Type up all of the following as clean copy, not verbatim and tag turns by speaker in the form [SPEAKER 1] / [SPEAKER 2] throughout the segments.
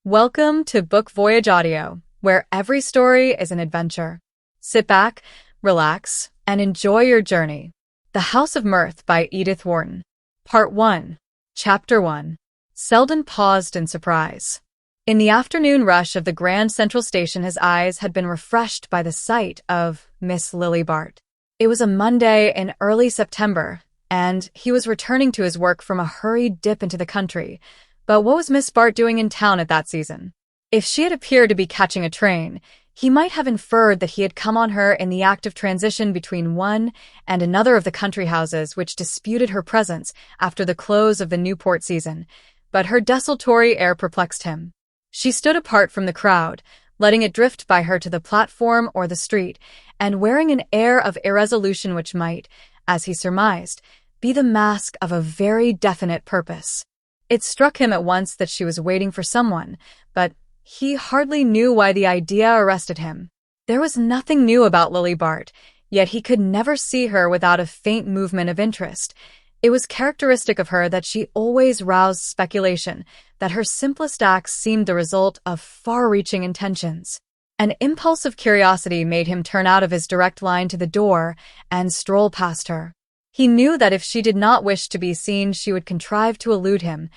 [SPEAKER 1] Welcome to Book Voyage Audio, where every story is an adventure. Sit back, relax, and enjoy your journey. The House of Mirth by Edith Wharton. Part 1. Chapter 1. Selden paused in surprise. In the afternoon rush of the Grand Central Station, his eyes had been refreshed by the sight of Miss Lily Bart. It was a Monday in early September, and he was returning to his work from a hurried dip into the country. But what was Miss Bart doing in town at that season? If she had appeared to be catching a train, he might have inferred that he had come on her in the act of transition between one and another of the country houses which disputed her presence after the close of the Newport season. But her desultory air perplexed him. She stood apart from the crowd, letting it drift by her to the platform or the street, and wearing an air of irresolution which might, as he surmised, be the mask of a very definite purpose. It struck him at once that she was waiting for someone, but he hardly knew why the idea arrested him. There was nothing new about Lily Bart, yet he could never see her without a faint movement of interest. It was characteristic of her that she always roused speculation, that her simplest acts seemed the result of far-reaching intentions. An impulse of curiosity made him turn out of his direct line to the door and stroll past her. He knew that if she did not wish to be seen, she would contrive to elude him,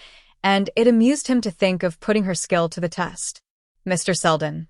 [SPEAKER 1] and it amused him to think of putting her skill to the test. Mr. Selden.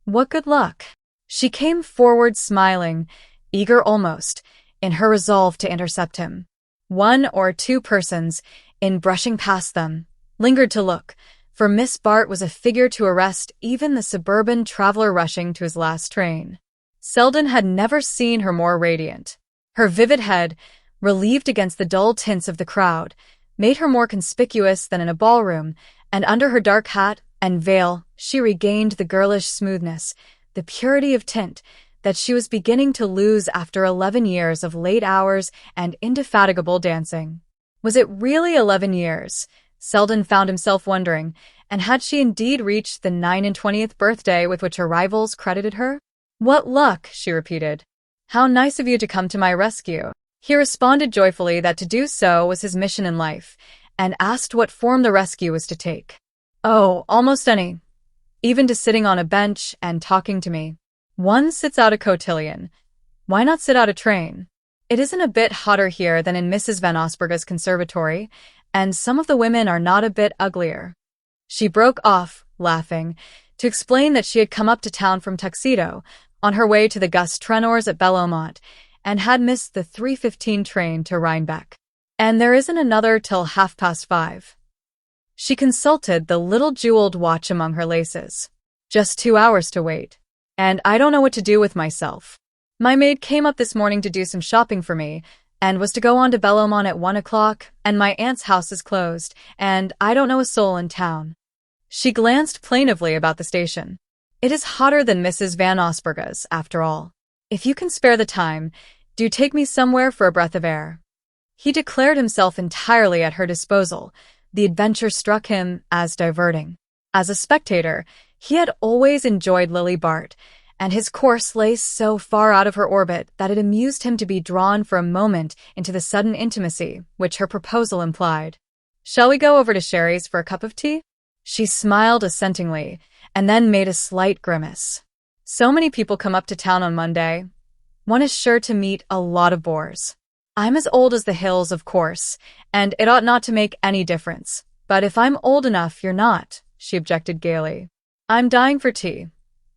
[SPEAKER 1] What good luck? She came forward smiling, eager almost, in her resolve to intercept him. One or two persons, in brushing past them, lingered to look, for Miss Bart was a figure to arrest even the suburban traveler rushing to his last train. Selden had never seen her more radiant. Her vivid head, relieved against the dull tints of the crowd, made her more conspicuous than in a ballroom, and under her dark hat and veil she regained the girlish smoothness, the purity of tint, that she was beginning to lose after 11 years of late hours and indefatigable dancing. Was it really 11 years? Selden found himself wondering, and had she indeed reached the 29th birthday with which her rivals credited her? What luck, she repeated. How nice of you to come to my rescue. He responded joyfully that to do so was his mission in life, and asked what form the rescue was to take. Oh, almost any. Even to sitting on a bench and talking to me. One sits out a cotillion. Why not sit out a train? It isn't a bit hotter here than in Mrs. Van Osburgh's conservatory, and some of the women are not a bit uglier. She broke off, laughing, to explain that she had come up to town from Tuxedo, on her way to the Gus Trenors at Bellomont, and had missed the 3:15 train to Rhinebeck. And there isn't another till 5:30. She consulted the little jeweled watch among her laces. Just 2 hours to wait. And I don't know what to do with myself. My maid came up this morning to do some shopping for me, and was to go on to Bellomont at 1 o'clock, and my aunt's house is closed, and I don't know a soul in town. She glanced plaintively about the station. It is hotter than Mrs. Van Osburgh's, after all. If you can spare the time, do take me somewhere for a breath of air. He declared himself entirely at her disposal. The adventure struck him as diverting. As a spectator, he had always enjoyed Lily Bart, and his course lay so far out of her orbit that it amused him to be drawn for a moment into the sudden intimacy which her proposal implied. Shall we go over to Sherry's for a cup of tea? She smiled assentingly, and then made a slight grimace. So many people come up to town on Monday. One is sure to meet a lot of bores. I'm as old as the hills, of course, and it ought not to make any difference. But if I'm old enough, you're not, she objected gaily. I'm dying for tea.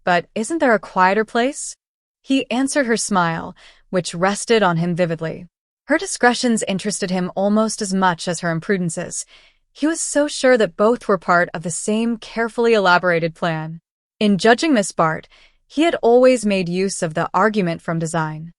[SPEAKER 1] But isn't there a quieter place? He answered her smile, which rested on him vividly. Her discretions interested him almost as much as her imprudences. He was so sure that both were part of the same carefully elaborated plan. In judging Miss Bart, he had always made use of the argument from design.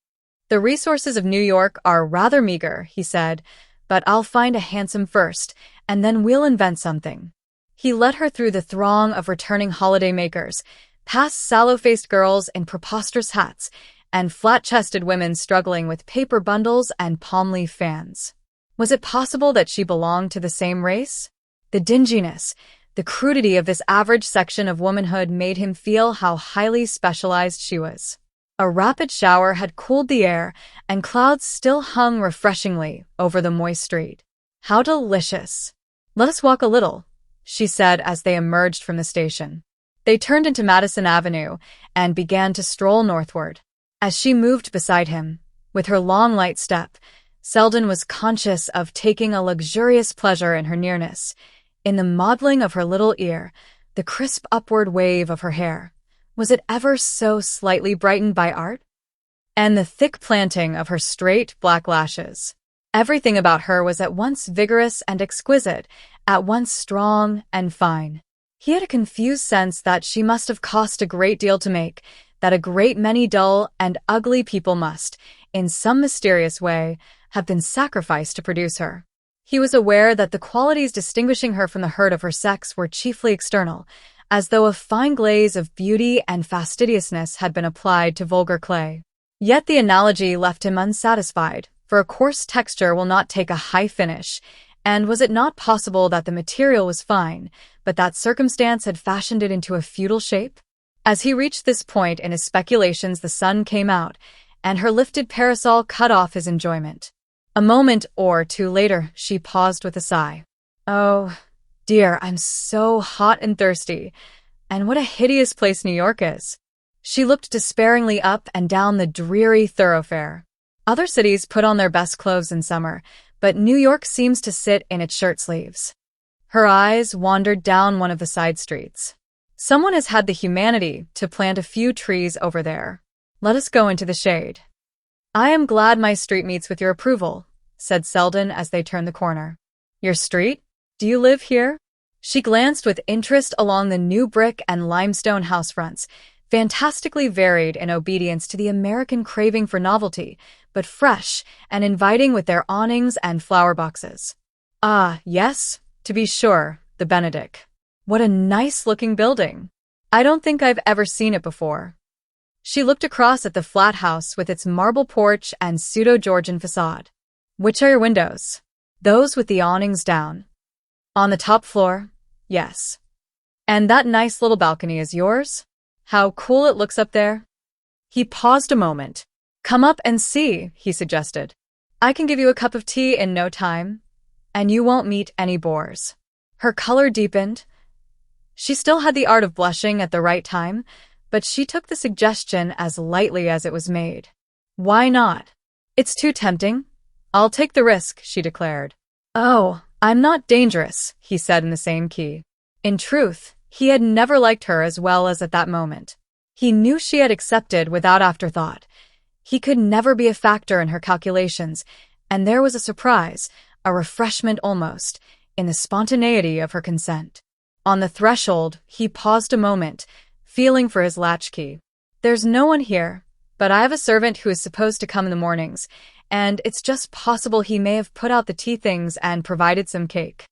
[SPEAKER 1] The resources of New York are rather meager, he said, but I'll find a hansom first, and then we'll invent something. He led her through the throng of returning holiday-makers, past sallow-faced girls in preposterous hats, and flat-chested women struggling with paper bundles and palm-leaf fans. Was it possible that she belonged to the same race? The dinginess, the crudity of this average section of womanhood made him feel how highly specialized she was. A rapid shower had cooled the air, and clouds still hung refreshingly over the moist street. How delicious! Let us walk a little. she said as they emerged from the station. They turned into Madison Avenue and began to stroll northward. As she moved beside him, with her long, light step, Selden was conscious of taking a luxurious pleasure in her nearness, in the modeling of her little ear, the crisp upward wave of her hair. Was it ever so slightly brightened by art? And the thick planting of her straight, black lashes. Everything about her was at once vigorous and exquisite, at once strong and fine. He had a confused sense that she must have cost a great deal to make, that a great many dull and ugly people must, in some mysterious way, have been sacrificed to produce her. He was aware that the qualities distinguishing her from the herd of her sex were chiefly external, as though a fine glaze of beauty and fastidiousness had been applied to vulgar clay. Yet the analogy left him unsatisfied, for a coarse texture will not take a high finish, and was it not possible that the material was fine, but that circumstance had fashioned it into a futile shape? As he reached this point in his speculations, the sun came out, and her lifted parasol cut off his enjoyment. A moment or two later, she paused with a sigh. "Oh, dear, I'm so hot and thirsty, and what a hideous place New York is." She looked despairingly up and down the dreary thoroughfare. Other cities put on their best clothes in summer, but New York seems to sit in its shirt sleeves. Her eyes wandered down one of the side streets. "Someone has had the humanity to plant a few trees over there. Let us go into the shade." "I am glad my street meets with your approval," said Selden as they turned the corner. "Your street? Do you live here?" She glanced with interest along the new brick and limestone house fronts, fantastically varied in obedience to the American craving for novelty, but fresh and inviting with their awnings and flower boxes. "Ah, yes, to be sure, the Benedict. What a nice-looking building. I don't think I've ever seen it before." She looked across at the flat house with its marble porch and pseudo-Georgian facade. "Which are your windows?" "Those with the awnings down." "On the top floor?" "Yes." "And that nice little balcony is yours? How cool it looks up there." He paused a moment. "Come up and see," he suggested. "I can give you a cup of tea in no time, and you won't meet any bores." Her color deepened. She still had the art of blushing at the right time, but she took the suggestion as lightly as it was made. "Why not?" "It's too tempting. I'll take the risk," she declared. "Oh, I'm not dangerous," he said in the same key. In truth, he had never liked her as well as at that moment. He knew she had accepted without afterthought. He could never be a factor in her calculations, and there was a surprise, a refreshment almost, in the spontaneity of her consent. On the threshold, he paused a moment, feeling for his latchkey. "There's no one here, but I have a servant who is supposed to come in the mornings, and it's just possible he may have put out the tea things and provided some cake."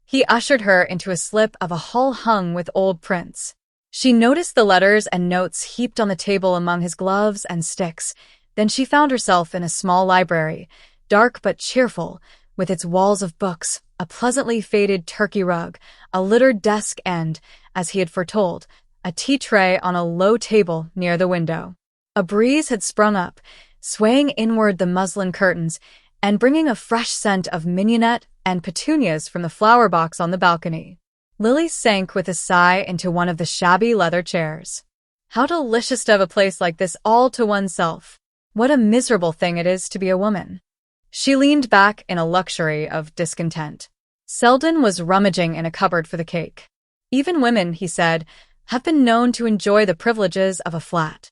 [SPEAKER 1] He ushered her into a slip of a hall hung with old prints. She noticed the letters and notes heaped on the table among his gloves and sticks. Then she found herself in a small library, dark but cheerful, with its walls of books, a pleasantly faded Turkey rug, a littered desk and, as he had foretold, a tea tray on a low table near the window. A breeze had sprung up, swaying inward the muslin curtains, and bringing a fresh scent of mignonette and petunias from the flower box on the balcony. Lily sank with a sigh into one of the shabby leather chairs. How delicious to have a place like this all to oneself. What a miserable thing it is to be a woman. She leaned back in a luxury of discontent. Selden was rummaging in a cupboard for the cake. "Even women," he said, "have been known to enjoy the privileges of a flat."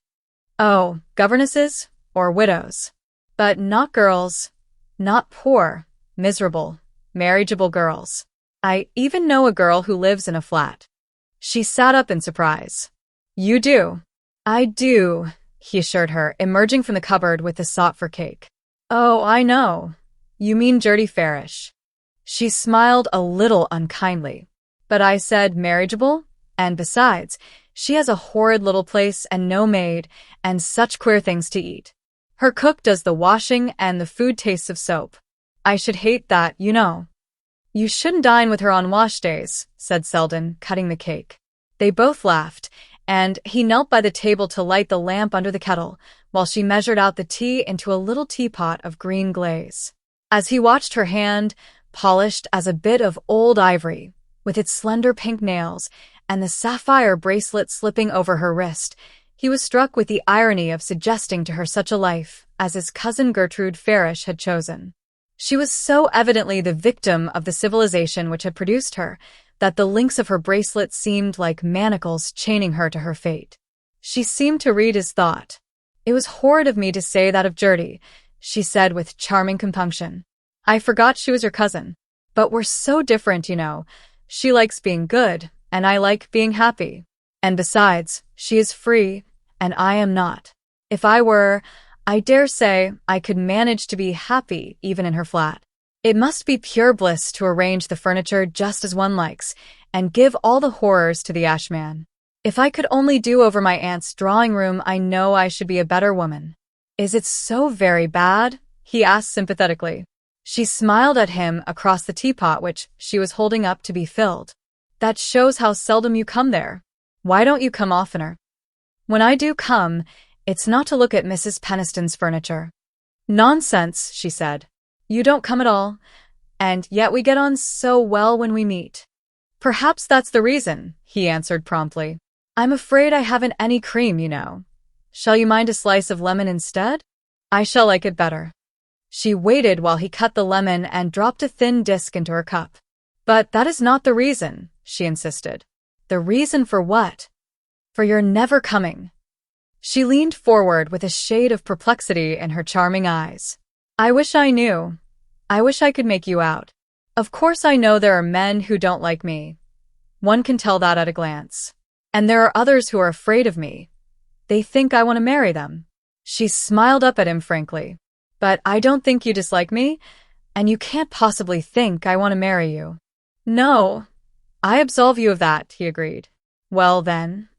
[SPEAKER 1] "Oh, governesses or widows. But not girls, not poor, miserable, marriageable girls. I even know a girl who lives in a flat." She sat up in surprise. "You do?" "I do," he assured her, emerging from the cupboard with the sought-for cake. "Oh, I know. You mean Gertie Farish." She smiled a little unkindly. "But I said marriageable, and besides, she has a horrid little place and no maid, and such queer things to eat. Her cook does the washing and the food tastes of soap. I should hate that, you know." "You shouldn't dine with her on wash days," said Selden, cutting the cake. They both laughed, and he knelt by the table to light the lamp under the kettle, while she measured out the tea into a little teapot of green glaze. As he watched her hand, polished as a bit of old ivory, With its slender pink nails and the sapphire bracelet slipping over her wrist, he was struck with the irony of suggesting to her such a life as his cousin Gertrude Farish had chosen. She was so evidently the victim of the civilization which had produced her that the links of her bracelet seemed like manacles chaining her to her fate. She seemed to read his thought. "It was horrid of me to say that of Gertie," she said with charming compunction. "I forgot she was your cousin. But we're so different, you know. She likes being good, and I like being happy. And besides, she is free, and I am not. If I were, I dare say I could manage to be happy even in her flat. It must be pure bliss to arrange the furniture just as one likes, and give all the horrors to the ashman. If I could only do over my aunt's drawing room, I know I should be a better woman." "Is it so very bad?" he asked sympathetically. She smiled at him across the teapot which she was holding up to be filled. "That shows how seldom you come there. Why don't you come oftener?" "When I do come, it's not to look at Mrs. Peniston's furniture." "Nonsense," she said. "You don't come at all, and yet we get on so well when we meet." "Perhaps that's the reason," he answered promptly. "I'm afraid I haven't any cream, you know. Shall you mind a slice of lemon instead?" "I shall like it better." She waited while he cut the lemon and dropped a thin disc into her cup. "But that is not the reason," she insisted. "The reason for what?" "For your never coming." She leaned forward with a shade of perplexity in her charming eyes. "I wish I knew. I wish I could make you out. Of course I know there are men who don't like me. One can tell that at a glance. And there are others who are afraid of me. They think I want to marry them." She smiled up at him frankly. "But I don't think you dislike me, and you can't possibly think I want to marry you." "No, I absolve you of that," he agreed. "Well, then."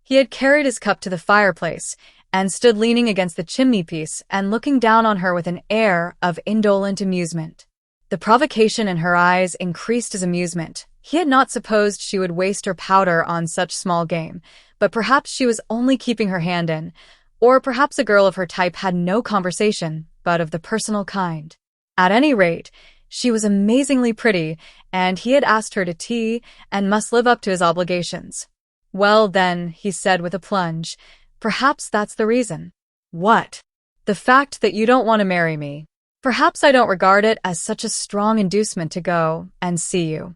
[SPEAKER 1] He had carried his cup to the fireplace and stood leaning against the chimney-piece and looking down on her with an air of indolent amusement. The provocation in her eyes increased his amusement. He had not supposed she would waste her powder on such small game, but perhaps she was only keeping her hand in, or perhaps a girl of her type had no conversation, but of the personal kind. At any rate, she was amazingly pretty, and he had asked her to tea and must live up to his obligations. "Well, then," he said with a plunge, "perhaps that's the reason." "What?" "The fact that you don't want to marry me. Perhaps I don't regard it as such a strong inducement to go and see you."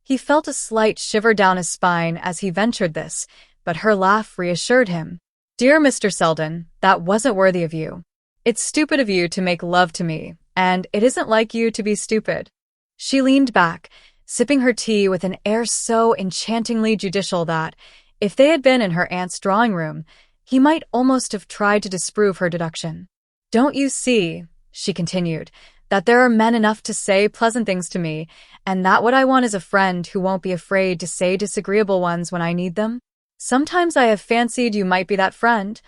[SPEAKER 1] He felt a slight shiver down his spine as he ventured this, but her laugh reassured him. "Dear Mr. Selden, that wasn't worthy of you. It's stupid of you to make love to me, and it isn't like you to be stupid." She leaned back, sipping her tea with an air so enchantingly judicial that, if they had been in her aunt's drawing room, he might almost have tried to disprove her deduction. "Don't you see," she continued, "that there are men enough to say pleasant things to me, and that what I want is a friend who won't be afraid to say disagreeable ones when I need them? Sometimes I have fancied you might be that friend.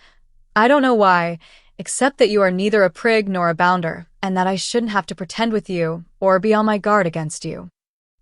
[SPEAKER 1] I don't know why, except that you are neither a prig nor a bounder, and that I shouldn't have to pretend with you or be on my guard against you."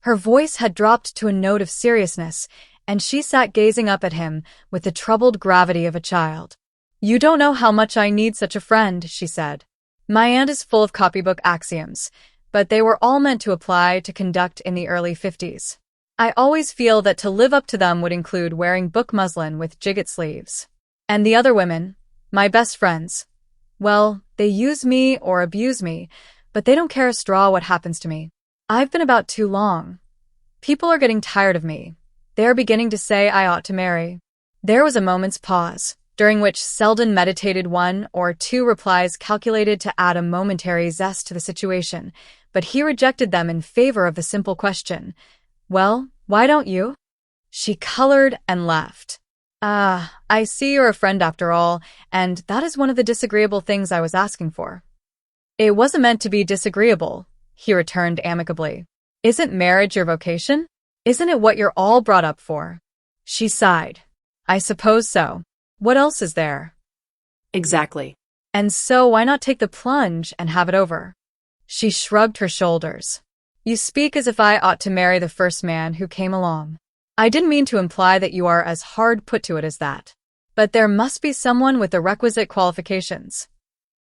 [SPEAKER 1] Her voice had dropped to a note of seriousness, and she sat gazing up at him with the troubled gravity of a child. "You don't know how much I need such a friend," she said. "My aunt is full of copybook axioms, but they were all meant to apply to conduct in the early 50s. I always feel that to live up to them would include wearing book muslin with gigot sleeves. And the other women, my best friends, well, they use me or abuse me, but they don't care a straw what happens to me. I've been about too long. People are getting tired of me. They are beginning to say I ought to marry." There was a moment's pause, during which Selden meditated one or two replies calculated to add a momentary zest to the situation, but he rejected them in favor of the simple question, "Well, why don't you?" She colored and laughed. "Ah, I see you're a friend after all, and that is one of the disagreeable things I was asking for." "It wasn't meant to be disagreeable," he returned amicably. "Isn't marriage your vocation? Isn't it what you're all brought up for?" She sighed. "I suppose so. What else is there?"
[SPEAKER 2] "Exactly."
[SPEAKER 1] "And so why not take the plunge and have it over?" She shrugged her shoulders. "You speak as if I ought to marry the first man who came along. I didn't mean to imply that you are as hard put to it as that. But there must be someone with the requisite qualifications."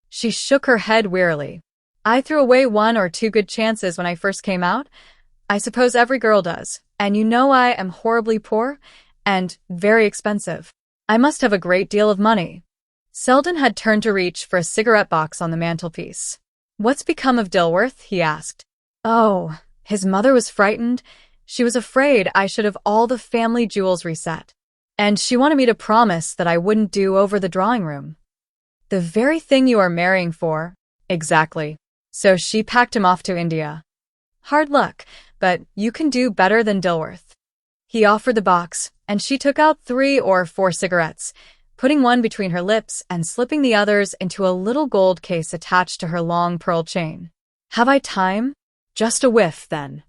[SPEAKER 1] She shook her head wearily. "I threw away one or two good chances when I first came out. I suppose every girl does. And you know I am horribly poor and very expensive. I must have a great deal of money. Selden had turned to reach for a cigarette box on the mantelpiece. What's become of Dilworth? He asked. Oh, his mother was frightened. She was afraid I should have all the family jewels reset. And she wanted me to promise that I wouldn't do over the drawing room. The very thing you are marrying for. Exactly. So she packed him off to India. Hard luck, but you can do better than Dilworth. He offered the box, and she took out 3 or 4 cigarettes, putting one between her lips and slipping the others into a little gold case attached to her long pearl chain. Have I time? Just a whiff, then.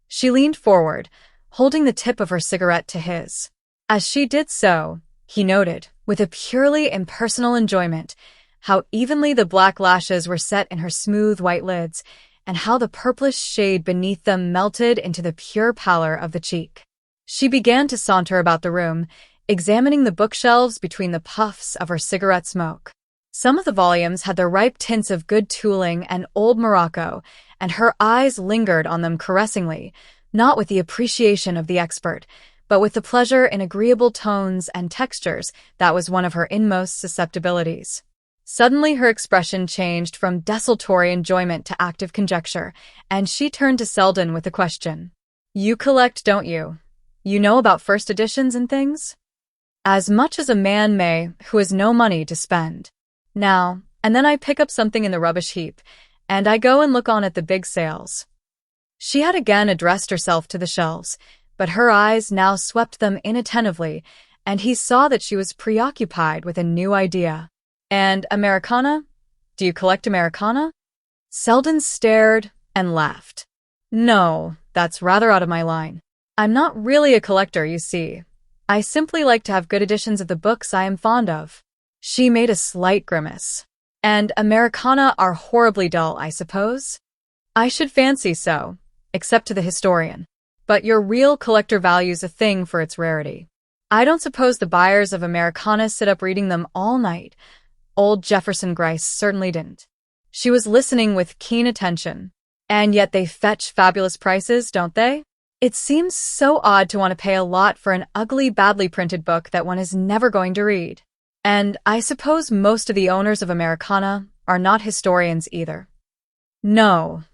[SPEAKER 1] She leaned forward, holding the tip of her cigarette to his. As she did so, he noted, with a purely impersonal enjoyment, how evenly the black lashes were set in her smooth white lids, and how the purplish shade beneath them melted into the pure pallor of the cheek. She began to saunter about the room, examining the bookshelves between the puffs of her cigarette smoke. Some of the volumes had the ripe tints of good tooling and old Morocco, and her eyes lingered on them caressingly, not with the appreciation of the expert, but with the pleasure in agreeable tones and textures that was one of her inmost susceptibilities. Suddenly her expression changed from desultory enjoyment to active conjecture, and she turned to Selden with a question. You collect, don't you? You know about first editions and things? As much as a man may who has no money to spend. Now, and then I pick up something in the rubbish heap, and I go and look on at the big sales. She had again addressed herself to the shelves, but her eyes now swept them inattentively, and he saw that she was preoccupied with a new idea. And Americana? Do you collect Americana? Selden stared and laughed. No, that's rather out of my line. I'm not really a collector, you see. I simply like to have good editions of the books I am fond of. She made a slight grimace. And Americana are horribly dull, I suppose? I should fancy so, except to the historian. But your real collector values a thing for its rarity. I don't suppose the buyers of Americana sit up reading them all night. Old Jefferson Gryce certainly didn't. She was listening with keen attention. And yet they fetch fabulous prices, don't they? It seems so odd to want to pay a lot for an ugly, badly printed book that one is never going to read. And I suppose most of the owners of Americana are not historians either. No,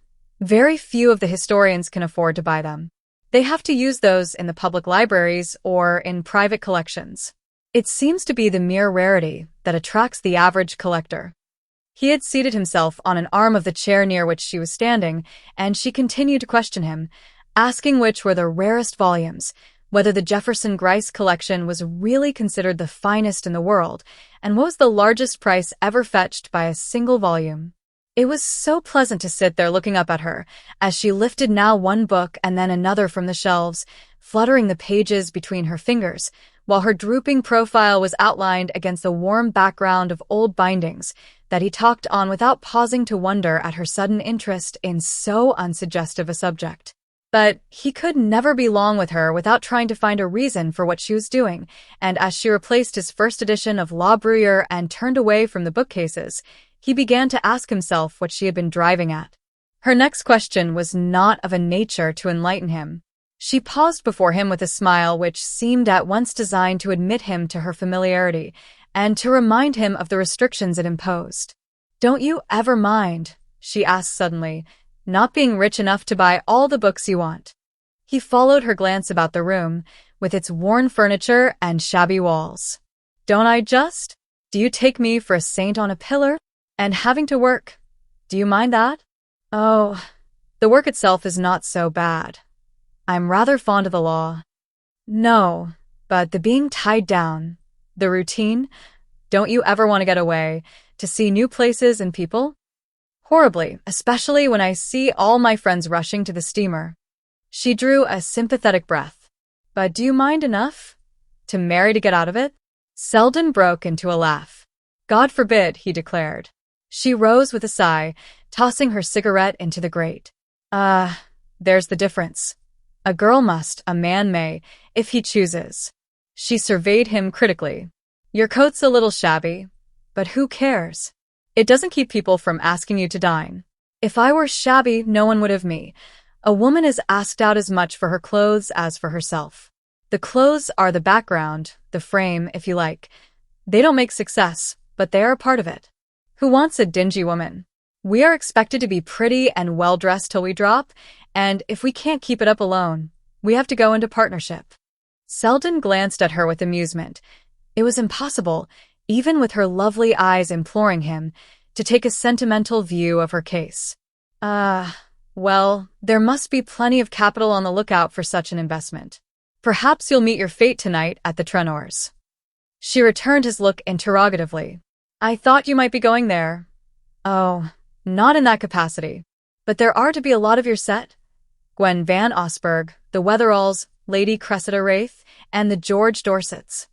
[SPEAKER 1] very few of the historians can afford to buy them. They have to use those in the public libraries or in private collections. It seems to be the mere rarity that attracts the average collector. He had seated himself on an arm of the chair near which she was standing, and she continued to question him, asking which were the rarest volumes, whether the Jefferson Gryce collection was really considered the finest in the world, and what was the largest price ever fetched by a single volume. It was so pleasant to sit there looking up at her, as she lifted now one book and then another from the shelves, fluttering the pages between her fingers, while her drooping profile was outlined against the warm background of old bindings, that he talked on without pausing to wonder at her sudden interest in so unsuggestive a subject. But he could never be long with her without trying to find a reason for what she was doing, and as she replaced his first edition of La Bruyere and turned away from the bookcases, he began to ask himself what she had been driving at. Her next question was not of a nature to enlighten him. She paused before him with a smile which seemed at once designed to admit him to her familiarity and to remind him of the restrictions it imposed. Don't you ever mind, she asked suddenly, not being rich enough to buy all the books you want? He followed her glance about the room, with its worn furniture and shabby walls. Don't I just? Do you take me for a saint on a pillar? And having to work, do you mind that? Oh, the work itself is not so bad. I'm rather fond of the law. No, but the being tied down, the routine, don't you ever want to get away, to see new places and people? Horribly, especially when I see all my friends rushing to the steamer. She drew a sympathetic breath. But do you mind enough? To marry to get out of it? Selden broke into a laugh. God forbid, he declared. She rose with a sigh, tossing her cigarette into the grate. There's the difference. A girl must, a man may, if he chooses. She surveyed him critically. Your coat's a little shabby, but who cares? It doesn't keep people from asking you to dine. If I were shabby, no one would have me. A woman is asked out as much for her clothes as for herself. The clothes are the background, the frame, if you like. They don't make success, but they are a part of it. Who wants a dingy woman? We are expected to be pretty and well-dressed till we drop, and if we can't keep it up alone, we have to go into partnership. Selden glanced at her with amusement. It was impossible, even with her lovely eyes imploring him, to take a sentimental view of her case. Well, there must be plenty of capital on the lookout for such an investment. Perhaps you'll meet your fate tonight at the Trenors. She returned his look interrogatively. I thought you might be going there. Oh, not in that capacity. But there are to be a lot of your set. Gwen Van Osberg, the Wetheralls, Lady Cressida Wraith, and the George Dorsets.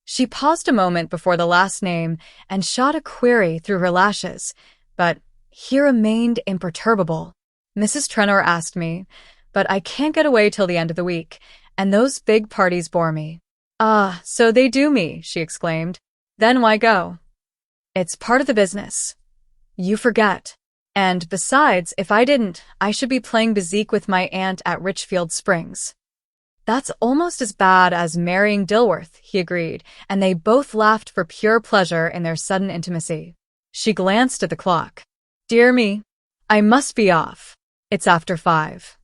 [SPEAKER 1] She paused a moment before the last name and shot a query through her lashes, but he remained imperturbable. Mrs. Trenor asked me, but I can't get away till the end of the week, and those big parties bore me. Ah, so they do me, she exclaimed. Then why go? It's part of the business. You forget. And besides, if I didn't, I should be playing bezique with my aunt at Richfield Springs. That's almost as bad as marrying Dilworth, he agreed, and they both laughed for pure pleasure in their sudden intimacy. She glanced at the clock. Dear me, I must be off. It's after 5.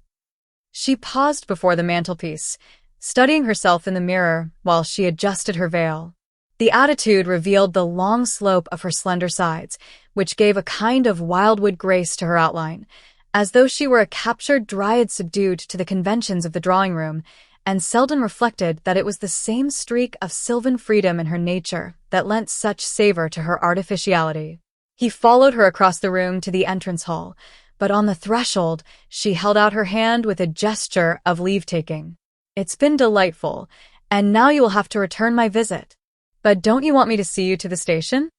[SPEAKER 1] She paused before the mantelpiece, studying herself in the mirror while she adjusted her veil. The attitude revealed the long slope of her slender sides, which gave a kind of wildwood grace to her outline, as though she were a captured dryad subdued to the conventions of the drawing-room, and Selden reflected that it was the same streak of sylvan freedom in her nature that lent such savor to her artificiality. He followed her across the room to the entrance hall, but on the threshold she held out her hand with a gesture of leave-taking. It's been delightful, and now you will have to return my visit. But don't you want me to see you to the station?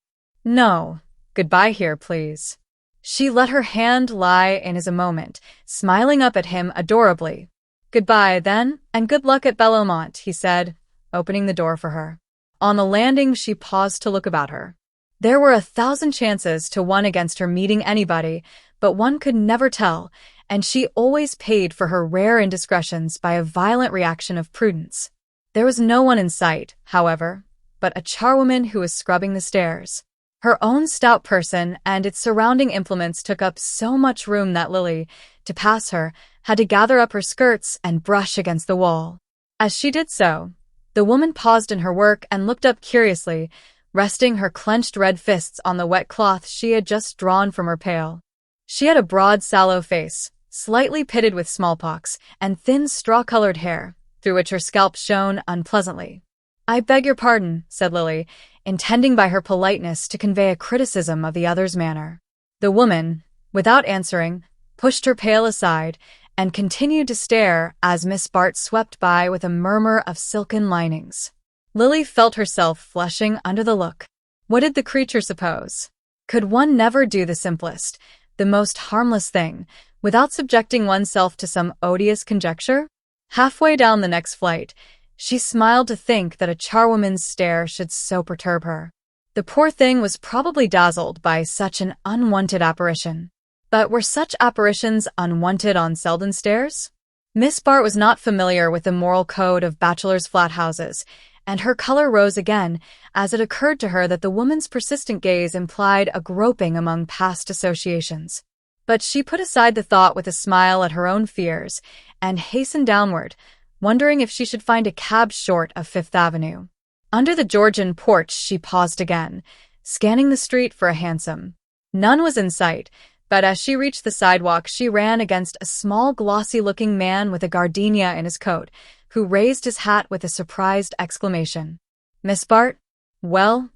[SPEAKER 1] No. Goodbye here, please. She let her hand lie in his a moment, smiling up at him adorably. Goodbye, then, and good luck at Bellomont, he said, opening the door for her. On the landing, she paused to look about her. There were 1,000 chances to 1 against her meeting anybody, but one could never tell, and she always paid for her rare indiscretions by a violent reaction of prudence. There was no one in sight, however, but a charwoman who was scrubbing the stairs. Her own stout person and its surrounding implements took up so much room that Lily, to pass her, had to gather up her skirts and brush against the wall. As she did so, the woman paused in her work and looked up curiously, resting her clenched red fists on the wet cloth she had just drawn from her pail. She had a broad, sallow face, slightly pitted with smallpox, and thin, straw-colored hair, through which her scalp shone unpleasantly. I beg your pardon, said Lily, intending by her politeness to convey a criticism of the other's manner. The woman, without answering, pushed her pail aside and continued to stare as Miss Bart swept by with a murmur of silken linings. Lily felt herself flushing under the look. What did the creature suppose? Could one never do the simplest, the most harmless thing, without subjecting oneself to some odious conjecture? Halfway down the next flight, she smiled to think that a charwoman's stare should so perturb her. The poor thing was probably dazzled by such an unwanted apparition. But were such apparitions unwanted on Selden stairs? Miss Bart was not familiar with the moral code of bachelors' flat houses, and her color rose again as it occurred to her that the woman's persistent gaze implied a groping among past associations. But she put aside the thought with a smile at her own fears and hastened downward, wondering if she should find a cab short of Fifth Avenue. Under the Georgian porch she paused again, scanning the street for a hansom. None was in sight, but as she reached the sidewalk she ran against a small glossy-looking man with a gardenia in his coat, who raised his hat with a surprised exclamation. Miss Bart? Well,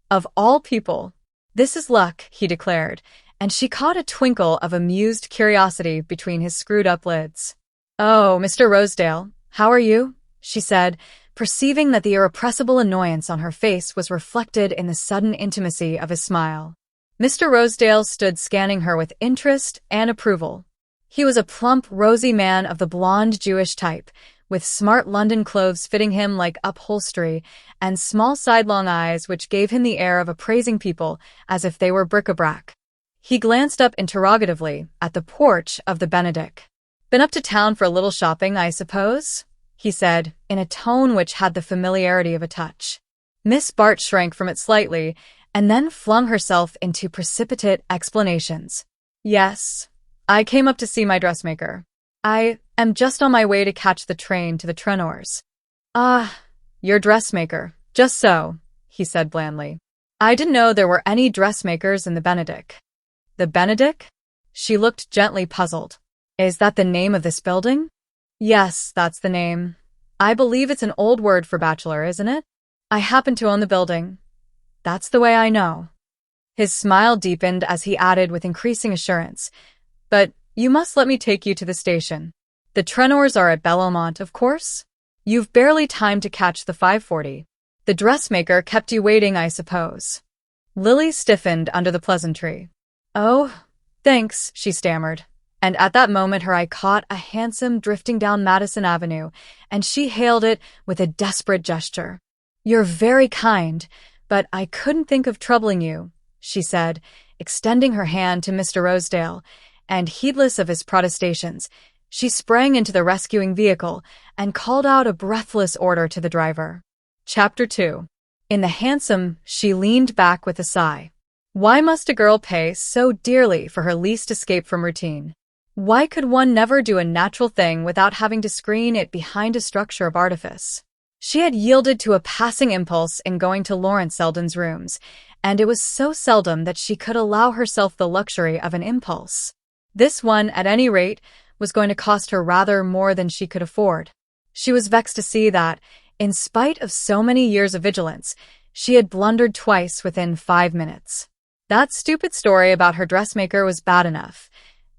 [SPEAKER 1] of all people. This is luck, he declared, and she caught a twinkle of amused curiosity between his screwed-up lids. Oh, Mr. Rosedale, how are you? She said, perceiving that the irrepressible annoyance on her face was reflected in the sudden intimacy of his smile. Mr. Rosedale stood scanning her with interest and approval. He was a plump, rosy man of the blonde Jewish type, with smart London clothes fitting him like upholstery, and small sidelong eyes which gave him the air of appraising people as if they were bric-a-brac. He glanced up interrogatively at the porch of the Benedict. Been up to town for a little shopping, I suppose? He said, in a tone which had the familiarity of a touch. Miss Bart shrank from it slightly, and then flung herself into precipitate explanations. Yes, I came up to see my dressmaker. I am just on my way to catch the train to the Trenors. Ah, your dressmaker. Just so, he said blandly. I didn't know there were any dressmakers in the Benedict. The Benedict? She looked gently puzzled. Is that the name of this building? Yes, that's the name. I believe it's an old word for bachelor, isn't it? I happen to own the building. That's the way I know. His smile deepened as he added with increasing assurance. But you must let me take you to the station. The Trenors are at Belmont, of course? You've barely time to catch the 5:40. The dressmaker kept you waiting, I suppose. Lily stiffened under the pleasantry. Oh, thanks, she stammered. And at that moment her eye caught a hansom drifting down Madison Avenue, and she hailed it with a desperate gesture. You're very kind, but I couldn't think of troubling you, she said, extending her hand to Mr. Rosedale, and heedless of his protestations, she sprang into the rescuing vehicle and called out a breathless order to the driver. Chapter 2. In the hansom, she leaned back with a sigh. Why must a girl pay so dearly for her least escape from routine? Why could one never do a natural thing without having to screen it behind a structure of artifice? She had yielded to a passing impulse in going to Lawrence Selden's rooms, and it was so seldom that she could allow herself the luxury of an impulse. This one, at any rate, was going to cost her rather more than she could afford. She was vexed to see that, in spite of so many years of vigilance, she had blundered twice within 5 minutes. That stupid story about her dressmaker was bad enough.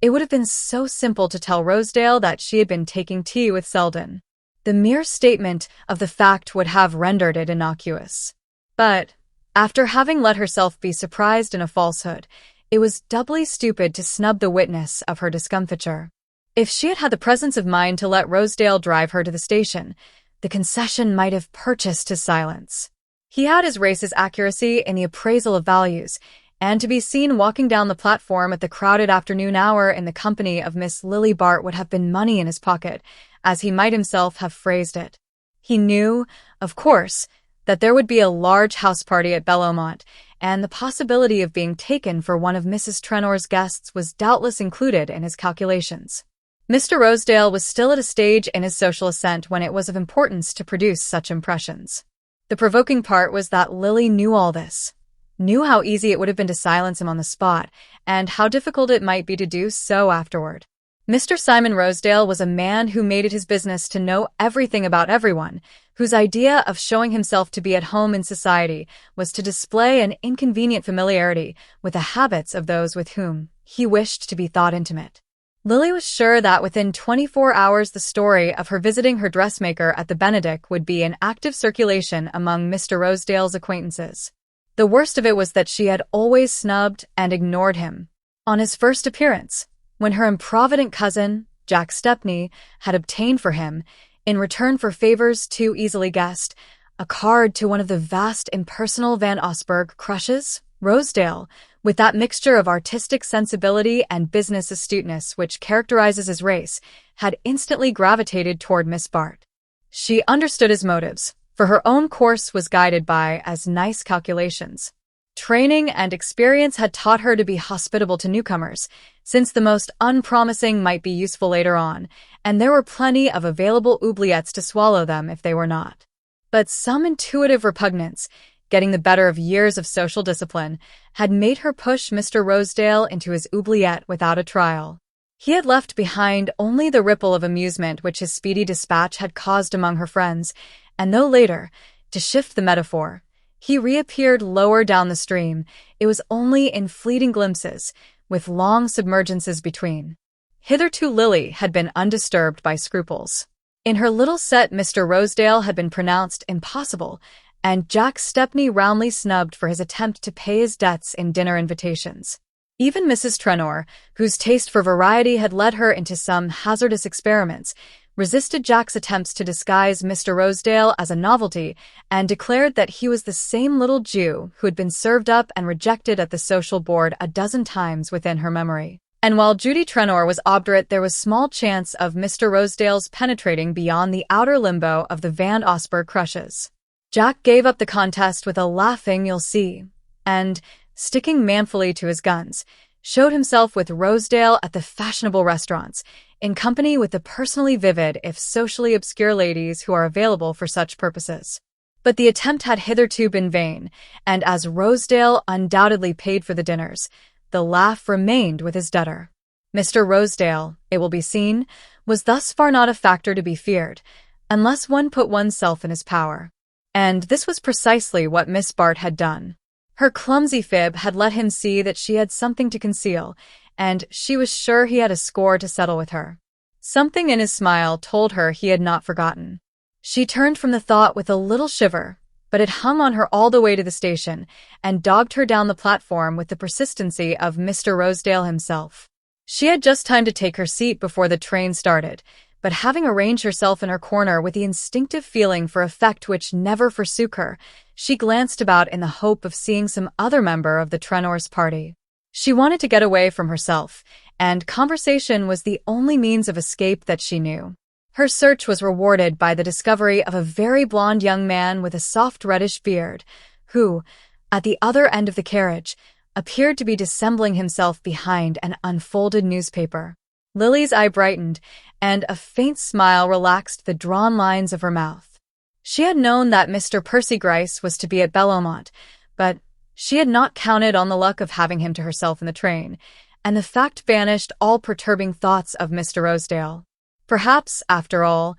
[SPEAKER 1] It would have been so simple to tell Rosedale that she had been taking tea with Selden. The mere statement of the fact would have rendered it innocuous. But, after having let herself be surprised in a falsehood, it was doubly stupid to snub the witness of her discomfiture. If she had had the presence of mind to let Rosedale drive her to the station, the concession might have purchased his silence. He had his race's accuracy in the appraisal of values, and to be seen walking down the platform at the crowded afternoon hour in the company of Miss Lily Bart would have been money in his pocket, as he might himself have phrased it. He knew, of course, that there would be a large house party at Belmont, and the possibility of being taken for one of Mrs. Trenor's guests was doubtless included in his calculations. Mr. Rosedale was still at a stage in his social ascent when it was of importance to produce such impressions. The provoking part was that Lily knew all this, knew how easy it would have been to silence him on the spot, and how difficult it might be to do so afterward. Mr. Simon Rosedale was a man who made it his business to know everything about everyone, whose idea of showing himself to be at home in society was to display an inconvenient familiarity with the habits of those with whom he wished to be thought intimate. Lily was sure that within 24 hours the story of her visiting her dressmaker at the Benedict would be in active circulation among Mr. Rosedale's acquaintances. The worst of it was that she had always snubbed and ignored him. On his first appearance, when her improvident cousin, Jack Stepney, had obtained for him, in return for favors too easily guessed, a card to one of the vast impersonal Van Osburgh crushes, Rosedale, with that mixture of artistic sensibility and business astuteness which characterizes his race, had instantly gravitated toward Miss Bart. She understood his motives, for her own course was guided by as nice calculations. Training and experience had taught her to be hospitable to newcomers, since the most unpromising might be useful later on, and there were plenty of available oubliettes to swallow them if they were not. But some intuitive repugnance, getting the better of years of social discipline, had made her push Mr. Rosedale into his oubliette without a trial. He had left behind only the ripple of amusement which his speedy dispatch had caused among her friends, and though later, to shift the metaphor, he reappeared lower down the stream, it was only in fleeting glimpses, with long submergences between. Hitherto Lily had been undisturbed by scruples. In her little set Mr. Rosedale had been pronounced impossible, and Jack Stepney roundly snubbed for his attempt to pay his debts in dinner invitations. Even Mrs. Trenor, whose taste for variety had led her into some hazardous experiments, resisted Jack's attempts to disguise Mr. Rosedale as a novelty and declared that he was the same little Jew who had been served up and rejected at the social board a dozen times within her memory. And while Judy Trenor was obdurate, there was small chance of Mr. Rosedale's penetrating beyond the outer limbo of the Van Osburgh crushes. Jack gave up the contest with a laughing "you'll see," and, sticking manfully to his guns, showed himself with Rosedale at the fashionable restaurants, in company with the personally vivid if socially obscure ladies who are available for such purposes. But the attempt had hitherto been vain, and as Rosedale undoubtedly paid for the dinners, the laugh remained with his debtor. Mr. Rosedale, it will be seen, was thus far not a factor to be feared, unless one put oneself in his power. And this was precisely what Miss Bart had done. Her clumsy fib had let him see that she had something to conceal, and she was sure he had a score to settle with her. Something in his smile told her he had not forgotten. She turned from the thought with a little shiver, but it hung on her all the way to the station, and dogged her down the platform with the persistency of Mr. Rosedale himself. She had just time to take her seat before the train started, but having arranged herself in her corner with the instinctive feeling for effect which never forsook her, she glanced about in the hope of seeing some other member of the Trenors' party. She wanted to get away from herself, and conversation was the only means of escape that she knew. Her search was rewarded by the discovery of a very blond young man with a soft reddish beard, who, at the other end of the carriage, appeared to be dissembling himself behind an unfolded newspaper. Lily's eye brightened, and a faint smile relaxed the drawn lines of her mouth. She had known that Mr. Percy Gryce was to be at Belmont, but she had not counted on the luck of having him to herself in the train, and the fact banished all perturbing thoughts of Mr. Rosedale. Perhaps, after all,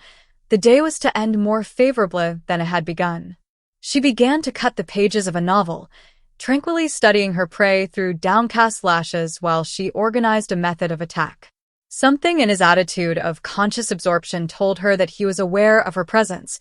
[SPEAKER 1] the day was to end more favorably than it had begun. She began to cut the pages of a novel, tranquilly studying her prey through downcast lashes while she organized a method of attack. Something in his attitude of conscious absorption told her that he was aware of her presence.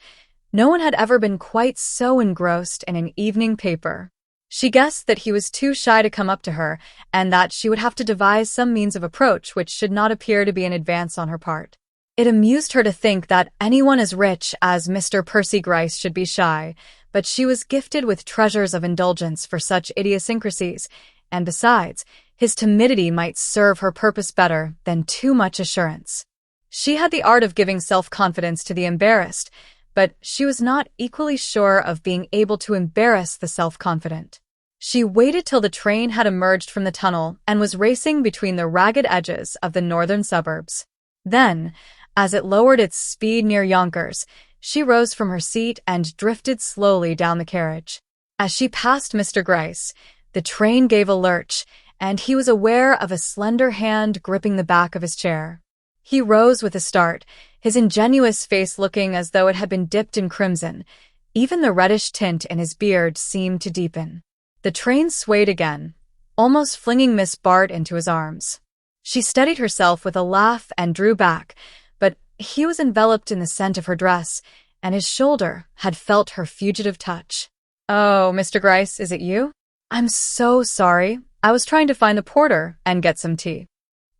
[SPEAKER 1] No one had ever been quite so engrossed in an evening paper. She guessed that he was too shy to come up to her, and that she would have to devise some means of approach which should not appear to be an advance on her part. It amused her to think that anyone as rich as Mr. Percy Gryce should be shy, but she was gifted with treasures of indulgence for such idiosyncrasies, and besides, his timidity might serve her purpose better than too much assurance. She had the art of giving self-confidence to the embarrassed, but she was not equally sure of being able to embarrass the self-confident. She waited till the train had emerged from the tunnel and was racing between the ragged edges of the northern suburbs. Then, as it lowered its speed near Yonkers, she rose from her seat and drifted slowly down the carriage. As she passed Mr. Gryce, the train gave a lurch, and he was aware of a slender hand gripping the back of his chair. He rose with a start, his ingenuous face looking as though it had been dipped in crimson. Even the reddish tint in his beard seemed to deepen. The train swayed again, almost flinging Miss Bart into his arms. She steadied herself with a laugh and drew back, but he was enveloped in the scent of her dress, and his shoulder had felt her fugitive touch. "Oh, Mr. Gryce, is it you? I'm so sorry. I was trying to find the porter and get some tea."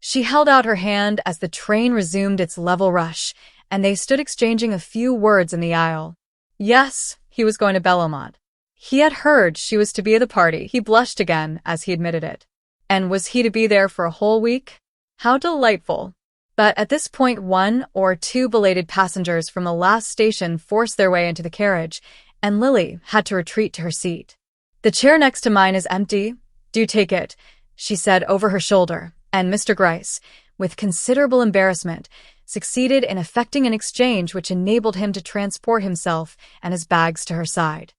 [SPEAKER 1] She held out her hand as the train resumed its level rush, and they stood exchanging a few words in the aisle. Yes, he was going to Belmont. He had heard she was to be at the party. He blushed again as he admitted it. And was he to be there for a whole week? How delightful. But at this point, one or two belated passengers from the last station forced their way into the carriage, and Lily had to retreat to her seat. "The chair next to mine is empty. Do take it," she said over her shoulder, and Mr. Gryce, with considerable embarrassment, succeeded in effecting an exchange which enabled him to transport himself and his bags to her side.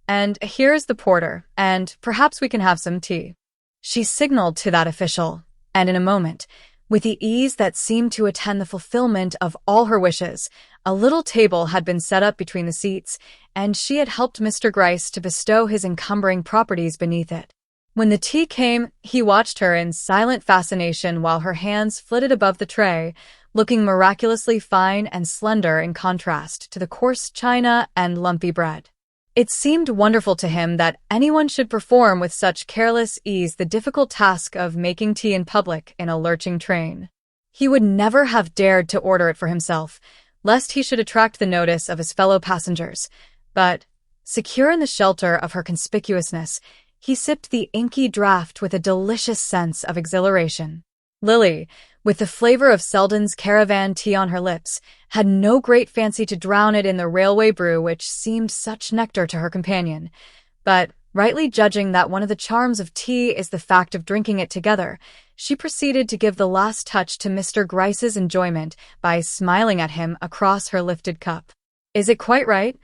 [SPEAKER 1] And here's the porter, and perhaps we can have some tea." She signaled to that official, and in a moment, with the ease that seemed to attend the fulfillment of all her wishes, a little table had been set up between the seats, and she had helped Mr. Gryce to bestow his encumbering properties beneath it. When the tea came, he watched her in silent fascination while her hands flitted above the tray, looking miraculously fine and slender in contrast to the coarse china and lumpy bread. It seemed wonderful to him that anyone should perform with such careless ease the difficult task of making tea in public in a lurching train. He would never have dared to order it for himself, lest he should attract the notice of his fellow passengers, but, secure in the shelter of her conspicuousness, He sipped the inky draught with a delicious sense of exhilaration. Lily, with the flavor of Selden's caravan tea on her lips, had no great fancy to drown it in the railway brew which seemed such nectar to her companion. But, rightly judging that one of the charms of tea is the fact of drinking it together, she proceeded to give the last touch to Mr. Gryce's enjoyment by smiling at him across her lifted cup. "Is it quite right?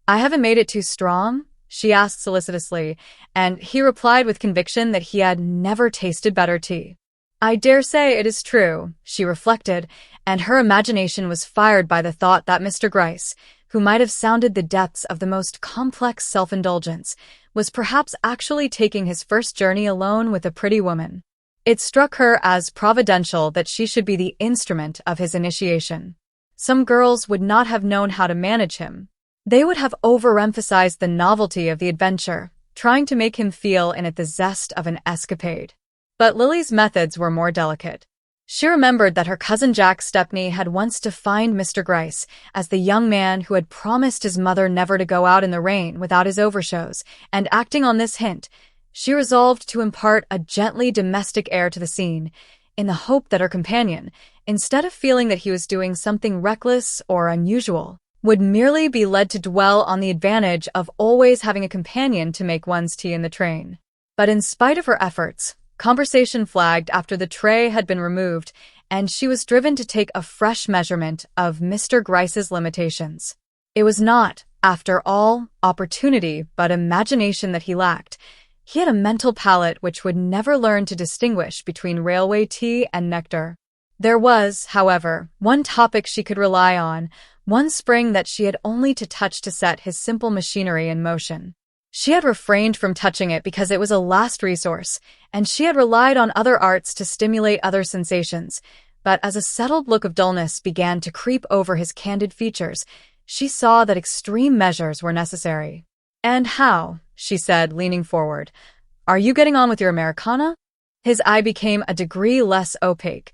[SPEAKER 1] I haven't made it too strong?" she asked solicitously, and he replied with conviction that he had never tasted better tea. "I dare say it is true," she reflected, and her imagination was fired by the thought that Mr. Gryce, who might have sounded the depths of the most complex self-indulgence, was perhaps actually taking his first journey alone with a pretty woman. It struck her as providential that she should be the instrument of his initiation. Some girls would not have known how to manage him. They would have overemphasized the novelty of the adventure, trying to make him feel in it the zest of an escapade. But Lily's methods were more delicate. She remembered that her cousin Jack Stepney had once defined Mr. Gryce as the young man who had promised his mother never to go out in the rain without his overshoes, and acting on this hint, she resolved to impart a gently domestic air to the scene, in the hope that her companion, instead of feeling that he was doing something reckless or unusual, would merely be led to dwell on the advantage of always having a companion to make one's tea in the train. But in spite of her efforts, conversation flagged after the tray had been removed, and she was driven to take a fresh measurement of Mr. Gryce's limitations. It was not, after all, opportunity but imagination that he lacked. He had a mental palate which would never learn to distinguish between railway tea and nectar. There was, however, one topic she could rely on, one spring that she had only to touch to set his simple machinery in motion. She had refrained from touching it because it was a last resource, and she had relied on other arts to stimulate other sensations. But as a settled look of dullness began to creep over his candid features, she saw that extreme measures were necessary. "And how?" she said, leaning forward. "Are you getting on with your Americana?" His eye became a degree less opaque.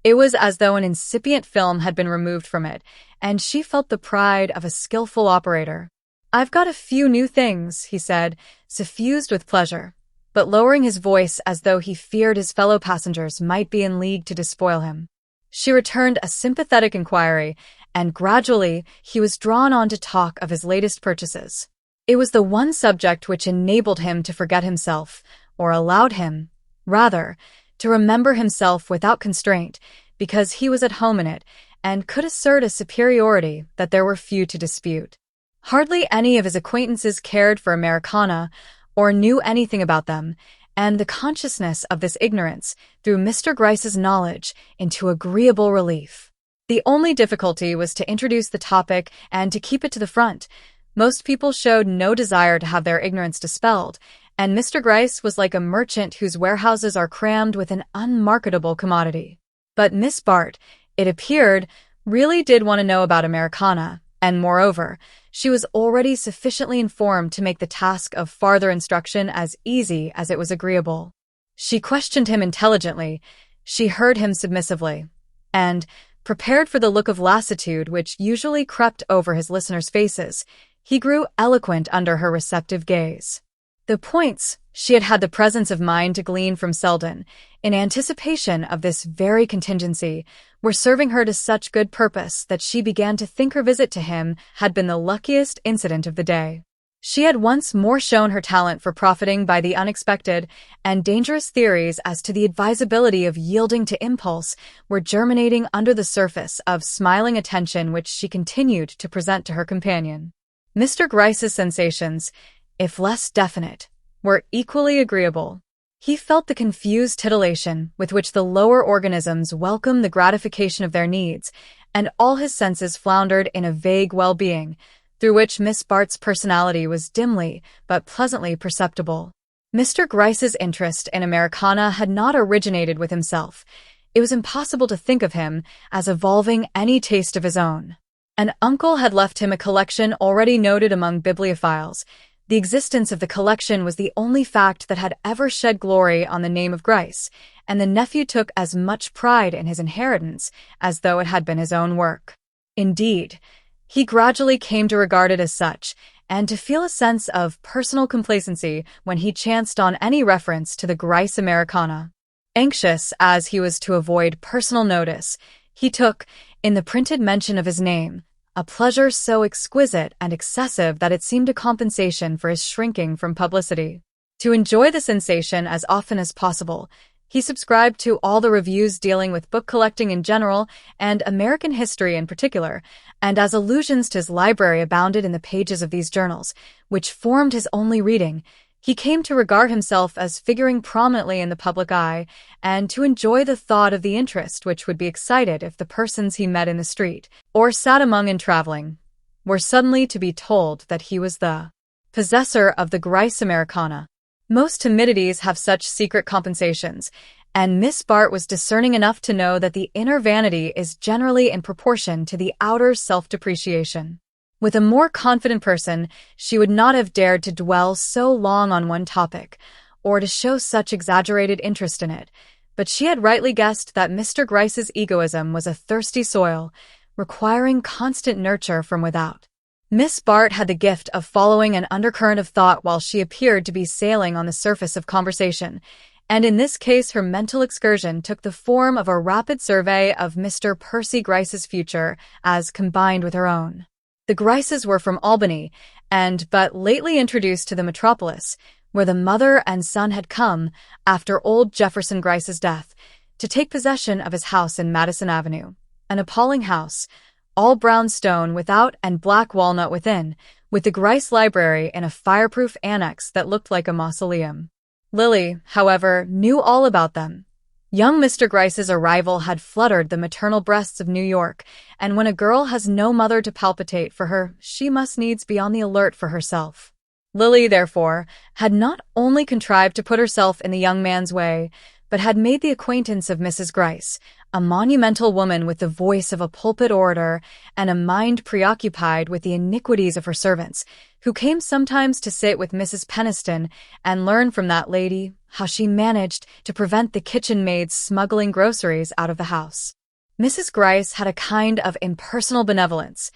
[SPEAKER 1] It was as though an incipient film had been removed from it, and she felt the pride of a skillful operator. "I've got a few new things," he said, suffused with pleasure, but lowering his voice as though he feared his fellow passengers might be in league to despoil him. She returned a sympathetic inquiry, and gradually he was drawn on to talk of his latest purchases. It was the one subject which enabled him to forget himself, or allowed him, rather, to remember himself without constraint, because he was at home in it, and could assert a superiority that there were few to dispute. Hardly any of his acquaintances cared for Americana or knew anything about them, and the consciousness of this ignorance threw Mr. Gryce's knowledge into agreeable relief. The only difficulty was to introduce the topic and to keep it to the front. Most people showed no desire to have their ignorance dispelled, and Mr. Gryce was like a merchant whose warehouses are crammed with an unmarketable commodity. But Miss Bart, it appeared, really did want to know about Americana, and moreover, she was already sufficiently informed to make the task of farther instruction as easy as it was agreeable. She questioned him intelligently, she heard him submissively, and, prepared for the look of lassitude which usually crept over his listeners' faces, he grew eloquent under her receptive gaze. The points she had had the presence of mind to glean from Selden, in anticipation of this very contingency, were serving her to such good purpose that she began to think her visit to him had been the luckiest incident of the day. She had once more shown her talent for profiting by the unexpected, and dangerous theories as to the advisability of yielding to impulse were germinating under the surface of smiling attention which she continued to present to her companion. Mr. Gryce's sensations, if less definite, were equally agreeable. He felt the confused titillation with which the lower organisms welcome the gratification of their needs, and all his senses floundered in a vague well-being, through which Miss Bart's personality was dimly but pleasantly perceptible. Mr. Gryce's interest in Americana had not originated with himself. It was impossible to think of him as evolving any taste of his own. An uncle had left him a collection already noted among bibliophiles. The existence of the collection was the only fact that had ever shed glory on the name of Gryce, and the nephew took as much pride in his inheritance as though it had been his own work. Indeed, he gradually came to regard it as such, and to feel a sense of personal complacency when he chanced on any reference to the Grice Americana. Anxious as he was to avoid personal notice, he took, in the printed mention of his name, a pleasure so exquisite and excessive that it seemed a compensation for his shrinking from publicity. To enjoy the sensation as often as possible, he subscribed to all the reviews dealing with book collecting in general and American history in particular, and as allusions to his library abounded in the pages of these journals, which formed his only reading, he came to regard himself as figuring prominently in the public eye, and to enjoy the thought of the interest which would be excited if the persons he met in the street, or sat among in traveling, were suddenly to be told that he was the possessor of the Grice Americana. Most timidities have such secret compensations, and Miss Bart was discerning enough to know that the inner vanity is generally in proportion to the outer self-depreciation. With a more confident person, she would not have dared to dwell so long on one topic, or to show such exaggerated interest in it, but she had rightly guessed that Mr. Grice's egoism was a thirsty soil, requiring constant nurture from without. Miss Bart had the gift of following an undercurrent of thought while she appeared to be sailing on the surface of conversation, and in this case her mental excursion took the form of a rapid survey of Mr. Percy Grice's future as combined with her own. The Grices were from Albany, and but lately introduced to the metropolis, where the mother and son had come, after old Jefferson Grice's death, to take possession of his house in Madison Avenue, an appalling house, all brown stone without and black walnut within, with the Grice library in a fireproof annex that looked like a mausoleum. Lily, however, knew all about them. Young Mr. Grice's arrival had fluttered the maternal breasts of New York, and when a girl has no mother to palpitate for her, she must needs be on the alert for herself. Lily, therefore, had not only contrived to put herself in the young man's way, but had made the acquaintance of Mrs. Grice, a monumental woman with the voice of a pulpit orator and a mind preoccupied with the iniquities of her servants, who came sometimes to sit with Mrs. Peniston and learn from that lady how she managed to prevent the kitchen maids smuggling groceries out of the house. Mrs. Grice had a kind of impersonal benevolence.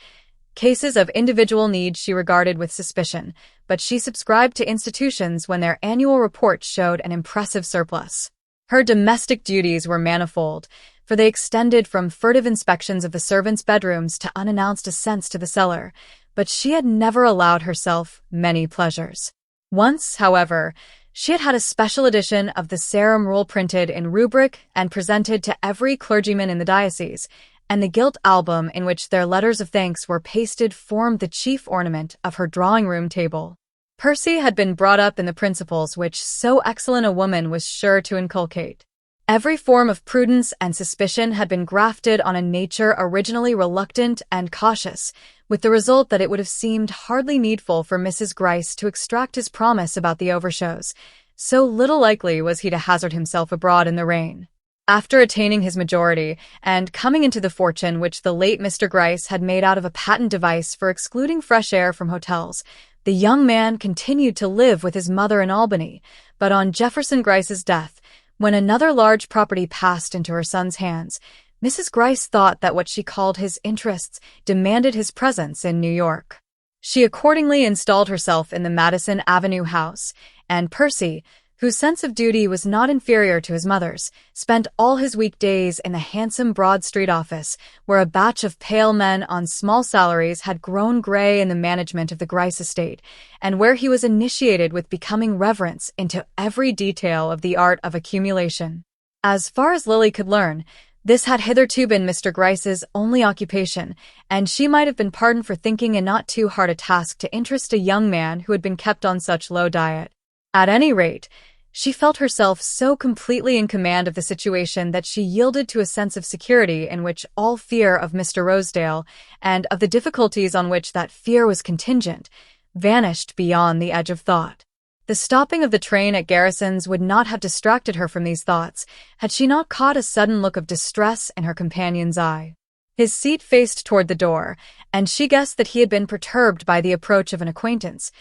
[SPEAKER 1] Cases of individual need she regarded with suspicion, but she subscribed to institutions when their annual reports showed an impressive surplus. Her domestic duties were manifold, for they extended from furtive inspections of the servants' bedrooms to unannounced ascents to the cellar, but she had never allowed herself many pleasures. Once, however, she had had a special edition of the Sarum Rule printed in rubric and presented to every clergyman in the diocese, and the gilt album in which their letters of thanks were pasted formed the chief ornament of her drawing-room table. Percy had been brought up in the principles which so excellent a woman was sure to inculcate. Every form of prudence and suspicion had been grafted on a nature originally reluctant and cautious, with the result that it would have seemed hardly needful for Mrs. Grice to extract his promise about the overshows, so little likely was he to hazard himself abroad in the rain. After attaining his majority, and coming into the fortune which the late Mr. Grice had made out of a patent device for excluding fresh air from hotels, the young man continued to live with his mother in Albany, but on Jefferson Grice's death, when another large property passed into her son's hands, Mrs. Grice thought that what she called his interests demanded his presence in New York. She accordingly installed herself in the Madison Avenue house, and Percy, whose sense of duty was not inferior to his mother's, spent all his weekdays in the handsome Broad Street office, where a batch of pale men on small salaries had grown gray in the management of the Grice estate, and where he was initiated with becoming reverence into every detail of the art of accumulation. As far as Lily could learn, this had hitherto been Mr. Grice's only occupation, and she might have been pardoned for thinking it not too hard a task to interest a young man who had been kept on such low diet. At any rate, she felt herself so completely in command of the situation that she yielded to a sense of security in which all fear of Mr. Rosedale, and of the difficulties on which that fear was contingent, vanished beyond the edge of thought. The stopping of the train at Garrison's would not have distracted her from these thoughts, had she not caught a sudden look of distress in her companion's eye. His seat faced toward the door, and she guessed that he had been perturbed by the approach of an acquaintance,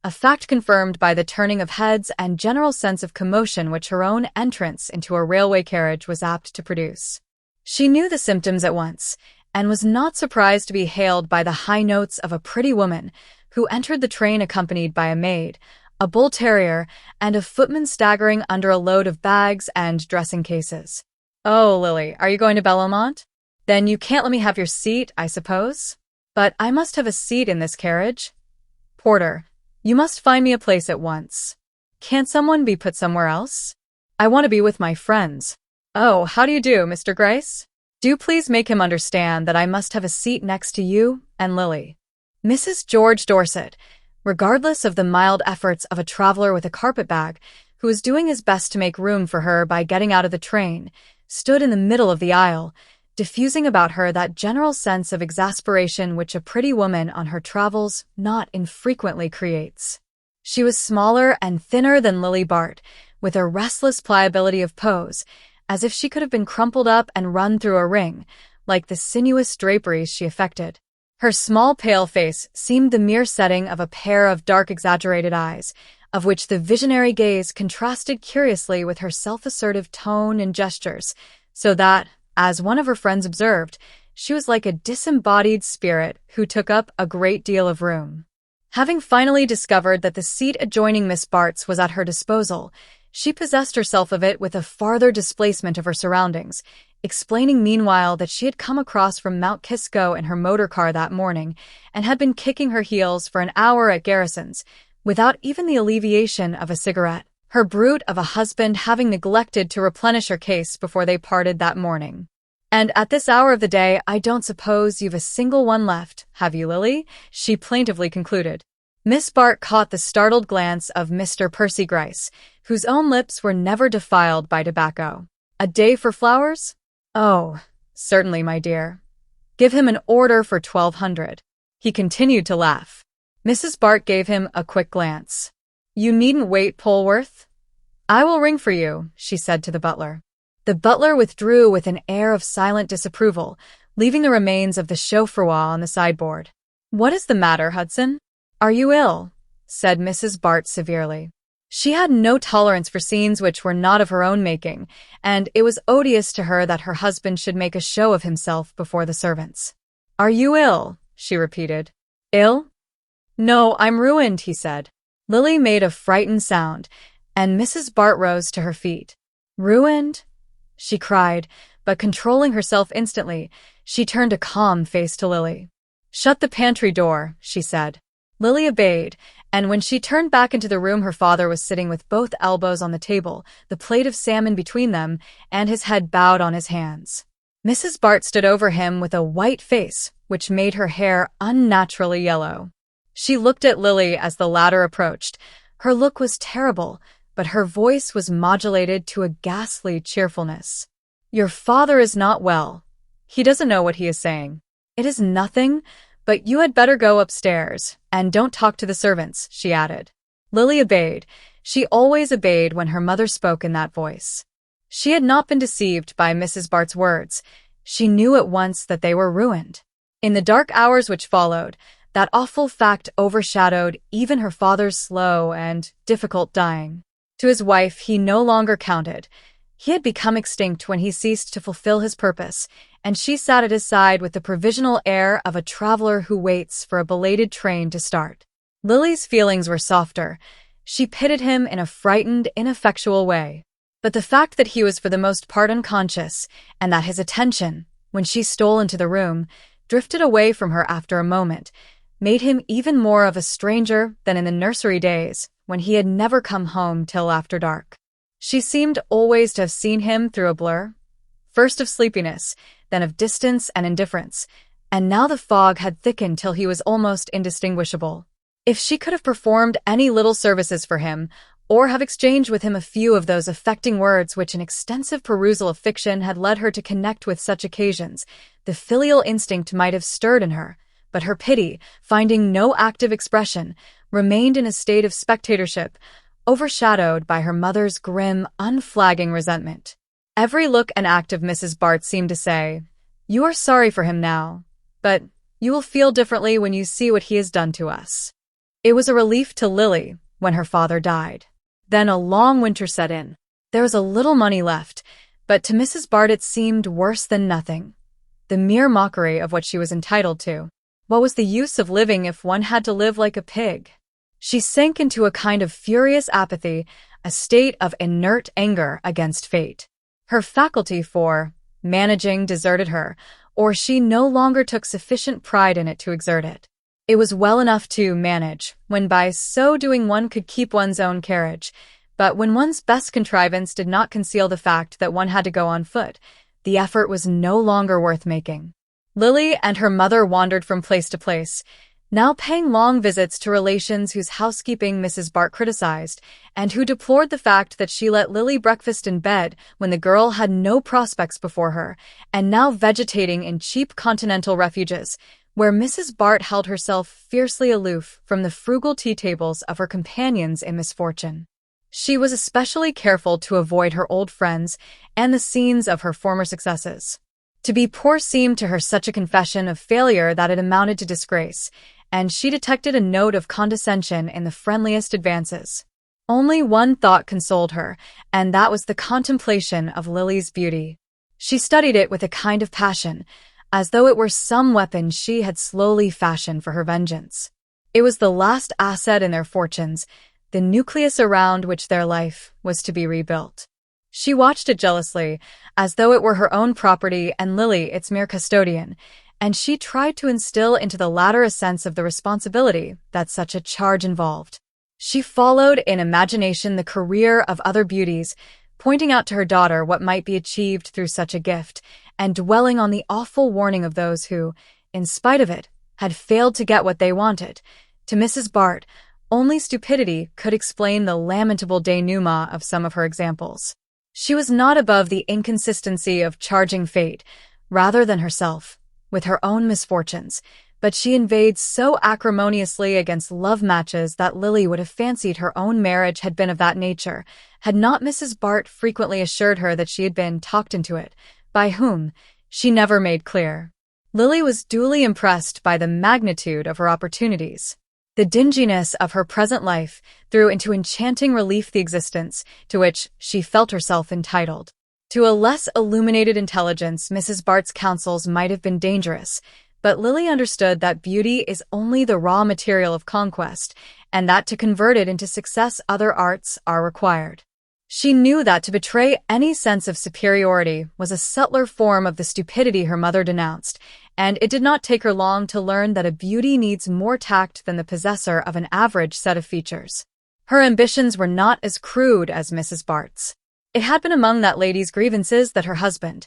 [SPEAKER 1] a fact confirmed by the turning of heads and general sense of commotion which her own entrance into a railway carriage was apt to produce. She knew the symptoms at once, and was not surprised to be hailed by the high notes of a pretty woman, who entered the train accompanied by a maid, a bull terrier, and a footman staggering under a load of bags and dressing cases. "Oh, Lily, are you going to Belmont? Then you can't let me have your seat, I suppose? But I must have a seat in this carriage. Porter, you must find me a place at once. Can't someone be put somewhere else? I want to be with my friends." "Oh, how do you do, Mr. Gryce? Do please make him understand that I must have a seat next to you and Lily." Mrs. George Dorset, regardless of the mild efforts of a traveler with a carpetbag, who was doing his best to make room for her by getting out of the train, stood in the middle of the aisle, diffusing about her that general sense of exasperation which a pretty woman on her travels not infrequently creates. She was smaller and thinner than Lily Bart, with a restless pliability of pose, as if she could have been crumpled up and run through a ring, like the sinuous draperies she affected. Her small pale face seemed the mere setting of a pair of dark exaggerated eyes, of which the visionary gaze contrasted curiously with her self-assertive tone and gestures, so that, as one of her friends observed, she was like a disembodied spirit who took up a great deal of room. Having finally discovered that the seat adjoining Miss Bart's was at her disposal, she possessed herself of it with a farther displacement of her surroundings, explaining meanwhile that she had come across from Mount Kisco in her motor car that morning and had been kicking her heels for an hour at Garrison's, without even the alleviation of a cigarette, her brute of a husband having neglected to replenish her case before they parted that morning. "And at this hour of the day, I don't suppose you've a single one left, have you, Lily?" she plaintively concluded. Miss Bart caught the startled glance of Mr. Percy Gryce, whose own lips were never defiled by tobacco. "A day for flowers? Oh, certainly, my dear. Give him an order for 1200. He continued to laugh. Mrs. Bart gave him a quick glance. "You needn't wait, Polwarth. I will ring for you," she said to the butler. The butler withdrew with an air of silent disapproval, leaving the remains of the chaud-froid on the sideboard. "What is the matter, Hudson? Are you ill?" said Mrs. Bart severely. She had no tolerance for scenes which were not of her own making, and it was odious to her that her husband should make a show of himself before the servants. "Are you ill?" she repeated. "Ill? No, I'm ruined," he said. Lily made a frightened sound, and Mrs. Bart rose to her feet. "Ruined?" she cried, but controlling herself instantly, she turned a calm face to Lily. "Shut the pantry door," she said. Lily obeyed, and when she turned back into the room her father was sitting with both elbows on the table, the plate of salmon between them, and his head bowed on his hands. Mrs. Bart stood over him with a white face, which made her hair unnaturally yellow. She looked at Lily as the latter approached. Her look was terrible, but her voice was modulated to a ghastly cheerfulness. "Your father is not well. He doesn't know what he is saying. It is nothing, but you had better go upstairs, and don't talk to the servants," she added. Lily obeyed. She always obeyed when her mother spoke in that voice. She had not been deceived by Mrs. Bart's words. She knew at once that they were ruined. In the dark hours which followed, that awful fact overshadowed even her father's slow and difficult dying. To his wife he no longer counted. He had become extinct when he ceased to fulfill his purpose, and she sat at his side with the provisional air of a traveler who waits for a belated train to start. Lily's feelings were softer. She pitied him in a frightened, ineffectual way. But the fact that he was for the most part unconscious, and that his attention, when she stole into the room, drifted away from her after a moment, made him even more of a stranger than in the nursery days, when he had never come home till after dark. She seemed always to have seen him through a blur, first of sleepiness, then of distance and indifference, and now the fog had thickened till he was almost indistinguishable. If she could have performed any little services for him, or have exchanged with him a few of those affecting words which an extensive perusal of fiction had led her to connect with such occasions, the filial instinct might have stirred in her, but her pity, finding no active expression, remained in a state of spectatorship, overshadowed by her mother's grim, unflagging resentment. Every look and act of Mrs. Bart seemed to say, "You are sorry for him now, but you will feel differently when you see what he has done to us." It was a relief to Lily when her father died. Then a long winter set in. There was a little money left, but to Mrs. Bart it seemed worse than nothing, the mere mockery of what she was entitled to. What was the use of living if one had to live like a pig? She sank into a kind of furious apathy, a state of inert anger against fate. Her faculty for managing deserted her, or she no longer took sufficient pride in it to exert it. It was well enough to manage, when by so doing one could keep one's own carriage, but when one's best contrivance did not conceal the fact that one had to go on foot, the effort was no longer worth making. Lily and her mother wandered from place to place, now paying long visits to relations whose housekeeping Mrs. Bart criticized, and who deplored the fact that she let Lily breakfast in bed when the girl had no prospects before her, and now vegetating in cheap continental refuges, where Mrs. Bart held herself fiercely aloof from the frugal tea tables of her companions in misfortune. She was especially careful to avoid her old friends and the scenes of her former successes. To be poor seemed to her such a confession of failure that it amounted to disgrace, and she detected a note of condescension in the friendliest advances. Only one thought consoled her, and that was the contemplation of Lily's beauty. She studied it with a kind of passion, as though it were some weapon she had slowly fashioned for her vengeance. It was the last asset in their fortunes, the nucleus around which their life was to be rebuilt. She watched it jealously, as though it were her own property and Lily its mere custodian, and she tried to instill into the latter a sense of the responsibility that such a charge involved. She followed in imagination the career of other beauties, pointing out to her daughter what might be achieved through such a gift, and dwelling on the awful warning of those who, in spite of it, had failed to get what they wanted. To Mrs. Bart, only stupidity could explain the lamentable denouement of some of her examples. She was not above the inconsistency of charging fate, rather than herself, with her own misfortunes, but she inveighed so acrimoniously against love matches that Lily would have fancied her own marriage had been of that nature, had not Mrs. Bart frequently assured her that she had been talked into it, by whom, she never made clear. Lily was duly impressed by the magnitude of her opportunities. The dinginess of her present life threw into enchanting relief the existence to which she felt herself entitled. To a less illuminated intelligence, Mrs. Bart's counsels might have been dangerous, but Lily understood that beauty is only the raw material of conquest, and that to convert it into success other arts are required. She knew that to betray any sense of superiority was a subtler form of the stupidity her mother denounced, and it did not take her long to learn that a beauty needs more tact than the possessor of an average set of features. Her ambitions were not as crude as Mrs. Bart's. It had been among that lady's grievances that her husband,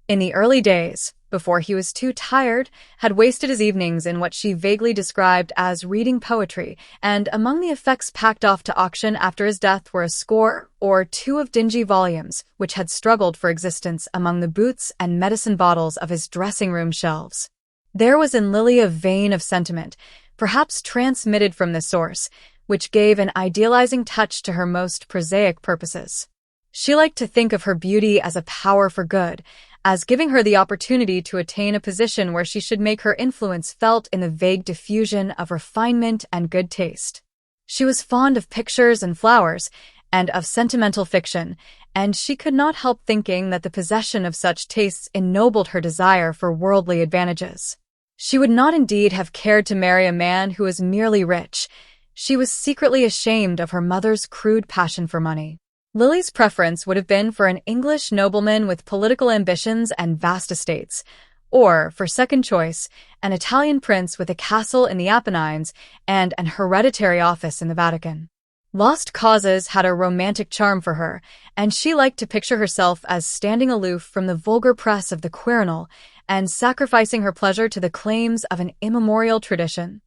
[SPEAKER 1] in the early days, before he was too tired, had wasted his evenings in what she vaguely described as reading poetry, and among the effects packed off to auction after his death were a score or two of dingy volumes which had struggled for existence among the boots and medicine bottles of his dressing-room shelves. There was in Lily a vein of sentiment, perhaps transmitted from this source, which gave an idealizing touch to her most prosaic purposes. She liked to think of her beauty as a power for good, as giving her the opportunity to attain a position where she should make her influence felt in the vague diffusion of refinement and good taste. She was fond of pictures and flowers, and of sentimental fiction, and she could not help thinking that the possession of such tastes ennobled her desire for worldly advantages. She would not indeed have cared to marry a man who was merely rich. She was secretly ashamed of her mother's crude passion for money. Lily's preference would have been for an English nobleman with political ambitions and vast estates, or, for second choice, an Italian prince with a castle in the Apennines and an hereditary office in the Vatican. Lost causes had a romantic charm for her, and she liked to picture herself as standing aloof from the vulgar press of the Quirinal and sacrificing her pleasure to the claims of an immemorial tradition.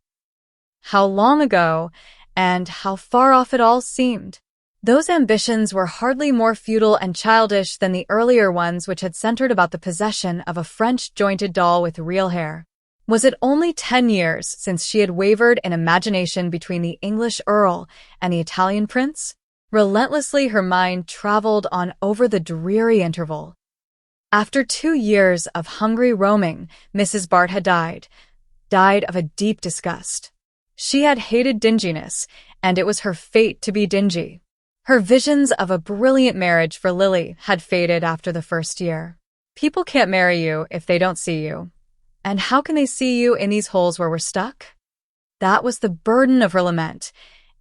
[SPEAKER 1] How long ago, and how far off it all seemed! Those ambitions were hardly more futile and childish than the earlier ones which had centered about the possession of a French-jointed doll with real hair. Was it only 10 years since she had wavered in imagination between the English earl and the Italian prince? Relentlessly her mind traveled on over the dreary interval. After 2 years of hungry roaming, Mrs. Bart had died of a deep disgust. She had hated dinginess, and it was her fate to be dingy. Her visions of a brilliant marriage for Lily had faded after the first year. People can't marry you if they don't see you, And how can they see you in these holes where we're stuck? That was the burden of her lament,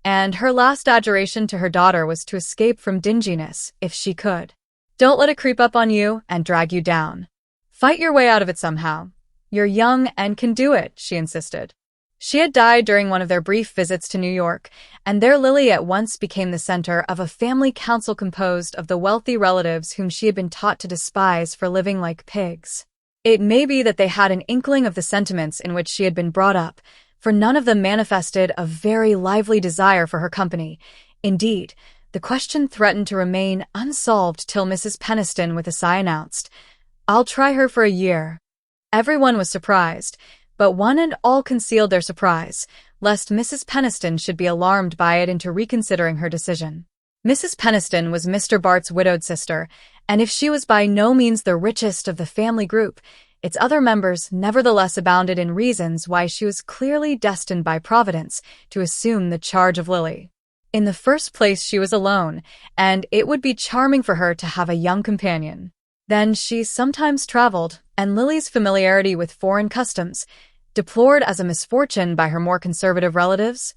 [SPEAKER 1] and her last adjuration to her daughter was to escape from dinginess if she could. Don't let it creep up on you and drag you down. Fight your way out of it somehow. You're young and can do it, she insisted. She had died during one of their brief visits to New York, and there Lily at once became the center of a family council composed of the wealthy relatives whom she had been taught to despise for living like pigs. It may be that they had an inkling of the sentiments in which she had been brought up, for none of them manifested a very lively desire for her company. Indeed, the question threatened to remain unsolved till Mrs. Peniston with a sigh announced, "I'll try her for a year." Everyone was surprised, but one and all concealed their surprise, lest Mrs. Peniston should be alarmed by it into reconsidering her decision. Mrs. Peniston was Mr. Bart's widowed sister, and if she was by no means the richest of the family group, its other members nevertheless abounded in reasons why she was clearly destined by Providence to assume the charge of Lily. In the first place, she was alone, and it would be charming for her to have a young companion. Then she sometimes traveled, and Lily's familiarity with foreign customs, deplored as a misfortune by her more conservative relatives,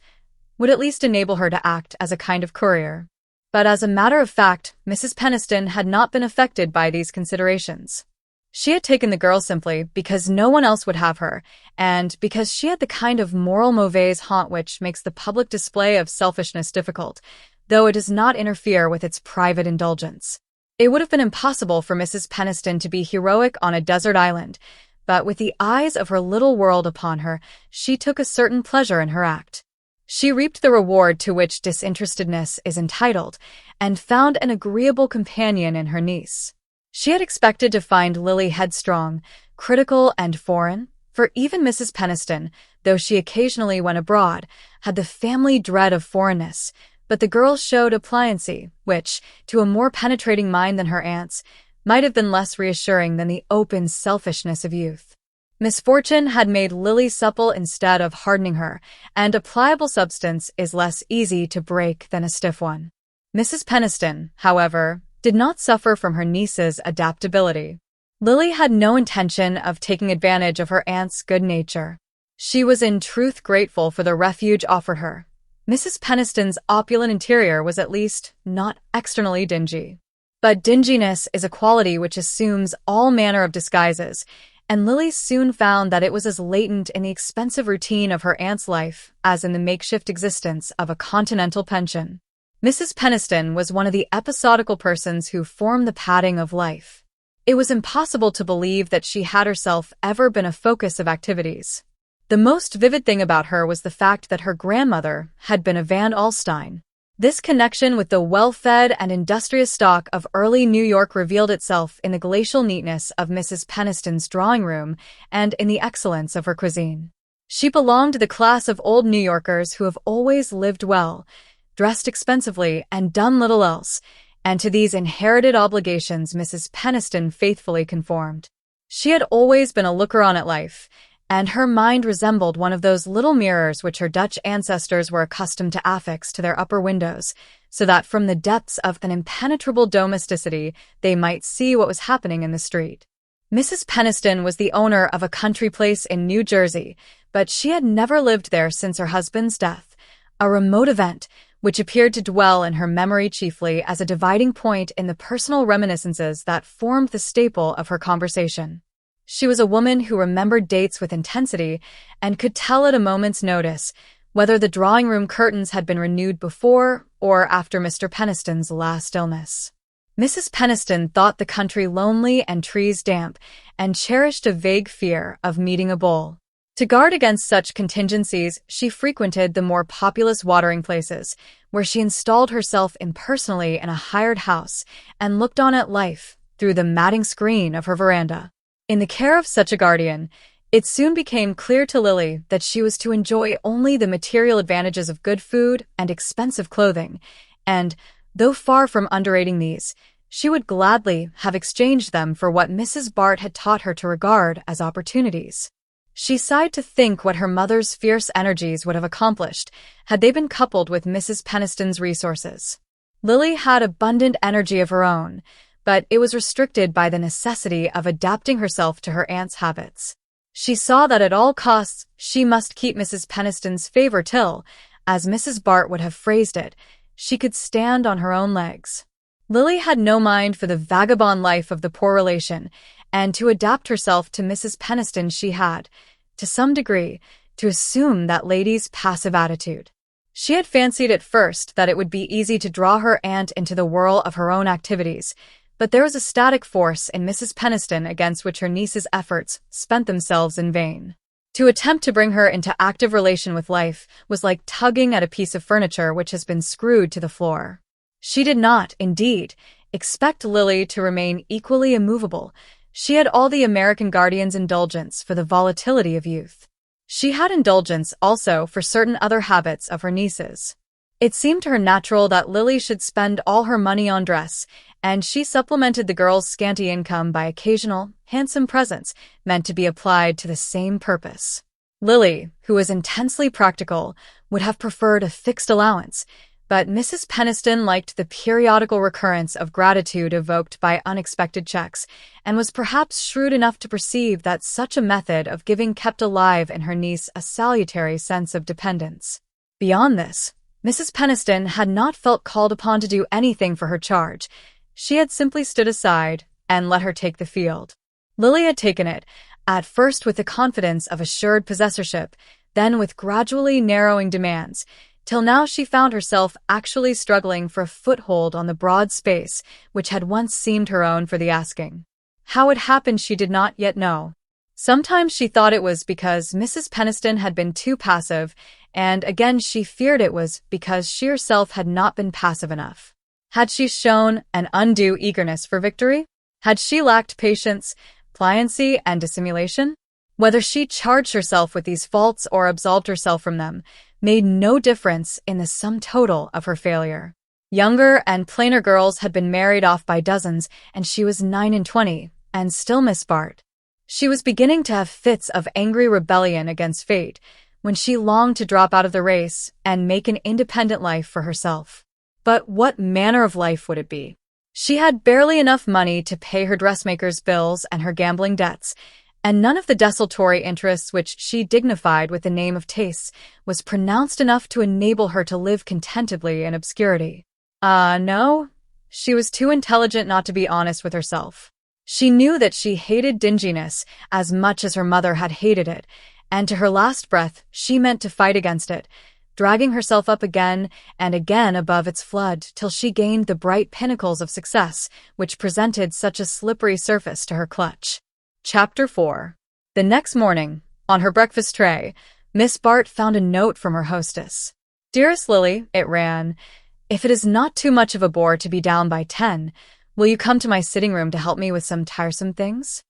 [SPEAKER 1] would at least enable her to act as a kind of courier. But as a matter of fact, Mrs. Peniston had not been affected by these considerations. She had taken the girl simply because no one else would have her, and because she had the kind of moral mauvaise honte which makes the public display of selfishness difficult, though it does not interfere with its private indulgence. It would have been impossible for Mrs. Peniston to be heroic on a desert island, but with the eyes of her little world upon her, she took a certain pleasure in her act. She reaped the reward to which disinterestedness is entitled, and found an agreeable companion in her niece. She had expected to find Lily headstrong, critical, and foreign, for even Mrs. Peniston, though she occasionally went abroad, had the family dread of foreignness, but the girl showed a pliancy which, to a more penetrating mind than her aunt's, might have been less reassuring than the open selfishness of youth. Misfortune had made Lily supple instead of hardening her, and a pliable substance is less easy to break than a stiff one. Mrs. Peniston, however, did not suffer from her niece's adaptability. Lily had no intention of taking advantage of her aunt's good nature. She was in truth grateful for the refuge offered her. Mrs. Peniston's opulent interior was at least not externally dingy. But dinginess is a quality which assumes all manner of disguises, and Lily soon found that it was as latent in the expensive routine of her aunt's life as in the makeshift existence of a continental pension. Mrs. Peniston was one of the episodical persons who form the padding of life. It was impossible to believe that she had herself ever been a focus of activities. The most vivid thing about her was the fact that her grandmother had been a Van Alstyne. This connection with the well-fed and industrious stock of early New York revealed itself in the glacial neatness of Mrs. Peniston's drawing room and in the excellence of her cuisine. She belonged to the class of old New Yorkers who have always lived well, dressed expensively, and done little else, and to these inherited obligations Mrs. Peniston faithfully conformed. She had always been a looker-on at life, and her mind resembled one of those little mirrors which her Dutch ancestors were accustomed to affix to their upper windows, so that from the depths of an impenetrable domesticity they might see what was happening in the street. Mrs. Peniston was the owner of a country place in New Jersey, but she had never lived there since her husband's death, a remote event which appeared to dwell in her memory chiefly as a dividing point in the personal reminiscences that formed the staple of her conversation. She was a woman who remembered dates with intensity and could tell at a moment's notice whether the drawing-room curtains had been renewed before or after Mr. Peniston's last illness. Mrs. Peniston thought the country lonely and trees damp, and cherished a vague fear of meeting a bull. To guard against such contingencies, she frequented the more populous watering places, where she installed herself impersonally in a hired house and looked on at life through the matting screen of her veranda. In the care of such a guardian, it soon became clear to Lily that she was to enjoy only the material advantages of good food and expensive clothing, and, though far from underrating these, she would gladly have exchanged them for what Mrs. Bart had taught her to regard as opportunities. She sighed to think what her mother's fierce energies would have accomplished had they been coupled with Mrs. Peniston's resources. Lily had abundant energy of her own, but it was restricted by the necessity of adapting herself to her aunt's habits. She saw that at all costs she must keep Mrs. Peniston's favor till, as Mrs. Bart would have phrased it, she could stand on her own legs. Lily had no mind for the vagabond life of the poor relation, and to adapt herself to Mrs. Peniston she had, to some degree, to assume that lady's passive attitude. She had fancied at first that it would be easy to draw her aunt into the whirl of her own activities, but there was a static force in Mrs. Peniston against which her niece's efforts spent themselves in vain. To attempt to bring her into active relation with life was like tugging at a piece of furniture which has been screwed to the floor. She did not, indeed, expect Lily to remain equally immovable. She had all the American guardian's indulgence for the volatility of youth. She had indulgence also for certain other habits of her niece's. It seemed to her natural that Lily should spend all her money on dress, and she supplemented the girl's scanty income by occasional, handsome presents meant to be applied to the same purpose. Lily, who was intensely practical, would have preferred a fixed allowance, but Mrs. Peniston liked the periodical recurrence of gratitude evoked by unexpected checks, and was perhaps shrewd enough to perceive that such a method of giving kept alive in her niece a salutary sense of dependence. Beyond this, Mrs. Peniston had not felt called upon to do anything for her charge. She had simply stood aside and let her take the field. Lily had taken it, at first with the confidence of assured possessorship, then with gradually narrowing demands, till now she found herself actually struggling for a foothold on the broad space which had once seemed her own for the asking. How it happened she did not yet know. Sometimes she thought it was because Mrs. Peniston had been too passive, and again she feared it was because she herself had not been passive enough. Had she shown an undue eagerness for victory? Had she lacked patience, pliancy, and dissimulation? Whether she charged herself with these faults or absolved herself from them made no difference in the sum total of her failure. Younger and plainer girls had been married off by dozens, and she was 29, and still Miss Bart. She was beginning to have fits of angry rebellion against fate, when she longed to drop out of the race and make an independent life for herself. But what manner of life would it be? She had barely enough money to pay her dressmaker's bills and her gambling debts, and none of the desultory interests which she dignified with the name of tastes was pronounced enough to enable her to live contentedly in obscurity. No. She was too intelligent not to be honest with herself. She knew that she hated dinginess as much as her mother had hated it, and to her last breath she meant to fight against it, dragging herself up again and again above its flood till she gained the bright pinnacles of success which presented such a slippery surface to her clutch. Chapter 4. The next morning, on her breakfast tray, Miss Bart found a note from her hostess. "Dearest Lily," it ran, "if it is not too much of a bore to be down by 10, will you come to my sitting room to help me with some tiresome things?"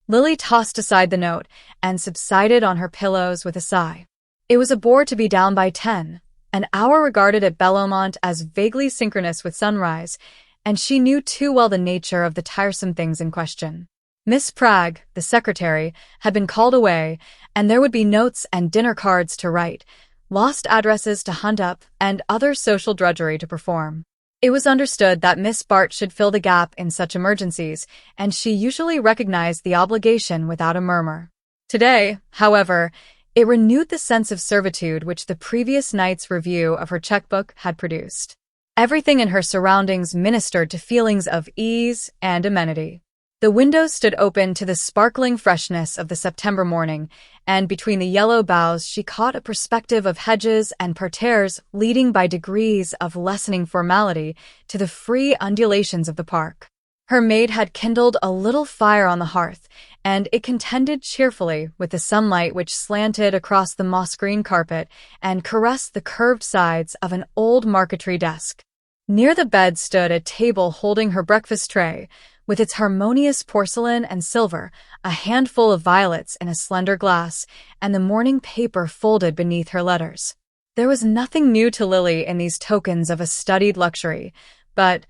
[SPEAKER 1] Lily tossed aside the note and subsided on her pillows with a sigh. It was a bore to be down by 10, an hour regarded at Bellomont as vaguely synchronous with sunrise, and she knew too well the nature of the tiresome things in question. Miss Pragg, the secretary, had been called away, and there would be notes and dinner cards to write, lost addresses to hunt up, and other social drudgery to perform. It was understood that Miss Bart should fill the gap in such emergencies, and she usually recognized the obligation without a murmur. Today, however, it renewed the sense of servitude which the previous night's review of her checkbook had produced. Everything in her surroundings ministered to feelings of ease and amenity. The windows stood open to the sparkling freshness of the September morning, and between the yellow boughs she caught a perspective of hedges and parterres leading by degrees of lessening formality to the free undulations of the park. Her maid had kindled a little fire on the hearth, and it contended cheerfully with the sunlight which slanted across the moss-green carpet and caressed the curved sides of an old marquetry desk. Near the bed stood a table holding her breakfast tray, with its harmonious porcelain and silver, a handful of violets in a slender glass, and the morning paper folded beneath her letters. There was nothing new to Lily in these tokens of a studied luxury, but,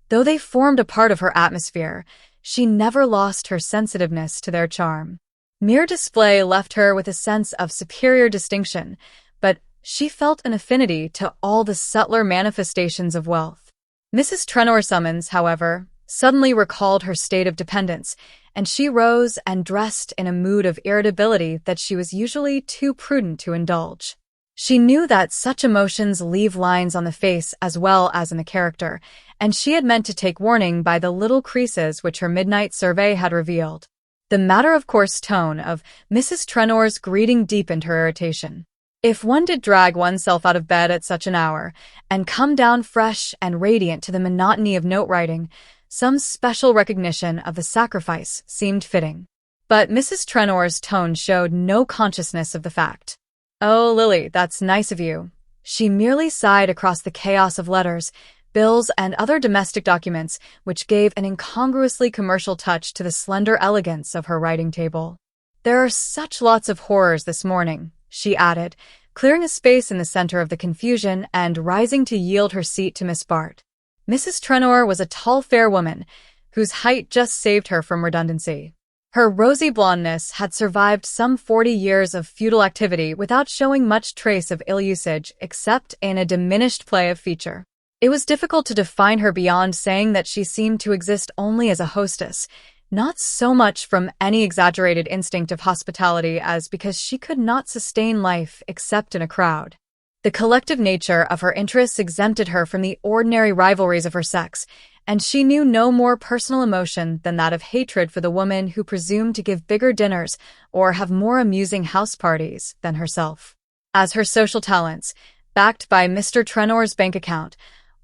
[SPEAKER 1] though they formed a part of her atmosphere, she never lost her sensitiveness to their charm. Mere display left her with a sense of superior distinction, but she felt an affinity to all the subtler manifestations of wealth. Mrs. Trenor's summons, however, suddenly recalled her state of dependence, and she rose and dressed in a mood of irritability that she was usually too prudent to indulge. She knew that such emotions leave lines on the face as well as in the character, and she had meant to take warning by the little creases which her midnight survey had revealed. The matter-of-course tone of Mrs. Trenor's greeting deepened her irritation. If one did drag oneself out of bed at such an hour, and come down fresh and radiant to the monotony of note-writing, some special recognition of the sacrifice seemed fitting. But Mrs. Trenor's tone showed no consciousness of the fact. "Oh, Lily, that's nice of you." She merely sighed across the chaos of letters, bills, and other domestic documents, which gave an incongruously commercial touch to the slender elegance of her writing table. "There are such lots of horrors this morning," she added, clearing a space in the center of the confusion and rising to yield her seat to Miss Bart. Mrs. Trenor was a tall, fair woman, whose height just saved her from redundancy. Her rosy blondness had survived some 40 years of feudal activity without showing much trace of ill usage except in a diminished play of feature. It was difficult to define her beyond saying that she seemed to exist only as a hostess, not so much from any exaggerated instinct of hospitality as because she could not sustain life except in a crowd. The collective nature of her interests exempted her from the ordinary rivalries of her sex, and she knew no more personal emotion than that of hatred for the woman who presumed to give bigger dinners or have more amusing house parties than herself. As her social talents, backed by Mr. Trenor's bank account,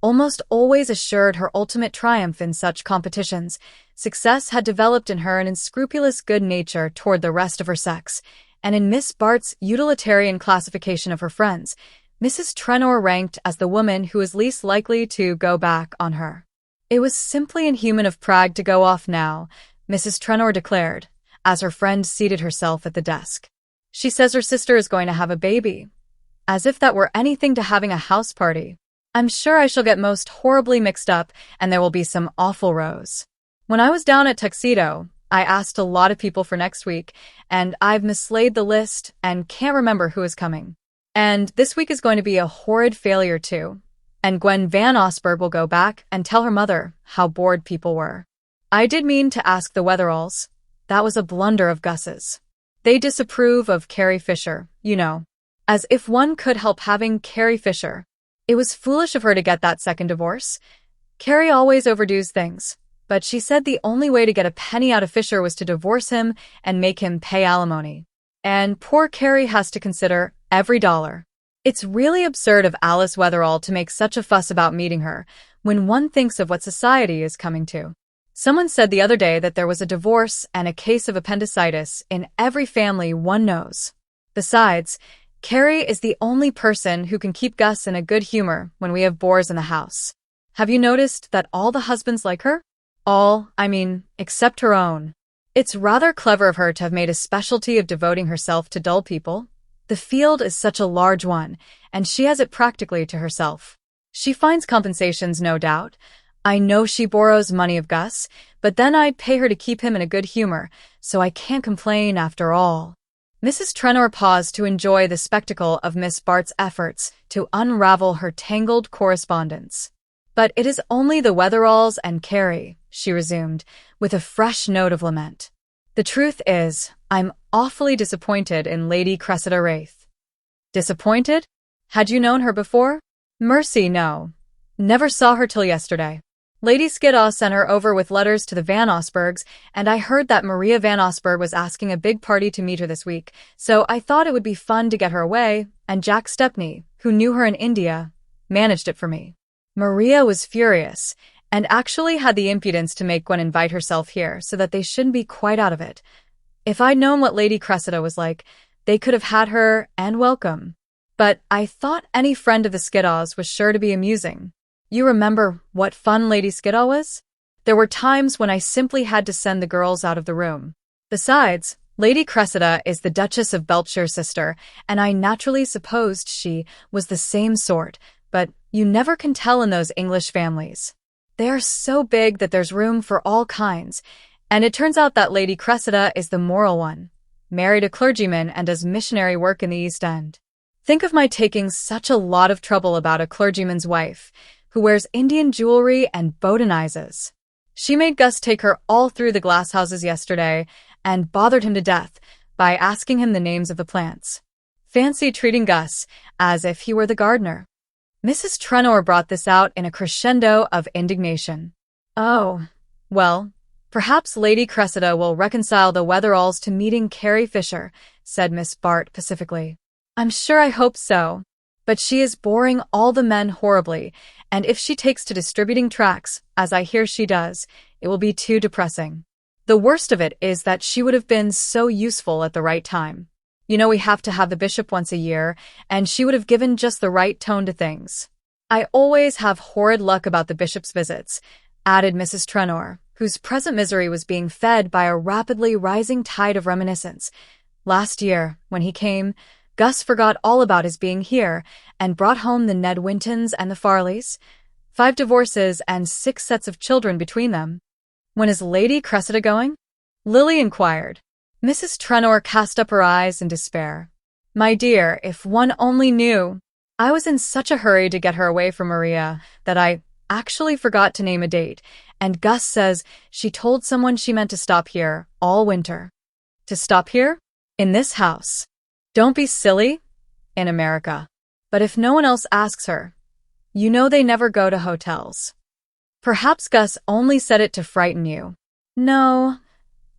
[SPEAKER 1] almost always assured her ultimate triumph in such competitions, success had developed in her an unscrupulous good nature toward the rest of her sex, and in Miss Bart's utilitarian classification of her friends, Mrs. Trenor ranked as the woman who was least likely to go back on her. "It was simply inhuman of Prague to go off now," Mrs. Trenor declared, as her friend seated herself at the desk. "She says her sister is going to have a baby. As if that were anything to having a house party. I'm sure I shall get most horribly mixed up, and there will be some awful rows. When I was down at Tuxedo, I asked a lot of people for next week, and I've mislaid the list and can't remember who is coming. And this week is going to be a horrid failure too. And Gwen Van Osberg will go back and tell her mother how bored people were. I did mean to ask the Wetheralls. That was a blunder of Gus's. They disapprove of Carrie Fisher, you know. As if one could help having Carrie Fisher. It was foolish of her to get that second divorce. Carrie always overdoes things, but she said the only way to get a penny out of Fisher was to divorce him and make him pay alimony. And poor Carrie has to consider every dollar. It's really absurd of Alice Wetherall to make such a fuss about meeting her, when one thinks of what society is coming to. Someone said the other day that there was a divorce and a case of appendicitis in every family one knows. Besides, Carrie is the only person who can keep Gus in a good humor when we have bores in the house. Have you noticed that all the husbands like her? All, except her own. It's rather clever of her to have made a specialty of devoting herself to dull people. The field is such a large one, and she has it practically to herself. She finds compensations, no doubt. I know she borrows money of Gus, but then I'd pay her to keep him in a good humor, so I can't complain after all. Mrs. Trenor paused to enjoy the spectacle of Miss Bart's efforts to unravel her tangled correspondence. "But it is only the Wetheralls and Carrie," she resumed, with a fresh note of lament. "The truth is, I'm awfully disappointed in Lady Cressida Wraith." "Disappointed? Had you known her before?" "Mercy, no. Never saw her till yesterday. Lady Skiddaw sent her over with letters to the Van Osbergs, and I heard that Maria Van Osberg was asking a big party to meet her this week, so I thought it would be fun to get her away, and Jack Stepney, who knew her in India, managed it for me." Maria was furious, and actually had the impudence to make Gwen invite herself here so that they shouldn't be quite out of it. If I'd known what Lady Cressida was like, they could have had her and welcome. But I thought any friend of the Skiddaws was sure to be amusing. You remember what fun Lady Skiddaw was? There were times when I simply had to send the girls out of the room. Besides, Lady Cressida is the Duchess of Beltshire's sister, and I naturally supposed she was the same sort, but you never can tell in those English families. They are so big that there's room for all kinds, and it turns out that Lady Cressida is the moral one, married a clergyman and does missionary work in the East End. Think of my taking such a lot of trouble about a clergyman's wife, who wears Indian jewelry and botanizes. She made Gus take her all through the glass houses yesterday and bothered him to death by asking him the names of the plants. Fancy treating Gus as if he were the gardener. Mrs. Trenor brought this out in a crescendo of indignation. Oh, well, perhaps Lady Cressida will reconcile the Wetheralls to meeting Carrie Fisher, said Miss Bart pacifically. I'm sure I hope so. But she is boring all the men horribly, and if she takes to distributing tracts, as I hear she does, it will be too depressing. The worst of it is that she would have been so useful at the right time. You know we have to have the bishop once a year, and she would have given just the right tone to things. I always have horrid luck about the bishop's visits, added Mrs. Trenor, whose present misery was being fed by a rapidly rising tide of reminiscence. Last year, when he came, Gus forgot all about his being here and brought home the Ned Wintons and the Farleys, 5 divorces and 6 sets of children between them. When is Lady Cressida going? Lily inquired. Mrs. Trenor cast up her eyes in despair. My dear, if one only knew. I was in such a hurry to get her away from Maria that I actually forgot to name a date, and Gus says she told someone she meant to stop here all winter. To stop here? In this house. Don't be silly. In America. But if no one else asks her, you know they never go to hotels. Perhaps Gus only said it to frighten you. No.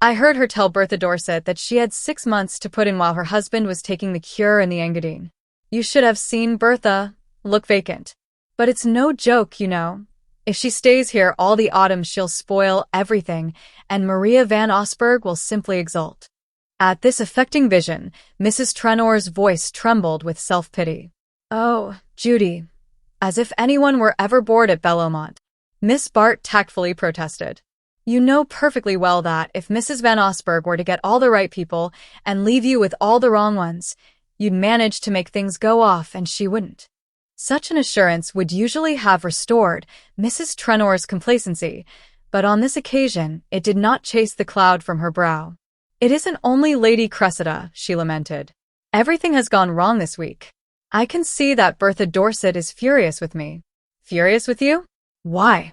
[SPEAKER 1] I heard her tell Bertha Dorset that she had 6 months to put in while her husband was taking the cure in the Engadine. You should have seen Bertha look vacant. But it's no joke, you know. If she stays here all the autumn, she'll spoil everything, and Maria van Osburgh will simply exult. At this affecting vision, Mrs. Trenor's voice trembled with self-pity. Oh, Judy, as if anyone were ever bored at Bellomont. Miss Bart tactfully protested. You know perfectly well that if Mrs. van Osburgh were to get all the right people and leave you with all the wrong ones, you'd manage to make things go off and she wouldn't. Such an assurance would usually have restored Mrs. Trenor's complacency, but on this occasion it did not chase the cloud from her brow. It isn't only Lady Cressida, she lamented. Everything has gone wrong this week. I can see that Bertha Dorset is furious with me. Furious with you? Why?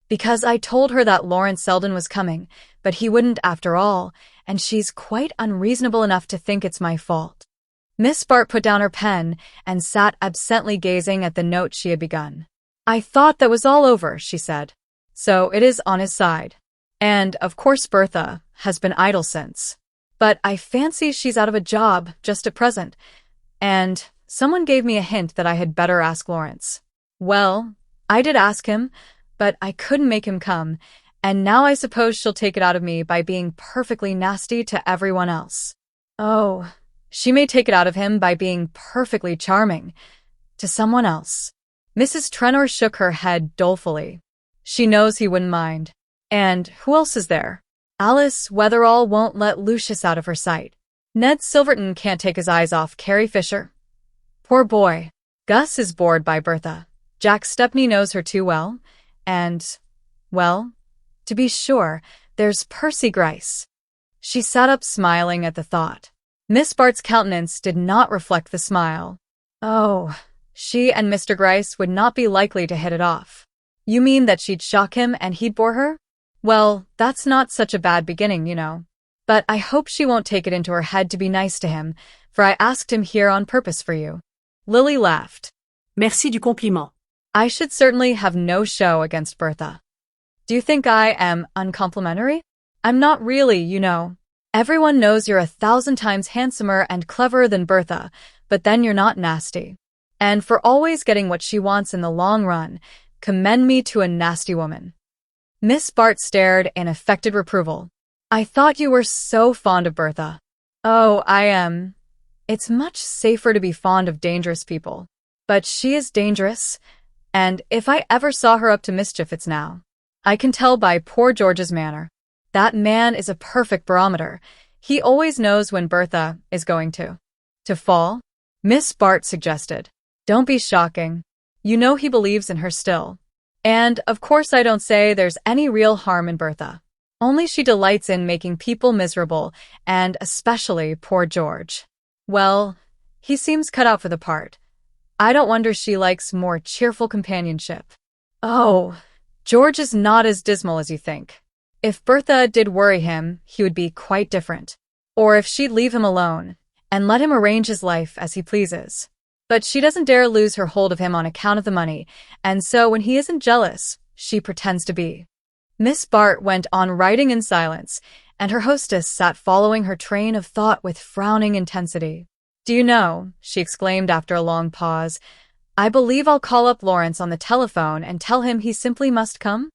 [SPEAKER 1] Because I told her that Lawrence Selden was coming, but he wouldn't after all, and she's quite unreasonable enough to think it's my fault. Miss Bart put down her pen and sat absently gazing at the note she had begun. I thought that was all over, she said. So it is on his side. And, of course, Bertha has been idle since. But I fancy she's out of a job just at present. And someone gave me a hint that I had better ask Lawrence. Well, I did ask him, but I couldn't make him come, and now I suppose she'll take it out of me by being perfectly nasty to everyone else. Oh, she may take it out of him by being perfectly charming to someone else. Mrs. Trenor shook her head dolefully. She knows he wouldn't mind. And who else is there? Alice Wetherall won't let Lucius out of her sight. Ned Silverton can't take his eyes off Carrie Fisher. Poor boy. Gus is bored by Bertha. Jack Stepney knows her too well. And, well, to be sure, there's Percy Gryce. She sat up smiling at the thought. Miss Bart's countenance did not reflect the smile. Oh, she and Mr. Gryce would not be likely to hit it off. You mean that she'd shock him and he'd bore her? Well, that's not such a bad beginning, you know. But I hope she won't take it into her head to be nice to him, for I asked him here on purpose for you. Lily laughed.
[SPEAKER 2] Merci du compliment.
[SPEAKER 1] I should certainly have no show against Bertha. Do you think I am uncomplimentary? I'm not really, you know. Everyone knows you're 1,000 times handsomer and cleverer than Bertha, but then you're not nasty. And for always getting what she wants in the long run, commend me to a nasty woman. Miss Bart stared in affected reproval. I thought you were so fond of Bertha. Oh, I am. It's much safer to be fond of dangerous people. But she is dangerous, and if I ever saw her up to mischief, it's now. I can tell by poor George's manner. That man is a perfect barometer. He always knows when Bertha is going to fall. Miss Bart suggested. Don't be shocking. You know he believes in her still. And, of course, I don't say there's any real harm in Bertha. Only she delights in making people miserable, and especially poor George. Well, he seems cut out for the part. I don't wonder she likes more cheerful companionship. Oh, George is not as dismal as you think. If Bertha did worry him, he would be quite different. Or if she'd leave him alone, and let him arrange his life as he pleases. But she doesn't dare lose her hold of him on account of the money, and so when he isn't jealous, she pretends to be. Miss Bart went on writing in silence, and her hostess sat following her train of thought with frowning intensity. "Do you know," she exclaimed after a long pause, "I believe I'll call up Lawrence on the telephone and tell him he simply must come?"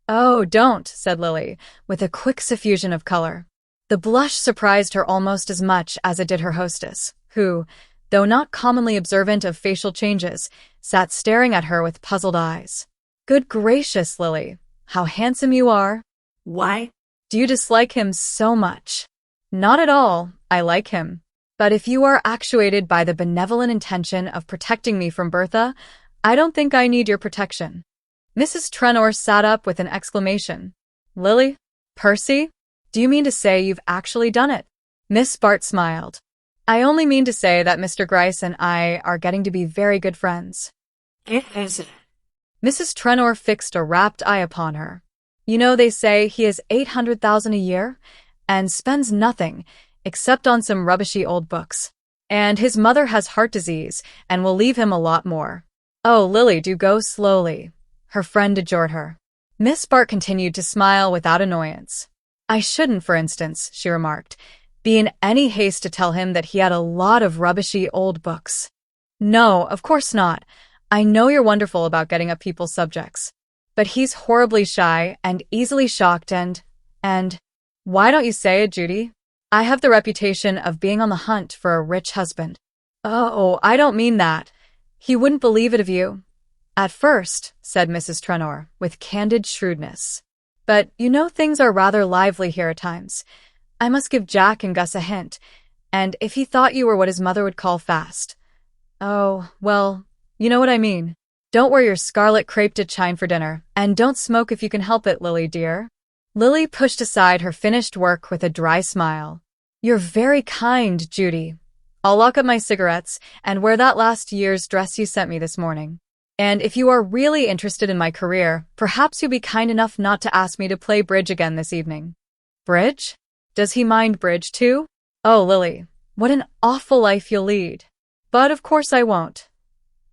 [SPEAKER 1] "Oh, don't," said Lily, with a quick suffusion of color. The blush surprised her almost as much as it did her hostess, who, though not commonly observant of facial changes, sat staring at her with puzzled eyes. "Good gracious, Lily, how handsome you are."
[SPEAKER 2] "Why?
[SPEAKER 1] "Do you dislike him so much?" "Not at all. I like him. But if you are actuated by the benevolent intention of protecting me from Bertha, I don't think I need your protection." Mrs. Trenor sat up with an exclamation. "Lily? Percy? Do you mean to say you've actually done it?" Miss Bart smiled. "I only mean to say that Mr. Gryce and I are getting to be very good friends."
[SPEAKER 2] Is it?
[SPEAKER 1] Mrs. Trenor fixed a rapt eye upon her. "You know they say he has 800,000 a year, and spends nothing, except on some rubbishy old books. And his mother has heart disease, and will leave him a lot more." "Oh, Lily, do go slowly," her friend adjured her. Miss Bart continued to smile without annoyance. "I shouldn't, for instance," she remarked, "be in any haste to tell him that he had a lot of rubbishy old books." "No, of course not. I know you're wonderful about getting up people's subjects. But he's horribly shy and easily shocked and... Why don't you say it, Judy? I have the reputation of being on the hunt for a rich husband." "Oh, I don't mean that. He wouldn't believe it of you." "At first," said Mrs. Trenor, with candid shrewdness. "But you know things are rather lively here at times. I must give Jack and Gus a hint, and if he thought you were what his mother would call fast. Oh, well, you know what I mean. Don't wear your scarlet crepe de chine for dinner, and don't smoke if you can help it, Lily dear." Lily pushed aside her finished work with a dry smile. "You're very kind, Judy. I'll lock up my cigarettes and wear that last year's dress you sent me this morning. And if you are really interested in my career, perhaps you'll be kind enough not to ask me to play bridge again this evening." "Bridge? Does he mind bridge too?" "Oh, Lily, what an awful life you'll lead." "But of course I won't.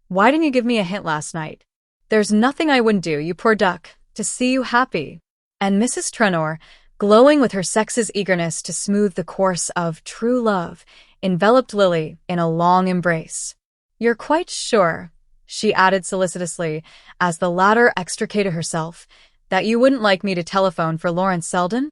[SPEAKER 1] Why didn't you give me a hint last night? There's nothing I wouldn't do, you poor duck, to see you happy." And Mrs. Trenor, glowing with her sex's eagerness to smooth the course of true love, enveloped Lily in a long embrace. "You're quite sure," she added solicitously, as the latter extricated herself, "that you wouldn't like me to telephone for Lawrence Selden?"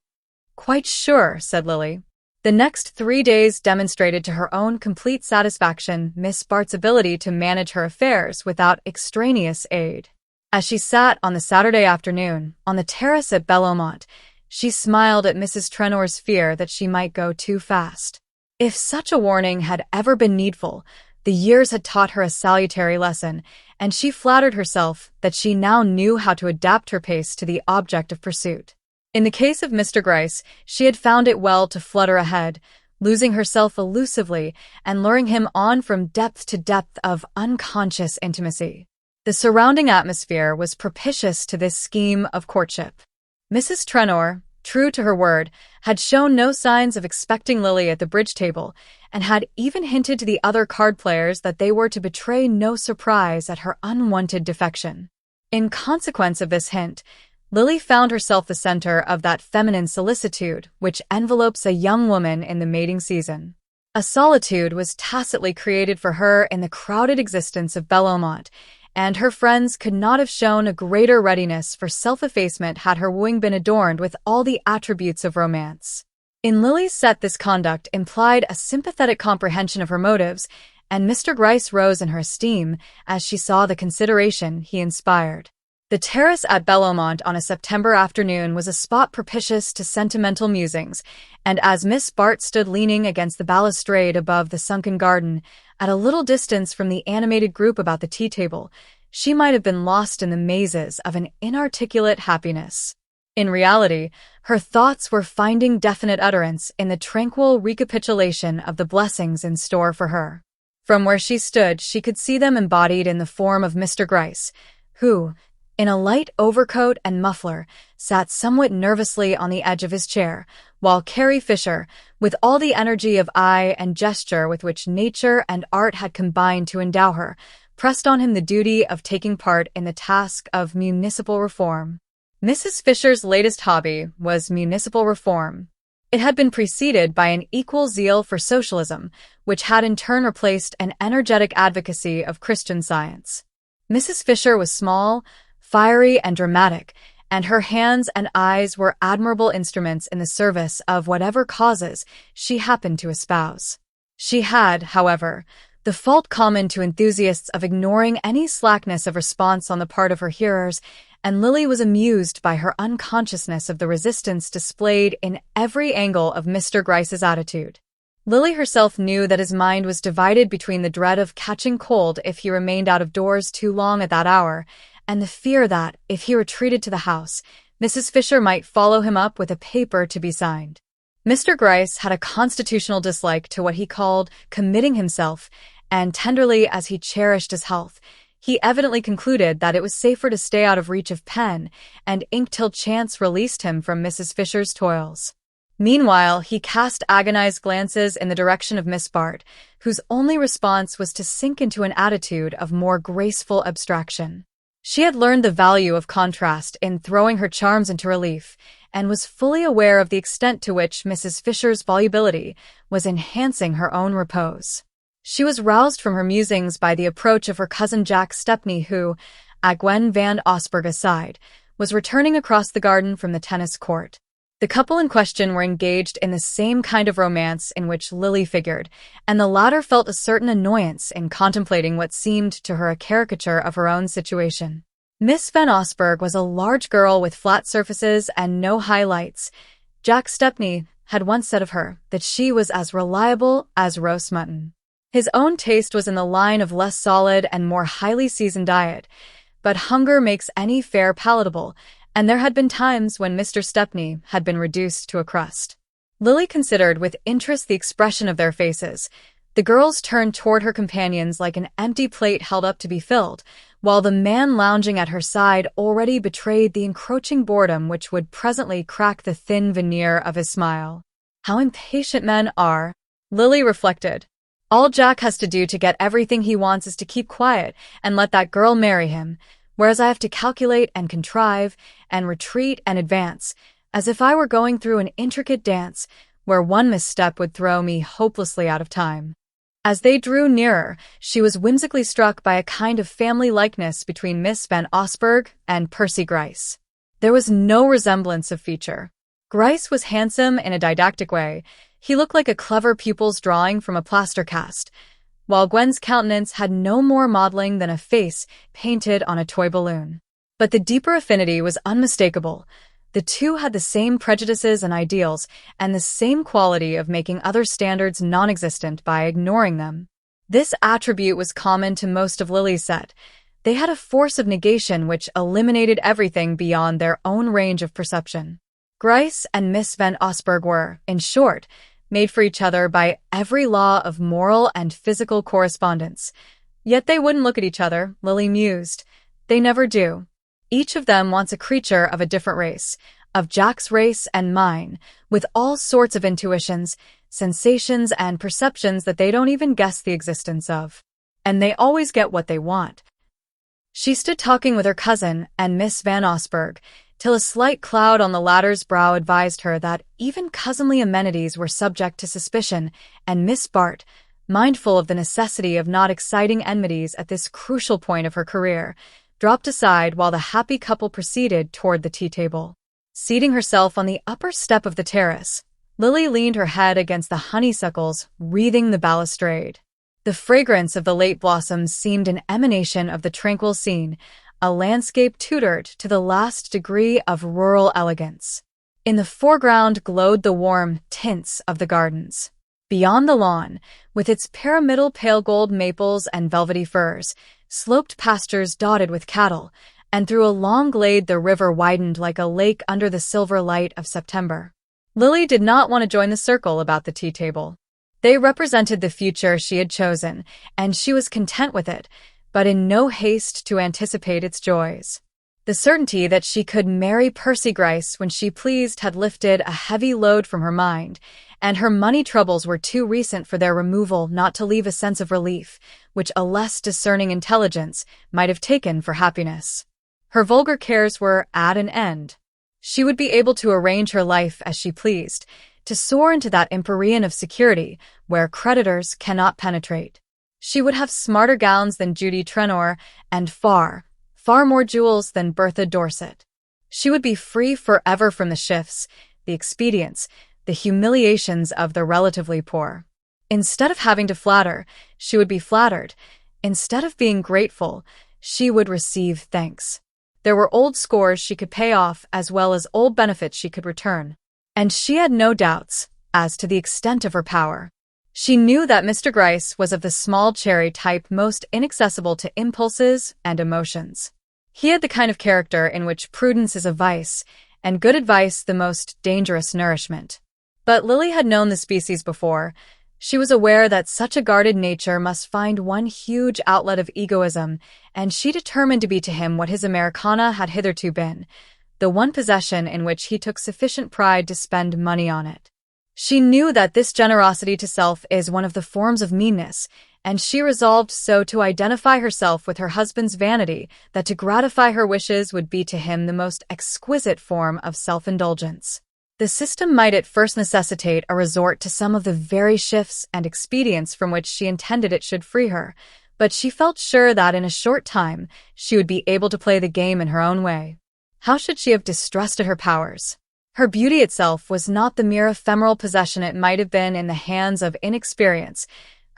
[SPEAKER 1] "Quite sure," said Lily. The next 3 days demonstrated to her own complete satisfaction Miss Bart's ability to manage her affairs without extraneous aid. As she sat on the Saturday afternoon on the terrace at Bellomont, she smiled at Mrs. Trenor's fear that she might go too fast. If such a warning had ever been needful, the years had taught her a salutary lesson, and she flattered herself that she now knew how to adapt her pace to the object of pursuit. In the case of Mr. Gryce, she had found it well to flutter ahead, losing herself elusively and luring him on from depth to depth of unconscious intimacy. The surrounding atmosphere was propitious to this scheme of courtship. Mrs. Trenor, true to her word, had shown no signs of expecting Lily at the bridge table, and had even hinted to the other card players that they were to betray no surprise at her unwanted defection. In consequence of this hint, Lily found herself the center of that feminine solicitude which envelopes a young woman in the mating season. A solitude was tacitly created for her in the crowded existence of Bellomont, and her friends could not have shown a greater readiness for self-effacement had her wooing been adorned with all the attributes of romance. In Lily's set, this conduct implied a sympathetic comprehension of her motives, and Mr. Gryce rose in her esteem as she saw the consideration he inspired. The terrace at Bellomont on a September afternoon was a spot propitious to sentimental musings, and as Miss Bart stood leaning against the balustrade above the sunken garden, at a little distance from the animated group about the tea-table, she might have been lost in the mazes of an inarticulate happiness. In reality, her thoughts were finding definite utterance in the tranquil recapitulation of the blessings in store for her. From where she stood, she could see them embodied in the form of Mr. Gryce, who, In a light overcoat and muffler, sat somewhat nervously on the edge of his chair, while Carrie Fisher, with all the energy of eye and gesture with which nature and art had combined to endow her, pressed on him the duty of taking part in the task of municipal reform. Mrs. Fisher's latest hobby was municipal reform. It had been preceded by an equal zeal for socialism, which had in turn replaced an energetic advocacy of Christian Science. Mrs. Fisher was small, fiery, and dramatic, and her hands and eyes were admirable instruments in the service of whatever causes she happened to espouse. She had, however, the fault common to enthusiasts of ignoring any slackness of response on the part of her hearers, and Lily was amused by her unconsciousness of the resistance displayed in every angle of Mr. Gryce's attitude. Lily herself knew that his mind was divided between the dread of catching cold if he remained out of doors too long at that hour, and the fear that, if he retreated to the house, Mrs. Fisher might follow him up with a paper to be signed. Mr. Gryce had a constitutional dislike to what he called committing himself, and tenderly as he cherished his health, he evidently concluded that it was safer to stay out of reach of pen and ink till chance released him from Mrs. Fisher's toils. Meanwhile, he cast agonized glances in the direction of Miss Bart, whose only response was to sink into an attitude of more graceful abstraction. She had learned the value of contrast in throwing her charms into relief, and was fully aware of the extent to which Mrs. Fisher's volubility was enhancing her own repose. She was roused from her musings by the approach of her cousin Jack Stepney, who, at Gwen Van Osburgh's side, was returning across the garden from the tennis court. The couple in question were engaged in the same kind of romance in which Lily figured, and the latter felt a certain annoyance in contemplating what seemed to her a caricature of her own situation. Miss Van Osburgh was a large girl with flat surfaces and no highlights. Jack Stepney had once said of her that she was as reliable as roast mutton. His own taste was in the line of less solid and more highly seasoned diet, but hunger makes any fare palatable, and there had been times when Mr. Stepney had been reduced to a crust. Lily considered with interest the expression of their faces. The girls turned toward her companions like an empty plate held up to be filled, while the man lounging at her side already betrayed the encroaching boredom which would presently crack the thin veneer of his smile. How impatient men are, Lily reflected. All Jack has to do to get everything he wants is to keep quiet and let that girl marry him, whereas I have to calculate and contrive and retreat and advance, as if I were going through an intricate dance where one misstep would throw me hopelessly out of time. As they drew nearer, she was whimsically struck by a kind of family likeness between Miss Van Osburgh and Percy Gryce. There was no resemblance of feature. Gryce was handsome in a didactic way. He looked like a clever pupil's drawing from a plaster cast, while Gwen's countenance had no more modeling than a face painted on a toy balloon. But the deeper affinity was unmistakable. The two had the same prejudices and ideals, and the same quality of making other standards non-existent by ignoring them. This attribute was common to most of Lily's set. They had a force of negation which eliminated everything beyond their own range of perception. Gryce and Miss Van Osburgh were, in short, made for each other by every law of moral and physical correspondence. Yet they wouldn't look at each other, Lily mused. They never do. Each of them wants a creature of a different race, of Jack's race and mine, with all sorts of intuitions, sensations, and perceptions that they don't even guess the existence of. And they always get what they want. She stood talking with her cousin and Miss Van Osburgh, till a slight cloud on the latter's brow advised her that even cousinly amenities were subject to suspicion, and Miss Bart, mindful of the necessity of not exciting enmities at this crucial point of her career, dropped aside while the happy couple proceeded toward the tea-table. Seating herself on the upper step of the terrace, Lily leaned her head against the honeysuckles wreathing the balustrade. The fragrance of the late blossoms seemed an emanation of the tranquil scene, a landscape tutored to the last degree of rural elegance. In the foreground glowed the warm tints of the gardens. Beyond the lawn, with its pyramidal pale gold maples and velvety firs, sloped pastures dotted with cattle, and through a long glade the river widened like a lake under the silver light of September. Lily did not want to join the circle about the tea-table. They represented the future she had chosen, and she was content with it, but in no haste to anticipate its joys. The certainty that she could marry Percy Gryce when she pleased had lifted a heavy load from her mind, and her money troubles were too recent for their removal not to leave a sense of relief, which a less discerning intelligence might have taken for happiness. Her vulgar cares were at an end. She would be able to arrange her life as she pleased, to soar into that empyrean of security where creditors cannot penetrate. She would have smarter gowns than Judy Trenor and far more jewels than Bertha Dorset. She would be free forever from the shifts, the expedients, the humiliations of the relatively poor. Instead of having to flatter, she would be flattered. Instead of being grateful, she would receive thanks. There were old scores she could pay off as well as old benefits she could return. And she had no doubts as to the extent of her power. She knew that Mr. Gryce was of the small cherry type most inaccessible to impulses and emotions. He had the kind of character in which prudence is a vice, and good advice the most dangerous nourishment. But Lily had known the species before. She was aware that such a guarded nature must find one huge outlet of egoism, and she determined to be to him what his Americana had hitherto been, the one possession in which he took sufficient pride to spend money on it. She knew that this generosity to self is one of the forms of meanness, and she resolved so to identify herself with her husband's vanity that to gratify her wishes would be to him the most exquisite form of self-indulgence. The system might at first necessitate a resort to some of the very shifts and expedients from which she intended it should free her, but she felt sure that in a short time she would be able to play the game in her own way. How should she have distrusted her powers? Her beauty itself was not the mere ephemeral possession it might have been in the hands of inexperience.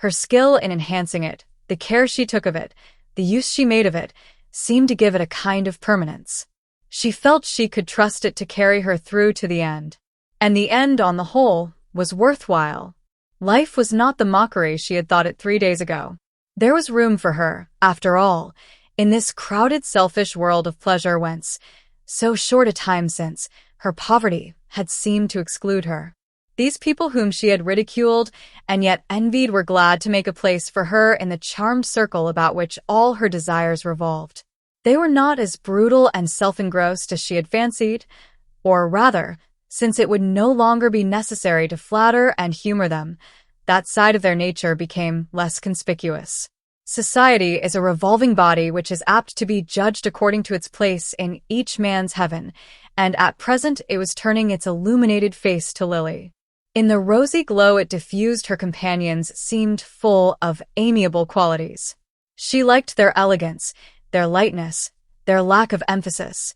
[SPEAKER 1] Her skill in enhancing it, the care she took of it, the use she made of it, seemed to give it a kind of permanence. She felt she could trust it to carry her through to the end. And the end, on the whole, was worthwhile. Life was not the mockery she had thought it 3 days ago. There was room for her, after all, in this crowded, selfish world of pleasure whence, so short a time since, her poverty had seemed to exclude her. These people whom she had ridiculed and yet envied were glad to make a place for her in the charmed circle about which all her desires revolved. They were not as brutal and self-engrossed as she had fancied, or rather, since it would no longer be necessary to flatter and humor them, that side of their nature became less conspicuous. Society is a revolving body which is apt to be judged according to its place in each man's heaven, and at present it was turning its illuminated face to Lily. In the rosy glow it diffused, her companions seemed full of amiable qualities. She liked their elegance, their lightness, their lack of emphasis.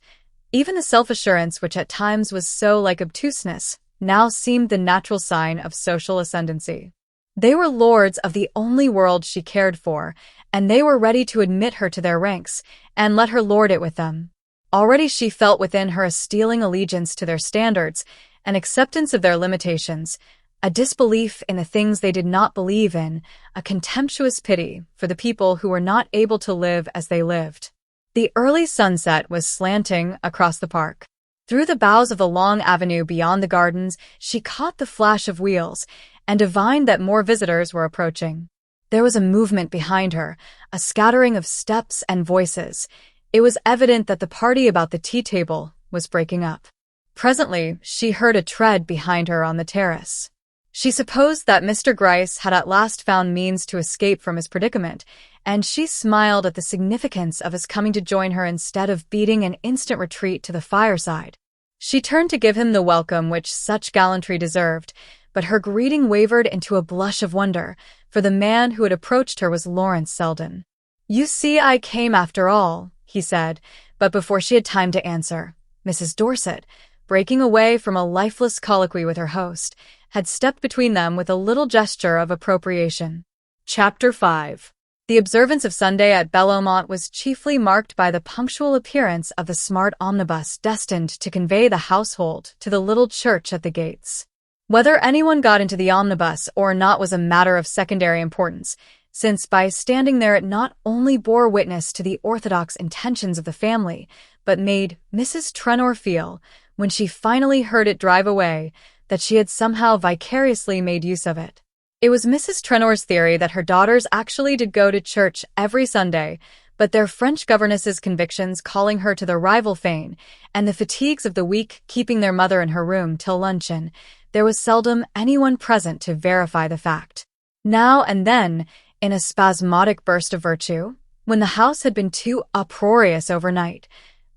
[SPEAKER 1] Even the self-assurance which at times was so like obtuseness now seemed the natural sign of social ascendancy. They were lords of the only world she cared for, and they were ready to admit her to their ranks and let her lord it with them. Already she felt within her a stealing allegiance to their standards, an acceptance of their limitations, a disbelief in the things they did not believe in, a contemptuous pity for the people who were not able to live as they lived. The early sunset was slanting across the park. Through the boughs of the long avenue beyond the gardens, she caught the flash of wheels and divined that more visitors were approaching. There was a movement behind her, a scattering of steps and voices. It was evident that the party about the tea table was breaking up. Presently, she heard a tread behind her on the terrace. She supposed that Mr. Gryce had at last found means to escape from his predicament, and she smiled at the significance of his coming to join her instead of beating an instant retreat to the fireside. She turned to give him the welcome which such gallantry deserved, but her greeting wavered into a blush of wonder, for the man who had approached her was Lawrence Selden. "You see, I came after all," he said, but before she had time to answer, Mrs. Dorset, breaking away from a lifeless colloquy with her host, had stepped between them with a little gesture of appropriation. Chapter 5. The observance of Sunday at Bellomont was chiefly marked by the punctual appearance of the smart omnibus destined to convey the household to the little church at the gates. Whether anyone got into the omnibus or not was a matter of secondary importance, since by standing there it not only bore witness to the orthodox intentions of the family, but made Mrs. Trenor feel, when she finally heard it drive away, that she had somehow vicariously made use of it. It was Mrs. Trenor's theory that her daughters actually did go to church every Sunday, But their French governess's convictions calling her to the rival fane, and the fatigues of the week keeping their mother in her room till luncheon, there was seldom anyone present to verify the fact. Now and then, in a spasmodic burst of virtue, when the house had been too uproarious overnight,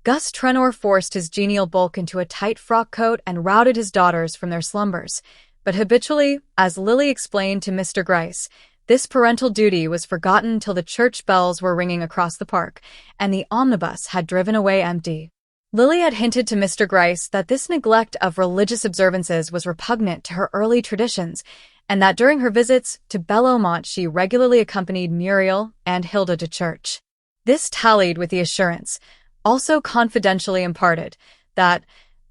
[SPEAKER 1] Gus Trenor forced his genial bulk into a tight frock coat and routed his daughters from their slumbers. But habitually, as Lily explained to Mr. Gryce, this parental duty was forgotten till the church bells were ringing across the park, and the omnibus had driven away empty. Lily had hinted to Mr. Gryce that this neglect of religious observances was repugnant to her early traditions, and that during her visits to Belomont she regularly accompanied Muriel and Hilda to church. This tallied with the assurance, also confidentially imparted, that,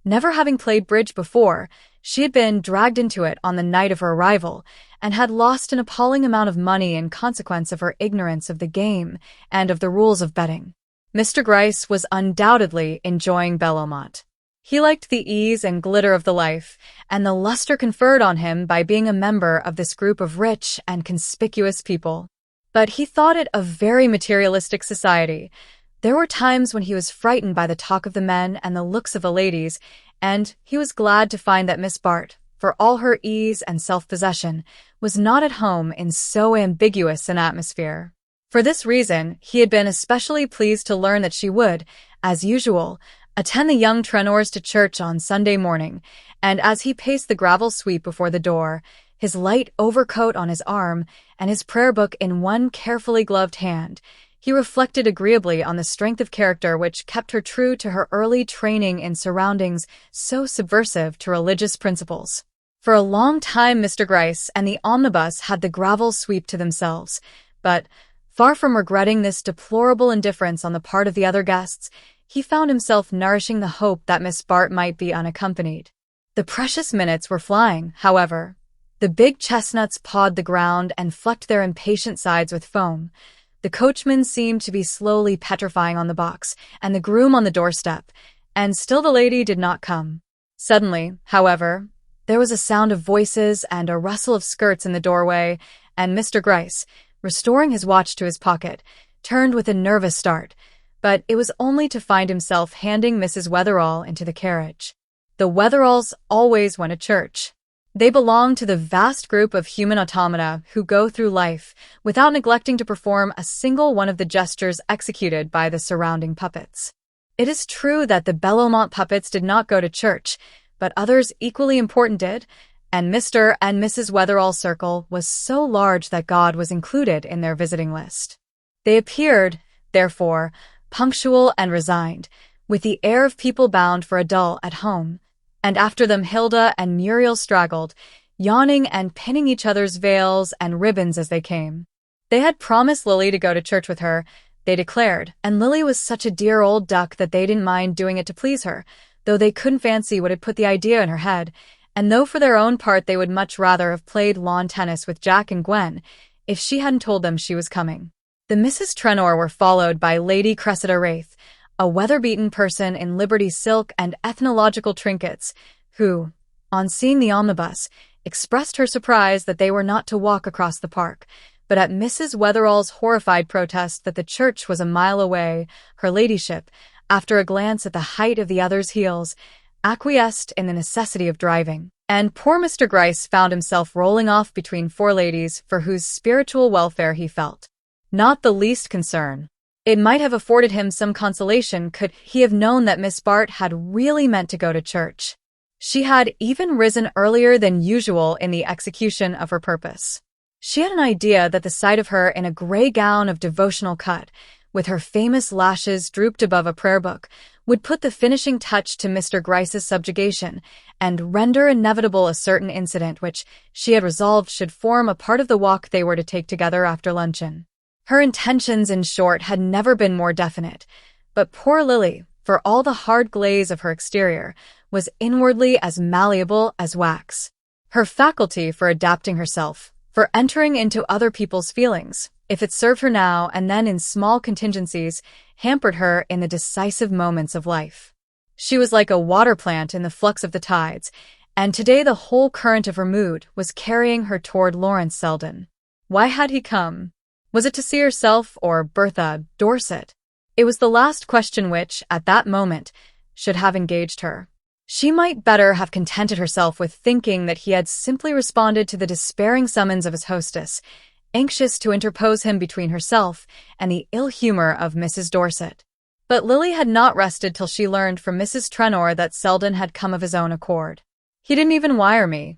[SPEAKER 1] never having played bridge before, she had been dragged into it on the night of her arrival, and had lost an appalling amount of money in consequence of her ignorance of the game and of the rules of betting. Mr. Gryce was undoubtedly enjoying Belomont. He liked the ease and glitter of the life, and the luster conferred on him by being a member of this group of rich and conspicuous people. But he thought it a very materialistic society. There were times when he was frightened by the talk of the men and the looks of the ladies, and he was glad to find that Miss Bart, for all her ease and self-possession, was not at home in so ambiguous an atmosphere. For this reason, he had been especially pleased to learn that she would, as usual, attend the young Trenors to church on Sunday morning, and as he paced the gravel sweep before the door, his light overcoat on his arm and his prayer book in one carefully gloved hand, he reflected agreeably on the strength of character which kept her true to her early training in surroundings so subversive to religious principles. For a long time Mr. Gryce and the omnibus had the gravel sweep to themselves, but, far from regretting this deplorable indifference on the part of the other guests, he found himself nourishing the hope that Miss Bart might be unaccompanied. The precious minutes were flying, however. The big chestnuts pawed the ground and flecked their impatient sides with foam. The coachman seemed to be slowly petrifying on the box, and the groom on the doorstep, and still the lady did not come. Suddenly, however, there was a sound of voices and a rustle of skirts in the doorway, and Mr. Gryce, restoring his watch to his pocket, turned with a nervous start, but it was only to find himself handing Mrs. Wetherall into the carriage. The Wetheralls always went to church. They belong to the vast group of human automata who go through life without neglecting to perform a single one of the gestures executed by the surrounding puppets. It is true that the Belomont puppets did not go to church, but others equally important did, and Mr. and Mrs. Wetherall's circle was so large that God was included in their visiting list. They appeared, therefore, punctual and resigned, with the air of people bound for a dull at home, and after them Hilda and Muriel straggled, yawning and pinning each other's veils and ribbons as they came. They had promised Lily to go to church with her, they declared, and Lily was such a dear old duck that they didn't mind doing it to please her, though they couldn't fancy what had put the idea in her head, and though for their own part they would much rather have played lawn tennis with Jack and Gwen, if she hadn't told them she was coming. The Misses Trenor were followed by Lady Cressida Wraith, a weather-beaten person in Liberty silk and ethnological trinkets, who, on seeing the omnibus, expressed her surprise that they were not to walk across the park, but at Mrs. Wetherall's horrified protest that the church was a mile away, her ladyship, after a glance at the height of the other's heels, acquiesced in the necessity of driving, and poor Mr. Gryce found himself rolling off between four ladies for whose spiritual welfare he felt not the least concern. It might have afforded him some consolation could he have known that Miss Bart had really meant to go to church. She had even risen earlier than usual in the execution of her purpose. She had an idea that the sight of her in a grey gown of devotional cut, with her famous lashes drooped above a prayer book, would put the finishing touch to Mr. Gryce's subjugation, and render inevitable a certain incident which she had resolved should form a part of the walk they were to take together after luncheon. Her intentions, in short, had never been more definite, but poor Lily, for all the hard glaze of her exterior, was inwardly as malleable as wax. Her faculty for adapting herself, for entering into other people's feelings, if it served her now and then in small contingencies, hampered her in the decisive moments of life. She was like a water plant in the flux of the tides, and today the whole current of her mood was carrying her toward Lawrence Selden. Why had he come? Was it to see herself or Bertha Dorset? It was the last question which, at that moment, should have engaged her. She might better have contented herself with thinking that he had simply responded to the despairing summons of his hostess, anxious to interpose him between herself and the ill humor of Mrs. Dorset. But Lily had not rested till she learned from Mrs. Trenor that Selden had come of his own accord. He didn't even wire me.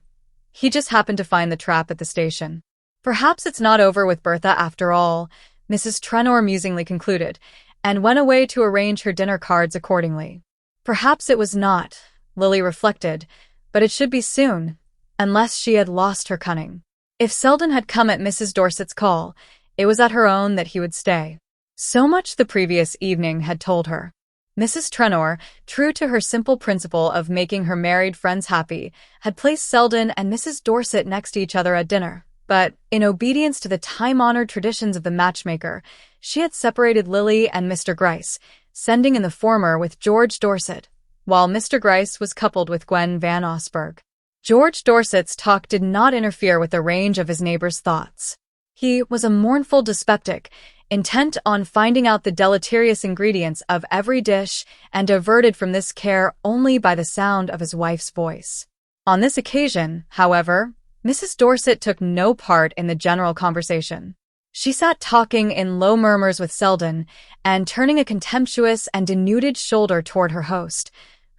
[SPEAKER 1] He just happened to find the trap at the station. Perhaps it's not over with Bertha after all, Mrs. Trenor musingly concluded, and went away to arrange her dinner cards accordingly. Perhaps it was not, Lily reflected, but it should be soon, unless she had lost her cunning. If Selden had come at Mrs. Dorset's call, it was at her own that he would stay. So much the previous evening had told her. Mrs. Trenor, true to her simple principle of making her married friends happy, had placed Selden and Mrs. Dorset next to each other at dinner, but, in obedience to the time-honored traditions of the matchmaker, she had separated Lily and Mr. Gryce, sending in the former with George Dorset, while Mr. Gryce was coupled with Gwen Van Osburgh. George Dorset's talk did not interfere with the range of his neighbor's thoughts. He was a mournful dyspeptic, intent on finding out the deleterious ingredients of every dish and diverted from this care only by the sound of his wife's voice. On this occasion, however, Mrs. Dorset took no part in the general conversation. She sat talking in low murmurs with Selden and turning a contemptuous and denuded shoulder toward her host,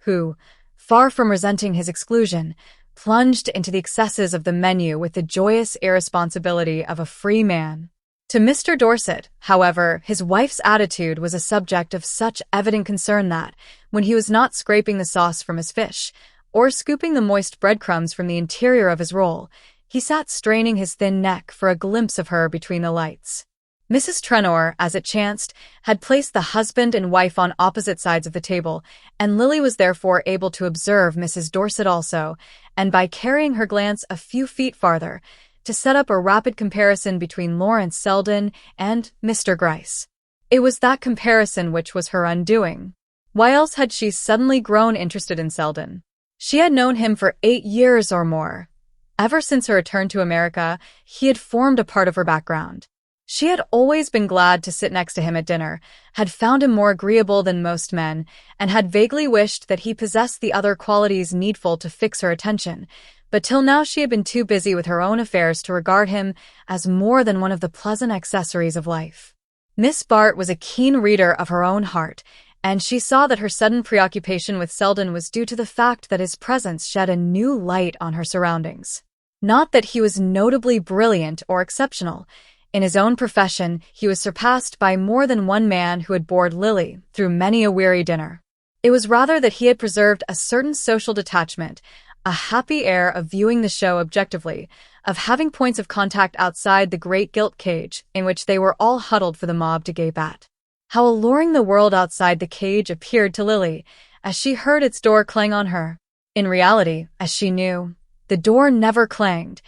[SPEAKER 1] who, far from resenting his exclusion, plunged into the excesses of the menu with the joyous irresponsibility of a free man. To Mr. Dorset, however, his wife's attitude was a subject of such evident concern that, when he was not scraping the sauce from his fish, or scooping the moist breadcrumbs from the interior of his roll, he sat straining his thin neck for a glimpse of her between the lights. Mrs. Trenor, as it chanced, had placed the husband and wife on opposite sides of the table, and Lily was therefore able to observe Mrs. Dorset also, and by carrying her glance a few feet farther, to set up a rapid comparison between Lawrence Selden and Mr. Gryce. It was that comparison which was her undoing. Why else had she suddenly grown interested in Selden? She had known him for 8 years or more. Ever since her return to America, he had formed a part of her background. She had always been glad to sit next to him at dinner, had found him more agreeable than most men, and had vaguely wished that he possessed the other qualities needful to fix her attention, but till now she had been too busy with her own affairs to regard him as more than one of the pleasant accessories of life. Miss Bart was a keen reader of her own heart, and she saw that her sudden preoccupation with Selden was due to the fact that his presence shed a new light on her surroundings. Not that he was notably brilliant or exceptional. In his own profession, he was surpassed by more than one man who had bored Lily through many a weary dinner. It was rather that he had preserved a certain social detachment, a happy air of viewing the show objectively, of having points of contact outside the great gilt cage in which they were all huddled for the mob to gape at. How alluring the world outside the cage appeared to Lily as she heard its door clang on her. In reality, as she knew, the door never clanged.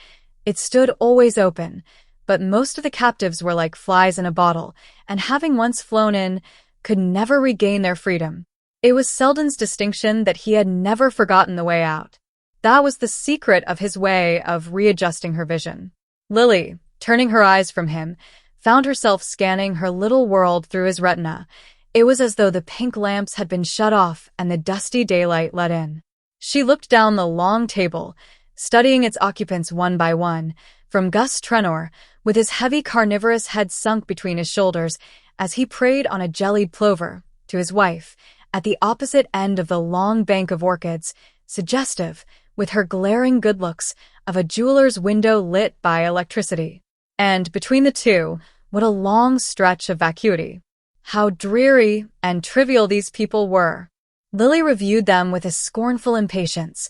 [SPEAKER 1] It stood always open, but most of the captives were like flies in a bottle, and having once flown in, could never regain their freedom. It was Selden's distinction that he had never forgotten the way out. That was the secret of his way of readjusting her vision. Lily, turning her eyes from him, found herself scanning her little world through his retina. It was as though the pink lamps had been shut off and the dusty daylight let in. She looked down the long table, studying its occupants one by one, from Gus Trenor, with his heavy carnivorous head sunk between his shoulders as he preyed on a jellied plover, to his wife, at the opposite end of the long bank of orchids, suggestive, with her glaring good looks, of a jeweler's window lit by electricity. And between the two, what a long stretch of vacuity. How dreary and trivial these people were. Lily reviewed them with a scornful impatience.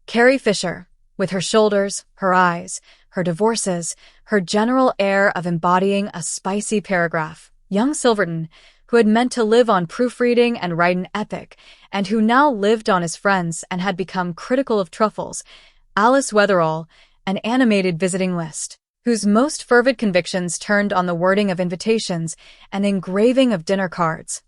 [SPEAKER 1] Carrie Fisher, with her shoulders, her eyes, her divorces, her general air of embodying a spicy paragraph. Young Silverton, who had meant to live on proofreading and write an epic, and who now lived on his friends and had become critical of truffles. Alice Wetherall, an animated visiting list, whose most fervid convictions turned on the wording of invitations and engraving of dinner cards.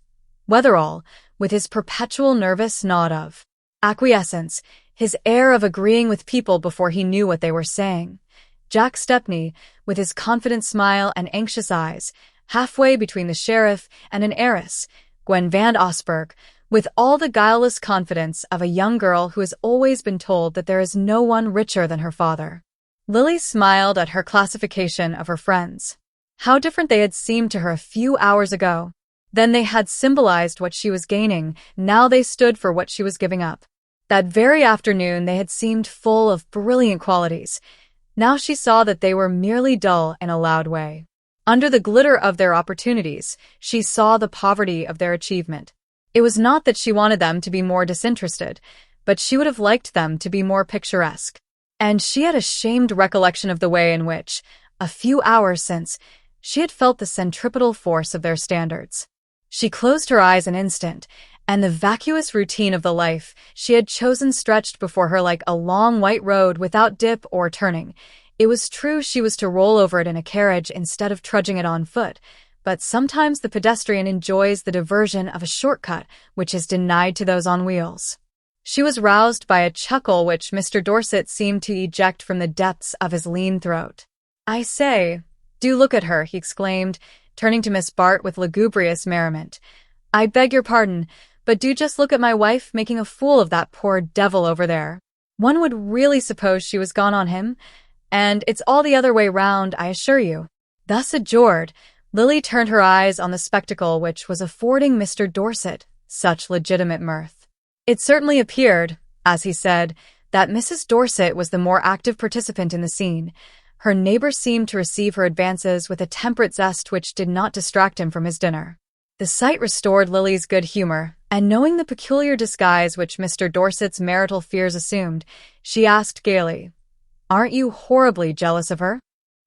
[SPEAKER 1] Wetherall, with his perpetual nervous nod of acquiescence, his air of agreeing with people before he knew what they were saying. Jack Stepney, with his confident smile and anxious eyes, halfway between the sheriff and an heiress, Gwen Van Osberg, with all the guileless confidence of a young girl who has always been told that there is no one richer than her father. Lily smiled at her classification of her friends. How different they had seemed to her a few hours ago. Then they had symbolized what she was gaining, now they stood for what she was giving up. That very afternoon they had seemed full of brilliant qualities. Now she saw that they were merely dull in a loud way. Under the glitter of their opportunities, she saw the poverty of their achievement. It was not that she wanted them to be more disinterested, but she would have liked them to be more picturesque. And she had a shamed recollection of the way in which, a few hours since, she had felt the centripetal force of their standards. She closed her eyes an instant, and the vacuous routine of the life she had chosen stretched before her like a long white road without dip or turning. It was true she was to roll over it in a carriage instead of trudging it on foot, but sometimes the pedestrian enjoys the diversion of a shortcut which is denied to those on wheels. She was roused by a chuckle which Mr. Dorset seemed to eject from the depths of his lean throat. "I say, do look at her," he exclaimed, turning to Miss Bart with lugubrious merriment. "I beg your pardon, but do just look at my wife making a fool of that poor devil over there. One would really suppose she was gone on him, and it's all the other way round, I assure you." Thus adjured, Lily turned her eyes on the spectacle which was affording Mr. Dorset such legitimate mirth. It certainly appeared, as he said, that Mrs. Dorset was the more active participant in the scene. Her neighbor seemed to receive her advances with a temperate zest which did not distract him from his dinner. The sight restored Lily's good humor, and knowing the peculiar disguise which Mr. Dorset's marital fears assumed, she asked gaily, "Aren't you horribly jealous of her?"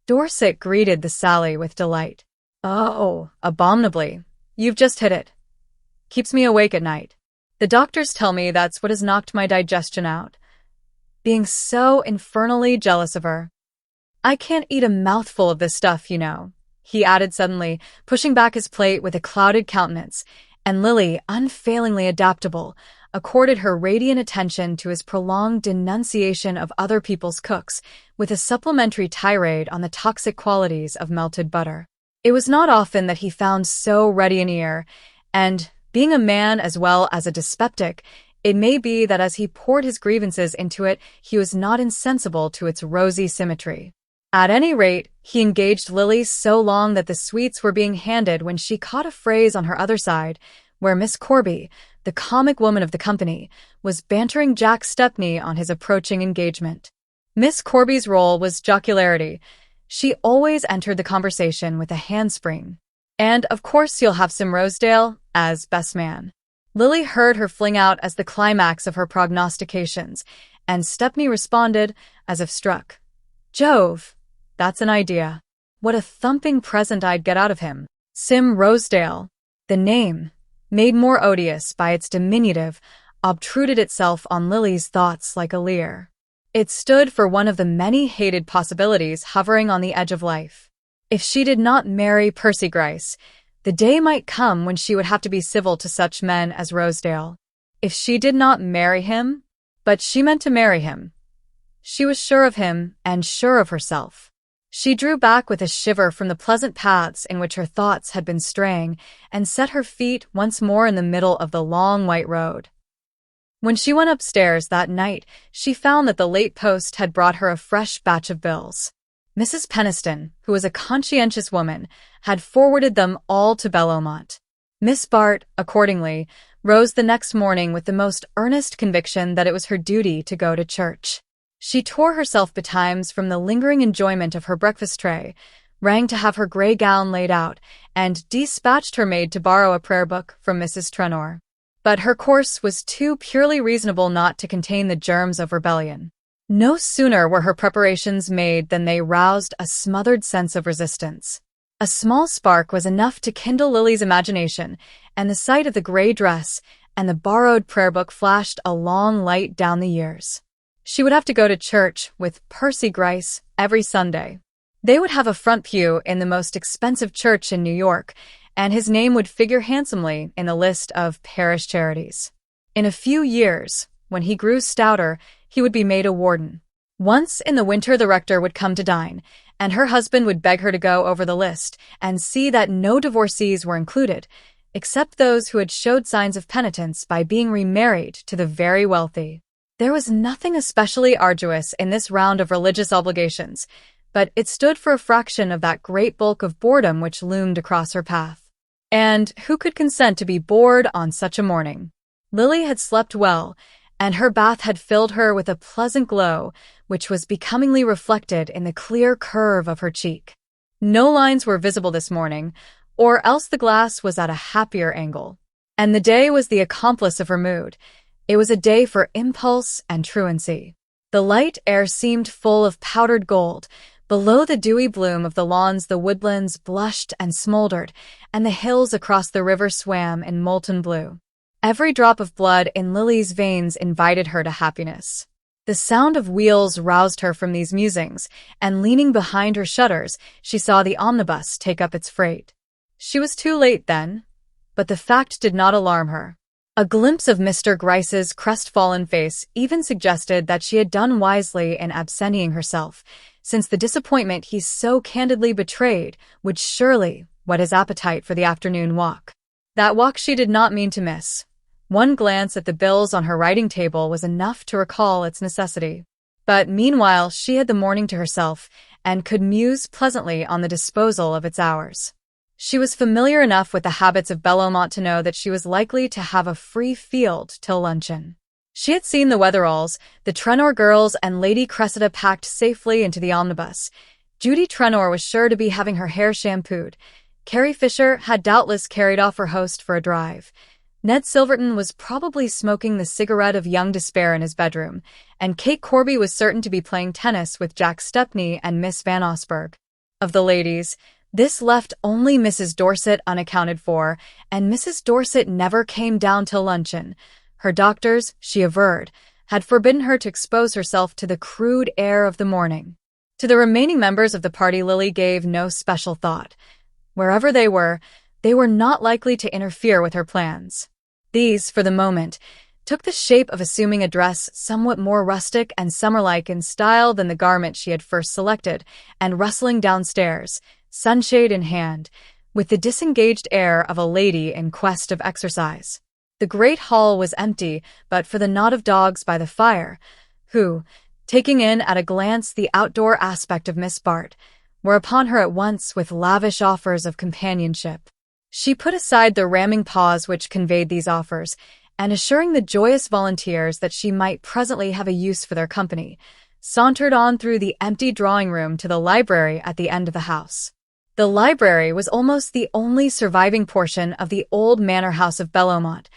[SPEAKER 1] Dorset greeted the sally with delight. "Oh, abominably. You've just hit it. Keeps me awake at night. The doctors tell me that's what has knocked my digestion out. Being so infernally jealous of her. I can't eat a mouthful of this stuff, you know," he added suddenly, pushing back his plate with a clouded countenance, and Lily, unfailingly adaptable, accorded her radiant attention to his prolonged denunciation of other people's cooks, with a supplementary tirade on the toxic qualities of melted butter. It was not often that he found so ready an ear, and, being a man as well as a dyspeptic, it may be that as he poured his grievances into it, he was not insensible to its rosy symmetry. At any rate, he engaged Lily so long that the sweets were being handed when she caught a phrase on her other side, where Miss Corby, the comic woman of the company, was bantering Jack Stepney on his approaching engagement. Miss Corby's role was jocularity. She always entered the conversation with a handspring. "And, of course, you'll have some Rosedale, as best man." Lily heard her fling out as the climax of her prognostications, and Stepney responded, as if struck. "Jove, that's an idea. What a thumping present I'd get out of him. Sim Rosedale." The name, made more odious by its diminutive, obtruded itself on Lily's thoughts like a leer. It stood for one of the many hated possibilities hovering on the edge of life. If she did not marry Percy Gryce, the day might come when she would have to be civil to such men as Rosedale. If she did not marry him, but she meant to marry him. She was sure of him and sure of herself. She drew back with a shiver from the pleasant paths in which her thoughts had been straying and set her feet once more in the middle of the long white road. When she went upstairs that night, she found that the late post had brought her a fresh batch of bills. Mrs. Peniston, who was a conscientious woman, had forwarded them all to Bellomont. Miss Bart, accordingly, rose the next morning with the most earnest conviction that it was her duty to go to church. She tore herself betimes from the lingering enjoyment of her breakfast tray, rang to have her grey gown laid out, and dispatched her maid to borrow a prayer book from Mrs. Trenor. But her course was too purely reasonable not to contain the germs of rebellion. No sooner were her preparations made than they roused a smothered sense of resistance. A small spark was enough to kindle Lily's imagination, and the sight of the grey dress and the borrowed prayer book flashed a long light down the years. She would have to go to church with Percy Gryce every Sunday. They would have a front pew in the most expensive church in New York, and his name would figure handsomely in the list of parish charities. In a few years, when he grew stouter, he would be made a warden. Once in the winter the rector would come to dine, and her husband would beg her to go over the list and see that no divorcees were included, except those who had showed signs of penitence by being remarried to the very wealthy. There was nothing especially arduous in this round of religious obligations, but it stood for a fraction of that great bulk of boredom which loomed across her path. And who could consent to be bored on such a morning? Lily had slept well, and her bath had filled her with a pleasant glow, which was becomingly reflected in the clear curve of her cheek. No lines were visible this morning, or else the glass was at a happier angle. And the day was the accomplice of her mood. It was a day for impulse and truancy. The light air seemed full of powdered gold. Below the dewy bloom of the lawns the woodlands blushed and smoldered, and the hills across the river swam in molten blue. Every drop of blood in Lily's veins invited her to happiness. The sound of wheels roused her from these musings, and leaning behind her shutters, she saw the omnibus take up its freight. She was too late then, but the fact did not alarm her. A glimpse of Mr. Gryce's crestfallen face even suggested that she had done wisely in absenting herself, since the disappointment he so candidly betrayed would surely whet his appetite for the afternoon walk. That walk she did not mean to miss. One glance at the bills on her writing table was enough to recall its necessity. But meanwhile she had the morning to herself and could muse pleasantly on the disposal of its hours. She was familiar enough with the habits of Bellomont to know that she was likely to have a free field till luncheon. She had seen the Wetheralls, the Trenor girls, and Lady Cressida packed safely into the omnibus. Judy Trenor was sure to be having her hair shampooed. Carrie Fisher had doubtless carried off her host for a drive. Ned Silverton was probably smoking the cigarette of young despair in his bedroom, and Kate Corby was certain to be playing tennis with Jack Stepney and Miss Van Osburgh. Of the ladies, this left only Mrs. Dorset unaccounted for, and Mrs. Dorset never came down till luncheon. Her doctors, she averred, had forbidden her to expose herself to the crude air of the morning. To the remaining members of the party Lily gave no special thought. Wherever they were not likely to interfere with her plans. These, for the moment, took the shape of assuming a dress somewhat more rustic and summer-like in style than the garment she had first selected, and rustling downstairs, sunshade in hand, with the disengaged air of a lady in quest of exercise. The great hall was empty but for the knot of dogs by the fire, who, taking in at a glance the outdoor aspect of Miss Bart, were upon her at once with lavish offers of companionship. She put aside the ramming paws which conveyed these offers, and assuring the joyous volunteers that she might presently have a use for their company, sauntered on through the empty drawing-room to the library at the end of the house. The library was almost the only surviving portion of the old manor house of Bellomont,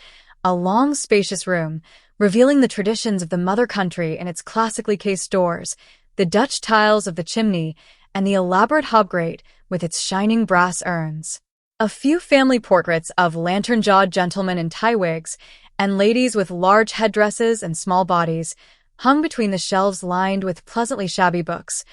[SPEAKER 1] a long, spacious room, revealing the traditions of the mother country in its classically cased doors, the Dutch tiles of the chimney, and the elaborate hobgrate with its shining brass urns. A few family portraits of lantern-jawed gentlemen in tie wigs and ladies with large headdresses and small bodies hung between the shelves lined with pleasantly shabby books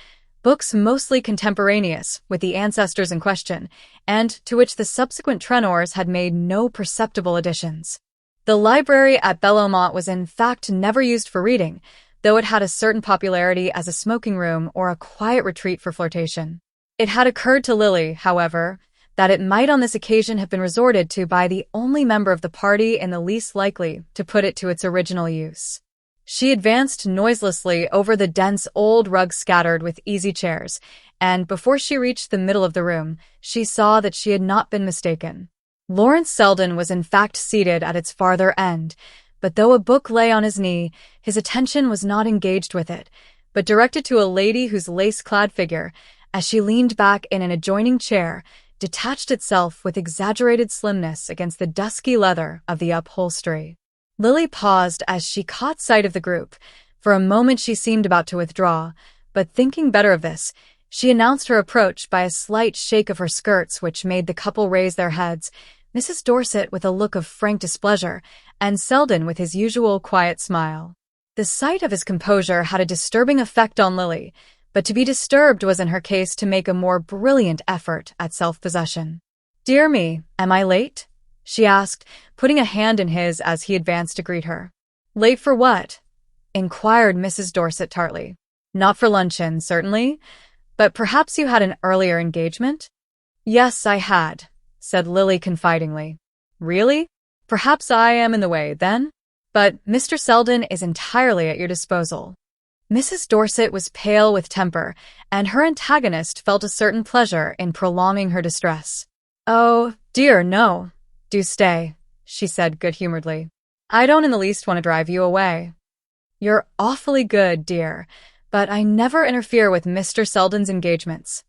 [SPEAKER 1] mostly contemporaneous with the ancestors in question, and to which the subsequent Trenors had made no perceptible additions. The library at Bellomont was in fact never used for reading, though it had a certain popularity as a smoking room or a quiet retreat for flirtation. It had occurred to Lily, however, that it might on this occasion have been resorted to by the only member of the party in the least likely to put it to its original use. She advanced noiselessly over the dense old rug scattered with easy chairs, and before she reached the middle of the room, she saw that she had not been mistaken. Lawrence Selden was in fact seated at its farther end, but though a book lay on his knee, his attention was not engaged with it, but directed to a lady whose lace-clad figure, as she leaned back in an adjoining chair, detached itself with exaggerated slimness against the dusky leather of the upholstery. Lily paused as she caught sight of the group. For a moment she seemed about to withdraw, but thinking better of this, she announced her approach by a slight shake of her skirts which made the couple raise their heads, Mrs. Dorset with a look of frank displeasure, and Selden with his usual quiet smile. The sight of his composure had a disturbing effect on Lily, but to be disturbed was in her case to make a more brilliant effort at self-possession. "Dear me, am I late?" she asked, putting a hand in his as he advanced to greet her. "Late for what?" inquired Mrs. Dorset tartly. Not for luncheon, certainly, but perhaps you had an earlier engagement? Yes, I had, said Lily confidingly. Really? Perhaps I am in the way, then? But Mr. Selden is entirely at your disposal. Mrs. Dorset was pale with temper, and her antagonist felt a certain pleasure in prolonging her distress. Oh, dear, no. Do stay, she said good-humoredly. I don't in the least want to drive you away. You're awfully good, dear, but I never interfere with Mr. Selden's engagements.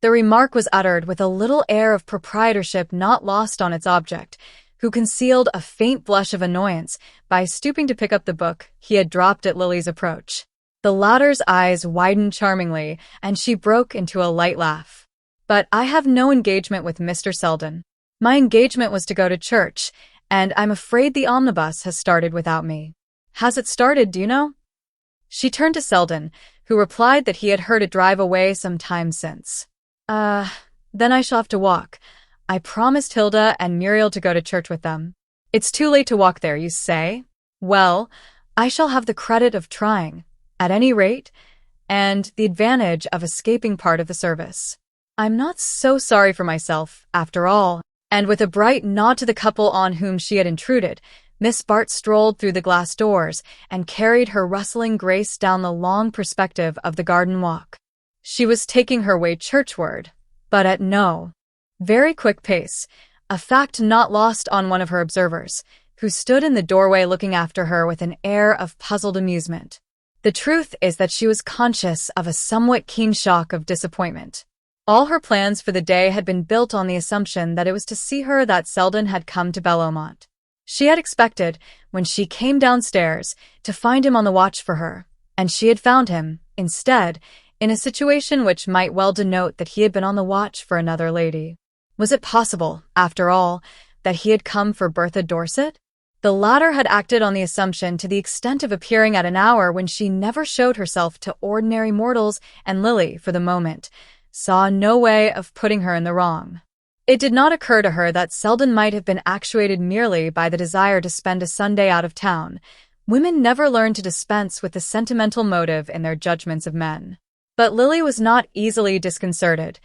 [SPEAKER 1] The remark was uttered with a little air of proprietorship not lost on its object, who concealed a faint blush of annoyance by stooping to pick up the book he had dropped at Lily's approach. The latter's eyes widened charmingly, and she broke into a light laugh. But I have no engagement with Mr. Selden. My engagement was to go to church, and I'm afraid the omnibus has started without me. Has it started, do you know? She turned to Selden, who replied that he had heard it drive away some time since. Then I shall have to walk. I promised Hilda and Muriel to go to church with them. It's too late to walk there, you say? Well, I shall have the credit of trying, at any rate, and the advantage of escaping part of the service. I'm not so sorry for myself, after all. And with a bright nod to the couple on whom she had intruded, Miss Bart strolled through the glass doors and carried her rustling grace down the long perspective of the garden walk. She was taking her way churchward, but at no very quick pace, a fact not lost on one of her observers, who stood in the doorway looking after her with an air of puzzled amusement. The truth is that she was conscious of a somewhat keen shock of disappointment. All her plans for the day had been built on the assumption that it was to see her that Selden had come to Bellomont. She had expected, when she came downstairs, to find him on the watch for her, and she had found him, instead, in a situation which might well denote that he had been on the watch for another lady. Was it possible, after all, that he had come for Bertha Dorset? The latter had acted on the assumption to the extent of appearing at an hour when she never showed herself to ordinary mortals, and Lily, for the moment, saw no way of putting her in the wrong. It did not occur to her that Selden might have been actuated merely by the desire to spend a Sunday out of town. Women never learn to dispense with the sentimental motive in their judgments of men. But Lily was not easily disconcerted.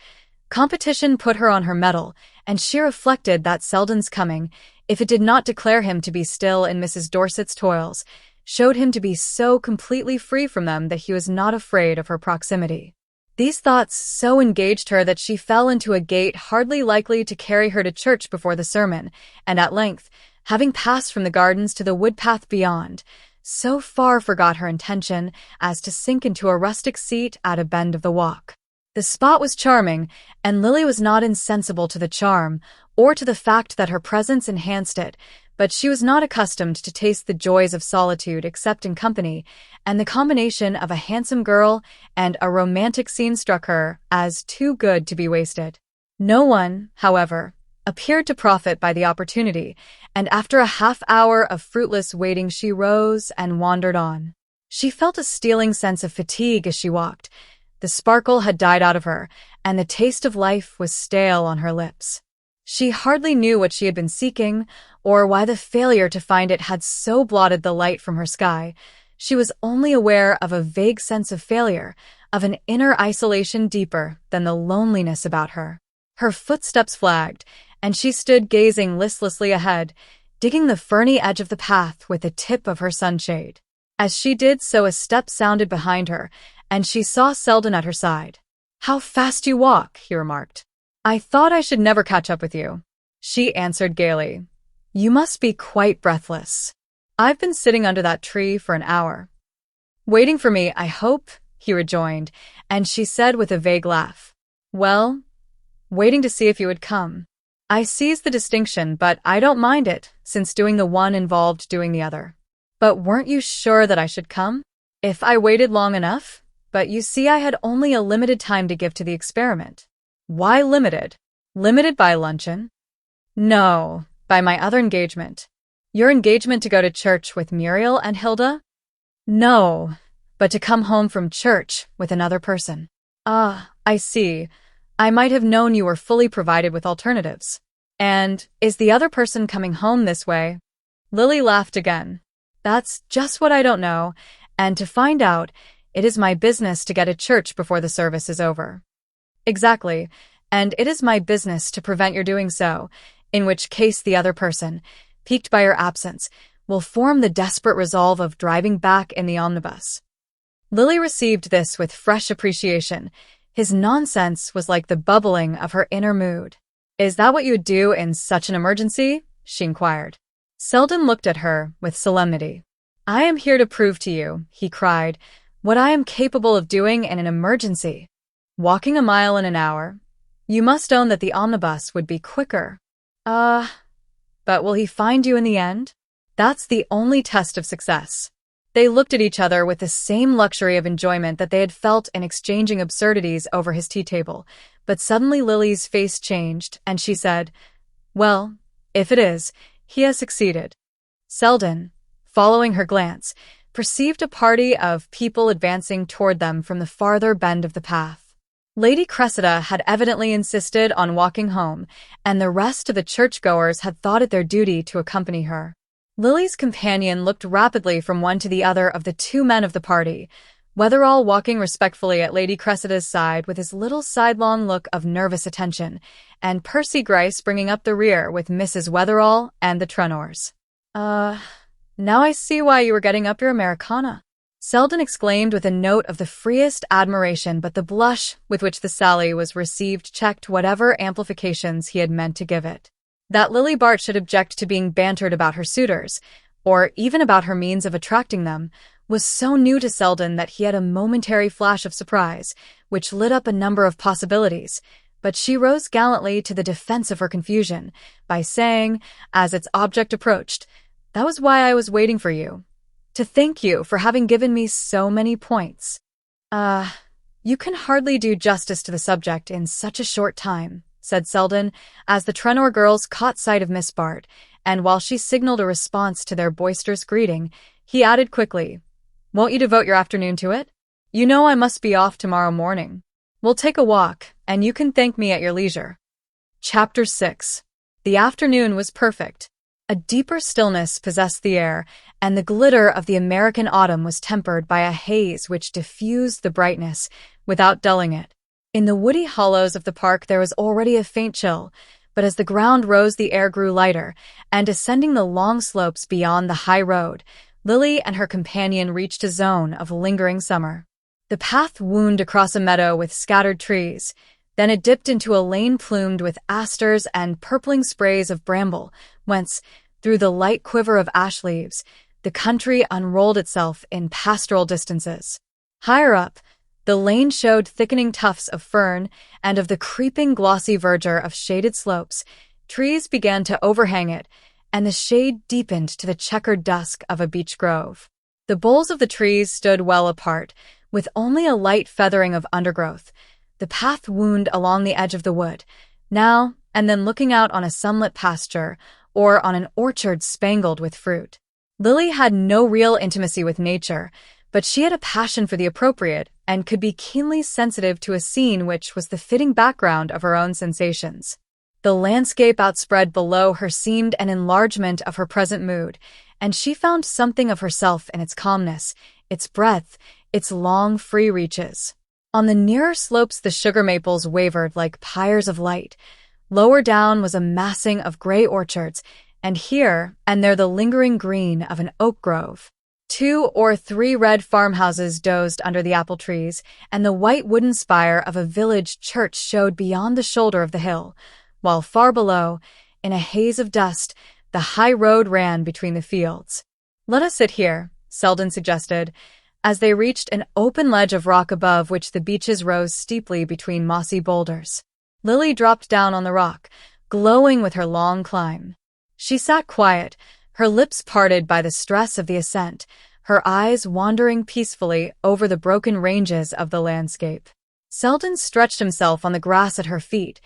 [SPEAKER 1] Competition put her on her mettle, and she reflected that Selden's coming, if it did not declare him to be still in Mrs. Dorset's toils, showed him to be so completely free from them that he was not afraid of her proximity. These thoughts so engaged her that she fell into a gait hardly likely to carry her to church before the sermon, and at length, having passed from the gardens to the wood-path beyond, so far forgot her intention as to sink into a rustic seat at a bend of the walk. The spot was charming, and Lily was not insensible to the charm, or to the fact that her presence enhanced it, but she was not accustomed to taste the joys of solitude except in company, and the combination of a handsome girl and a romantic scene struck her as too good to be wasted. No one, however, appeared to profit by the opportunity, and after a half-hour of fruitless waiting she rose and wandered on. She felt a stealing sense of fatigue as she walked. The sparkle had died out of her, and the taste of life was stale on her lips. She hardly knew what she had been seeking, or why the failure to find it had so blotted the light from her sky. She was only aware of a vague sense of failure, of an inner isolation deeper than the loneliness about her. Her footsteps flagged, and she stood gazing listlessly ahead, digging the ferny edge of the path with the tip of her sunshade. As she did so, a step sounded behind her, and she saw Selden at her side. "How fast you walk," he remarked. "I thought I should never catch up with you." She answered gaily, "You must be quite breathless. I've been sitting under that tree for an hour." "Waiting for me, I hope," he rejoined, and she said with a vague laugh, "Well, waiting to see if you would come. I seize the distinction, but I don't mind it, since doing the one involved doing the other. But weren't you sure that I should come? If I waited long enough? But you see, I had only a limited time to give to the experiment." "Why limited? Limited by luncheon?" "No, by my other engagement." "Your engagement to go to church with Muriel and Hilda?" "No, but to come home from church with another person." "Ah, I see. I might have known you were fully provided with alternatives." "And is the other person coming home this way?" Lily laughed again. "That's just what I don't know, and to find out, it is my business to get to church before the service is over. Exactly, and it is my business to prevent your doing so, in which case the other person, piqued by your absence, will form the desperate resolve of driving back in the omnibus. Lily received this with fresh appreciation. His nonsense was like the bubbling of her inner mood. Is that what you would do in such an emergency? She inquired. Selden looked at her with solemnity. I am here to prove to you, he cried, what I am capable of doing in an emergency. Walking a mile in an hour. You must own that the omnibus would be quicker. But will he find you in the end? That's the only test of success. They looked at each other with the same luxury of enjoyment that they had felt in exchanging absurdities over his tea table, but suddenly Lily's face changed, and she said, Well, if it is, he has succeeded. Selden, following her glance, perceived a party of people advancing toward them from the farther bend of the path. Lady Cressida had evidently insisted on walking home, and the rest of the churchgoers had thought it their duty to accompany her. Lily's companion looked rapidly from one to the other of the two men of the party, Weatherall walking respectfully at Lady Cressida's side with his little sidelong look of nervous attention, and Percy Gryce bringing up the rear with Mrs. Weatherall and the Trenors. Now I see why you were getting up your Americana, Selden exclaimed with a note of the freest admiration, but the blush with which the sally was received checked whatever amplifications he had meant to give it. That Lily Bart should object to being bantered about her suitors, or even about her means of attracting them, was so new to Selden that he had a momentary flash of surprise, which lit up a number of possibilities, but she rose gallantly to the defense of her confusion, by saying, as its object approached, That was why I was waiting for you. To thank you for having given me so many points. You can hardly do justice to the subject in such a short time, said Selden, as the Trenor girls caught sight of Miss Bart, and while she signaled a response to their boisterous greeting, he added quickly, Won't you devote your afternoon to it? You know I must be off tomorrow morning. We'll take a walk, and you can thank me at your leisure. Chapter 6. The afternoon was perfect. A deeper stillness possessed the air, and the glitter of the American autumn was tempered by a haze which diffused the brightness without dulling it. In the woody hollows of the park there was already a faint chill, but as the ground rose the air grew lighter, and ascending the long slopes beyond the high road, Lily and her companion reached a zone of lingering summer. The path wound across a meadow with scattered trees, then it dipped into a lane plumed with asters and purpling sprays of bramble, whence, through the light quiver of ash leaves, the country unrolled itself in pastoral distances. Higher up, the lane showed thickening tufts of fern, and of the creeping glossy verdure of shaded slopes, trees began to overhang it, and the shade deepened to the checkered dusk of a beech grove. The boles of the trees stood well apart, with only a light feathering of undergrowth. The path wound along the edge of the wood, now and then looking out on a sunlit pasture or on an orchard spangled with fruit. Lily had no real intimacy with nature, but she had a passion for the appropriate and could be keenly sensitive to a scene which was the fitting background of her own sensations. The landscape outspread below her seemed an enlargement of her present mood, and she found something of herself in its calmness, its breadth, its long, free reaches. On the nearer slopes the sugar maples wavered like pyres of light. Lower down was a massing of gray orchards, and here and there the lingering green of an oak grove. 2 or 3 red farmhouses dozed under the apple trees, and the white wooden spire of a village church showed beyond the shoulder of the hill, while far below, in a haze of dust, the high road ran between the fields. Let us sit here, Selden suggested, as they reached an open ledge of rock above which the beeches rose steeply between mossy boulders. Lily dropped down on the rock, glowing with her long climb. She sat quiet, her lips parted by the stress of the ascent, her eyes wandering peacefully over the broken ranges of the landscape. Selden stretched himself on the grass at her feet,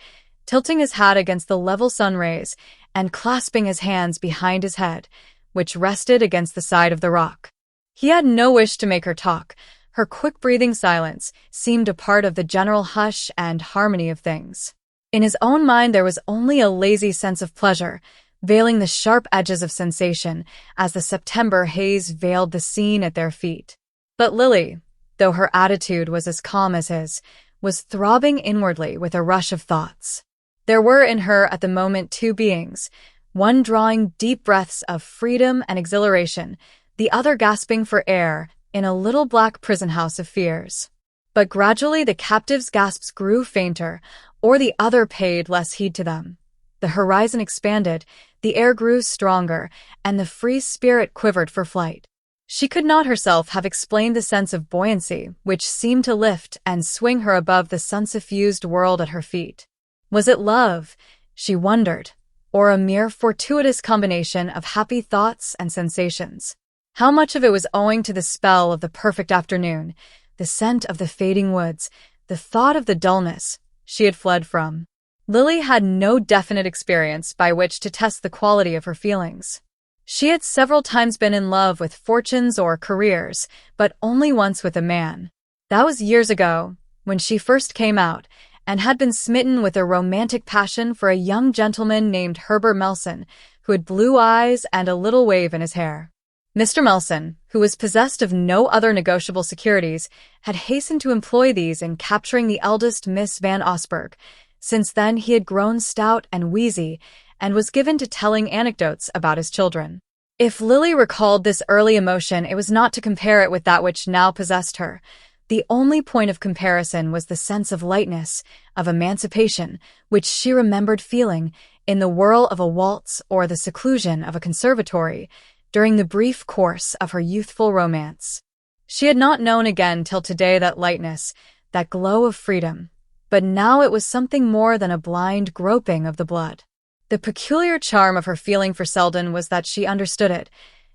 [SPEAKER 1] tilting his hat against the level sun rays and clasping his hands behind his head, which rested against the side of the rock. He had no wish to make her talk. Her quick-breathing silence seemed a part of the general hush and harmony of things. In his own mind there was only a lazy sense of pleasure, veiling the sharp edges of sensation as the September haze veiled the scene at their feet. But Lily, though her attitude was as calm as his, was throbbing inwardly with a rush of thoughts. There were in her at the moment two beings, one drawing deep breaths of freedom and exhilaration, the other gasping for air in a little black prison house of fears. But gradually the captive's gasps grew fainter, or the other paid less heed to them. The horizon expanded, the air grew stronger, and the free spirit quivered for flight. She could not herself have explained the sense of buoyancy which seemed to lift and swing her above the sun-suffused world at her feet. Was it love, she wondered, or a mere fortuitous combination of happy thoughts and sensations? How much of it was owing to the spell of the perfect afternoon, the scent of the fading woods, the thought of the dullness she had fled from? Lily had no definite experience by which to test the quality of her feelings. She had several times been in love with fortunes or careers, but only once with a man. That was years ago, when she first came out, and had been smitten with a romantic passion for a young gentleman named Herbert Melson, who had blue eyes and a little wave in his hair. Mr. Melson, who was possessed of no other negotiable securities, had hastened to employ these in capturing the eldest Miss Van Osburgh. Since then he had grown stout and wheezy, and was given to telling anecdotes about his children. If Lily recalled this early emotion, it was not to compare it with that which now possessed her. The only point of comparison was the sense of lightness, of emancipation, which she remembered feeling in the whirl of a waltz or the seclusion of a conservatory during the brief course of her youthful romance. She had not known again till today that lightness, that glow of freedom, but now it was something more than a blind groping of the blood. The peculiar charm of her feeling for Selden was that she understood it.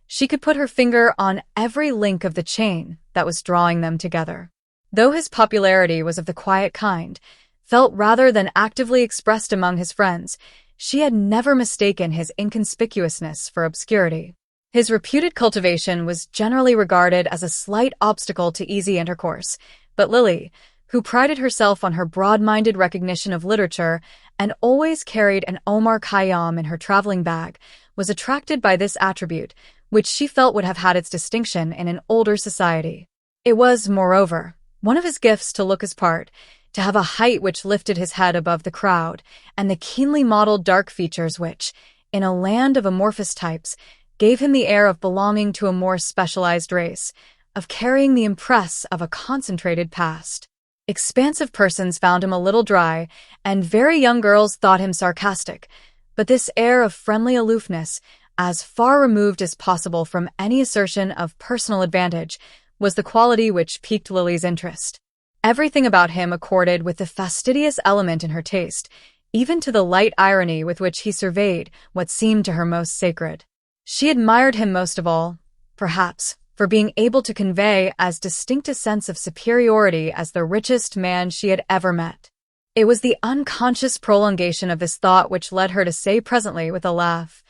[SPEAKER 1] She could put her finger on every link of the chain that was drawing them together. Though his popularity was of the quiet kind, felt rather than actively expressed among his friends, she had never mistaken his inconspicuousness for obscurity. His reputed cultivation was generally regarded as a slight obstacle to easy intercourse, but Lily, who prided herself on her broad-minded recognition of literature and always carried an Omar Khayyam in her traveling bag, was attracted by this attribute, which she felt would have had its distinction in an older society. It was, moreover, one of his gifts to look his part, to have a height which lifted his head above the crowd, and the keenly modeled dark features which, in a land of amorphous types, gave him the air of belonging to a more specialized race, of carrying the impress of a concentrated past. Expansive persons found him a little dry, and very young girls thought him sarcastic, but this air of friendly aloofness, as far removed as possible from any assertion of personal advantage, was the quality which piqued Lily's interest. Everything about him accorded with the fastidious element in her taste, even to the light irony with which he surveyed what seemed to her most sacred. She admired him most of all, perhaps, for being able to convey as distinct a sense of superiority as the richest man she had ever met. It was the unconscious prolongation of this thought which led her to say presently with a laugh,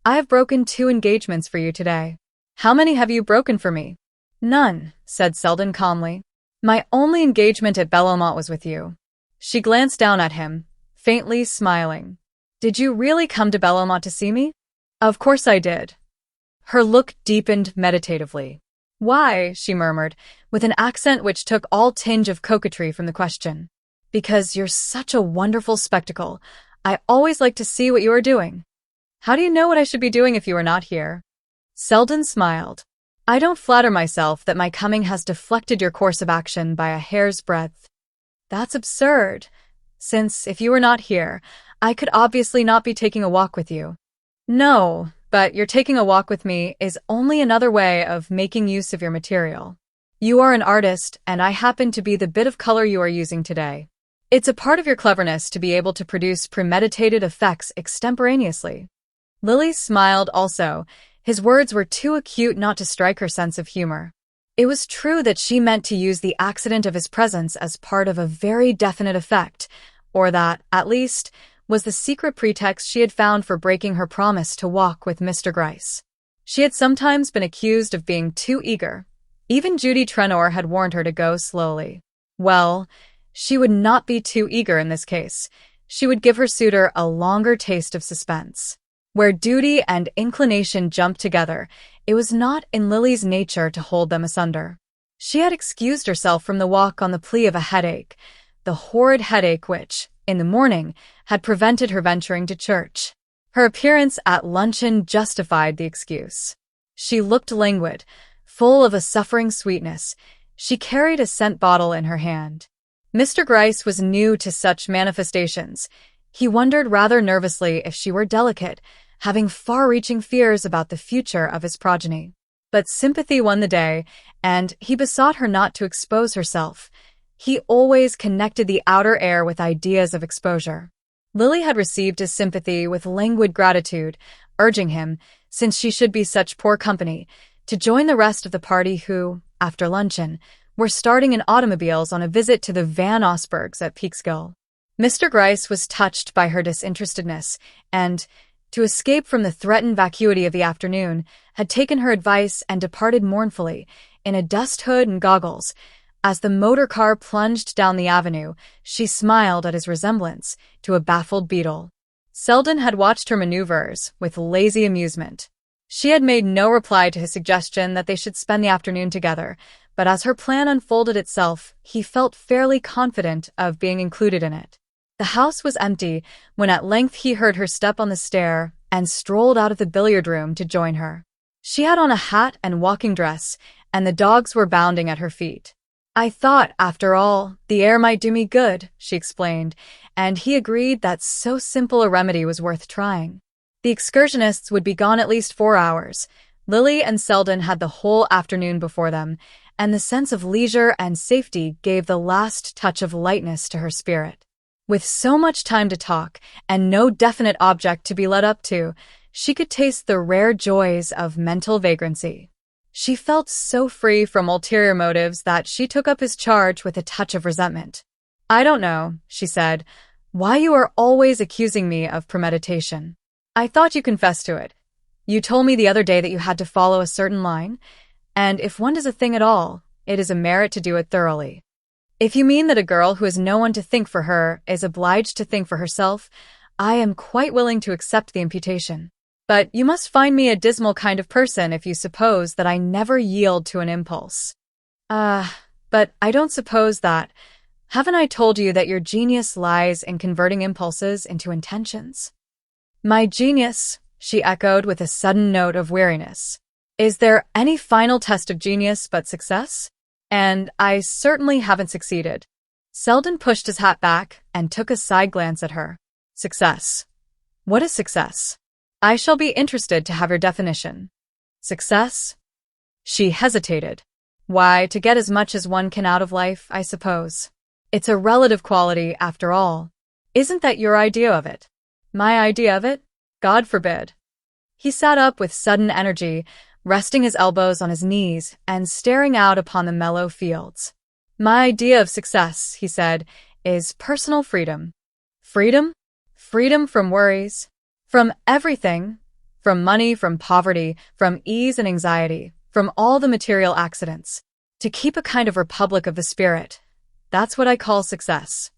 [SPEAKER 1] "I have broken 2 engagements for you today. How many have you broken for me?" "None," said Selden calmly. "My only engagement at Bellomont was with you." She glanced down at him, faintly smiling. "Did you really come to Bellomont to see me?" "Of course I did." Her look deepened meditatively. "Why?" she murmured, with an accent which took all tinge of coquetry from the question. "Because you're such a wonderful spectacle. I always like to see what you are doing." "How do you know what I should be doing if you were not here?" Selden smiled. "I don't flatter myself that my coming has deflected your course of action by a hair's breadth." "That's absurd, since, if you were not here, I could obviously not be taking a walk with you." "No, but your taking a walk with me is only another way of making use of your material. You are an artist, and I happen to be the bit of color you are using today. It's a part of your cleverness to be able to produce premeditated effects extemporaneously." Lily smiled also. His words were too acute not to strike her sense of humor. It was true that she meant to use the accident of his presence as part of a very definite effect, or that, at least, was the secret pretext she had found for breaking her promise to walk with Mr. Gryce. She had sometimes been accused of being too eager. Even Judy Trenor had warned her to go slowly. Well, she would not be too eager in this case. She would give her suitor a longer taste of suspense. Where duty and inclination jumped together, it was not in Lily's nature to hold them asunder. She had excused herself from the walk on the plea of a headache, the horrid headache which, in the morning, had prevented her venturing to church. Her appearance at luncheon justified the excuse. She looked languid, full of a suffering sweetness. She carried a scent bottle in her hand. Mr. Gryce was new to such manifestations. He wondered rather nervously if she were delicate, having far-reaching fears about the future of his progeny. But sympathy won the day, and he besought her not to expose herself. He always connected the outer air with ideas of exposure. Lily had received his sympathy with languid gratitude, urging him, since she should be such poor company, to join the rest of the party who, after luncheon, were starting in automobiles on a visit to the Van Osbergs at Peekskill. Mr. Gryce was touched by her disinterestedness and, to escape from the threatened vacuity of the afternoon, had taken her advice and departed mournfully, in a dust hood and goggles. As the motor car plunged down the avenue, she smiled at his resemblance to a baffled beetle. Selden had watched her maneuvers with lazy amusement. She had made no reply to his suggestion that they should spend the afternoon together, but as her plan unfolded itself, he felt fairly confident of being included in it. The house was empty when at length he heard her step on the stair and strolled out of the billiard room to join her. She had on a hat and walking dress, and the dogs were bounding at her feet. "I thought, after all, the air might do me good," she explained, and he agreed that so simple a remedy was worth trying. The excursionists would be gone at least 4 hours. Lily and Selden had the whole afternoon before them, and the sense of leisure and safety gave the last touch of lightness to her spirit. With so much time to talk, and no definite object to be led up to, she could taste the rare joys of mental vagrancy. She felt so free from ulterior motives that she took up his charge with a touch of resentment. "I don't know," she said, "why you are always accusing me of premeditation. I thought you confessed to it. You told me the other day that you had to follow a certain line, and if one does a thing at all, it is a merit to do it thoroughly. If you mean that a girl who has no one to think for her is obliged to think for herself, I am quite willing to accept the imputation. But you must find me a dismal kind of person if you suppose that I never yield to an impulse." But I don't suppose that. Haven't I told you that your genius lies in converting impulses into intentions?" "My genius," she echoed with a sudden note of weariness. "Is there any final test of genius but success? And I certainly haven't succeeded." Selden pushed his hat back and took a side glance at her. "Success. What is success? I shall be interested to have your definition." "Success?" She hesitated. "Why, to get as much as one can out of life, I suppose. It's a relative quality, after all. Isn't that your idea of it?" "My idea of it? God forbid." He sat up with sudden energy, resting his elbows on his knees and staring out upon the mellow fields. "My idea of success," he said, "is personal freedom." "Freedom? Freedom from worries? From everything? From money, from poverty, from ease and anxiety, from all the material accidents. To keep a kind of republic of the spirit. That's what I call success."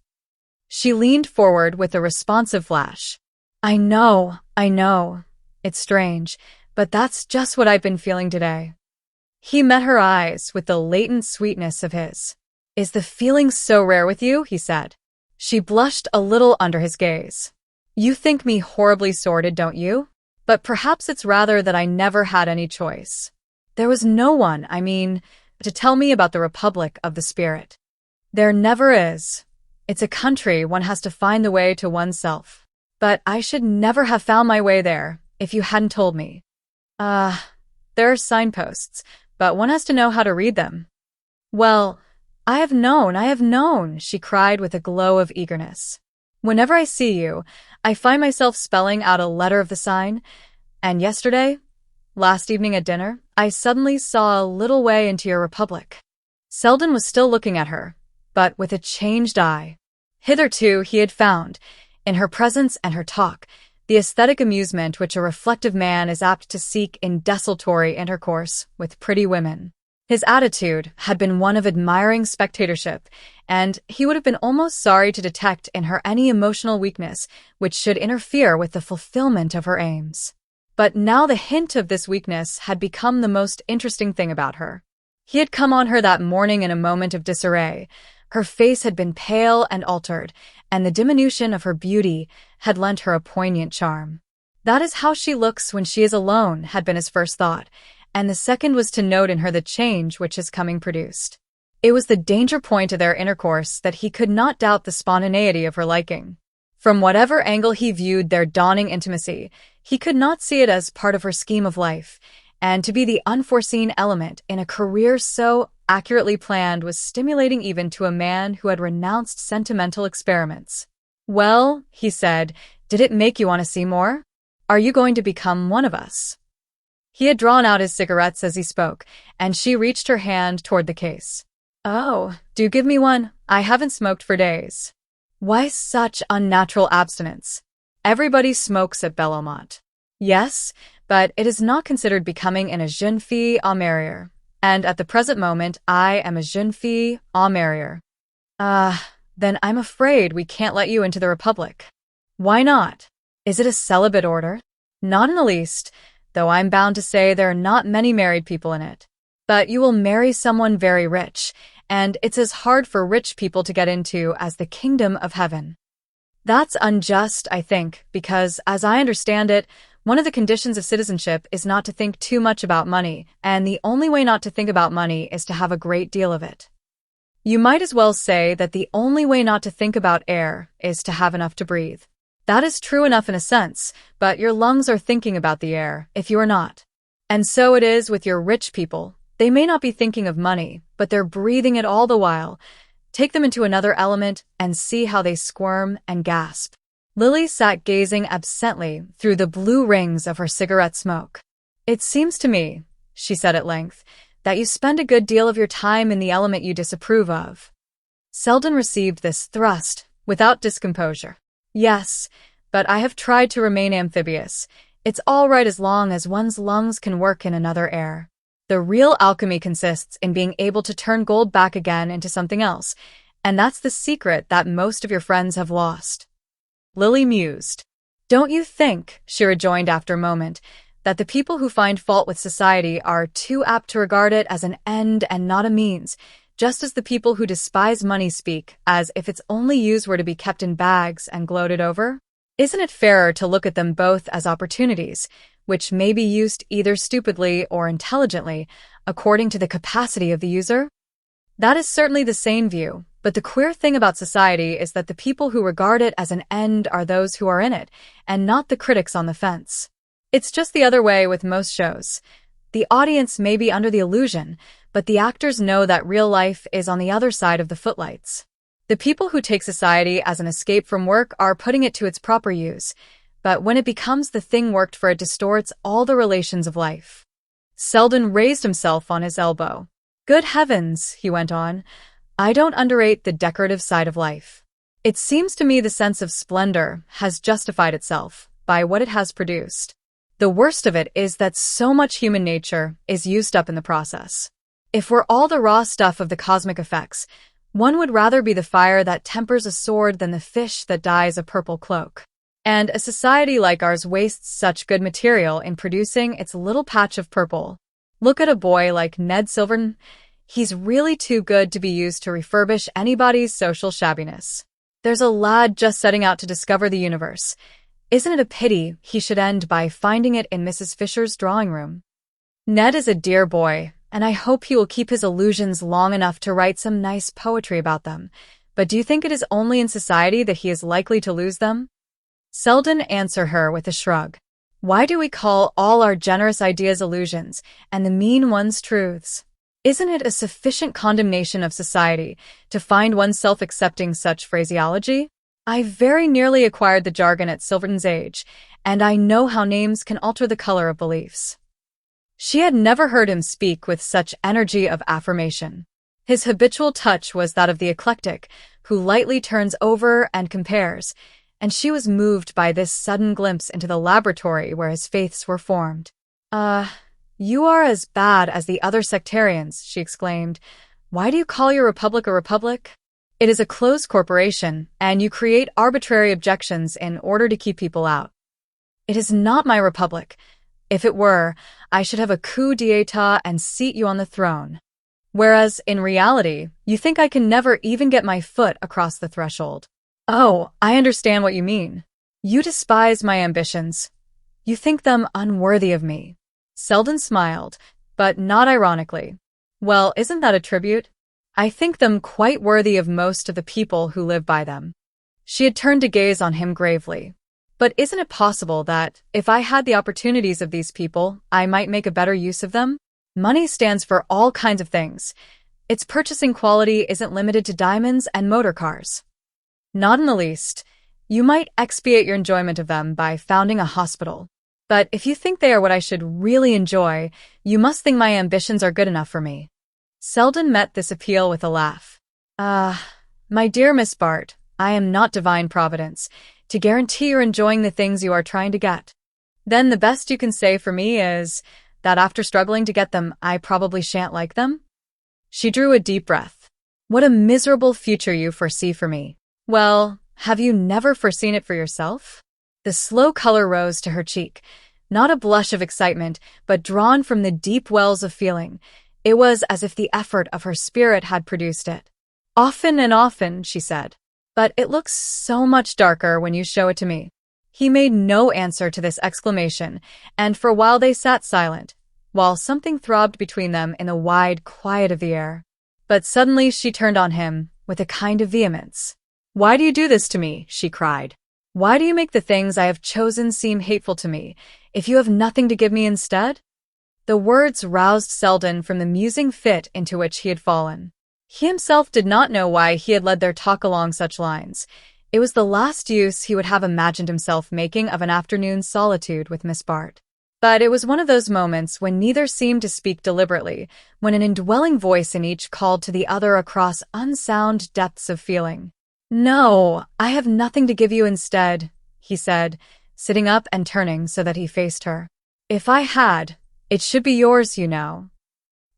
[SPEAKER 1] She leaned forward with a responsive flash. I know. It's strange, but that's just what I've been feeling today." He met her eyes with the latent sweetness of his. "Is the feeling so rare with you?" he said. She blushed a little under his gaze. "You think me horribly sordid, don't you? But perhaps it's rather that I never had any choice. There was no one, to tell me about the Republic of the Spirit. There never is. It's a country one has to find the way to oneself. But I should never have found my way there if you hadn't told me. There are signposts, but one has to know how to read them." "Well, I have known," she cried with a glow of eagerness. "Whenever I see you, I find myself spelling out a letter of the sign, and last evening at dinner, I suddenly saw a little way into your republic." Selden was still looking at her, but with a changed eye. Hitherto he had found, in her presence and her talk, the aesthetic amusement which a reflective man is apt to seek in desultory intercourse with pretty women. His attitude had been one of admiring spectatorship, and he would have been almost sorry to detect in her any emotional weakness which should interfere with the fulfillment of her aims. But now the hint of this weakness had become the most interesting thing about her. He had come on her that morning in a moment of disarray. Her face had been pale and altered, and the diminution of her beauty had lent her a poignant charm. That is how she looks when she is alone, had been his first thought, and the second was to note in her the change which his coming produced. It was the danger point of their intercourse that he could not doubt the spontaneity of her liking. From whatever angle he viewed their dawning intimacy, he could not see it as part of her scheme of life, and to be the unforeseen element in a career so accurately planned was stimulating even to a man who had renounced sentimental experiments. "Well," he said, "did it make you want to see more? Are you going to become one of us?" He had drawn out his cigarettes as he spoke, and she reached her hand toward the case. "Oh, do give me one. I haven't smoked for days." Why such unnatural abstinence? Everybody smokes at Belmont. Yes, but it is not considered becoming in a jeune fille au marier. And at the present moment, I am a jeune fille au marier. Then I'm afraid we can't let you into the Republic. Why not? Is it a celibate order? Not in the least, though I'm bound to say there are not many married people in it. But you will marry someone very rich, and it's as hard for rich people to get into as the kingdom of heaven. That's unjust, I think, because, as I understand it, one of the conditions of citizenship is not to think too much about money, and the only way not to think about money is to have a great deal of it. You might as well say that the only way not to think about air is to have enough to breathe. That is true enough in a sense, but your lungs are thinking about the air, if you are not. And so it is with your rich people. They may not be thinking of money, but they're breathing it all the while. Take them into another element and see how they squirm and gasp. Lily sat gazing absently through the blue rings of her cigarette smoke. "It seems to me," she said at length, "that you spend a good deal of your time in the element you disapprove of." Selden received this thrust without discomposure. "Yes, but I have tried to remain amphibious. It's all right as long as one's lungs can work in another air. The real alchemy consists in being able to turn gold back again into something else, and that's the secret that most of your friends have lost." Lily mused. "Don't you think," she rejoined after a moment, "that the people who find fault with society are too apt to regard it as an end and not a means, just as the people who despise money speak as if its only use were to be kept in bags and gloated over? Isn't it fairer to look at them both as opportunities, which may be used either stupidly or intelligently, according to the capacity of the user?" That is certainly the sane view, but the queer thing about society is that the people who regard it as an end are those who are in it, and not the critics on the fence. It's just the other way with most shows. The audience may be under the illusion, but the actors know that real life is on the other side of the footlights. The people who take society as an escape from work are putting it to its proper use, but when it becomes the thing worked for, it distorts all the relations of life. Selden raised himself on his elbow. "Good heavens," he went on, "I don't underrate the decorative side of life. It seems to me the sense of splendor has justified itself by what it has produced. The worst of it is that so much human nature is used up in the process. If we're all the raw stuff of the cosmic effects, one would rather be the fire that tempers a sword than the fish that dyes a purple cloak. And a society like ours wastes such good material in producing its little patch of purple. Look at a boy like Ned Silverton. He's really too good to be used to refurbish anybody's social shabbiness. There's a lad just setting out to discover the universe. Isn't it a pity he should end by finding it in Mrs. Fisher's drawing room? Ned is a dear boy, and I hope he will keep his illusions long enough to write some nice poetry about them. But do you think it is only in society that he is likely to lose them?" Selden answered her with a shrug. "Why do we call all our generous ideas illusions, and the mean ones truths? Isn't it a sufficient condemnation of society to find oneself accepting such phraseology? I very nearly acquired the jargon at Silverton's age, and I know how names can alter the color of beliefs." She had never heard him speak with such energy of affirmation. His habitual touch was that of the eclectic, who lightly turns over and compares, and she was moved by this sudden glimpse into the laboratory where his faiths were formed. You are as bad as the other sectarians," she exclaimed. "Why do you call your republic a republic? It is a closed corporation, and you create arbitrary objections in order to keep people out." "It is not my republic. If it were, I should have a coup d'etat and seat you on the throne." Whereas in reality, you think I can never even get my foot across the threshold. Oh, I understand what you mean. You despise my ambitions. You think them unworthy of me. Selden smiled, but not ironically. Well, isn't that a tribute? I think them quite worthy of most of the people who live by them. She had turned to gaze on him gravely. But isn't it possible that, if I had the opportunities of these people, I might make a better use of them? Money stands for all kinds of things. Its purchasing quality isn't limited to diamonds and motor cars. Not in the least. You might expiate your enjoyment of them by founding a hospital. But if you think they are what I should really enjoy, you must think my ambitions are good enough for me. Selden met this appeal with a laugh. My dear Miss Bart, I am not divine providence, to guarantee you're enjoying the things you are trying to get. Then the best you can say for me is that after struggling to get them, I probably shan't like them? She drew a deep breath. What a miserable future you foresee for me. Well, have you never foreseen it for yourself? The slow color rose to her cheek, not a blush of excitement, but drawn from the deep wells of feeling. It was as if the effort of her spirit had produced it. Often and often, she said. But it looks so much darker when you show it to me. He made no answer to this exclamation, and for a while they sat silent, while something throbbed between them in the wide quiet of the air. But suddenly she turned on him, with a kind of vehemence. Why do you do this to me? She cried. Why do you make the things I have chosen seem hateful to me, if you have nothing to give me instead? The words roused Selden from the musing fit into which he had fallen. He himself did not know why he had led their talk along such lines. It was the last use he would have imagined himself making of an afternoon's solitude with Miss Bart. But it was one of those moments when neither seemed to speak deliberately, when an indwelling voice in each called to the other across unsound depths of feeling. No, I have nothing to give you instead, he said, sitting up and turning so that he faced her. If I had, it should be yours, you know.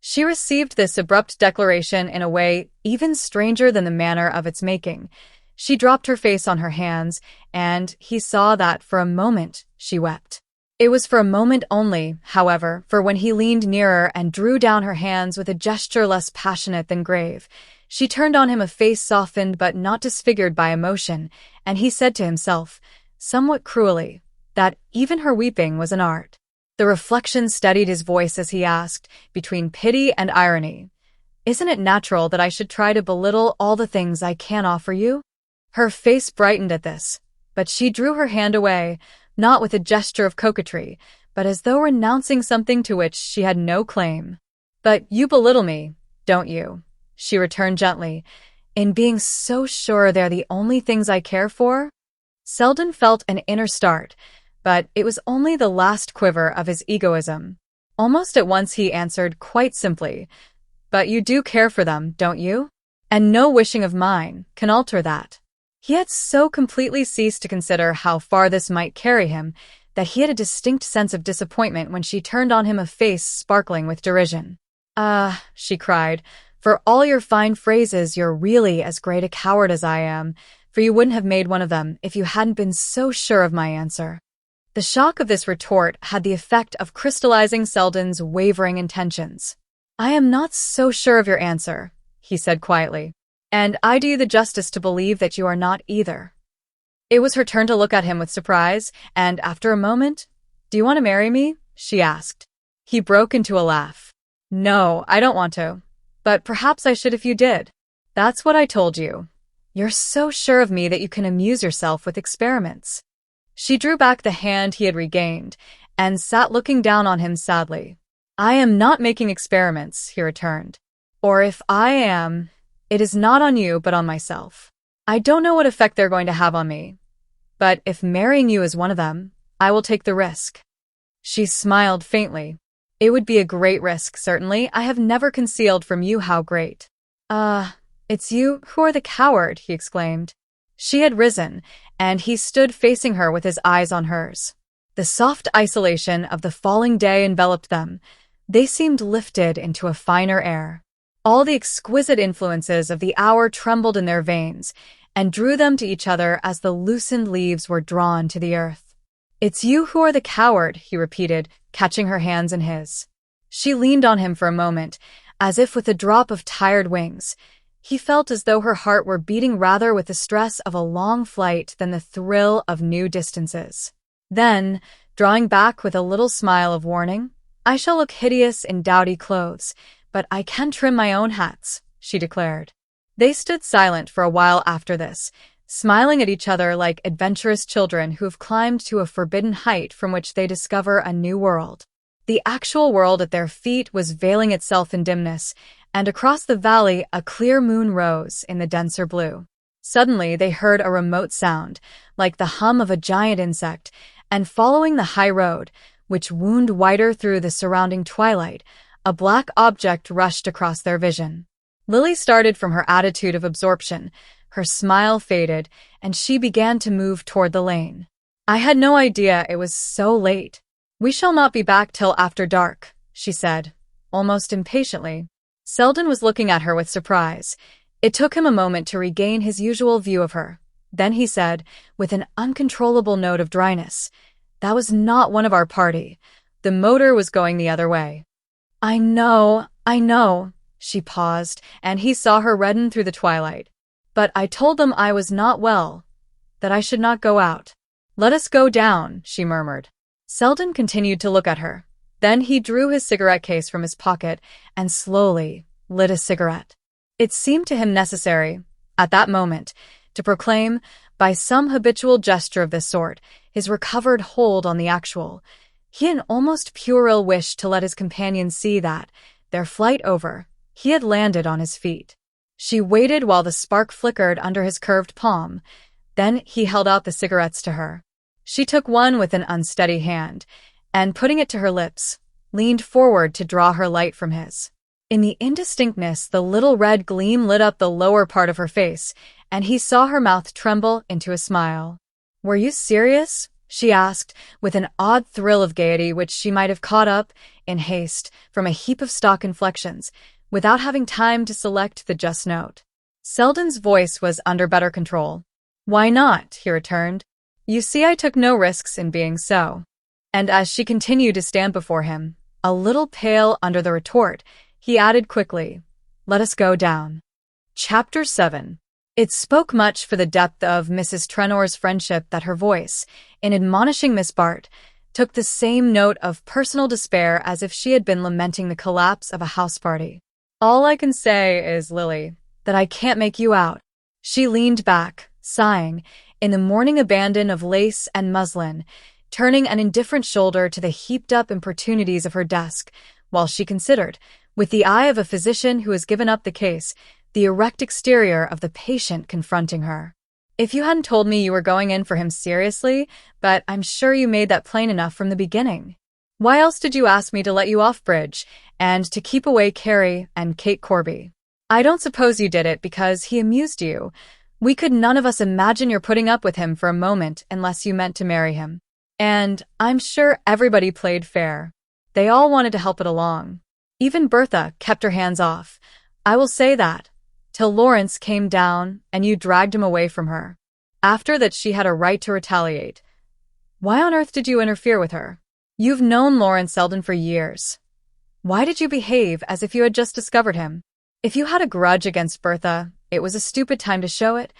[SPEAKER 1] She received this abrupt declaration in a way even stranger than the manner of its making. She dropped her face on her hands, and he saw that for a moment she wept. It was for a moment only, however, for when he leaned nearer and drew down her hands with a gesture less passionate than grave, she turned on him a face softened but not disfigured by emotion, and he said to himself, somewhat cruelly, that even her weeping was an art. The reflection steadied his voice as he asked, between pity and irony, Isn't it natural that I should try to belittle all the things I can offer you? Her face brightened at this, but she drew her hand away, not with a gesture of coquetry, but as though renouncing something to which she had no claim. But you belittle me, don't you? She returned gently, in being so sure they're the only things I care for? Selden felt an inner start, but it was only the last quiver of his egoism. Almost at once he answered quite simply, But you do care for them, don't you? And no wishing of mine can alter that. He had so completely ceased to consider how far this might carry him that he had a distinct sense of disappointment when she turned on him a face sparkling with derision. She cried, for all your fine phrases, you're really as great a coward as I am, for you wouldn't have made one of them if you hadn't been so sure of my answer. The shock of this retort had the effect of crystallizing Selden's wavering intentions. I am not so sure of your answer, he said quietly, and I do you the justice to believe that you are not either. It was her turn to look at him with surprise, and after a moment, Do you want to marry me? She asked. He broke into a laugh. No, I don't want to. But perhaps I should if you did. That's what I told you. You're so sure of me that you can amuse yourself with experiments. She drew back the hand he had regained, and sat looking down on him sadly. I am not making experiments, he returned. Or if I am, it is not on you but on myself. I don't know what effect they're going to have on me. But if marrying you is one of them, I will take the risk. She smiled faintly. It would be a great risk, certainly. I have never concealed from you how great. It's you who are the coward, he exclaimed. She had risen, and he stood facing her with his eyes on hers. The soft isolation of the falling day enveloped them. They seemed lifted into a finer air. All the exquisite influences of the hour trembled in their veins, and drew them to each other as the loosened leaves were drawn to the earth. It's you who are the coward, he repeated, catching her hands in his. She leaned on him for a moment, as if with a drop of tired wings. He felt as though her heart were beating rather with the stress of a long flight than the thrill of new distances. Then, drawing back with a little smile of warning, "I shall look hideous in dowdy clothes, but I can trim my own hats," she declared. They stood silent for a while after this, smiling at each other like adventurous children who have climbed to a forbidden height from which they discover a new world. The actual world at their feet was veiling itself in dimness, and across the valley a clear moon rose in the denser blue. Suddenly they heard a remote sound, like the hum of a giant insect, and following the high road, which wound wider through the surrounding twilight, a black object rushed across their vision. Lily started from her attitude of absorption, her smile faded, and she began to move toward the lane. "I had no idea it was so late. We shall not be back till after dark," she said, almost impatiently. Selden was looking at her with surprise. It took him a moment to regain his usual view of her. Then he said, with an uncontrollable note of dryness, "That was not one of our party. The motor was going the other way." I know. She paused, and he saw her redden through the twilight. "But I told them I was not well, that I should not go out." "Let us go down," she murmured. Selden continued to look at her. Then he drew his cigarette case from his pocket and slowly lit a cigarette. It seemed to him necessary, at that moment, to proclaim, by some habitual gesture of this sort, his recovered hold on the actual. He had an almost puerile wish to let his companion see that, their flight over, he had landed on his feet. She waited while the spark flickered under his curved palm. Then he held out the cigarettes to her. She took one with an unsteady hand, and putting it to her lips, leaned forward to draw her light from his. In the indistinctness, the little red gleam lit up the lower part of her face, and he saw her mouth tremble into a smile. "Were you serious?" she asked, with an odd thrill of gaiety which she might have caught up, in haste, from a heap of stock inflections, without having time to select the just note. Selden's voice was under better control. "Why not?" he returned. "You see, I took no risks in being so." And as she continued to stand before him, a little pale under the retort, he added quickly, "Let us go down." Chapter 7. It spoke much for the depth of Mrs. Trenor's friendship that her voice, in admonishing Miss Bart, took the same note of personal despair as if she had been lamenting the collapse of a house party. "All I can say is, Lily, that I can't make you out." She leaned back, sighing, in the morning abandon of lace and muslin, turning an indifferent shoulder to the heaped-up importunities of her desk, while she considered, with the eye of a physician who has given up the case, the erect exterior of the patient confronting her. "If you hadn't told me you were going in for him seriously, but I'm sure you made that plain enough from the beginning. Why else did you ask me to let you off bridge, and to keep away Carrie and Kate Corby? I don't suppose you did it because he amused you. We could none of us imagine your putting up with him for a moment unless you meant to marry him. And I'm sure everybody played fair. They all wanted to help it along. Even Bertha kept her hands off. I will say that. Till Lawrence came down and you dragged him away from her. After that she had a right to retaliate. Why on earth did you interfere with her? You've known Lawrence Selden for years. Why did you behave as if you had just discovered him? If you had a grudge against Bertha, it was a stupid time to show it.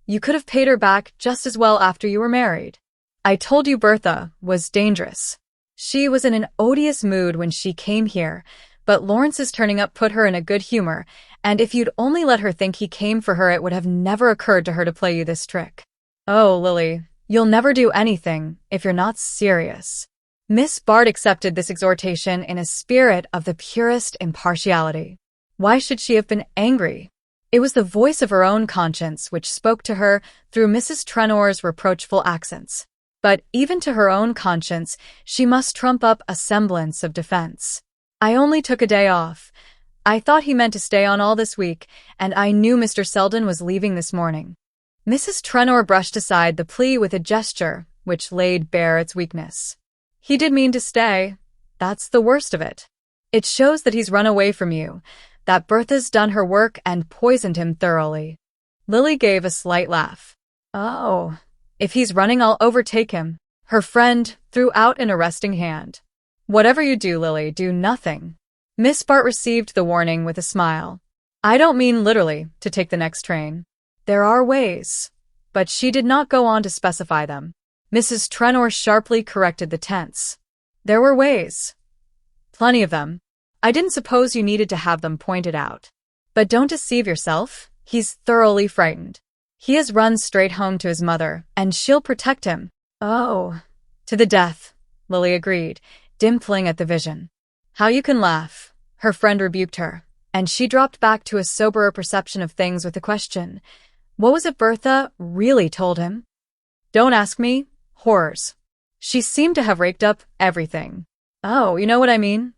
[SPEAKER 1] You could have paid her back just as well after you were married. I told you Bertha was dangerous. She was in an odious mood when she came here, but Lawrence's turning up put her in a good humor, and if you'd only let her think he came for her, it would have never occurred to her to play you this trick. Oh, Lily, you'll never do anything if you're not serious." Miss Bart accepted this exhortation in a spirit of the purest impartiality. Why should she have been angry? It was the voice of her own conscience which spoke to her through Mrs. Trenor's reproachful accents. But even to her own conscience, she must trump up a semblance of defense. "I only took a day off. I thought he meant to stay on all this week, and I knew Mr. Selden was leaving this morning." Mrs. Trenor brushed aside the plea with a gesture which laid bare its weakness. "He did mean to stay. That's the worst of it. It shows that he's run away from you, that Bertha's done her work and poisoned him thoroughly." Lily gave a slight laugh. "Oh, if he's running, I'll overtake him." Her friend threw out an arresting hand. "Whatever you do, Lily, do nothing. Miss Bart received the warning with a smile. I don't mean literally to take the next train. There are ways. But she did not go on to specify them. Mrs. Trenor sharply corrected the tense. There were ways. Plenty of them. I didn't suppose you needed to have them pointed out. But don't deceive yourself. He's thoroughly frightened. He has run straight home to his mother, and she'll protect him. Oh. To the death, Lily agreed, dimpling at the vision. How you can laugh, her friend rebuked her, and she dropped back to a soberer perception of things with a question. What was it Bertha really told him? Don't ask me. Horrors. She seemed to have raked up everything. Oh, you know what I mean?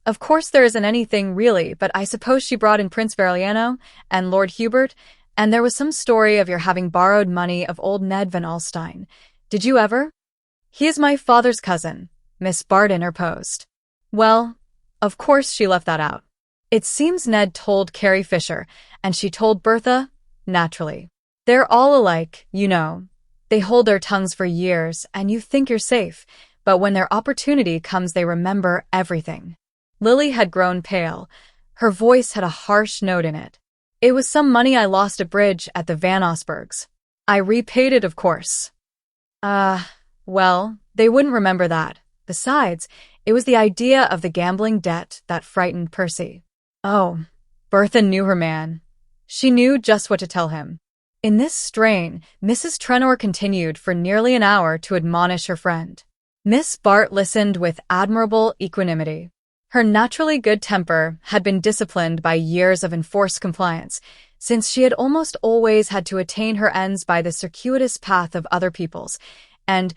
[SPEAKER 1] Of course there isn't anything really, but I suppose she brought in Prince Verigliano and Lord Hubert, and there was some story of your having borrowed money of old Ned Van Alstyne. Did you ever? He is my father's cousin, Miss Bart interposed. Well, of course she left that out. It seems Ned told Carrie Fisher, and she told Bertha, naturally. They're all alike, you know. They hold their tongues for years, and you think you're safe, but when their opportunity comes they remember everything. Lily had grown pale. Her voice had a harsh note in it. It was some money I lost at bridge at the Van Osbergs. I repaid it, of course. Well, they wouldn't remember that. Besides, it was the idea of the gambling debt that frightened Percy. Oh, Bertha knew her man. She knew just what to tell him. In this strain, Mrs. Trenor continued for nearly an hour to admonish her friend. Miss Bart listened with admirable equanimity. Her naturally good temper had been disciplined by years of enforced compliance, since she had almost always had to attain her ends by the circuitous path of other people's, and,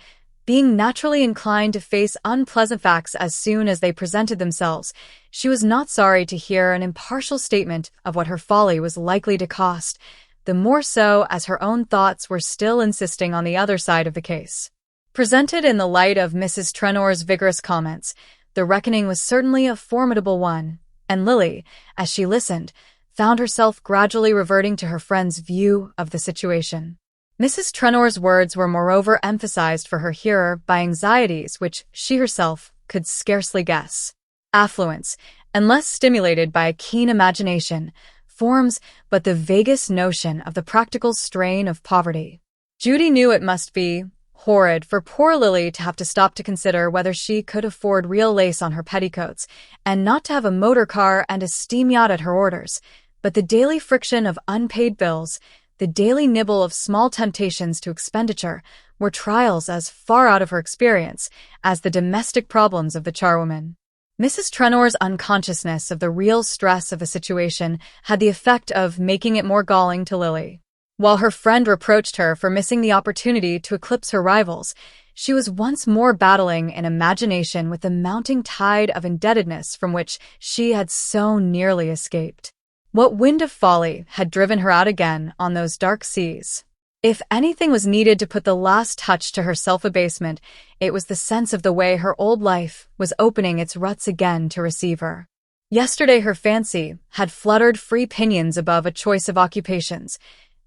[SPEAKER 1] being naturally inclined to face unpleasant facts as soon as they presented themselves, she was not sorry to hear an impartial statement of what her folly was likely to cost, the more so as her own thoughts were still insisting on the other side of the case. Presented in the light of Mrs. Trenor's vigorous comments, the reckoning was certainly a formidable one, and Lily, as she listened, found herself gradually reverting to her friend's view of the situation. Mrs. Trenor's words were moreover emphasized for her hearer by anxieties which she herself could scarcely guess. Affluence, unless stimulated by a keen imagination, forms but the vaguest notion of the practical strain of poverty. Judy knew it must be horrid for poor Lily to have to stop to consider whether she could afford real lace on her petticoats, and not to have a motor car and a steam yacht at her orders, but the daily friction of unpaid bills, the daily nibble of small temptations to expenditure, were trials as far out of her experience as the domestic problems of the charwoman. Mrs. Trenor's unconsciousness of the real stress of the situation had the effect of making it more galling to Lily. While her friend reproached her for missing the opportunity to eclipse her rivals, she was once more battling in imagination with the mounting tide of indebtedness from which she had so nearly escaped. What wind of folly had driven her out again on those dark seas? If anything was needed to put the last touch to her self-abasement, it was the sense of the way her old life was opening its ruts again to receive her. Yesterday her fancy had fluttered free pinions above a choice of occupations.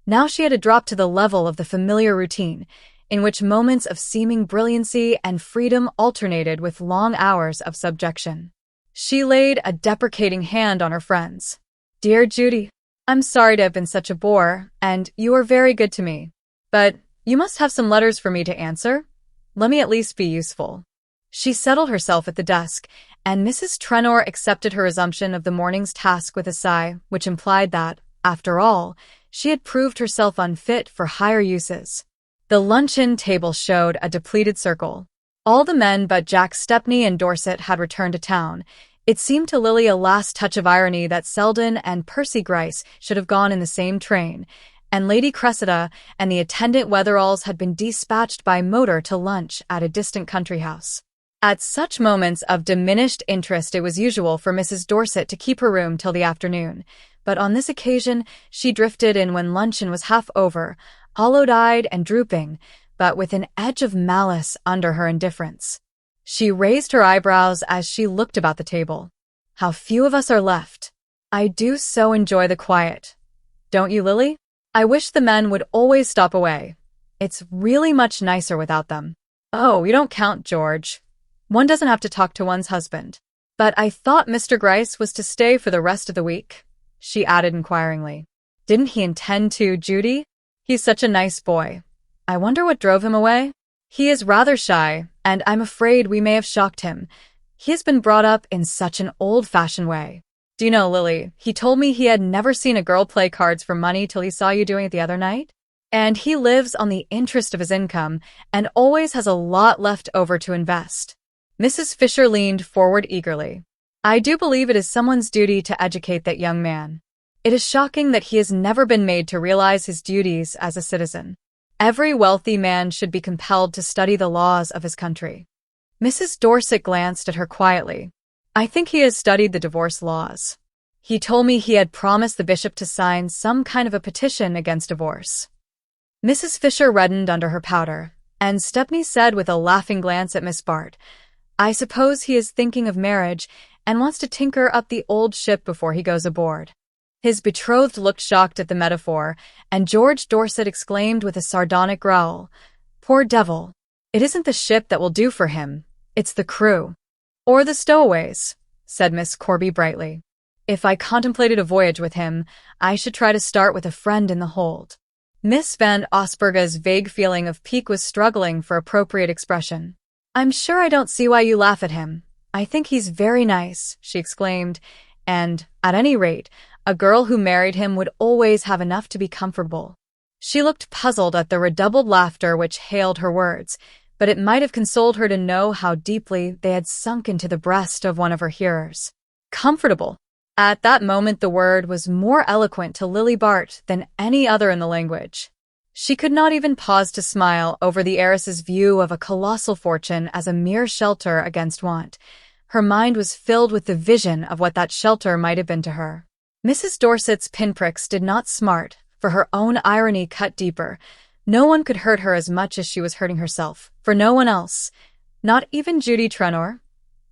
[SPEAKER 1] Now she had dropped to the level of the familiar routine, in which moments of seeming brilliancy and freedom alternated with long hours of subjection. She laid a deprecating hand on her friend's. Dear Judy, I'm sorry to have been such a bore, and you are very good to me. But you must have some letters for me to answer. Let me at least be useful. She settled herself at the desk, and Mrs. Trenor accepted her resumption of the morning's task with a sigh, which implied that, after all, she had proved herself unfit for higher uses. The luncheon table showed a depleted circle. All the men but Jack Stepney and Dorset had returned to town. It seemed to Lily a last touch of irony that Selden and Percy Gryce should have gone in the same train, and Lady Cressida and the attendant Wetheralls had been dispatched by motor to lunch at a distant country house. At such moments of diminished interest it was usual for Mrs. Dorset to keep her room till the afternoon, but on this occasion she drifted in when luncheon was half over, hollow-eyed and drooping, but with an edge of malice under her indifference. She raised her eyebrows as she looked about the table. How few of us are left. I do so enjoy the quiet. Don't you, Lily? I wish the men would always stop away. It's really much nicer without them. Oh, you don't count, George. One doesn't have to talk to one's husband. But I thought Mr. Gryce was to stay for the rest of the week, she added inquiringly. Didn't he intend to, Judy? He's such a nice boy. I wonder what drove him away? He is rather shy, and I'm afraid we may have shocked him. He has been brought up in such an old-fashioned way. Do you know, Lily, he told me he had never seen a girl play cards for money till he saw you doing it the other night? And he lives on the interest of his income and always has a lot left over to invest. Mrs. Fisher leaned forward eagerly. I do believe it is someone's duty to educate that young man. It is shocking that he has never been made to realize his duties as a citizen. Every wealthy man should be compelled to study the laws of his country. Mrs. Dorset glanced at her quietly. I think he has studied the divorce laws. He told me he had promised the bishop to sign some kind of a petition against divorce. Mrs. Fisher reddened under her powder, and Stepney said with a laughing glance at Miss Bart, I suppose he is thinking of marriage and wants to tinker up the old ship before he goes aboard. His betrothed looked shocked at the metaphor, and George Dorset exclaimed with a sardonic growl, Poor devil! It isn't the ship that will do for him, it's the crew. Or the stowaways, said Miss Corby brightly. If I contemplated a voyage with him, I should try to start with a friend in the hold. Miss Van Osburgh's vague feeling of pique was struggling for appropriate expression. I'm sure I don't see why you laugh at him. I think he's very nice, she exclaimed, and, at any rate, a girl who married him would always have enough to be comfortable. She looked puzzled at the redoubled laughter which hailed her words, but it might have consoled her to know how deeply they had sunk into the breast of one of her hearers. Comfortable. At that moment the word was more eloquent to Lily Bart than any other in the language. She could not even pause to smile over the heiress's view of a colossal fortune as a mere shelter against want. Her mind was filled with the vision of what that shelter might have been to her. Mrs. Dorset's pinpricks did not smart, for her own irony cut deeper. No one could hurt her as much as she was hurting herself, for no one else, not even Judy Trenor,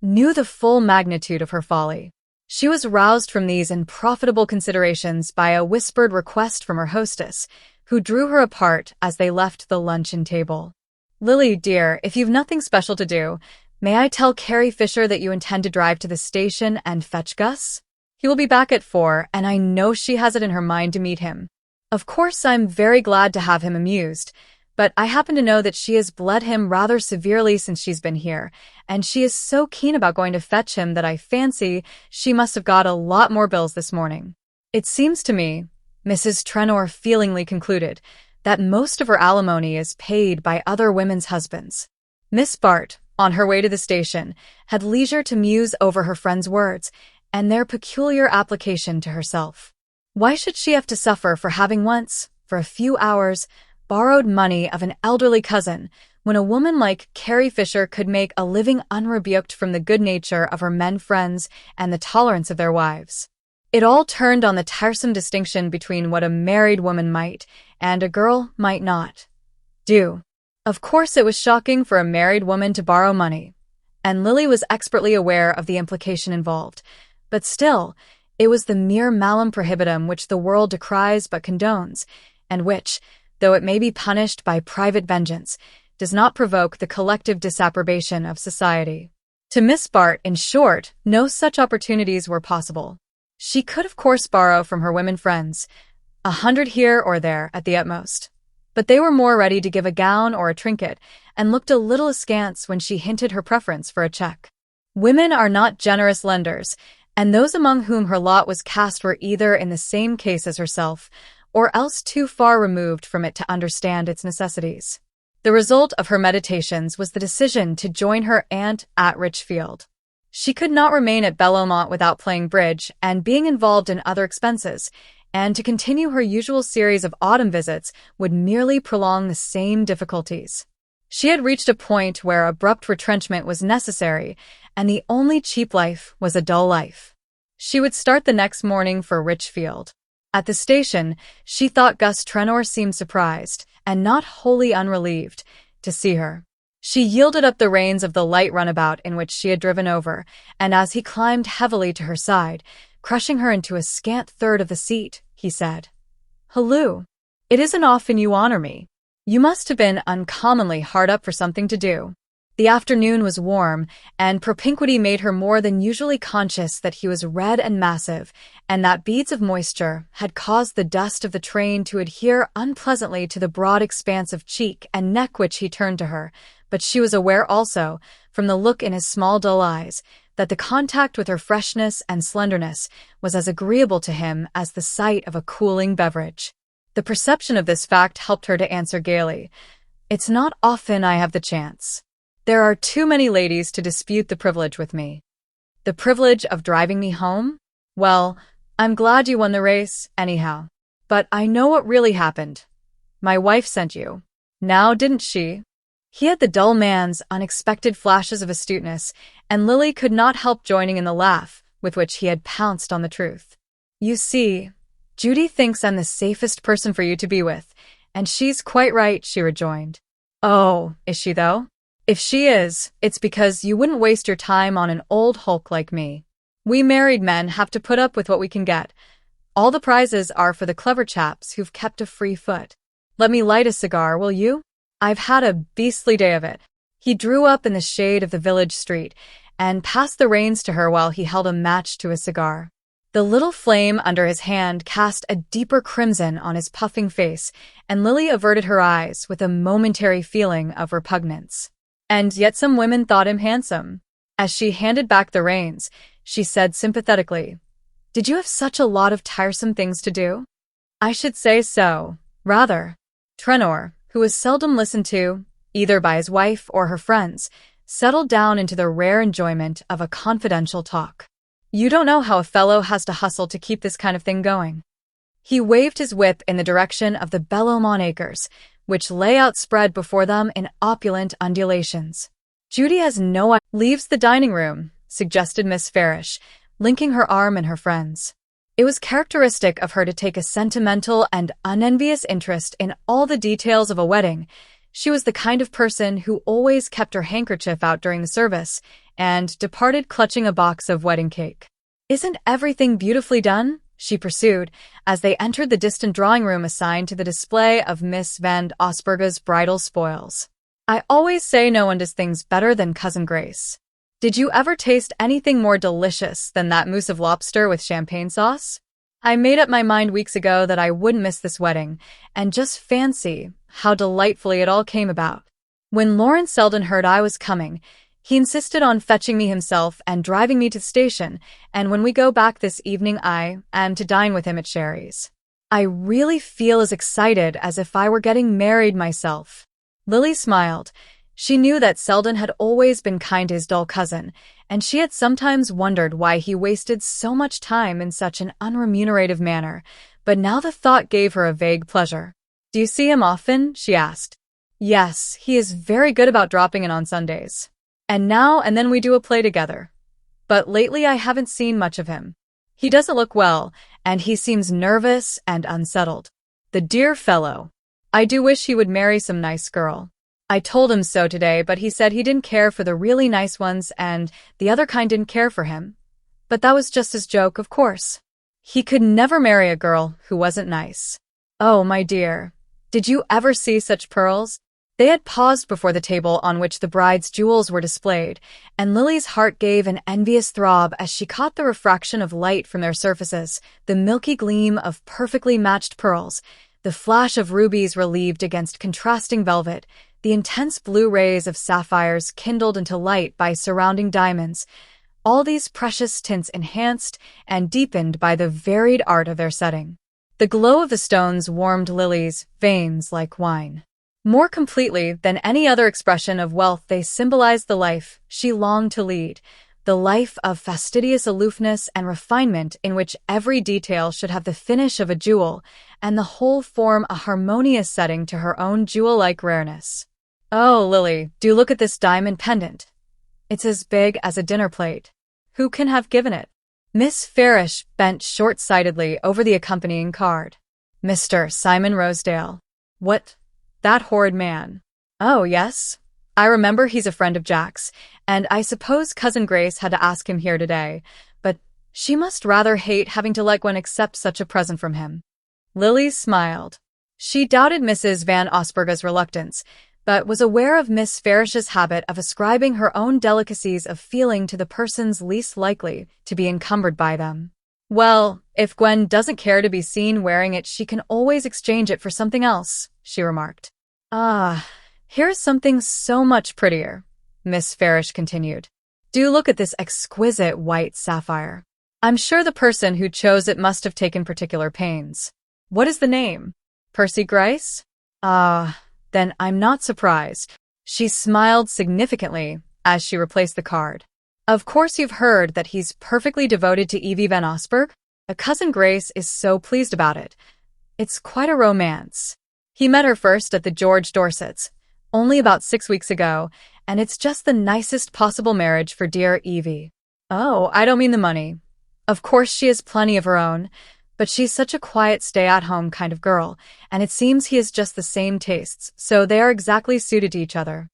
[SPEAKER 1] knew the full magnitude of her folly. She was roused from these unprofitable considerations by a whispered request from her hostess, who drew her apart as they left the luncheon table. Lily, dear, if you've nothing special to do, may I tell Carrie Fisher that you intend to drive to the station and fetch Gus? He will be back at 4, and I know she has it in her mind to meet him. Of course, I'm very glad to have him amused, but I happen to know that she has bled him rather severely since she's been here, and she is so keen about going to fetch him that I fancy she must have got a lot more bills this morning. It seems to me, Mrs. Trenor feelingly concluded, that most of her alimony is paid by other women's husbands. Miss Bart, on her way to the station, had leisure to muse over her friend's words, and their peculiar application to herself. Why should she have to suffer for having once, for a few hours, borrowed money of an elderly cousin, when a woman like Carrie Fisher could make a living unrebuked from the good nature of her men friends and the tolerance of their wives? It all turned on the tiresome distinction between what a married woman might, and a girl might not, do. Of course it was shocking for a married woman to borrow money, and Lily was expertly aware of the implication involved. But still, it was the mere malum prohibitum which the world decries but condones, and which, though it may be punished by private vengeance, does not provoke the collective disapprobation of society. To Miss Bart, in short, no such opportunities were possible. She could of course borrow from her women friends, 100 here or there at the utmost, but they were more ready to give a gown or a trinket, and looked a little askance when she hinted her preference for a cheque. Women are not generous lenders, and those among whom her lot was cast were either in the same case as herself, or else too far removed from it to understand its necessities. The result of her meditations was the decision to join her aunt at Richfield. She could not remain at Bellomont without playing bridge and being involved in other expenses, and to continue her usual series of autumn visits would merely prolong the same difficulties. She had reached a point where abrupt retrenchment was necessary, and the only cheap life was a dull life. She would start the next morning for Richfield. At the station, she thought Gus Trenor seemed surprised, and not wholly unrelieved, to see her. She yielded up the reins of the light runabout in which she had driven over, and as he climbed heavily to her side, crushing her into a scant third of the seat, he said, "Halloo! It isn't often you honor me. You must have been uncommonly hard up for something to do." The afternoon was warm, and propinquity made her more than usually conscious that he was red and massive, and that beads of moisture had caused the dust of the train to adhere unpleasantly to the broad expanse of cheek and neck which he turned to her. But she was aware also, from the look in his small dull eyes, that the contact with her freshness and slenderness was as agreeable to him as the sight of a cooling beverage. The perception of this fact helped her to answer gaily, "It's not often I have the chance. There are too many ladies to dispute the privilege with me." "The privilege of driving me home? Well, I'm glad you won the race, anyhow. But I know what really happened. My wife sent you. Now, didn't she?" He had the dull man's unexpected flashes of astuteness, and Lily could not help joining in the laugh with which he had pounced on the truth. "You see, Judy thinks I'm the safest person for you to be with, and she's quite right," she rejoined. "Oh, is she though? If she is, it's because you wouldn't waste your time on an old hulk like me. We married men have to put up with what we can get. All the prizes are for the clever chaps who've kept a free foot. Let me light a cigar, will you? I've had a beastly day of it." He drew up in the shade of the village street and passed the reins to her while he held a match to his cigar. The little flame under his hand cast a deeper crimson on his puffing face, and Lily averted her eyes with a momentary feeling of repugnance. And yet some women thought him handsome. As she handed back the reins, she said sympathetically, "Did you have such a lot of tiresome things to do?" "I should say so, rather." Trenor, who was seldom listened to, either by his wife or her friends, settled down into the rare enjoyment of a confidential talk. "You don't know how a fellow has to hustle to keep this kind of thing going." He waved his whip in the direction of the Bellomont acres, which lay outspread before them in opulent undulations. "Judy has no leaves the dining room," suggested Miss Farish, linking her arm in her friend's. It was characteristic of her to take a sentimental and unenvious interest in all the details of a wedding. She was the kind of person who always kept her handkerchief out during the service and departed clutching a box of wedding cake. "Isn't everything beautifully done?" she pursued, as they entered the distant drawing room assigned to the display of Miss Van Osburgh's bridal spoils. "I always say no one does things better than Cousin Grace. Did you ever taste anything more delicious than that mousse of lobster with champagne sauce? I made up my mind weeks ago that I wouldn't miss this wedding, and just fancy how delightfully it all came about. When Lawrence Selden heard I was coming, he insisted on fetching me himself and driving me to the station, and when we go back this evening I am to dine with him at Sherry's. I really feel as excited as if I were getting married myself." Lily smiled. She knew that Selden had always been kind to his dull cousin, and she had sometimes wondered why he wasted so much time in such an unremunerative manner, but now the thought gave her a vague pleasure. "Do you see him often?" she asked. "Yes, he is very good about dropping in on Sundays. And now and then we do a play together. But lately I haven't seen much of him. He doesn't look well, and he seems nervous and unsettled. The dear fellow. I do wish he would marry some nice girl. I told him so today, but he said he didn't care for the really nice ones and the other kind didn't care for him. But that was just his joke, of course. He could never marry a girl who wasn't nice. Oh, my dear, did you ever see such pearls?" They had paused before the table on which the bride's jewels were displayed, and Lily's heart gave an envious throb as she caught the refraction of light from their surfaces, the milky gleam of perfectly matched pearls, the flash of rubies relieved against contrasting velvet, the intense blue rays of sapphires kindled into light by surrounding diamonds, all these precious tints enhanced and deepened by the varied art of their setting. The glow of the stones warmed Lily's veins like wine. More completely than any other expression of wealth, they symbolized the life she longed to lead, the life of fastidious aloofness and refinement in which every detail should have the finish of a jewel, and the whole form a harmonious setting to her own jewel-like rareness. "Oh, Lily, do look at this diamond pendant. It's as big as a dinner plate. Who can have given it?" Miss Farish bent short-sightedly over the accompanying card. "Mr. Simon Rosedale." "What? That horrid man." "Oh, yes. I remember he's a friend of Jack's, and I suppose Cousin Grace had to ask him here today, but she must rather hate having to let Gwen accept such a present from him." Lily smiled. She doubted Mrs. Van Osburgh's reluctance, but was aware of Miss Farish's habit of ascribing her own delicacies of feeling to the persons least likely to be encumbered by them. "Well, if Gwen doesn't care to be seen wearing it, she can always exchange it for something else," she remarked. "Ah, here's something so much prettier," Miss Farish continued. "Do look at this exquisite white sapphire. I'm sure the person who chose it must have taken particular pains. What is the name? Percy Gryce? Ah, then I'm not surprised." She smiled significantly as she replaced the card. "Of course you've heard that he's perfectly devoted to Evie Van Osburgh? A Cousin Grace is so pleased about it. It's quite a romance. He met her first at the George Dorset's, only about 6 weeks ago, and it's just the nicest possible marriage for dear Evie. Oh, I don't mean the money. Of course she has plenty of her own, but she's such a quiet stay-at-home kind of girl, and it seems he has just the same tastes, so they are exactly suited to each other."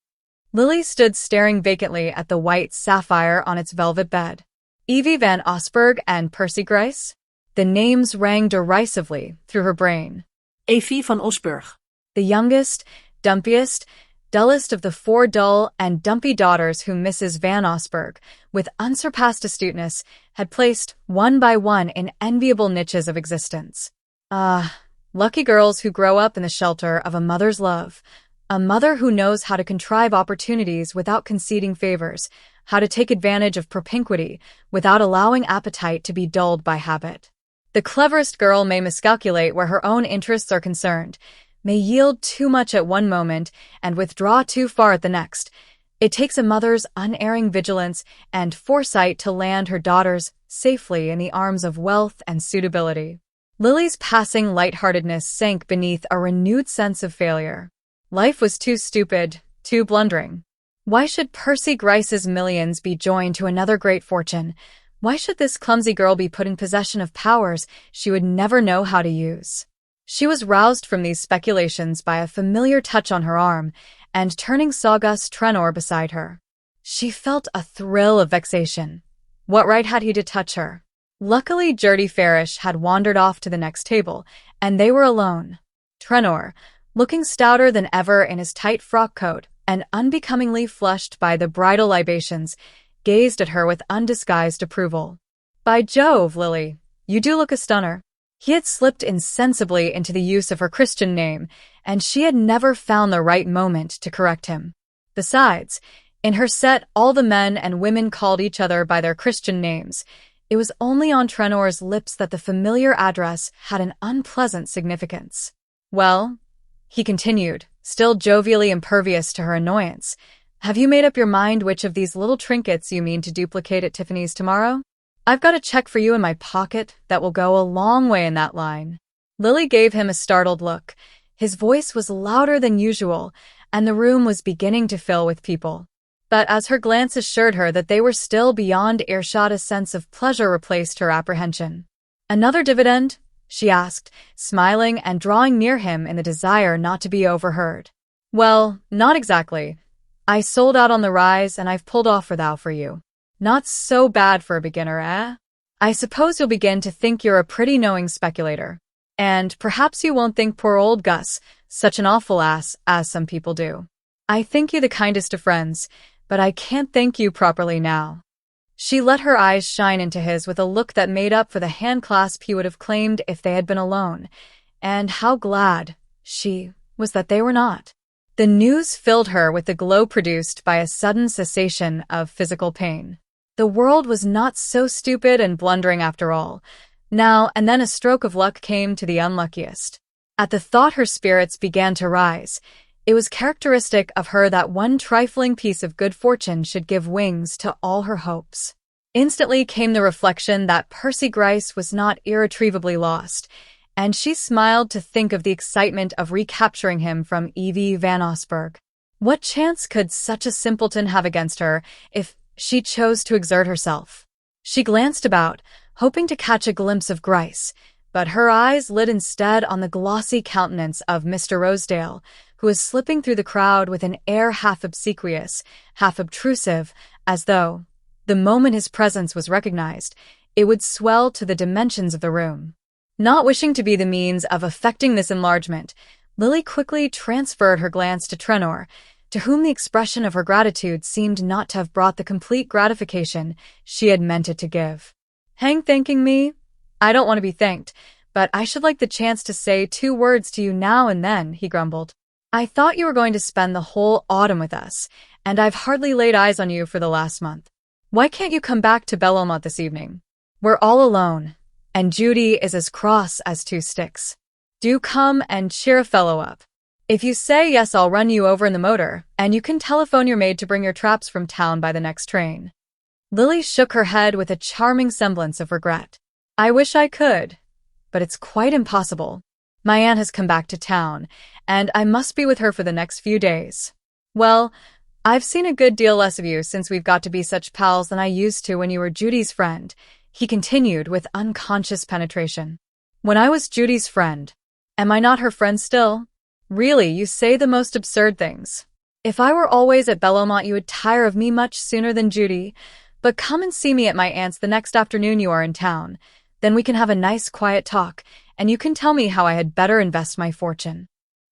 [SPEAKER 1] Lily stood staring vacantly at the white sapphire on its velvet bed. Evie Van Osburgh and Percy Gryce? The names rang derisively through her brain.
[SPEAKER 2] Evie van Osburgh.
[SPEAKER 1] The youngest, dumpiest, dullest of the 4 dull and dumpy daughters whom Mrs. Van Osburgh, with unsurpassed astuteness, had placed one by one in enviable niches of existence. Ah, lucky girls who grow up in the shelter of a mother's love, a mother who knows how to contrive opportunities without conceding favors, how to take advantage of propinquity without allowing appetite to be dulled by habit. The cleverest girl may miscalculate where her own interests are concerned, may yield too much at one moment and withdraw too far at the next. It takes a mother's unerring vigilance and foresight to land her daughters safely in the arms of wealth and suitability. Lily's passing lightheartedness sank beneath a renewed sense of failure. Life was too stupid, too blundering. Why should Percy Gryce's millions be joined to another great fortune? Why should this clumsy girl be put in possession of powers she would never know how to use? She was roused from these speculations by a familiar touch on her arm, and turning sawdust Trenor beside her. She felt a thrill of vexation. What right had he to touch her? Luckily, Gertie Farish had wandered off to the next table, and they were alone. Trenor, looking stouter than ever in his tight frock coat and unbecomingly flushed by the bridal libations, gazed at her with undisguised approval. "By Jove, Lily, you do look a stunner." He had slipped insensibly into the use of her Christian name, and she had never found the right moment to correct him. Besides, in her set all the men and women called each other by their Christian names. It was only on Trenor's lips that the familiar address had an unpleasant significance. "Well," he continued, still jovially impervious to her annoyance, "have you made up your mind which of these little trinkets you mean to duplicate at Tiffany's tomorrow? I've got a check for you in my pocket that will go a long way in that line." Lily gave him a startled look. His voice was louder than usual, and the room was beginning to fill with people. But as her glance assured her that they were still beyond earshot, a sense of pleasure replaced her apprehension. "Another dividend?" she asked, smiling and drawing near him in the desire not to be overheard. "Well, not exactly. I sold out on the rise, and I've pulled off for thou for you. Not so bad for a beginner, eh? I suppose you'll begin to think you're a pretty knowing speculator. And perhaps you won't think poor old Gus such an awful ass as some people do. I think you the kindest of friends, but I can't thank you properly now." She let her eyes shine into his with a look that made up for the handclasp he would have claimed if they had been alone. And how glad she was that they were not. The news filled her with the glow produced by a sudden cessation of physical pain. The world was not so stupid and blundering after all. Now and then a stroke of luck came to the unluckiest. At the thought her spirits began to rise. It was characteristic of her that one trifling piece of good fortune should give wings to all her hopes. Instantly came the reflection that Percy Gryce was not irretrievably lost, and she smiled to think of the excitement of recapturing him from Evie Van Osburgh. What chance could such a simpleton have against her if she chose to exert herself? She glanced about, hoping to catch a glimpse of Gryce, but her eyes lit instead on the glossy countenance of Mr. Rosedale, who was slipping through the crowd with an air half obsequious, half obtrusive, as though, the moment his presence was recognized, it would swell to the dimensions of the room. Not wishing to be the means of effecting this enlargement, Lily quickly transferred her glance to Trenor, to whom the expression of her gratitude seemed not to have brought the complete gratification she had meant it to give. "Hang thanking me? I don't want to be thanked, but I should like the chance to say 2 words to you now and then," he grumbled. "I thought you were going to spend the whole autumn with us, and I've hardly laid eyes on you for the last month. Why can't you come back to Belomont this evening? We're all alone, and Judy is as cross as 2 sticks. Do come and cheer a fellow up. If you say yes, I'll run you over in the motor, and you can telephone your maid to bring your traps from town by the next train." Lily shook her head with a charming semblance of regret. "I wish I could, but it's quite impossible. My aunt has come back to town, and I must be with her for the next few days. Well, I've seen a good deal less of you since we've got to be such pals than I used to when you were Judy's friend," he continued with unconscious penetration. "When I was Judy's friend, am I not her friend still? Really, you say the most absurd things. If I were always at Belomont, you would tire of me much sooner than Judy, but come and see me at my aunt's the next afternoon you are in town. Then we can have a nice quiet talk, and you can tell me how I had better invest my fortune."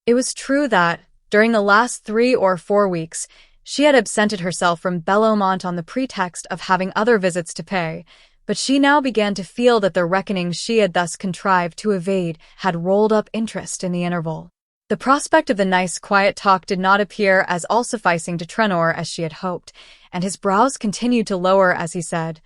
[SPEAKER 1] It was true that, during the last 3 or 4 weeks, she had absented herself from Belomont on the pretext of having other visits to pay, but she now began to feel that the reckoning she had thus contrived to evade had rolled up interest in the interval. The prospect of the nice quiet talk did not appear as all-sufficing to Trenor as she had hoped, and his brows continued to lower as he said,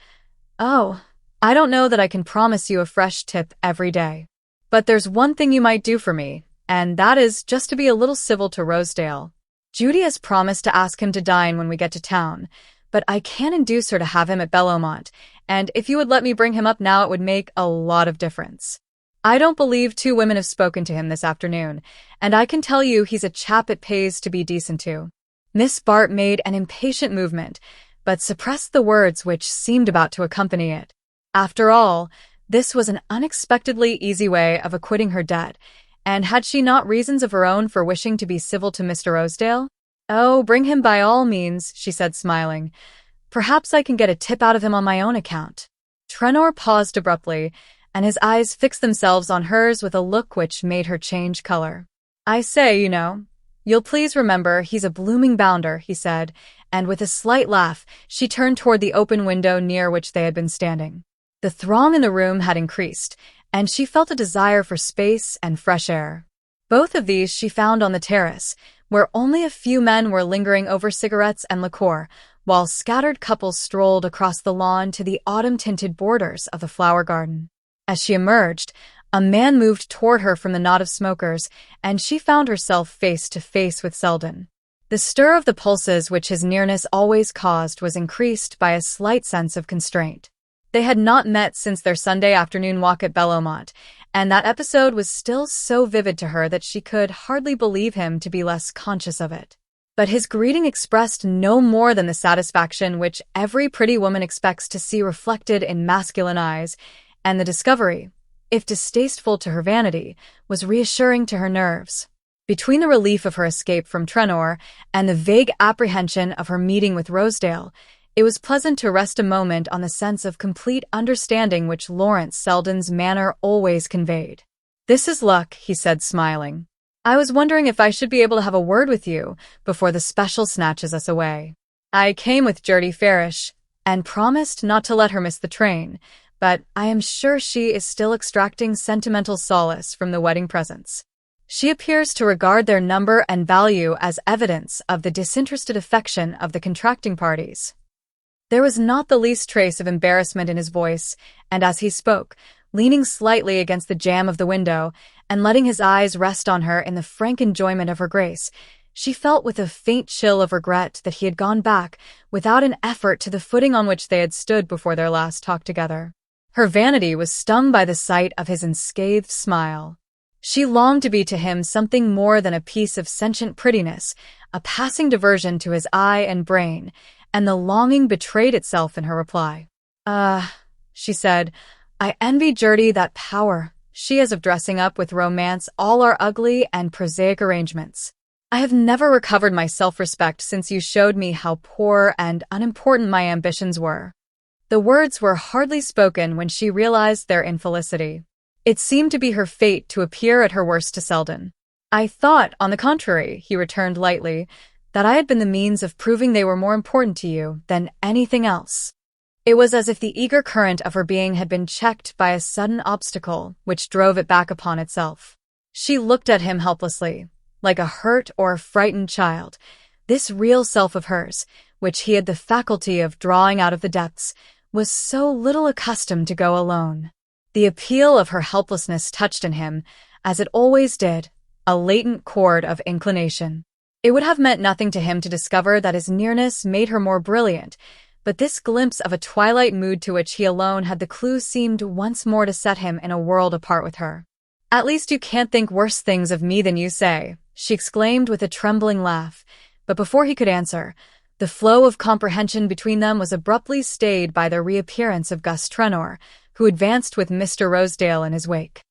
[SPEAKER 1] "Oh, I don't know that I can promise you a fresh tip every day. But there's one thing you might do for me, and that is just to be a little civil to Rosedale. Judy has promised to ask him to dine when we get to town, but I can't induce her to have him at Belomont, and if you would let me bring him up now, it would make a lot of difference. I don't believe 2 women have spoken to him this afternoon, and I can tell you he's a chap it pays to be decent to." Miss Bart made an impatient movement, but suppressed the words which seemed about to accompany it. After all, this was an unexpectedly easy way of acquitting her debt, and had she not reasons of her own for wishing to be civil to Mr. Rosedale? "Oh, bring him by all means," she said, smiling. "Perhaps I can get a tip out of him on my own account." Trenor paused abruptly, and his eyes fixed themselves on hers with a look which made her change color. "I say, you know, you'll please remember he's a blooming bounder," he said, and with a slight laugh, she turned toward the open window near which they had been standing. The throng in the room had increased, and she felt a desire for space and fresh air. Both of these she found on the terrace, where only a few men were lingering over cigarettes and liqueur, while scattered couples strolled across the lawn to the autumn-tinted borders of the flower garden. As she emerged, a man moved toward her from the knot of smokers, and she found herself face to face with Selden. The stir of the pulses which his nearness always caused was increased by a slight sense of constraint. They had not met since their Sunday afternoon walk at Belomont, and that episode was still so vivid to her that she could hardly believe him to be less conscious of it. But his greeting expressed no more than the satisfaction which every pretty woman expects to see reflected in masculine eyes, and the discovery, if distasteful to her vanity, was reassuring to her nerves. Between the relief of her escape from Trenor and the vague apprehension of her meeting with Rosedale, it was pleasant to rest a moment on the sense of complete understanding which Lawrence Selden's manner always conveyed. "This is luck," he said, smiling. "I was wondering if I should be able to have a word with you before the special snatches us away. I came with Gertie Farish, and promised not to let her miss the train, but I am sure she is still extracting sentimental solace from the wedding presents. She appears to regard their number and value as evidence of the disinterested affection of the contracting parties." There was not the least trace of embarrassment in his voice, and as he spoke, leaning slightly against the jamb of the window, and letting his eyes rest on her in the frank enjoyment of her grace, she felt with a faint chill of regret that he had gone back without an effort to the footing on which they had stood before their last talk together. Her vanity was stung by the sight of his unscathed smile. She longed to be to him something more than a piece of sentient prettiness, a passing diversion to his eye and brain, and the longing betrayed itself in her reply. She said, "I envy Gertie that power she has of dressing up with romance all our ugly and prosaic arrangements. I have never recovered my self-respect since you showed me how poor and unimportant my ambitions were." The words were hardly spoken when she realized their infelicity. It seemed to be her fate to appear at her worst to Selden. "I thought, on the contrary," he returned lightly, "that I had been the means of proving they were more important to you than anything else." It was as if the eager current of her being had been checked by a sudden obstacle, which drove it back upon itself. She looked at him helplessly, like a hurt or a frightened child. This real self of hers, which he had the faculty of drawing out of the depths, was so little accustomed to go alone. The appeal of her helplessness touched in him, as it always did, a latent chord of inclination. It would have meant nothing to him to discover that his nearness made her more brilliant, but this glimpse of a twilight mood to which he alone had the clue seemed once more to set him in a world apart with her. "At least you can't think worse things of me than you say," she exclaimed with a trembling laugh, but before he could answer, the flow of comprehension between them was abruptly stayed by the reappearance of Gus Trenor, who advanced with Mr. Rosedale in his wake.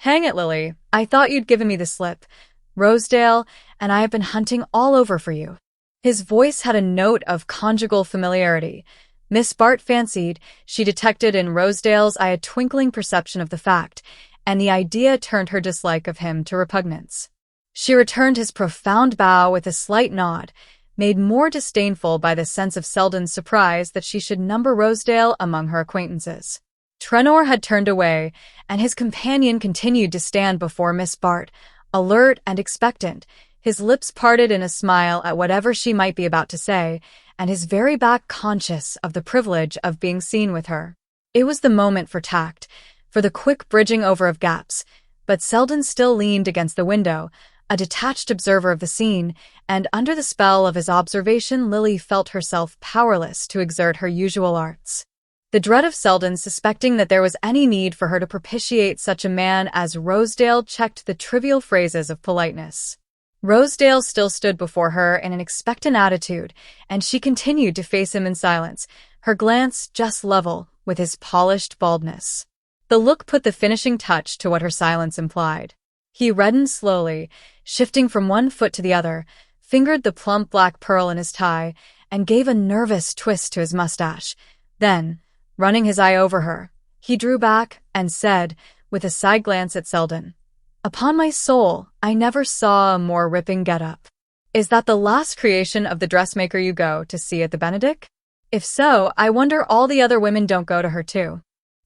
[SPEAKER 1] "Hang it, Lily, I thought you'd given me the slip. Rosedale and I have been hunting all over for you." His voice had a note of conjugal familiarity. Miss Bart fancied she detected in Rosedale's eye a twinkling perception of the fact, and the idea turned her dislike of him to repugnance. She returned his profound bow with a slight nod, made more disdainful by the sense of Selden's surprise that she should number Rosedale among her acquaintances. Trenor had turned away, and his companion continued to stand before Miss Bart, alert and expectant, his lips parted in a smile at whatever she might be about to say, and his very back conscious of the privilege of being seen with her. It was the moment for tact, for the quick bridging over of gaps, but Selden still leaned against the window, a detached observer of the scene, and under the spell of his observation Lily felt herself powerless to exert her usual arts. The dread of Selden suspecting that there was any need for her to propitiate such a man as Rosedale checked the trivial phrases of politeness. Rosedale still stood before her in an expectant attitude, and she continued to face him in silence, her glance just level with his polished baldness. The look put the finishing touch to what her silence implied. He reddened slowly, shifting from one foot to the other, fingered the plump black pearl in his tie, and gave a nervous twist to his mustache. Then, running his eye over her, he drew back and said, with a side glance at Selden, "Upon my soul, I never saw a more ripping get-up. Is that the last creation of the dressmaker you go to see at the Benedict? If so, I wonder all the other women don't go to her too."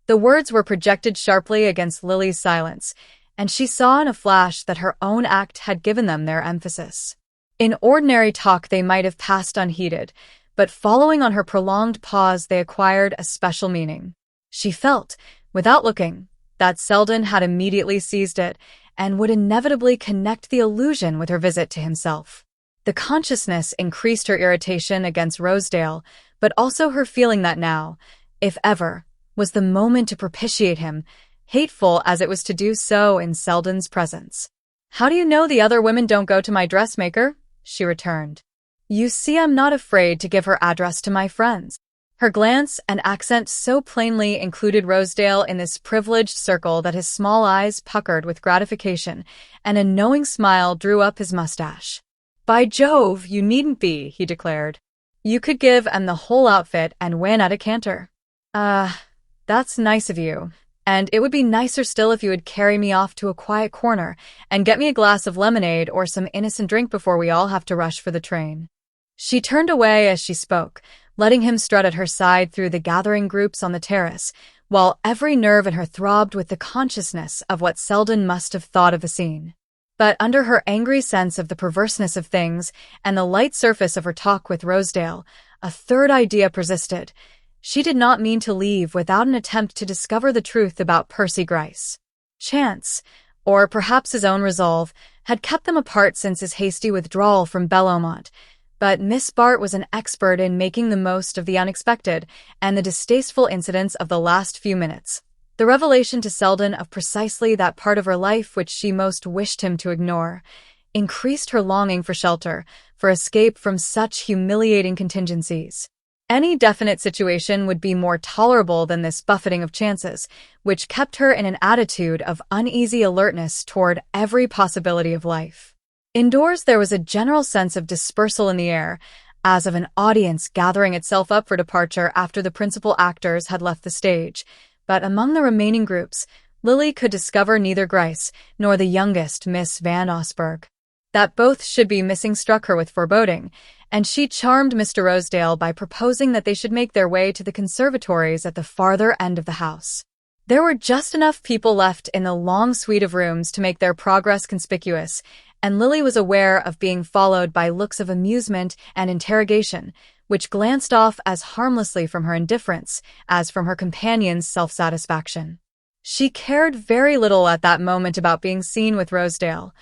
[SPEAKER 1] The words were projected sharply against Lily's silence, and she saw in a flash that her own act had given them their emphasis. In ordinary talk they might have passed unheeded, but following on her prolonged pause they acquired a special meaning. She felt, without looking, that Selden had immediately seized it, and would inevitably connect the allusion with her visit to himself. The consciousness increased her irritation against Rosedale, but also her feeling that now, if ever, was the moment to propitiate him, hateful as it was to do so in Selden's presence. "How do you know the other women don't go to my dressmaker?" she returned. "You see, I'm not afraid to give her address to my friends." Her glance and accent so plainly included Rosedale in this privileged circle that his small eyes puckered with gratification, and a knowing smile drew up his mustache. "By Jove, you needn't be," he declared. "You could give 'em the whole outfit and win at a canter." That's nice of you. And it would be nicer still if you would carry me off to a quiet corner and get me a glass of lemonade or some innocent drink before we all have to rush for the train." She turned away as she spoke, letting him strut at her side through the gathering groups on the terrace, while every nerve in her throbbed with the consciousness of what Selden must have thought of the scene. But under her angry sense of the perverseness of things and the light surface of her talk with Rosedale, a third idea persisted. She did not mean to leave without an attempt to discover the truth about Percy Gryce. Chance, or perhaps his own resolve, had kept them apart since his hasty withdrawal from Bellomont, but Miss Bart was an expert in making the most of the unexpected and the distasteful incidents of the last few minutes. The revelation to Selden of precisely that part of her life which she most wished him to ignore increased her longing for shelter, for escape from such humiliating contingencies. Any definite situation would be more tolerable than this buffeting of chances, which kept her in an attitude of uneasy alertness toward every possibility of life. Indoors there was a general sense of dispersal in the air, as of an audience gathering itself up for departure after the principal actors had left the stage, but among the remaining groups, Lily could discover neither Gryce nor the youngest Miss Van Osburgh. That both should be missing struck her with foreboding, and she charmed Mr. Rosedale by proposing that they should make their way to the conservatories at the farther end of the house. There were just enough people left in the long suite of rooms to make their progress conspicuous, and Lily was aware of being followed by looks of amusement and interrogation, which glanced off as harmlessly from her indifference as from her companion's self-satisfaction. She cared very little at that moment about being seen with Rosedale.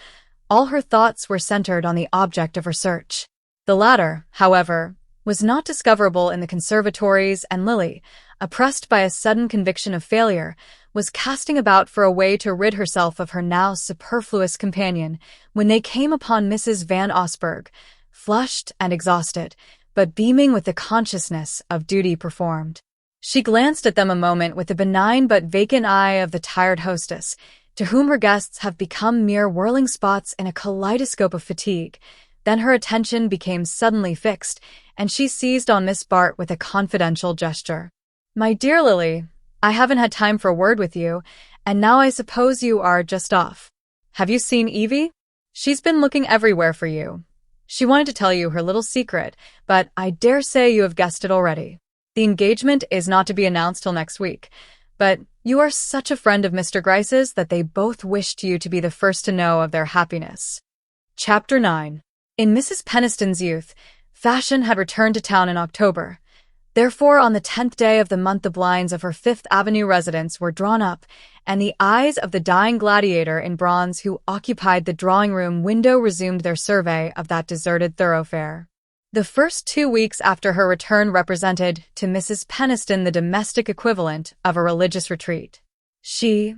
[SPEAKER 1] All her thoughts were centered on the object of her search. The latter, however, was not discoverable in the conservatories, and Lily, oppressed by a sudden conviction of failure, was casting about for a way to rid herself of her now superfluous companion when they came upon Mrs. Van Osburgh, flushed and exhausted, but beaming with the consciousness of duty performed. She glanced at them a moment with the benign but vacant eye of the tired hostess, to whom her guests have become mere whirling spots in a kaleidoscope of fatigue. Then her attention became suddenly fixed, and she seized on Miss Bart with a confidential gesture. "My dear Lily, I haven't had time for a word with you, and now I suppose you are just off. Have you seen Evie? She's been looking everywhere for you. She wanted to tell you her little secret, but I dare say you have guessed it already. The engagement is not to be announced till next week, but you are such a friend of Mr. Gryce's that they both wished you to be the first to know of their happiness." Chapter 9. In Mrs. Peniston's youth, fashion had returned to town in October. Therefore, on the 10th day of the month the blinds of her Fifth Avenue residence were drawn up, and the eyes of the dying gladiator in bronze who occupied the drawing-room window resumed their survey of that deserted thoroughfare. The first 2 weeks after her return represented to Mrs. Peniston the domestic equivalent of a religious retreat. She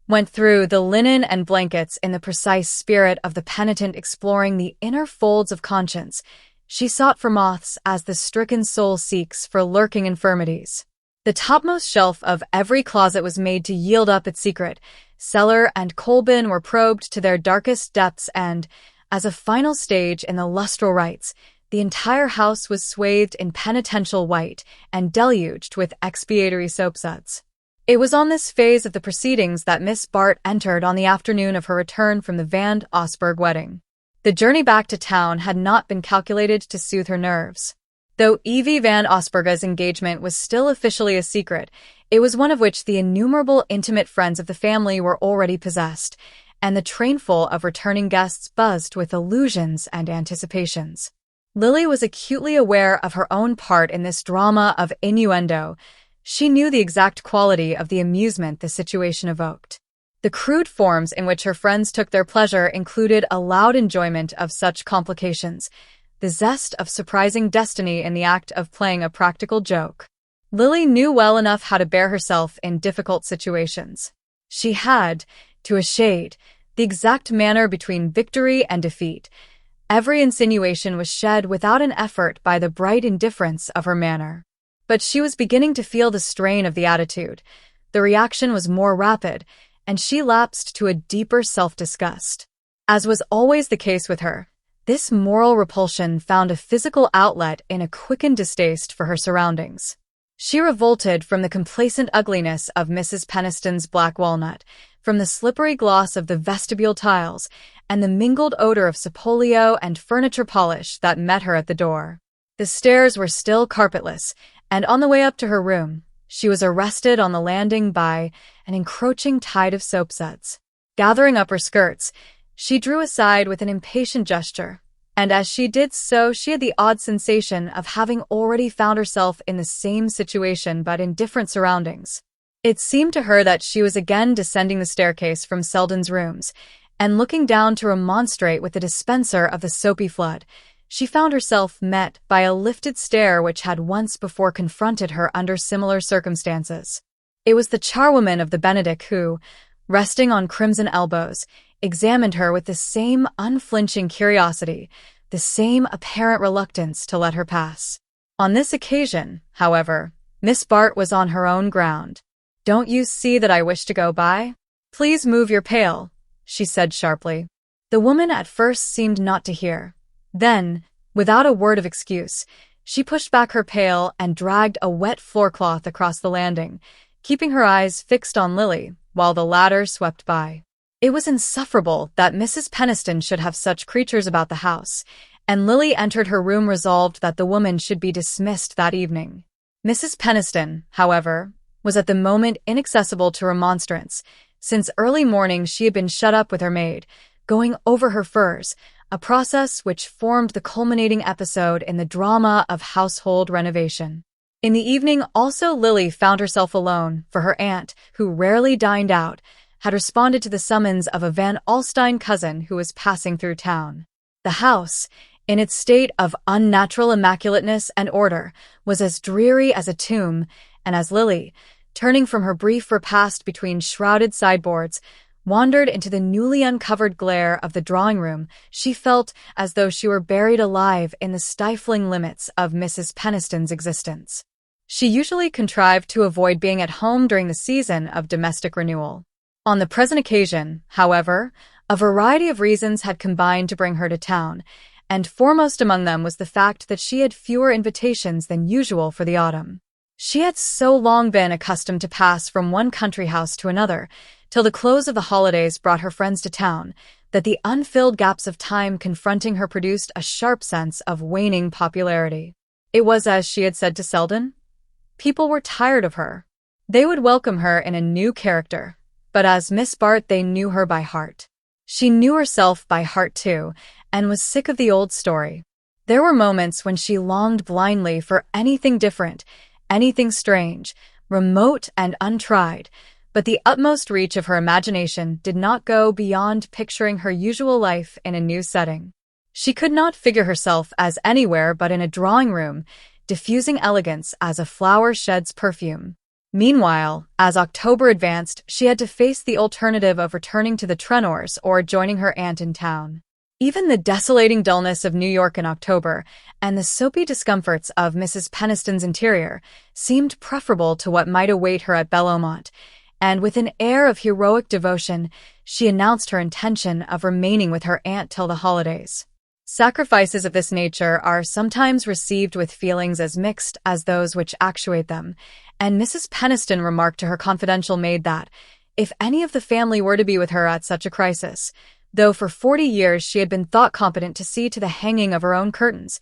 [SPEAKER 1] went through the linen and blankets in the precise spirit of the penitent exploring the inner folds of conscience. She sought for moths as the stricken soul seeks for lurking infirmities. The topmost shelf of every closet was made to yield up its secret. Cellar and coal bin were probed to their darkest depths and, as a final stage in the lustral rites, the entire house was swathed in penitential white and deluged with expiatory soapsuds. It was on this phase of the proceedings that Miss Bart entered on the afternoon of her return from the Van Osburgh wedding. The journey back to town had not been calculated to soothe her nerves. Though Evie Van Osburgh's engagement was still officially a secret, it was one of which the innumerable intimate friends of the family were already possessed, and the trainful of returning guests buzzed with illusions and anticipations. Lily was acutely aware of her own part in this drama of innuendo. She knew the exact quality of the amusement the situation evoked. The crude forms in which her friends took their pleasure included a loud enjoyment of such complications, the zest of surprising destiny in the act of playing a practical joke. Lily knew well enough how to bear herself in difficult situations. She had, to a shade, the exact manner between victory and defeat. Every insinuation was shed without an effort by the bright indifference of her manner. But she was beginning to feel the strain of the attitude. The reaction was more rapid, and she lapsed to a deeper self-disgust. As was always the case with her, this moral repulsion found a physical outlet in a quickened distaste for her surroundings. She revolted from the complacent ugliness of Mrs. Peniston's black walnut, from the slippery gloss of the vestibule tiles, and the mingled odor of sapolio and furniture polish that met her at the door. The stairs were still carpetless, and on the way up to her room, she was arrested on the landing by an encroaching tide of soapsuds. Gathering up her skirts, she drew aside with an impatient gesture, and as she did so, she had the odd sensation of having already found herself in the same situation but in different surroundings. It seemed to her that she was again descending the staircase from Selden's rooms, and looking down to remonstrate with the dispenser of the soapy flood, she found herself met by a lifted stare which had once before confronted her under similar circumstances. It was the charwoman of the Benedick who, resting on crimson elbows, examined her with the same unflinching curiosity, the same apparent reluctance to let her pass. On this occasion, however, Miss Bart was on her own ground. "Don't you see that I wish to go by? Please move your pail," she said sharply. The woman at first seemed not to hear. Then, without a word of excuse, she pushed back her pail and dragged a wet floorcloth across the landing, keeping her eyes fixed on Lily, while the latter swept by. It was insufferable that Mrs. Peniston should have such creatures about the house, and Lily entered her room resolved that the woman should be dismissed that evening. Mrs. Peniston, however, was at the moment inaccessible to remonstrance. Since early morning she had been shut up with her maid, going over her furs, a process which formed the culminating episode in the drama of household renovation. In the evening also Lily found herself alone, for her aunt, who rarely dined out, had responded to the summons of a Van Alstyne cousin who was passing through town. The house, in its state of unnatural immaculateness and order, was as dreary as a tomb, and as Lily, turning from her brief repast between shrouded sideboards, wandered into the newly uncovered glare of the drawing-room, she felt as though she were buried alive in the stifling limits of Mrs. Peniston's existence. She usually contrived to avoid being at home during the season of domestic renewal. On the present occasion, however, a variety of reasons had combined to bring her to town, and foremost among them was the fact that she had fewer invitations than usual for the autumn. She had so long been accustomed to pass from one country house to another, till the close of the holidays brought her friends to town, that the unfilled gaps of time confronting her produced a sharp sense of waning popularity. It was as she had said to Selden. People were tired of her. They would welcome her in a new character, but as Miss Bart they knew her by heart. She knew herself by heart too, and was sick of the old story. There were moments when she longed blindly for anything different, anything strange, remote and untried, but the utmost reach of her imagination did not go beyond picturing her usual life in a new setting. She could not figure herself as anywhere but in a drawing-room, diffusing elegance as a flower sheds perfume. Meanwhile, as October advanced, she had to face the alternative of returning to the Trenors or joining her aunt in town. Even the desolating dullness of New York in October and the soapy discomforts of Mrs. Peniston's interior seemed preferable to what might await her at Bellomont, and with an air of heroic devotion, she announced her intention of remaining with her aunt till the holidays. Sacrifices of this nature are sometimes received with feelings as mixed as those which actuate them, and Mrs. Peniston remarked to her confidential maid that, if any of the family were to be with her at such a crisis, though for 40 years she had been thought competent to see to the hanging of her own curtains,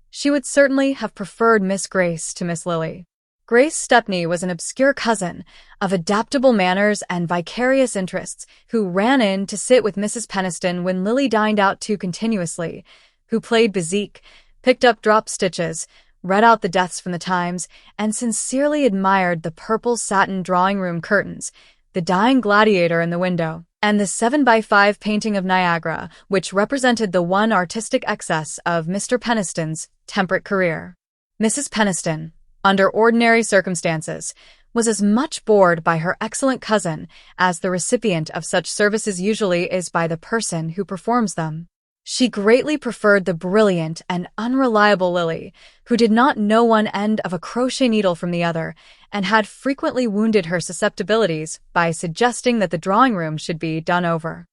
[SPEAKER 1] she would certainly have preferred Miss Grace to Miss Lily. Grace Stepney was an obscure cousin, of adaptable manners and vicarious interests, who ran in to sit with Mrs. Peniston when Lily dined out too continuously, who played bezique, picked up drop stitches, read out the deaths from the Times, and sincerely admired the purple satin drawing-room curtains, the dying gladiator in the window, and the 7x5 painting of Niagara, which represented the one artistic excess of Mr. Peniston's temperate career. Mrs. Peniston, under ordinary circumstances, was as much bored by her excellent cousin as the recipient of such services usually is by the person who performs them. She greatly preferred the brilliant and unreliable Lily, who did not know one end of a crochet needle from the other, and had frequently wounded her susceptibilities by suggesting that the drawing-room should be done over.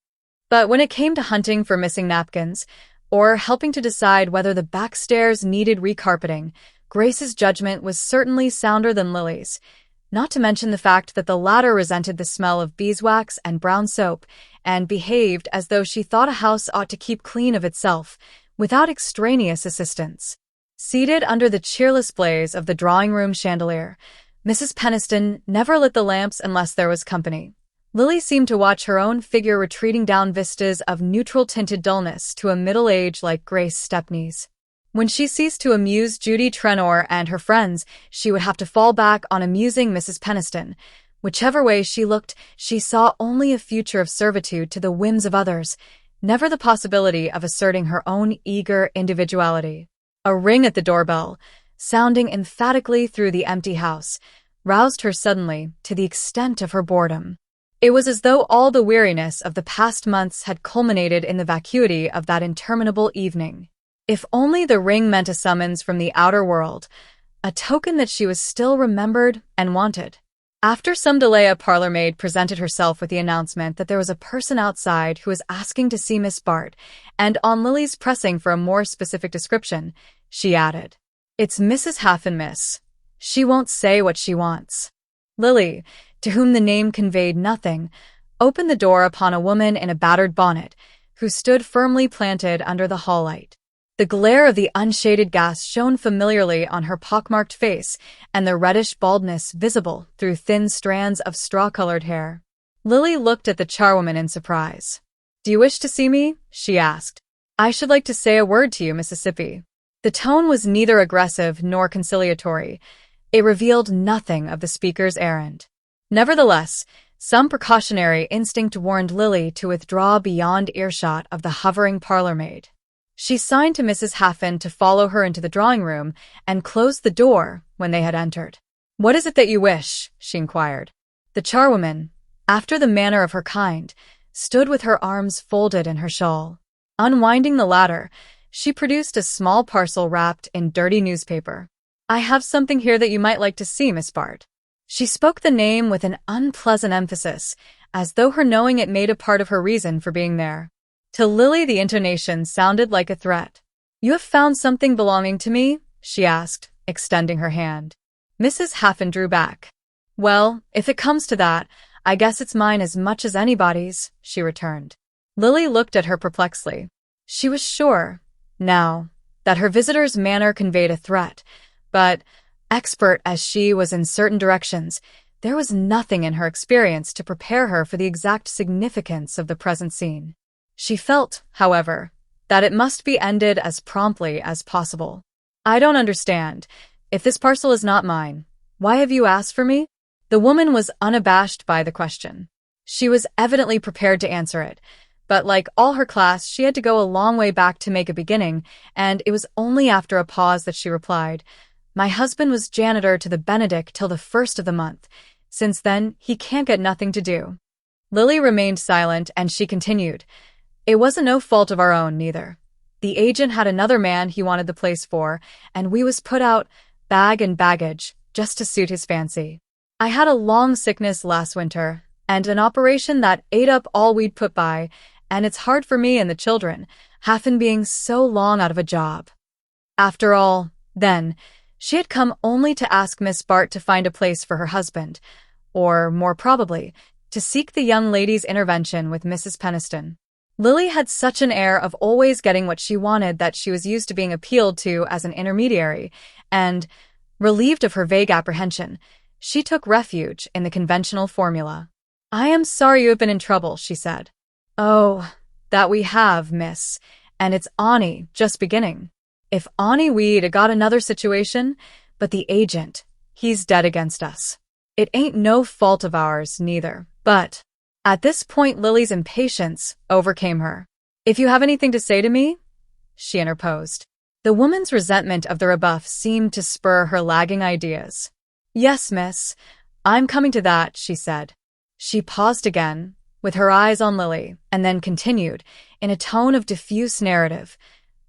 [SPEAKER 1] But when it came to hunting for missing napkins, or helping to decide whether the backstairs needed recarpeting, Grace's judgment was certainly sounder than Lily's, not to mention the fact that the latter resented the smell of beeswax and brown soap, and behaved as though she thought a house ought to keep clean of itself, without extraneous assistance. Seated under the cheerless blaze of the drawing-room chandelier, Mrs. Peniston never lit the lamps unless there was company. Lily seemed to watch her own figure retreating down vistas of neutral-tinted dullness to a middle age like Grace Stepney's. When she ceased to amuse Judy Trenor and her friends, she would have to fall back on amusing Mrs. Peniston. Whichever way she looked, she saw only a future of servitude to the whims of others, never the possibility of asserting her own eager individuality. A ring at the doorbell, sounding emphatically through the empty house, roused her suddenly to the extent of her boredom. It was as though all the weariness of the past months had culminated in the vacuity of that interminable evening. If only the ring meant a summons from the outer world, a token that she was still remembered and wanted. After some delay, a parlour-maid presented herself with the announcement that there was a person outside who was asking to see Miss Bart, and on Lily's pressing for a more specific description, she added, "It's Mrs. Haffen, miss. She won't say what she wants." Lily, to whom the name conveyed nothing, opened the door upon a woman in a battered bonnet, who stood firmly planted under the hall light. The glare of the unshaded gas shone familiarly on her pockmarked face and the reddish baldness visible through thin strands of straw-colored hair. Lily looked at the charwoman in surprise. "Do you wish to see me?" she asked. "I should like to say a word to you, Mississippi." The tone was neither aggressive nor conciliatory. It revealed nothing of the speaker's errand. Nevertheless, some precautionary instinct warned Lily to withdraw beyond earshot of the hovering parlor-maid. She signed to Mrs. Haffan to follow her into the drawing-room and closed the door when they had entered. "What is it that you wish?" she inquired. The charwoman, after the manner of her kind, stood with her arms folded in her shawl. Unwinding the latter, she produced a small parcel wrapped in dirty newspaper. "I have something here that you might like to see, Miss Bart." She spoke the name with an unpleasant emphasis, as though her knowing it made a part of her reason for being there. To Lily, the intonation sounded like a threat. "You have found something belonging to me?" she asked, extending her hand. Mrs. Haffan drew back. "Well, if it comes to that, I guess it's mine as much as anybody's," she returned. Lily looked at her perplexedly. She was sure, now, that her visitor's manner conveyed a threat, but, expert as she was in certain directions, there was nothing in her experience to prepare her for the exact significance of the present scene. She felt, however, that it must be ended as promptly as possible. "I don't understand. If this parcel is not mine, why have you asked for me?" The woman was unabashed by the question. She was evidently prepared to answer it, but like all her class, she had to go a long way back to make a beginning, and it was only after a pause that she replied, "My husband was janitor to the Benedict till the 1st of the month. Since then, he can't get nothing to do." Lily remained silent, and she continued, "It wasn't no fault of our own, neither. The agent had another man he wanted the place for, and we was put out, bag and baggage, just to suit his fancy. I had a long sickness last winter, and an operation that ate up all we'd put by, and it's hard for me and the children, Haffan being so long out of a job." After all, then, she had come only to ask Miss Bart to find a place for her husband, or, more probably, to seek the young lady's intervention with Mrs. Peniston. Lily had such an air of always getting what she wanted that she was used to being appealed to as an intermediary, and, relieved of her vague apprehension, she took refuge in the conventional formula. "I am sorry you have been in trouble," she said. "Oh, that we have, miss, and it's on'y just beginning. If on'y we'd a got another situation, but the agent, he's dead against us. It ain't no fault of ours, neither, but—" At this point, Lily's impatience overcame her. "If you have anything to say to me?" she interposed. The woman's resentment of the rebuff seemed to spur her lagging ideas. "Yes, miss, I'm coming to that," she said. She paused again, with her eyes on Lily, and then continued, in a tone of diffuse narrative.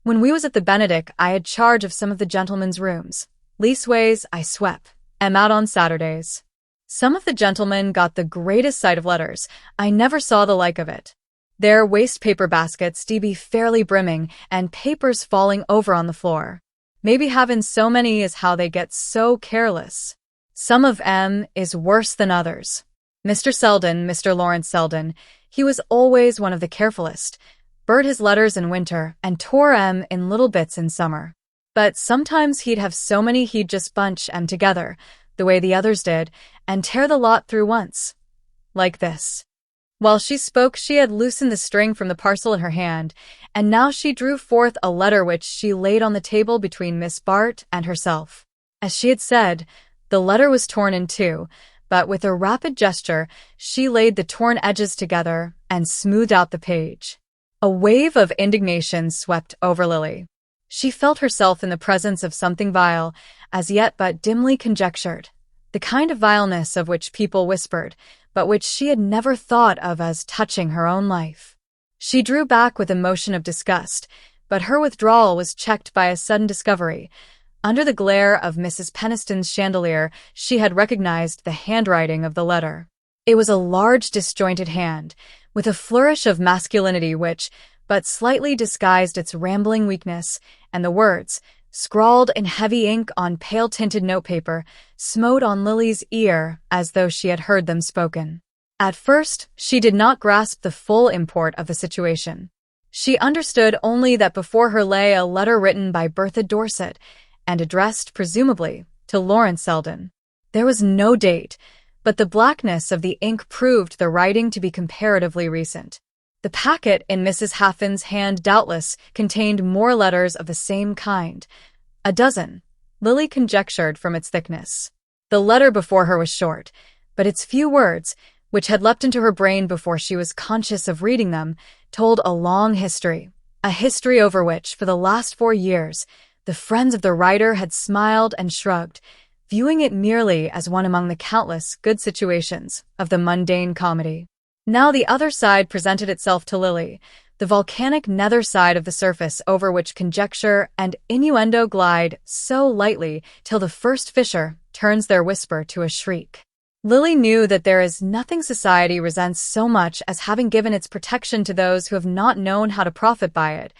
[SPEAKER 1] "When we was at the Benedict, I had charge of some of the gentlemen's rooms. Leastways, I swep. Am out on Saturdays. Some of the gentlemen got the greatest sight of letters. I never saw the like of it. Their waste-paper baskets be fairly brimming, and papers falling over on the floor. Maybe having so many is how they get so careless. Some of 'em is worse than others. Mr. Lawrence Selden, he was always one of the carefulest, burnt his letters in winter and tore 'em in little bits in summer. But sometimes he'd have so many he'd just bunch 'em together, the way the others did, and tear the lot through once. Like this." While she spoke, she had loosened the string from the parcel in her hand, and now she drew forth a letter which she laid on the table between Miss Bart and herself. As she had said, the letter was torn in two, but with a rapid gesture, she laid the torn edges together and smoothed out the page. A wave of indignation swept over Lily. She felt herself in the presence of something vile, as yet but dimly conjectured, the kind of vileness of which people whispered, but which she had never thought of as touching her own life. She drew back with a motion of disgust, but her withdrawal was checked by a sudden discovery. Under the glare of Mrs. Peniston's chandelier, she had recognized the handwriting of the letter. It was a large, disjointed hand, with a flourish of masculinity which but slightly disguised its rambling weakness, and the words, scrawled in heavy ink on pale-tinted notepaper, smote on Lily's ear as though she had heard them spoken. At first, she did not grasp the full import of the situation. She understood only that before her lay a letter written by Bertha Dorset and addressed, presumably, to Lawrence Selden. There was no date, but the blackness of the ink proved the writing to be comparatively recent. The packet in Mrs. Haffin's hand doubtless contained more letters of the same kind. A dozen, Lily conjectured from its thickness. The letter before her was short, but its few words, which had leapt into her brain before she was conscious of reading them, told a long history, a history over which, for the last 4 years, the friends of the writer had smiled and shrugged, viewing it merely as one among the countless good situations of the mundane comedy. Now the other side presented itself to Lily, the volcanic nether side of the surface over which conjecture and innuendo glide so lightly till the first fisher turns their whisper to a shriek. Lily knew that there is nothing society resents so much as having given its protection to those who have not known how to profit by it.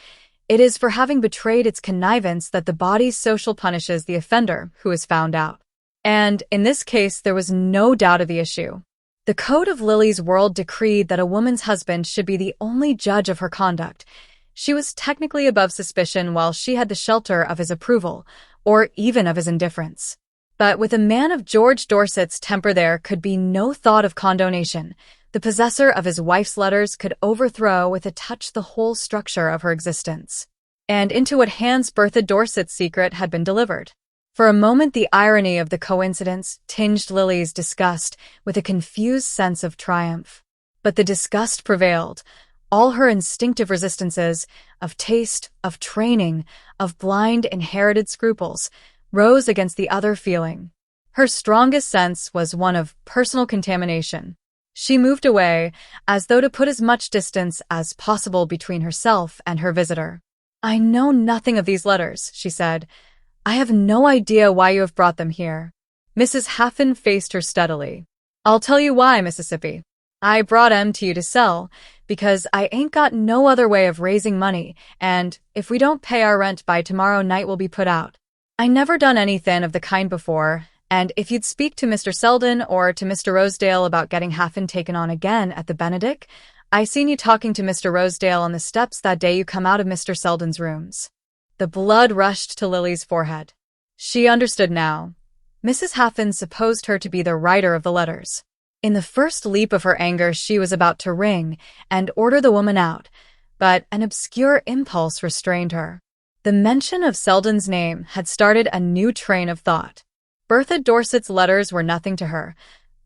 [SPEAKER 1] It is for having betrayed its connivance that the body's social punishes the offender who is found out. And, in this case, there was no doubt of the issue. The code of Lily's world decreed that a woman's husband should be the only judge of her conduct. She was technically above suspicion while she had the shelter of his approval, or even of his indifference. But with a man of George Dorset's temper there could be no thought of condonation. The possessor of his wife's letters could overthrow with a touch the whole structure of her existence. And into what hands Bertha Dorset's secret had been delivered. For a moment the irony of the coincidence tinged Lily's disgust with a confused sense of triumph. But the disgust prevailed. All her instinctive resistances, of taste, of training, of blind inherited scruples, rose against the other feeling. Her strongest sense was one of personal contamination. She moved away, as though to put as much distance as possible between herself and her visitor. "I know nothing of these letters," she said. "I have no idea why you have brought them here." Mrs. Haffin faced her steadily. "I'll tell you why, Mississippi. I brought 'em to you to sell, because I ain't got no other way of raising money, and if we don't pay our rent by tomorrow night we'll be put out. I never done anything of the kind before, and if you'd speak to Mr. Selden or to Mr. Rosedale about getting Haffin taken on again at the Benedick, I seen you talking to Mr. Rosedale on the steps that day you come out of Mr. Selden's rooms." The blood rushed to Lily's forehead. She understood now. Mrs. Haffin supposed her to be the writer of the letters. In the first leap of her anger she was about to ring and order the woman out, but an obscure impulse restrained her. The mention of Selden's name had started a new train of thought. Bertha Dorset's letters were nothing to her.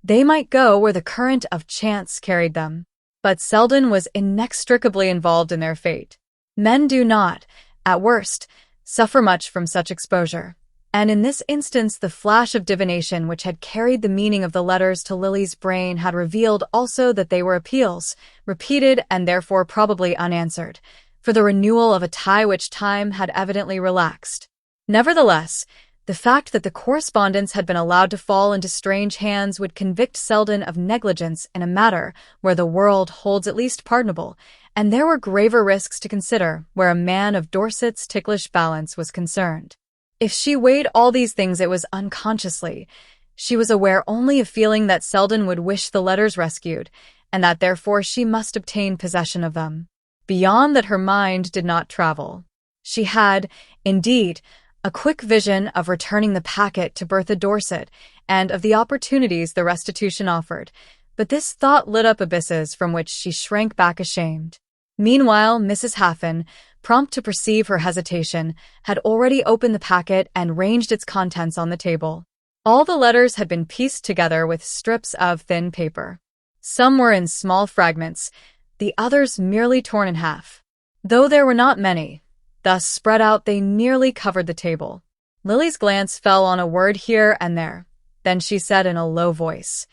[SPEAKER 1] They might go where the current of chance carried them. But Selden was inextricably involved in their fate. Men do not, at worst, suffer much from such exposure. And in this instance the flash of divination which had carried the meaning of the letters to Lily's brain had revealed also that they were appeals, repeated and therefore probably unanswered, for the renewal of a tie which time had evidently relaxed. Nevertheless, the fact that the correspondence had been allowed to fall into strange hands would convict Selden of negligence in a matter where the world holds at least pardonable, and there were graver risks to consider where a man of Dorset's ticklish balance was concerned. If she weighed all these things it was unconsciously. She was aware only of feeling that Selden would wish the letters rescued, and that therefore she must obtain possession of them. Beyond that her mind did not travel. She had, indeed, a quick vision of returning the packet to Bertha Dorset and of the opportunities the restitution offered, but this thought lit up abysses from which she shrank back ashamed. Meanwhile, Mrs. Haffin, prompt to perceive her hesitation, had already opened the packet and ranged its contents on the table. All the letters had been pieced together with strips of thin paper. Some were in small fragments, the others merely torn in half. Though there were not many, thus spread out they nearly covered the table. Lily's glance fell on a word here and there. Then she said in a low voice,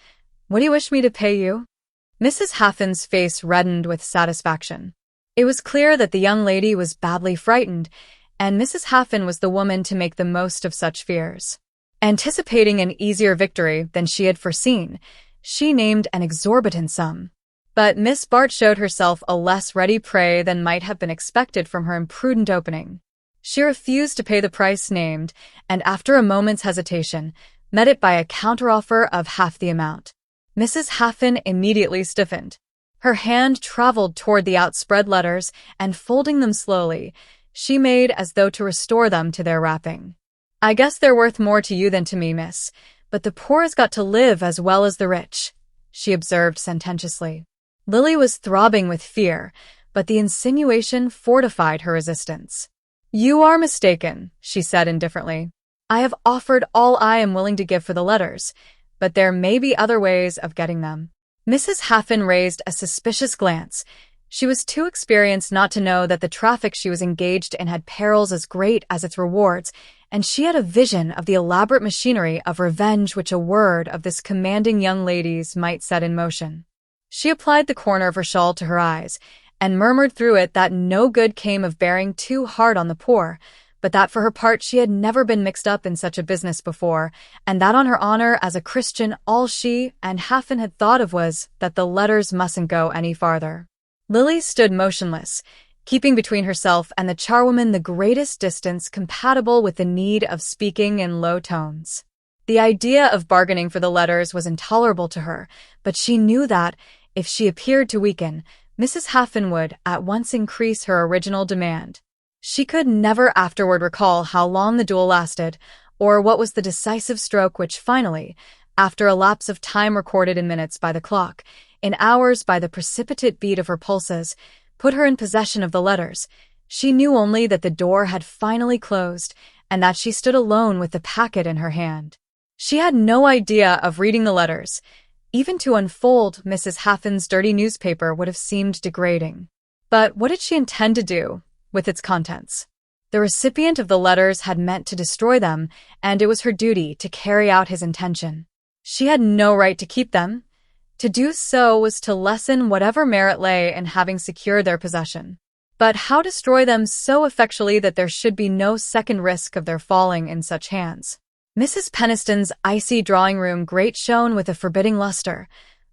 [SPEAKER 1] "What do you wish me to pay you?" Mrs. Haffin's face reddened with satisfaction. It was clear that the young lady was badly frightened, and Mrs. Haffin was the woman to make the most of such fears. Anticipating an easier victory than she had foreseen, she named an exorbitant sum. But Miss Bart showed herself a less ready prey than might have been expected from her imprudent opening. She refused to pay the price named, and after a moment's hesitation, met it by a counteroffer of half the amount. Mrs. Haffin immediately stiffened. Her hand traveled toward the outspread letters, and folding them slowly, she made as though to restore them to their wrapping. "I guess they're worth more to you than to me, miss, but the poor has got to live as well as the rich," she observed sententiously. Lily was throbbing with fear, but the insinuation fortified her resistance. "You are mistaken," she said indifferently. "I have offered all I am willing to give for the letters, but there may be other ways of getting them." Mrs. Haffin raised a suspicious glance. She was too experienced not to know that the traffic she was engaged in had perils as great as its rewards, and she had a vision of the elaborate machinery of revenge which a word of this commanding young lady's might set in motion. She applied the corner of her shawl to her eyes, and murmured through it that no good came of bearing too hard on the poor, but that for her part she had never been mixed up in such a business before, and that on her honor as a Christian all she and Haffin had thought of was that the letters mustn't go any farther. Lily stood motionless, keeping between herself and the charwoman the greatest distance compatible with the need of speaking in low tones. The idea of bargaining for the letters was intolerable to her, but she knew that, if she appeared to weaken, Mrs. Haffin would at once increase her original demand. She could never afterward recall how long the duel lasted, or what was the decisive stroke which finally, after a lapse of time recorded in minutes by the clock, in hours by the precipitate beat of her pulses, put her in possession of the letters. She knew only that the door had finally closed, and that she stood alone with the packet in her hand. She had no idea of reading the letters. Even to unfold Mrs. Haffin's dirty newspaper would have seemed degrading. But what did she intend to do with its contents? The recipient of the letters had meant to destroy them, and it was her duty to carry out his intention. She had no right to keep them. To do so was to lessen whatever merit lay in having secured their possession. But how destroy them so effectually that there should be no second risk of their falling in such hands? Mrs. Peniston's icy drawing-room grate shone with a forbidding luster.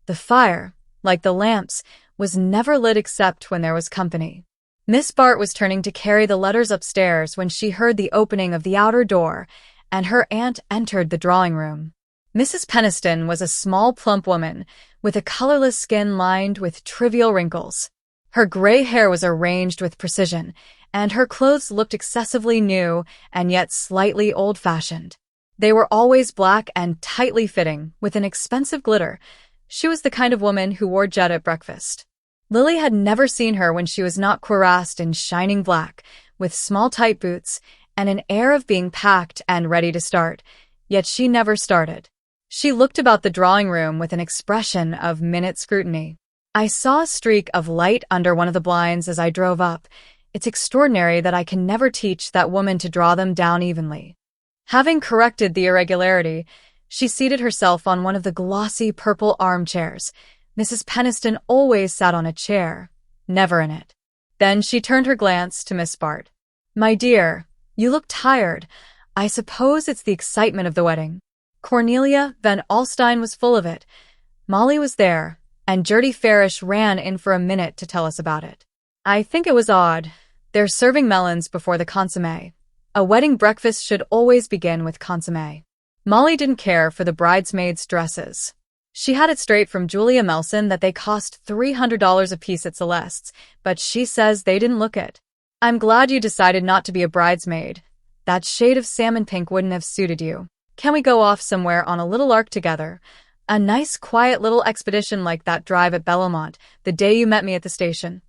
[SPEAKER 1] The fire, like the lamps, was never lit except when there was company. Miss Bart was turning to carry the letters upstairs when she heard the opening of the outer door, and her aunt entered the drawing-room. Mrs. Peniston was a small, plump woman, with a colorless skin lined with trivial wrinkles. Her gray hair was arranged with precision, and her clothes looked excessively new and yet slightly old-fashioned. They were always black and tightly fitting, with an expensive glitter. She was the kind of woman who wore jet at breakfast. Lily had never seen her when she was not cuirassed in shining black, with small tight boots, and an air of being packed and ready to start, yet she never started. She looked about the drawing-room with an expression of minute scrutiny. "I saw a streak of light under one of the blinds as I drove up. It's extraordinary that I can never teach that woman to draw them down evenly." Having corrected the irregularity, she seated herself on one of the glossy purple armchairs. Mrs. Peniston always sat on a chair, never in it. Then she turned her glance to Miss Bart. "My dear, you look tired. I suppose it's the excitement of the wedding." Cornelia Van Alstyne was full of it. Molly was there, and Gertie Farish ran in for a minute to tell us about it. "I think it was odd. They're serving melons before the consommé. A wedding breakfast should always begin with consommé." Molly didn't care for the bridesmaids' dresses. She had it straight from Julia Melson that they cost $300 apiece at Celeste's, but she says they didn't look it. "I'm glad you decided not to be a bridesmaid. That shade of salmon pink wouldn't have suited you. Can we go off somewhere on a little lark together? A nice quiet little expedition like that drive at Bellamont, the day you met me at the station?"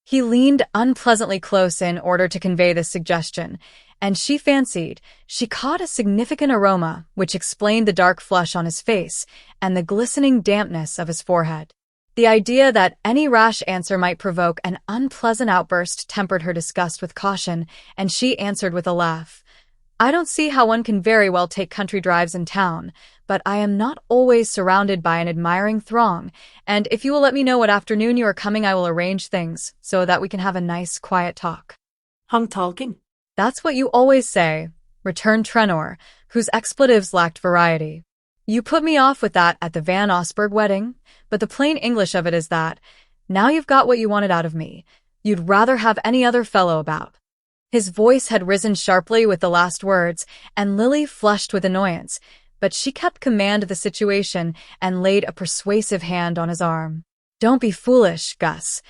[SPEAKER 1] He leaned unpleasantly close in order to convey this suggestion, and she fancied she caught a significant aroma which explained the dark flush on his face and the glistening dampness of his forehead. The idea that any rash answer might provoke an unpleasant outburst tempered her disgust with caution, and she answered with a laugh, "I don't see how one can very well take country drives in town, but I am not always surrounded by an admiring throng, and if you will let me know what afternoon you are coming, I will arrange things so that we can have a nice, quiet talk."
[SPEAKER 2] Hung talking.
[SPEAKER 1] "That's what you always say," returned Trenor, whose expletives lacked variety. "You put me off with that at the Van Osburgh wedding, but the plain English of it is that, now you've got what you wanted out of me, you'd rather have any other fellow about." His voice had risen sharply with the last words, and Lily flushed with annoyance, but she kept command of the situation and laid a persuasive hand on his arm. "Don't be foolish, Gus.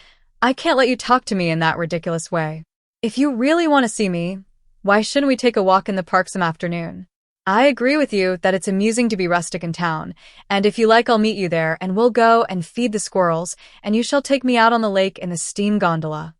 [SPEAKER 1] I can't let you talk to me in that ridiculous way. If you really want to see me, why shouldn't we take a walk in the park some afternoon? I agree with you that it's amusing to be rustic in town, and if you like I'll meet you there and we'll go and feed the squirrels, and you shall take me out on the lake in the steam gondola."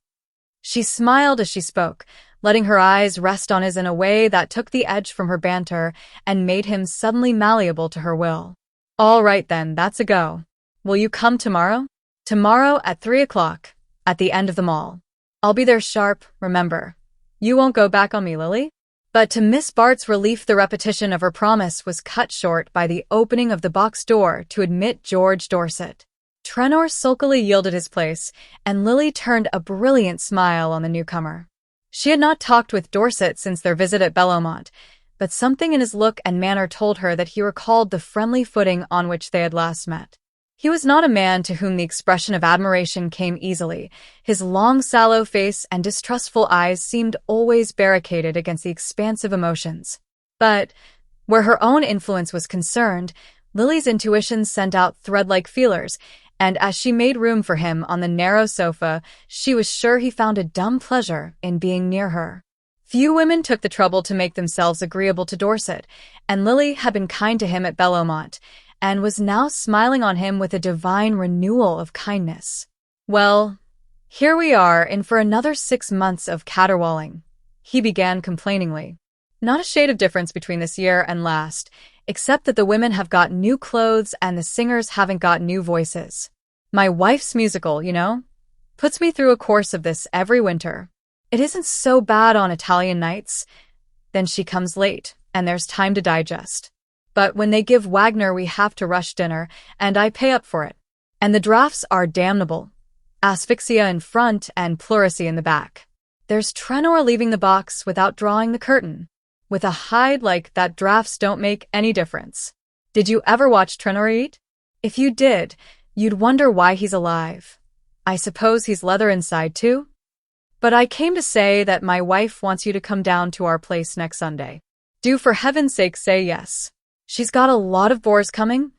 [SPEAKER 1] She smiled as she spoke, letting her eyes rest on his in a way that took the edge from her banter and made him suddenly malleable to her will. "All right then, that's a go. Will you come tomorrow?" "Tomorrow at 3 o'clock, at the end of the mall. I'll be there sharp, remember. You won't go back on me, Lily?" But to Miss Bart's relief, the repetition of her promise was cut short by the opening of the box door to admit George Dorset. Trenor sulkily yielded his place, and Lily turned a brilliant smile on the newcomer. She had not talked with Dorset since their visit at Bellomont, but something in his look and manner told her that he recalled the friendly footing on which they had last met. He was not a man to whom the expression of admiration came easily. His long, sallow face and distrustful eyes seemed always barricaded against the expansive emotions. But, where her own influence was concerned, Lily's intuition sent out thread-like feelers, and as she made room for him on the narrow sofa, she was sure he found a dumb pleasure in being near her. Few women took the trouble to make themselves agreeable to Dorset, and Lily had been kind to him at Bellomont, and was now smiling on him with a divine renewal of kindness. "Well, here we are in for another 6 months of caterwauling," he began complainingly. "Not a shade of difference between this year and last, except that the women have got new clothes and the singers haven't got new voices. My wife's musical, you know, puts me through a course of this every winter. It isn't so bad on Italian nights. Then she comes late, and there's time to digest. But when they give Wagner we have to rush dinner, and I pay up for it. And the drafts are damnable. Asphyxia in front and pleurisy in the back. There's Trenor leaving the box without drawing the curtain. With a hide like that, drafts don't make any difference. Did you ever watch Trenor eat? If you did, you'd wonder why he's alive. I suppose he's leather inside too? But I came to say that my wife wants you to come down to our place next Sunday. Do for heaven's sake say yes. She's got a lot of bores coming.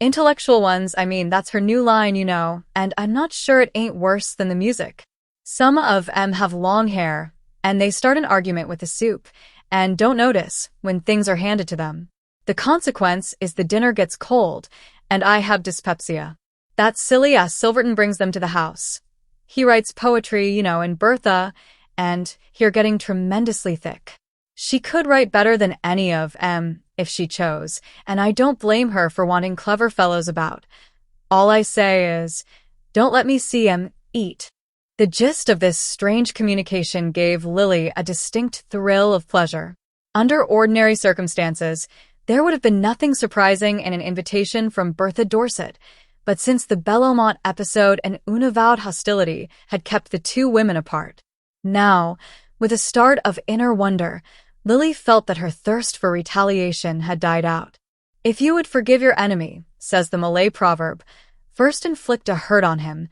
[SPEAKER 1] Intellectual ones, I mean, that's her new line, you know, and I'm not sure it ain't worse than the music. Some of 'em have long hair, and they start an argument with the soup, and don't notice when things are handed to them. The consequence is the dinner gets cold, and I have dyspepsia. That silly ass Silverton brings them to the house. He writes poetry, you know, in Bertha, and you're getting tremendously thick. She could write better than any of 'em if she chose, and I don't blame her for wanting clever fellows about. All I say is, don't let me see 'em eat." The gist of this strange communication gave Lily a distinct thrill of pleasure. Under ordinary circumstances, there would have been nothing surprising in an invitation from Bertha Dorset, but since the Bellomont episode, an unavowed hostility had kept the two women apart. Now, with a start of inner wonder, Lily felt that her thirst for retaliation had died out. "If you would forgive your enemy," says the Malay proverb, "first inflict a hurt on him,"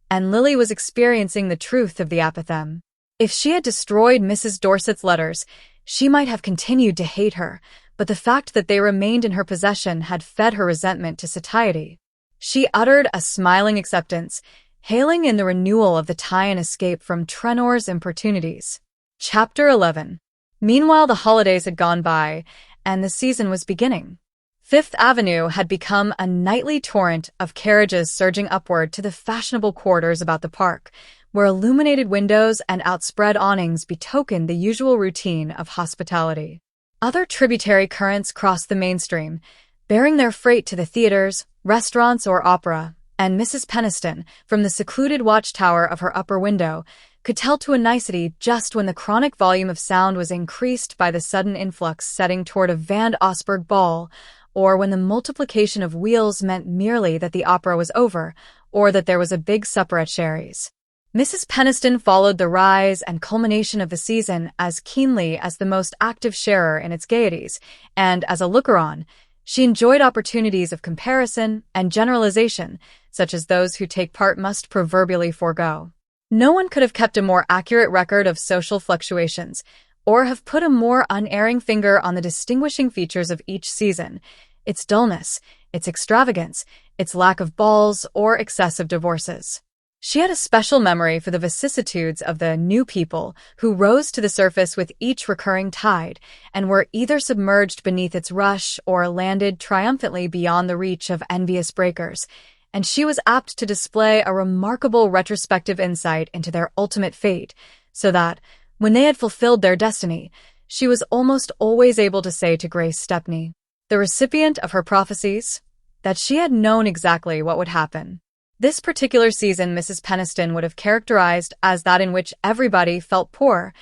[SPEAKER 1] and Lily was experiencing the truth of the apothegm. If she had destroyed Mrs. Dorset's letters, she might have continued to hate her, but the fact that they remained in her possession had fed her resentment to satiety. She uttered a smiling acceptance, hailing in the renewal of the tie and escape from Trenor's importunities. Chapter 11. Meanwhile, the holidays had gone by, and the season was beginning. Fifth Avenue had become a nightly torrent of carriages surging upward to the fashionable quarters about the park, where illuminated windows and outspread awnings betokened the usual routine of hospitality. Other tributary currents crossed the mainstream, bearing their freight to the theaters, restaurants, or opera, and Mrs. Peniston, from the secluded watchtower of her upper window, could tell to a nicety just when the chronic volume of sound was increased by the sudden influx setting toward a Van Osburgh ball, or when the multiplication of wheels meant merely that the opera was over, or that there was a big supper at Sherry's. Mrs. Peniston followed the rise and culmination of the season as keenly as the most active sharer in its gaieties, and as a looker-on, she enjoyed opportunities of comparison and generalization, such as those who take part must proverbially forego. No one could have kept a more accurate record of social fluctuations, or have put a more unerring finger on the distinguishing features of each season: its dullness, its extravagance, its lack of balls or excessive divorces. She had a special memory for the vicissitudes of the new people who rose to the surface with each recurring tide and were either submerged beneath its rush or landed triumphantly beyond the reach of envious breakers, and she was apt to display a remarkable retrospective insight into their ultimate fate, so that, when they had fulfilled their destiny, she was almost always able to say to Grace Stepney, the recipient of her prophecies, that she had known exactly what would happen. This particular season Mrs. Peniston would have characterized as that in which everybody felt poor,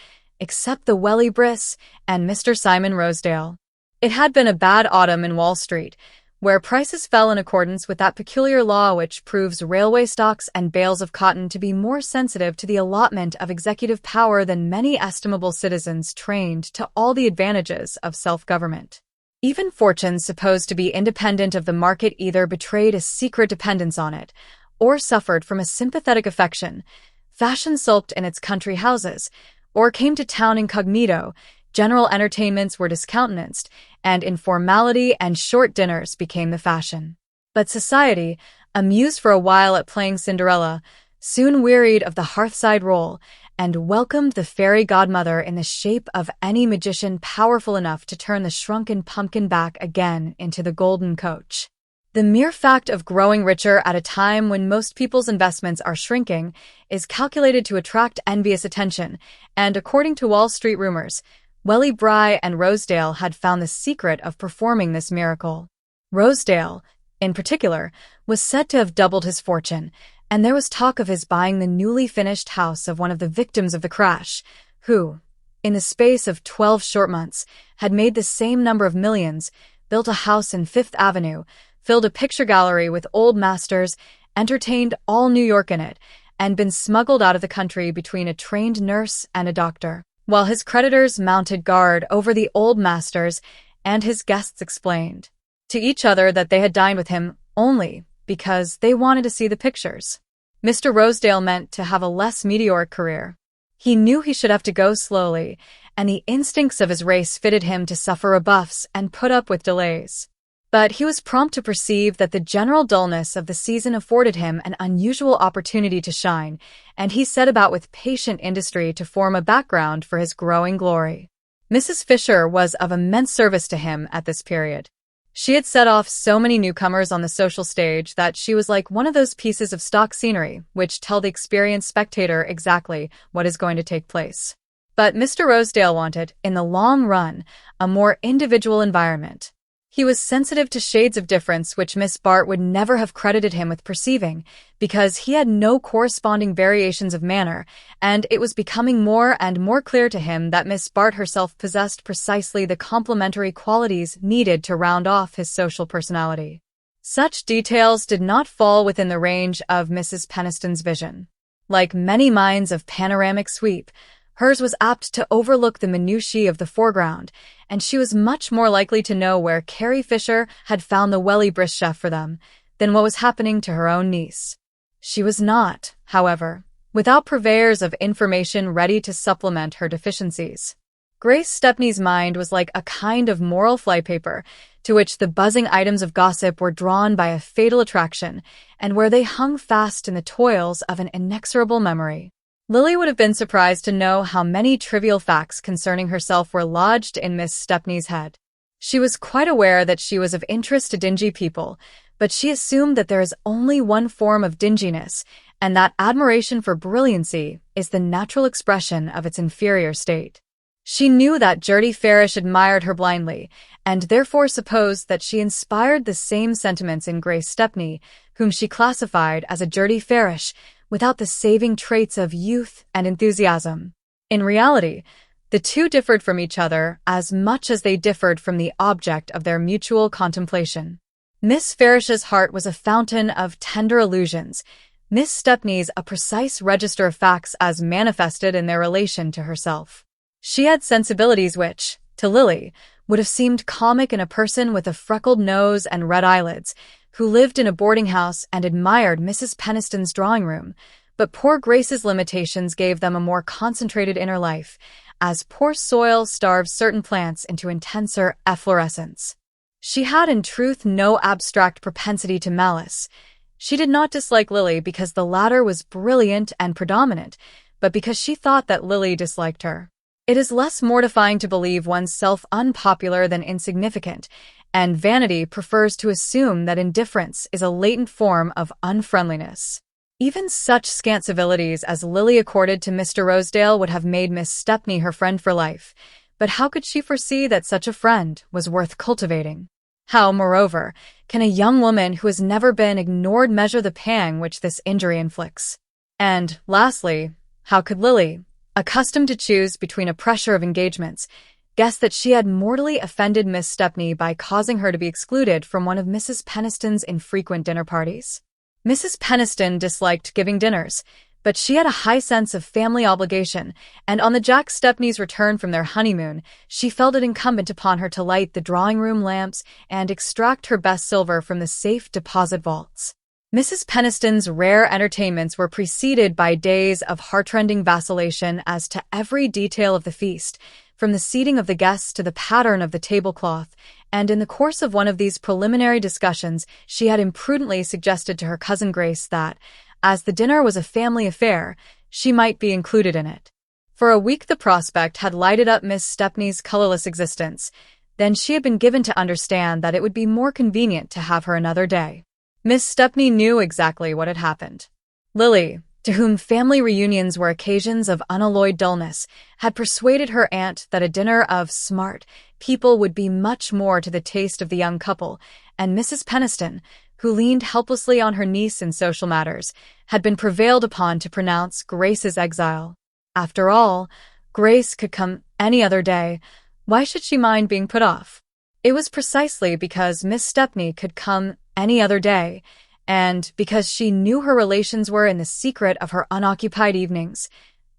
[SPEAKER 1] except the Welly Briss and Mr. Simon Rosedale. It had been a bad autumn in Wall Street, where prices fell in accordance with that peculiar law which proves railway stocks and bales of cotton to be more sensitive to the allotment of executive power than many estimable citizens trained to all the advantages of self-government. Even fortunes supposed to be independent of the market either betrayed a secret dependence on it, or suffered from a sympathetic affection. Fashion sulked in its country houses, or came to town incognito. General entertainments were discountenanced, and informality and short dinners became the fashion. But society, amused for a while at playing Cinderella, soon wearied of the hearthside role, and welcomed the fairy godmother in the shape of any magician powerful enough to turn the shrunken pumpkin back again into the golden coach. The mere fact of growing richer at a time when most people's investments are shrinking is calculated to attract envious attention, and according to Wall Street rumors, Welly Bry and Rosedale had found the secret of performing this miracle. Rosedale, in particular, was said to have doubled his fortune, and there was talk of his buying the newly finished house of one of the victims of the crash, who, in the space of 12 short months, had made the same number of millions, built a house in Fifth Avenue, filled a picture gallery with old masters, entertained all New York in it, and been smuggled out of the country between a trained nurse and a doctor, while his creditors mounted guard over the old masters, and his guests explained to each other that they had dined with him only because they wanted to see the pictures. Mr. Rosedale meant to have a less meteoric career. He knew he should have to go slowly, and the instincts of his race fitted him to suffer rebuffs and put up with delays. But he was prompt to perceive that the general dullness of the season afforded him an unusual opportunity to shine, and he set about with patient industry to form a background for his growing glory. Mrs. Fisher was of immense service to him at this period. She had set off so many newcomers on the social stage that she was like one of those pieces of stock scenery which tell the experienced spectator exactly what is going to take place. But Mr. Rosedale wanted, in the long run, a more individual environment. He was sensitive to shades of difference which Miss Bart would never have credited him with perceiving, because he had no corresponding variations of manner, and it was becoming more and more clear to him that Miss Bart herself possessed precisely the complementary qualities needed to round off his social personality. Such details did not fall within the range of Mrs. Peniston's vision. Like many minds of panoramic sweep, hers was apt to overlook the minutiae of the foreground, and she was much more likely to know where Carrie Fisher had found the Welly Briss chef for them than what was happening to her own niece. She was not, however, without purveyors of information ready to supplement her deficiencies. Grace Stepney's mind was like a kind of moral flypaper to which the buzzing items of gossip were drawn by a fatal attraction, and where they hung fast in the toils of an inexorable memory. Lily would have been surprised to know how many trivial facts concerning herself were lodged in Miss Stepney's head. She was quite aware that she was of interest to dingy people, but she assumed that there is only one form of dinginess, and that admiration for brilliancy is the natural expression of its inferior state. She knew that Gertie Farish admired her blindly, and therefore supposed that she inspired the same sentiments in Grace Stepney, whom she classified as a Gertie Farish, without the saving traits of youth and enthusiasm. In reality, the two differed from each other as much as they differed from the object of their mutual contemplation. Miss Farish's heart was a fountain of tender illusions, Miss Stepney's a precise register of facts as manifested in their relation to herself. She had sensibilities which, to Lily, would have seemed comic in a person with a freckled nose and red eyelids, who lived in a boarding house and admired Mrs. Peniston's drawing-room, But poor Grace's limitations gave them a more concentrated inner life, as poor soil starves certain plants into intenser efflorescence. She had in truth no abstract propensity to malice. She did not dislike Lily because the latter was brilliant and predominant, but because she thought that Lily disliked her. It is less mortifying to believe oneself unpopular than insignificant, and vanity prefers to assume that indifference is a latent form of unfriendliness. Even such scant civilities as Lily accorded to Mr. Rosedale would have made Miss Stepney her friend for life, but how could she foresee that such a friend was worth cultivating? How, moreover, can a young woman who has never been ignored measure the pang which this injury inflicts? And, lastly, how could Lily, accustomed to choose between a pressure of engagements, guess that she had mortally offended Miss Stepney by causing her to be excluded from one of Mrs. Peniston's infrequent dinner parties? Mrs. Peniston disliked giving dinners, but she had a high sense of family obligation, and on the Jack Stepneys' return from their honeymoon, she felt it incumbent upon her to light the drawing-room lamps and extract her best silver from the safe deposit vaults. Mrs. Peniston's rare entertainments were preceded by days of heartrending vacillation as to every detail of the feast, from the seating of the guests to the pattern of the tablecloth, and in the course of one of these preliminary discussions she had imprudently suggested to her cousin Grace that, as the dinner was a family affair, she might be included in it. For a week the prospect had lighted up Miss Stepney's colorless existence. Then she had been given to understand that it would be more convenient to have her another day. Miss Stepney knew exactly what had happened. Lily, to whom family reunions were occasions of unalloyed dullness, had persuaded her aunt that a dinner of smart people would be much more to the taste of the young couple, and Mrs. Peniston, who leaned helplessly on her niece in social matters, had been prevailed upon to pronounce Grace's exile. After all, Grace could come any other day. Why should she mind being put off? It was precisely because Miss Stepney could come any other day, and because she knew her relations were in the secret of her unoccupied evenings,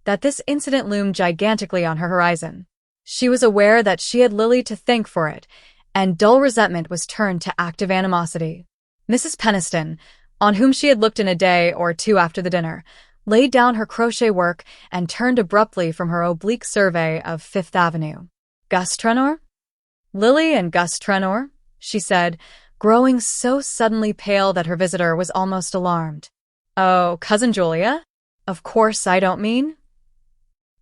[SPEAKER 1] that this incident loomed gigantically on her horizon. She was aware that she had Lily to thank for it, and dull resentment was turned to active animosity. Mrs. Peniston, on whom she had looked in a day or two after the dinner, laid down her crochet work and turned abruptly from her oblique survey of Fifth Avenue. "Gus Trenor?" "Lily and Gus Trenor," she said, growing so suddenly pale that her visitor was almost alarmed. "Oh, Cousin Julia? Of course I don't mean—"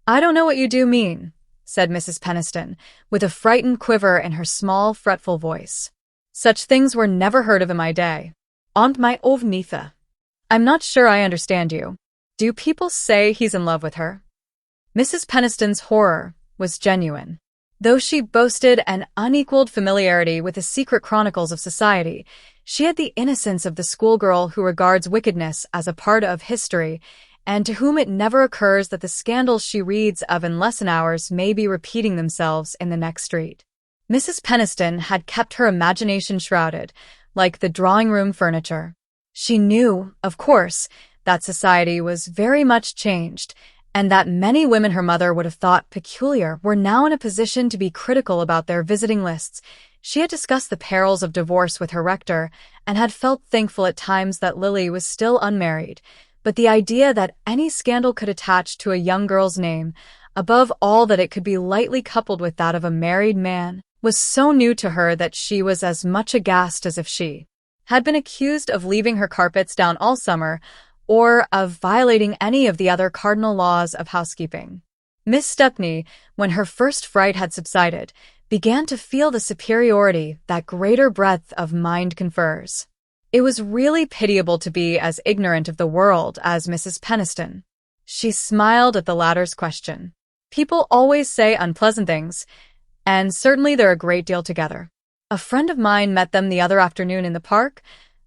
[SPEAKER 1] "I don't know what you do mean," said Mrs. Peniston, with a frightened quiver in her small, fretful voice. "Such things were never heard of in my day. Aunt my ovnitha. I'm not sure I understand you. Do people say he's in love with her?" Mrs. Peniston's horror was genuine. Though she boasted an unequaled familiarity with the secret chronicles of society, she had the innocence of the schoolgirl who regards wickedness as a part of history, and to whom it never occurs that the scandals she reads of in lesson hours may be repeating themselves in the next street. Mrs. Peniston had kept her imagination shrouded, like the drawing-room furniture. She knew, of course, that society was very much changed, and that many women her mother would have thought peculiar were now in a position to be critical about their visiting lists. She had discussed the perils of divorce with her rector, and had felt thankful at times that Lily was still unmarried, but the idea that any scandal could attach to a young girl's name, above all that it could be lightly coupled with that of a married man, was so new to her that she was as much aghast as if she had been accused of leaving her carpets down all summer, or of violating any of the other cardinal laws of housekeeping. Miss Stepney, when her first fright had subsided, began to feel the superiority that greater breadth of mind confers. It was really pitiable to be as ignorant of the world as Mrs. Peniston. She smiled at the latter's question. "People always say unpleasant things, and certainly they're a great deal together. A friend of mine met them the other afternoon in the park,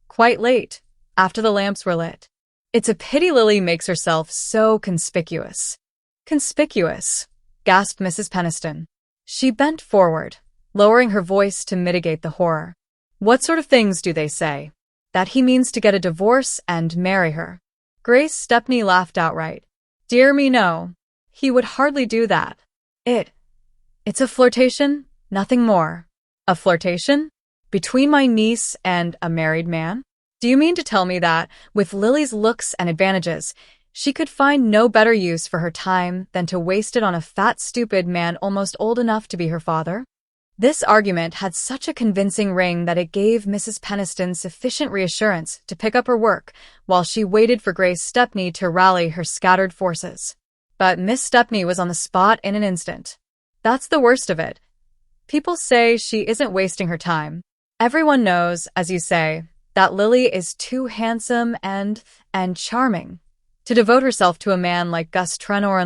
[SPEAKER 1] quite late, after the lamps were lit. It's a pity Lily makes herself so conspicuous." "Conspicuous," gasped Mrs. Peniston. She bent forward, lowering her voice to mitigate the horror. "What sort of things do they say? That he means to get a divorce and marry her?" Grace Stepney laughed outright. "Dear me, no. He would hardly do that. It's a flirtation, nothing more." "A flirtation? Between my niece and a married man? Do you mean to tell me that, with Lily's looks and advantages, She could find no better use for her time than to waste it on a fat, stupid man almost old enough to be her father. This argument had such a convincing ring that it gave Mrs. Peniston sufficient reassurance to pick up her work while she waited for Grace Stepney to rally her scattered forces. But Miss Stepney was on the spot in an instant. That's the worst of it. People say she isn't wasting her time. Everyone knows, as you say, that Lily is too handsome and charming to devote herself to a man like Gus Trenor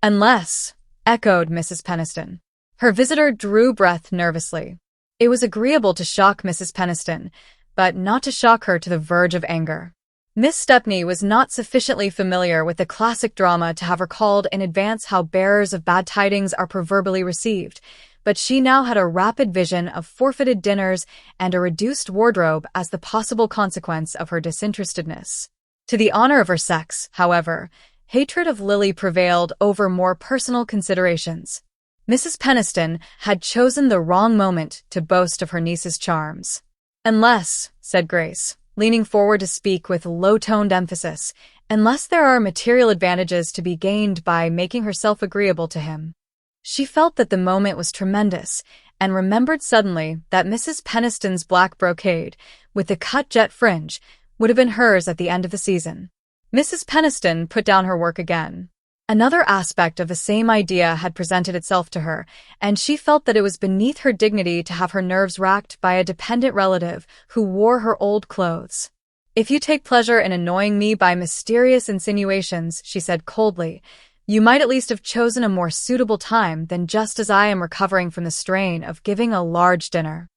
[SPEAKER 1] Unless, echoed Mrs. Peniston. Her visitor drew breath nervously. It was agreeable to shock Mrs. Peniston, but not to shock her to the verge of anger. Miss Stepney was not sufficiently familiar with the classic drama to have recalled in advance how bearers of bad tidings are proverbially received, but she now had a rapid vision of forfeited dinners and a reduced wardrobe as the possible consequence of her disinterestedness. To the honor of her sex, however, hatred of Lily prevailed over more personal considerations. Mrs. Peniston had chosen the wrong moment to boast of her niece's charms. Unless, said Grace, leaning forward to speak with low-toned emphasis, unless there are material advantages to be gained by making herself agreeable to him. She felt that the moment was tremendous, and remembered suddenly that Mrs. Peniston's black brocade, with the cut jet fringe, would have been hers at the end of the season. Mrs. Peniston put down her work again. Another aspect of the same idea had presented itself to her, and she felt that it was beneath her dignity to have her nerves racked by a dependent relative who wore her old clothes. "If you take pleasure in annoying me by mysterious insinuations," she said coldly, "you might at least have chosen a more suitable time than just as I am recovering from the strain of giving a large dinner."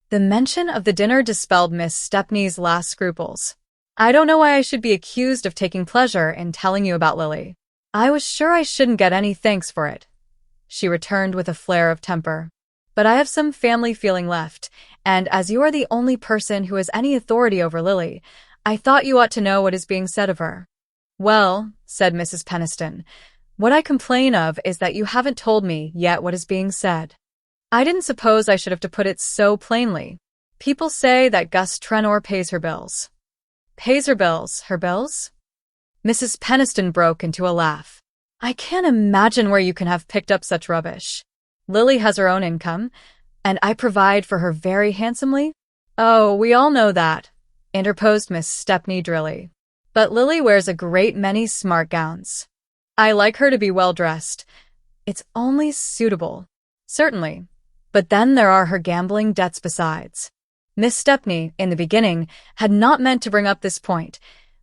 [SPEAKER 1] The mention of the dinner dispelled Miss Stepney's last scruples. "I don't know why I should be accused of taking pleasure in telling you about Lily. I was sure I shouldn't get any thanks for it," she returned with a flare of temper. "But I have some family feeling left, and as you are the only person who has any authority over Lily, I thought you ought to know what is being said of her." "Well," said Mrs. Peniston, "what I complain of is that you haven't told me yet what is being said." "I didn't suppose I should have to put it so plainly. People say that Gus Trenor pays her bills." "Pays her bills? Her bills?" Mrs. Peniston broke into a laugh. "I can't imagine where you can have picked up such rubbish. Lily has her own income, and I provide for her very handsomely." "Oh, we all know that," interposed Miss Stepney drily. "But Lily wears a great many smart gowns. I like her to be well dressed. It's only suitable." "Certainly. But then there are her gambling debts besides." Miss Stepney, in the beginning, had not meant to bring up this point,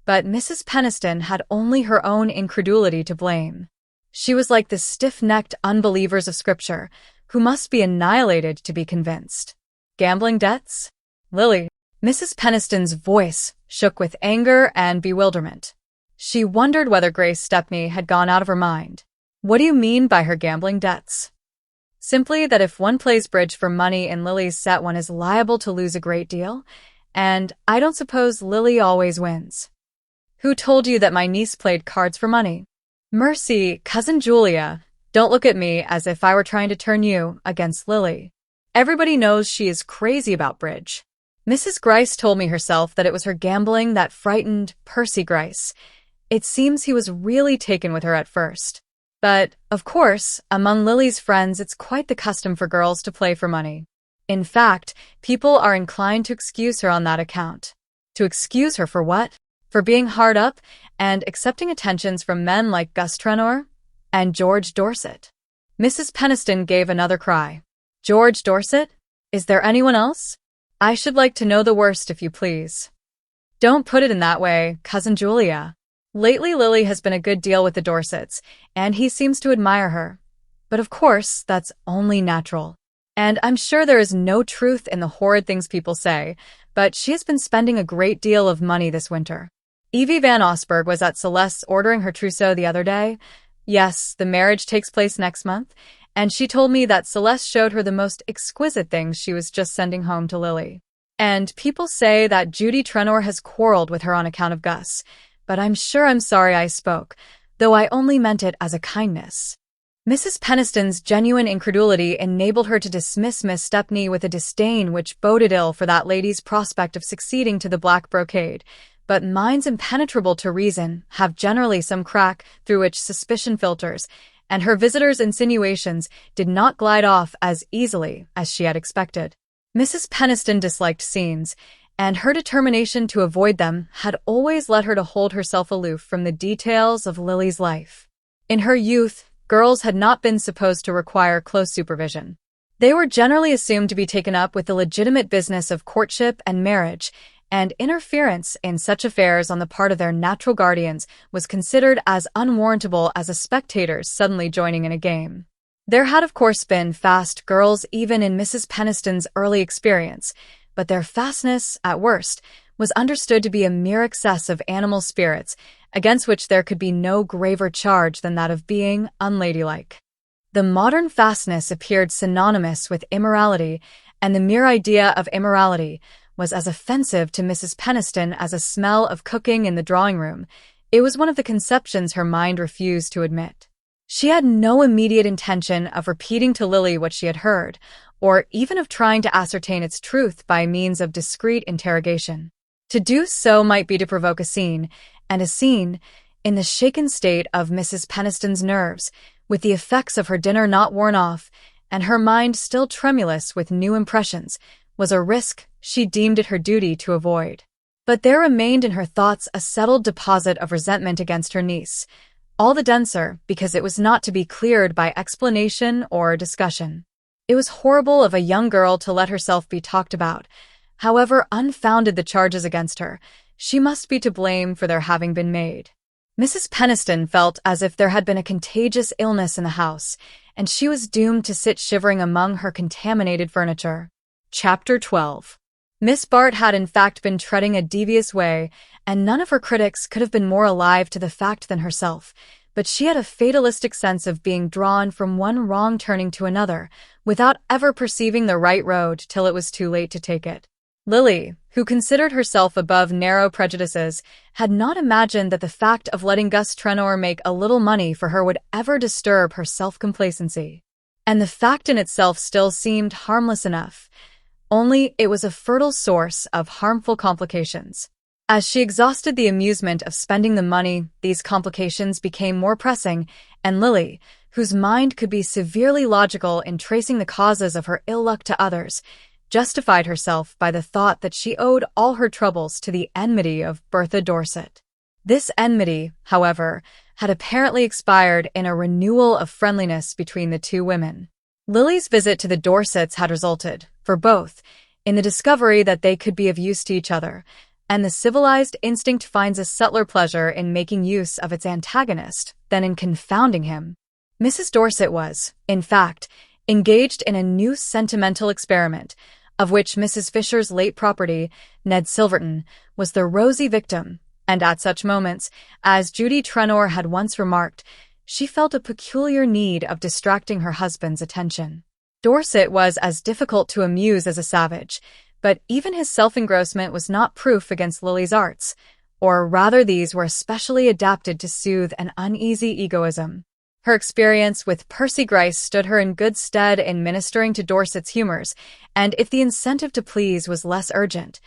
[SPEAKER 1] but Mrs. Peniston had only her own incredulity to blame. She was like the stiff-necked unbelievers of Scripture, who must be annihilated to be convinced. Gambling debts? Lily. Mrs. Peniston's voice shook with anger and bewilderment. She wondered whether Grace Stepney had gone out of her mind. "What do you mean by her gambling debts?" "Simply that if one plays bridge for money in Lily's set, one is liable to lose a great deal, and I don't suppose Lily always wins." "Who told you that my niece played cards for money?" "Mercy, Cousin Julia, don't look at me as if I were trying to turn you against Lily. Everybody knows she is crazy about bridge. Mrs. Gryce told me herself that it was her gambling that frightened Percy Gryce. It seems he was really taken with her at first. But, of course, among Lily's friends it's quite the custom for girls to play for money. In fact, people are inclined to excuse her on that account." "To excuse her for what?" "For being hard up and accepting attentions from men like Gus Trenor and George Dorset." Mrs. Peniston gave another cry. "George Dorset? Is there anyone else? I should like to know the worst, if you please." "Don't put it in that way, Cousin Julia. Lately Lily has been a good deal with the Dorsets, and he seems to admire her. But of course, that's only natural. And I'm sure there is no truth in the horrid things people say, but she has been spending a great deal of money this winter. Evie Van Osburgh was at Celeste's ordering her trousseau the other day. Yes, the marriage takes place next month, and she told me that Celeste showed her the most exquisite things she was just sending home to Lily. And people say that Judy Trenor has quarreled with her on account of Gus, but I'm sure I'm sorry I spoke, though I only meant it as a kindness." Mrs. Peniston's genuine incredulity enabled her to dismiss Miss Stepney with a disdain which boded ill for that lady's prospect of succeeding to the black brocade, but minds impenetrable to reason have generally some crack through which suspicion filters, and her visitor's insinuations did not glide off as easily as she had expected. Mrs. Peniston disliked scenes, and her determination to avoid them had always led her to hold herself aloof from the details of Lily's life. In her youth, girls had not been supposed to require close supervision. They were generally assumed to be taken up with the legitimate business of courtship and marriage, and interference in such affairs on the part of their natural guardians was considered as unwarrantable as a spectator's suddenly joining in a game. There had of course been fast girls even in Mrs. Peniston's early experience, but their fastness, at worst, was understood to be a mere excess of animal spirits, against which there could be no graver charge than that of being unladylike. The modern fastness appeared synonymous with immorality, and the mere idea of immorality was as offensive to Mrs. Peniston as a smell of cooking in the drawing-room. It was one of the conceptions her mind refused to admit. She had no immediate intention of repeating to Lily what she had heard, or even of trying to ascertain its truth by means of discreet interrogation. To do so might be to provoke a scene, and a scene, in the shaken state of Mrs. Peniston's nerves, with the effects of her dinner not worn off, and her mind still tremulous with new impressions, was a risk she deemed it her duty to avoid. But there remained in her thoughts a settled deposit of resentment against her niece, all the denser because it was not to be cleared by explanation or discussion. It was horrible of a young girl to let herself be talked about. However unfounded the charges against her, she must be to blame for their having been made. Mrs. Peniston felt as if there had been a contagious illness in the house, and she was doomed to sit shivering among her contaminated furniture. Chapter 12. Miss Bart had in fact been treading a devious way, and none of her critics could have been more alive to the fact than herself, but she had a fatalistic sense of being drawn from one wrong turning to another, without ever perceiving the right road till it was too late to take it. Lily, who considered herself above narrow prejudices, had not imagined that the fact of letting Gus Trenor make a little money for her would ever disturb her self-complacency. And the fact in itself still seemed harmless enough, only it was a fertile source of harmful complications. As she exhausted the amusement of spending the money, these complications became more pressing, and Lily, whose mind could be severely logical in tracing the causes of her ill luck to others, justified herself by the thought that she owed all her troubles to the enmity of Bertha Dorset. This enmity, however, had apparently expired in a renewal of friendliness between the two women. Lily's visit to the Dorsets had resulted, for both, in the discovery that they could be of use to each other, and the civilized instinct finds a subtler pleasure in making use of its antagonist than in confounding him. Mrs. Dorset was, in fact, engaged in a new sentimental experiment, of which Mrs. Fisher's late property, Ned Silverton, was the rosy victim, and at such moments, as Judy Trenor had once remarked, she felt a peculiar need of distracting her husband's attention. Dorset was as difficult to amuse as a savage, but even his self-engrossment was not proof against Lily's arts, or rather these were especially adapted to soothe an uneasy egoism. Her experience with Percy Gryce stood her in good stead in ministering to Dorset's humors, and if the incentive to please was less urgent,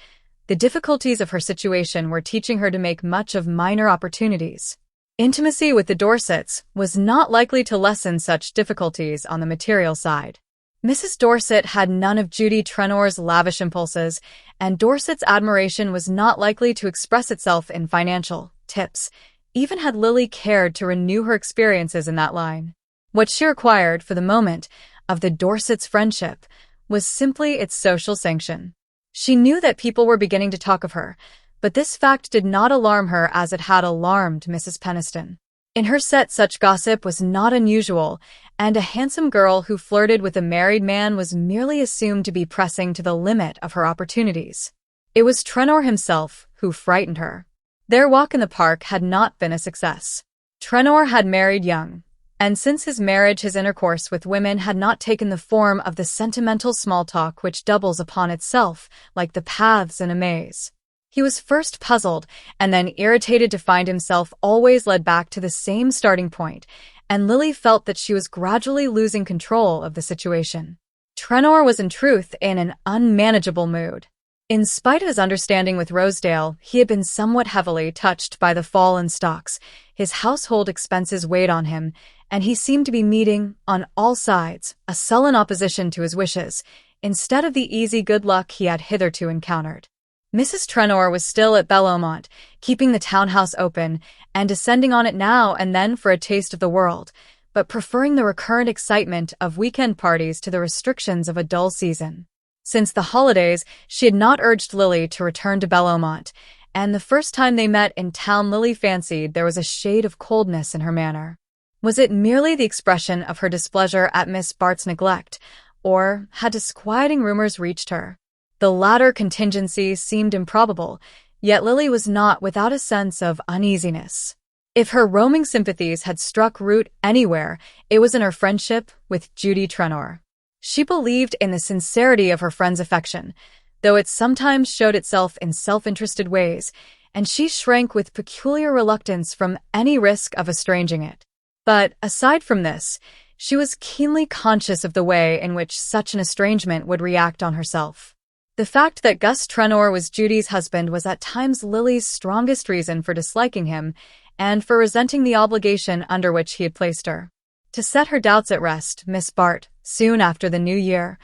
[SPEAKER 1] the difficulties of her situation were teaching her to make much of minor opportunities. Intimacy with the Dorsets was not likely to lessen such difficulties on the material side. Mrs. Dorset had none of Judy Trenor's lavish impulses, and Dorset's admiration was not likely to express itself in financial tips, even had Lily cared to renew her experiences in that line. What she required, for the moment, of the Dorsets' friendship was simply its social sanction. She knew that people were beginning to talk of her, but this fact did not alarm her as it had alarmed Mrs. Peniston. In her set such gossip was not unusual, and a handsome girl who flirted with a married man was merely assumed to be pressing to the limit of her opportunities. It was Trenor himself who frightened her. Their walk in the park had not been a success. Trenor had married young, and since his marriage his intercourse with women had not taken the form of the sentimental small talk which doubles upon itself like the paths in a maze. He was first puzzled and then irritated to find himself always led back to the same starting point, and Lily felt that she was gradually losing control of the situation. Trenor was in truth in an unmanageable mood. In spite of his understanding with Rosedale, he had been somewhat heavily touched by the fall in stocks. His household expenses weighed on him, and he seemed to be meeting, on all sides, a sullen opposition to his wishes, instead of the easy good luck he had hitherto encountered. Mrs. Trenor was still at Bellomont, keeping the townhouse open, and descending on it now and then for a taste of the world, but preferring the recurrent excitement of weekend parties to the restrictions of a dull season. Since the holidays, she had not urged Lily to return to Bellomont, and the first time they met in town Lily fancied there was a shade of coldness in her manner. Was it merely the expression of her displeasure at Miss Bart's neglect, or had disquieting rumors reached her? The latter contingency seemed improbable, yet Lily was not without a sense of uneasiness. If her roaming sympathies had struck root anywhere, it was in her friendship with Judy Trenor. She believed in the sincerity of her friend's affection, though it sometimes showed itself in self-interested ways, and she shrank with peculiar reluctance from any risk of estranging it. But, aside from this, she was keenly conscious of the way in which such an estrangement would react on herself. The fact that Gus Trenor was Judy's husband was at times Lily's strongest reason for disliking him and for resenting the obligation under which he had placed her. To set her doubts at rest, Miss Bart, soon after the New Year,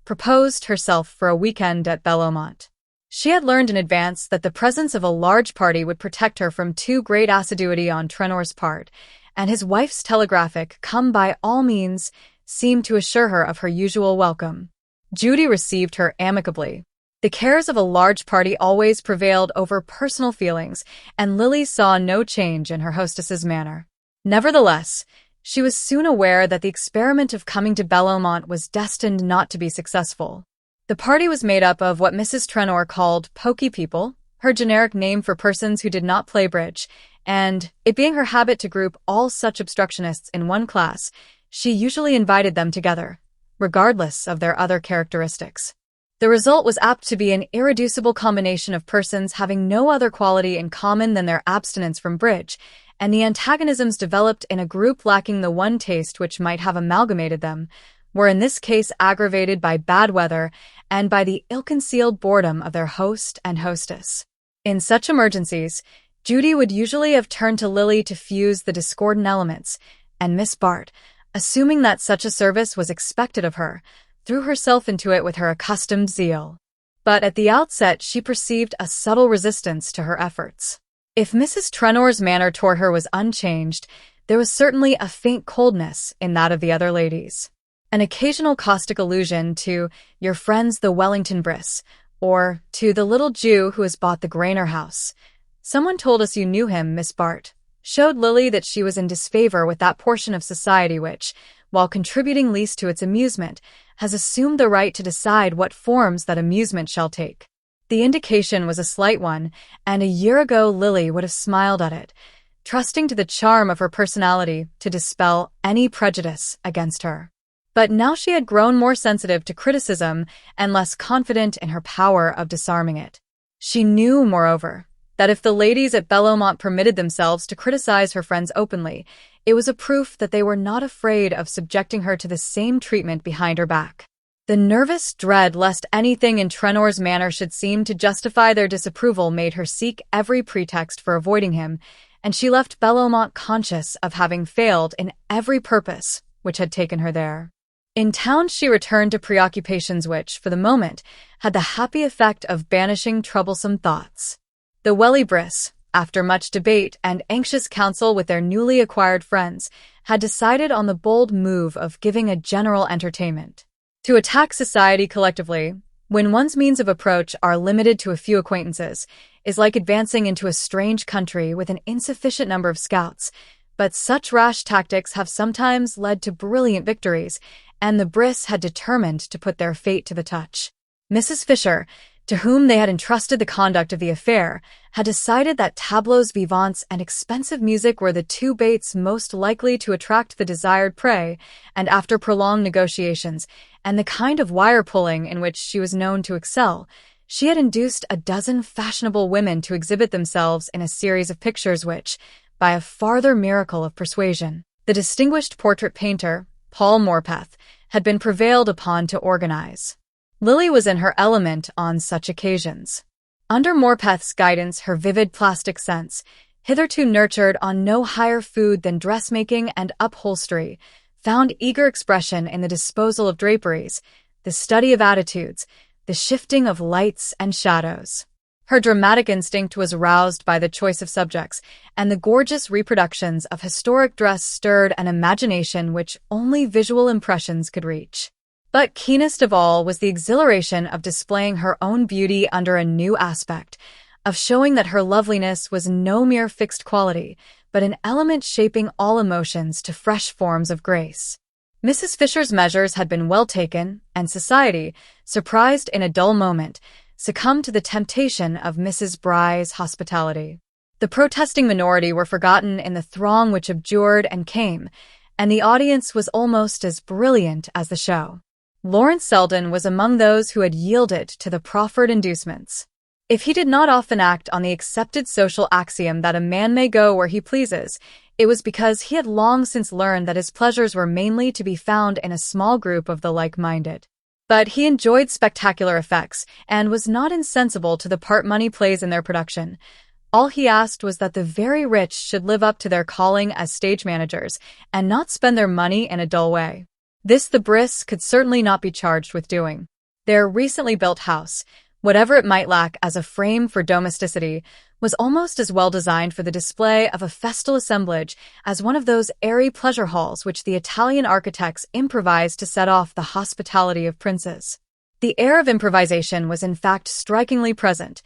[SPEAKER 1] proposed herself for a weekend at Bellomont. She had learned in advance that the presence of a large party would protect her from too great assiduity on Trenor's part, and his wife's telegraphic "come by all means" seemed to assure her of her usual welcome. Judy received her amicably. The cares of a large party always prevailed over personal feelings, and Lily saw no change in her hostess's manner. Nevertheless, she was soon aware that the experiment of coming to Bellomont was destined not to be successful. The party was made up of what Mrs. Trenor called pokey people, her generic name for persons who did not play bridge, and, it being her habit to group all such obstructionists in one class, she usually invited them together, regardless of their other characteristics. The result was apt to be an irreducible combination of persons having no other quality in common than their abstinence from bridge, and the antagonisms developed in a group lacking the one taste which might have amalgamated them were in this case aggravated by bad weather and by the ill-concealed boredom of their host and hostess. In such emergencies, Judy would usually have turned to Lily to fuse the discordant elements, and Miss Bart, assuming that such a service was expected of her, threw herself into it with her accustomed zeal. But at the outset she perceived a subtle resistance to her efforts. If Mrs. Trenor's manner toward her was unchanged, there was certainly a faint coldness in that of the other ladies. An occasional caustic allusion to "your friends the Wellington Briss," or to "the little Jew who has bought the Grainer house. Someone told us you knew him, Miss Bart," showed Lily that she was in disfavor with that portion of society which, while contributing least to its amusement, has assumed the right to decide what forms that amusement shall take. The indication was a slight one, and a year ago Lily would have smiled at it, trusting to the charm of her personality to dispel any prejudice against her. But now she had grown more sensitive to criticism and less confident in her power of disarming it. She knew, moreover, that if the ladies at Bellomont permitted themselves to criticize her friends openly, it was a proof that they were not afraid of subjecting her to the same treatment behind her back. The nervous dread lest anything in Trenor's manner should seem to justify their disapproval made her seek every pretext for avoiding him, and she left Bellomont conscious of having failed in every purpose which had taken her there. In town she returned to preoccupations which, for the moment, had the happy effect of banishing troublesome thoughts. The Welly Briss, after much debate and anxious counsel with their newly acquired friends, had decided on the bold move of giving a general entertainment. To attack society collectively, when one's means of approach are limited to a few acquaintances, is like advancing into a strange country with an insufficient number of scouts, but such rash tactics have sometimes led to brilliant victories, and the Briss had determined to put their fate to the touch. Mrs. Fisher, to whom they had entrusted the conduct of the affair, had decided that tableaux vivants and expensive music were the two baits most likely to attract the desired prey, and after prolonged negotiations, and the kind of wire-pulling in which she was known to excel, she had induced a dozen fashionable women to exhibit themselves in a series of pictures which, by a farther miracle of persuasion, the distinguished portrait painter, Paul Morpeth, had been prevailed upon to organize. Lily was in her element on such occasions. Under Morpeth's guidance, her vivid plastic sense, hitherto nurtured on no higher food than dressmaking and upholstery, found eager expression in the disposal of draperies, the study of attitudes, the shifting of lights and shadows. Her dramatic instinct was roused by the choice of subjects, and the gorgeous reproductions of historic dress stirred an imagination which only visual impressions could reach. But keenest of all was the exhilaration of displaying her own beauty under a new aspect, of showing that her loveliness was no mere fixed quality, but an element shaping all emotions to fresh forms of grace. Mrs. Fisher's measures had been well taken, and society, surprised in a dull moment, succumbed to the temptation of Mrs. Bry's hospitality. The protesting minority were forgotten in the throng which abjured and came, and the audience was almost as brilliant as the show. Lawrence Selden was among those who had yielded to the proffered inducements. If he did not often act on the accepted social axiom that a man may go where he pleases, it was because he had long since learned that his pleasures were mainly to be found in a small group of the like-minded. But he enjoyed spectacular effects and was not insensible to the part money plays in their production. All he asked was that the very rich should live up to their calling as stage managers and not spend their money in a dull way. This the Briss could certainly not be charged with doing. Their recently built house, whatever it might lack as a frame for domesticity, was almost as well designed for the display of a festal assemblage as one of those airy pleasure halls which the Italian architects improvised to set off the hospitality of princes. The air of improvisation was in fact strikingly present.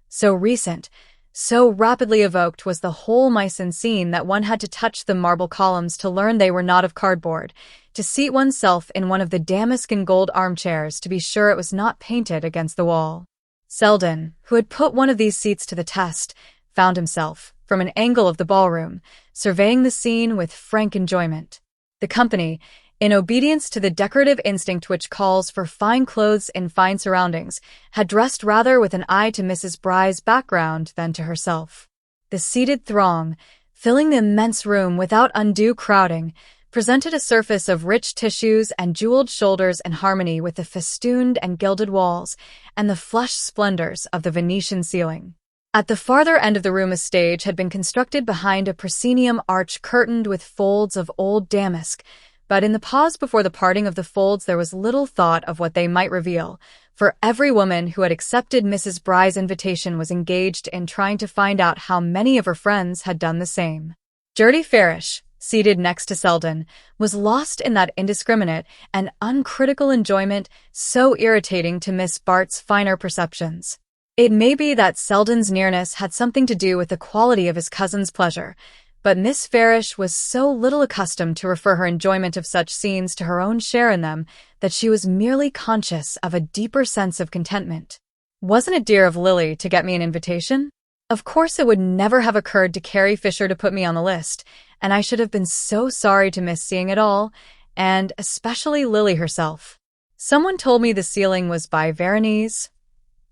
[SPEAKER 1] So recent, so rapidly evoked was the whole mise-en-scene that one had to touch the marble columns to learn they were not of cardboard, to seat oneself in one of the damask and gold armchairs to be sure it was not painted against the wall. Selden, who had put one of these seats to the test, found himself, from an angle of the ballroom, surveying the scene with frank enjoyment. The company, in obedience to the decorative instinct which calls for fine clothes in fine surroundings, had dressed rather with an eye to Mrs. Bry's background than to herself. The seated throng, filling the immense room without undue crowding, presented a surface of rich tissues and jeweled shoulders in harmony with the festooned and gilded walls and the flushed splendors of the Venetian ceiling. At the farther end of the room a stage had been constructed behind a proscenium arch curtained with folds of old damask, but in the pause before the parting of the folds there was little thought of what they might reveal, for every woman who had accepted Mrs. Bry's invitation was engaged in trying to find out how many of her friends had done the same. Gertie Farish, seated next to Selden, was lost in that indiscriminate and uncritical enjoyment so irritating to Miss Bart's finer perceptions. It may be that Selden's nearness had something to do with the quality of his cousin's pleasure, but Miss Farish was so little accustomed to refer her enjoyment of such scenes to her own share in them that she was merely conscious of a deeper sense of contentment. Wasn't it dear of Lily to get me an invitation? Of course it would never have occurred to Carrie Fisher to put me on the list, and I should have been so sorry to miss seeing it all, and especially Lily herself. Someone told me the ceiling was by Veronese.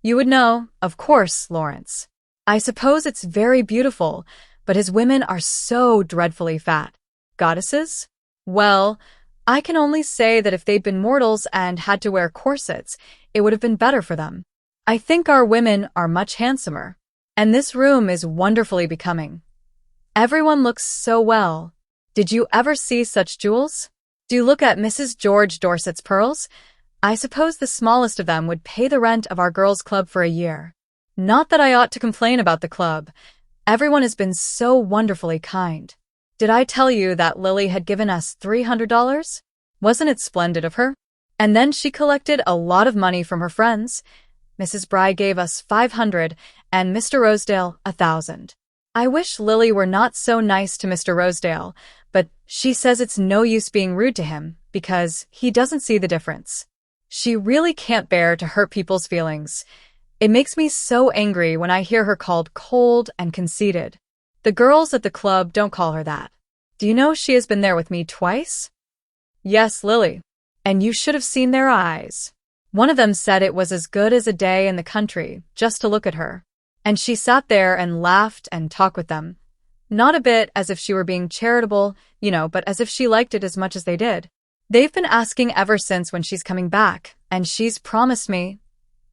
[SPEAKER 1] You would know, of course, Lawrence. I suppose it's very beautiful, but his women are so dreadfully fat. Goddesses? Well, I can only say that if they'd been mortals and had to wear corsets, it would have been better for them. I think our women are much handsomer. And this room is wonderfully becoming. Everyone looks so well. Did you ever see such jewels? Do you look at Mrs. George Dorset's pearls? I suppose the smallest of them would pay the rent of our girls' club for a year. Not that I ought to complain about the club. Everyone has been so wonderfully kind. Did I tell you that Lily had given us $300? Wasn't it splendid of her? And then she collected a lot of money from her friends. Mrs. Bry gave us $500 and Mr. Rosedale $1,000. I wish Lily were not so nice to Mr. Rosedale, but she says it's no use being rude to him because he doesn't see the difference. She really can't bear to hurt people's feelings. It makes me so angry when I hear her called cold and conceited. The girls at the club don't call her that. Do you know she has been there with me twice? Yes, Lily. And you should have seen their eyes. One of them said it was as good as a day in the country, just to look at her. And she sat there and laughed and talked with them. Not a bit as if she were being charitable, but as if she liked it as much as they did. They've been asking ever since when she's coming back, and she's promised me.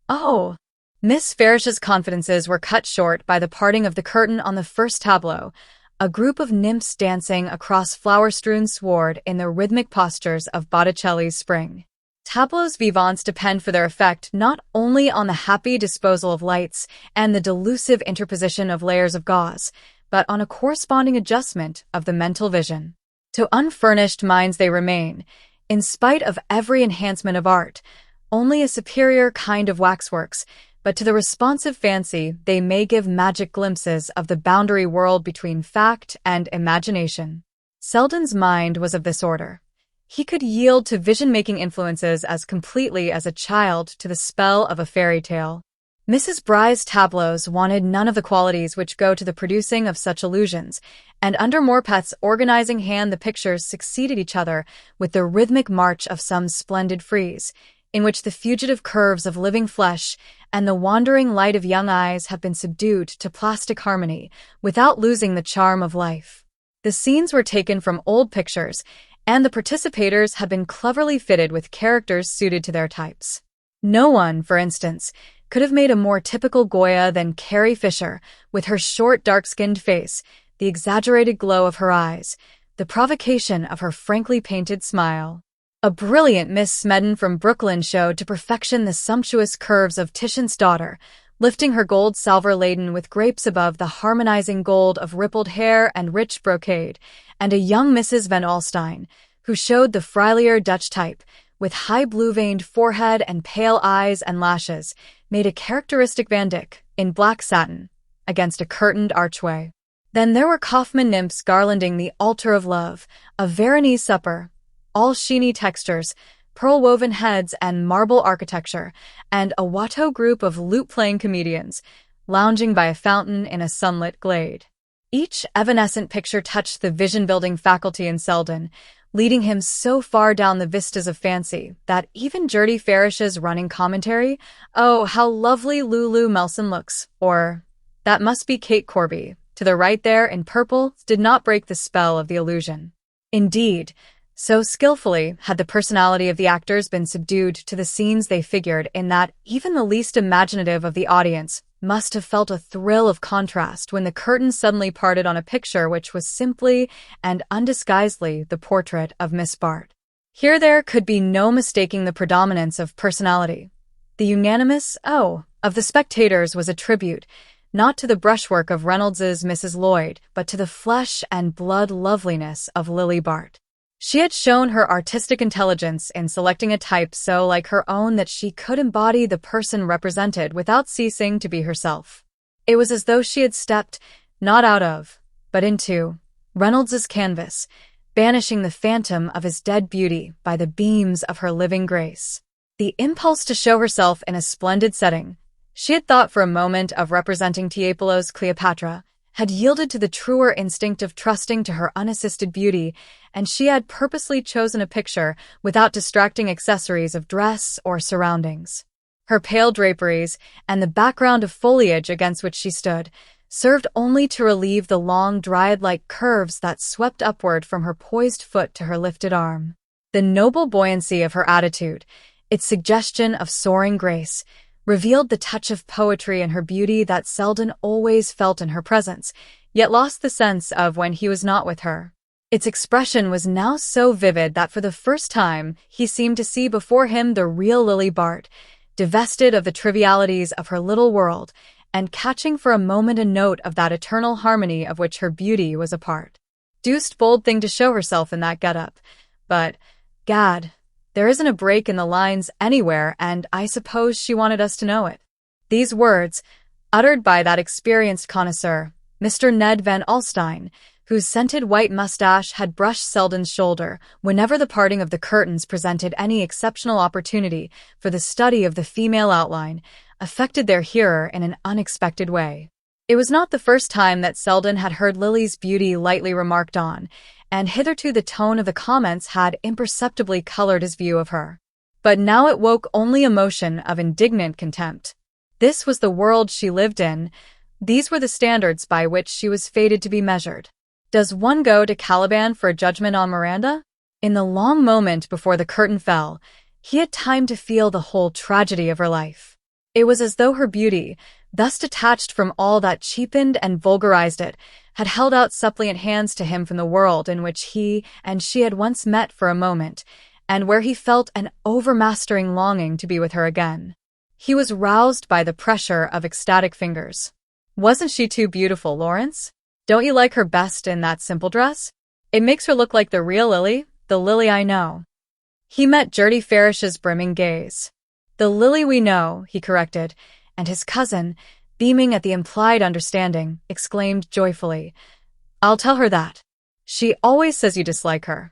[SPEAKER 1] Oh. Miss Farish's confidences were cut short by the parting of the curtain on the first tableau, a group of nymphs dancing across flower-strewn sward in the rhythmic postures of Botticelli's Spring. Tableaux vivants depend for their effect not only on the happy disposal of lights and the delusive interposition of layers of gauze, but on a corresponding adjustment of the mental vision. To unfurnished minds they remain, in spite of every enhancement of art, only a superior kind of waxworks, but to the responsive fancy they may give magic glimpses of the boundary world between fact and imagination. Selden's mind was of this order. He could yield to vision-making influences as completely as a child to the spell of a fairy tale. Mrs. Bry's tableaus wanted none of the qualities which go to the producing of such illusions, and under Morpeth's organizing hand the pictures succeeded each other with the rhythmic march of some splendid frieze, in which the fugitive curves of living flesh and the wandering light of young eyes have been subdued to plastic harmony without losing the charm of life. The scenes were taken from old pictures, and the participators had been cleverly fitted with characters suited to their types. No one, for instance, could have made a more typical Goya than Carrie Fisher, with her short, dark-skinned face, the exaggerated glow of her eyes, the provocation of her frankly painted smile. A brilliant Miss Smedden from Brooklyn showed to perfection the sumptuous curves of Titian's daughter, lifting her gold salver laden with grapes above the harmonizing gold of rippled hair and rich brocade, and a young Mrs. Van Alstyne, who showed the Frillier Dutch type, with high blue-veined forehead and pale eyes and lashes, made a characteristic Van Dyck, in black satin, against a curtained archway. Then there were Kaufmann nymphs garlanding the altar of love, a Veronese supper, all sheeny textures, pearl-woven heads and marble architecture, and a Watteau group of lute-playing comedians, lounging by a fountain in a sunlit glade. Each evanescent picture touched the vision-building faculty in Selden, leading him so far down the vistas of fancy that even Gertie Farish's running commentary, "Oh, how lovely Lulu Melson looks," or "That must be Kate Corby," to the right there in purple, did not break the spell of the illusion. Indeed, so skillfully had the personality of the actors been subdued to the scenes they figured in that even the least imaginative of the audience must have felt a thrill of contrast when the curtain suddenly parted on a picture which was simply and undisguisedly the portrait of Miss Bart. Here there could be no mistaking the predominance of personality. The unanimous "oh" of the spectators was a tribute, not to the brushwork of Reynolds's Mrs. Lloyd, but to the flesh and blood loveliness of Lily Bart. She had shown her artistic intelligence in selecting a type so like her own that she could embody the person represented without ceasing to be herself. It was as though she had stepped, not out of, but into, Reynolds's canvas, banishing the phantom of his dead beauty by the beams of her living grace. The impulse to show herself in a splendid setting, she had thought for a moment of representing Tiepolo's Cleopatra, had yielded to the truer instinct of trusting to her unassisted beauty, and she had purposely chosen a picture without distracting accessories of dress or surroundings. Her pale draperies, and the background of foliage against which she stood, served only to relieve the long dryad-like curves that swept upward from her poised foot to her lifted arm. The noble buoyancy of her attitude, its suggestion of soaring grace, revealed the touch of poetry in her beauty that Selden always felt in her presence, yet lost the sense of when he was not with her. Its expression was now so vivid that for the first time he seemed to see before him the real Lily Bart, divested of the trivialities of her little world, and catching for a moment a note of that eternal harmony of which her beauty was a part. Deuced bold thing to show herself in that get-up, but, gad, there isn't a break in the lines anywhere, and I suppose she wanted us to know it. These words, uttered by that experienced connoisseur, Mr. Ned Van Alstyne, whose scented white mustache had brushed Selden's shoulder whenever the parting of the curtains presented any exceptional opportunity for the study of the female outline, affected their hearer in an unexpected way. It was not the first time that Selden had heard Lily's beauty lightly remarked on, and hitherto the tone of the comments had imperceptibly colored his view of her. But now it woke only a motion of indignant contempt. This was the world she lived in. These were the standards by which she was fated to be measured. Does one go to Caliban for a judgment on Miranda? In the long moment before the curtain fell, he had time to feel the whole tragedy of her life. It was as though her beauty, thus detached from all that cheapened and vulgarized it, had held out suppliant hands to him from the world in which he and she had once met for a moment, and where he felt an overmastering longing to be with her again. He was roused by the pressure of ecstatic fingers. "Wasn't she too beautiful, Lawrence? Don't you like her best in that simple dress? It makes her look like the real Lily, the Lily I know." He met Gertie Farish's brimming gaze. "The Lily we know," he corrected, and his cousin, beaming at the implied understanding, exclaimed joyfully, "I'll tell her that. She always says you dislike her."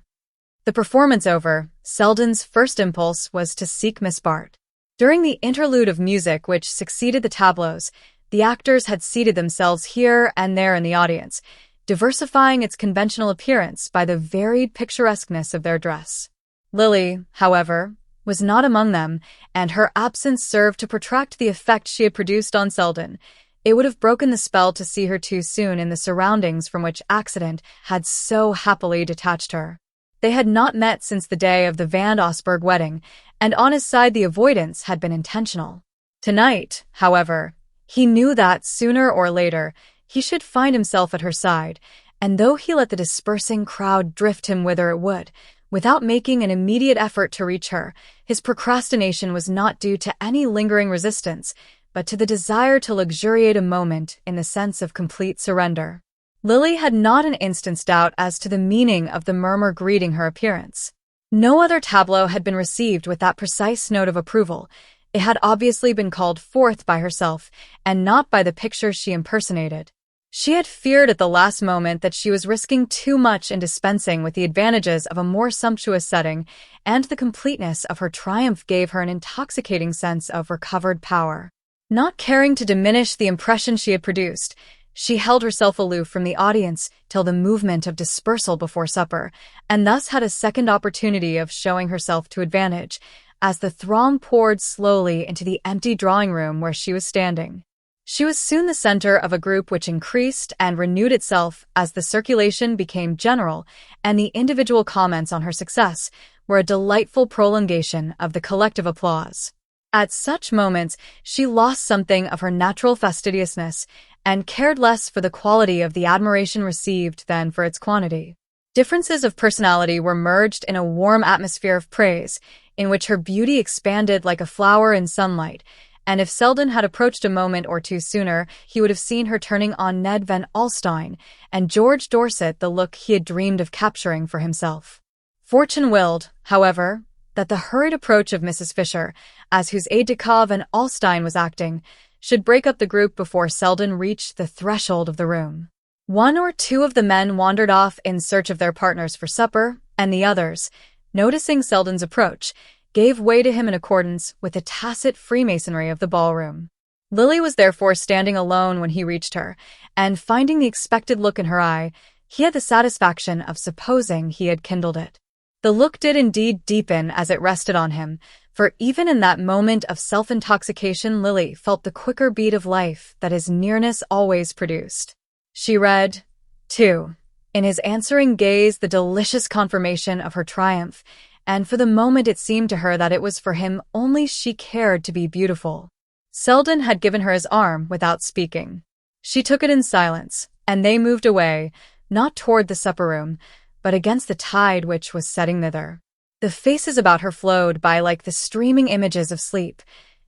[SPEAKER 1] The performance over, Selden's first impulse was to seek Miss Bart. During the interlude of music which succeeded the tableaus, the actors had seated themselves here and there in the audience, diversifying its conventional appearance by the varied picturesqueness of their dress. Lily, however, was not among them, and her absence served to protract the effect she had produced on Selden. It would have broken the spell to see her too soon in the surroundings from which accident had so happily detached her. They had not met since the day of the Van Osburgh wedding, and on his side the avoidance had been intentional. Tonight, however, he knew that, sooner or later, he should find himself at her side, and though he let the dispersing crowd drift him whither it would, without making an immediate effort to reach her, his procrastination was not due to any lingering resistance, but to the desire to luxuriate a moment in the sense of complete surrender. Lily had not an instant's doubt as to the meaning of the murmur greeting her appearance. No other tableau had been received with that precise note of approval. It had obviously been called forth by herself, and not by the picture she impersonated. She had feared at the last moment that she was risking too much in dispensing with the advantages of a more sumptuous setting, and the completeness of her triumph gave her an intoxicating sense of recovered power. Not caring to diminish the impression she had produced, she held herself aloof from the audience till the movement of dispersal before supper, and thus had a second opportunity of showing herself to advantage, as the throng poured slowly into the empty drawing-room where she was standing. She was soon the center of a group which increased and renewed itself as the circulation became general, and the individual comments on her success were a delightful prolongation of the collective applause. At such moments, she lost something of her natural fastidiousness and cared less for the quality of the admiration received than for its quantity. Differences of personality were merged in a warm atmosphere of praise, in which her beauty expanded like a flower in sunlight, and if Selden had approached a moment or two sooner, he would have seen her turning on Ned Van Alstyne and George Dorset the look he had dreamed of capturing for himself. Fortune willed, however, that the hurried approach of Mrs. Fisher, as whose aide-de-camp Van Alstyne was acting, should break up the group before Selden reached the threshold of the room. One or two of the men wandered off in search of their partners for supper, and the others, noticing Selden's approach, gave way to him in accordance with the tacit freemasonry of the ballroom. Lily was therefore standing alone when he reached her, and finding the expected look in her eye, he had the satisfaction of supposing he had kindled it. The look did indeed deepen as it rested on him, for even in that moment of self-intoxication Lily felt the quicker beat of life that his nearness always produced. She read, too, in his answering gaze the delicious confirmation of her triumph, and for the moment it seemed to her that it was for him only she cared to be beautiful. Selden had given her his arm without speaking. She took it in silence, and they moved away, not toward the supper-room, but against the tide which was setting thither. The faces about her flowed by like the streaming images of sleep.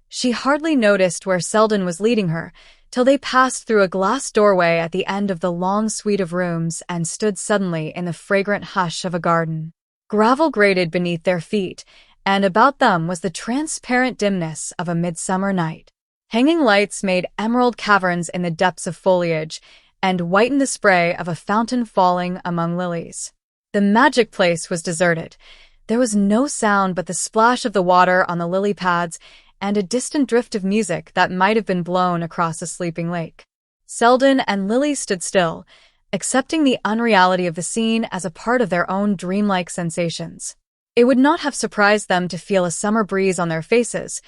[SPEAKER 1] She hardly noticed where Selden was leading her, till they passed through a glass doorway at the end of the long suite of rooms and stood suddenly in the fragrant hush of a garden. Gravel grated beneath their feet, and about them was the transparent dimness of a midsummer night. Hanging lights made emerald caverns in the depths of foliage, and whitened the spray of a fountain falling among lilies. The magic place was deserted. There was no sound but the splash of the water on the lily pads and a distant drift of music that might have been blown across a sleeping lake. Selden and Lily stood still, accepting the unreality of the scene as a part of their own dreamlike sensations. It would not have surprised them to feel a summer breeze on their faces,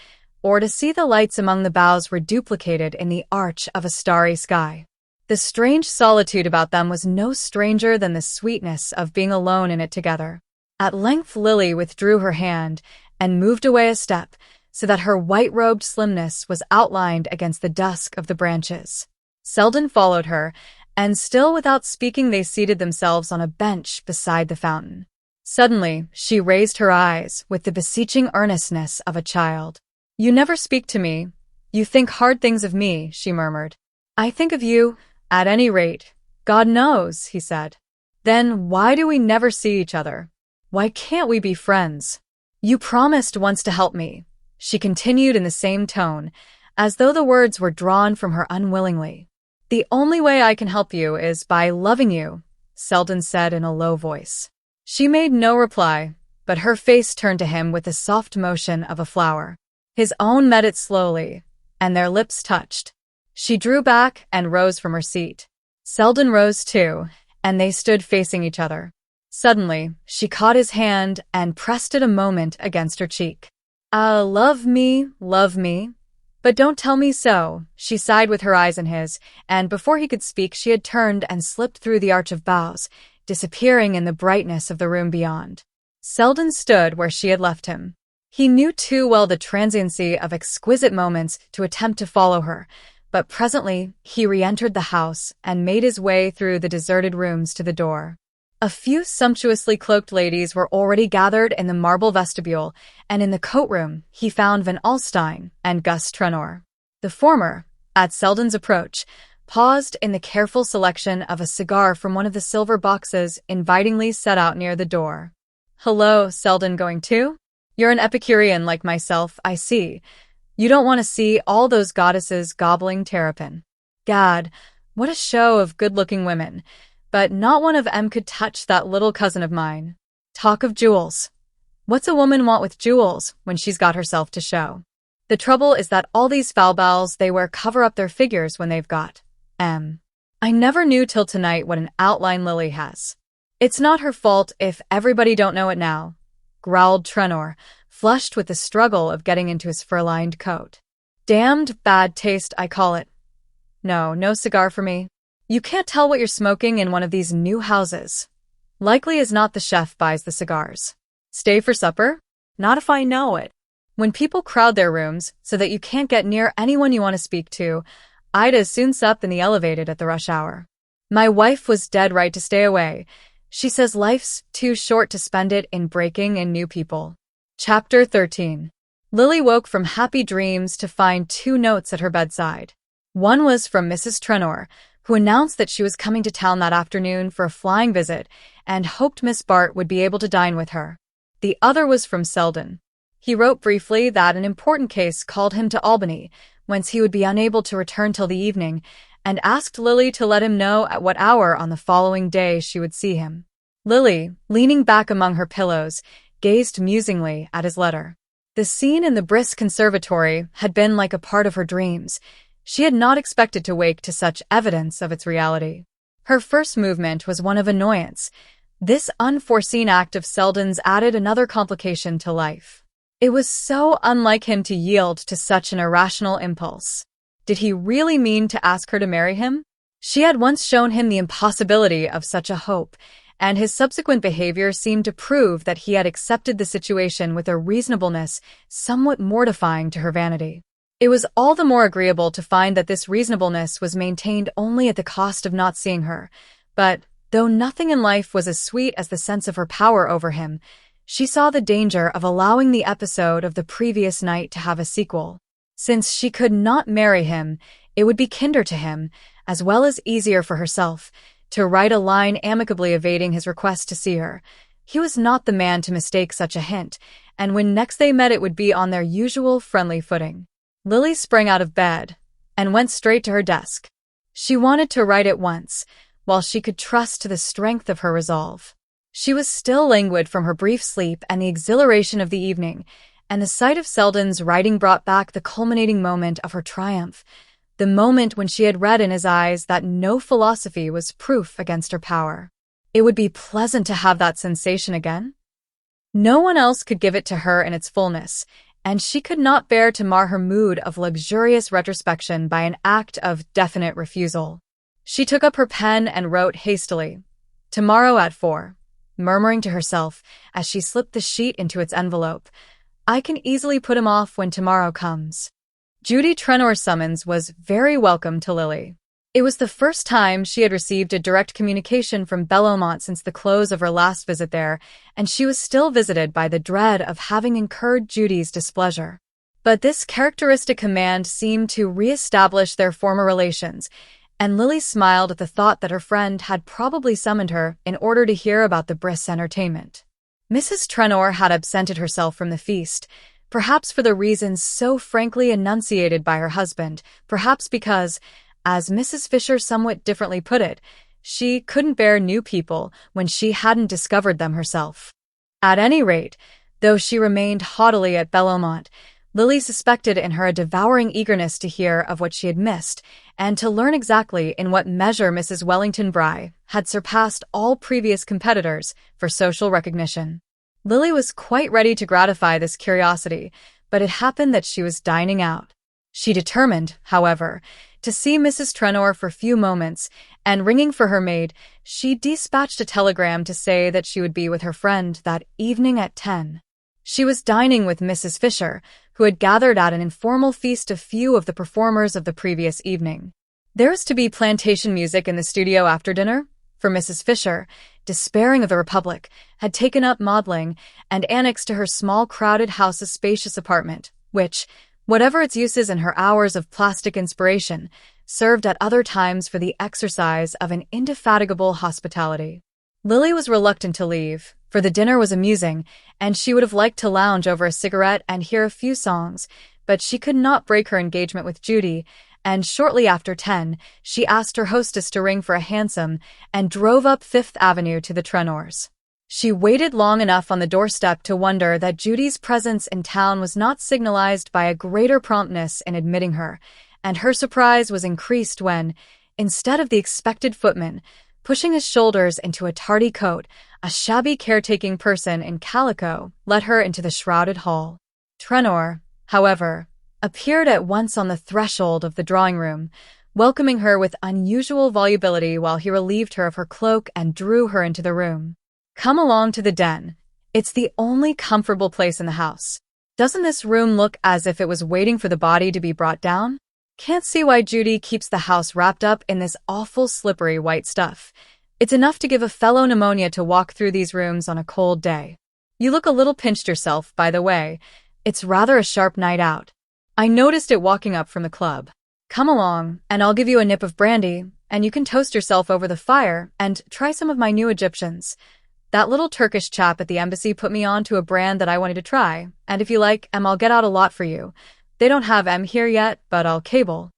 [SPEAKER 1] or to see the lights among the boughs reduplicated in the arch of a starry sky. The strange solitude about them was no stranger than the sweetness of being alone in it together. At length Lily withdrew her hand and moved away a step so that her white-robed slimness was outlined against the dusk of the branches. Selden followed her, and still without speaking they seated themselves on a bench beside the fountain. Suddenly, she raised her eyes with the beseeching earnestness of a child. "You never speak to me. You think hard things of me," she murmured. "I think of you, at any rate. God knows," he said. "Then why do we never see each other? Why can't we be friends? You promised once to help me," she continued in the same tone, as though the words were drawn from her unwillingly. "The only way I can help you is by loving you," Selden said in a low voice. She made no reply, but her face turned to him with the soft motion of a flower. His own met it slowly, and their lips touched. She drew back and rose from her seat. Selden rose too, and they stood facing each other. Suddenly, she caught his hand and pressed it a moment against her cheek. Love me, but don't tell me so," she sighed with her eyes in his, and before he could speak she had turned and slipped through the arch of boughs, disappearing in the brightness of the room beyond. Selden stood where she had left him. He knew too well the transiency of exquisite moments to attempt to follow her, but presently he re-entered the house and made his way through the deserted rooms to the door. A few sumptuously cloaked ladies were already gathered in the marble vestibule, and in the coat-room he found Van Alstyne and Gus Trenor. The former, at Selden's approach, paused in the careful selection of a cigar from one of the silver boxes invitingly set out near the door. "Hello, Selden, going too? You're an Epicurean like myself, I see. You don't want to see all those goddesses gobbling terrapin. Gad, what a show of good-looking women. But not one of 'em could touch that little cousin of mine. Talk of jewels. What's a woman want with jewels when she's got herself to show? The trouble is that all these foul-balls they wear cover up their figures when they've got I never knew till tonight what an outline Lily has. It's not her fault if everybody don't know it now," growled Trenor, flushed with the struggle of getting into his fur-lined coat. "Damned bad taste, I call it. No cigar for me. You can't tell what you're smoking in one of these new houses. Likely as not the chef buys the cigars. Stay for supper? Not if I know it. When people crowd their rooms so that you can't get near anyone you want to speak to, I'd as soon sup in the elevated at the rush hour. My wife was dead right to stay away. She says life's too short to spend it in breaking in new people." Chapter 13. Lily woke from happy dreams to find 2 notes at her bedside. One was from Mrs. Trenor, who announced that she was coming to town that afternoon for a flying visit and hoped Miss Bart would be able to dine with her. The other was from Selden. He wrote briefly that an important case called him to Albany, whence he would be unable to return till the evening, and asked Lily to let him know at what hour on the following day she would see him. Lily, leaning back among her pillows, gazed musingly at his letter. The scene in the brisk conservatory had been like a part of her dreams. She had not expected to wake to such evidence of its reality. Her first movement was one of annoyance. This unforeseen act of Selden's added another complication to life. It was so unlike him to yield to such an irrational impulse. Did he really mean to ask her to marry him? She had once shown him the impossibility of such a hope, and his subsequent behavior seemed to prove that he had accepted the situation with a reasonableness somewhat mortifying to her vanity. It was all the more agreeable to find that this reasonableness was maintained only at the cost of not seeing her, but though nothing in life was as sweet as the sense of her power over him, she saw the danger of allowing the episode of the previous night to have a sequel. Since she could not marry him, it would be kinder to him, as well as easier for herself, to write a line amicably evading his request to see her. He was not the man to mistake such a hint, and when next they met it would be on their usual friendly footing. Lily sprang out of bed and went straight to her desk. She wanted to write at once, while she could trust to the strength of her resolve. She was still languid from her brief sleep and the exhilaration of the evening, and the sight of Selden's writing brought back the culminating moment of her triumph, the moment when she had read in his eyes that no philosophy was proof against her power. It would be pleasant to have that sensation again. No one else could give it to her in its fullness, and she could not bear to mar her mood of luxurious retrospection by an act of definite refusal. She took up her pen and wrote hastily, "Tomorrow at 4. murmuring to herself as she slipped the sheet into its envelope. I can easily put him off when tomorrow comes. Judy Trenor's summons was very welcome to Lily. It was the first time she had received a direct communication from Belmont since the close of her last visit there, and she was still visited by the dread of having incurred Judy's displeasure. But this characteristic command seemed to re-establish their former relations, and Lily smiled at the thought that her friend had probably summoned her in order to hear about the brisk entertainment. Mrs. Trenor had absented herself from the feast, perhaps for the reasons so frankly enunciated by her husband, perhaps because, as Mrs. Fisher somewhat differently put it, she couldn't bear new people when she hadn't discovered them herself. At any rate, though she remained haughtily at Belmont, Lily suspected in her a devouring eagerness to hear of what she had missed and to learn exactly in what measure Mrs. Wellington Bry had surpassed all previous competitors for social recognition. Lily was quite ready to gratify this curiosity, but it happened that she was dining out. She determined, however, to see Mrs. Trenor for a few moments, and ringing for her maid, she dispatched a telegram to say that she would be with her friend that evening at 10. She was dining with Mrs. Fisher, who had gathered at an informal feast a few of the performers of the previous evening. There was to be plantation music in the studio after dinner, for Mrs. Fisher, despairing of the Republic, had taken up modeling and annexed to her small crowded house a spacious apartment, which, whatever its uses in her hours of plastic inspiration, served at other times for the exercise of an indefatigable hospitality. Lily was reluctant to leave, for the dinner was amusing, and she would have liked to lounge over a cigarette and hear a few songs, but she could not break her engagement with Judy, and shortly after 10, she asked her hostess to ring for a hansom and drove up Fifth Avenue to the Trenors. She waited long enough on the doorstep to wonder that Judy's presence in town was not signalized by a greater promptness in admitting her, and her surprise was increased when, instead of the expected footman, pushing his shoulders into a tardy coat, a shabby caretaking person in calico led her into the shrouded hall. Trenor, however, appeared at once on the threshold of the drawing-room, welcoming her with unusual volubility while he relieved her of her cloak and drew her into the room. Come along to the den. It's the only comfortable place in the house. Doesn't this room look as if it was waiting for the body to be brought down? Can't see why Judy keeps the house wrapped up in this awful slippery white stuff. It's enough to give a fellow pneumonia to walk through these rooms on a cold day. You look a little pinched yourself, by the way. It's rather a sharp night out. I noticed it walking up from the club. Come along, and I'll give you a nip of brandy, and you can toast yourself over the fire and try some of my new Egyptians. That little Turkish chap at the embassy put me on to a brand that I wanted to try, and if you like, I'll get out a lot for you. They don't have M here yet, but I'll cable.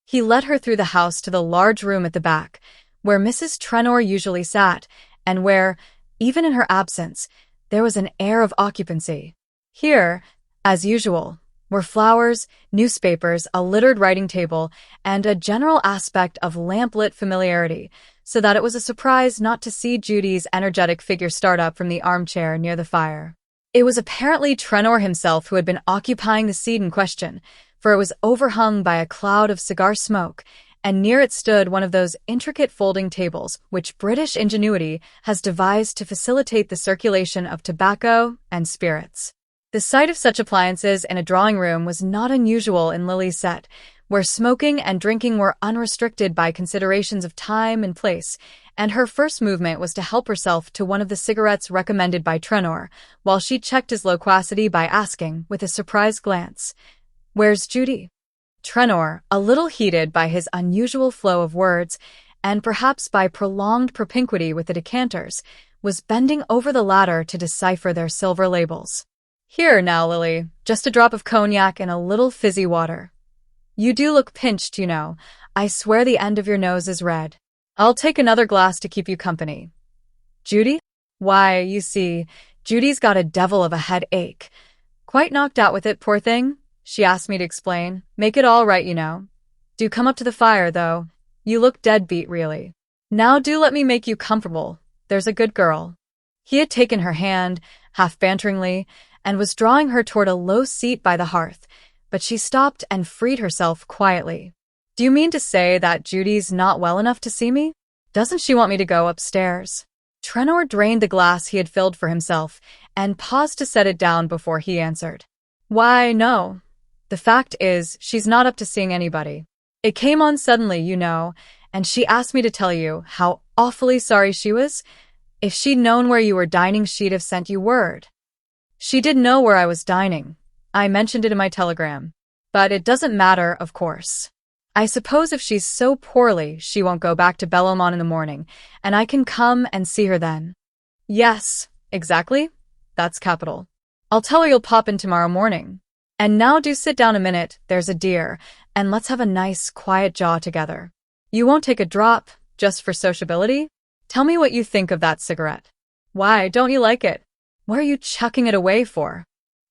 [SPEAKER 1] He led her through the house to the large room at the back, where Mrs. Trenor usually sat, and where, even in her absence, there was an air of occupancy. Here, as usual, were flowers, newspapers, a littered writing table, and a general aspect of lamp-lit familiarity, so that it was a surprise not to see Judy's energetic figure start up from the armchair near the fire. It was apparently Trenor himself who had been occupying the seat in question, for it was overhung by a cloud of cigar smoke, and near it stood one of those intricate folding tables which British ingenuity has devised to facilitate the circulation of tobacco and spirits. The sight of such appliances in a drawing-room was not unusual in Lily's set, where smoking and drinking were unrestricted by considerations of time and place, and her first movement was to help herself to one of the cigarettes recommended by Trenor, while she checked his loquacity by asking, with a surprised glance, "Where's Judy?" Trenor, a little heated by his unusual flow of words, and perhaps by prolonged propinquity with the decanters, was bending over the latter to decipher their silver labels. "Here now, Lily, just a drop of cognac and a little fizzy water. You do look pinched, you know. I swear the end of your nose is red. I'll take another glass to keep you company. Judy? Why, you see, Judy's got a devil of a headache. Quite knocked out with it, poor thing. She asked me to explain. Make it all right, you know. Do come up to the fire, though. You look dead beat, really. Now do let me make you comfortable. There's a good girl." He had taken her hand, half banteringly, and was drawing her toward a low seat by the hearth, but she stopped and freed herself quietly. "Do you mean to say that Judy's not well enough to see me? Doesn't she want me to go upstairs?" Trenor drained the glass he had filled for himself and paused to set it down before he answered. Why, no. The fact is, she's not up to seeing anybody. It came on suddenly, you know, and she asked me to tell you how awfully sorry she was. If she'd known where you were dining, she'd have sent you word. She did know where I was dining. I mentioned it in my telegram. But it doesn't matter, of course. I suppose if she's so poorly, she won't go back to Bellomont in the morning, and I can come and see her then. Yes, exactly. That's capital. I'll tell her you'll pop in tomorrow morning. And now do sit down a minute, there's a dear, and let's have a nice, quiet jaw together. You won't take a drop, just for sociability? Tell me what you think of that cigarette. Why, don't you like it? What are you chucking it away for?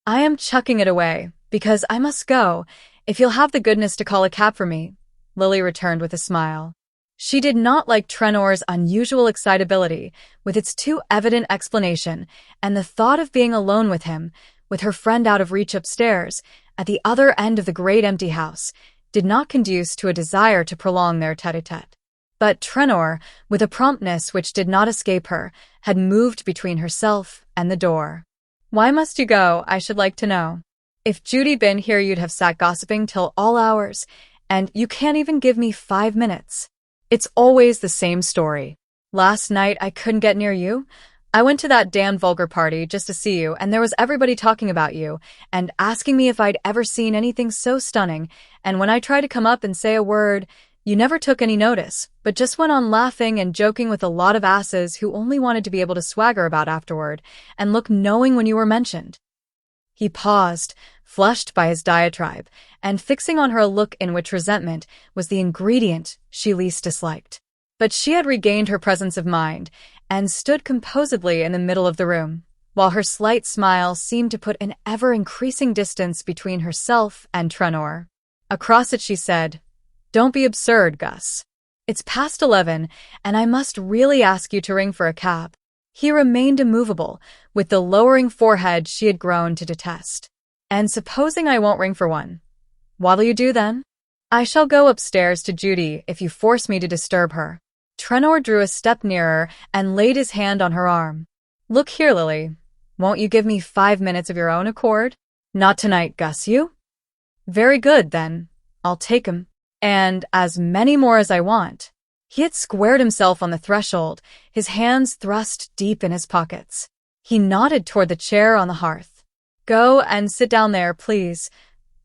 [SPEAKER 1] I am chucking it away, because I must go, if you'll have the goodness to call a cab for me, Lily returned with a smile. She did not like Trenor's unusual excitability, with its too evident explanation, and the thought of being alone with him, with her friend out of reach upstairs, at the other end of the great empty house, did not conduce to a desire to prolong their tete-a-tete. But Trenor, with a promptness which did not escape her, had moved between herself and the door. Why must you go, I should like to know? If Judy'd been here, you'd have sat gossiping till all hours, and you can't even give me 5 minutes. It's always the same story. Last night I couldn't get near you. I went to that damned vulgar party just to see you, and there was everybody talking about you, and asking me if I'd ever seen anything so stunning, and when I tried to come up and say a word, you never took any notice, but just went on laughing and joking with a lot of asses who only wanted to be able to swagger about afterward, and look knowing when you were mentioned. He paused, flushed by his diatribe, and fixing on her a look in which resentment was the ingredient she least disliked. But she had regained her presence of mind, and stood composedly in the middle of the room, while her slight smile seemed to put an ever-increasing distance between herself and Trenor. Across it she said, "Don't be absurd, Gus. It's past 11, and I must really ask you to ring for a cab." He remained immovable, with the lowering forehead she had grown to detest. "And supposing I won't ring for one? What'll you do then?" "I shall go upstairs to Judy if you force me to disturb her." Trenor drew a step nearer and laid his hand on her arm. "Look here, Lily. Won't you give me 5 minutes of your own accord?" "Not tonight, Gus, you?" "Very good, then. I'll take 'em. And as many more as I want." He had squared himself on the threshold, his hands thrust deep in his pockets. He nodded toward the chair on the hearth. "Go and sit down there, please.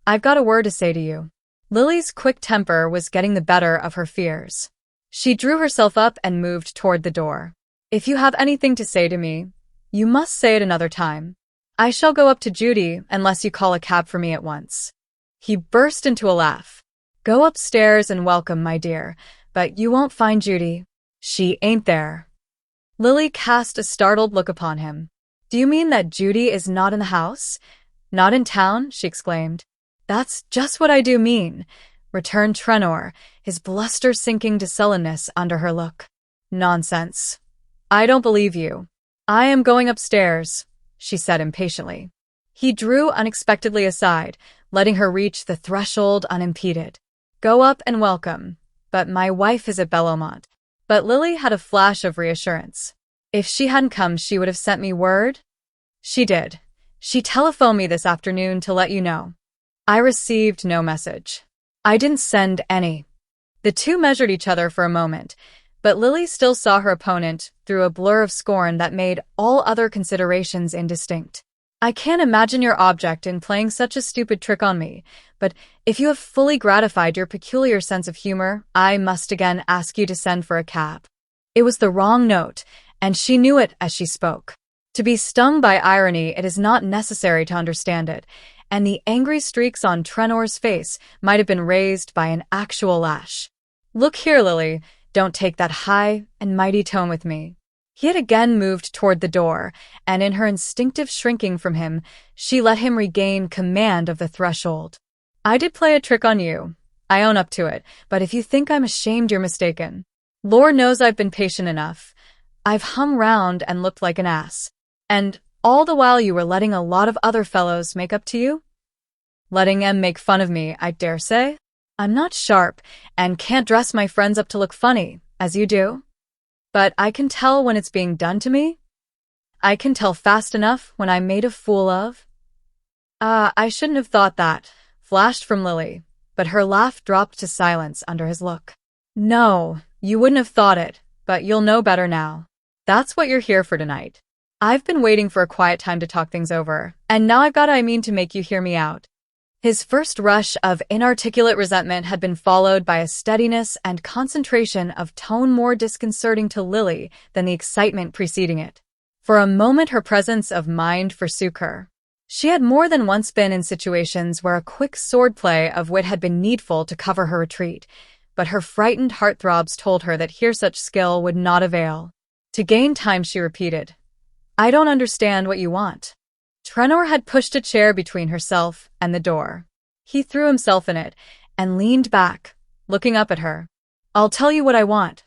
[SPEAKER 1] I've got a word to say to you." Lily's quick temper was getting the better of her fears. She drew herself up and moved toward the door. "If you have anything to say to me, you must say it another time. I shall go up to Judy unless you call a cab for me at once." He burst into a laugh. "Go upstairs and welcome, my dear, but you won't find Judy. She ain't there." Lily cast a startled look upon him. "Do you mean that Judy is not in the house? Not in town?" she exclaimed. "That's just what I do mean," returned Trenor, his bluster sinking to sullenness under her look. "Nonsense. I don't believe you." "I am going upstairs," she said impatiently. He drew unexpectedly aside, letting her reach the threshold unimpeded. "Go up and welcome, but my wife is at Bellomont." But Lily had a flash of reassurance. "If she hadn't come, she would have sent me word?" "She did. She telephoned me this afternoon to let you know." "I received no message." "I didn't send any." The two measured each other for a moment, but Lily still saw her opponent through a blur of scorn that made all other considerations indistinct. "I can't imagine your object in playing such a stupid trick on me, but if you have fully gratified your peculiar sense of humor, I must again ask you to send for a cab." It was the wrong note, and she knew it as she spoke. To be stung by irony, it is not necessary to understand it, and the angry streaks on Trenor's face might have been raised by an actual lash. "Look here, Lily, don't take that high and mighty tone with me." He had again moved toward the door, and in her instinctive shrinking from him, she let him regain command of the threshold. "I did play a trick on you. I own up to it, but if you think I'm ashamed, you're mistaken. Lord knows I've been patient enough. I've hung round and looked like an ass. And all the while you were letting a lot of other fellows make up to you? Letting them make fun of me, I dare say. I'm not sharp, and can't dress my friends up to look funny, as you do. But I can tell when it's being done to me. I can tell fast enough when I'm made a fool of. I shouldn't have thought that, flashed from Lily, but her laugh dropped to silence under his look. No, you wouldn't have thought it, but you'll know better now. That's what you're here for tonight. I've been waiting for a quiet time to talk things over, and now I've got to make you hear me out. His first rush of inarticulate resentment had been followed by a steadiness and concentration of tone more disconcerting to Lily than the excitement preceding it. For a moment her presence of mind forsook her. She had more than once been in situations where a quick swordplay of wit had been needful to cover her retreat, but her frightened heartthrobs told her that here such skill would not avail. To gain time she repeated, "I don't understand what you want." Trenor had pushed a chair between herself and the door. He threw himself in it and leaned back, looking up at her. "I'll tell you what I want.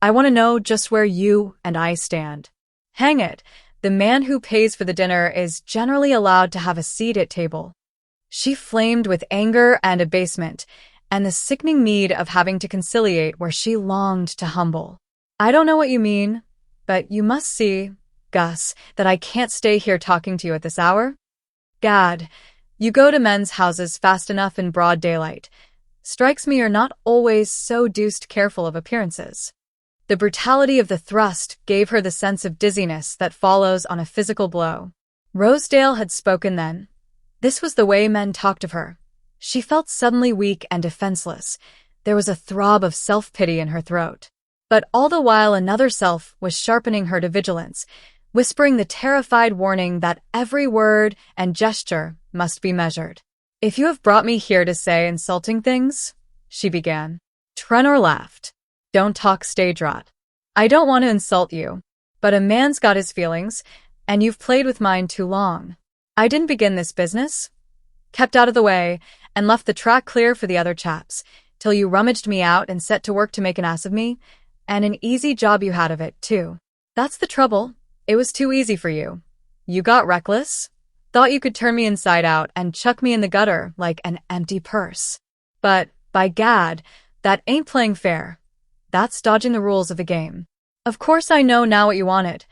[SPEAKER 1] I want to know just where you and I stand. Hang it, the man who pays for the dinner is generally allowed to have a seat at table." She flamed with anger and abasement, and the sickening need of having to conciliate where she longed to humble. "I don't know what you mean, but you must see, Gus, that I can't stay here talking to you at this hour. Gad, you go to men's houses fast enough in broad daylight. Strikes me you're not always so deuced careful of appearances." The brutality of the thrust gave her the sense of dizziness that follows on a physical blow. Rosedale had spoken then. This was the way men talked of her. She felt suddenly weak and defenseless. There was a throb of self-pity in her throat. But all the while another self was sharpening her to vigilance, whispering the terrified warning that every word and gesture must be measured. "If you have brought me here to say insulting things," she began. Trenor laughed. "Don't talk stage rot. I don't want to insult you, but a man's got his feelings, and you've played with mine too long. I didn't begin this business. Kept out of the way, and left the track clear for the other chaps, till you rummaged me out and set to work to make an ass of me, and an easy job you had of it, too. That's the trouble. It was too easy for you. You got reckless, thought you could turn me inside out and chuck me in the gutter like an empty purse. But, by gad, that ain't playing fair. That's dodging the rules of the game. Of course I know now what you wanted.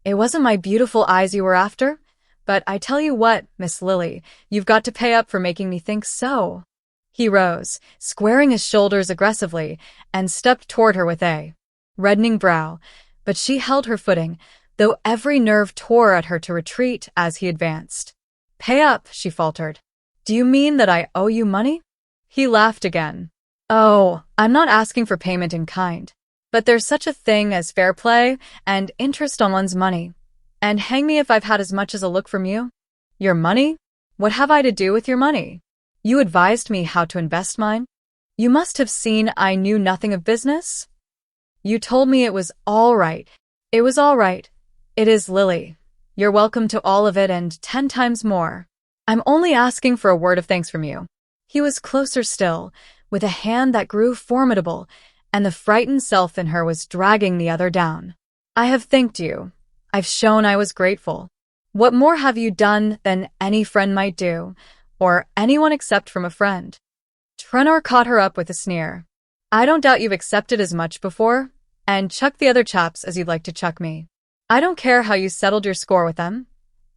[SPEAKER 1] It wasn't my beautiful eyes you were after, but I tell you what, Miss Lily, you've got to pay up for making me think so." He rose, squaring his shoulders aggressively, and stepped toward her with a reddening brow, but she held her footing, though every nerve tore at her to retreat as he advanced. "Pay up," she faltered. "Do you mean that I owe you money?" He laughed again. "Oh, I'm not asking for payment in kind. But there's such a thing as fair play and interest on one's money. And hang me if I've had as much as a look from you. Your money? What have I to do with your money? You advised me how to invest mine. You must have seen I knew nothing of business. You told me it was all right. It was all right. It is, Lily. You're welcome to all of it and 10 times more. I'm only asking for a word of thanks from you." He was closer still, with a hand that grew formidable, and the frightened self in her was dragging the other down. "I have thanked you. I've shown I was grateful. What more have you done than any friend might do, or anyone except from a friend?" Trenor caught her up with a sneer. "I don't doubt you've accepted as much before, and chucked the other chaps as you'd like to chuck me. I don't care how you settled your score with them.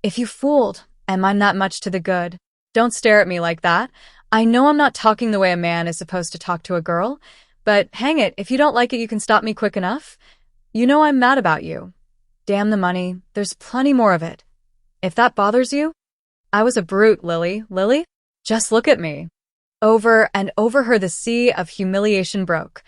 [SPEAKER 1] If you fooled, am I that much to the good? Don't stare at me like that. I know I'm not talking the way a man is supposed to talk to a girl, but hang it, if you don't like it you can stop me quick enough. You know I'm mad about you. Damn the money, there's plenty more of it. If that bothers you, I was a brute, Lily. Just look at me." Over and over her the sea of humiliation broke,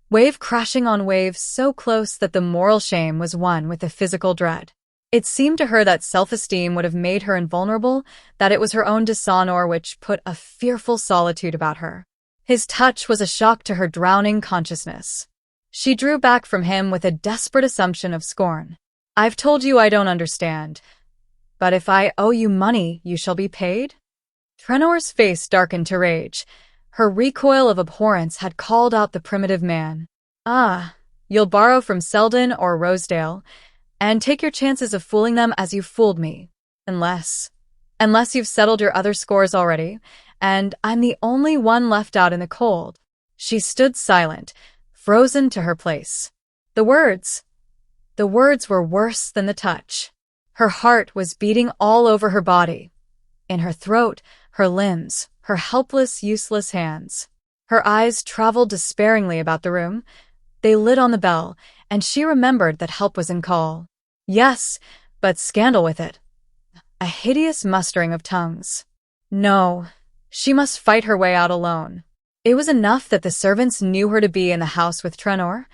[SPEAKER 1] wave crashing on wave so close that the moral shame was one with the physical dread. It seemed to her that self-esteem would have made her invulnerable, that it was her own dishonor which put a fearful solitude about her. His touch was a shock to her drowning consciousness. She drew back from him with a desperate assumption of scorn. "I've told you I don't understand. But if I owe you money, you shall be paid?" Trenor's face darkened to rage. Her recoil of abhorrence had called out the primitive man. "Ah, you'll borrow from Selden or Rosedale, and take your chances of fooling them as you fooled me. Unless you've settled your other scores already, and I'm the only one left out in the cold." She stood silent, frozen to her place. The words. The words were worse than the touch. Her heart was beating all over her body, in her throat, her limbs, her helpless, useless hands. Her eyes traveled despairingly about the room. They lit on the bell, and she remembered that help was in call. Yes, but scandal with it. A hideous mustering of tongues. No, she must fight her way out alone. It was enough that the servants knew her to be in the house with Trenor.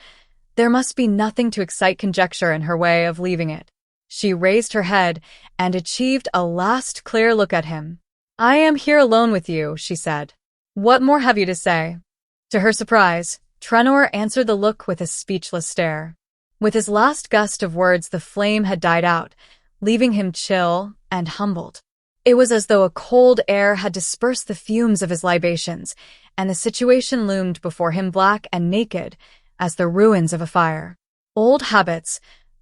[SPEAKER 1] There must be nothing to excite conjecture in her way of leaving it. She raised her head and achieved a last clear look at him. "I am here alone with you," she said. "What more have you to say?" To her surprise, Trenor answered the look with a speechless stare. With his last gust of words, the flame had died out, leaving him chill and humbled. It was as though a cold air had dispersed the fumes of his libations, and the situation loomed before him black and naked as the ruins of a fire. Old habits,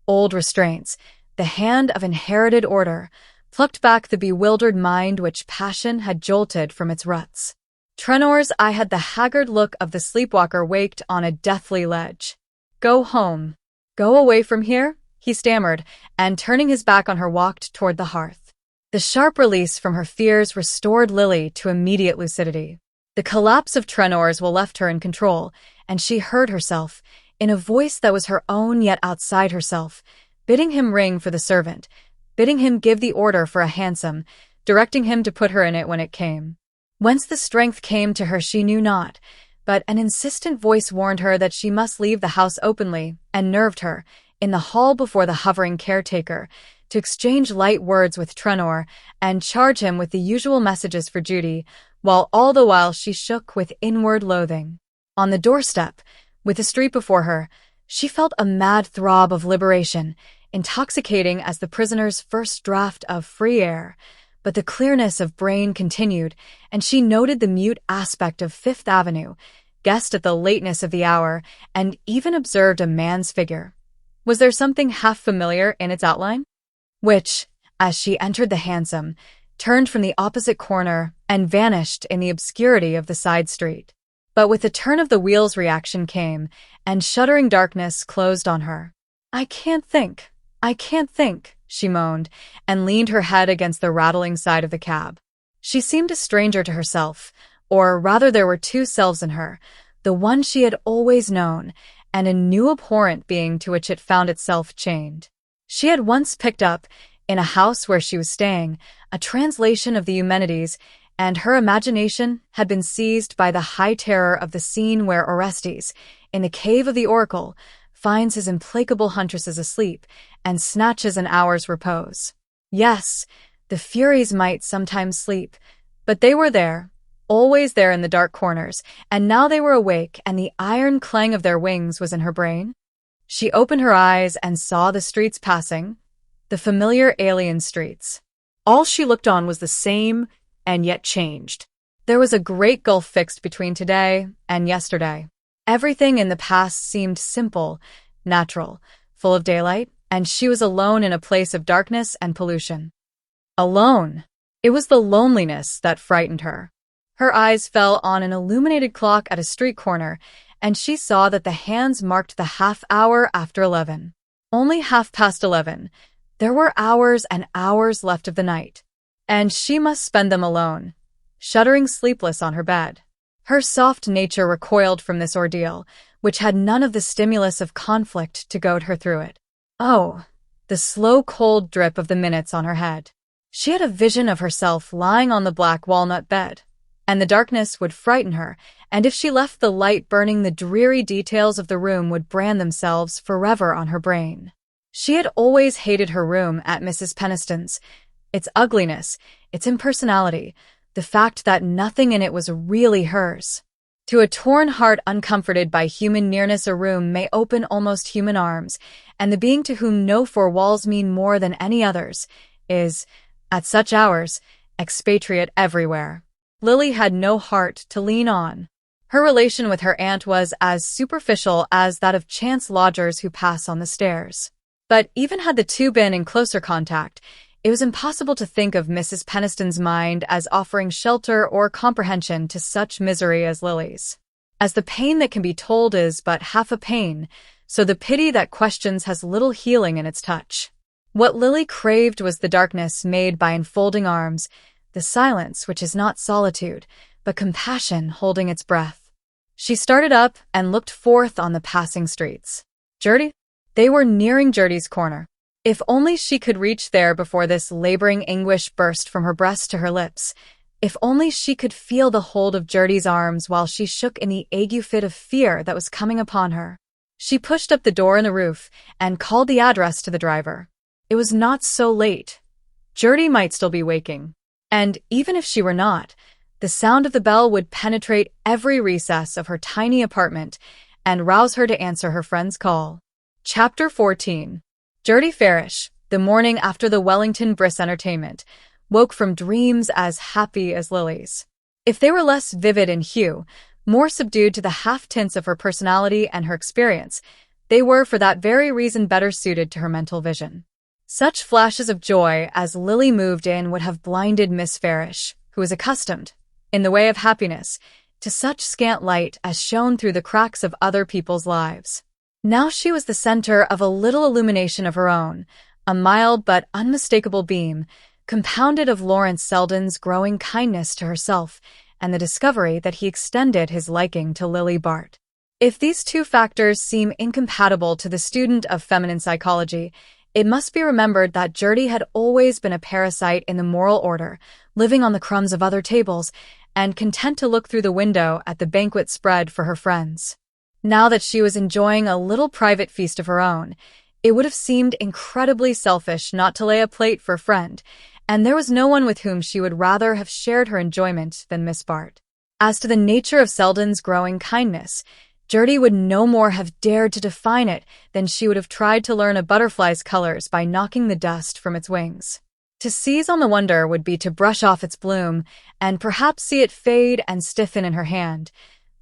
[SPEAKER 1] old restraints, the hand of inherited order, plucked back the bewildered mind which passion had jolted from its ruts. Trenor's eye had the haggard look of the sleepwalker waked on a deathly ledge. "Go home. Go away from here," he stammered, and turning his back on her walked toward the hearth. The sharp release from her fears restored Lily to immediate lucidity. The collapse of Trenor's will left her in control, and she heard herself, in a voice that was her own yet outside herself, bidding him ring for the servant, bidding him give the order for a hansom, directing him to put her in it when it came. Whence the strength came to her she knew not, but an insistent voice warned her that she must leave the house openly, and nerved her, in the hall before the hovering caretaker, to exchange light words with Trenor and charge him with the usual messages for Judy, while all the while she shook with inward loathing. On the doorstep, with the street before her, she felt a mad throb of liberation, intoxicating as the prisoner's first draught of free air. But the clearness of brain continued, and she noted the mute aspect of Fifth Avenue, guessed at the lateness of the hour, and even observed a man's figure. Was there something half familiar in its outline? Which, as she entered the hansom, turned from the opposite corner and vanished in the obscurity of the side street. But with the turn of the wheels reaction came, and shuddering darkness closed on her. I can't think, she moaned, and leaned her head against the rattling side of the cab. She seemed a stranger to herself, or rather there were two selves in her, the one she had always known, and a new abhorrent being to which it found itself chained. She had once picked up, in a house where she was staying, a translation of the Eumenides, and her imagination had been seized by the high terror of the scene where Orestes, in the cave of the oracle, finds his implacable huntresses asleep and snatches an hour's repose. Yes, the Furies might sometimes sleep, but they were there, always there in the dark corners, and now they were awake and the iron clang of their wings was in her brain. She opened her eyes and saw the streets passing, the familiar alien streets. All she looked on was the same and yet changed. There was a great gulf fixed between today and yesterday. Everything in the past seemed simple, natural, full of daylight, and she was alone in a place of darkness and pollution. Alone. It was the loneliness that frightened her. Her eyes fell on an illuminated clock at a street corner, and she saw that the hands marked the half hour after 11. Only 11:30. There were hours and hours left of the night, and she must spend them alone, shuddering sleepless on her bed. Her soft nature recoiled from this ordeal, which had none of the stimulus of conflict to goad her through it. Oh, the slow cold drip of the minutes on her head. She had a vision of herself lying on the black walnut bed, and the darkness would frighten her, and if she left the light burning, the dreary details of the room would brand themselves forever on her brain. She had always hated her room at Mrs. Peniston's, its ugliness, its impersonality, the fact that nothing in it was really hers. To a torn heart uncomforted by human nearness, a room may open almost human arms, and the being to whom no four walls mean more than any others is, at such hours, expatriate everywhere. Lily had no heart to lean on. Her relation with her aunt was as superficial as that of chance lodgers who pass on the stairs. But even had the two been in closer contact, it was impossible to think of Mrs. Peniston's mind as offering shelter or comprehension to such misery as Lily's. As the pain that can be told is but half a pain, so the pity that questions has little healing in its touch. What Lily craved was the darkness made by enfolding arms, the silence which is not solitude, but compassion holding its breath. She started up and looked forth on the passing streets. Gertie? They were nearing Gertie's corner. If only she could reach there before this laboring anguish burst from her breast to her lips. If only she could feel the hold of Gertie's arms while she shook in the ague fit of fear that was coming upon her. She pushed up the door in the roof and called the address to the driver. It was not so late. Gertie might still be waking. And even if she were not, the sound of the bell would penetrate every recess of her tiny apartment and rouse her to answer her friend's call. Chapter 14. Gertie Farish, the morning after the Wellington Briss entertainment, woke from dreams as happy as Lily's. If they were less vivid in hue, more subdued to the half-tints of her personality and her experience, they were for that very reason better suited to her mental vision. Such flashes of joy as Lily moved in would have blinded Miss Farish, who was accustomed, in the way of happiness, to such scant light as shone through the cracks of other people's lives. Now she was the center of a little illumination of her own, a mild but unmistakable beam, compounded of Lawrence Selden's growing kindness to herself and the discovery that he extended his liking to Lily Bart. If these two factors seem incompatible to the student of feminine psychology, it must be remembered that Gertie had always been a parasite in the moral order, living on the crumbs of other tables and content to look through the window at the banquet spread for her friends. Now that she was enjoying a little private feast of her own, it would have seemed incredibly selfish not to lay a plate for a friend, and there was no one with whom she would rather have shared her enjoyment than Miss Bart. As to the nature of Selden's growing kindness, Gertie would no more have dared to define it than she would have tried to learn a butterfly's colors by knocking the dust from its wings. To seize on the wonder would be to brush off its bloom and perhaps see it fade and stiffen in her hand.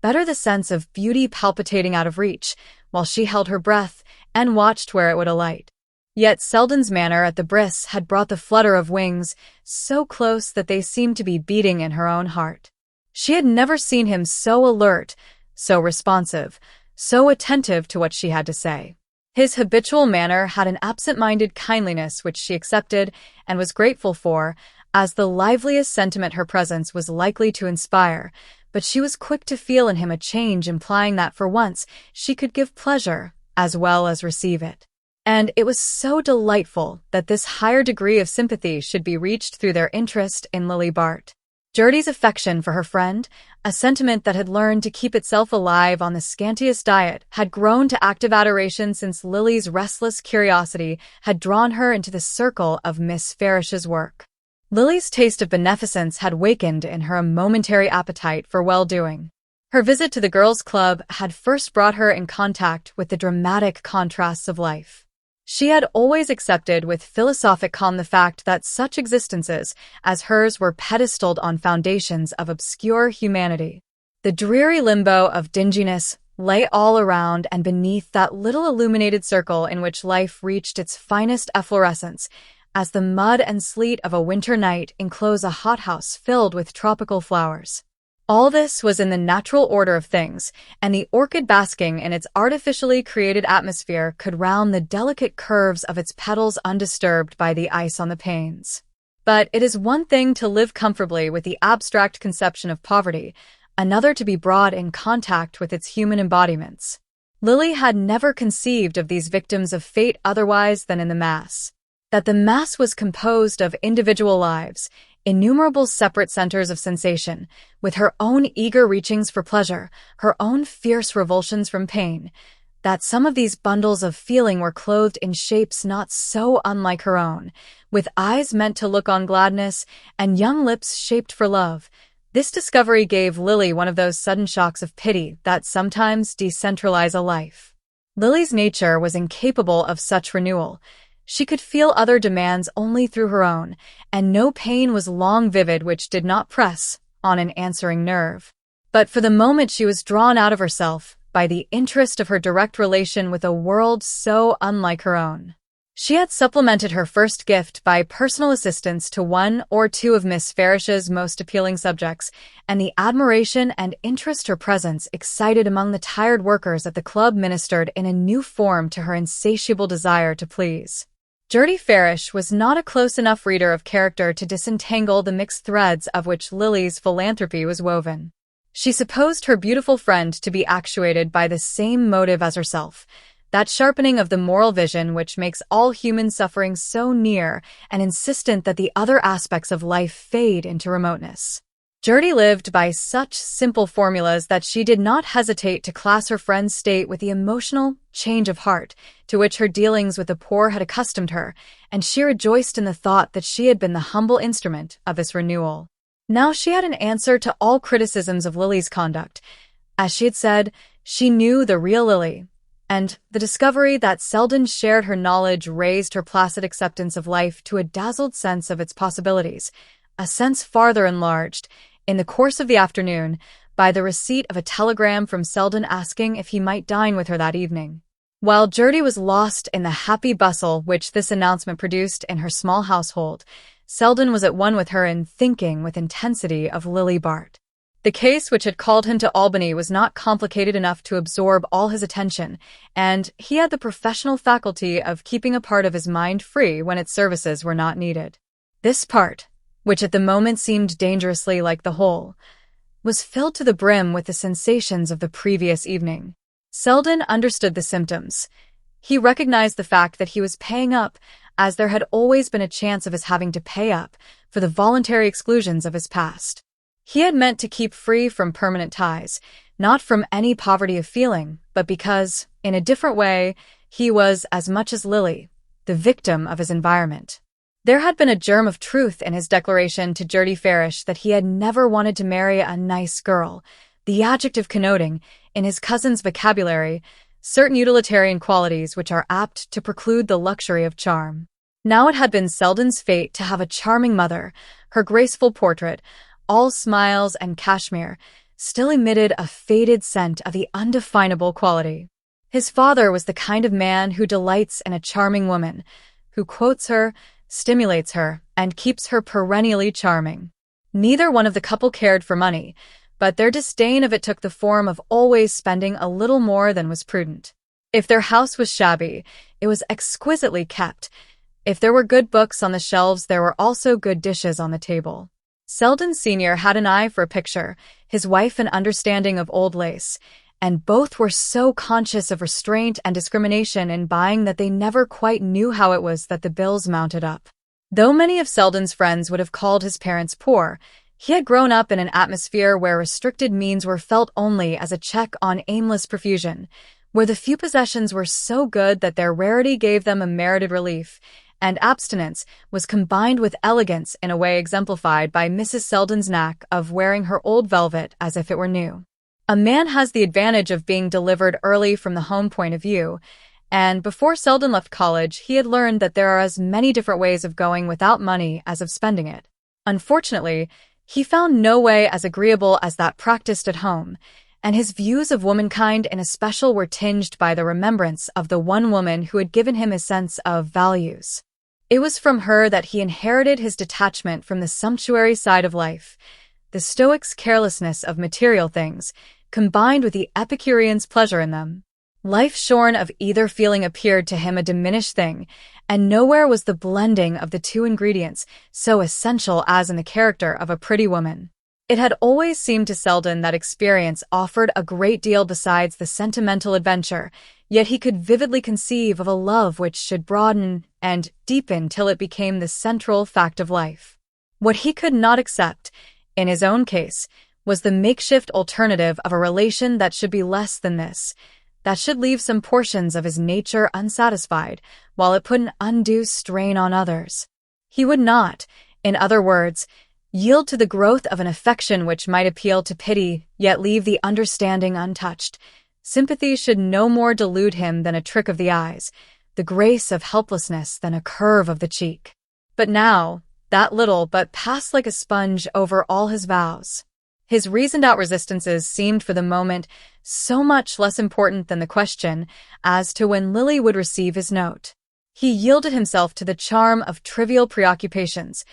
[SPEAKER 1] Better the sense of beauty palpitating out of reach while she held her breath and watched where it would alight. Yet Selden's manner at the Briss had brought the flutter of wings so close that they seemed to be beating in her own heart. She had never seen him so alert, so responsive, so attentive to what she had to say. His habitual manner had an absent-minded kindliness which she accepted and was grateful for, as the liveliest sentiment her presence was likely to inspire, but she was quick to feel in him a change implying that for once she could give pleasure as well as receive it. And it was so delightful that this higher degree of sympathy should be reached through their interest in Lily Bart. Gertie's affection for her friend, a sentiment that had learned to keep itself alive on the scantiest diet, had grown to active adoration since Lily's restless curiosity had drawn her into the circle of Miss Farish's work. Lily's taste of beneficence had wakened in her a momentary appetite for well-doing. Her visit to the girls' club had first brought her in contact with the dramatic contrasts of life. She had always accepted with philosophic calm the fact that such existences as hers were pedestaled on foundations of obscure humanity. The dreary limbo of dinginess lay all around and beneath that little illuminated circle in which life reached its finest efflorescence, as the mud and sleet of a winter night enclose a hothouse filled with tropical flowers. All this was in the natural order of things, and the orchid basking in its artificially created atmosphere could round the delicate curves of its petals undisturbed by the ice on the panes. But it is one thing to live comfortably with the abstract conception of poverty, another to be brought in contact with its human embodiments. Lily had never conceived of these victims of fate otherwise than in the mass. That the mass was composed of individual lives, innumerable separate centers of sensation, with her own eager reachings for pleasure, her own fierce revulsions from pain, that some of these bundles of feeling were clothed in shapes not so unlike her own, with eyes meant to look on gladness and young lips shaped for love. This discovery gave Lily one of those sudden shocks of pity that sometimes decentralize a life. Lily's nature was incapable of such renewal. She could feel other demands only through her own, and no pain was long vivid which did not press on an answering nerve. But for the moment she was drawn out of herself by the interest of her direct relation with a world so unlike her own. She had supplemented her first gift by personal assistance to one or two of Miss Farish's most appealing subjects, and the admiration and interest her presence excited among the tired workers at the club ministered in a new form to her insatiable desire to please. Gertie Farish was not a close enough reader of character to disentangle the mixed threads of which Lily's philanthropy was woven. She supposed her beautiful friend to be actuated by the same motive as herself, that sharpening of the moral vision which makes all human suffering so near and insistent that the other aspects of life fade into remoteness. Gertie lived by such simple formulas that she did not hesitate to class her friend's state with the emotional change of heart to which her dealings with the poor had accustomed her, and she rejoiced in the thought that she had been the humble instrument of this renewal. Now she had an answer to all criticisms of Lily's conduct. As she had said, she knew the real Lily, and the discovery that Selden shared her knowledge raised her placid acceptance of life to a dazzled sense of its possibilities, a sense farther enlarged, in the course of the afternoon, by the receipt of a telegram from Selden asking if he might dine with her that evening. While Gertie was lost in the happy bustle which this announcement produced in her small household, Selden was at one with her in thinking with intensity of Lily Bart. The case which had called him to Albany was not complicated enough to absorb all his attention, and he had the professional faculty of keeping a part of his mind free when its services were not needed. This part, which at the moment seemed dangerously like the whole, was filled to the brim with the sensations of the previous evening. Selden understood the symptoms. He recognized the fact that he was paying up, as there had always been a chance of his having to pay up, for the voluntary exclusions of his past. He had meant to keep free from permanent ties, not from any poverty of feeling, but because, in a different way, he was, as much as Lily, the victim of his environment. There had been a germ of truth in his declaration to Gertie Farish that he had never wanted to marry a nice girl, the adjective connoting, in his cousin's vocabulary, certain utilitarian qualities which are apt to preclude the luxury of charm. Now it had been Selden's fate to have a charming mother, her graceful portrait, all smiles and cashmere, still emitted a faded scent of the undefinable quality. His father was the kind of man who delights in a charming woman, who quotes her, stimulates her, and keeps her perennially charming. Neither one of the couple cared for money, but their disdain of it took the form of always spending a little more than was prudent. If their house was shabby, it was exquisitely kept. If there were good books on the shelves, there were also good dishes on the table. Selden Sr. had an eye for a picture, his wife an understanding of old lace, and both were so conscious of restraint and discrimination in buying that they never quite knew how it was that the bills mounted up. Though many of Selden's friends would have called his parents poor, he had grown up in an atmosphere where restricted means were felt only as a check on aimless profusion, where the few possessions were so good that their rarity gave them a merited relief, and abstinence was combined with elegance in a way exemplified by Mrs. Selden's knack of wearing her old velvet as if it were new. A man has the advantage of being delivered early from the home point of view, and before Selden left college, he had learned that there are as many different ways of going without money as of spending it. Unfortunately, he found no way as agreeable as that practiced at home, and his views of womankind in especial were tinged by the remembrance of the one woman who had given him a sense of values. It was from her that he inherited his detachment from the sumptuary side of life, the Stoic's carelessness of material things, combined with the Epicurean's pleasure in them. Life shorn of either feeling appeared to him a diminished thing, and nowhere was the blending of the two ingredients so essential as in the character of a pretty woman. It had always seemed to Selden that experience offered a great deal besides the sentimental adventure, yet he could vividly conceive of a love which should broaden and deepen till it became the central fact of life. What he could not accept, in his own case, was the makeshift alternative of a relation that should be less than this, that should leave some portions of his nature unsatisfied, while it put an undue strain on others. He would not, in other words, yield to the growth of an affection which might appeal to pity, yet leave the understanding untouched. Sympathy should no more delude him than a trick of the eyes, the grace of helplessness than a curve of the cheek. But now, that little but passed like a sponge over all his vows. His reasoned-out resistances seemed for the moment so much less important than the question as to when Lily would receive his note. He yielded himself to the charm of trivial preoccupations,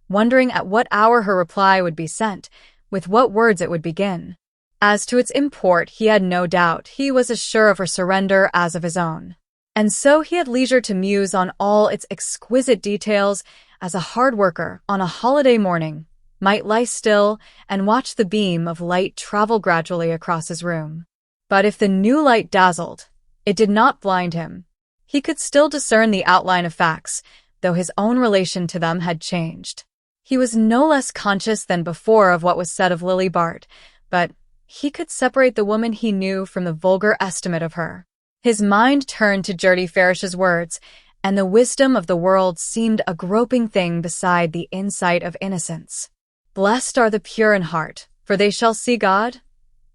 [SPEAKER 1] wondering at what hour her reply would be sent, with what words it would begin. As to its import, he had no doubt. He was as sure of her surrender as of his own. And so he had leisure to muse on all its exquisite details as a hard worker on a holiday morning might lie still and watch the beam of light travel gradually across his room. But if the new light dazzled, it did not blind him. He could still discern the outline of facts, though his own relation to them had changed. He was no less conscious than before of what was said of Lily Bart, but he could separate the woman he knew from the vulgar estimate of her. His mind turned to Gertie Farish's words, and the wisdom of the world seemed a groping thing beside the insight of innocence. Blessed are the pure in heart, for they shall see God,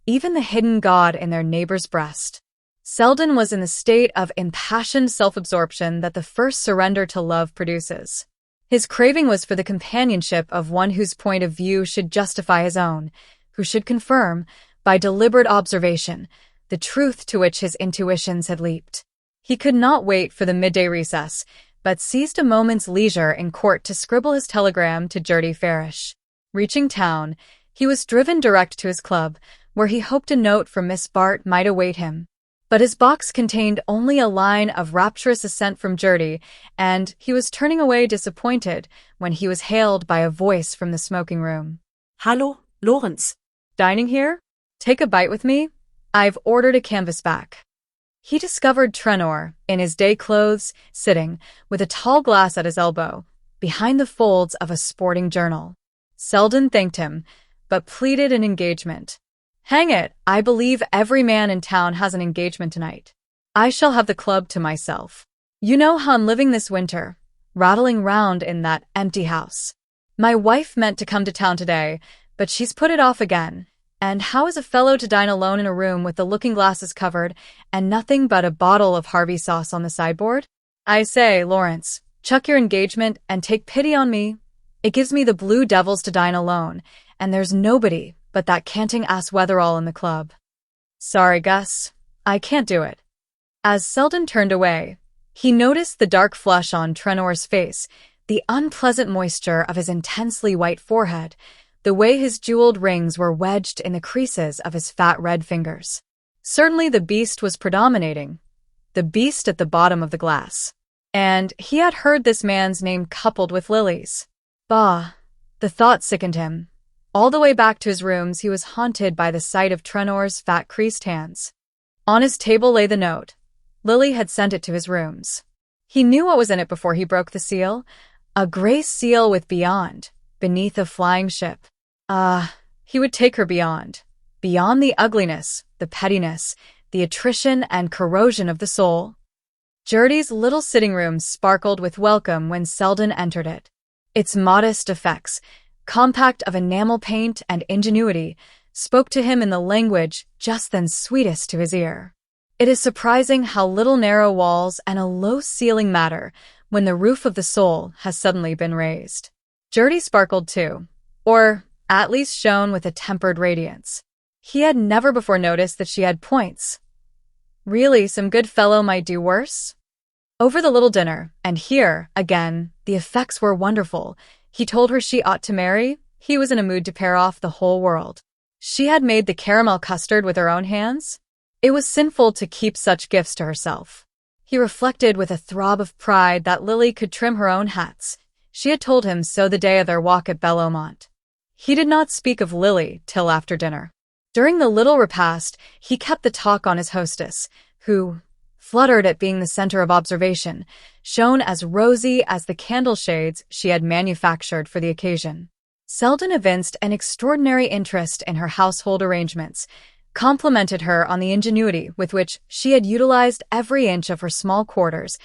[SPEAKER 1] even the hidden God in their neighbor's breast. Selden was in the state of impassioned self-absorption that the first surrender to love produces. His craving was for the companionship of one whose point of view should justify his own, who should confirm, by deliberate observation, the truth to which his intuitions had leaped. He could not wait for the midday recess, but seized a moment's leisure in court to scribble his telegram to Gertie Farish. Reaching town, he was driven direct to his club, where he hoped a note from Miss Bart might await him. But his box contained only a line of rapturous assent from Gertie, and he was turning away disappointed when he was hailed by a voice from the smoking room.
[SPEAKER 2] Hallo, Lawrence.
[SPEAKER 1] Dining here? Take a bite with me? I've ordered a canvasback. He discovered Trenor, in his day clothes, sitting, with a tall glass at his elbow, behind the folds of a sporting journal. Selden thanked him, but pleaded an engagement. Hang it, I believe every man in town has an engagement tonight. I shall have the club to myself. You know how I'm living this winter, rattling round in that empty house. My wife meant to come to town today, but she's put it off again. And how is a fellow to dine alone in a room with the looking-glasses covered and nothing but a bottle of Harvey sauce on the sideboard? I say, Lawrence, chuck your engagement and take pity on me. It gives me the blue devils to dine alone, and there's nobody but that canting-ass Wetherall in the club. Sorry, Gus, I can't do it. As Selden turned away, he noticed the dark flush on Trenor's face, the unpleasant moisture of his intensely white forehead, the way his jeweled rings were wedged in the creases of his fat red fingers. Certainly the beast was predominating, the beast at the bottom of the glass. And he had heard this man's name coupled with Lily's. Bah! The thought sickened him. All the way back to his rooms, he was haunted by the sight of Trenor's fat creased hands. On his table lay the note. Lily had sent it to his rooms. He knew what was in it before he broke the seal. A gray seal with beyond, beneath a flying ship. He would take her beyond the ugliness, the pettiness, the attrition and corrosion of the soul. Gertie's little sitting room sparkled with welcome when Selden entered it. Its modest effects, compact of enamel paint and ingenuity, spoke to him in the language just then sweetest to his ear. It is surprising how little narrow walls and a low ceiling matter when the roof of the soul has suddenly been raised. Gertie sparkled too, or at least shone with a tempered radiance. He had never before noticed that she had points. Really, some good fellow might do worse? Over the little dinner, and here, again, the effects were wonderful. He told her she ought to marry. He was in a mood to pair off the whole world. She had made the caramel custard with her own hands. It was sinful to keep such gifts to herself. He reflected with a throb of pride that Lily could trim her own hats. She had told him so the day of their walk at Bellomont. He did not speak of Lily till after dinner. During the little repast, he kept the talk on his hostess, who, fluttered at being the center of observation, shone as rosy as the candle shades she had manufactured for the occasion. Selden evinced an extraordinary interest in her household arrangements, complimented her on the ingenuity with which she had utilized every inch of her small quarters,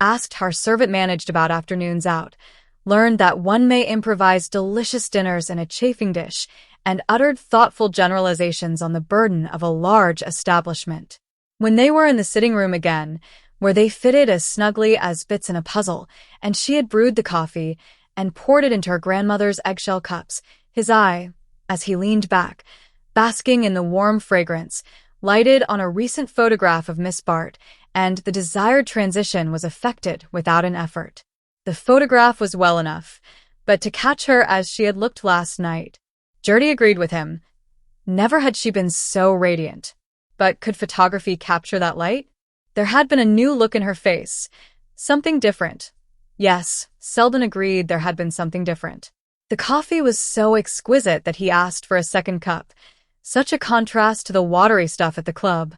[SPEAKER 1] asked how her servant managed about afternoons out, learned that one may improvise delicious dinners in a chafing dish, and uttered thoughtful generalizations on the burden of a large establishment. When they were in the sitting room again, where they fitted as snugly as bits in a puzzle, and she had brewed the coffee and poured it into her grandmother's eggshell cups, his eye, as he leaned back, basking in the warm fragrance, lighted on a recent photograph of Miss Bart, and the desired transition was effected without an effort. The photograph was well enough, but to catch her as she had looked last night. Gertie agreed with him. Never had she been so radiant. But could photography capture that light? There had been a new look in her face. Something different. Yes, Selden agreed there had been something different. The coffee was so exquisite that he asked for a second cup. Such a contrast to the watery stuff at the club.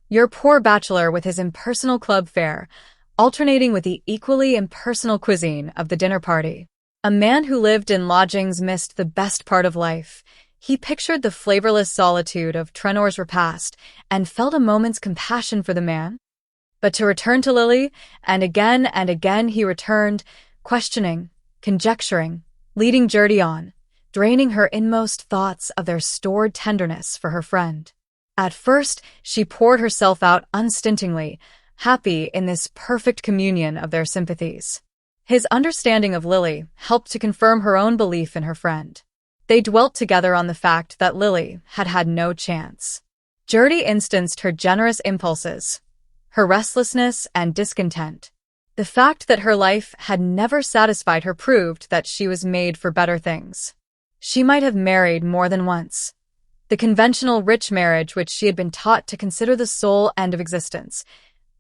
[SPEAKER 1] Your poor bachelor with his impersonal club fare, alternating with the equally impersonal cuisine of the dinner party. A man who lived in lodgings missed the best part of life. He pictured the flavorless solitude of Trenor's repast and felt a moment's compassion for the man. But to return to Lily, and again he returned, questioning, conjecturing, leading Gertie on, draining her inmost thoughts of their stored tenderness for her friend. At first, she poured herself out unstintingly, happy in this perfect communion of their sympathies. His understanding of Lily helped to confirm her own belief in her friend. They dwelt together on the fact that Lily had had no chance. Gertie instanced her generous impulses, her restlessness and discontent. The fact that her life had never satisfied her proved that she was made for better things. She might have married more than once. The conventional rich marriage which she had been taught to consider the sole end of existence.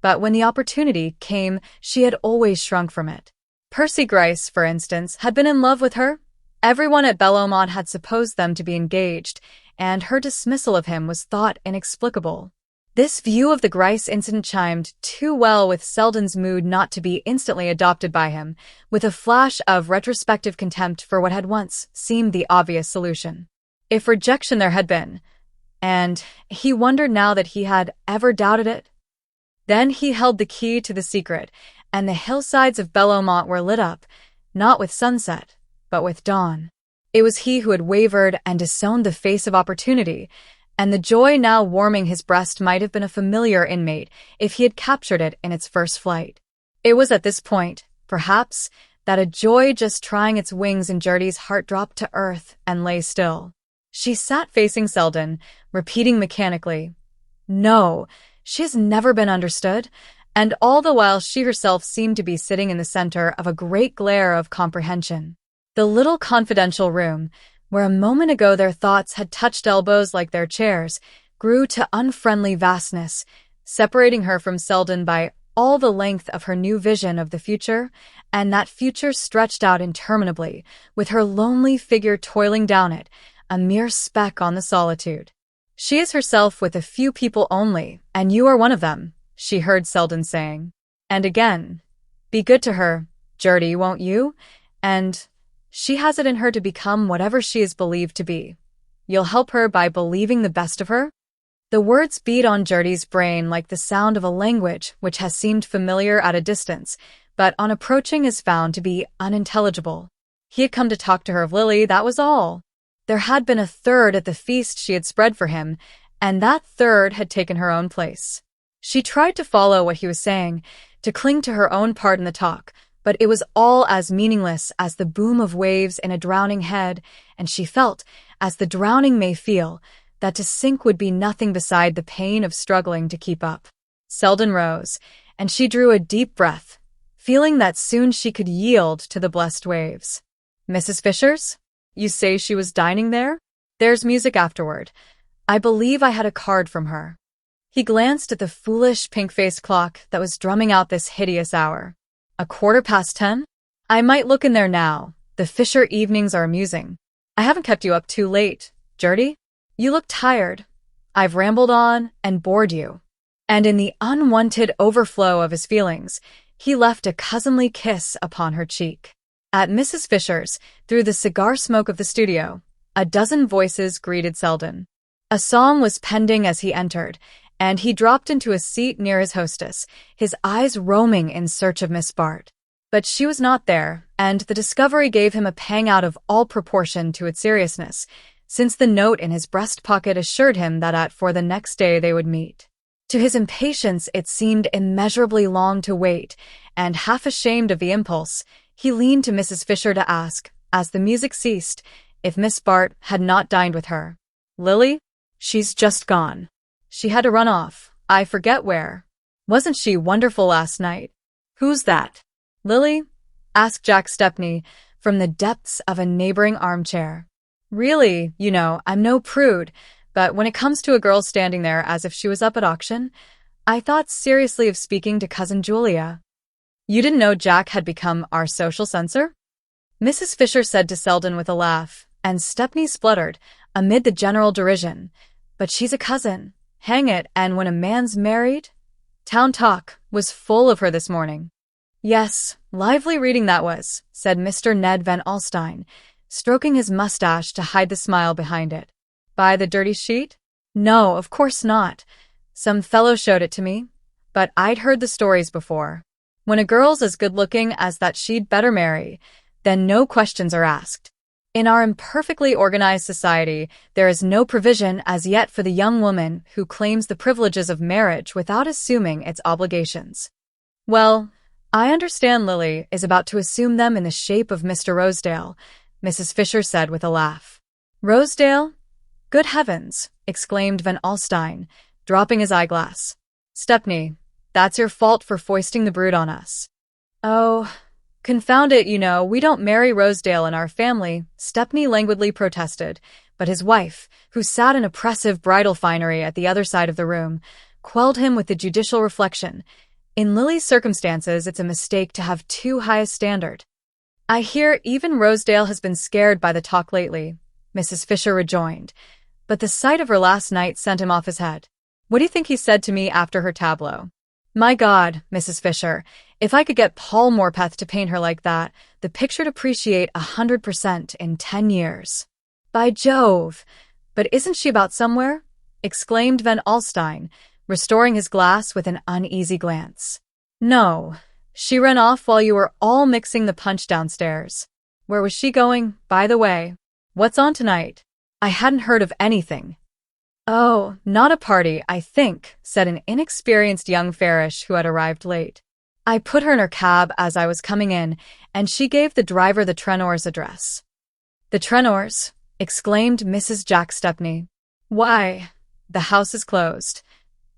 [SPEAKER 1] But when the opportunity came, she had always shrunk from it. Percy Gryce, for instance, had been in love with her. Everyone at Bellomont had supposed them to be engaged, and her dismissal of him was thought inexplicable. This view of the Gryce incident chimed too well with Selden's mood not to be instantly adopted by him, with a flash of retrospective contempt for what had once seemed the obvious solution. If rejection there had been, and he wondered now that he had ever doubted it. Then he held the key to the secret, and the hillsides of Bellomont were lit up, not with sunset, but with dawn. It was he who had wavered and disowned the face of opportunity, and the joy now warming his breast might have been a familiar inmate if he had captured it in its first flight. It was at this point, perhaps, that a joy just trying its wings in Gertie's heart dropped to earth and lay still. She sat facing Selden, repeating mechanically, "No, she has never been understood," and all the while she herself seemed to be sitting in the center of a great glare of comprehension. The little confidential room, where a moment ago their thoughts had touched elbows like their chairs, grew to unfriendly vastness, separating her from Selden by all the length of her new vision of the future, and that future stretched out interminably, with her lonely figure toiling down it, a mere speck on the solitude. "She is herself with a few people only, and you are one of them," she heard Selden saying. And again, "Be good to her, Gertie, won't you? And she has it in her to become whatever she is believed to be. You'll help her by believing the best of her?" The words beat on Gertie's brain like the sound of a language which has seemed familiar at a distance, but on approaching is found to be unintelligible. He had come to talk to her of Lily, that was all. There had been a third at the feast she had spread for him, and that third had taken her own place. She tried to follow what he was saying, to cling to her own part in the talk, but it was all as meaningless as the boom of waves in a drowning head, and she felt, as the drowning may feel, that to sink would be nothing beside the pain of struggling to keep up. Selden rose, and she drew a deep breath, feeling that soon she could yield to the blessed waves. "Mrs. Fisher's? You say she was dining there? There's music afterward. I believe I had a card from her." He glanced at the foolish pink-faced clock that was drumming out this hideous hour. 10:15? I might look in there now. The Fisher evenings are amusing. I haven't kept you up too late, Gertie? You look tired. I've rambled on and bored you. And in the unwanted overflow of his feelings, he left a cousinly kiss upon her cheek. At Mrs. Fisher's, through the cigar smoke of the studio, a dozen voices greeted Selden. A song was pending as he entered, and he dropped into a seat near his hostess, his eyes roaming in search of Miss Bart. But she was not there, and the discovery gave him a pang out of all proportion to its seriousness, since the note in his breast pocket assured him that at 4 the next day they would meet. To his impatience it seemed immeasurably long to wait, and half ashamed of the impulse, he leaned to Mrs. Fisher to ask, as the music ceased, if Miss Bart had not dined with her. "Lily? She's just gone. She had to run off. I forget where." Wasn't she wonderful last night?
[SPEAKER 2] Who's that?
[SPEAKER 1] Lily? Asked Jack Stepney from the depths of a neighboring armchair. Really, I'm no prude, but when it comes to a girl standing there as if she was up at auction, I thought seriously of speaking to Cousin Julia. You didn't know Jack had become our social censor? Mrs. Fisher said to Selden with a laugh, and Stepney spluttered amid the general derision. But she's a cousin. Hang it, and when a man's married? Town talk was full of her this morning. Yes, lively reading that was, said Mr. Ned Van Alstyne, stroking his mustache to hide the smile behind it. By the dirty sheet? No, of course not. Some fellow showed it to me, but I'd heard the stories before. When a girl's as good-looking as that, she'd better marry, then no questions are asked. In our imperfectly organized society, there is no provision as yet for the young woman who claims the privileges of marriage without assuming its obligations. Well, I understand Lily is about to assume them in the shape of Mr. Rosedale, Mrs. Fisher said with a laugh. Rosedale? Good heavens, exclaimed Van Alstyne, dropping his eyeglass. Stepney, that's your fault for foisting the brood on us. Oh, confound it, we don't marry Rosedale in our family, Stepney languidly protested, but his wife, who sat in oppressive bridal finery at the other side of the room, quelled him with the judicial reflection. In Lily's circumstances, it's a mistake to have too high a standard. I hear even Rosedale has been scared by the talk lately, Mrs. Fisher rejoined, but the sight of her last night sent him off his head. What do you think he said to me after her tableau? My God, Mrs. Fisher, if I could get Paul Morpeth to paint her like that, the picture'd appreciate 100% in 10 years. By Jove! But isn't she about somewhere? Exclaimed Van Alstyne, restoring his glass with an uneasy glance. No, she ran off while you were all mixing the punch downstairs. Where was she going, by the way? What's on tonight? I hadn't heard of anything. Oh, not a party, I think, said an inexperienced young farish who had arrived late. I put her in her cab as I was coming in, and she gave the driver the Trenors' address. The Trenors? Exclaimed Mrs. Jack Stepney. Why, the house is closed.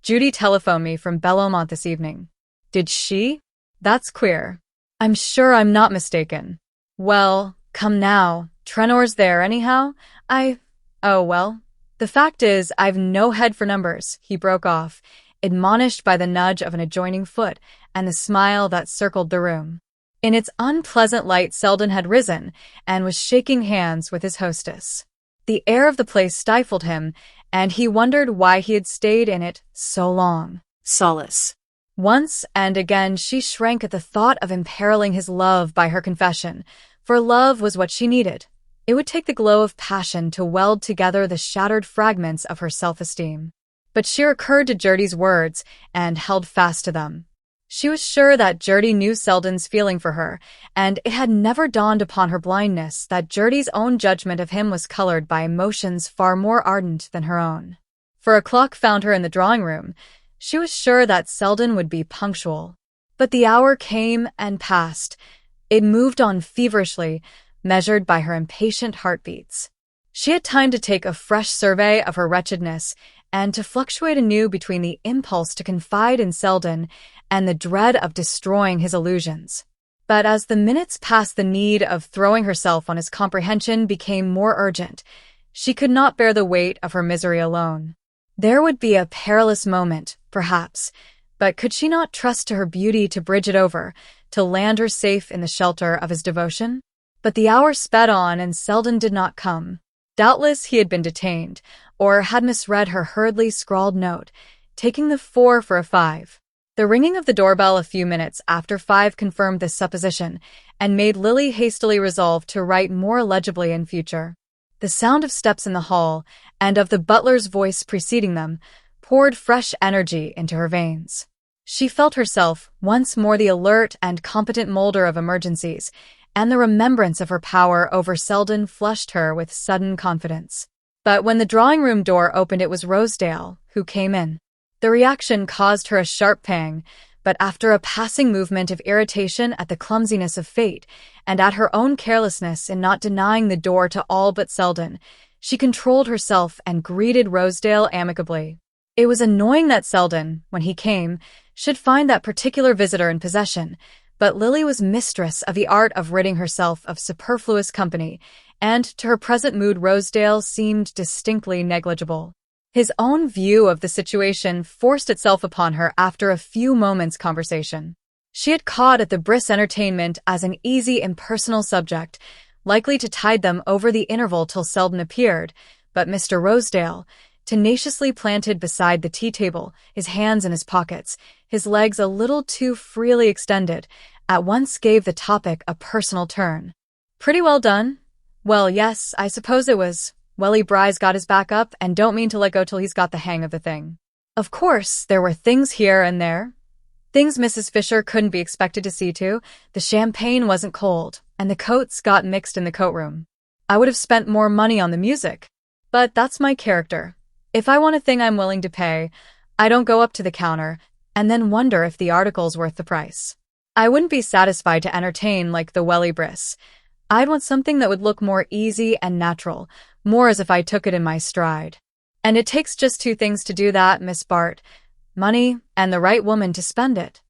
[SPEAKER 1] Judy telephoned me from Bellomont this evening. Did she? That's queer. I'm sure I'm not mistaken. Well, come now, Trenor's there anyhow? Oh well. The fact is, I've no head for numbers, he broke off, admonished by the nudge of an adjoining foot and the smile that circled the room. In its unpleasant light, Selden had risen and was shaking hands with his hostess. The air of the place stifled him, and he wondered why he had stayed in it so long.
[SPEAKER 2] Solace.
[SPEAKER 1] Once and again she shrank at the thought of imperiling his love by her confession, for love was what she needed. It would take the glow of passion to weld together the shattered fragments of her self-esteem. But she recurred to Gertie's words and held fast to them. She was sure that Gertie knew Selden's feeling for her, and it had never dawned upon her blindness that Gertie's own judgment of him was colored by emotions far more ardent than her own. For a clock found her in the drawing-room. She was sure that Selden would be punctual. But the hour came and passed. It moved on feverishly, measured by her impatient heartbeats. She had time to take a fresh survey of her wretchedness and to fluctuate anew between the impulse to confide in Selden and the dread of destroying his illusions. But as the minutes passed, the need of throwing herself on his comprehension became more urgent. She could not bear the weight of her misery alone. There would be a perilous moment, perhaps, but could she not trust to her beauty to bridge it over, to land her safe in the shelter of his devotion? But the hour sped on and Selden did not come. Doubtless he had been detained, or had misread her hurriedly scrawled note, taking the 4 for a 5. The ringing of the doorbell a few minutes after 5 confirmed this supposition, and made Lily hastily resolve to write more legibly in future. The sound of steps in the hall, and of the butler's voice preceding them, poured fresh energy into her veins. She felt herself once more the alert and competent molder of emergencies, and the remembrance of her power over Selden flushed her with sudden confidence. But when the drawing-room door opened, it was Rosedale who came in. The reaction caused her a sharp pang, but after a passing movement of irritation at the clumsiness of fate, and at her own carelessness in not denying the door to all but Selden, she controlled herself and greeted Rosedale amicably. It was annoying that Selden, when he came, should find that particular visitor in possession, but Lily was mistress of the art of ridding herself of superfluous company, and to her present mood Rosedale seemed distinctly negligible. His own view of the situation forced itself upon her after a few moments' conversation. She had caught at the brisk entertainment as an easy, impersonal subject, likely to tide them over the interval till Selden appeared, but Mr. Rosedale, tenaciously planted beside the tea-table, his hands in his pockets, his legs a little too freely extended, at once gave the topic a personal turn. "Pretty well done?" "Well, yes, I suppose it was. Welly Bry's got his back up and don't mean to let go till he's got the hang of the thing. Of course, there were things here and there. Things Mrs. Fisher couldn't be expected to see to. The champagne wasn't cold, and the coats got mixed in the coat room. I would have spent more money on the music. But that's my character. If I want a thing I'm willing to pay, I don't go up to the counter and then wonder if the article's worth the price. I wouldn't be satisfied to entertain like the Welly Briss. I'd want something that would look more easy and natural, more as if I took it in my stride. And it takes just two things to do that, Miss Bart. Money and the right woman to spend it."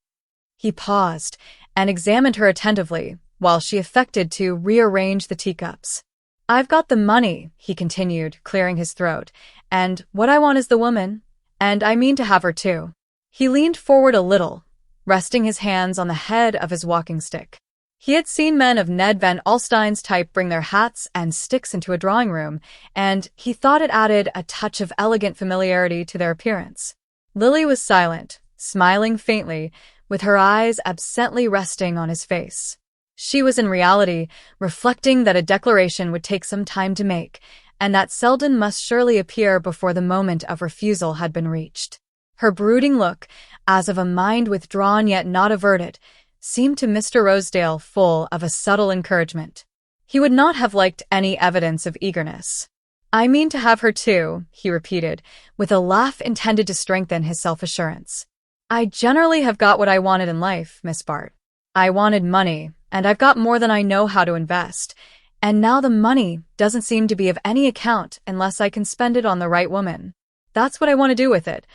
[SPEAKER 1] He paused and examined her attentively while she affected to rearrange the teacups. "I've got the money," he continued, clearing his throat, "and what I want is the woman, and I mean to have her too." He leaned forward a little, resting his hands on the head of his walking stick. He had seen men of Ned Van Alstyne's type bring their hats and sticks into a drawing room, and he thought it added a touch of elegant familiarity to their appearance. Lily was silent, smiling faintly, with her eyes absently resting on his face. She was in reality reflecting that a declaration would take some time to make, and that Selden must surely appear before the moment of refusal had been reached. Her brooding look, as of a mind withdrawn yet not averted, seemed to Mr. Rosedale full of a subtle encouragement. He would not have liked any evidence of eagerness. "I mean to have her too," he repeated, with a laugh intended to strengthen his self-assurance. "I generally have got what I wanted in life, Miss Bart. I wanted money, and I've got more than I know how to invest, and now the money doesn't seem to be of any account unless I can spend it on the right woman. That's what I want to do with it.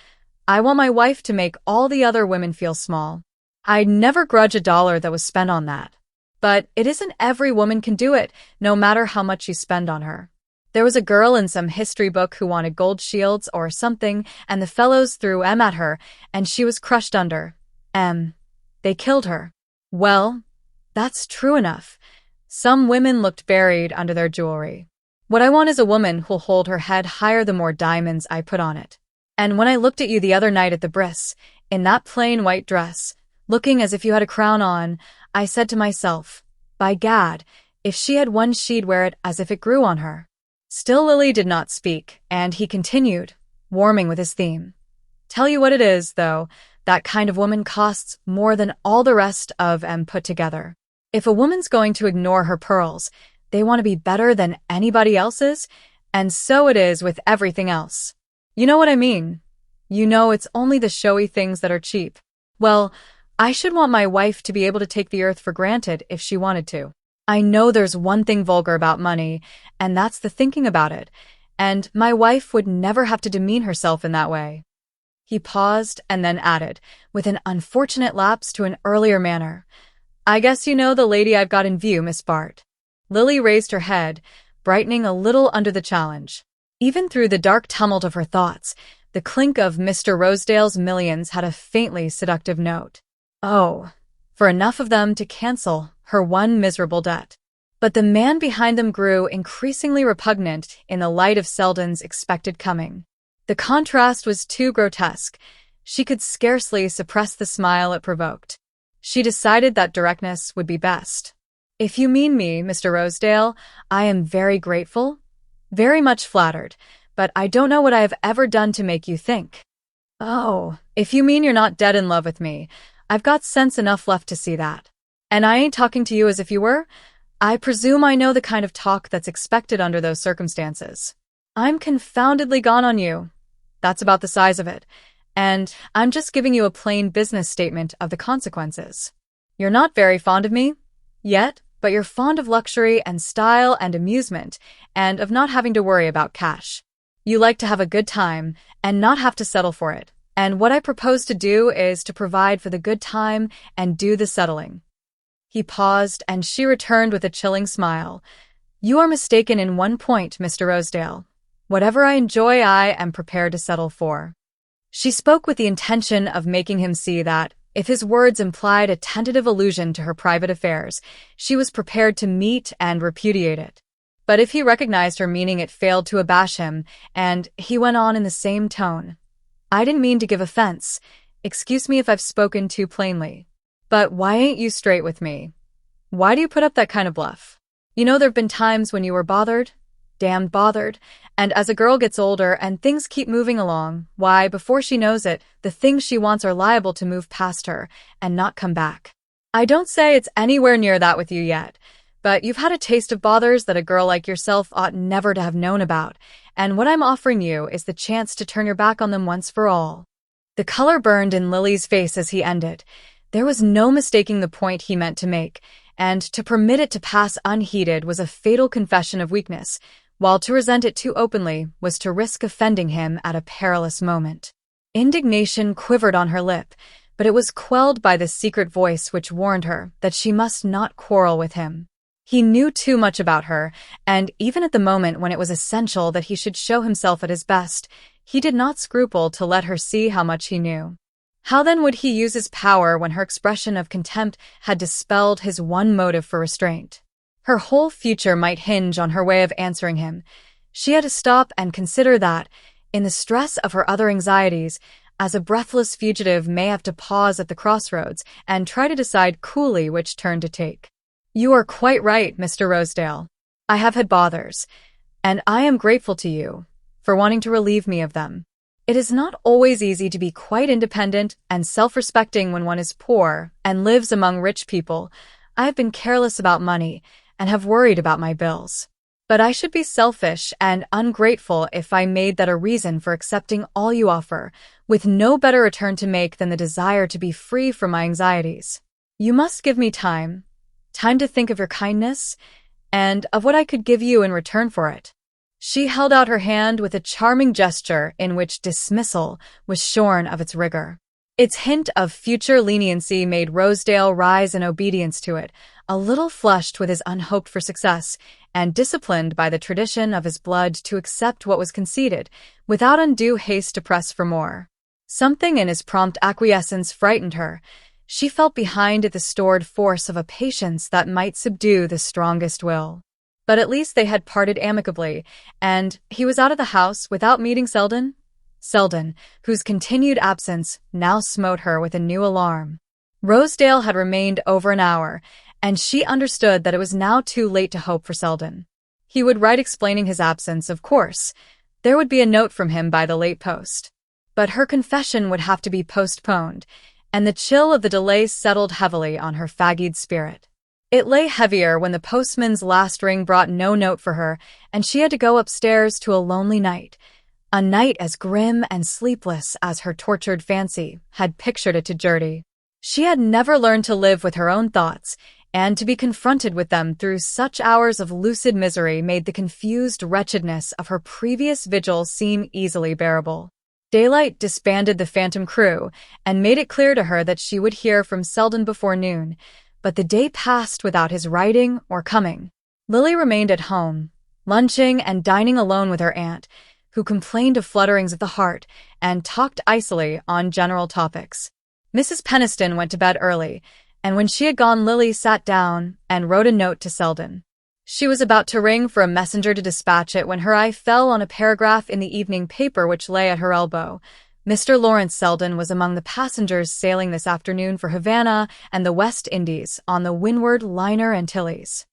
[SPEAKER 1] I want my wife to make all the other women feel small. I'd never grudge a dollar that was spent on that. But it isn't every woman can do it, no matter how much you spend on her. There was a girl in some history book who wanted gold shields or something, and the fellows threw M at her, and she was crushed under M. They killed her. Well, that's true enough. Some women looked buried under their jewelry. What I want is a woman who'll hold her head higher the more diamonds I put on it. And when I looked at you the other night at the Briss, in that plain white dress, looking as if you had a crown on, I said to myself, by gad, if she had one she'd wear it as if it grew on her." Still Lily did not speak, and he continued, warming with his theme. "Tell you what it is, though, that kind of woman costs more than all the rest of 'em put together. If a woman's going to ignore her pearls, they want to be better than anybody else's, and so it is with everything else. You know what I mean? You know it's only the showy things that are cheap. Well, I should want my wife to be able to take the earth for granted if she wanted to. I know there's one thing vulgar about money, and that's the thinking about it, and my wife would never have to demean herself in that way." He paused and then added, with an unfortunate lapse to an earlier manner, "I guess you know the lady I've got in view, Miss Bart." Lily raised her head, brightening a little under the challenge. Even through the dark tumult of her thoughts, the clink of Mr. Rosedale's millions had a faintly seductive note. Oh, for enough of them to cancel her one miserable debt. But the man behind them grew increasingly repugnant in the light of Selden's expected coming. The contrast was too grotesque. She could scarcely suppress the smile it provoked. She decided that directness would be best. "If you mean me, Mr. Rosedale, I am very grateful, very much flattered, but I don't know what I have ever done to make you think." "Oh, if you mean you're not dead in love with me, I've got sense enough left to see that. And I ain't talking to you as if you were. I presume I know the kind of talk that's expected under those circumstances. I'm confoundedly gone on you. That's about the size of it. And I'm just giving you a plain business statement of the consequences. You're not very fond of me yet, but you're fond of luxury and style and amusement, and of not having to worry about cash. You like to have a good time and not have to settle for it, and what I propose to do is to provide for the good time and do the settling." He paused, and she returned with a chilling smile. "You are mistaken in one point, Mr. Rosedale. Whatever I enjoy, I am prepared to settle for." She spoke with the intention of making him see that, if his words implied a tentative allusion to her private affairs, she was prepared to meet and repudiate it. But if he recognized her meaning, it failed to abash him, and he went on in the same tone. "I didn't mean to give offense. Excuse me if I've spoken too plainly. But why ain't you straight with me? Why do you put up that kind of bluff? You know there've been times when you were bothered, damned bothered, and as a girl gets older and things keep moving along, why, before she knows it, the things she wants are liable to move past her and not come back. I don't say it's anywhere near that with you yet, but you've had a taste of bothers that a girl like yourself ought never to have known about, and what I'm offering you is the chance to turn your back on them once for all." The color burned in Lily's face as he ended. There was no mistaking the point he meant to make, and to permit it to pass unheeded was a fatal confession of weakness, while to resent it too openly was to risk offending him at a perilous moment. Indignation quivered on her lip, but it was quelled by the secret voice which warned her that she must not quarrel with him. He knew too much about her, and even at the moment when it was essential that he should show himself at his best, he did not scruple to let her see how much he knew. How then would he use his power when her expression of contempt had dispelled his one motive for restraint? Her whole future might hinge on her way of answering him. She had to stop and consider that, in the stress of her other anxieties, as a breathless fugitive may have to pause at the crossroads and try to decide coolly which turn to take. "You are quite right, Mr. Rosedale. I have had bothers, and I am grateful to you for wanting to relieve me of them. It is not always easy to be quite independent and self-respecting when one is poor and lives among rich people. I have been careless about money and have worried about my bills. But I should be selfish and ungrateful if I made that a reason for accepting all you offer, with no better return to make than the desire to be free from my anxieties. You must give me time to think of your kindness, and of what I could give you in return for it." She held out her hand with a charming gesture in which dismissal was shorn of its rigor. Its hint of future leniency made Rosedale rise in obedience to it, a little flushed with his unhoped-for success, and disciplined by the tradition of his blood to accept what was conceded, without undue haste to press for more. Something in his prompt acquiescence frightened her. She felt behind it the stored force of a patience that might subdue the strongest will. But at least they had parted amicably, and he was out of the house without meeting Selden, whose continued absence now smote her with a new alarm. Rosedale had remained over an hour, and she understood that it was now too late to hope for Selden. He would write explaining his absence, of course. There would be a note from him by the late post. But her confession would have to be postponed, and the chill of the delay settled heavily on her fagged spirit. It lay heavier when the postman's last ring brought no note for her, and she had to go upstairs to a lonely night, a night as grim and sleepless as her tortured fancy had pictured it to Gertie. She had never learned to live with her own thoughts, and to be confronted with them through such hours of lucid misery made the confused wretchedness of her previous vigil seem easily bearable. Daylight disbanded the phantom crew and made it clear to her that she would hear from Selden before noon, but the day passed without his writing or coming. Lily remained at home, lunching and dining alone with her aunt, who complained of flutterings of the heart and talked icily on general topics. Mrs. Peniston went to bed early, and when she had gone, Lily sat down and wrote a note to Selden. She was about to ring for a messenger to dispatch it when her eye fell on a paragraph in the evening paper which lay at her elbow. Mr. Lawrence Selden was among the passengers sailing this afternoon for Havana and the West Indies on the windward liner Antilles.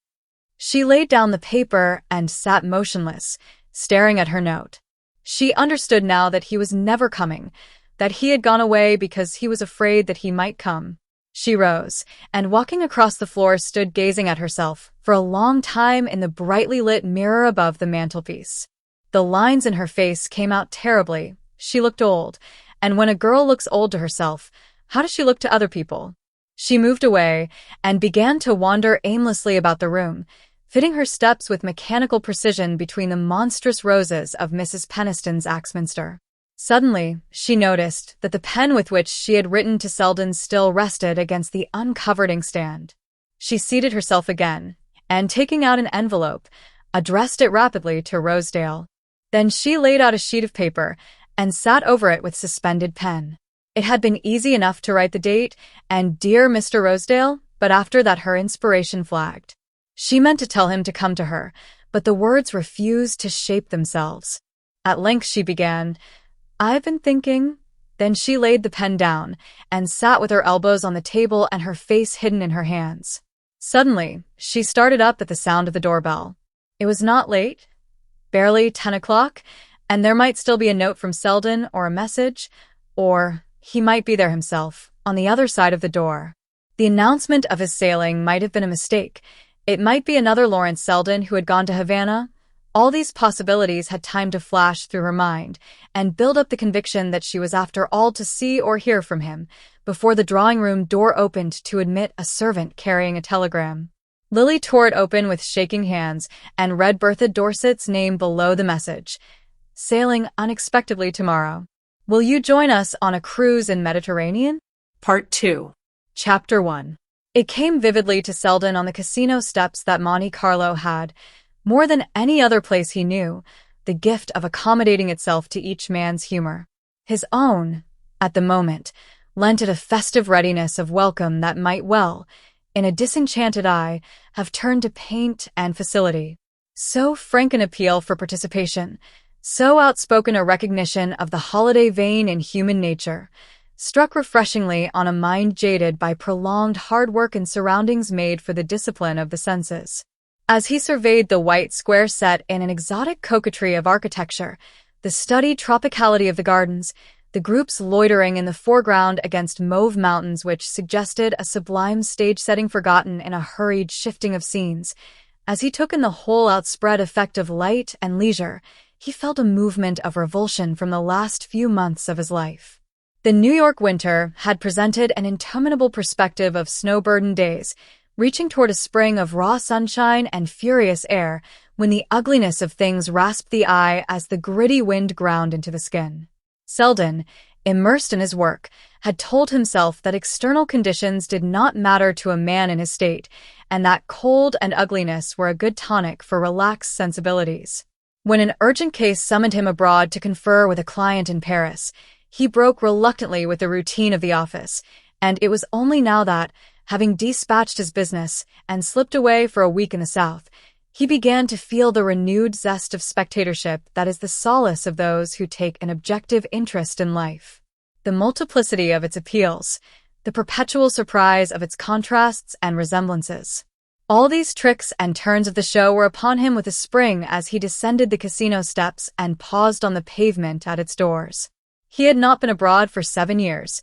[SPEAKER 1] She laid down the paper and sat motionless, staring at her note. She understood now that he was never coming, that he had gone away because he was afraid that he might come. She rose, and walking across the floor stood gazing at herself for a long time in the brightly lit mirror above the mantelpiece. The lines in her face came out terribly. She looked old, and when a girl looks old to herself, how does she look to other people? She moved away and began to wander aimlessly about the room, fitting her steps with mechanical precision between the monstrous roses of Mrs. Peniston's Axminster. Suddenly, she noticed that the pen with which she had written to Selden still rested against the uncovered inkstand. She seated herself again, and taking out an envelope, addressed it rapidly to Rosedale. Then she laid out a sheet of paper and sat over it with suspended pen. It had been easy enough to write the date and "Dear Mr. Rosedale," but after that her inspiration flagged. She meant to tell him to come to her, but the words refused to shape themselves. At length she began, "I've been thinking." Then she laid the pen down and sat with her elbows on the table and her face hidden in her hands. Suddenly, she started up at the sound of the doorbell. It was not late, barely 10 o'clock, and there might still be a note from Selden or a message, or he might be there himself, on the other side of the door. The announcement of his sailing might have been a mistake. It might be another Lawrence Selden who had gone to Havana. All these possibilities had time to flash through her mind and build up the conviction that she was after all to see or hear from him before the drawing-room door opened to admit a servant carrying a telegram. Lily tore it open with shaking hands and read Bertha Dorset's name below the message. "Sailing unexpectedly tomorrow. Will you join us on a cruise in Mediterranean?"
[SPEAKER 2] Part 2.
[SPEAKER 1] Chapter 1. It came vividly to Selden on the casino steps that Monte Carlo had, more than any other place he knew, the gift of accommodating itself to each man's humor. His own, at the moment, lent it a festive readiness of welcome that might well, in a disenchanted eye, have turned to paint and facility. So frank an appeal for participation, so outspoken a recognition of the holiday vein in human nature, struck refreshingly on a mind jaded by prolonged hard work and surroundings made for the discipline of the senses. As he surveyed the white square set in an exotic coquetry of architecture, the studied tropicality of the gardens, the groups loitering in the foreground against mauve mountains which suggested a sublime stage setting forgotten in a hurried shifting of scenes, as he took in the whole outspread effect of light and leisure, he felt a movement of revulsion from the last few months of his life. The New York winter had presented an interminable perspective of snow-burdened days, reaching toward a spring of raw sunshine and furious air when the ugliness of things rasped the eye as the gritty wind ground into the skin. Selden, immersed in his work, had told himself that external conditions did not matter to a man in his state, and that cold and ugliness were a good tonic for relaxed sensibilities. When an urgent case summoned him abroad to confer with a client in Paris, he broke reluctantly with the routine of the office, and it was only now that, having dispatched his business and slipped away for a week in the South, he began to feel the renewed zest of spectatorship that is the solace of those who take an objective interest in life. The multiplicity of its appeals, the perpetual surprise of its contrasts and resemblances. All these tricks and turns of the show were upon him with a spring as he descended the casino steps and paused on the pavement at its doors. He had not been abroad for 7 years,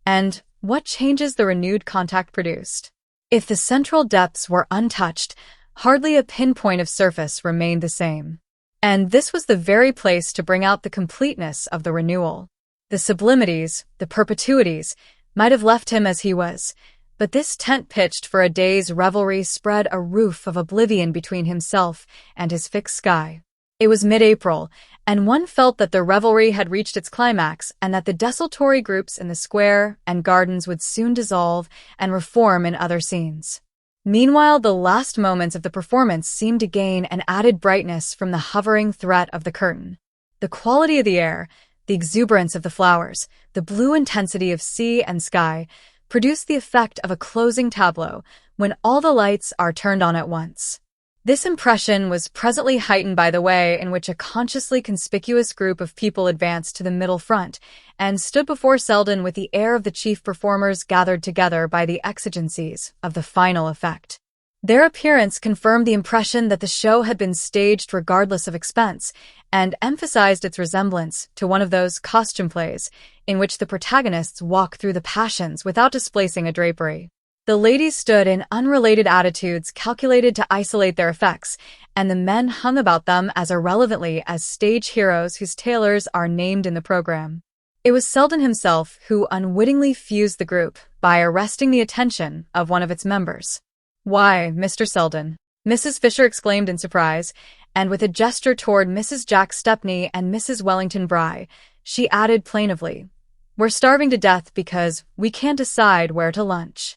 [SPEAKER 1] and what changes the renewed contact produced? If the central depths were untouched, hardly a pinpoint of surface remained the same. And this was the very place to bring out the completeness of the renewal. The sublimities, the perpetuities, might have left him as he was, but this tent pitched for a day's revelry spread a roof of oblivion between himself and his fixed sky. It was mid-April, and one felt that the revelry had reached its climax and that the desultory groups in the square and gardens would soon dissolve and reform in other scenes. Meanwhile, the last moments of the performance seemed to gain an added brightness from the hovering threat of the curtain. The quality of the air, the exuberance of the flowers, the blue intensity of sea and sky produced the effect of a closing tableau when all the lights are turned on at once. This impression was presently heightened by the way in which a consciously conspicuous group of people advanced to the middle front and stood before Selden with the air of the chief performers gathered together by the exigencies of the final effect. Their appearance confirmed the impression that the show had been staged regardless of expense and emphasized its resemblance to one of those costume plays in which the protagonists walk through the passions without displacing a drapery. The ladies stood in unrelated attitudes calculated to isolate their effects, and the men hung about them as irrelevantly as stage heroes whose tailors are named in the program. It was Selden himself who unwittingly fused the group by arresting the attention of one of its members. "Why, Mr. Selden," Mrs. Fisher exclaimed in surprise, and with a gesture toward Mrs. Jack Stepney and Mrs. Wellington Bry, she added plaintively, "We're starving to death because we can't decide where to lunch."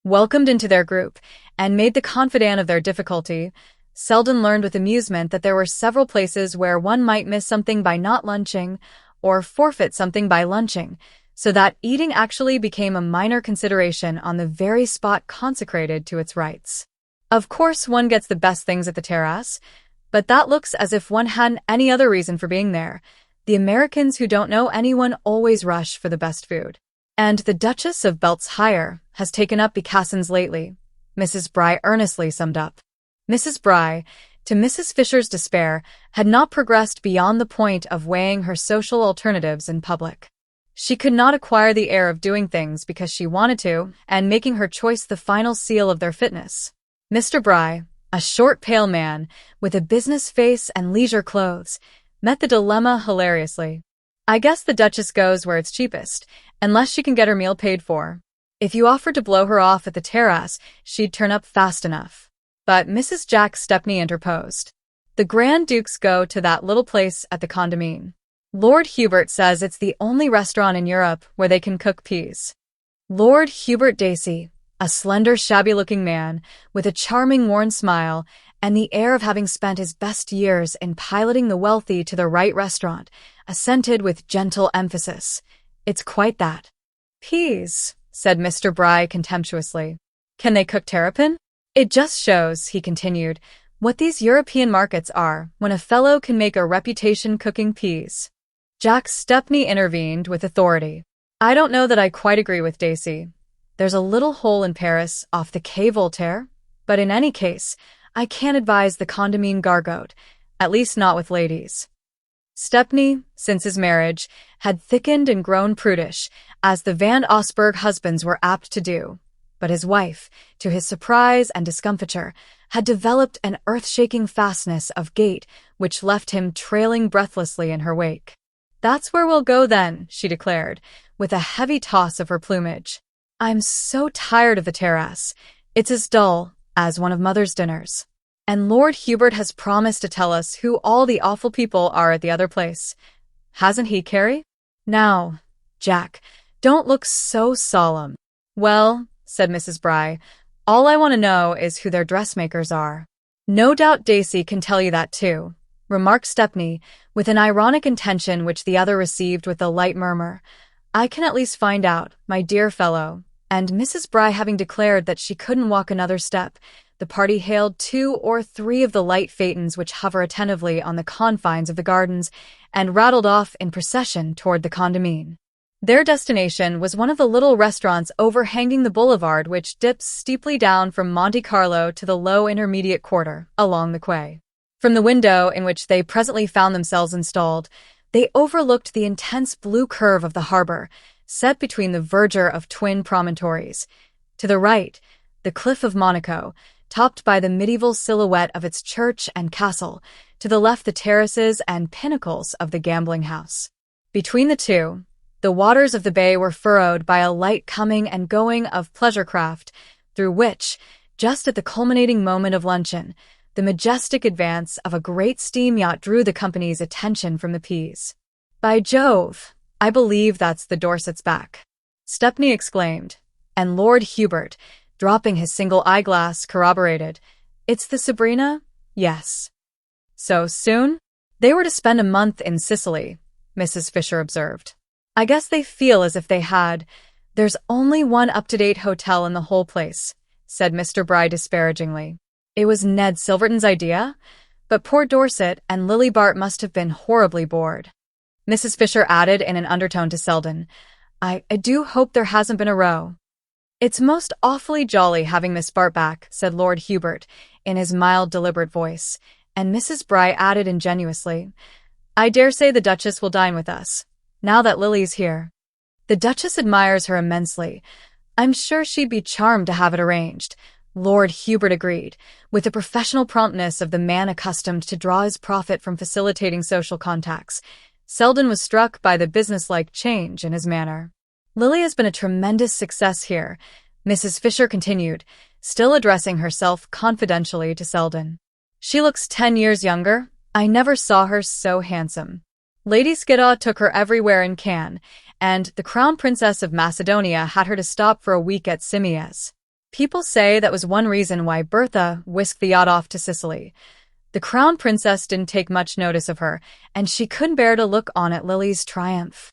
[SPEAKER 1] Welcomed into their group and made the confidant of their difficulty, Selden learned with amusement that there were several places where one might miss something by not lunching or forfeit something by lunching, so that eating actually became a minor consideration on the very spot consecrated to its rights. Of course, one gets the best things at the terrace, but that looks as if one hadn't any other reason for being there. The Americans who don't know anyone always rush for the best food. "And the Duchess of Beltshire has taken up becassins lately," Mrs. Bry earnestly summed up. Mrs. Bry, to Mrs. Fisher's despair, had not progressed beyond the point of weighing her social alternatives in public. She could not acquire the air of doing things because she wanted to, and making her choice the final seal of their fitness. Mr. Bry, a short, pale man, with a business face and leisure clothes, met the dilemma hilariously. "I guess the Duchess goes where it's cheapest, unless she can get her meal paid for. If you offered to blow her off at the terrace, she'd turn up fast enough." But Mrs. Jack Stepney interposed. "The Grand Dukes go to that little place at the Condamine. Lord Hubert says it's the only restaurant in Europe where they can cook peas." Lord Hubert Dacey, a slender, shabby-looking man, with a charming, worn smile, and the air of having spent his best years in piloting the wealthy to the right restaurant, assented with gentle emphasis. "It's quite that." "Peas," said Mr. Bry contemptuously. "Can they cook terrapin?" "It just shows," he continued, "what these European markets are when a fellow can make a reputation cooking peas." Jack Stepney intervened with authority. "I don't know that I quite agree with Dacey. There's a little hole in Paris off the Quai Voltaire, but in any case, I can't advise the Condamine Gargote, at least not with ladies." Stepney, since his marriage, had thickened and grown prudish, as the Van Osburgh husbands were apt to do. But his wife, to his surprise and discomfiture, had developed an earth-shaking fastness of gait which left him trailing breathlessly in her wake. "That's where we'll go then," she declared, with a heavy toss of her plumage. "I'm so tired of the terrace. It's as dull as one of Mother's dinners. And Lord Hubert has promised to tell us who all the awful people are at the other place. Hasn't he, Carrie? Now, Jack, don't look so solemn." "Well," said Mrs. Bry, "all I want to know is who their dressmakers are." "No doubt Dacey can tell you that too," remarked Stepney, with an ironic intention which the other received with a light murmur. "I can at least find out, my dear fellow." And Mrs. Bry having declared that she couldn't walk another step, the party hailed 2 or 3 of the light phaetons which hover attentively on the confines of the gardens, and rattled off in procession toward the Condamine. Their destination was one of the little restaurants overhanging the boulevard which dips steeply down from Monte Carlo to the low intermediate quarter along the quay. From the window in which they presently found themselves installed, they overlooked the intense blue curve of the harbor, set between the verdure of twin promontories. To the right, the Cliff of Monaco, topped by the medieval silhouette of its church and castle, to the left the terraces and pinnacles of the gambling house. Between the two, the waters of the bay were furrowed by a light coming and going of pleasure craft, through which, just at the culminating moment of luncheon, the majestic advance of a great steam yacht drew the company's attention from the peas. "By Jove, I believe that's the Dorset's back," Stepney exclaimed, and Lord Hubert, dropping his single eyeglass, corroborated, "It's the Sabrina? Yes." "So soon?" "They were to spend a month in Sicily," Mrs. Fisher observed. "I guess they feel as if they had. There's only one up-to-date hotel in the whole place," said Mr. Bry disparagingly. "It was Ned Silverton's idea, but poor Dorset and Lily Bart must have been horribly bored." Mrs. Fisher added in an undertone to Selden, I do hope there hasn't been a row." "It's most awfully jolly having Miss Bart back," said Lord Hubert, in his mild, deliberate voice, and Mrs. Bry added ingenuously, "I dare say the Duchess will dine with us, now that Lily's here. The Duchess admires her immensely. I'm sure she'd be charmed to have it arranged." Lord Hubert agreed, with the professional promptness of the man accustomed to draw his profit from facilitating social contacts. Selden was struck by the businesslike change in his manner. "Lily has been a tremendous success here," Mrs. Fisher continued, still addressing herself confidentially to Selden. "She looks 10 years younger. I never saw her so handsome." Lady Skiddaw took her everywhere in Cannes, and the Crown Princess of Macedonia had her to stop for a week at Simiez. People say that was one reason why Bertha whisked the yacht off to Sicily. The Crown Princess didn't take much notice of her, and she couldn't bear to look on at Lily's triumph.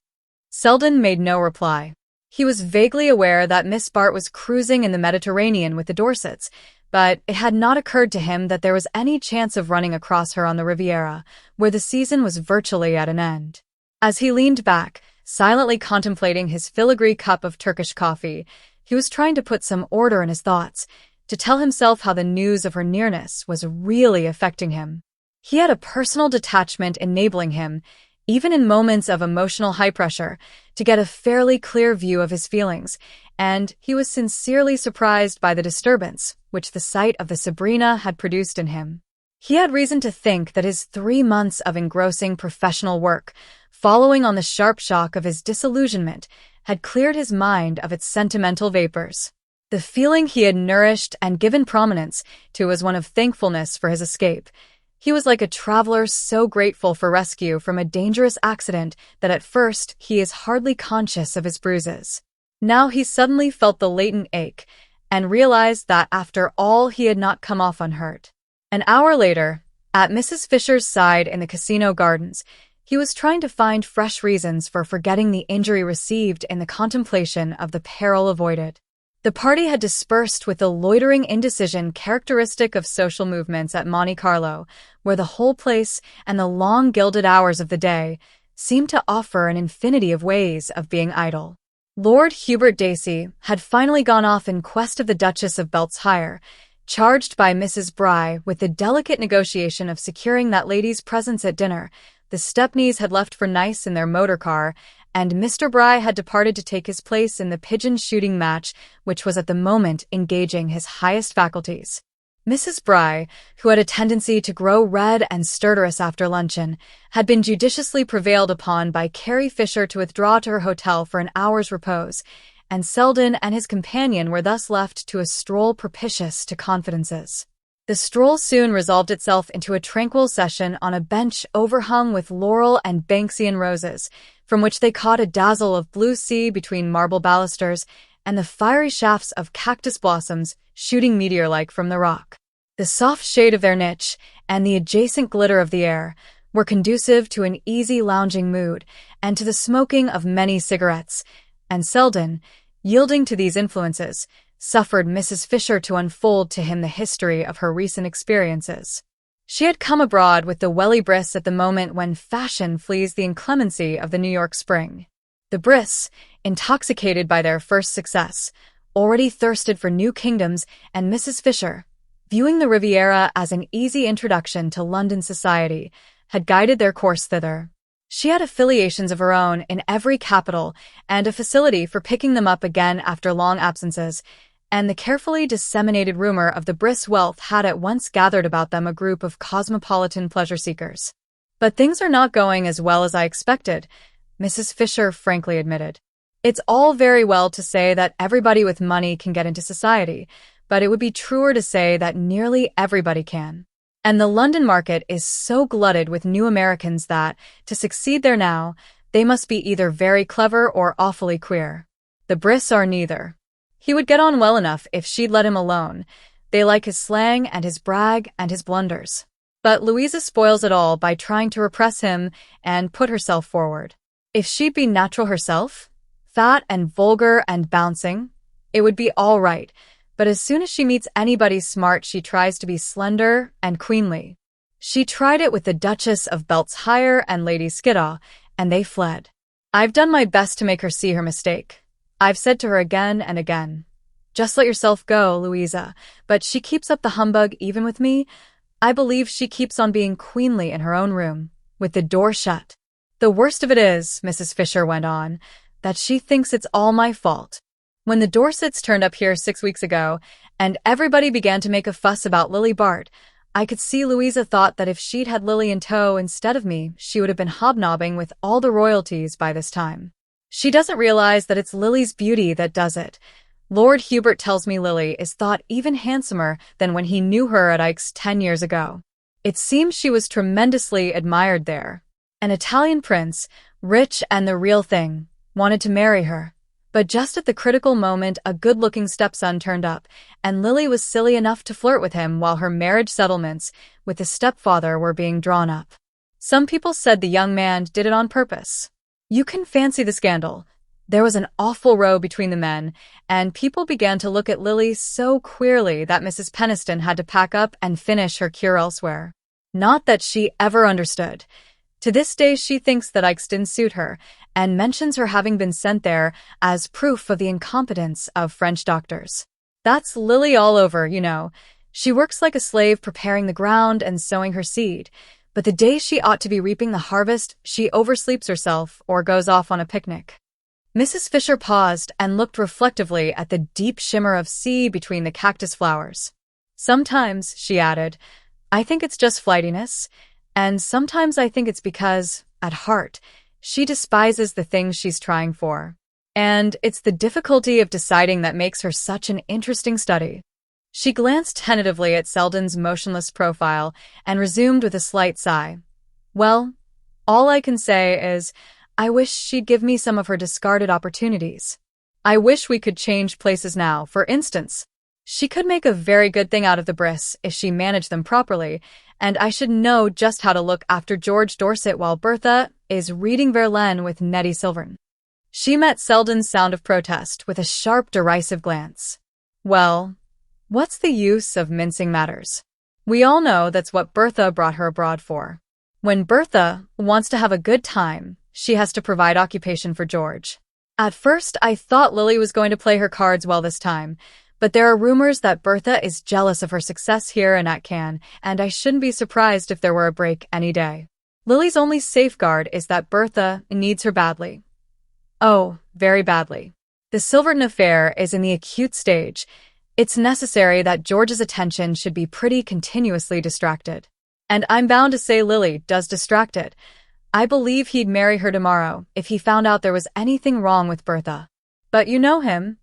[SPEAKER 1] Selden made no reply. He was vaguely aware that Miss Bart was cruising in the Mediterranean with the Dorsets, but it had not occurred to him that there was any chance of running across her on the Riviera, where the season was virtually at an end. As he leaned back, silently contemplating his filigree cup of Turkish coffee, he was trying to put some order in his thoughts, to tell himself how the news of her nearness was really affecting him. He had a personal detachment enabling him, even in moments of emotional high pressure, to get a fairly clear view of his feelings, and he was sincerely surprised by the disturbance which the sight of the Sabrina had produced in him. He had reason to think that his 3 months of engrossing professional work, following on the sharp shock of his disillusionment, had cleared his mind of its sentimental vapors. The feeling he had nourished and given prominence to was one of thankfulness for his escape. He was like a traveler so grateful for rescue from a dangerous accident that at first he is hardly conscious of his bruises. Now he suddenly felt the latent ache and realized that after all he had not come off unhurt. An hour later, at Mrs. Fisher's side in the casino gardens, he was trying to find fresh reasons for forgetting the injury received in the contemplation of the peril avoided. The party had dispersed with the loitering indecision characteristic of social movements at Monte Carlo, where the whole place and the long gilded hours of the day seemed to offer an infinity of ways of being idle. Lord Hubert Dacey had finally gone off in quest of the Duchess of Beltshire, charged by Mrs. Bry with the delicate negotiation of securing that lady's presence at dinner. The Stepneys had left for Nice in their motor car, and Mr. Bry had departed to take his place in the pigeon shooting match, which was at the moment engaging his highest faculties. Mrs. Bry, who had a tendency to grow red and stertorous after luncheon, had been judiciously prevailed upon by Carrie Fisher to withdraw to her hotel for an hour's repose, and Selden and his companion were thus left to a stroll propitious to confidences. The stroll soon resolved itself into a tranquil session on a bench overhung with laurel and Banksian roses, from which they caught a dazzle of blue sea between marble balusters and the fiery shafts of cactus blossoms shooting meteor-like from the rock. The soft shade of their niche and the adjacent glitter of the air were conducive to an easy lounging mood and to the smoking of many cigarettes, and Selden, yielding to these influences, suffered Mrs. Fisher to unfold to him the history of her recent experiences. She had come abroad with the Welly Briss at the moment when fashion flees the inclemency of the New York spring. The Briss, intoxicated by their first success, already thirsted for new kingdoms, and Mrs. Fisher, viewing the Riviera as an easy introduction to London society, had guided their course thither. She had affiliations of her own in every capital and a facility for picking them up again after long absences, and the carefully disseminated rumor of the Briss wealth had at once gathered about them a group of cosmopolitan pleasure-seekers. "But things are not going as well as I expected," Mrs. Fisher frankly admitted. "It's all very well to say that everybody with money can get into society, but it would be truer to say that nearly everybody can. And the London market is so glutted with new Americans that, to succeed there now, they must be either very clever or awfully queer. The Briss are neither. He would get on well enough if she'd let him alone. They like his slang and his brag and his blunders. But Louisa spoils it all by trying to repress him and put herself forward. If she'd be natural herself, fat and vulgar and bouncing, it would be all right. But as soon as she meets anybody smart, she tries to be slender and queenly. She tried it with the Duchess of Beltshire and Lady Skiddaw, and they fled. I've done my best to make her see her mistake. I've said to her again and again, 'Just let yourself go, Louisa,' but she keeps up the humbug even with me. I believe she keeps on being queenly in her own room, with the door shut. The worst of it is," Mrs. Fisher went on, "that she thinks it's all my fault. When the Dorsets turned up here 6 weeks ago, and everybody began to make a fuss about Lily Bart, I could see Louisa thought that if she'd had Lily in tow instead of me, she would have been hobnobbing with all the royalties by this time. She doesn't realize that it's Lily's beauty that does it. Lord Hubert tells me Lily is thought even handsomer than when he knew her at Ike's 10 years ago. It seems she was tremendously admired there. An Italian prince, rich and the real thing, wanted to marry her. But just at the critical moment, a good-looking stepson turned up, and Lily was silly enough to flirt with him while her marriage settlements with the stepfather were being drawn up. Some people said the young man did it on purpose. You can fancy the scandal. There was an awful row between the men, and people began to look at Lily so queerly that Mrs. Peniston had to pack up and finish her cure elsewhere. Not that she ever understood. To this day she thinks that Ike's didn't suit her, and mentions her having been sent there as proof of the incompetence of French doctors. That's Lily all over, you know. She works like a slave preparing the ground and sowing her seed, but the day she ought to be reaping the harvest, she oversleeps herself or goes off on a picnic. Mrs. Fisher paused and looked reflectively at the deep shimmer of sea between the cactus flowers. Sometimes, she added, I think it's just flightiness, and sometimes I think it's because, at heart, she despises the things she's trying for. And it's the difficulty of deciding that makes her such an interesting study. She glanced tentatively at Selden's motionless profile and resumed with a slight sigh. Well, all I can say is, I wish she'd give me some of her discarded opportunities. I wish we could change places now, for instance. She could make a very good thing out of the Briss if she managed them properly, and I should know just how to look after George Dorset while Bertha is reading Verlaine with Nettie Silvern. She met Selden's sound of protest with a sharp, derisive glance. Well, what's the use of mincing matters? We all know that's what Bertha brought her abroad for. When Bertha wants to have a good time, she has to provide occupation for George. At first, I thought Lily was going to play her cards well this time, but there are rumors that Bertha is jealous of her success here and at Cannes, and I shouldn't be surprised if there were a break any day. Lily's only safeguard is that Bertha needs her badly. Oh, very badly. The Silverton affair is in the acute stage. It's necessary that George's attention should be pretty continuously distracted. And I'm bound to say Lily does distract it. I believe he'd marry her tomorrow if he found out there was anything wrong with Bertha. But you know him.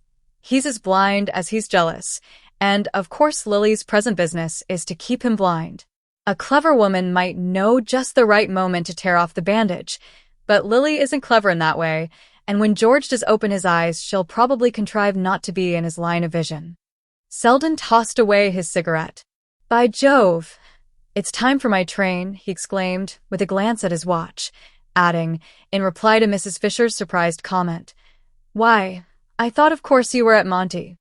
[SPEAKER 1] He's as blind as he's jealous, and of course Lily's present business is to keep him blind. A clever woman might know just the right moment to tear off the bandage, but Lily isn't clever in that way, and when George does open his eyes, she'll probably contrive not to be in his line of vision. Selden tossed away his cigarette. By Jove! It's time for my train, he exclaimed, with a glance at his watch, adding, in reply to Mrs. Fisher's surprised comment, Why, I thought of course you were at Monty.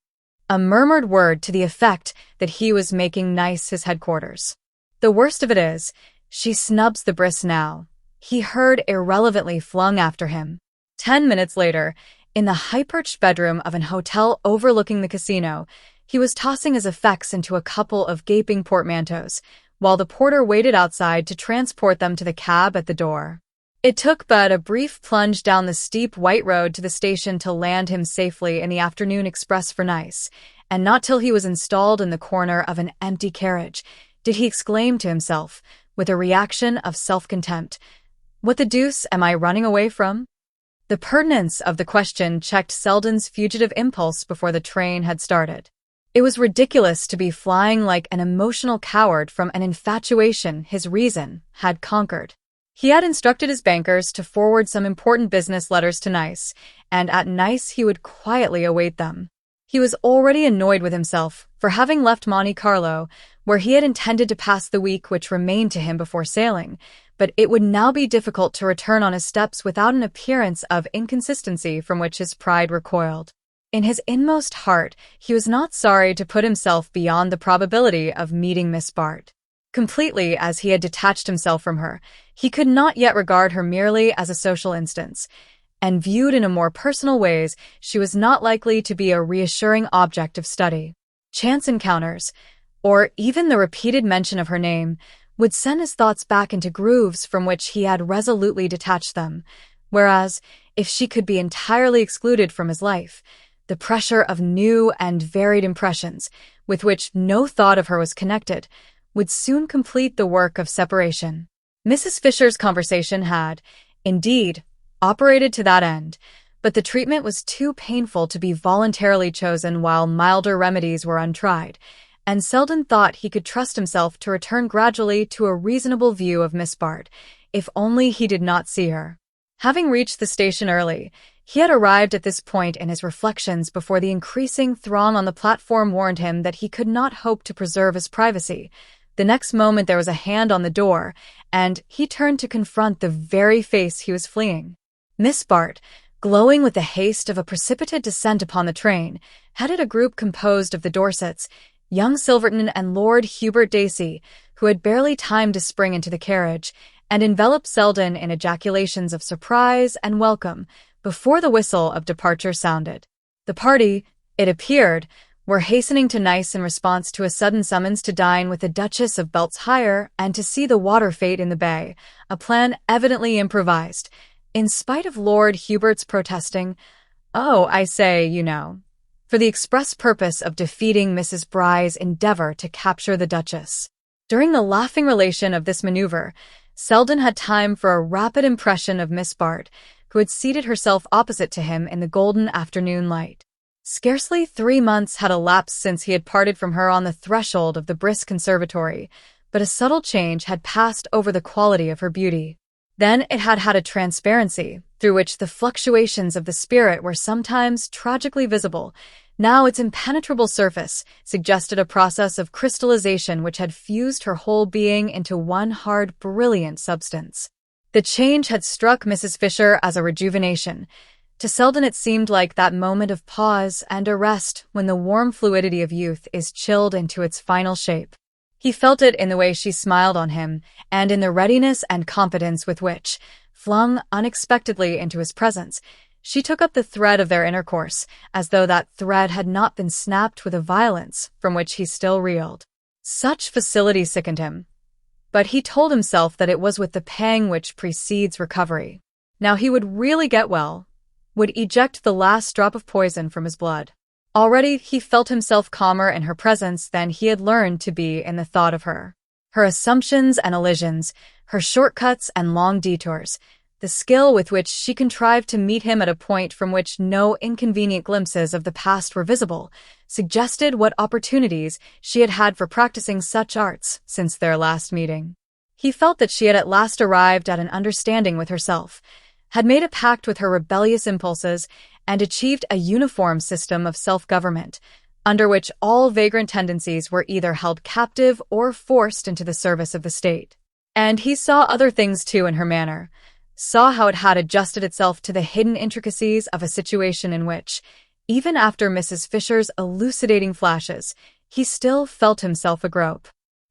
[SPEAKER 1] A murmured word to the effect that he was making nice his headquarters. The worst of it is, she snubs the Briss now, he heard irrelevantly flung after him. 10 minutes later, in the high-perched bedroom of an hotel overlooking the casino, he was tossing his effects into a couple of gaping portmanteaus, while the porter waited outside to transport them to the cab at the door. It took but a brief plunge down the steep white road to the station to land him safely in the afternoon express for Nice, and not till he was installed in the corner of an empty carriage did he exclaim to himself, with a reaction of self-contempt, What the deuce am I running away from? The pertinence of the question checked Selden's fugitive impulse before the train had started. It was ridiculous to be flying like an emotional coward from an infatuation his reason had conquered. He had instructed his bankers to forward some important business letters to Nice, and at Nice he would quietly await them. He was already annoyed with himself for having left Monte Carlo, where he had intended to pass the week which remained to him before sailing, but it would now be difficult to return on his steps without an appearance of inconsistency from which his pride recoiled. In his inmost heart, he was not sorry to put himself beyond the probability of meeting Miss Bart. Completely as he had detached himself from her, he could not yet regard her merely as a social instance, and viewed in a more personal ways, she was not likely to be a reassuring object of study. Chance encounters, or even the repeated mention of her name, would send his thoughts back into grooves from which he had resolutely detached them, whereas, if she could be entirely excluded from his life, the pressure of new and varied impressions, with which no thought of her was connected, would soon complete the work of separation. Mrs. Fisher's conversation had, indeed, operated to that end, but the treatment was too painful to be voluntarily chosen while milder remedies were untried, and Selden thought he could trust himself to return gradually to a reasonable view of Miss Bart, if only he did not see her. Having reached the station early, he had arrived at this point in his reflections before the increasing throng on the platform warned him that he could not hope to preserve his privacy. The next moment there was a hand on the door, and he turned to confront the very face he was fleeing. Miss Bart, glowing with the haste of a precipitate descent upon the train, headed a group composed of the Dorsets, young Silverton and Lord Hubert Dacey, who had barely time to spring into the carriage, and enveloped Selden in ejaculations of surprise and welcome before the whistle of departure sounded. The party, it appeared, were hastening to Nice in response to a sudden summons to dine with the Duchess of Beltshire and to see the water fete in the bay, a plan evidently improvised, in spite of Lord Hubert's protesting, "Oh, I say, you know," for the express purpose of defeating Mrs. Bry's endeavor to capture the Duchess. During the laughing relation of this maneuver, Selden had time for a rapid impression of Miss Bart, who had seated herself opposite to him in the golden afternoon light. Scarcely 3 months had elapsed since he had parted from her on the threshold of the brisk conservatory, but a subtle change had passed over the quality of her beauty. Then it had had a transparency, through which the fluctuations of the spirit were sometimes tragically visible. Now its impenetrable surface suggested a process of crystallization which had fused her whole being into one hard, brilliant substance. The change had struck Mrs. Fisher as a rejuvenation. To Selden it seemed like that moment of pause and arrest when the warm fluidity of youth is chilled into its final shape. He felt it in the way she smiled on him, and in the readiness and confidence with which, flung unexpectedly into his presence, she took up the thread of their intercourse, as though that thread had not been snapped with a violence from which he still reeled. Such facility sickened him, but he told himself that it was with the pang which precedes recovery. Now he would really get well, would eject the last drop of poison from his blood. Already he felt himself calmer in her presence than he had learned to be in the thought of her. Her assumptions and elisions, her shortcuts and long detours, the skill with which she contrived to meet him at a point from which no inconvenient glimpses of the past were visible, suggested what opportunities she had had for practicing such arts since their last meeting. He felt that she had at last arrived at an understanding with herself, had made a pact with her rebellious impulses, and achieved a uniform system of self-government, under which all vagrant tendencies were either held captive or forced into the service of the state. And he saw other things too in her manner, saw how it had adjusted itself to the hidden intricacies of a situation in which, even after Mrs. Fisher's elucidating flashes, he still felt himself agrope.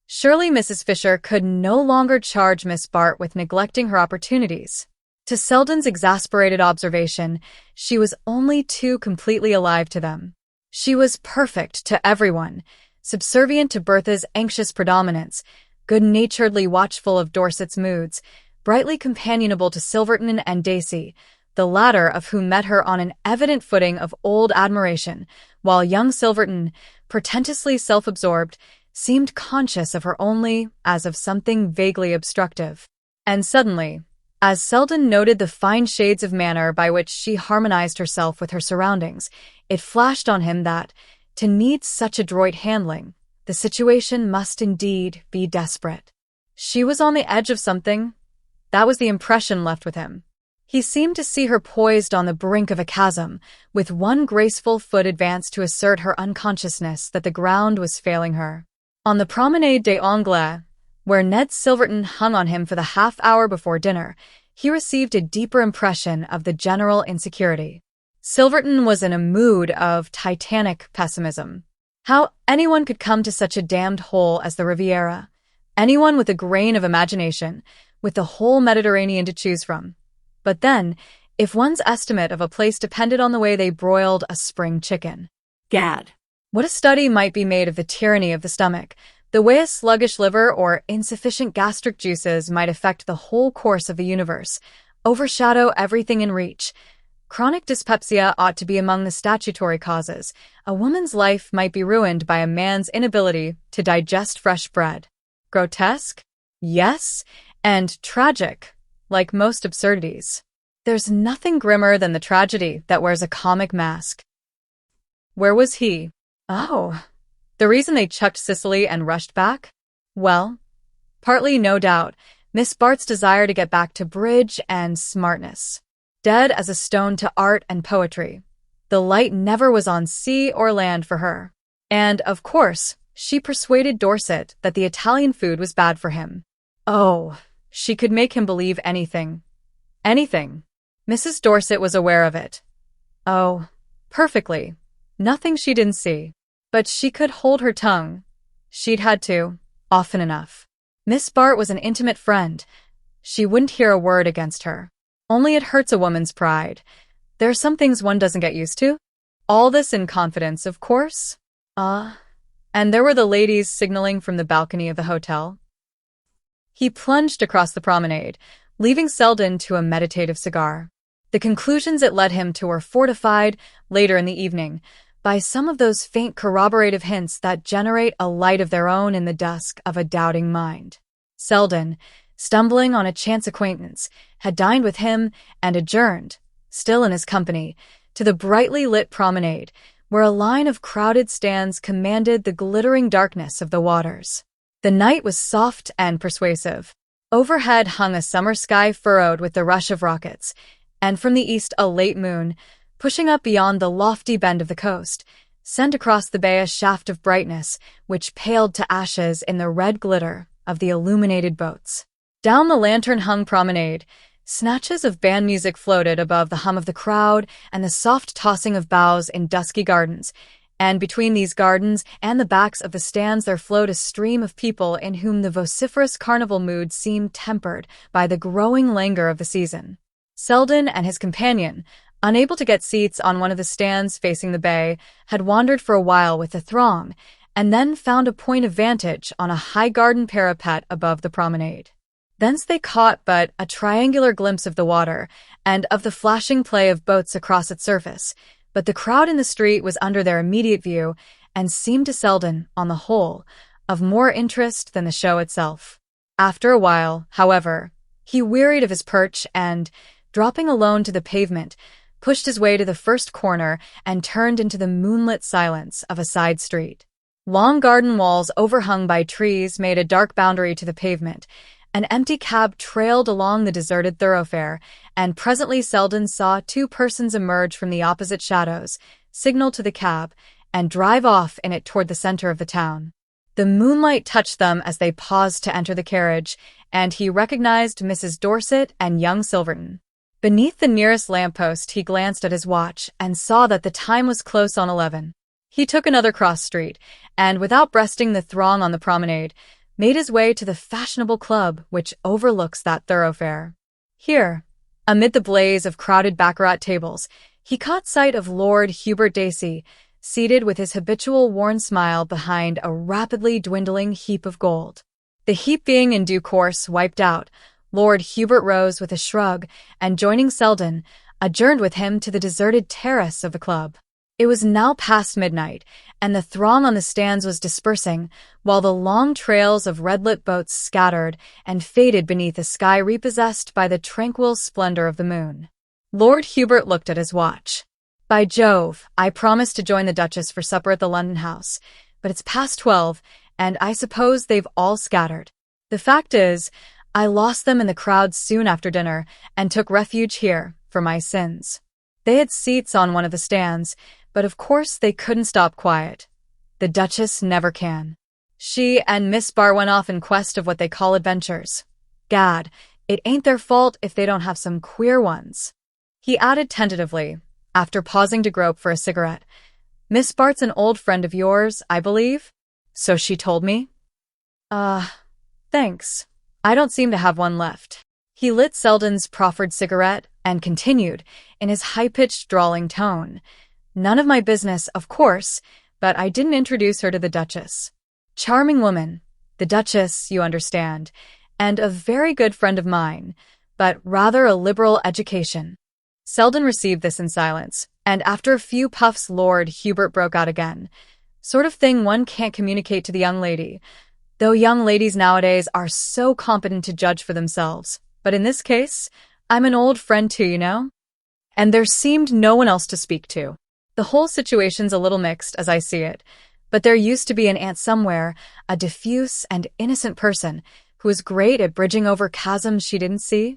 [SPEAKER 1] Surely Mrs. Fisher could no longer charge Miss Bart with neglecting her opportunities. To Selden's exasperated observation, she was only too completely alive to them. She was perfect to everyone, subservient to Bertha's anxious predominance, good-naturedly watchful of Dorset's moods, brightly companionable to Silverton and Dacey, the latter of whom met her on an evident footing of old admiration, while young Silverton, portentously self-absorbed, seemed conscious of her only as of something vaguely obstructive. And suddenly, as Selden noted the fine shades of manner by which she harmonized herself with her surroundings, it flashed on him that, to need such adroit handling, the situation must indeed be desperate. She was on the edge of something. That was the impression left with him. He seemed to see her poised on the brink of a chasm, with one graceful foot advanced to assert her unconsciousness that the ground was failing her. On the Promenade des Anglais, where Ned Silverton hung on him for the half-hour before dinner, he received a deeper impression of the general insecurity. Silverton was in a mood of titanic pessimism. How anyone could come to such a damned hole as the Riviera, anyone with a grain of imagination, with the whole Mediterranean to choose from. But then, if one's estimate of a place depended on the way they broiled a spring chicken.
[SPEAKER 2] Gad.
[SPEAKER 1] What a study might be made of the tyranny of the stomach, the way a sluggish liver or insufficient gastric juices might affect the whole course of the universe, overshadow everything in reach. Chronic dyspepsia ought to be among the statutory causes. A woman's life might be ruined by a man's inability to digest fresh bread. Grotesque? Yes, and tragic, like most absurdities. There's nothing grimmer than the tragedy that wears a comic mask. Where was he? Oh, the reason they chucked Sicily and rushed back? Well, partly, no doubt, Miss Bart's desire to get back to bridge and smartness. Dead as a stone to art and poetry. The light never was on sea or land for her. And, of course, she persuaded Dorset that the Italian food was bad for him. Oh, she could make him believe anything. Anything. Mrs. Dorset was aware of it. Oh, perfectly. Nothing she didn't see. But she could hold her tongue. She'd had to, often enough. Miss Bart was an intimate friend. She wouldn't hear a word against her. Only it hurts a woman's pride. There are some things one doesn't get used to. All this in confidence, of course. And there were the ladies signaling from the balcony of the hotel. He plunged across the promenade, leaving Selden to a meditative cigar. The conclusions it led him to were fortified, later in the evening, by some of those faint corroborative hints that generate a light of their own in the dusk of a doubting mind. Selden, stumbling on a chance acquaintance, had dined with him and adjourned, still in his company, to the brightly lit promenade, where a line of crowded stands commanded the glittering darkness of the waters. The night was soft and persuasive. Overhead hung a summer sky furrowed with the rush of rockets, and from the east a late moon, pushing up beyond the lofty bend of the coast, sent across the bay a shaft of brightness which paled to ashes in the red glitter of the illuminated boats. Down the lantern-hung promenade, snatches of band music floated above the hum of the crowd and the soft tossing of boughs in dusky gardens, and between these gardens and the backs of the stands there flowed a stream of people in whom the vociferous carnival mood seemed tempered by the growing languor of the season. Selden and his companion, unable to get seats on one of the stands facing the bay, had wandered for a while with the throng, and then found a point of vantage on a high garden parapet above the promenade. Thence they caught but a triangular glimpse of the water, and of the flashing play of boats across its surface, but the crowd in the street was under their immediate view, and seemed to Selden, on the whole, of more interest than the show itself. After a while, however, he wearied of his perch and, dropping alone to the pavement, pushed his way to the first corner and turned into the moonlit silence of a side street. Long garden walls overhung by trees made a dark boundary to the pavement. An empty cab trailed along the deserted thoroughfare, and presently Selden saw two persons emerge from the opposite shadows, signal to the cab, and drive off in it toward the center of the town. The moonlight touched them as they paused to enter the carriage, and he recognized Mrs. Dorset and young Silverton. Beneath the nearest lamppost he glanced at his watch and saw that the time was close on 11. He took another cross street, and without breasting the throng on the promenade, made his way to the fashionable club which overlooks that thoroughfare. Here, amid the blaze of crowded baccarat tables, he caught sight of Lord Hubert Dacey, seated with his habitual worn smile behind a rapidly dwindling heap of gold. The heap being in due course wiped out, Lord Hubert rose with a shrug, and joining Selden, adjourned with him to the deserted terrace of the club. It was now past midnight, and the throng on the stands was dispersing, while the long trails of red-lit boats scattered and faded beneath a sky repossessed by the tranquil splendor of the moon. Lord Hubert looked at his watch. By Jove, I promised to join the Duchess for supper at the London house, but it's past 12, and I suppose they've all scattered. The fact is, I lost them in the crowd soon after dinner, and took refuge here, for my sins. They had seats on one of the stands, but of course they couldn't stop quiet. The Duchess never can. She and Miss Bart went off in quest of what they call adventures. Gad, it ain't their fault if they don't have some queer ones. He added tentatively, after pausing to grope for a cigarette, Miss Bart's an old friend of yours, I believe? So she told me. Thanks. I don't seem to have one left. He lit Selden's proffered cigarette and continued, in his high-pitched drawling tone, None of my business, of course, but I didn't introduce her to the Duchess. Charming woman, the Duchess, you understand, and a very good friend of mine, but rather a liberal education. Selden received this in silence, and after a few puffs Lord Hubert broke out again. Sort of thing one can't communicate to the young lady, though young ladies nowadays are so competent to judge for themselves. But in this case, I'm an old friend too, you know? And there seemed no one else to speak to. The whole situation's a little mixed, as I see it, but there used to be an aunt somewhere, a diffuse and innocent person, who was great at bridging over chasms she didn't see.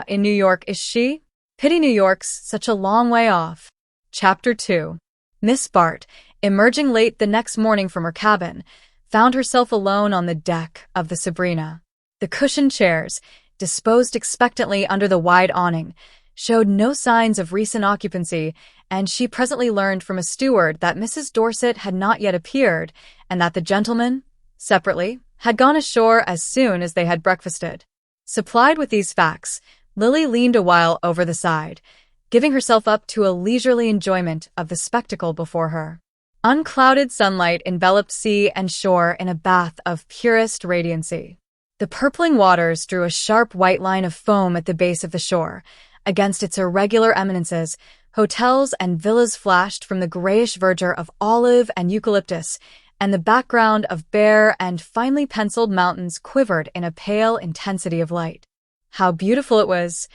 [SPEAKER 1] In New York, is she? Pity New York's such a long way off. Chapter 2. Miss Bart, emerging late the next morning from her cabin, found herself alone on the deck of the Sabrina. The cushioned chairs, disposed expectantly under the wide awning, showed no signs of recent occupancy, and she presently learned from a steward that Mrs. Dorset had not yet appeared, and that the gentlemen, separately, had gone ashore as soon as they had breakfasted. Supplied with these facts, Lily leaned a while over the side, giving herself up to a leisurely enjoyment of the spectacle before her. Unclouded sunlight enveloped sea and shore in a bath of purest radiancy. The purpling waters drew a sharp white line of foam at the base of the shore. Against its irregular eminences, hotels and villas flashed from the grayish verdure of olive and eucalyptus, and the background of bare and finely penciled mountains quivered in a pale intensity of light. How beautiful it was,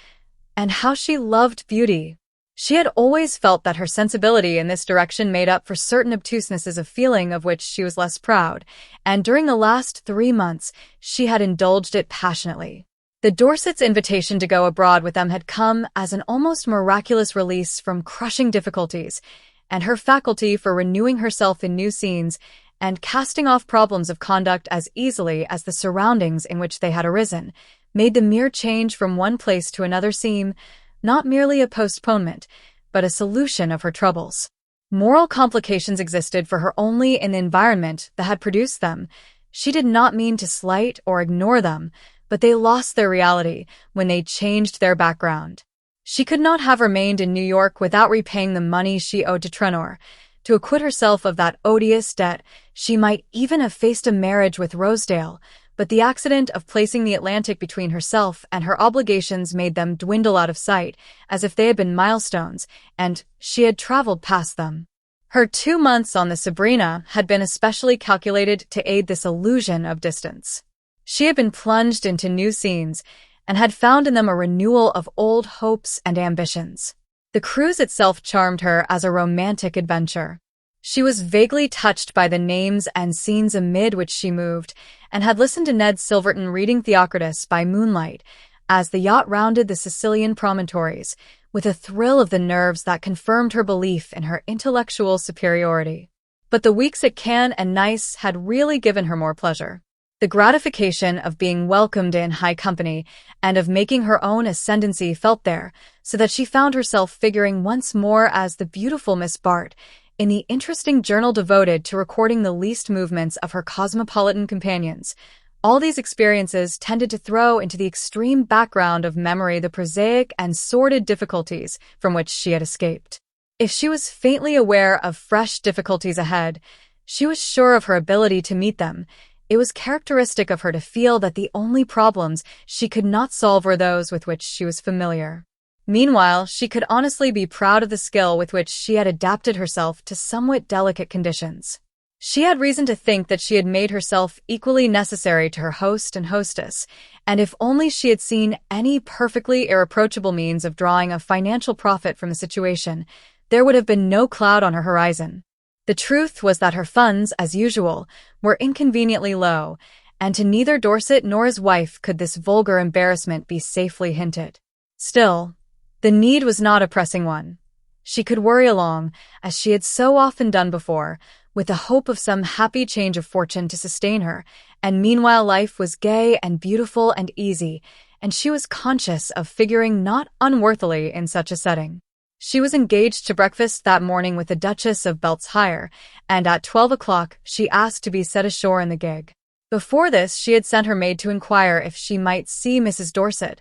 [SPEAKER 1] and how she loved beauty! She had always felt that her sensibility in this direction made up for certain obtusenesses of feeling of which she was less proud, and during the last 3 months she had indulged it passionately. The Dorsets' invitation to go abroad with them had come as an almost miraculous release from crushing difficulties, and her faculty for renewing herself in new scenes and casting off problems of conduct as easily as the surroundings in which they had arisen, made the mere change from one place to another seem not merely a postponement, but a solution of her troubles. Moral complications existed for her only in the environment that had produced them. She did not mean to slight or ignore them, but they lost their reality when they changed their background. She could not have remained in New York without repaying the money she owed to Trenor. To acquit herself of that odious debt, she might even have faced a marriage with Rosedale, but the accident of placing the Atlantic between herself and her obligations made them dwindle out of sight, as if they had been milestones, and she had traveled past them. Her 2 months on the Sabrina had been especially calculated to aid this illusion of distance. She had been plunged into new scenes, and had found in them a renewal of old hopes and ambitions. The cruise itself charmed her as a romantic adventure. She was vaguely touched by the names and scenes amid which she moved, and had listened to Ned Silverton reading Theocritus by moonlight as the yacht rounded the Sicilian promontories, with a thrill of the nerves that confirmed her belief in her intellectual superiority. But the weeks at Cannes and Nice had really given her more pleasure. The gratification of being welcomed in high company and of making her own ascendancy felt there, so that she found herself figuring once more as the beautiful Miss Bart in the interesting journal devoted to recording the least movements of her cosmopolitan companions. All these experiences tended to throw into the extreme background of memory the prosaic and sordid difficulties from which she had escaped. If she was faintly aware of fresh difficulties ahead, she was sure of her ability to meet them. It was characteristic of her to feel that the only problems she could not solve were those with which she was familiar. Meanwhile, she could honestly be proud of the skill with which she had adapted herself to somewhat delicate conditions. She had reason to think that she had made herself equally necessary to her host and hostess, and if only she had seen any perfectly irreproachable means of drawing a financial profit from the situation, there would have been no cloud on her horizon. The truth was that her funds, as usual, were inconveniently low, and to neither Dorset nor his wife could this vulgar embarrassment be safely hinted. Still, the need was not a pressing one. She could worry along, as she had so often done before, with the hope of some happy change of fortune to sustain her, and meanwhile life was gay and beautiful and easy, and she was conscious of figuring not unworthily in such a setting. She was engaged to breakfast that morning with the Duchess of Beltshire, and at 12 o'clock she asked to be set ashore in the gig. Before this she had sent her maid to inquire if she might see Mrs. Dorset,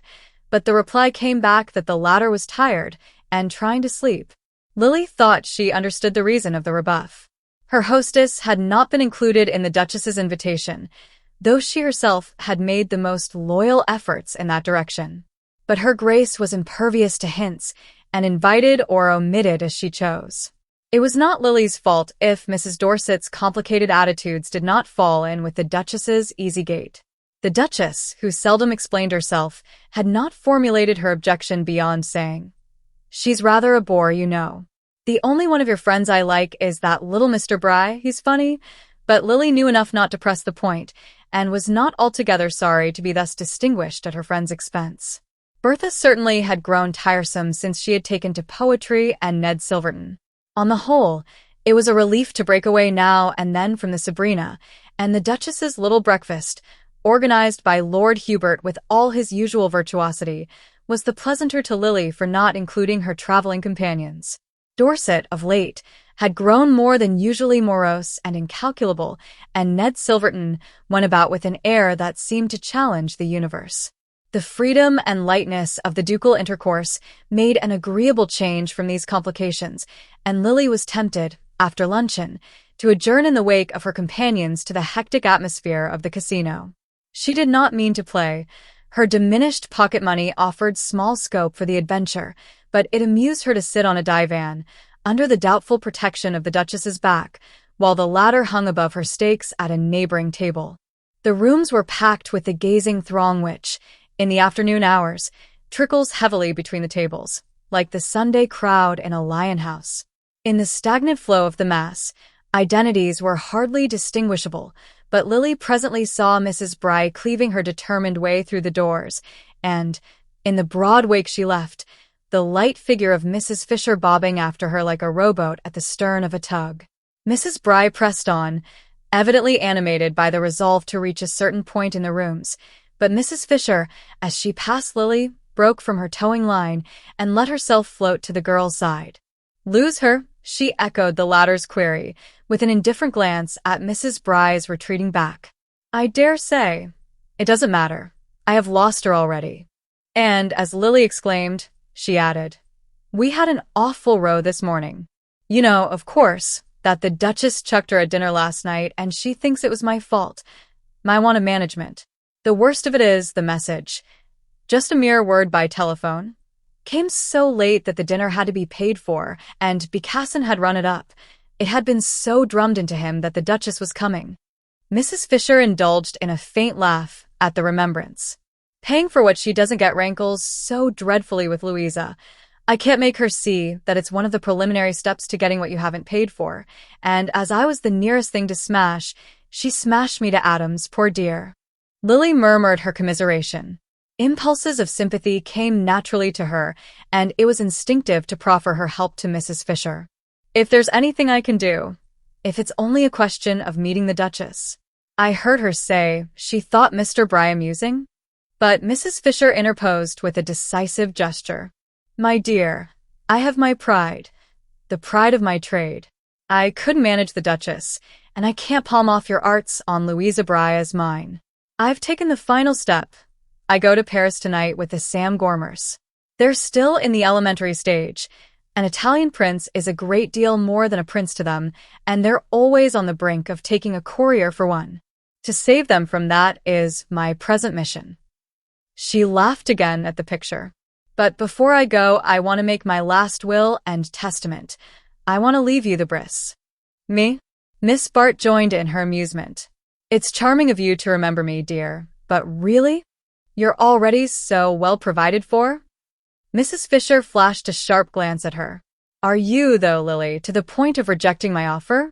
[SPEAKER 1] but the reply came back that the latter was tired and trying to sleep. Lily thought she understood the reason of the rebuff. Her hostess had not been included in the Duchess's invitation, though she herself had made the most loyal efforts in that direction. But her grace was impervious to hints, and invited or omitted as she chose. It was not Lily's fault if Mrs. Dorset's complicated attitudes did not fall in with the Duchess's easy gait. The Duchess, who seldom explained herself, had not formulated her objection beyond saying, "She's rather a bore, you know. The only one of your friends I like is that little Mr. Bry, he's funny," but Lily knew enough not to press the point, and was not altogether sorry to be thus distinguished at her friend's expense. Bertha certainly had grown tiresome since she had taken to poetry and Ned Silverton. On the whole, it was a relief to break away now and then from the Sabrina, and the Duchess's little breakfast, organized by Lord Hubert with all his usual virtuosity, was the pleasanter to Lily for not including her traveling companions. Dorset, of late, had grown more than usually morose and incalculable, and Ned Silverton went about with an air that seemed to challenge the universe. The freedom and lightness of the ducal intercourse made an agreeable change from these complications, and Lily was tempted, after luncheon, to adjourn in the wake of her companions to the hectic atmosphere of the casino. She did not mean to play. Her diminished pocket money offered small scope for the adventure, but it amused her to sit on a divan, under the doubtful protection of the Duchess's back, while the latter hung above her stakes at a neighboring table. The rooms were packed with the gazing throng which, in the afternoon hours, trickles heavily between the tables, like the Sunday crowd in a lion house. In the stagnant flow of the mass, identities were hardly distinguishable, but Lily presently saw Mrs. Bry cleaving her determined way through the doors, and, in the broad wake she left, the light figure of Mrs. Fisher bobbing after her like a rowboat at the stern of a tug. Mrs. Bry pressed on, evidently animated by the resolve to reach a certain point in the rooms, but Mrs. Fisher, as she passed Lily, broke from her towing line and let herself float to the girl's side. "Lose her?" she echoed the latter's query, with an indifferent glance at Mrs. Bry's retreating back. "I dare say. It doesn't matter. I have lost her already." And, as Lily exclaimed, she added, "We had an awful row this morning. You know, of course, that the Duchess chucked her at dinner last night, and she thinks it was my fault. My want of management. The worst of it is the message, just a mere word by telephone, came so late that the dinner had to be paid for, and Becassin had run it up. It had been so drummed into him that the Duchess was coming." Mrs. Fisher indulged in a faint laugh at the remembrance. "Paying for what she doesn't get rankles so dreadfully with Louisa. I can't make her see that it's one of the preliminary steps to getting what you haven't paid for, and as I was the nearest thing to smash, she smashed me to atoms, poor dear." Lily murmured her commiseration. Impulses of sympathy came naturally to her, and it was instinctive to proffer her help to Mrs. Fisher. "If there's anything I can do, if it's only a question of meeting the Duchess." I heard her say she thought Mr. Bry amusing, but Mrs. Fisher interposed with a decisive gesture. "My dear, I have my pride, the pride of my trade. I couldn't manage the Duchess, and I can't palm off your arts on Louisa Bry as mine. I've taken the final step. I go to Paris tonight with the Sam Gormers. They're still in the elementary stage. An Italian prince is a great deal more than a prince to them, and they're always on the brink of taking a courier for one. To save them from that is my present mission." She laughed again at the picture. "But before I go, I want to make my last will and testament. I want to leave you the bris." "Me?" Miss Bart joined in her amusement. "It's charming of you to remember me, dear, but really? You're already so well provided for?" Mrs. Fisher flashed a sharp glance at her. "Are you, though, Lily, to the point of rejecting my offer?"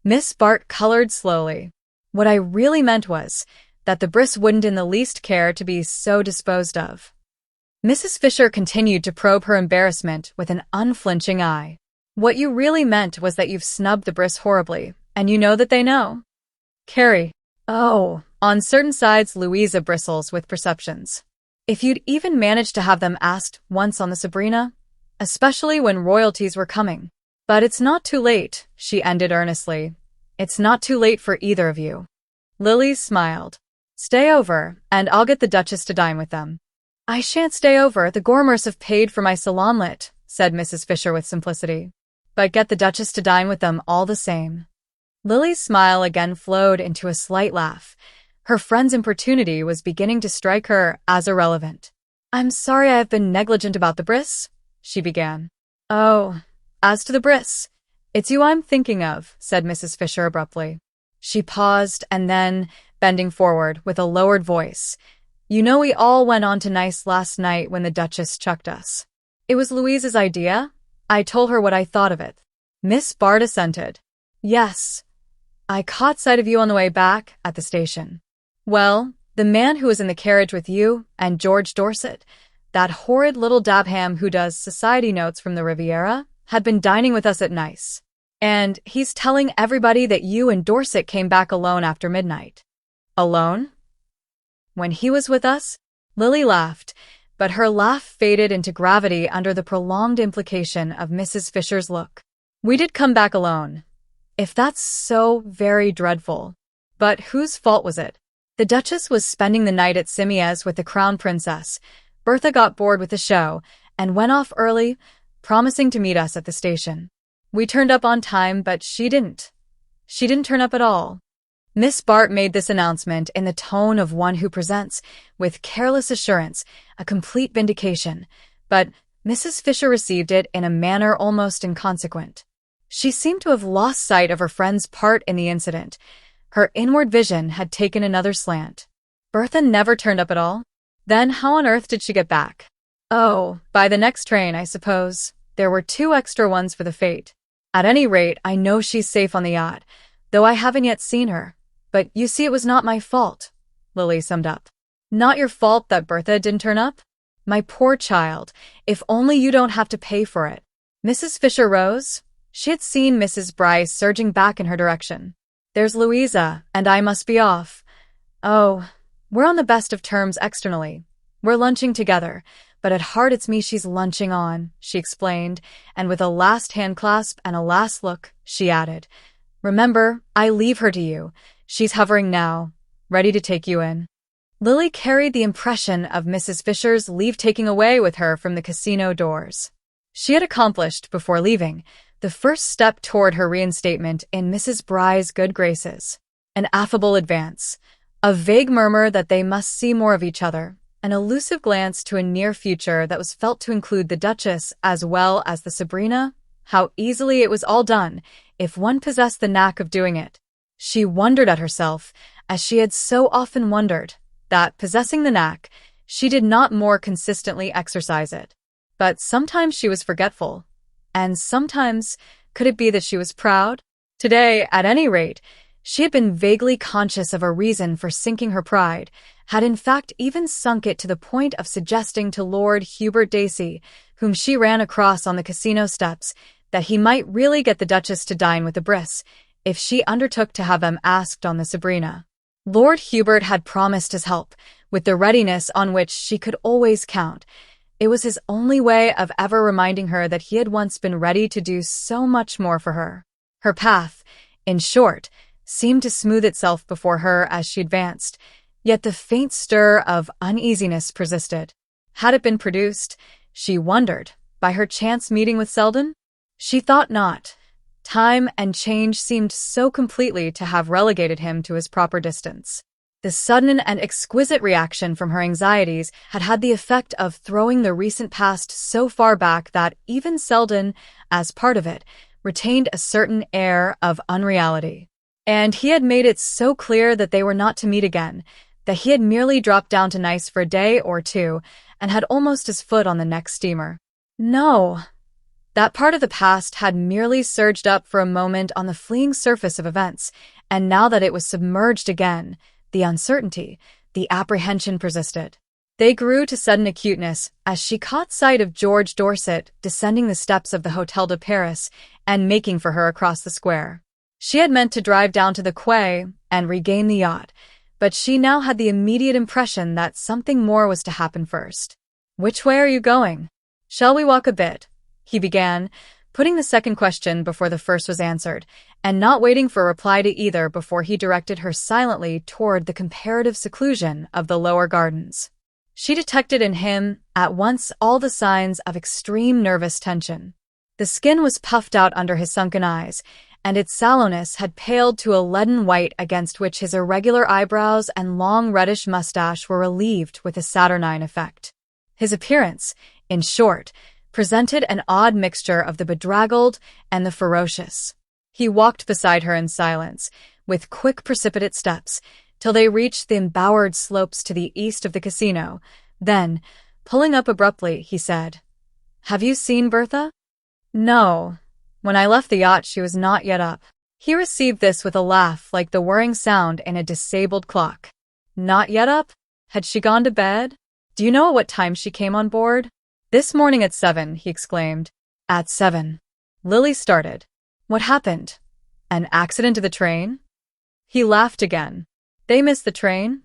[SPEAKER 1] Miss Bart colored slowly. "What I really meant was that the bris wouldn't in the least care to be so disposed of." Mrs. Fisher continued to probe her embarrassment with an unflinching eye. "What you really meant was that you've snubbed the bris horribly, and you know that they know." "Carrie." "Oh, on certain sides Louisa bristles with perceptions. If you'd even managed to have them asked once on the Sabrina, especially when royalties were coming. But it's not too late," she ended earnestly. "It's not too late for either of you." Lily smiled. "Stay over, and I'll get the Duchess to dine with them." "I shan't stay over. The Gormers have paid for my salonlet," said Mrs. Fisher with simplicity. "But get the Duchess to dine with them all the same." Lily's smile again flowed into a slight laugh. Her friend's importunity was beginning to strike her as irrelevant. "I'm sorry I have been negligent about the bris," she began. "Oh, as to the bris, it's you I'm thinking of," said Mrs. Fisher abruptly. She paused and then, bending forward with a lowered voice, "You know we all went on to Nice last night when the Duchess chucked us. It was Louisa's idea. I told her what I thought of it." Miss Bart assented. "Yes, I caught sight of you on the way back at the station." Well, the man who was in the carriage with you and George Dorset, that horrid little dabham who does society notes from the Riviera, had been dining with us at Nice. And he's telling everybody that you and Dorset came back alone after midnight. Alone? When he was with us? Lily laughed, but her laugh faded into gravity under the prolonged implication of Mrs. Fisher's look. We did come back alone. If that's so very dreadful. But whose fault was it? The Duchess was spending the night at Simiez with the Crown Princess. Bertha got bored with the show and went off early, promising to meet us at the station. We turned up on time, but she didn't. She didn't turn up at all. Miss Bart made this announcement in the tone of one who presents, with careless assurance, a complete vindication, but Mrs. Fisher received it in a manner almost inconsequent. She seemed to have lost sight of her friend's part in the incident. Her inward vision had taken another slant. Bertha never turned up at all? Then how on earth did she get back? Oh, by the next train, I suppose. There were 2 extra ones for the fete. At any rate, I know she's safe on the yacht, though I haven't yet seen her. But you see, it was not my fault, Lily summed up. Not your fault that Bertha didn't turn up? My poor child, if only you don't have to pay for it. Mrs. Fisher rose. She had seen Mrs. Bryce surging back in her direction. There's Louisa, and I must be off. Oh, we're on the best of terms externally. We're lunching together, but at heart it's me she's lunching on, she explained, and with a last hand clasp and a last look, she added, Remember, I leave her to you. She's hovering now, ready to take you in. Lily carried the impression of Mrs. Fisher's leave-taking away with her from the casino doors. She had accomplished, before leaving, the first step toward her reinstatement in Mrs. Bryce's good graces. An affable advance, a vague murmur that they must see more of each other, an elusive glance to a near future that was felt to include the Duchess as well as the Sabrina. How easily it was all done, if one possessed the knack of doing it. She wondered at herself, as she had so often wondered, that, possessing the knack, she did not more consistently exercise it. But sometimes she was forgetful. And sometimes, could it be that she was proud? Today, at any rate, she had been vaguely conscious of a reason for sinking her pride, had in fact even sunk it to the point of suggesting to Lord Hubert Dacey, whom she ran across on the casino steps, that he might really get the Duchess to dine with the Briss, if she undertook to have them asked on the Sabrina. Lord Hubert had promised his help, with the readiness on which she could always count. It was his only way of ever reminding her that he had once been ready to do so much more for her. Her path, in short, seemed to smooth itself before her as she advanced, yet the faint stir of uneasiness persisted. Had it been produced, she wondered, by her chance meeting with Selden? She thought not. Time and change seemed so completely to have relegated him to his proper distance. The sudden and exquisite reaction from her anxieties had had the effect of throwing the recent past so far back that even Selden, as part of it, retained a certain air of unreality. And he had made it so clear that they were not to meet again, that he had merely dropped down to Nice for a day or 2 and had almost his foot on the next steamer. No. That part of the past had merely surged up for a moment on the fleeing surface of events, and now that it was submerged again, the uncertainty, the apprehension persisted. They grew to sudden acuteness as she caught sight of George Dorset descending the steps of the Hôtel de Paris and making for her across the square. She had meant to drive down to the quay and regain the yacht, but she now had the immediate impression that something more was to happen first. Which way are you going? Shall we walk a bit? He began, putting the second question before the first was answered, and not waiting for a reply to either before he directed her silently toward the comparative seclusion of the lower gardens. She detected in him at once all the signs of extreme nervous tension. The skin was puffed out under his sunken eyes, and its sallowness had paled to a leaden white against which his irregular eyebrows and long reddish mustache were relieved with a saturnine effect. His appearance, in short, presented an odd mixture of the bedraggled and the ferocious. He walked beside her in silence, with quick precipitate steps, till they reached the embowered slopes to the east of the casino. Then, pulling up abruptly, he said, "Have you seen Bertha?" "No. When I left the yacht she was not yet up." He received this with a laugh like the whirring sound in a disabled clock. Not yet up? Had she gone to bed? Do you know at what time she came on board? This morning at 7, he exclaimed. At 7. Lily started. What happened? An accident to the train? He laughed again. They missed the train.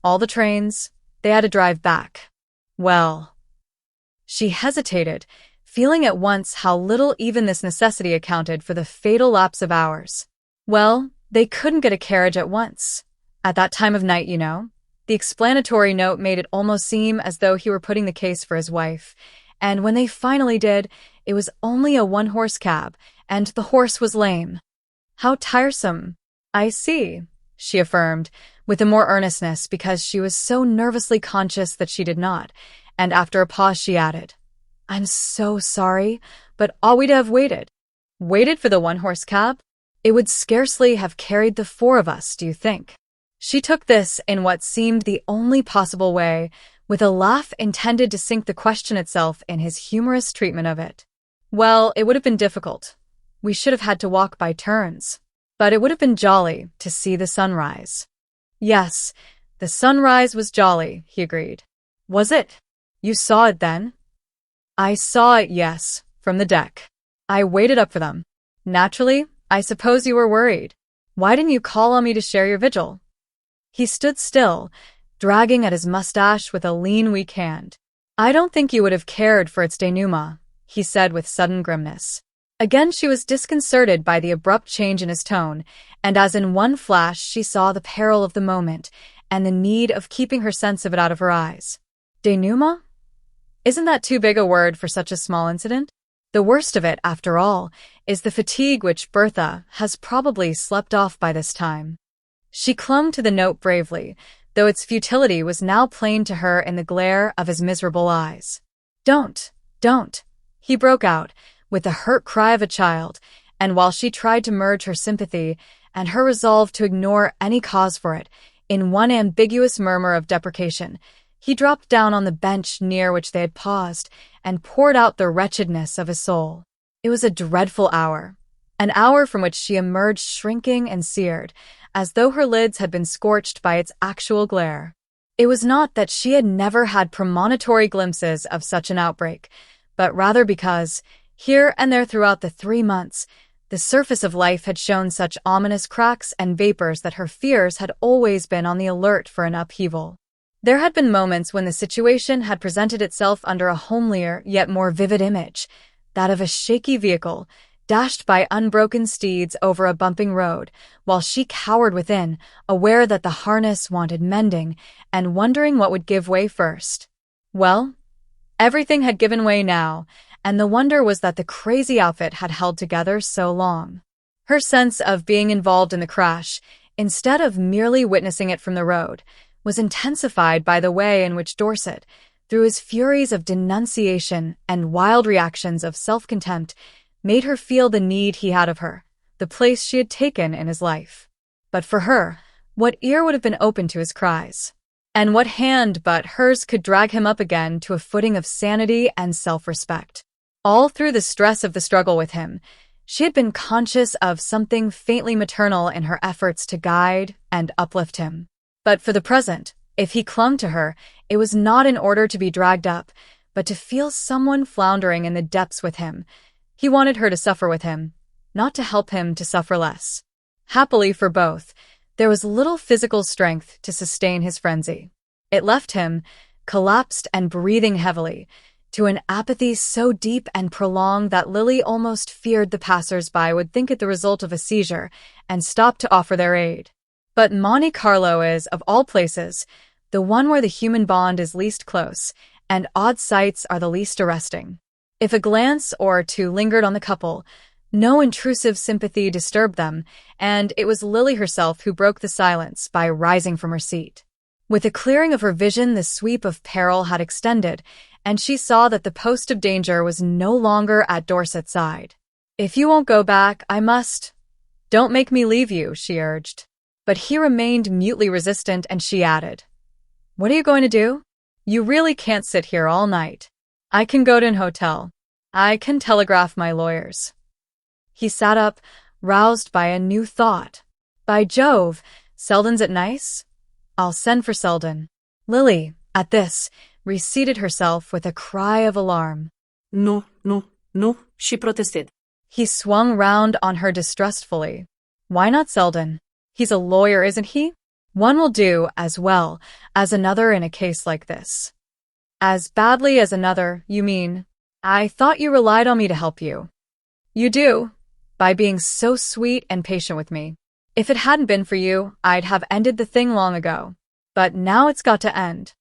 [SPEAKER 1] All the trains. They had to drive back. Well. She hesitated, feeling at once how little even this necessity accounted for the fatal lapse of hours. Well, they couldn't get a carriage at once. At that time of night, you know. The explanatory note made it almost seem as though he were putting the case for his wife. And when they finally did, it was only a one-horse cab, and the horse was lame. How tiresome. I see, she affirmed, with a more earnestness because she was so nervously conscious that she did not, and after a pause she added, I'm so sorry, but ought we to have waited? Waited for the one-horse cab? It would scarcely have carried the 4 of us, do you think? She took this in what seemed the only possible way, with a laugh intended to sink the question itself in his humorous treatment of it. Well, it would have been difficult. We should have had to walk by turns. But it would have been jolly to see the sunrise. Yes, the sunrise was jolly, he agreed. Was it? You saw it then? I saw it, yes, from the deck. I waited up for them. Naturally, I suppose you were worried. Why didn't you call on me to share your vigil? He stood still, dragging at his mustache with a lean, weak hand. I don't think you would have cared for its denouement, he said with sudden grimness. Again she was disconcerted by the abrupt change in his tone, and as in one flash she saw the peril of the moment, and the need of keeping her sense of it out of her eyes. Denouement? Isn't that too big a word for such a small incident? The worst of it, after all, is the fatigue which Bertha has probably slept off by this time. She clung to the note bravely, though its futility was now plain to her in the glare of his miserable eyes. Don't, he broke out, with the hurt cry of a child, and while she tried to merge her sympathy and her resolve to ignore any cause for it, in one ambiguous murmur of deprecation, he dropped down on the bench near which they had paused and poured out the wretchedness of his soul. It was a dreadful hour, an hour from which she emerged shrinking and seared, as though her lids had been scorched by its actual glare. It was not that she had never had premonitory glimpses of such an outbreak, but rather because, here and there throughout the 3 months, the surface of life had shown such ominous cracks and vapors that her fears had always been on the alert for an upheaval. There had been moments when the situation had presented itself under a homelier yet more vivid image, that of a shaky vehicle, dashed by unbroken steeds over a bumping road, while she cowered within, aware that the harness wanted mending, and wondering what would give way first. Well, everything had given way now, and the wonder was that the crazy outfit had held together so long. Her sense of being involved in the crash, instead of merely witnessing it from the road, was intensified by the way in which Dorset, through his furies of denunciation and wild reactions of self-contempt, made her feel the need he had of her, the place she had taken in his life. But for her, what ear would have been open to his cries? And what hand but hers could drag him up again to a footing of sanity and self-respect? All through the stress of the struggle with him, she had been conscious of something faintly maternal in her efforts to guide and uplift him. But for the present, if he clung to her, it was not in order to be dragged up, but to feel someone floundering in the depths with him. He wanted her to suffer with him, not to help him to suffer less. Happily for both, there was little physical strength to sustain his frenzy. It left him, collapsed and breathing heavily, to an apathy so deep and prolonged that Lily almost feared the passers-by would think it the result of a seizure and stop to offer their aid. But Monte Carlo is, of all places, the one where the human bond is least close, and odd sights are the least arresting. If a glance or two lingered on the couple, no intrusive sympathy disturbed them, and it was Lily herself who broke the silence by rising from her seat. With the clearing of her vision, the sweep of peril had extended, and she saw that the post of danger was no longer at Dorset's side. If you won't go back, I must. Don't make me leave you, she urged. But he remained mutely resistant, and she added, What are you going to do? You really can't sit here all night. I can go to an hotel. I can telegraph my lawyers. He sat up, roused by a new thought. By Jove, Selden's it nice? I'll send for Selden. Lily, at this, reseated herself with a cry of alarm.
[SPEAKER 2] No, no, no, she protested.
[SPEAKER 1] He swung round on her distrustfully. Why not Selden? He's a lawyer, isn't he? One will do as well as another in a case like this. As badly as another, you mean? I thought you relied on me to help you. You do, by being so sweet and patient with me. If it hadn't been for you, I'd have ended the thing long ago. But now it's got to end.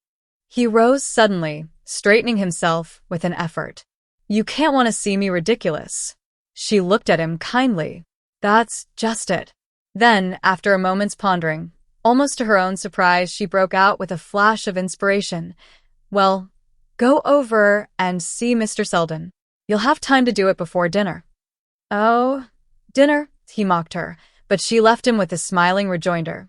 [SPEAKER 1] He rose suddenly, straightening himself with an effort. You can't want to see me ridiculous. She looked at him kindly. That's just it. Then, after a moment's pondering, almost to her own surprise, she broke out with a flash of inspiration. Well, go over and see Mr. Selden. You'll have time to do it before dinner. Oh, dinner, he mocked her, but she left him with a smiling rejoinder.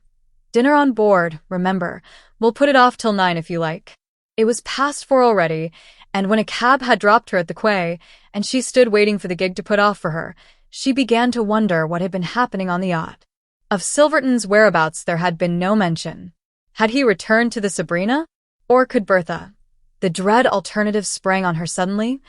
[SPEAKER 1] Dinner on board, remember. We'll put it off till 9 if you like. It was past 4 already, and when a cab had dropped her at the quay, and she stood waiting for the gig to put off for her, she began to wonder what had been happening on the yacht. Of Silverton's whereabouts there had been no mention. Had he returned to the Sabrina? Or could Bertha? The dread alternative sprang on her suddenly.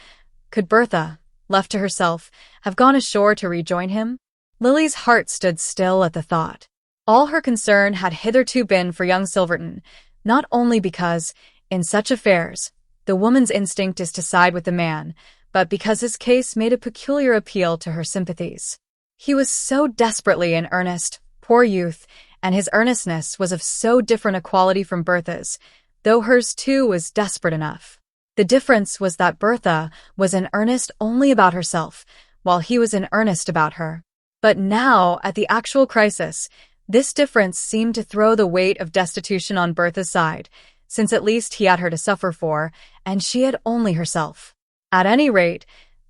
[SPEAKER 1] Could Bertha, left to herself, have gone ashore to rejoin him? Lily's heart stood still at the thought. All her concern had hitherto been for young Silverton, not only because, in such affairs, the woman's instinct is to side with the man, but because his case made a peculiar appeal to her sympathies. He was so desperately in earnest, poor youth, and his earnestness was of so different a quality from Bertha's, though hers too was desperate enough. The difference was that Bertha was in earnest only about herself, while he was in earnest about her. But now, at the actual crisis, this difference seemed to throw the weight of destitution on Bertha's side, since at least he had her to suffer for, and she had only herself. At any rate,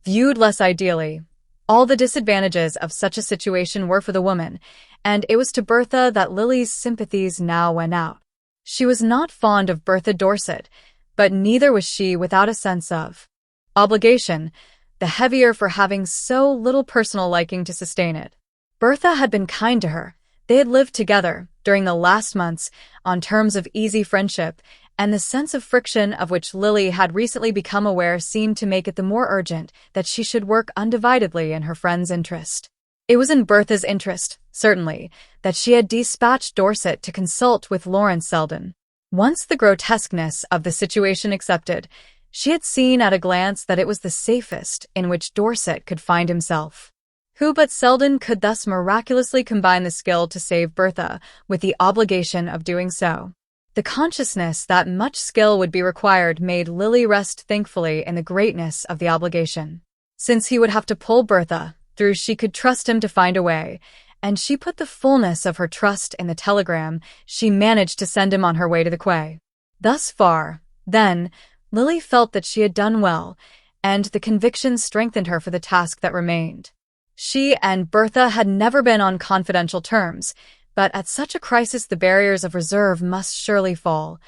[SPEAKER 1] viewed less ideally, all the disadvantages of such a situation were for the woman, and it was to Bertha that Lily's sympathies now went out. She was not fond of Bertha Dorset, but neither was she without a sense of obligation, the heavier for having so little personal liking to sustain it. Bertha had been kind to her. They had lived together, during the last months, on terms of easy friendship, and the sense of friction of which Lily had recently become aware seemed to make it the more urgent that she should work undividedly in her friend's interest. It was in Bertha's interest, certainly, that she had dispatched Dorset to consult with Lawrence Selden. Once the grotesqueness of the situation accepted, she had seen at a glance that it was the safest in which Dorset could find himself. Who but Selden could thus miraculously combine the skill to save Bertha with the obligation of doing so? The consciousness that much skill would be required made Lily rest thankfully in the greatness of the obligation. Since he would have to pull Bertha through, she could trust him to find a way, and she put the fullness of her trust in the telegram she managed to send him on her way to the quay. Thus far, then, Lily felt that she had done well, and the conviction strengthened her for the task that remained. She and Bertha had never been on confidential terms, but at such a crisis the barriers of reserve must surely fall.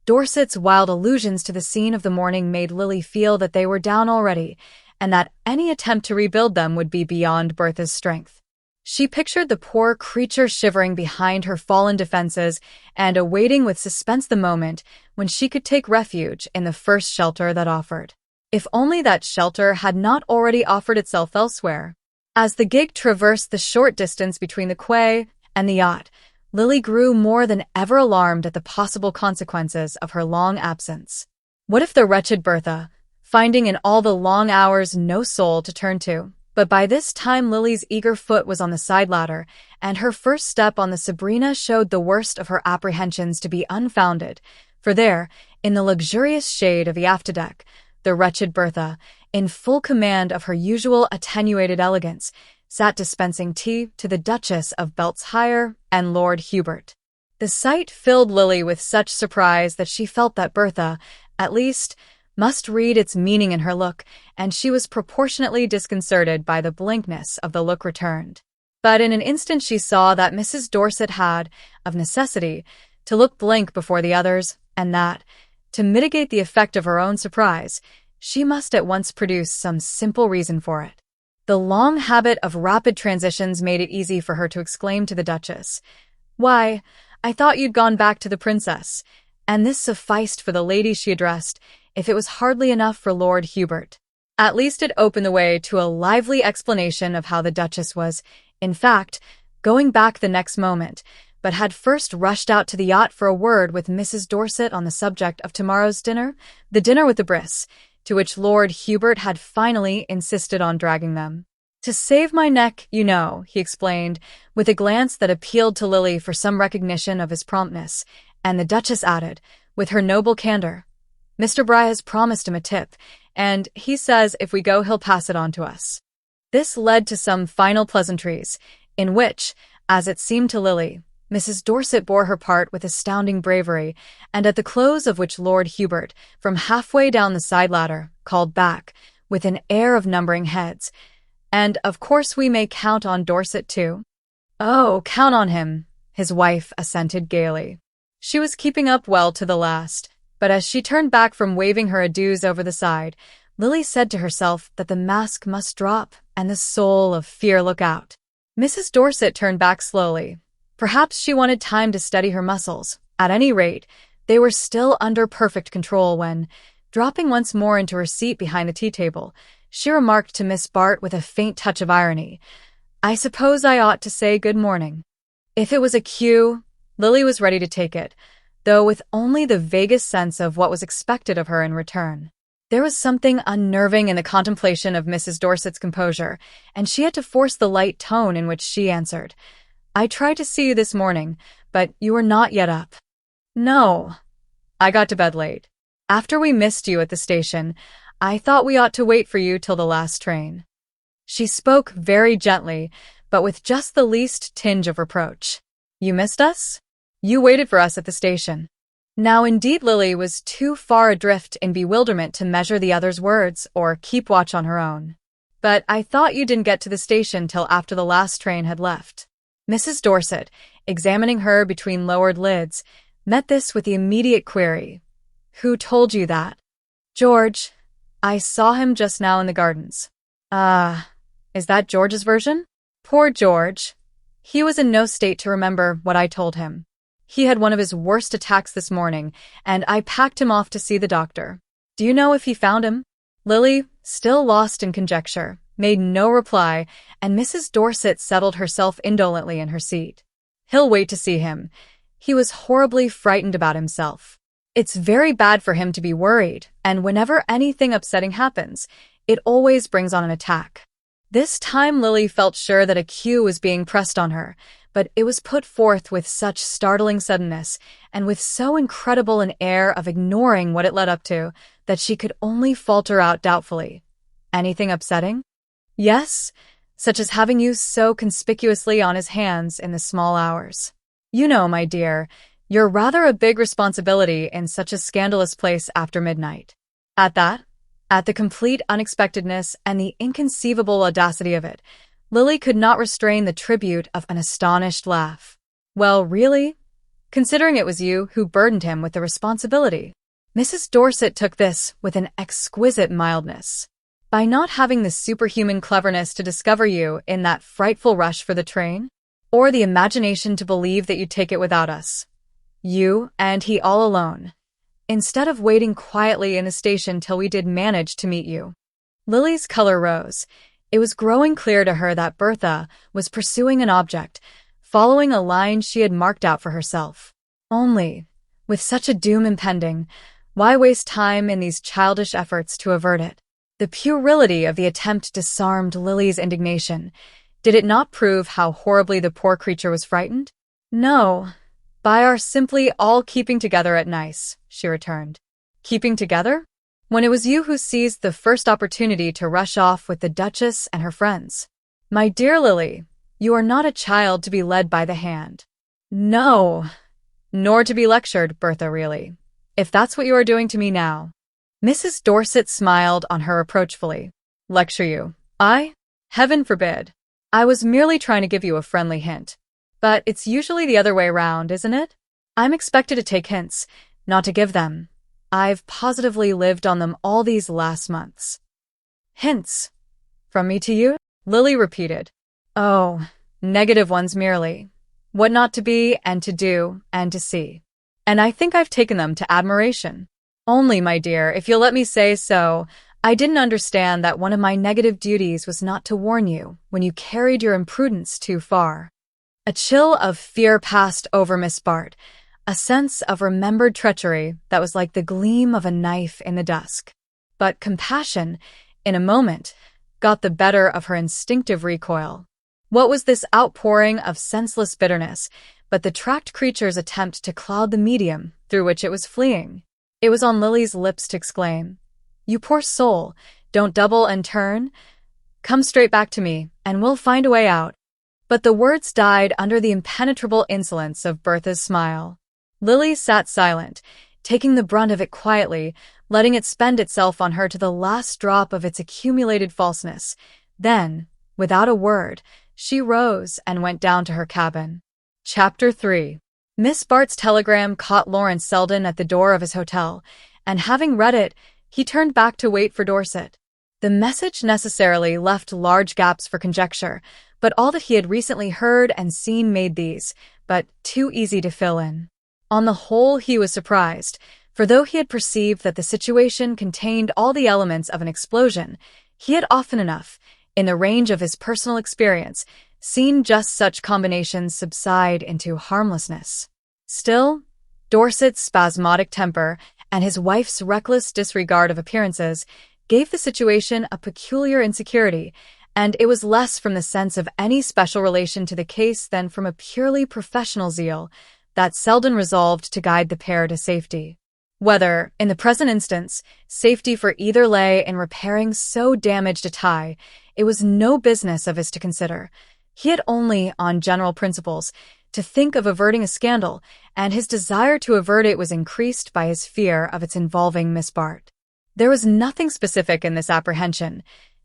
[SPEAKER 1] Dorset's wild allusions to the scene of the morning made Lily feel that they were down already, and that any attempt to rebuild them would be beyond Bertha's strength. She pictured the poor creature shivering behind her fallen defenses and awaiting with suspense the moment when she could take refuge in the first shelter that offered. If only that shelter had not already offered itself elsewhere. As the gig traversed the short distance between the quay and the yacht, Lily grew more than ever alarmed at the possible consequences of her long absence. What if the wretched Bertha, finding in all the long hours no soul to turn to? But by this time Lily's eager foot was on the side ladder, and her first step on the Sabrina showed the worst of her apprehensions to be unfounded, for there, in the luxurious shade of the afterdeck, the wretched Bertha, in full command of her usual attenuated elegance, sat dispensing tea to the Duchess of Beltshire and Lord Hubert. The sight filled Lily with such surprise that she felt that Bertha, at least, must read its meaning in her look, and she was proportionately disconcerted by the blankness of the look returned. But in an instant she saw that Mrs. Dorset had, of necessity, to look blank before the others, and that, to mitigate the effect of her own surprise, she must at once produce some simple reason for it. The long habit of rapid transitions made it easy for her to exclaim to the Duchess, "Why, I thought you'd gone back to the princess. And this sufficed for the lady she addressed, if it was hardly enough for Lord Hubert. At least it opened the way to a lively explanation of how the Duchess was, in fact, going back the next moment, but had first rushed out to the yacht for a word with Mrs. Dorset on the subject of tomorrow's dinner, the dinner with the Briss, to which Lord Hubert had finally insisted on dragging them. "To save my neck, you know," he explained, with a glance that appealed to Lily for some recognition of his promptness, and the Duchess added, with her noble candor, "Mr. Bry has promised him a tip, and he says if we go he'll pass it on to us." This led to some final pleasantries, in which, as it seemed to Lily, Mrs. Dorset bore her part with astounding bravery, and at the close of which Lord Hubert, from halfway down the side ladder, called back, with an air of numbering heads, "And of course we may count on Dorset too?" "Oh, count on him," his wife assented gaily. She was keeping up well to the last, but as she turned back from waving her adieus over the side, Lily said to herself that the mask must drop and the soul of fear look out. Mrs. Dorset turned back slowly. Perhaps she wanted time to steady her muscles. At any rate, they were still under perfect control when, dropping once more into her seat behind the tea-table, she remarked to Miss Bart with a faint touch of irony, "I suppose I ought to say good morning." If it was a cue, Lily was ready to take it, though with only the vaguest sense of what was expected of her in return. There was something unnerving in the contemplation of Mrs. Dorset's composure, and she had to force the light tone in which she answered, "I tried to see you this morning, but you were not yet up." "No, I got to bed late. After we missed you at the station, I thought we ought to wait for you till the last train." She spoke very gently, but with just the least tinge of reproach. "You missed us? You waited for us at the station." Now indeed Lily was too far adrift in bewilderment to measure the other's words or keep watch on her own. "But I thought you didn't get to the station till after the last train had left." Mrs. Dorset, examining her between lowered lids, met this with the immediate query, "Who told you that?" "George. I saw him just now in the gardens." "Ah, is that George's version?" "Poor George. He was in no state to remember what I told him. He had one of his worst attacks this morning, and I packed him off to see the doctor. Do you know if he found him?" Lily, still lost in conjecture, made no reply, and Mrs. Dorset settled herself indolently in her seat. "He'll wait to see him. He was horribly frightened about himself. It's very bad for him to be worried, and whenever anything upsetting happens, it always brings on an attack." This time Lily felt sure that a cue was being pressed on her, but it was put forth with such startling suddenness, and with so incredible an air of ignoring what it led up to, that she could only falter out doubtfully, "Anything upsetting?" "Yes, such as having you so conspicuously on his hands in the small hours. You know, my dear, you're rather a big responsibility in such a scandalous place after midnight." At the complete unexpectedness and the inconceivable audacity of it, Lily could not restrain the tribute of an astonished laugh. "Well, really? Considering it was you who burdened him with the responsibility." Mrs. Dorset took this with an exquisite mildness. "By not having the superhuman cleverness to discover you in that frightful rush for the train? Or the imagination to believe that you'd take it without us? You and he all alone, instead of waiting quietly in the station till we did manage to meet you." Lily's color rose. It was growing clear to her that Bertha was pursuing an object, following a line she had marked out for herself. Only, with such a doom impending, why waste time in these childish efforts to avert it? The puerility of the attempt disarmed Lily's indignation. Did it not prove how horribly the poor creature was frightened? "No, by our simply all keeping together at nice," she returned. "Keeping together? When it was you who seized the first opportunity to rush off with the Duchess and her friends. My dear Lily, you are not a child to be led by the hand." "No, nor to be lectured, Bertha, really, if that's what you are doing to me now." Mrs. Dorset smiled on her reproachfully. "Lecture you? I? Heaven forbid. I was merely trying to give you a friendly hint. But it's usually the other way round, isn't it? I'm expected to take hints, not to give them. I've positively lived on them all these last months." "Hints? From me to you?" Lily repeated. "Oh, negative ones merely. what not to be and to do and to see. And I think I've taken them to admiration. Only, my dear, if you'll let me say so, I didn't understand that one of my negative duties was not to warn you when you carried your imprudence too far. A chill of fear passed over Miss Bart, a sense of remembered treachery that was like the gleam of a knife in the dusk. But compassion, in a moment, got the better of her instinctive recoil. What was this outpouring of senseless bitterness but the tracked creature's attempt to cloud the medium through which it was fleeing? It was on Lily's lips to exclaim, "You poor soul, don't double and turn. Come straight back to me, and we'll find a way out." But the words died under the impenetrable insolence of Bertha's smile. Lily sat silent, taking the brunt of it quietly, letting it spend itself on her to the last drop of its accumulated falseness. Then, without a word, she rose and went down to her cabin. Chapter 3. Miss Bart's telegram caught Lawrence Selden at the door of his hotel, and having read it, he turned back to wait for Dorset. The message necessarily left large gaps for conjecture, but all that he had recently heard and seen made these, but too easy to fill in. On the whole, he was surprised, for though he had perceived that the situation contained all the elements of an explosion, he had often enough, in the range of his personal experience, seen just such combinations subside into harmlessness. Still, Dorset's spasmodic temper and his wife's reckless disregard of appearances gave the situation a peculiar insecurity, and it was less from the sense of any special relation to the case than from a purely professional zeal that Selden resolved to guide the pair to safety. Whether, in the present instance, safety for either lay in repairing so damaged a tie, it was no business of his to consider. He had only, on general principles, to think of averting a scandal, and his desire to avert it was increased by his fear of its involving Miss Bart. There was nothing specific in this apprehension.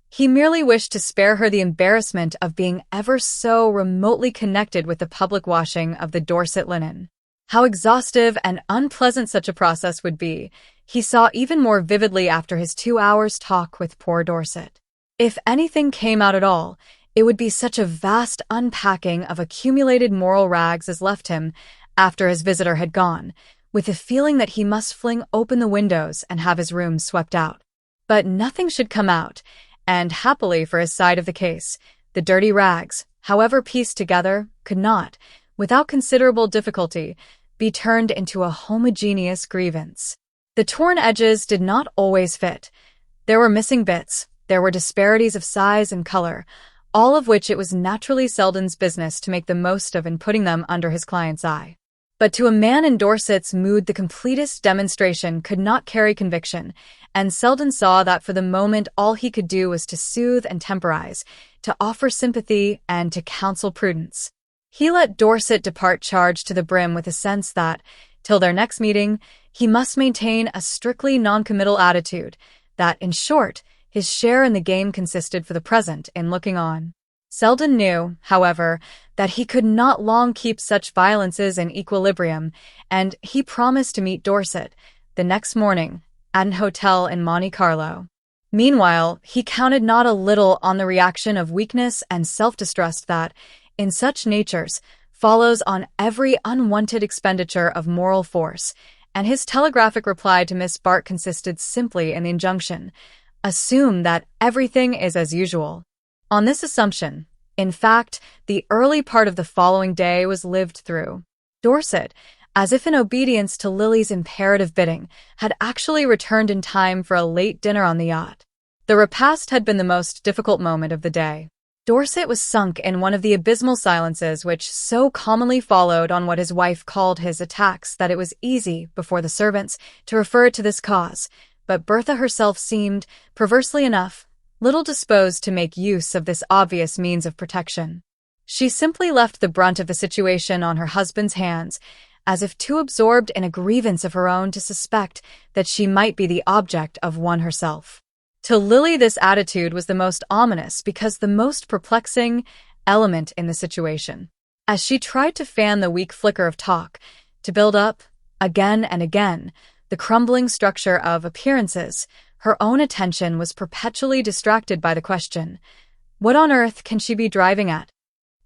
[SPEAKER 1] He merely wished to spare her the embarrassment of being ever so remotely connected with the public washing of the Dorset linen. How exhaustive and unpleasant such a process would be, he saw even more vividly after his 2 hours' talk with poor Dorset. If anything came out at all, it would be such a vast unpacking of accumulated moral rags as left him, after his visitor had gone, with the feeling that he must fling open the windows and have his room swept out. But nothing should come out, and happily for his side of the case, the dirty rags, however pieced together, could not, without considerable difficulty, be turned into a homogeneous grievance. The torn edges did not always fit. There were missing bits, there were disparities of size and color, all of which it was naturally Selden's business to make the most of in putting them under his client's eye. But to a man in Dorset's mood the completest demonstration could not carry conviction, and Selden saw that for the moment all he could do was to soothe and temporize, to offer sympathy and to counsel prudence. He let Dorset depart charged to the brim with a sense that, till their next meeting, he must maintain a strictly non-committal attitude, that, in short, his share in the game consisted for the present in looking on. Selden knew, however, that he could not long keep such violences in equilibrium, and he promised to meet Dorset the next morning at an hotel in Monte Carlo. Meanwhile, he counted not a little on the reaction of weakness and self-distrust that, in such natures, follows on every unwanted expenditure of moral force, and his telegraphic reply to Miss Bart consisted simply in the injunction, "Assume that everything is as usual." On this assumption, in fact, the early part of the following day was lived through. Dorset, as if in obedience to Lily's imperative bidding, had actually returned in time for a late dinner on the yacht. The repast had been the most difficult moment of the day. Dorset was sunk in one of the abysmal silences which so commonly followed on what his wife called his attacks that it was easy, before the servants, to refer it to this cause, but Bertha herself seemed, perversely enough, little disposed to make use of this obvious means of protection. She simply left the brunt of the situation on her husband's hands, as if too absorbed in a grievance of her own to suspect that she might be the object of one herself. To Lily this attitude was the most ominous because the most perplexing element in the situation. As she tried to fan the weak flicker of talk, to build up, again and again, the crumbling structure of appearances, her own attention was perpetually distracted by the question, what on earth can she be driving at?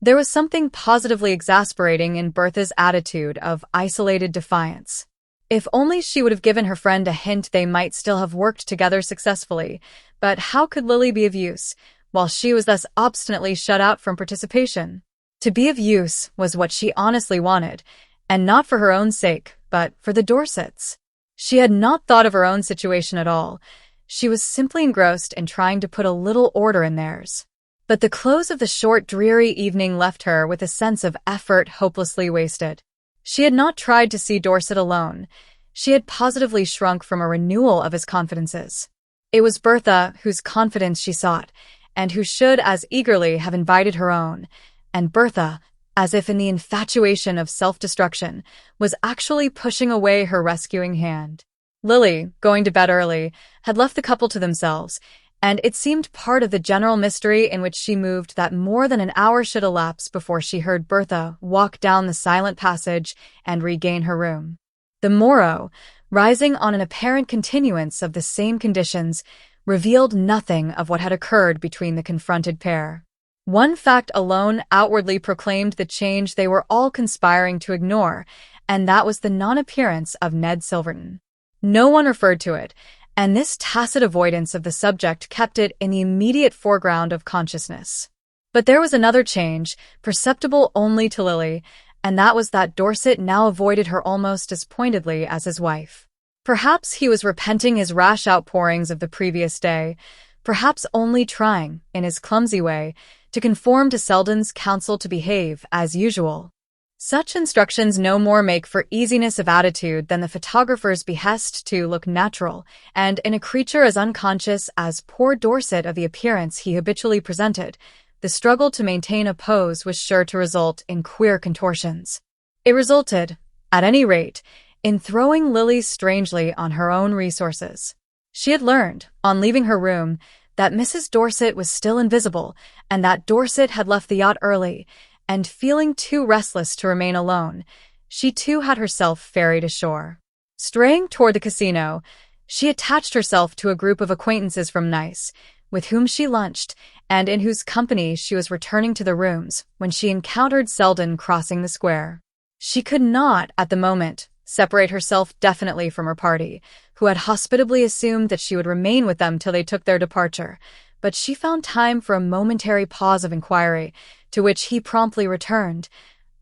[SPEAKER 1] There was something positively exasperating in Bertha's attitude of isolated defiance. If only she would have given her friend a hint, they might still have worked together successfully. But how could Lily be of use, while she was thus obstinately shut out from participation? To be of use was what she honestly wanted, and not for her own sake, but for the Dorsets. She had not thought of her own situation at all. She was simply engrossed in trying to put a little order in theirs. But the close of the short, dreary evening left her with a sense of effort hopelessly wasted. She had not tried to see Dorset alone. She had positively shrunk from a renewal of his confidences. It was Bertha whose confidence she sought, and who should as eagerly have invited her own. And Bertha, as if in the infatuation of self-destruction, was actually pushing away her rescuing hand. Lily, going to bed early, had left the couple to themselves, and it seemed part of the general mystery in which she moved that more than an hour should elapse before she heard Bertha walk down the silent passage and regain her room. The morrow, rising on an apparent continuance of the same conditions, revealed nothing of what had occurred between the confronted pair. One fact alone outwardly proclaimed the change they were all conspiring to ignore, and that was the non-appearance of Ned Silverton. No one referred to it, and this tacit avoidance of the subject kept it in the immediate foreground of consciousness. But there was another change, perceptible only to Lily, and that was that Dorset now avoided her almost as pointedly as his wife. Perhaps he was repenting his rash outpourings of the previous day, perhaps only trying, in his clumsy way, to conform to Selden's counsel to behave as usual. Such instructions no more make for easiness of attitude than the photographer's behest to look natural, and in a creature as unconscious as poor Dorset of the appearance he habitually presented, the struggle to maintain a pose was sure to result in queer contortions. It resulted, at any rate, in throwing Lily strangely on her own resources. She had learned, on leaving her room, that Mrs. Dorset was still invisible, and that Dorset had left the yacht early, and feeling too restless to remain alone, she too had herself ferried ashore. Straying toward the casino, she attached herself to a group of acquaintances from Nice, with whom she lunched, and in whose company she was returning to the rooms when she encountered Selden crossing the square. She could not, at the moment, separate herself definitely from her party, who had hospitably assumed that she would remain with them till they took their departure, but she found time for a momentary pause of inquiry, to which he promptly returned.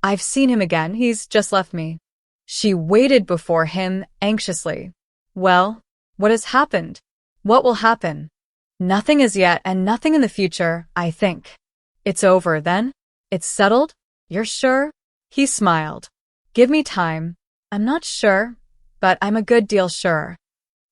[SPEAKER 1] "I've seen him again, he's just left me." She waited before him anxiously. "Well, what has happened? What will happen?" "Nothing as yet, and nothing in the future, I think." "It's over, then? It's settled? You're sure?" He smiled. "Give me time. I'm not sure, but I'm a good deal sure."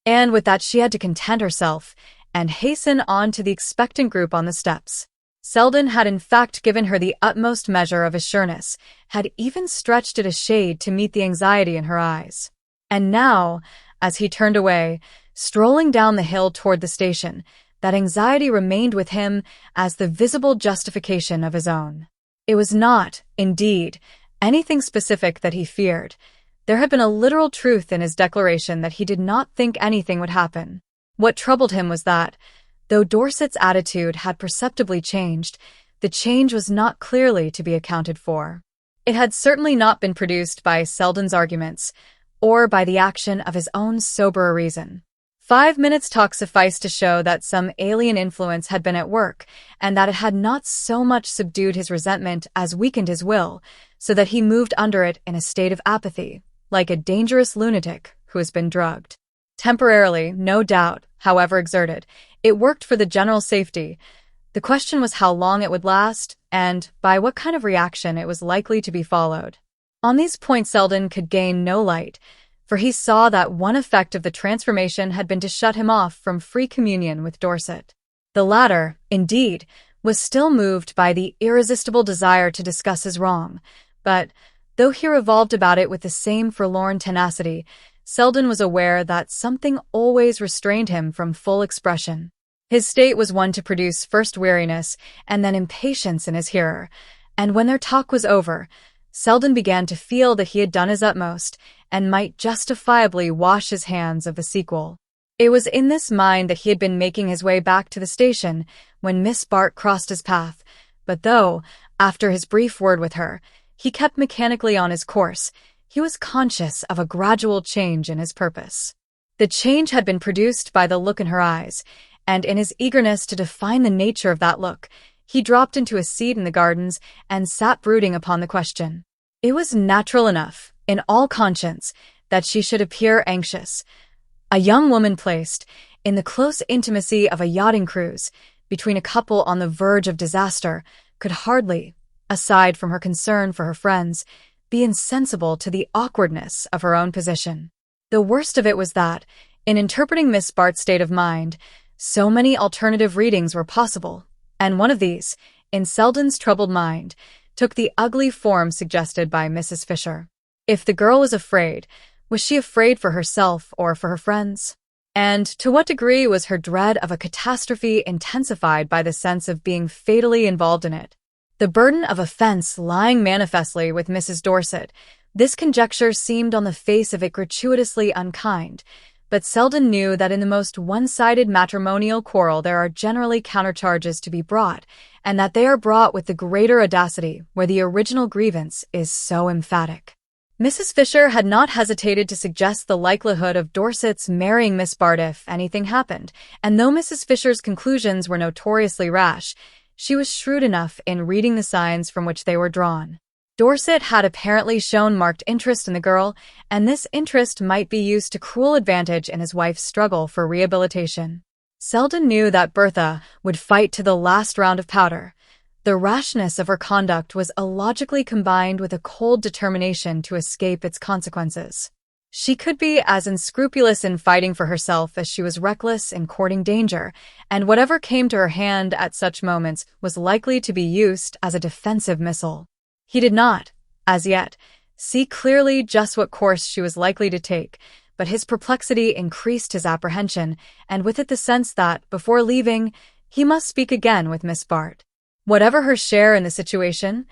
[SPEAKER 1] And with that she had to content herself, and hasten on to the expectant group on the steps. Selden had in fact given her the utmost measure of assurance, had even stretched it a shade to meet the anxiety in her eyes. And now, as he turned away, strolling down the hill toward the station, that anxiety remained with him as the visible justification of his own. It was not, indeed, anything specific that he feared. There had been a literal truth in his declaration that he did not think anything would happen. What troubled him was that, though Dorset's attitude had perceptibly changed, the change was not clearly to be accounted for. It had certainly not been produced by Selden's arguments, or by the action of his own soberer reason. 5 minutes' talk sufficed to show that some alien influence had been at work, and that it had not so much subdued his resentment as weakened his will, so that he moved under it in a state of apathy, like a dangerous lunatic who has been drugged. Temporarily, no doubt, however exerted, it worked for the general safety. The question was how long it would last, and by what kind of reaction it was likely to be followed. On these points Selden could gain no light, for he saw that one effect of the transformation had been to shut him off from free communion with Dorset. The latter, indeed, was still moved by the irresistible desire to discuss his wrong, but, though he revolved about it with the same forlorn tenacity, Selden was aware that something always restrained him from full expression. His state was one to produce first weariness and then impatience in his hearer, and when their talk was over, Selden began to feel that he had done his utmost, and might justifiably wash his hands of the sequel. It was in this mind that he had been making his way back to the station when Miss Bart crossed his path, But though, after his brief word with her, he kept mechanically on his course, he was conscious of a gradual change in his purpose. The change had been produced by the look in her eyes, and in his eagerness to define the nature of that look, he dropped into a seat in the gardens and sat brooding upon the question. It was natural enough, in all conscience, that she should appear anxious. A young woman placed, in the close intimacy of a yachting cruise, between a couple on the verge of disaster, could hardly, aside from her concern for her friends, be insensible to the awkwardness of her own position. The worst of it was that, in interpreting Miss Bart's state of mind, so many alternative readings were possible, and one of these, in Selden's troubled mind, took the ugly form suggested by Mrs. Fisher. If the girl was afraid, was she afraid for herself or for her friends? And to what degree was her dread of a catastrophe intensified by the sense of being fatally involved in it? The burden of offense lying manifestly with Mrs. Dorset, this conjecture seemed on the face of it gratuitously unkind, but Selden knew that in the most one-sided matrimonial quarrel there are generally countercharges to be brought, and that they are brought with the greater audacity where the original grievance is so emphatic. Mrs. Fisher had not hesitated to suggest the likelihood of Dorset's marrying Miss Bart if anything happened, and though Mrs. Fisher's conclusions were notoriously rash, she was shrewd enough in reading the signs from which they were drawn. Dorset had apparently shown marked interest in the girl, and this interest might be used to cruel advantage in his wife's struggle for rehabilitation. Selden knew that Bertha would fight to the last round of powder. The rashness of her conduct was illogically combined with a cold determination to escape its consequences. She could be as unscrupulous in fighting for herself as she was reckless in courting danger, and whatever came to her hand at such moments was likely to be used as a defensive missile. He did not, as yet, see clearly just what course she was likely to take, but his perplexity increased his apprehension, and with it the sense that, before leaving, he must speak again with Miss Bart. Whatever her share in the situation,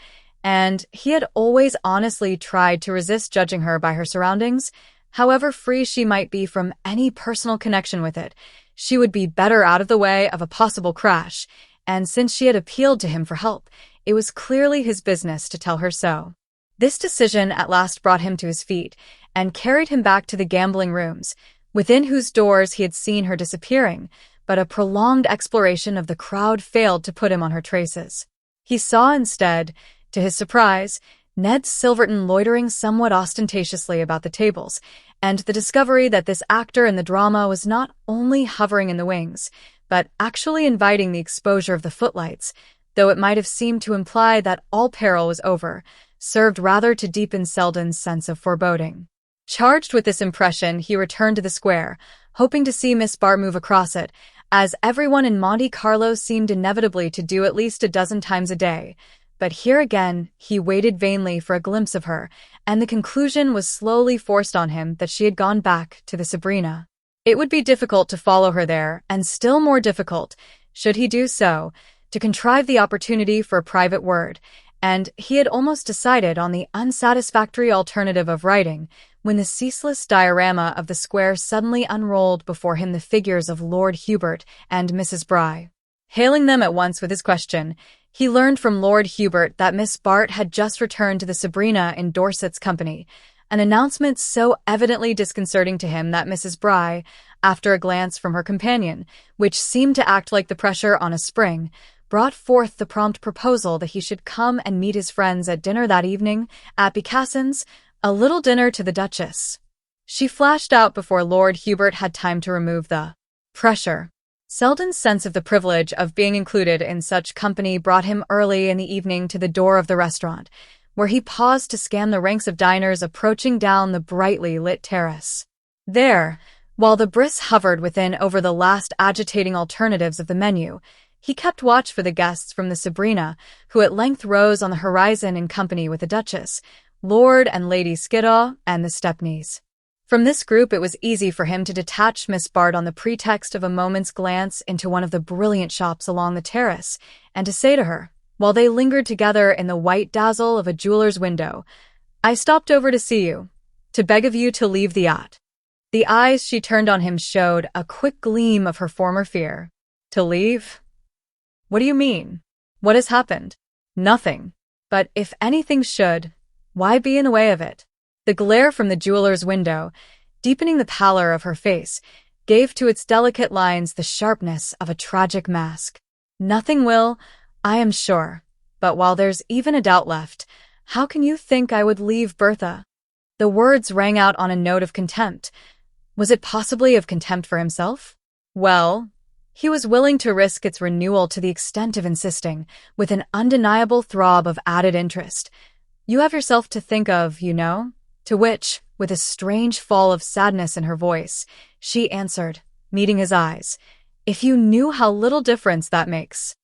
[SPEAKER 1] and he had always honestly tried to resist judging her by her surroundings, however free she might be from any personal connection with it, she would be better out of the way of a possible crash, and since she had appealed to him for help, it was clearly his business to tell her so. This decision at last brought him to his feet and carried him back to the gambling rooms, within whose doors he had seen her disappearing, but a prolonged exploration of the crowd failed to put him on her traces. He saw instead, to his surprise, Ned Silverton loitering somewhat ostentatiously about the tables, and the discovery that this actor in the drama was not only hovering in the wings, but actually inviting the exposure of the footlights, though it might have seemed to imply that all peril was over, served rather to deepen Selden's sense of foreboding. Charged with this impression, he returned to the square, hoping to see Miss Bart move across it, as everyone in Monte Carlo seemed inevitably to do at least a dozen times a day. But here again, he waited vainly for a glimpse of her, and the conclusion was slowly forced on him that she had gone back to the Sabrina. It would be difficult to follow her there, and still more difficult, should he do so, to contrive the opportunity for a private word, and he had almost decided on the unsatisfactory alternative of writing, when the ceaseless diorama of the square suddenly unrolled before him the figures of Lord Hubert and Mrs. Bry. Hailing them at once with his question, he learned from Lord Hubert that Miss Bart had just returned to the Sabrina in Dorset's company, an announcement so evidently disconcerting to him that Mrs. Bry, after a glance from her companion, which seemed to act like the pressure on a spring, brought forth the prompt proposal that he should come and meet his friends at dinner that evening at Becasson's, a little dinner to the Duchess. She flashed out before Lord Hubert had time to remove the pressure. Selden's sense of the privilege of being included in such company brought him early in the evening to the door of the restaurant, where he paused to scan the ranks of diners approaching down the brightly lit terrace. There, while the bris hovered within over the last agitating alternatives of the menu, he kept watch for the guests from the Sabrina, who at length rose on the horizon in company with the Duchess, Lord and Lady Skiddaw, and the Stepneys. From this group it was easy for him to detach Miss Bart on the pretext of a moment's glance into one of the brilliant shops along the terrace, and to say to her, while they lingered together in the white dazzle of a jeweller's window, "I stopped over to see you, to beg of you to leave the yacht." The eyes she turned on him showed a quick gleam of her former fear. "To leave? What do you mean? What has happened?" Nothing. But if anything should, why be in the way of it? The glare from the jeweler's window, deepening the pallor of her face, gave to its delicate lines the sharpness of a tragic mask. Nothing will, I am sure, but while there's even a doubt left, how can you think I would leave Bertha? The words rang out on a note of contempt. Was it possibly of contempt for himself? Well, he was willing to risk its renewal to the extent of insisting, with an undeniable throb of added interest. You have yourself to think of, you know? To which, with a strange fall of sadness in her voice, she answered, meeting his eyes, if you knew how little difference that makes.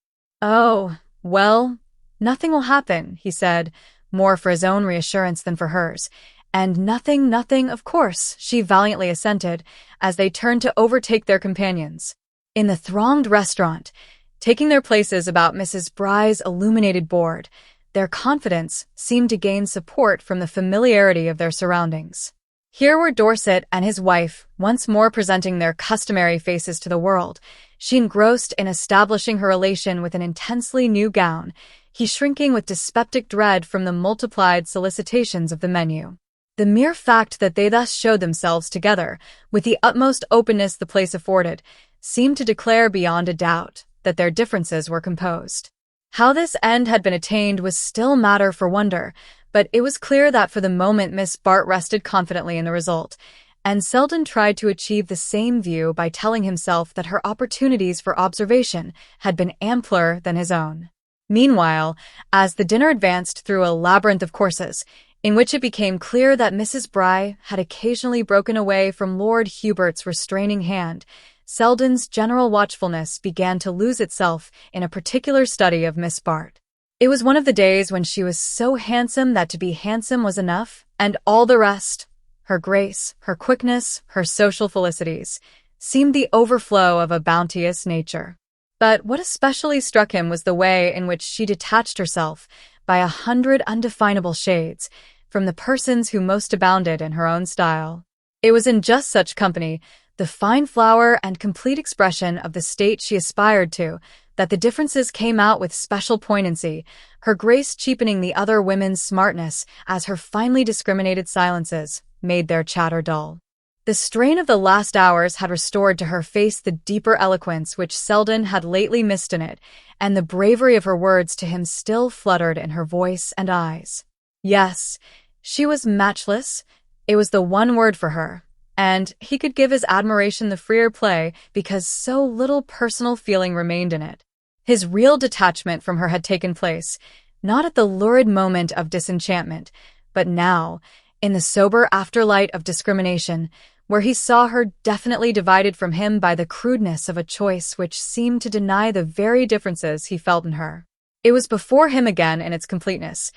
[SPEAKER 1] Oh, well, nothing will happen, he said, more for his own reassurance than for hers. And nothing, of course, she valiantly assented, as they turned to overtake their companions. In the thronged restaurant, taking their places about Mrs. Bry's illuminated board, their confidence seemed to gain support from the familiarity of their surroundings. Here were Dorset and his wife, once more presenting their customary faces to the world, she engrossed in establishing her relation with an intensely new gown, he shrinking with dyspeptic dread from the multiplied solicitations of the menu. The mere fact that they thus showed themselves together, with the utmost openness the place afforded, seemed to declare beyond a doubt that their differences were composed. How this end had been attained was still matter for wonder, but it was clear that for the moment Miss Bart rested confidently in the result, and Selden tried to achieve the same view by telling himself that her opportunities for observation had been ampler than his own. Meanwhile, as the dinner advanced through a labyrinth of courses, in which it became clear that Mrs. Bry had occasionally broken away from Lord Hubert's restraining hand, Selden's general watchfulness began to lose itself in a particular study of Miss Bart. It was one of the days when she was so handsome that to be handsome was enough, and all the rest, her grace, her quickness, her social felicities, seemed the overflow of a bounteous nature. But what especially struck him was the way in which she detached herself, by 100 undefinable shades, from the persons who most abounded in her own style. It was in just such company, the fine flower and complete expression of the state she aspired to, that the differences came out with special poignancy, her grace cheapening the other women's smartness as her finely discriminated silences made their chatter dull. The strain of the last hours had restored to her face the deeper eloquence which Selden had lately missed in it, and the bravery of her words to him still fluttered in her voice and eyes. Yes, she was matchless. It was the one word for her, and he could give his admiration the freer play because so little personal feeling remained in it. His real detachment from her had taken place, not at the lurid moment of disenchantment, but now, in the sober afterlight of discrimination, where he saw her definitely divided from him by the crudeness of a choice which seemed to deny the very differences he felt in her. It was before him again in its completeness,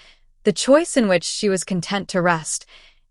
[SPEAKER 1] the choice in which she was content to rest,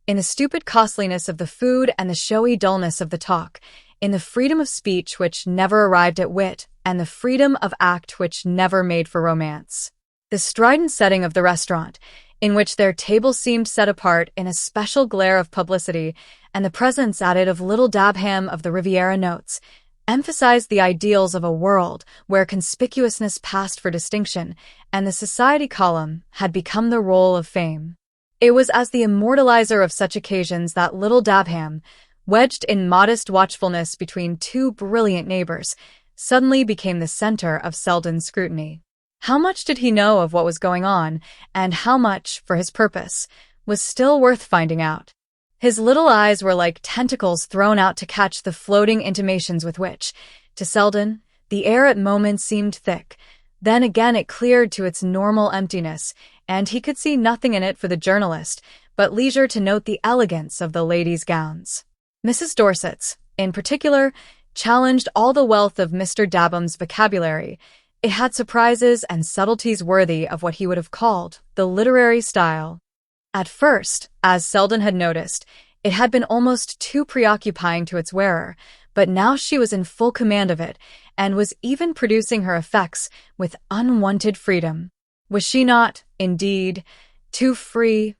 [SPEAKER 1] in the stupid costliness of the food and the showy dullness of the talk, in the freedom of speech which never arrived at wit, and the freedom of act which never made for romance. The strident setting of the restaurant, in which their table seemed set apart in a special glare of publicity, and the presence added of little Dabham of the Riviera notes, emphasized the ideals of a world where conspicuousness passed for distinction, and the society column had become the roll of fame. It was as the immortalizer of such occasions that little Dabham, wedged in modest watchfulness between two brilliant neighbors, suddenly became the center of Selden's scrutiny. How much did he know of what was going on, and how much, for his purpose, was still worth finding out? His little eyes were like tentacles thrown out to catch the floating intimations with which, to Selden, the air at moments seemed thick. Then again it cleared to its normal emptiness, and he could see nothing in it for the journalist, but leisure to note the elegance of the ladies' gowns. Mrs. Dorset's, in particular, challenged all the wealth of Mr. Dabham's vocabulary. It had surprises and subtleties worthy of what he would have called the literary style. At first, as Selden had noticed, it had been almost too preoccupying to its wearer, but now she was in full command of it, and was even producing her effects with unwonted freedom. Was she not, indeed, too free,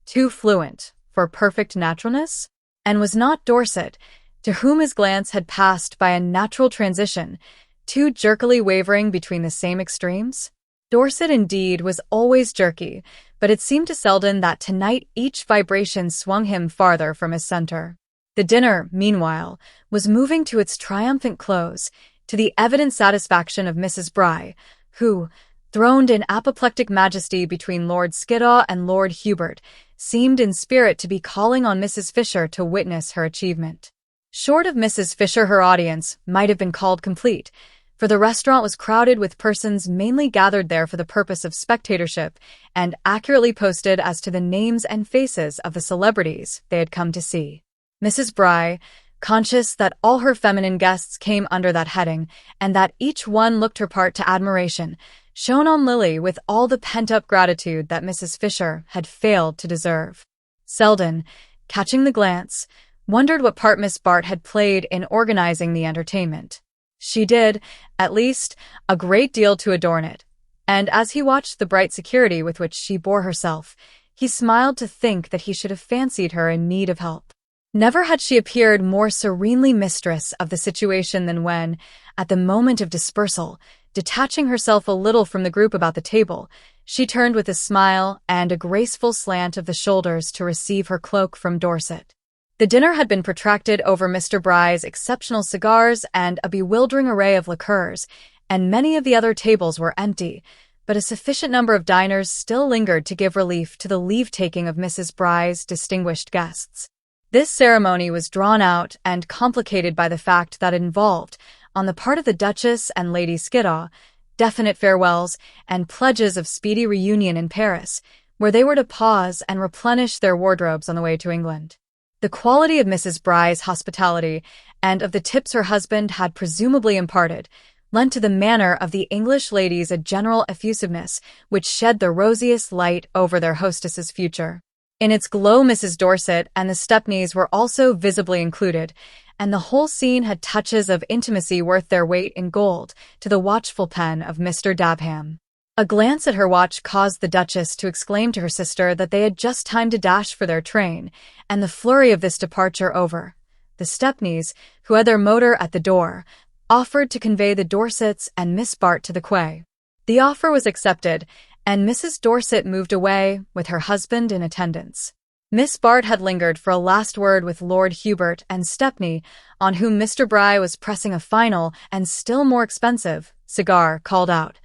[SPEAKER 1] too fluent, for perfect naturalness? And was not Dorset, to whom his glance had passed by a natural transition, too jerkily wavering between the same extremes? Dorset indeed was always jerky, but it seemed to Selden that tonight each vibration swung him farther from his center. The dinner, meanwhile, was moving to its triumphant close, to the evident satisfaction of Mrs. Bry, who, throned in apoplectic majesty between Lord Skiddaw and Lord Hubert, seemed in spirit to be calling on Mrs. Fisher to witness her achievement. Short of Mrs. Fisher, her audience might have been called complete, for the restaurant was crowded with persons mainly gathered there for the purpose of spectatorship and accurately posted as to the names and faces of the celebrities they had come to see. Mrs. Bry, conscious that all her feminine guests came under that heading and that each one looked her part to admiration, shone on Lily with all the pent-up gratitude that Mrs. Fisher had failed to deserve. Selden, catching the glance, wondered what part Miss Bart had played in organizing the entertainment. She did, at least, a great deal to adorn it, and as he watched the bright security with which she bore herself, he smiled to think that he should have fancied her in need of help. Never had she appeared more serenely mistress of the situation than when, at the moment of dispersal, detaching herself a little from the group about the table, she turned with a smile and a graceful slant of the shoulders to receive her cloak from Dorset. The dinner had been protracted over Mr. Bry's exceptional cigars and a bewildering array of liqueurs, and many of the other tables were empty, but a sufficient number of diners still lingered to give relief to the leave-taking of Mrs. Bry's distinguished guests. This ceremony was drawn out and complicated by the fact that it involved, on the part of the Duchess and Lady Skiddaw, definite farewells and pledges of speedy reunion in Paris, where they were to pause and replenish their wardrobes on the way to England. The quality of Mrs. Bry's hospitality and of the tips her husband had presumably imparted lent to the manner of the English ladies a general effusiveness which shed the rosiest light over their hostess's future. In its glow Mrs. Dorset and the Stepneys were also visibly included, and the whole scene had touches of intimacy worth their weight in gold to the watchful pen of Mr. Dabham. A glance at her watch caused the Duchess to exclaim to her sister that they had just time to dash for their train, and the flurry of this departure over, the Stepneys, who had their motor at the door, offered to convey the Dorsets and Miss Bart to the quay. The offer was accepted, and Mrs. Dorset moved away, with her husband in attendance. Miss Bart had lingered for a last word with Lord Hubert and Stepney, on whom Mr. Bry was pressing a final and still more expensive cigar, called out,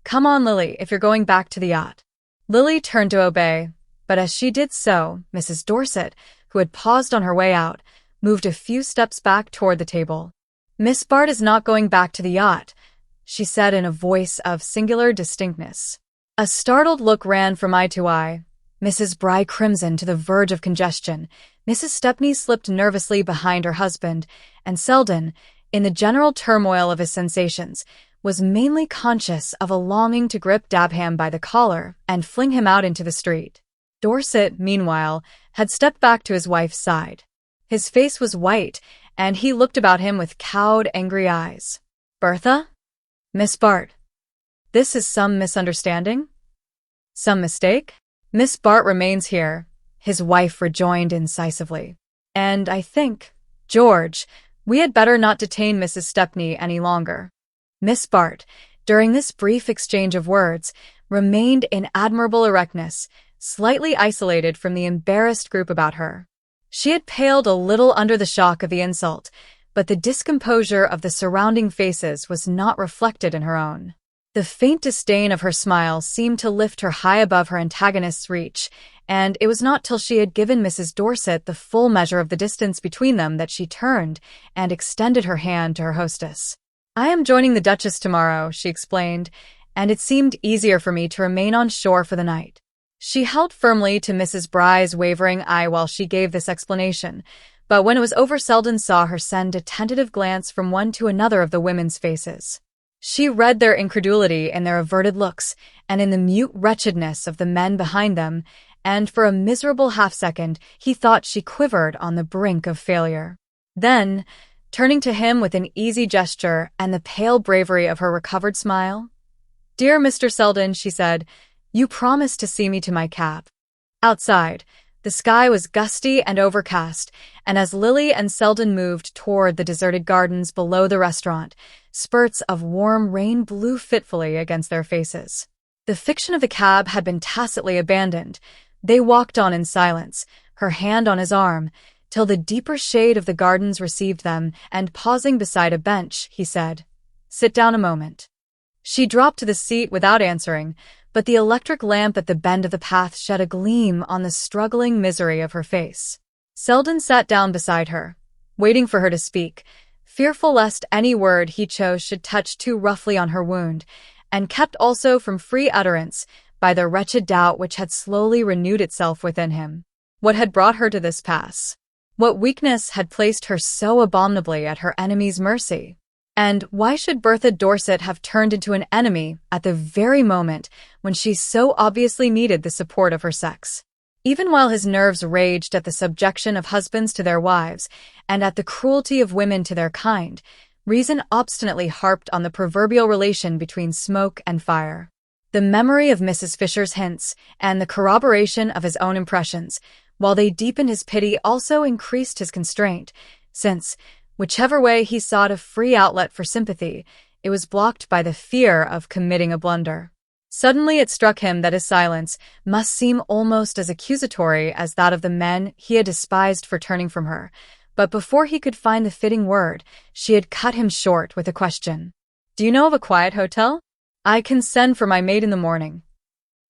[SPEAKER 1] "Come on, Lily, if you're going back to the yacht." Lily turned to obey, but as she did so, Mrs. Dorset, who had paused on her way out, moved a few steps back toward the table. "Miss Bart is not going back to the yacht," she said in a voice of singular distinctness. A startled look ran from eye to eye. Mrs. Bry crimsoned to the verge of congestion. Mrs. Stepney slipped nervously behind her husband, and Selden, in the general turmoil of his sensations, was mainly conscious of a longing to grip Dabham by the collar and fling him out into the street. Dorset, meanwhile, had stepped back to his wife's side. His face was white, and he looked about him with cowed, angry eyes. "Bertha? Miss Bart. This is some misunderstanding? Some mistake?" "Miss Bart remains here," his wife rejoined incisively. "And I think, George, we had better not detain Mrs. Stepney any longer." Miss Bart, during this brief exchange of words, remained in admirable erectness, slightly isolated from the embarrassed group about her. She had paled a little under the shock of the insult, but the discomposure of the surrounding faces was not reflected in her own. The faint disdain of her smile seemed to lift her high above her antagonist's reach, and it was not till she had given Mrs. Dorset the full measure of the distance between them that she turned and extended her hand to her hostess. "I am joining the Duchess tomorrow," she explained, "and it seemed easier for me to remain on shore for the night." She held firmly to Mrs. Bry's wavering eye while she gave this explanation, but when it was over Selden saw her send a tentative glance from one to another of the women's faces. She read their incredulity in their averted looks and in the mute wretchedness of the men behind them, and for a miserable half-second he thought she quivered on the brink of failure. Then, turning to him with an easy gesture and the pale bravery of her recovered smile, "Dear Mr. Selden," she said, "you promised to see me to my cab." Outside, the sky was gusty and overcast, and as Lily and Selden moved toward the deserted gardens below the restaurant, spurts of warm rain blew fitfully against their faces. The fiction of the cab had been tacitly abandoned. They walked on in silence, her hand on his arm, till the deeper shade of the gardens received them, and pausing beside a bench, he said, "Sit down a moment." She dropped to the seat without answering, but the electric lamp at the bend of the path shed a gleam on the struggling misery of her face. Selden sat down beside her, waiting for her to speak, fearful lest any word he chose should touch too roughly on her wound, and kept also from free utterance by the wretched doubt which had slowly renewed itself within him. What had brought her to this pass? What weakness had placed her so abominably at her enemy's mercy? And why should Bertha Dorset have turned into an enemy at the very moment when she so obviously needed the support of her sex? Even while his nerves raged at the subjection of husbands to their wives and at the cruelty of women to their kind, reason obstinately harped on the proverbial relation between smoke and fire. The memory of Mrs. Fisher's hints and the corroboration of his own impressions, while they deepened his pity, also increased his constraint, since, whichever way he sought a free outlet for sympathy, it was blocked by the fear of committing a blunder. Suddenly it struck him that his silence must seem almost as accusatory as that of the men he had despised for turning from her, but before he could find the fitting word, she had cut him short with a question. "Do you know of a quiet hotel? I can send for my maid in the morning."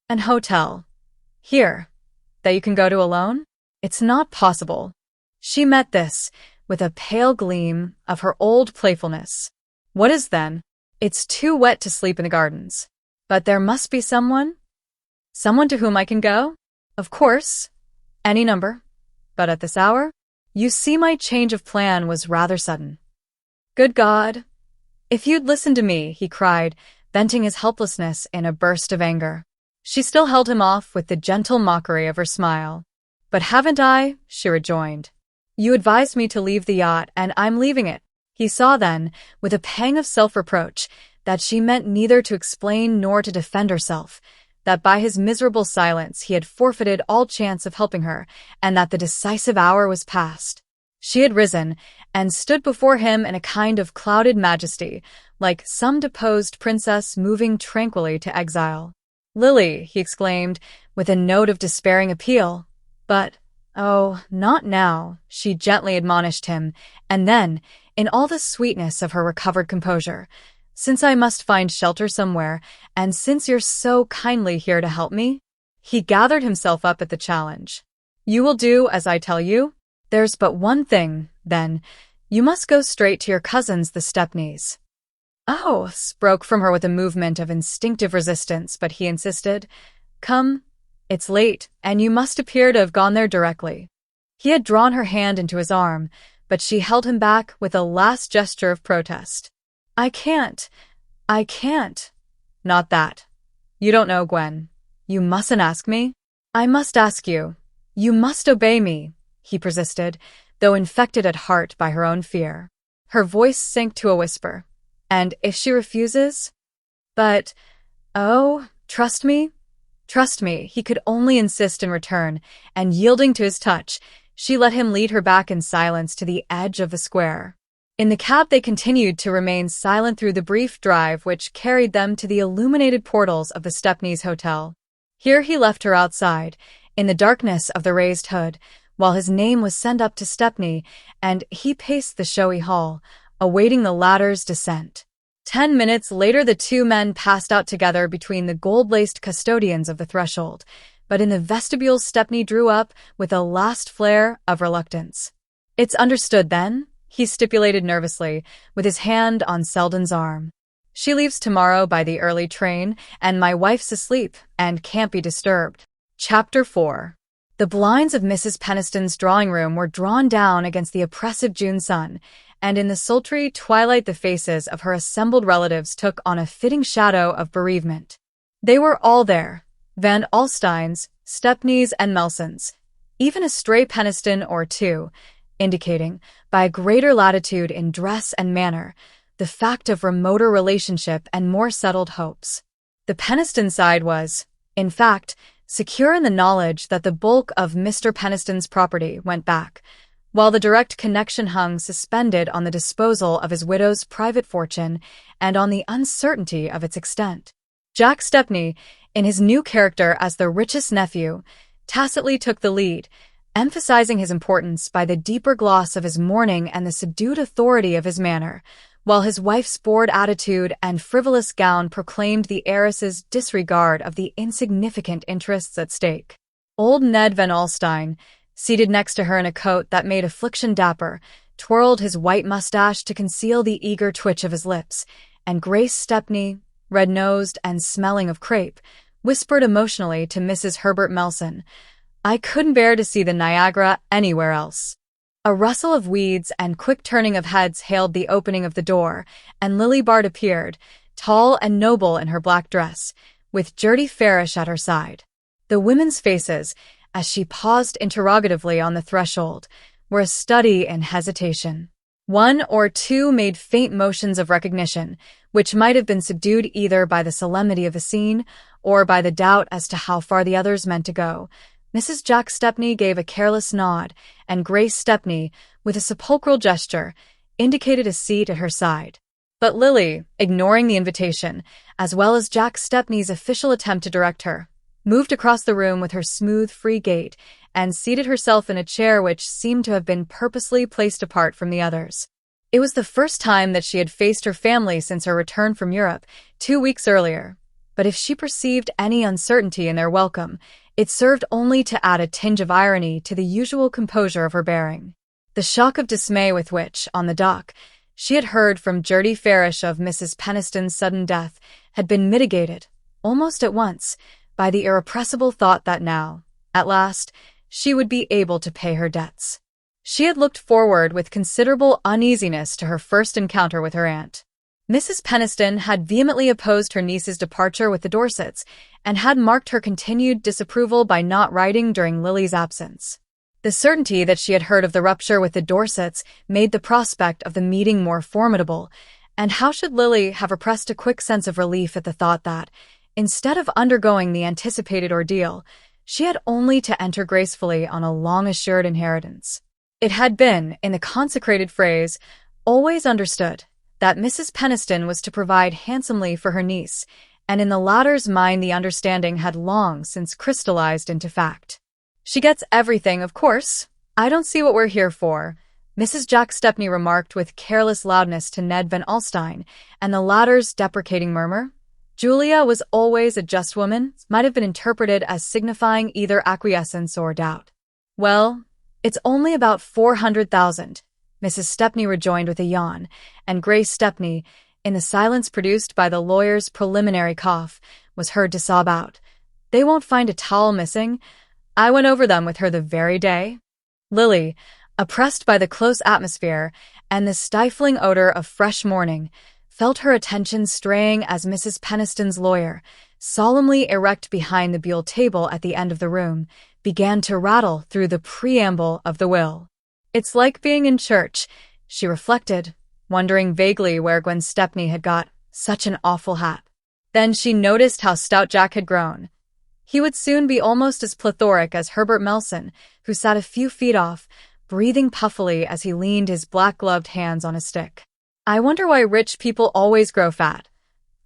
[SPEAKER 1] "An hotel? Here? That you can go to alone? It's not possible." She met this with a pale gleam of her old playfulness. "What is then? It's too wet to sleep in the gardens. But there must be someone? Someone to whom I can go? Of course. Any number. But at this hour? You see, my change of plan was rather sudden." "Good God! If you'd listened to me," he cried, venting his helplessness in a burst of anger. She still held him off with the gentle mockery of her smile. "But haven't I?" she rejoined. "You advised me to leave the yacht, and I'm leaving it." He saw then, with a pang of self-reproach, that she meant neither to explain nor to defend herself, that by his miserable silence he had forfeited all chance of helping her, and that the decisive hour was past. She had risen, and stood before him in a kind of clouded majesty, like some deposed princess moving tranquilly to exile. "Lily," he exclaimed, with a note of despairing appeal. "But, oh, not now," she gently admonished him, and then, in all the sweetness of her recovered composure, "Since I must find shelter somewhere, and since you're so kindly here to help me," he gathered himself up at the challenge. "You will do as I tell you? There's but one thing, then. You must go straight to your cousins, the Stepneys." "Oh," broke from her with a movement of instinctive resistance, but he insisted. "Come, it's late, and you must appear to have gone there directly." He had drawn her hand into his arm, but she held him back with a last gesture of protest. I can't. Not that. You don't know, Gwen. You mustn't ask me." "I must ask you. You must obey me," he persisted, though infected at heart by her own fear. Her voice sank to a whisper. "And if she refuses?" "But, oh, trust me." Trust me, he could only insist in return, and yielding to his touch, she let him lead her back in silence to the edge of the square. In the cab they continued to remain silent through the brief drive which carried them to the illuminated portals of the Stepneys Hotel. Here he left her outside, in the darkness of the raised hood, while his name was sent up to Stepney, and he paced the showy hall, awaiting the latter's descent. 10 minutes later the two men passed out together between the gold-laced custodians of the threshold, but in the vestibule Stepney drew up with a last flare of reluctance. "It's understood, then?" he stipulated nervously, with his hand on Selden's arm. "She leaves tomorrow by the early train, and my wife's asleep and can't be disturbed." Chapter 4. The blinds of Mrs. Peniston's drawing-room were drawn down against the oppressive June sun, and in the sultry twilight the faces of her assembled relatives took on a fitting shadow of bereavement. They were all there, Van Alstynes, Stepneys, and Melsons, even a stray Peniston or two, indicating, by a greater latitude in dress and manner, the fact of remoter relationship and more settled hopes. The Peniston side was, in fact, secure in the knowledge that the bulk of Mr. Peniston's property went back, while the direct connection hung suspended on the disposal of his widow's private fortune and on the uncertainty of its extent. Jack Stepney, In his new character as the richest nephew, tacitly took the lead, emphasizing his importance by the deeper gloss of his mourning and the subdued authority of his manner, while his wife's bored attitude and frivolous gown proclaimed the heiress's disregard of the insignificant interests at stake. Old Ned Van Alstyne, seated next to her in a coat that made affliction dapper, twirled his white mustache to conceal the eager twitch of his lips, and Grace Stepney, red-nosed and smelling of crepe, whispered emotionally to Mrs. Herbert Melson, "I couldn't bear to see the Niagara anywhere else." A rustle of weeds and quick turning of heads hailed the opening of the door, and Lily Bart appeared, tall and noble in her black dress, with Gertie Farish at her side. The women's faces, as she paused interrogatively on the threshold, were a study in hesitation. One or two made faint motions of recognition, which might have been subdued either by the solemnity of the scene or by the doubt as to how far the others meant to go. Mrs. Jack Stepney gave a careless nod, and Grace Stepney, with a sepulchral gesture, indicated a seat at her side. But Lily, ignoring the invitation, as well as Jack Stepney's official attempt to direct her, moved across the room with her smooth, free gait and seated herself in a chair which seemed to have been purposely placed apart from the others. It was the first time that she had faced her family since her return from Europe 2 weeks earlier, but if she perceived any uncertainty in their welcome, it served only to add a tinge of irony to the usual composure of her bearing. The shock of dismay with which, on the dock, she had heard from Gertie Farish of Mrs. Peniston's sudden death had been mitigated, almost at once, by the irrepressible thought that now, at last, she would be able to pay her debts. She had looked forward with considerable uneasiness to her first encounter with her aunt. Mrs. Peniston had vehemently opposed her niece's departure with the Dorsets, and had marked her continued disapproval by not writing during Lily's absence. The certainty that she had heard of the rupture with the Dorsets made the prospect of the meeting more formidable, and how should Lily have repressed a quick sense of relief at the thought that, instead of undergoing the anticipated ordeal, she had only to enter gracefully on a long-assured inheritance. It had been, in the consecrated phrase, always understood that Mrs. Peniston was to provide handsomely for her niece, and in the latter's mind the understanding had long since crystallized into fact. "She gets everything, of course. I don't see what we're here for," Mrs. Jack Stepney remarked with careless loudness to Ned Van Alstyne, and the latter's deprecating murmur, "Julia was always a just woman," might have been interpreted as signifying either acquiescence or doubt. "Well, it's only about 400,000, Mrs. Stepney rejoined with a yawn, and Grace Stepney, in the silence produced by the lawyer's preliminary cough, was heard to sob out, "They won't find a towel missing. I went over them with her the very day." Lily, oppressed by the close atmosphere and the stifling odor of fresh morning, felt her attention straying as Mrs. Peniston's lawyer, solemnly erect behind the buhl table at the end of the room, began to rattle through the preamble of the will. "It's like being in church," she reflected, wondering vaguely where Gwen Stepney had got such an awful hat. Then she noticed how stout Jack had grown. He would soon be almost as plethoric as Herbert Melson, who sat a few feet off, breathing puffily as he leaned his black-gloved hands on a stick. "I wonder why rich people always grow fat.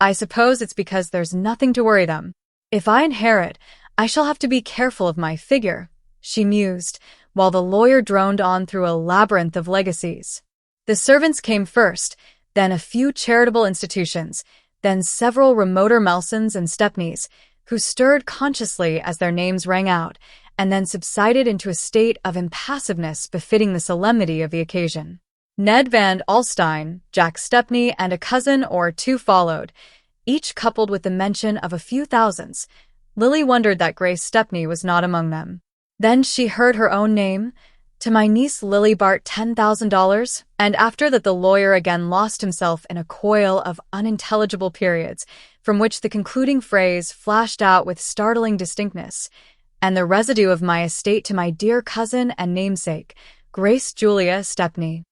[SPEAKER 1] I suppose it's because there's nothing to worry them. If I inherit, I shall have to be careful of my figure," she mused, while the lawyer droned on through a labyrinth of legacies. The servants came first, then a few charitable institutions, then several remoter Melsons and Stepneys, who stirred consciously as their names rang out, and then subsided into a state of impassiveness befitting the solemnity of the occasion. Ned Van Alstyne, Jack Stepney, and a cousin or two followed, each coupled with the mention of a few thousands. Lily wondered that Grace Stepney was not among them. Then she heard her own name, "To my niece Lily Bart, $10,000, and after that the lawyer again lost himself in a coil of unintelligible periods, from which the concluding phrase flashed out with startling distinctness, "And the residue of my estate to my dear cousin and namesake, Grace Julia Stepney."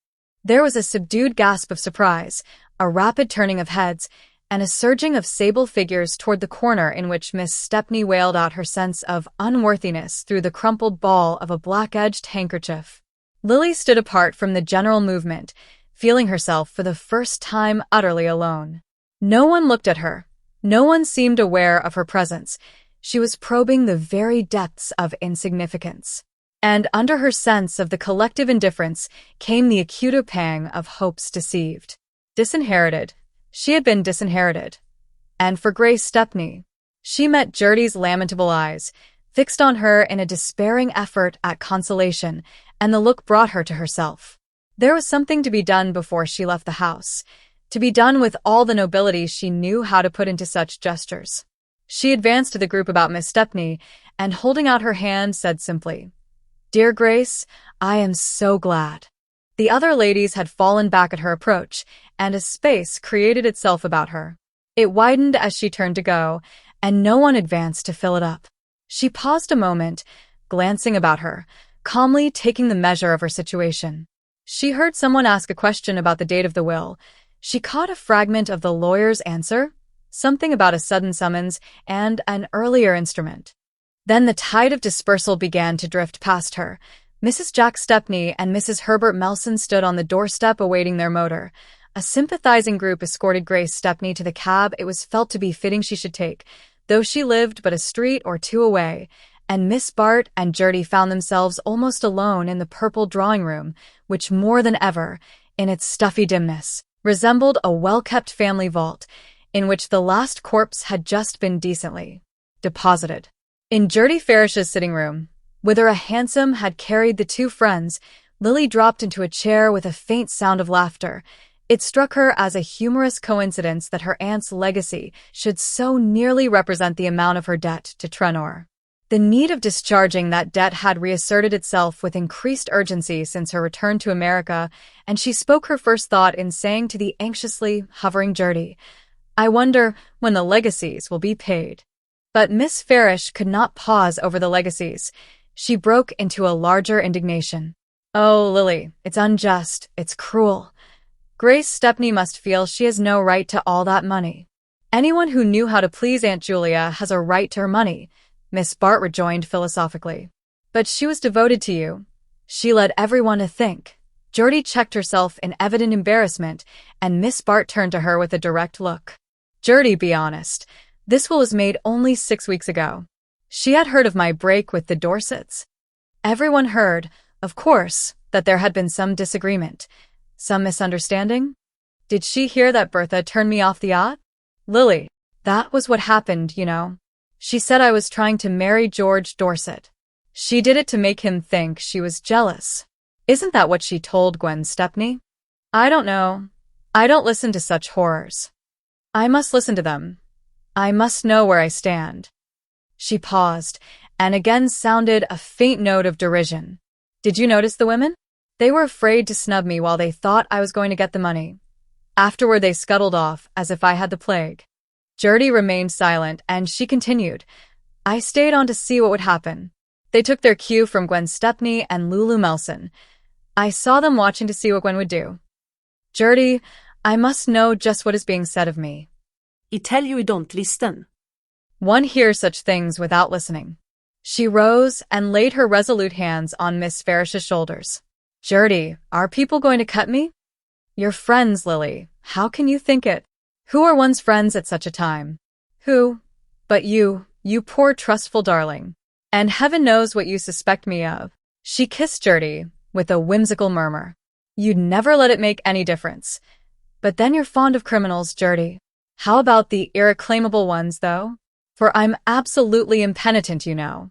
[SPEAKER 1] There was a subdued gasp of surprise, a rapid turning of heads, and a surging of sable figures toward the corner in which Miss Stepney wailed out her sense of unworthiness through the crumpled ball of a black-edged handkerchief. Lily stood apart from the general movement, feeling herself for the first time utterly alone. No one looked at her, No one seemed aware of her presence. She was probing the very depths of insignificance. And under her sense of the collective indifference came the acute pang of hopes deceived. Disinherited. She had been disinherited. And for Grace Stepney, she met Gertie's lamentable eyes, fixed on her in a despairing effort at consolation, and the look brought her to herself. There was something to be done before she left the house, to be done with all the nobility she knew how to put into such gestures. She advanced to the group about Miss Stepney, and holding out her hand said simply, "Dear Grace, I am so glad." The other ladies had fallen back at her approach, and a space created itself about her. It widened as she turned to go, and no one advanced to fill it up. She paused a moment, glancing about her, calmly taking the measure of her situation. She heard someone ask a question about the date of the will. She caught a fragment of the lawyer's answer, something about a sudden summons and an earlier instrument. Then the tide of dispersal began to drift past her. Mrs. Jack Stepney and Mrs. Herbert Melson stood on the doorstep awaiting their motor. A sympathizing group escorted Grace Stepney to the cab it was felt to be fitting she should take, though she lived but a street or two away, and Miss Bart and Gertie found themselves almost alone in the purple drawing-room, which more than ever, in its stuffy dimness, resembled a well-kept family vault, in which the last corpse had just been decently deposited. In Gertie Farish's sitting room, whither a hansom had carried the two friends, Lily dropped into a chair with a faint sound of laughter. It struck her as a humorous coincidence that her aunt's legacy should so nearly represent the amount of her debt to Trenor. The need of discharging that debt had reasserted itself with increased urgency since her return to America, and she spoke her first thought in saying to the anxiously hovering Gertie, "I wonder when the legacies will be paid." But Miss Farish could not pause over the legacies. She broke into a larger indignation. "Oh, Lily, it's unjust, it's cruel. Grace Stepney must feel she has no right to all that money." "Anyone who knew how to please Aunt Julia has a right to her money," Miss Bart rejoined philosophically. "But she was devoted to you. She led everyone to think." Gertie checked herself in evident embarrassment, and Miss Bart turned to her with a direct look. "Gertie, be honest. This will was made only 6 weeks ago. She had heard of my break with the Dorsets. Everyone heard, of course, that there had been some disagreement, some misunderstanding. Did she hear that Bertha turned me off the yacht? Lily, that was what happened, you know. She said I was trying to marry George Dorset. She did it to make him think she was jealous. Isn't that what she told Gwen Stepney? I don't know. I don't listen to such horrors. I must listen to them. I must know where I stand." She paused, and again sounded a faint note of derision. "Did you notice the women? They were afraid to snub me while they thought I was going to get the money. Afterward they scuttled off as if I had the plague." Gertie remained silent, and she continued, "I stayed on to see what would happen. They took their cue from Gwen Stepney and Lulu Melson. I saw them watching to see what Gwen would do. Gertie, I must know just what is being said of me."
[SPEAKER 2] I tell you don't listen.
[SPEAKER 1] One hears such things without listening. She rose and laid her resolute hands on Miss Farish's shoulders. "Gertie, are people going to cut me?" "Your friends, Lily. How can you think it? Who are one's friends at such a time? Who? But you poor trustful darling. And heaven knows what you suspect me of." She kissed Gertie with a whimsical murmur. "You'd never let it make any difference. But then you're fond of criminals, Gertie. How about the irreclaimable ones, though? For I'm absolutely impenitent, you know."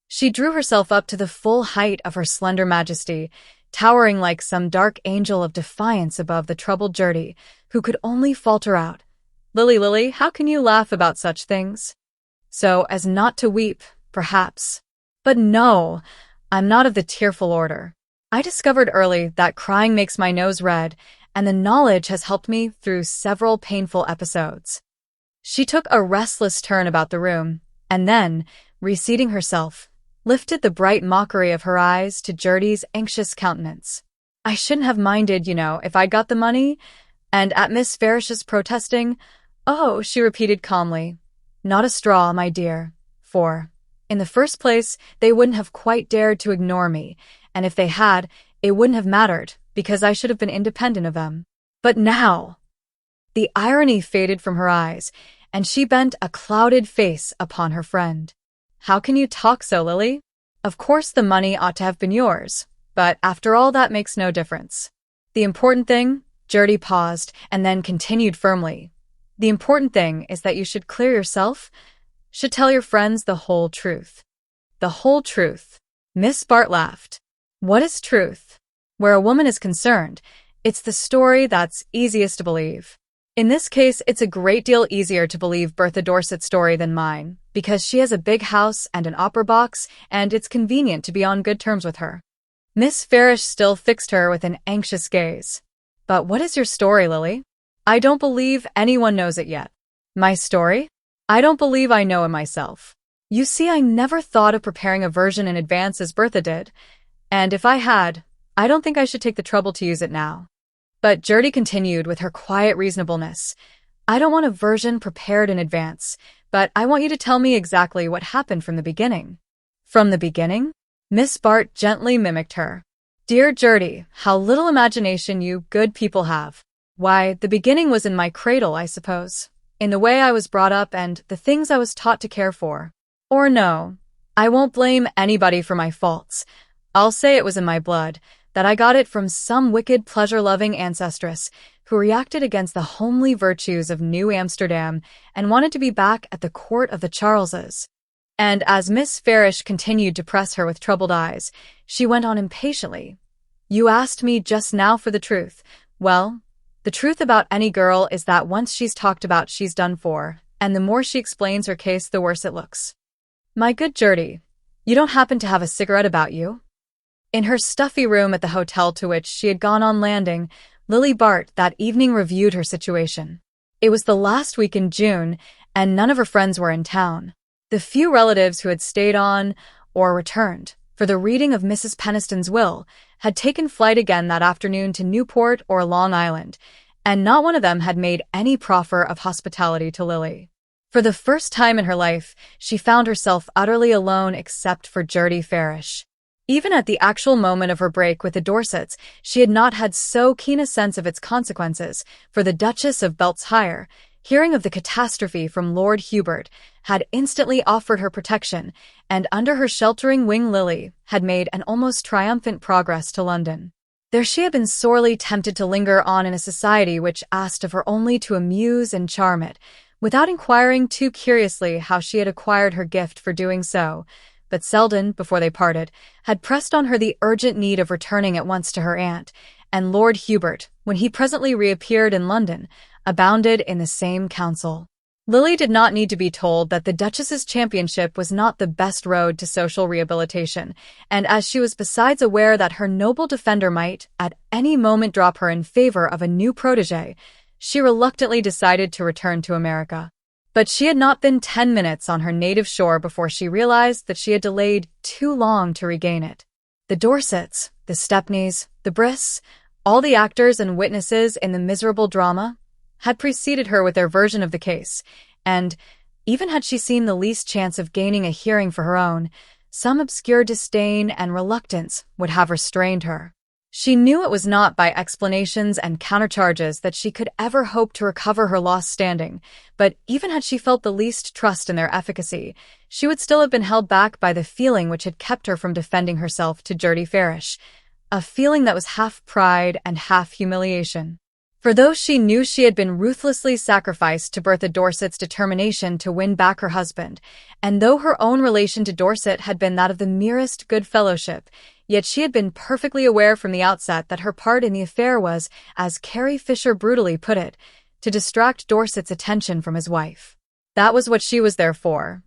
[SPEAKER 1] She drew herself up to the full height of her slender majesty, towering like some dark angel of defiance above the troubled Gertie, who could only falter out, Lily, how can you laugh about such things? So as not to weep, perhaps. But no, I'm not of the tearful order. I discovered early that crying makes my nose red, and the knowledge has helped me through several painful episodes." She took a restless turn about the room, and then, reseating herself, lifted the bright mockery of her eyes to Gertie's anxious countenance. "I shouldn't have minded, you know, if I'd got the money." And at Miss Farish's protesting, "Oh," she repeated calmly, "not a straw, my dear, for, in the first place, they wouldn't have quite dared to ignore me, and if they had, it wouldn't have mattered, because I should have been independent of them. But now—" The irony faded from her eyes, and she bent a clouded face upon her friend. "How can you talk so, Lily? Of course the money ought to have been yours, but after all that makes no difference. The important thing," Gertie paused and then continued firmly, "the important thing is that you should clear yourself, should tell your friends the whole truth." "The whole truth?" Miss Bart laughed. "What is truth? Where a woman is concerned, it's the story that's easiest to believe. In this case, it's a great deal easier to believe Bertha Dorset's story than mine, because she has a big house and an opera box, and it's convenient to be on good terms with her." Miss Farish still fixed her with an anxious gaze. "But what is your story, Lily? I don't believe anyone knows it yet." "My story? I don't believe I know it myself. You see, I never thought of preparing a version in advance as Bertha did, and if I had, I don't think I should take the trouble to use it now." But Gertie continued with her quiet reasonableness. "I don't want a version prepared in advance, but I want you to tell me exactly what happened from the beginning." "From the beginning?" Miss Bart gently mimicked her. "Dear Gertie, how little imagination you good people have. Why, the beginning was in my cradle, I suppose, in the way I was brought up and the things I was taught to care for. Or no, I won't blame anybody for my faults. I'll say it was in my blood, that I got it from some wicked pleasure-loving ancestress who reacted against the homely virtues of New Amsterdam and wanted to be back at the court of the Charleses." And as Miss Farish continued to press her with troubled eyes, she went on impatiently. "You asked me just now for the truth. Well, the truth about any girl is that once she's talked about, she's done for, and the more she explains her case, the worse it looks. My good Gertie, you don't happen to have a cigarette about you?" In her stuffy room at the hotel to which she had gone on landing, Lily Bart that evening reviewed her situation. It was the last week in June, and none of her friends were in town. The few relatives who had stayed on or returned for the reading of Mrs. Peniston's will had taken flight again that afternoon to Newport or Long Island, and not one of them had made any proffer of hospitality to Lily. For the first time in her life, she found herself utterly alone except for Gertie Farish. Even at the actual moment of her break with the Dorsets, she had not had so keen a sense of its consequences, for the Duchess of Beltshire, hearing of the catastrophe from Lord Hubert, had instantly offered her protection, and under her sheltering wing Lily had made an almost triumphant progress to London. There she had been sorely tempted to linger on in a society which asked of her only to amuse and charm it, without inquiring too curiously how she had acquired her gift for doing so, but Selden, before they parted, had pressed on her the urgent need of returning at once to her aunt, and Lord Hubert, when he presently reappeared in London, abounded in the same counsel. Lily did not need to be told that the Duchess's championship was not the best road to social rehabilitation, and as she was besides aware that her noble defender might, at any moment, drop her in favor of a new protégé, she reluctantly decided to return to America. But she had not been 10 minutes on her native shore before she realized that she had delayed too long to regain it. The Dorsets, the Stepneys, the Briss, all the actors and witnesses in the miserable drama, had preceded her with their version of the case, and, even had she seen the least chance of gaining a hearing for her own, some obscure disdain and reluctance would have restrained her. She knew it was not by explanations and countercharges that she could ever hope to recover her lost standing, but even had she felt the least trust in their efficacy, she would still have been held back by the feeling which had kept her from defending herself to Gertie Farish, a feeling that was half pride and half humiliation. For though she knew she had been ruthlessly sacrificed to Bertha Dorset's determination to win back her husband, and though her own relation to Dorset had been that of the merest good fellowship, yet she had been perfectly aware from the outset that her part in the affair was, as Carrie Fisher brutally put it, to distract Dorset's attention from his wife. That was what she was there for.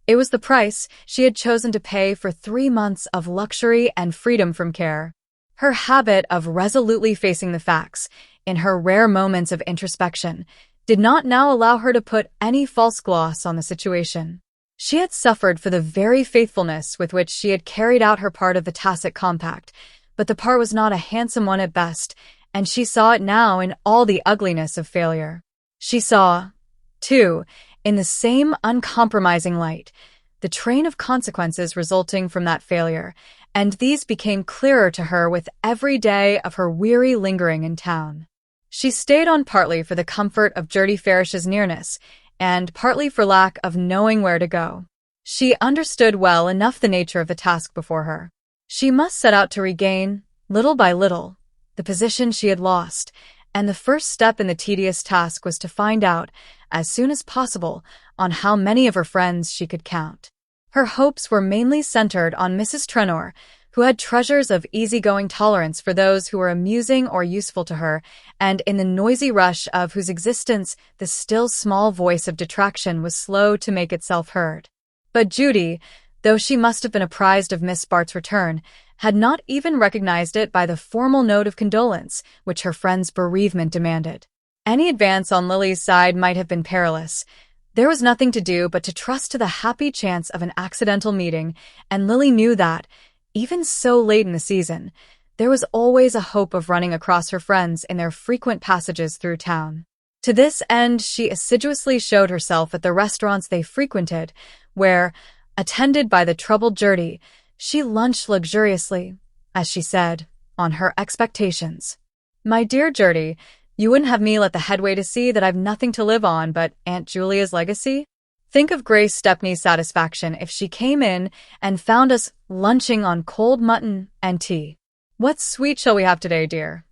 [SPEAKER 1] It was the price she had chosen to pay for 3 months of luxury and freedom from care. Her habit of resolutely facing the facts, in her rare moments of introspection, did not now allow her to put any false gloss on the situation. She had suffered for the very faithfulness with which she had carried out her part of the tacit compact, but the part was not a handsome one at best, and she saw it now in all the ugliness of failure. She saw, too, in the same uncompromising light, the train of consequences resulting from that failure, and these became clearer to her with every day of her weary lingering in town. She stayed on partly for the comfort of Gertie Farish's nearness, and partly for lack of knowing where to go. She understood well enough the nature of the task before her. She must set out to regain, little by little, the position she had lost, and the first step in the tedious task was to find out, as soon as possible, on how many of her friends she could count. Her hopes were mainly centered on Mrs. Trenor, who had treasures of easygoing tolerance for those who were amusing or useful to her, and in the noisy rush of whose existence the still small voice of detraction was slow to make itself heard. But Judy, though she must have been apprised of Miss Bart's return, had not even recognized it by the formal note of condolence which her friend's bereavement demanded. Any advance on Lily's side might have been perilous. There was nothing to do but to trust to the happy chance of an accidental meeting, and Lily knew that, even so late in the season, there was always a hope of running across her friends in their frequent passages through town. To this end, she assiduously showed herself at the restaurants they frequented, where, attended by the troubled Gertie, she lunched luxuriously, as she said, on her expectations. "My dear Gertie, you wouldn't have me let the head waiter see that I've nothing to live on but Aunt Julia's legacy? Think of Grace Stepney's satisfaction if she came in and found us lunching on cold mutton and tea. What sweet shall we have today, dear?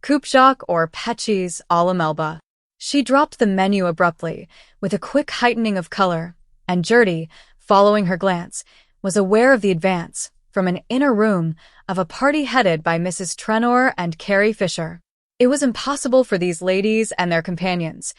[SPEAKER 1] Coupe Jacques or pet cheese à la Melba?" She dropped the menu abruptly, with a quick heightening of color, and Gertie, following her glance, was aware of the advance, from an inner room, of a party headed by Mrs. Trenor and Carrie Fisher. It was impossible for these ladies and their companions,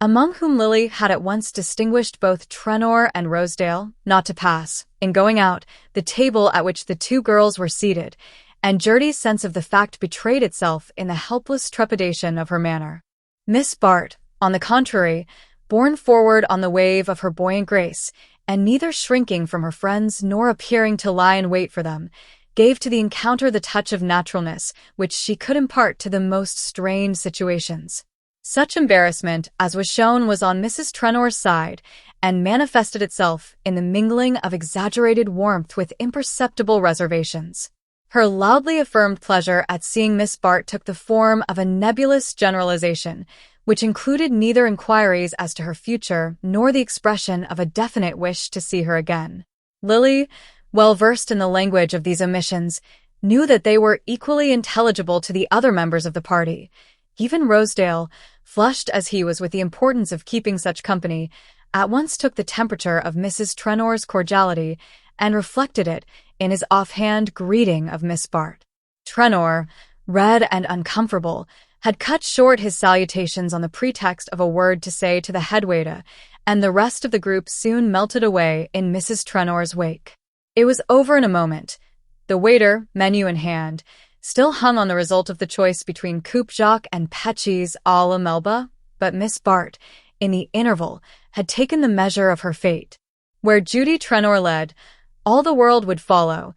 [SPEAKER 1] among whom Lily had at once distinguished both Trenor and Rosedale, not to pass, in going out, the table at which the two girls were seated, and Gertie's sense of the fact betrayed itself in the helpless trepidation of her manner. Miss Bart, on the contrary, borne forward on the wave of her buoyant grace, and neither shrinking from her friends nor appearing to lie in wait for them, gave to the encounter the touch of naturalness which she could impart to the most strained situations. Such embarrassment as was shown was on Mrs. Trenor's side, and manifested itself in the mingling of exaggerated warmth with imperceptible reservations. Her loudly affirmed pleasure at seeing Miss Bart took the form of a nebulous generalization, which included neither inquiries as to her future nor the expression of a definite wish to see her again. Lily, well versed in the language of these omissions, knew that they were equally intelligible to the other members of the party. Even Rosedale, flushed as he was with the importance of keeping such company, at once took the temperature of Mrs. Trenor's cordiality and reflected it in his offhand greeting of Miss Bart. Trenor, red and uncomfortable, had cut short his salutations on the pretext of a word to say to the head waiter, and the rest of the group soon melted away in Mrs. Trenor's wake. It was over in a moment. The waiter, menu in hand, still hung on the result of the choice between Coupe Jacques and pet cheese à la Melba, but Miss Bart, in the interval, had taken the measure of her fate. Where Judy Trenor led, all the world would follow,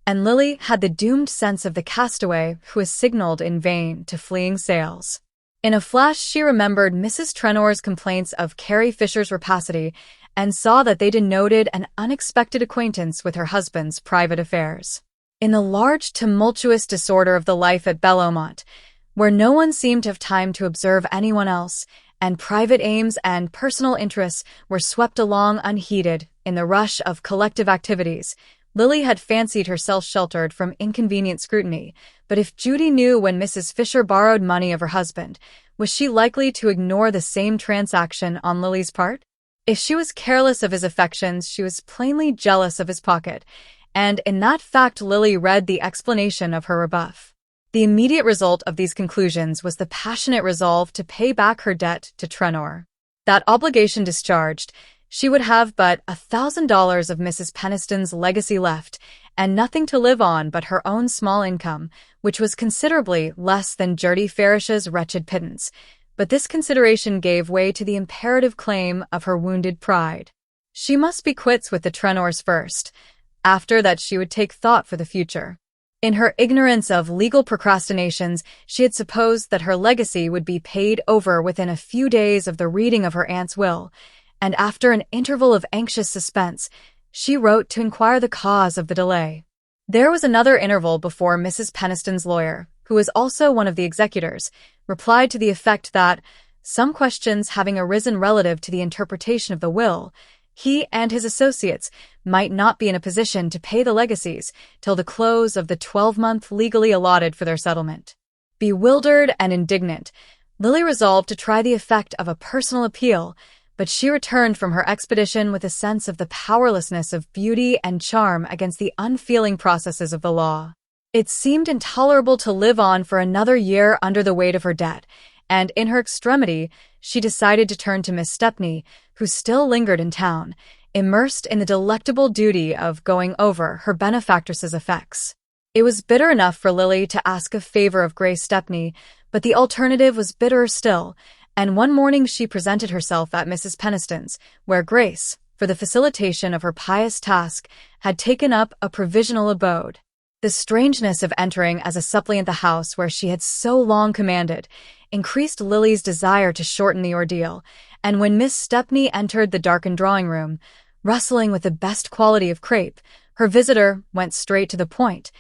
[SPEAKER 1] and Lily had the doomed sense of the castaway who has signaled in vain to fleeing sails. In a flash she remembered Mrs. Trenor's complaints of Carrie Fisher's rapacity and saw that they denoted an unexpected acquaintance with her husband's private affairs. In the large tumultuous disorder of the life at Bellomont, where no one seemed to have time to observe anyone else, and private aims and personal interests were swept along unheeded in the rush of collective activities, Lily had fancied herself sheltered from inconvenient scrutiny, but if Judy knew when Mrs. Fisher borrowed money of her husband, was she likely to ignore the same transaction on Lily's part? If she was careless of his affections, she was plainly jealous of his pocket, and in that fact Lily read the explanation of her rebuff. The immediate result of these conclusions was the passionate resolve to pay back her debt to Trenor. That obligation discharged, she would have but $1,000 of Mrs. Peniston's legacy left, and nothing to live on but her own small income, which was considerably less than Gertie Farish's wretched pittance. But this consideration gave way to the imperative claim of her wounded pride. She must be quits with the Trenors first. After that she would take thought for the future. In her ignorance of legal procrastinations, she had supposed that her legacy would be paid over within a few days of the reading of her aunt's will, and after an interval of anxious suspense, she wrote to inquire the cause of the delay. There was another interval before Mrs. Peniston's lawyer, who was also one of the executors, replied to the effect that, some questions having arisen relative to the interpretation of the will. He and his associates might not be in a position to pay the legacies till the close of the 12-month legally allotted for their settlement. Bewildered and indignant, Lily resolved to try the effect of a personal appeal, but she returned from her expedition with a sense of the powerlessness of beauty and charm against the unfeeling processes of the law. It seemed intolerable to live on for another year under the weight of her debt, and in her extremity, she decided to turn to Miss Stepney, who still lingered in town, immersed in the delectable duty of going over her benefactress's effects. It was bitter enough for Lily to ask a favor of Grace Stepney, but the alternative was bitterer still, and one morning she presented herself at Mrs. Peniston's, where Grace, for the facilitation of her pious task, had taken up a provisional abode. The strangeness of entering as a suppliant the house where she had so long commanded increased Lily's desire to shorten the ordeal, and when Miss Stepney entered the darkened drawing-room, rustling with the best quality of crepe, her visitor went straight to the point.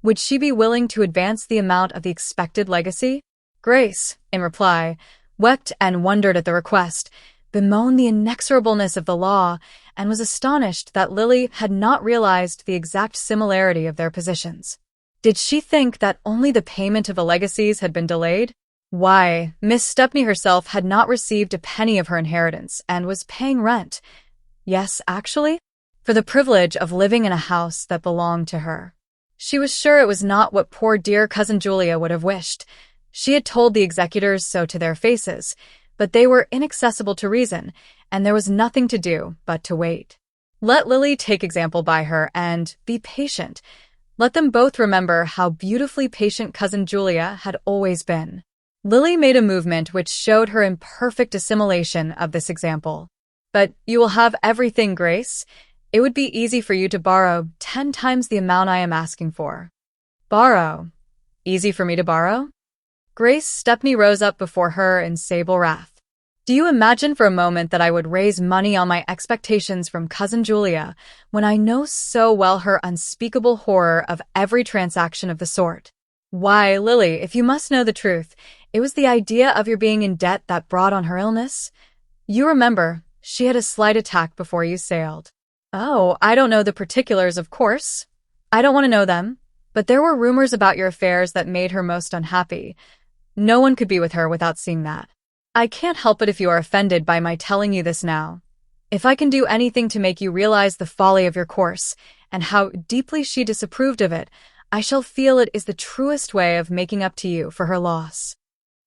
[SPEAKER 1] Would she be willing to advance the amount of the expected legacy? Grace, in reply, wept and wondered at the request, bemoaned the inexorableness of the law, and was astonished that Lily had not realized the exact similarity of their positions. Did she think that only the payment of the legacies had been delayed? Why, Miss Stepney herself had not received a penny of her inheritance and was paying rent. Yes, actually, for the privilege of living in a house that belonged to her. She was sure it was not what poor dear Cousin Julia would have wished. She had told the executors so to their faces, but they were inaccessible to reason, and there was nothing to do but to wait. Let Lily take example by her and be patient. Let them both remember how beautifully patient Cousin Julia had always been. Lily made a movement which showed her imperfect assimilation of this example. But you will have everything, Grace. It would be easy for you to borrow 10 times the amount I am asking for. Borrow? Easy for me to borrow? Grace Stepney rose up before her in sable wrath. Do you imagine for a moment that I would raise money on my expectations from Cousin Julia when I know so well her unspeakable horror of every transaction of the sort? Why, Lily, if you must know the truth, it was the idea of your being in debt that brought on her illness. You remember, she had a slight attack before you sailed. Oh, I don't know the particulars, of course. I don't want to know them, but there were rumors about your affairs that made her most unhappy. No one could be with her without seeing that. I can't help it if you are offended by my telling you this now. If I can do anything to make you realize the folly of your course, and how deeply she disapproved of it, I shall feel it is the truest way of making up to you for her loss.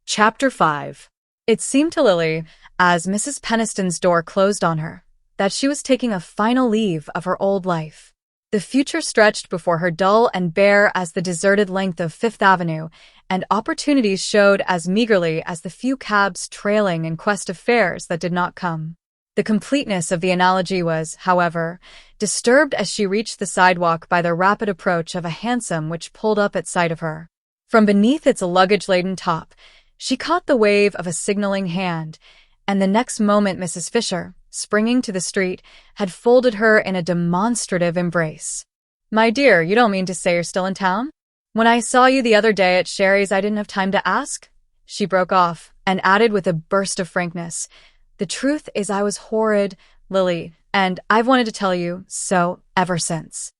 [SPEAKER 1] Chapter 5. It seemed to Lily, as Mrs. Peniston's door closed on her, that she was taking a final leave of her old life. The future stretched before her dull and bare as the deserted length of Fifth Avenue, and opportunities showed as meagerly as the few cabs trailing in quest of fares that did not come. The completeness of the analogy was, however, disturbed as she reached the sidewalk by the rapid approach of a hansom which pulled up at sight of her. From beneath its luggage-laden top, she caught the wave of a signaling hand, and the next moment Mrs. Fisher, springing to the street, had folded her in a demonstrative embrace. My dear, you don't mean to say you're still in town? When I saw you the other day at Sherry's, I didn't have time to ask? She broke off, and added with a burst of frankness, the truth is I was horrid, Lily, and I've wanted to tell you so ever since.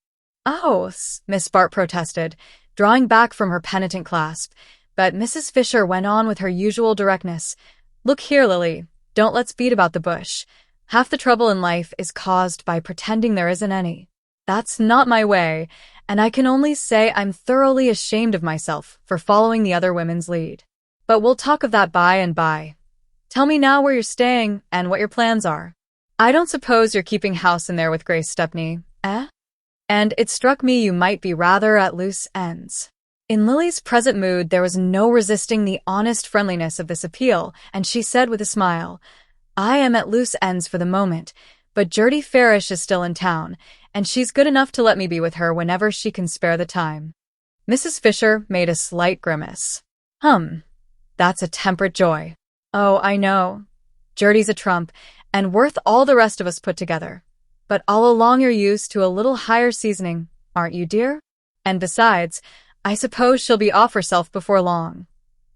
[SPEAKER 1] Oh, Miss Bart protested, drawing back from her penitent clasp, but Mrs. Fisher went on with her usual directness. Look here, Lily, don't let's beat about the bush. Half the trouble in life is caused by pretending there isn't any. That's not my way, and I can only say I'm thoroughly ashamed of myself for following the other women's lead. But we'll talk of that by and by. Tell me now where you're staying and what your plans are. I don't suppose you're keeping house in there with Grace Stepney, eh? And it struck me you might be rather at loose ends. In Lily's present mood there was no resisting the honest friendliness of this appeal, and she said with a smile, I am at loose ends for the moment, but Gertie Farish is still in town, and she's good enough to let me be with her whenever she can spare the time. Mrs. Fisher made a slight grimace. That's a temperate joy. Oh, I know. Gertie's a trump, and worth all the rest of us put together. But all along you're used to a little higher seasoning, aren't you, dear? And besides, I suppose she'll be off herself before long.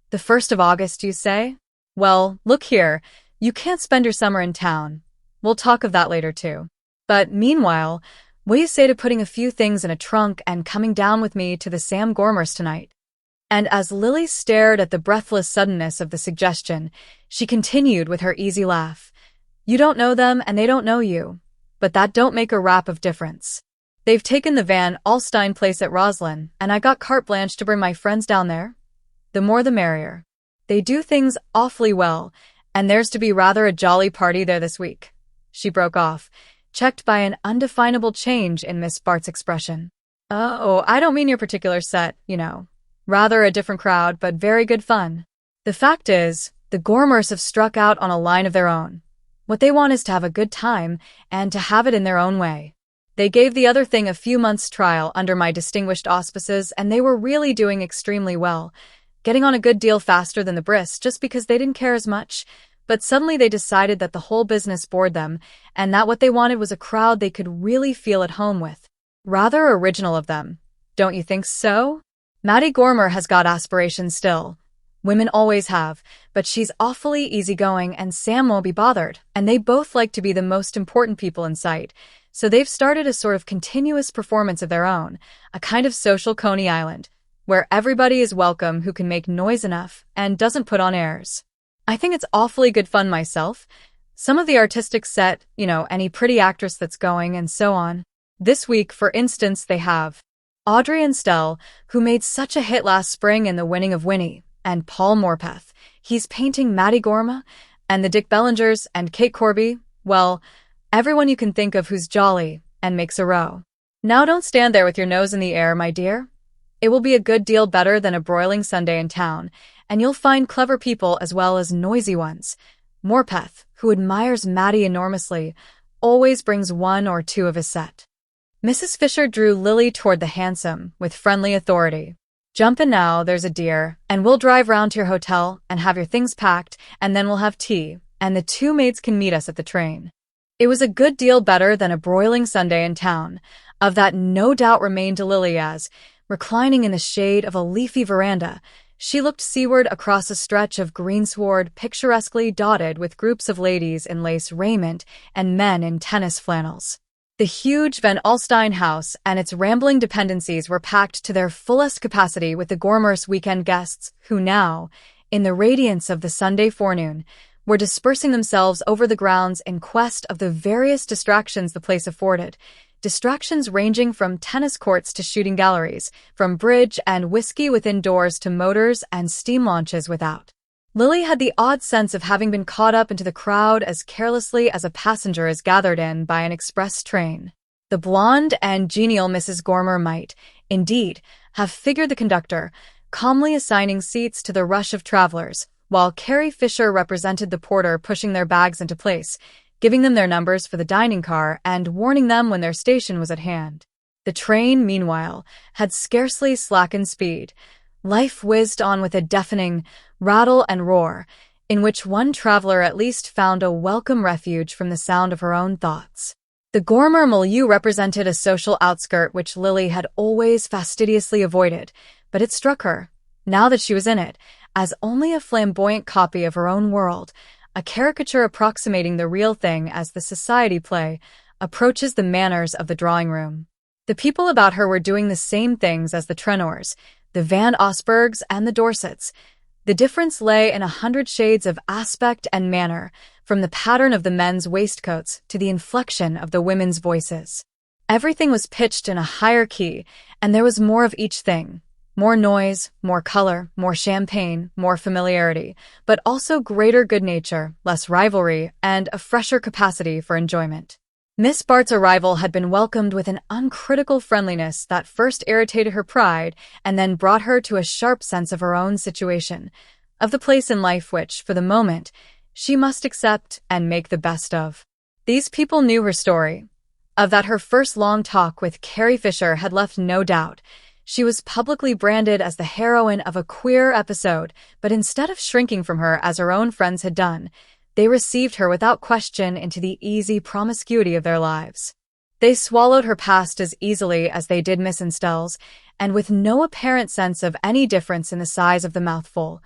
[SPEAKER 1] The 1st of August, you say? Well, look here, you can't spend your summer in town. We'll talk of that later too. But meanwhile, what do you say to putting a few things in a trunk and coming down with me to the Sam Gormers tonight? And as Lily stared at the breathless suddenness of the suggestion, she continued with her easy laugh. You don't know them and they don't know you, but that don't make a rap of difference. They've taken the Van Alstyne place at Roslyn, and I got carte blanche to bring my friends down there. The more the merrier. They do things awfully well, and there's to be rather a jolly party there this week. She broke off, checked by an undefinable change in Miss Bart's expression. Oh, I don't mean your particular set, you know. Rather a different crowd, but very good fun. The fact is, the Gormers have struck out on a line of their own. What they want is to have a good time, and to have it in their own way. They gave the other thing a few months' trial under my distinguished auspices, and they were really doing extremely well, getting on a good deal faster than the Briss just because they didn't care as much, but suddenly they decided that the whole business bored them, and that what they wanted was a crowd they could really feel at home with. Rather original of them, don't you think so? Maddie Gormer has got aspirations still. Women always have, but she's awfully easygoing and Sam won't be bothered, and they both like to be the most important people in sight, so they've started a sort of continuous performance of their own, a kind of social Coney Island, where everybody is welcome who can make noise enough and doesn't put on airs. I think it's awfully good fun myself. Some of the artistic set, you know, any pretty actress that's going and so on. This week, for instance, they have Audrey and Stell, who made such a hit last spring in The Winning of Winnie, and Paul Morpeth. He's painting Maddie Gorma, and the Dick Bellingers, and Kate Corby, well, everyone you can think of who's jolly and makes a row. Now don't stand there with your nose in the air, my dear. It will be a good deal better than a broiling Sunday in town, and you'll find clever people as well as noisy ones. Morpeth, who admires Maddie enormously, always brings one or two of his set. Mrs. Fisher drew Lily toward the hansom with friendly authority. Jump in now, there's a dear, and we'll drive round to your hotel and have your things packed, and then we'll have tea, and the two maids can meet us at the train. It was a good deal better than a broiling Sunday in town. Of that no doubt remained to Lily as, reclining in the shade of a leafy veranda, she looked seaward across a stretch of greensward picturesquely dotted with groups of ladies in lace raiment and men in tennis flannels. The huge Van Alstyne house and its rambling dependencies were packed to their fullest capacity with the Gormers' weekend guests who now, in the radiance of the Sunday forenoon, were dispersing themselves over the grounds in quest of the various distractions the place afforded, distractions ranging from tennis courts to shooting galleries, from bridge and whiskey within doors to motors and steam launches without. Lily had the odd sense of having been caught up into the crowd as carelessly as a passenger is gathered in by an express train. The blonde and genial Mrs. Gormer might, indeed, have figured the conductor, calmly assigning seats to the rush of travelers, while Carrie Fisher represented the porter pushing their bags into place, giving them their numbers for the dining car and warning them when their station was at hand. The train, meanwhile, had scarcely slackened speed. Life whizzed on with a deafening rattle and roar, in which one traveler at least found a welcome refuge from the sound of her own thoughts. The Gormer milieu represented a social outskirt which Lily had always fastidiously avoided, but it struck her, now that she was in it, as only a flamboyant copy of her own world, a caricature approximating the real thing as the society play approaches the manners of the drawing-room. The people about her were doing the same things as the Trenors, the Van Osbergs and the Dorsets. The difference lay in 100 shades of aspect and manner, from the pattern of the men's waistcoats to the inflection of the women's voices. Everything was pitched in a higher key, and there was more of each thing. More noise, more color, more champagne, more familiarity, but also greater good nature, less rivalry, and a fresher capacity for enjoyment. Miss Bart's arrival had been welcomed with an uncritical friendliness that first irritated her pride and then brought her to a sharp sense of her own situation, of the place in life which, for the moment, she must accept and make the best of. These people knew her story. Of that her first long talk with Carrie Fisher had left no doubt. She was publicly branded as the heroine of a queer episode, but instead of shrinking from her as her own friends had done, they received her without question into the easy promiscuity of their lives. They swallowed her past as easily as they did Miss Instell's, and with no apparent sense of any difference in the size of the mouthful.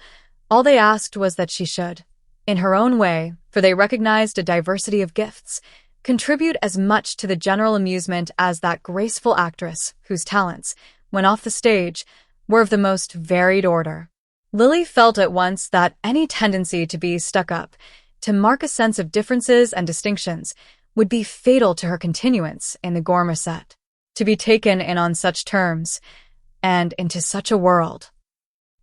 [SPEAKER 1] All they asked was that she should in her own way, for they recognized a diversity of gifts, contribute as much to the general amusement as that graceful actress whose talents, when off the stage, were of the most varied order. Lily felt at once that any tendency to be stuck up, to mark a sense of differences and distinctions, would be fatal to her continuance in the Gormer set. To be taken in on such terms, and into such a world,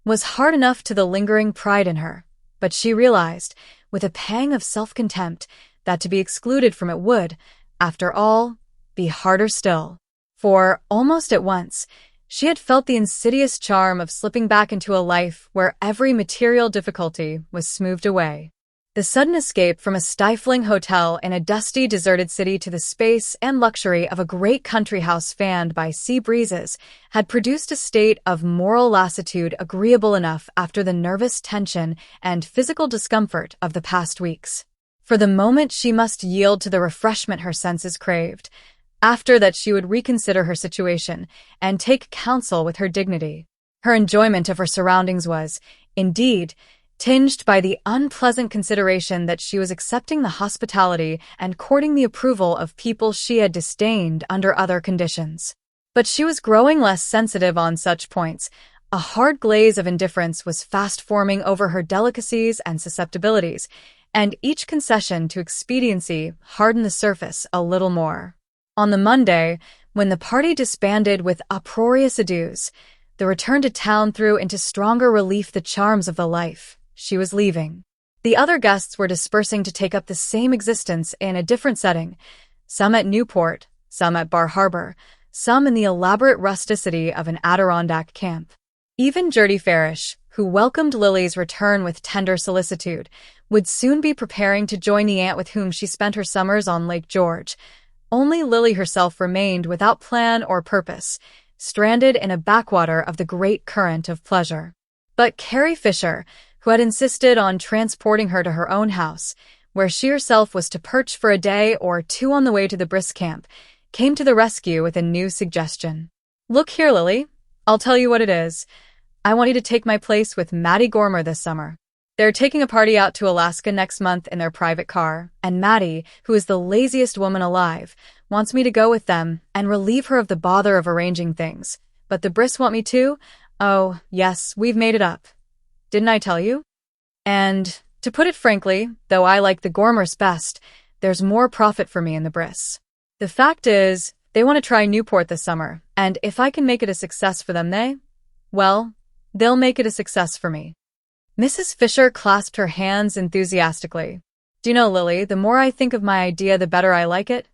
[SPEAKER 1] was hard enough to the lingering pride in her, but she realized, with a pang of self-contempt, that to be excluded from it would, after all, be harder still. For, almost at once, she had felt the insidious charm of slipping back into a life where every material difficulty was smoothed away. The sudden escape from a stifling hotel in a dusty, deserted city to the space and luxury of a great country house fanned by sea breezes had produced a state of moral lassitude agreeable enough after the nervous tension and physical discomfort of the past weeks. For the moment she must yield to the refreshment her senses craved. After that she would reconsider her situation and take counsel with her dignity. Her enjoyment of her surroundings was, indeed, tinged by the unpleasant consideration that she was accepting the hospitality and courting the approval of people she had disdained under other conditions. But she was growing less sensitive on such points. A hard glaze of indifference was fast forming over her delicacies and susceptibilities, and each concession to expediency hardened the surface a little more. On the Monday, when the party disbanded with uproarious adieus, the return to town threw into stronger relief the charms of the life she was leaving. The other guests were dispersing to take up the same existence in a different setting, some at Newport, some at Bar Harbor, some in the elaborate rusticity of an Adirondack camp. Even Gertie Farish, who welcomed Lily's return with tender solicitude, would soon be preparing to join the aunt with whom she spent her summers on Lake George. Only Lily herself remained without plan or purpose, stranded in a backwater of the great current of pleasure. But Carrie Fisher, who had insisted on transporting her to her own house, where she herself was to perch for a day or two on the way to the brisk camp, came to the rescue with a new suggestion. "Look here, Lily. I'll tell you what it is. I want you to take my place with Maddie Gormer this summer. They're taking a party out to Alaska next month in their private car, and Maddie, who is the laziest woman alive, wants me to go with them and relieve her of the bother of arranging things. But the Briss want me too? Oh, yes, we've made it up. Didn't I tell you? And, to put it frankly, though I like the Gormers best, there's more profit for me in the Briss. The fact is, they want to try Newport this summer, and if I can make it a success for them they'll make it a success for me." Mrs. Fisher clasped her hands enthusiastically. "Do you know, Lily, the more I think of my idea, the better I like it.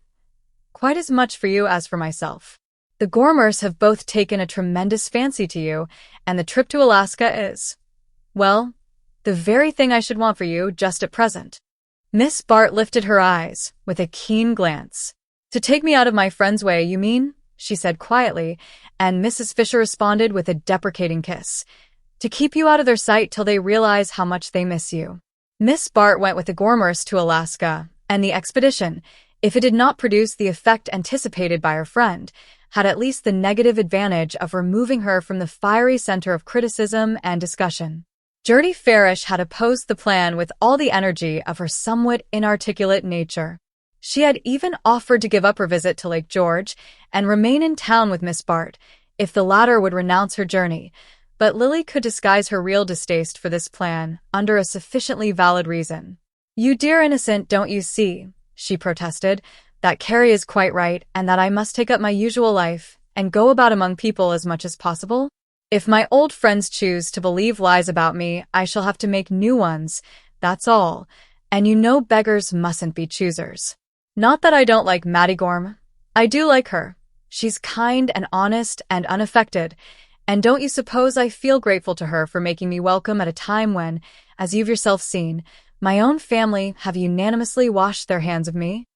[SPEAKER 1] Quite as much for you as for myself. The Gormers have both taken a tremendous fancy to you, and the trip to Alaska is, well, the very thing I should want for you just at present." Miss Bart lifted her eyes with a keen glance. "To take me out of my friend's way, you mean?" she said quietly, and Mrs. Fisher responded with a deprecating kiss. "To keep you out of their sight till they realize how much they miss you." Miss Bart went with the Gormers to Alaska, and the expedition, if it did not produce the effect anticipated by her friend, had at least the negative advantage of removing her from the fiery center of criticism and discussion. Gertie Farish had opposed the plan with all the energy of her somewhat inarticulate nature. She had even offered to give up her visit to Lake George and remain in town with Miss Bart, if the latter would renounce her journey, but Lily could disguise her real distaste for this plan under a sufficiently valid reason. "You dear innocent, don't you see," she protested, "that Carrie is quite right and that I must take up my usual life and go about among people as much as possible? If my old friends choose to believe lies about me, I shall have to make new ones, that's all, and you know beggars mustn't be choosers. Not that I don't like Maddie Gorm. I do like her. She's kind and honest and unaffected, and don't you suppose I feel grateful to her for making me welcome at a time when, as you've yourself seen, my own family have unanimously washed their hands of me?"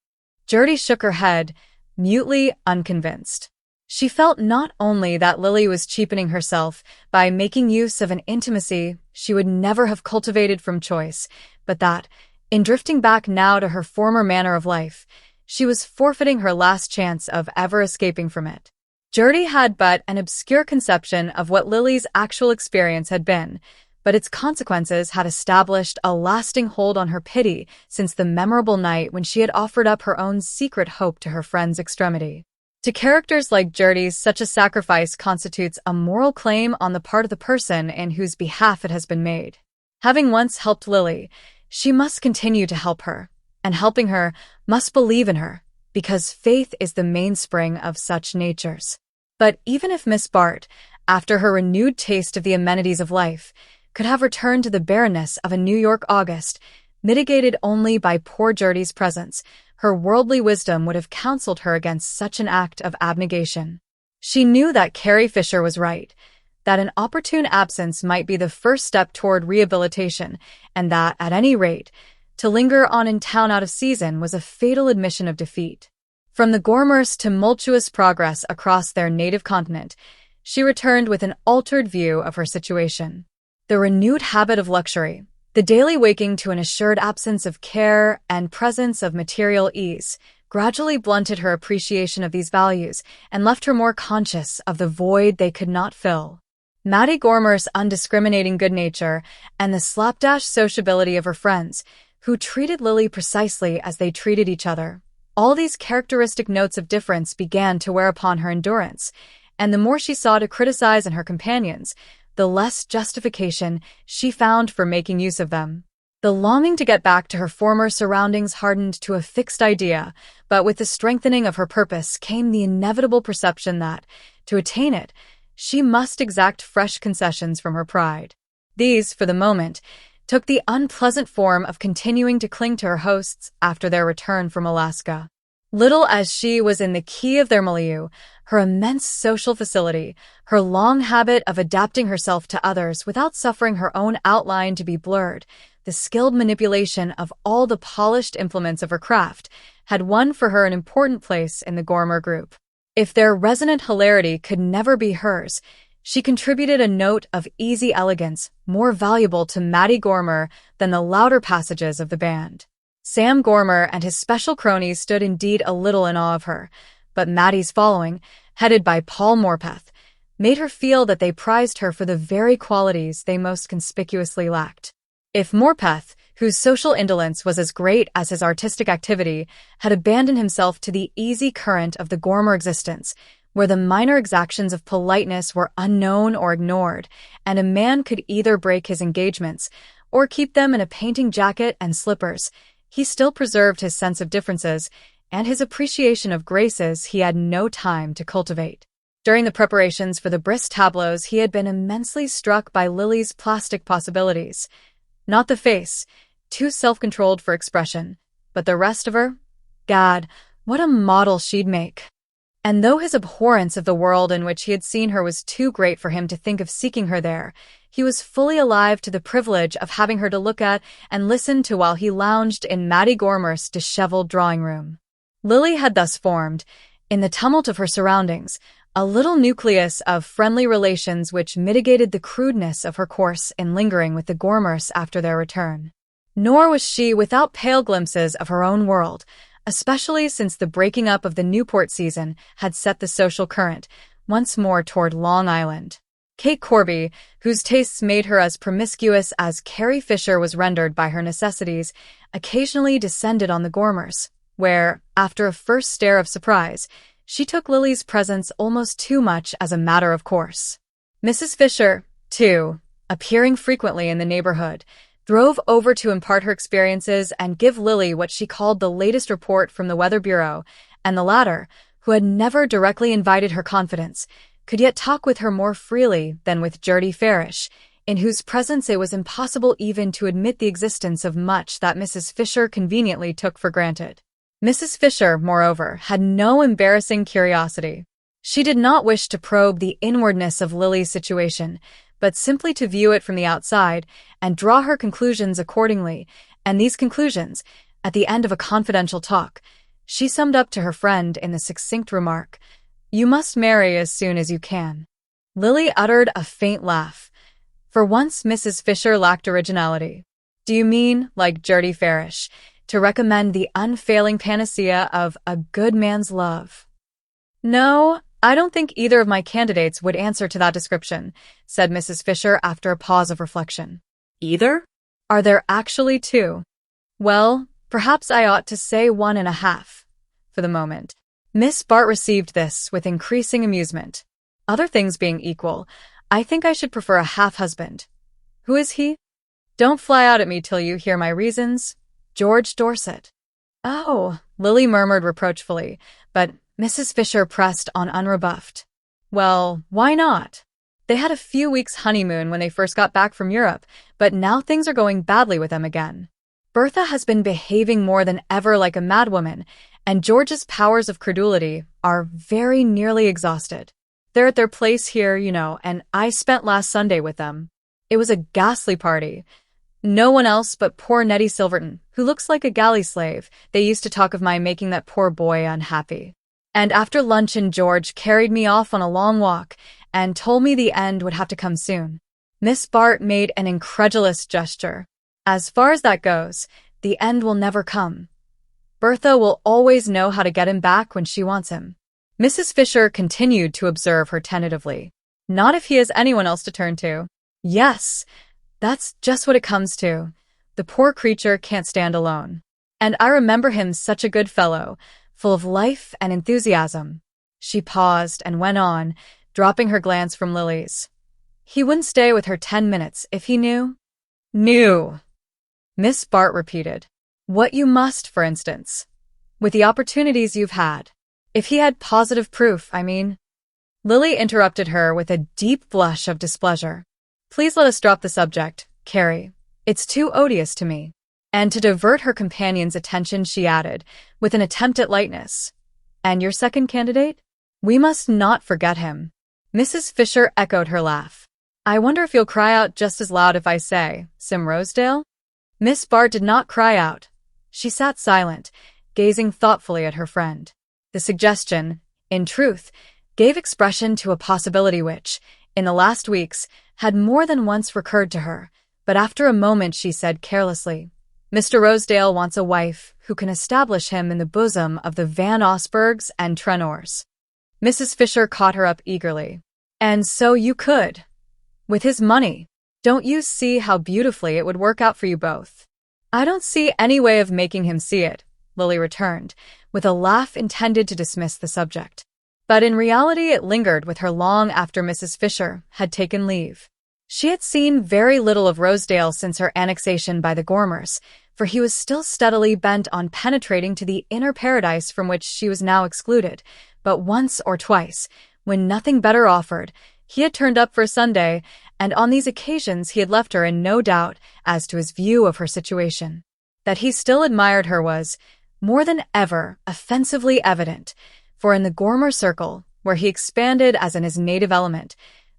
[SPEAKER 1] Gertie shook her head, mutely unconvinced. She felt not only that Lily was cheapening herself by making use of an intimacy she would never have cultivated from choice, but that, in drifting back now to her former manner of life, she was forfeiting her last chance of ever escaping from it. Gertie had but an obscure conception of what Lily's actual experience had been, but its consequences had established a lasting hold on her pity since the memorable night when she had offered up her own secret hope to her friend's extremity. To characters like Gertie's, such a sacrifice constitutes a moral claim on the part of the person in whose behalf it has been made. Having once helped Lily, she must continue to help her, and helping her must believe in her, because faith is the mainspring of such natures. But even if Miss Bart, after her renewed taste of the amenities of life, could have returned to the barrenness of a New York August, mitigated only by poor Gertie's presence, her worldly wisdom would have counseled her against such an act of abnegation. She knew that Carrie Fisher was right, that an opportune absence might be the first step toward rehabilitation, and that, at any rate, to linger on in town out of season was a fatal admission of defeat. From the Gormers' tumultuous progress across their native continent, she returned with an altered view of her situation. The renewed habit of luxury, the daily waking to an assured absence of care and presence of material ease, gradually blunted her appreciation of these values and left her more conscious of the void they could not fill. Mattie Gormer's undiscriminating good nature and the slapdash sociability of her friends, who treated Lily precisely as they treated each other. All these characteristic notes of difference began to wear upon her endurance, and the more she saw to criticize in her companions, the less justification she found for making use of them. The longing to get back to her former surroundings hardened to a fixed idea, but with the strengthening of her purpose came the inevitable perception that, to attain it, she must exact fresh concessions from her pride. These, for the moment, took the unpleasant form of continuing to cling to her hosts after their return from Alaska. Little as she was in the key of their milieu, her immense social facility, her long habit of adapting herself to others without suffering her own outline to be blurred, the skilled manipulation of all the polished implements of her craft, had won for her an important place in the Gormer group. If their resonant hilarity could never be hers, she contributed a note of easy elegance more valuable to Mattie Gormer than the louder passages of the band. Sam Gormer and his special cronies stood indeed a little in awe of her, but Mattie's following, headed by Paul Morpeth, made her feel that they prized her for the very qualities they most conspicuously lacked. If Morpeth, whose social indolence was as great as his artistic activity, had abandoned himself to the easy current of the Gormer existence, where the minor exactions of politeness were unknown or ignored, and a man could either break his engagements or keep them in a painting jacket and slippers, he still preserved his sense of differences and his appreciation of graces he had no time to cultivate. During the preparations for the brisk tableaux, he had been immensely struck by Lily's plastic possibilities. Not the face, too self-controlled for expression, but the rest of her. Gad, what a model she'd make! And though his abhorrence of the world in which he had seen her was too great for him to think of seeking her there, he was fully alive to the privilege of having her to look at and listen to while he lounged in Mattie Gormer's disheveled drawing-room. Lily had thus formed, in the tumult of her surroundings, a little nucleus of friendly relations which mitigated the crudeness of her course in lingering with the Gormers after their return. Nor was she without pale glimpses of her own world, especially since the breaking up of the Newport season had set the social current once more toward Long Island. Kate Corby, whose tastes made her as promiscuous as Carrie Fisher was rendered by her necessities, occasionally descended on the Gormers, where, after a first stare of surprise, she took Lily's presence almost too much as a matter of course. Mrs. Fisher, too, appearing frequently in the neighborhood, drove over to impart her experiences and give Lily what she called the latest report from the Weather Bureau, and the latter, who had never directly invited her confidence, could yet talk with her more freely than with Gertie Farish, in whose presence it was impossible even to admit the existence of much that Mrs. Fisher conveniently took for granted. Mrs. Fisher, moreover, had no embarrassing curiosity. She did not wish to probe the inwardness of Lily's situation, but simply to view it from the outside and draw her conclusions accordingly, and these conclusions, at the end of a confidential talk, she summed up to her friend in the succinct remark, "You must marry as soon as you can." Lily uttered a faint laugh. For once Mrs. Fisher lacked originality. "Do you mean, like Gertie Farish, to recommend the unfailing panacea of a good man's love?" "No, I don't think either of my candidates would answer to that description, said Mrs. Fisher after a pause of reflection.
[SPEAKER 2] Either?
[SPEAKER 1] Are there actually two? Well, perhaps I ought to say 1.5, for the moment. Miss Bart received this with increasing amusement. Other things being equal, I think I should prefer a half-husband. Who is he? Don't fly out at me till you hear my reasons. George Dorset. Oh, Lily murmured reproachfully, but Mrs. Fisher pressed on unrebuffed. Well, why not? They had a few weeks' honeymoon when they first got back from Europe, but now things are going badly with them again. Bertha has been behaving more than ever like a madwoman, and George's powers of credulity are very nearly exhausted. They're at their place here, and I spent last Sunday with them. It was a ghastly party. No one else but poor Nettie Silverton, who looks like a galley slave. They used to talk of my making that poor boy unhappy. And after luncheon, George carried me off on a long walk and told me the end would have to come soon. Miss Bart made an incredulous gesture. As far as that goes, the end will never come. Bertha will always know how to get him back when she wants him. Mrs. Fisher continued to observe her tentatively. Not if he has anyone else to turn to. Yes, that's just what it comes to. The poor creature can't stand alone. And I remember him such a good fellow, full of life and enthusiasm. She paused and went on, dropping her glance from Lily's. He wouldn't stay with her 10 minutes if he knew. Knew, Miss Bart repeated. What you must, for instance. With the opportunities you've had. If he had positive proof, I mean. Lily interrupted her with a deep blush of displeasure. Please let us drop the subject, Carrie. It's too odious to me. And to divert her companion's attention, she added, with an attempt at lightness. And your second candidate? We must not forget him. Mrs. Fisher echoed her laugh. I wonder if you'll cry out just as loud if I say, Sim Rosedale? Miss Bart did not cry out. She sat silent, gazing thoughtfully at her friend. The suggestion, in truth, gave expression to a possibility which, in the last weeks, had more than once recurred to her, but after a moment she said carelessly, Mr. Rosedale wants a wife who can establish him in the bosom of the Van Osbergs and Trenors. Mrs. Fisher caught her up eagerly. And so you could. With his money. Don't you see how beautifully it would work out for you both? I don't see any way of making him see it, Lily returned, with a laugh intended to dismiss the subject. But in reality it lingered with her long after Mrs. Fisher had taken leave. She had seen very little of Rosedale since her annexation by the Gormers, for he was still steadily bent on penetrating to the inner paradise from which she was now excluded, but once or twice, when nothing better offered, he had turned up for Sunday, and on these occasions he had left her in no doubt as to his view of her situation. That he still admired her was, more than ever, offensively evident, for in the Gormer circle, where he expanded as in his native element,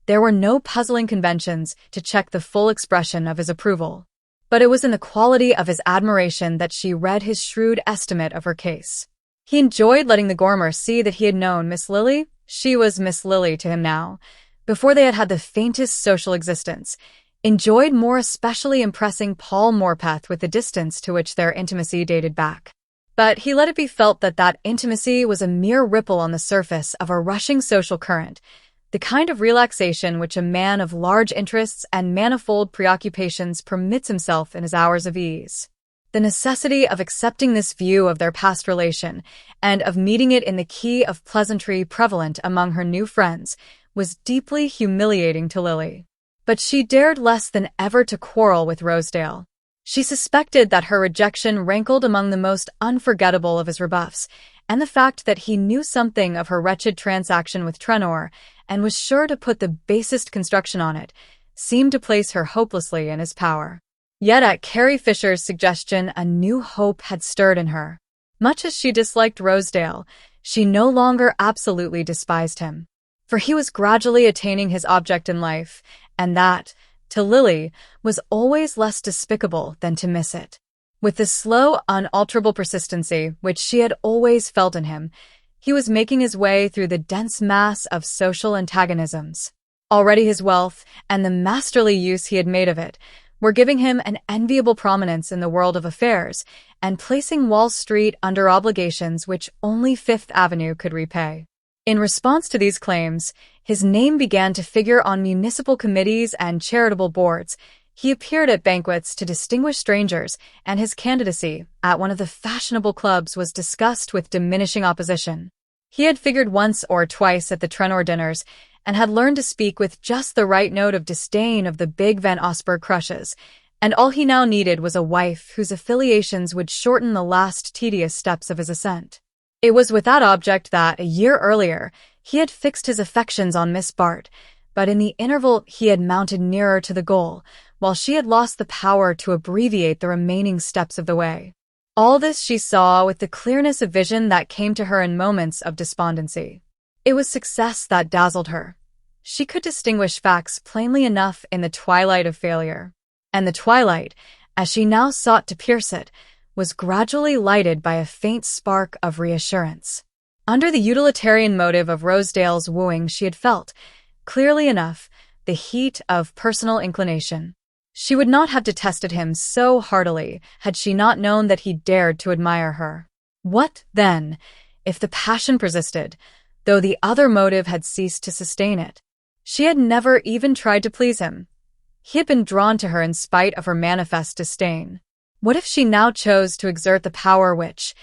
[SPEAKER 1] there were no puzzling conventions to check the full expression of his approval. But it was in the quality of his admiration that she read his shrewd estimate of her case. He enjoyed letting the Gormers see that he had known Miss Lily. She was Miss Lily to him now, before they had had the faintest social existence, enjoyed more especially impressing Paul Morpeth with the distance to which their intimacy dated back. But he let it be felt that that intimacy was a mere ripple on the surface of a rushing social current, the kind of relaxation which a man of large interests and manifold preoccupations permits himself in his hours of ease. The necessity of accepting this view of their past relation, and of meeting it in the key of pleasantry prevalent among her new friends, was deeply humiliating to Lily. But she dared less than ever to quarrel with Rosedale. She suspected that her rejection rankled among the most unforgettable of his rebuffs, and the fact that he knew something of her wretched transaction with Trenor, and was sure to put the basest construction on it, seemed to place her hopelessly in his power. Yet at Carrie Fisher's suggestion a new hope had stirred in her. Much as she disliked Rosedale, she no longer absolutely despised him. For he was gradually attaining his object in life, and that, to Lily, was always less despicable than to miss it. With the slow, unalterable persistency which she had always felt in him, he was making his way through the dense mass of social antagonisms. Already his wealth, and the masterly use he had made of it, were giving him an enviable prominence in the world of affairs, and placing Wall Street under obligations which only Fifth Avenue could repay. In response to these claims, his name began to figure on municipal committees and charitable boards. He appeared at banquets to distinguished strangers, and his candidacy at one of the fashionable clubs was discussed with diminishing opposition. He had figured once or twice at the Trenor dinners and had learned to speak with just the right note of disdain of the big Van Osburgh crushes, and all he now needed was a wife whose affiliations would shorten the last tedious steps of his ascent. It was with that object that, a year earlier, he had fixed his affections on Miss Bart, but in the interval he had mounted nearer to the goal, while she had lost the power to abbreviate the remaining steps of the way. All this she saw with the clearness of vision that came to her in moments of despondency. It was success that dazzled her. She could distinguish facts plainly enough in the twilight of failure. And the twilight, as she now sought to pierce it, was gradually lighted by a faint spark of reassurance. Under the utilitarian motive of Rosedale's wooing she had felt, clearly enough, the heat of personal inclination. She would not have detested him so heartily had she not known that he dared to admire her. What, then, if the passion persisted, though the other motive had ceased to sustain it? She had never even tried to please him. He had been drawn to her in spite of her manifest disdain. What if she now chose to exert the power which,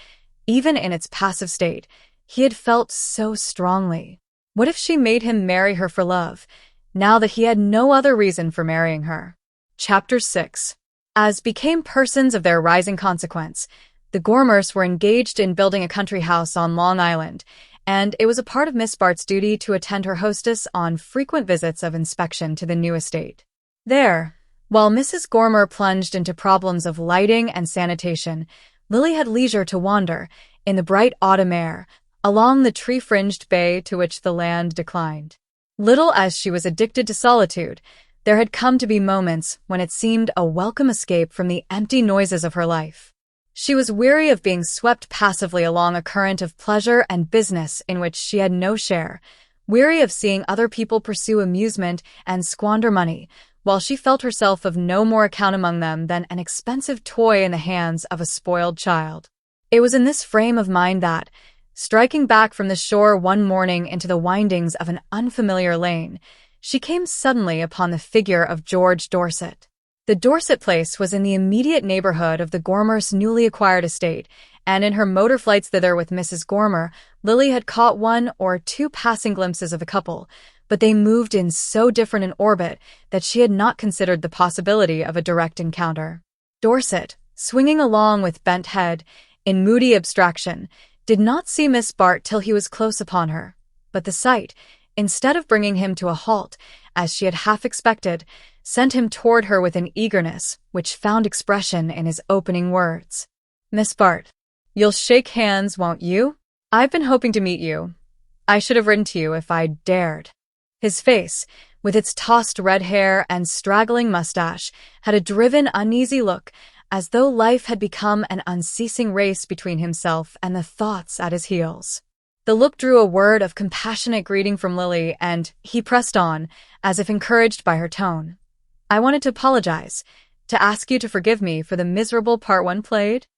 [SPEAKER 1] even in its passive state, he had felt so strongly? What if she made him marry her for love, now that he had no other reason for marrying her? Chapter 6. As became persons of their rising consequence, the Gormers were engaged in building a country house on Long Island, and it was a part of Miss Bart's duty to attend her hostess on frequent visits of inspection to the new estate. There, while Mrs. Gormer plunged into problems of lighting and sanitation, Lily had leisure to wander, in the bright autumn air, along the tree-fringed bay to which the land declined. Little as she was addicted to solitude, there had come to be moments when it seemed a welcome escape from the empty noises of her life. She was weary of being swept passively along a current of pleasure and business in which she had no share, weary of seeing other people pursue amusement and squander money, while she felt herself of no more account among them than an expensive toy in the hands of a spoiled child. It was in this frame of mind that, striking back from the shore one morning into the windings of an unfamiliar lane, she came suddenly upon the figure of George Dorset. The Dorset place was in the immediate neighborhood of the Gormers' newly acquired estate, and in her motor flights thither with Mrs. Gormer, Lily had caught one or two passing glimpses of the couple, but they moved in so different an orbit that she had not considered the possibility of a direct encounter. Dorset, swinging along with bent head, in moody abstraction, did not see Miss Bart till he was close upon her, but the sight, instead of bringing him to a halt, as she had half expected, sent him toward her with an eagerness which found expression in his opening words. "Miss Bart, you'll shake hands, won't you? I've been hoping to meet you. I should have written to you if I'd dared." His face, with its tossed red hair and straggling mustache, had a driven, uneasy look, as though life had become an unceasing race between himself and the thoughts at his heels. The look drew a word of compassionate greeting from Lily, and he pressed on, as if encouraged by her tone. "I wanted to apologize, to ask you to forgive me for the miserable part one played."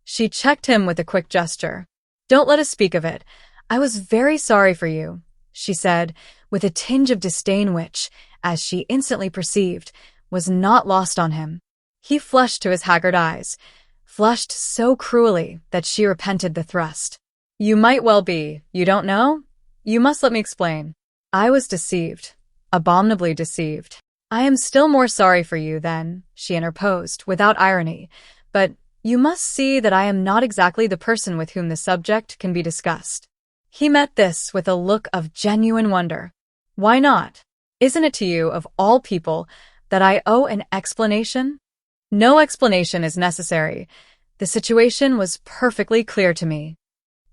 [SPEAKER 1] She checked him with a quick gesture. "Don't let us speak of it. I was very sorry for you," she said, with a tinge of disdain which, as she instantly perceived, was not lost on him. He flushed to his haggard eyes, flushed so cruelly that she repented the thrust. "You might well be. You don't know? You must let me explain. I was deceived, abominably deceived." "I am still more sorry for you, then," she interposed, without irony, "but you must see that I am not exactly the person with whom the subject can be discussed." He met this with a look of genuine wonder. "Why not? Isn't it to you, of all people, that I owe an explanation?" "No explanation is necessary. The situation was perfectly clear to me."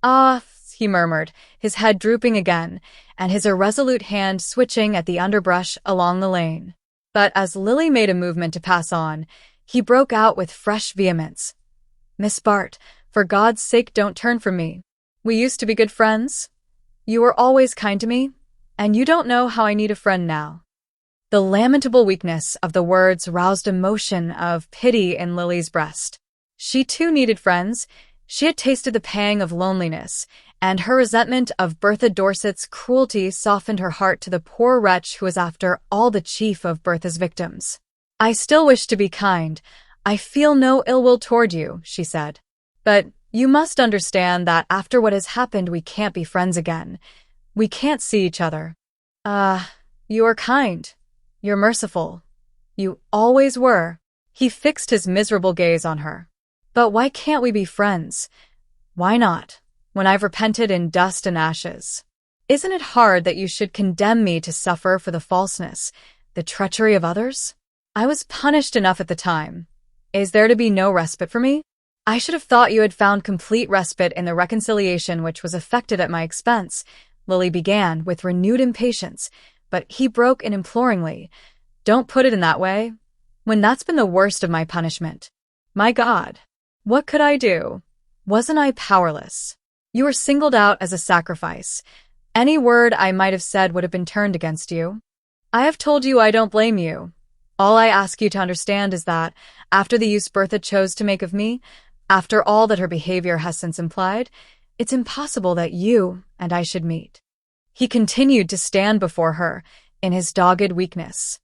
[SPEAKER 1] "Ah," he murmured, his head drooping again, and his irresolute hand switching at the underbrush along the lane. But as Lily made a movement to pass on, he broke out with fresh vehemence. "Miss Bart, for God's sake don't turn from me. We used to be good friends. You were always kind to me, and you don't know how I need a friend now." The lamentable weakness of the words roused a motion of pity in Lily's breast. She too needed friends. She had tasted the pang of loneliness, and her resentment of Bertha Dorset's cruelty softened her heart to the poor wretch who was after all the chief of Bertha's victims. "I still wish to be kind. I feel no ill will toward you," she said. "But you must understand that after what has happened we can't be friends again. We can't see each other." You are kind. You're merciful. You always were." He fixed his miserable gaze on her. "But why can't we be friends? Why not, when I've repented in dust and ashes? Isn't it hard that you should condemn me to suffer for the falseness, the treachery of others? I was punished enough at the time. Is there to be no respite for me? I should have thought you had found complete respite in the reconciliation which was effected at my expense," Lily began with renewed impatience, but he broke in imploringly. "Don't put it in that way. When that's been the worst of my punishment. My God, what could I do? Wasn't I powerless? You were singled out as a sacrifice. Any word I might have said would have been turned against you. I have told you I don't blame you. All I ask you to understand is that, after the use Bertha chose to make of me, after all that her behavior has since implied, it's impossible that you and I should meet." He continued to stand before her, in his dogged weakness.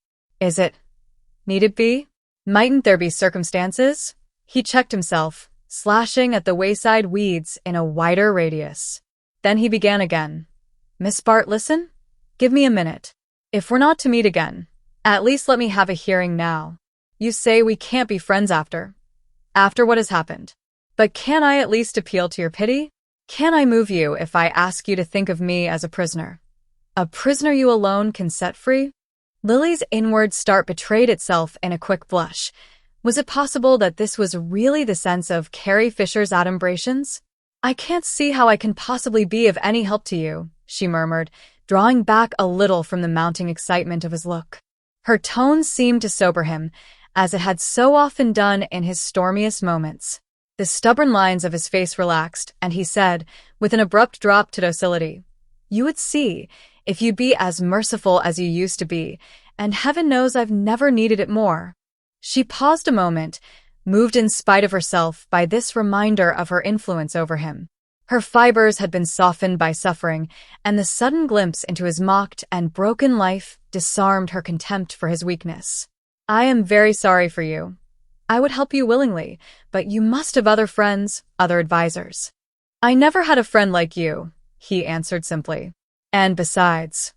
[SPEAKER 1] Need it be? Mightn't there be circumstances? He checked himself, slashing at the wayside weeds in a wider radius. Then he began again. "Miss Bart, listen? Give me a minute. If we're not to meet again, at least let me have a hearing now. You say we can't be friends after what has happened. But can I at least appeal to your pity? Can I move you if I ask you to think of me as a prisoner? A prisoner you alone can set free?" Lily's inward start betrayed itself in a quick blush. Was it possible that this was really the sense of Carrie Fisher's adumbrations? "I can't see how I can possibly be of any help to you," she murmured, drawing back a little from the mounting excitement of his look. Her tone seemed to sober him, as it had so often done in his stormiest moments. The stubborn lines of his face relaxed, and he said, with an abrupt drop to docility, "You would see, if you'd be as merciful as you used to be, and heaven knows I've never needed it more." She paused a moment, moved in spite of herself by this reminder of her influence over him. Her fibers had been softened by suffering, and the sudden glimpse into his mocked and broken life disarmed her contempt for his weakness. "I am very sorry for you. I would help you willingly, but you must have other friends, other advisors." "I never had a friend like you," he answered simply. "And besides,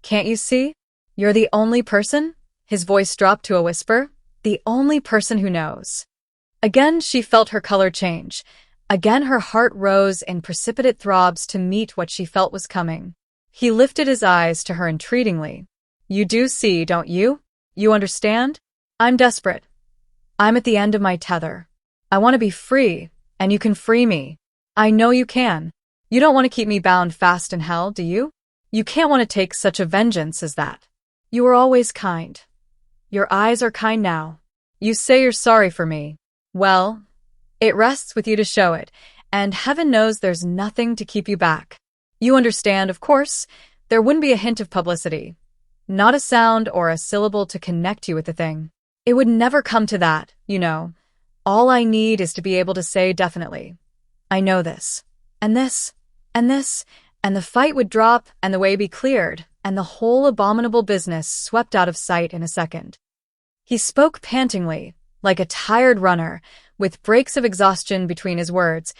[SPEAKER 1] can't you see? You're the only person," his voice dropped to a whisper, "the only person who knows." Again she felt her color change. Again her heart rose in precipitate throbs to meet what she felt was coming. He lifted his eyes to her entreatingly. "You do see, don't you? You understand? I'm desperate. I'm at the end of my tether. I want to be free, and you can free me. I know you can. You don't want to keep me bound fast in hell, do you? You can't want to take such a vengeance as that. You were always kind. Your eyes are kind now. You say you're sorry for me. Well, it rests with you to show it, and heaven knows there's nothing to keep you back. You understand, of course, there wouldn't be a hint of publicity. Not a sound or a syllable to connect you with the thing. It would never come to that, you know. All I need is to be able to say definitely, I know this, and this, and this, and the fight would drop and the way be cleared, and the whole abominable business swept out of sight in a second." He spoke pantingly, like a tired runner, with breaks of exhaustion between his words,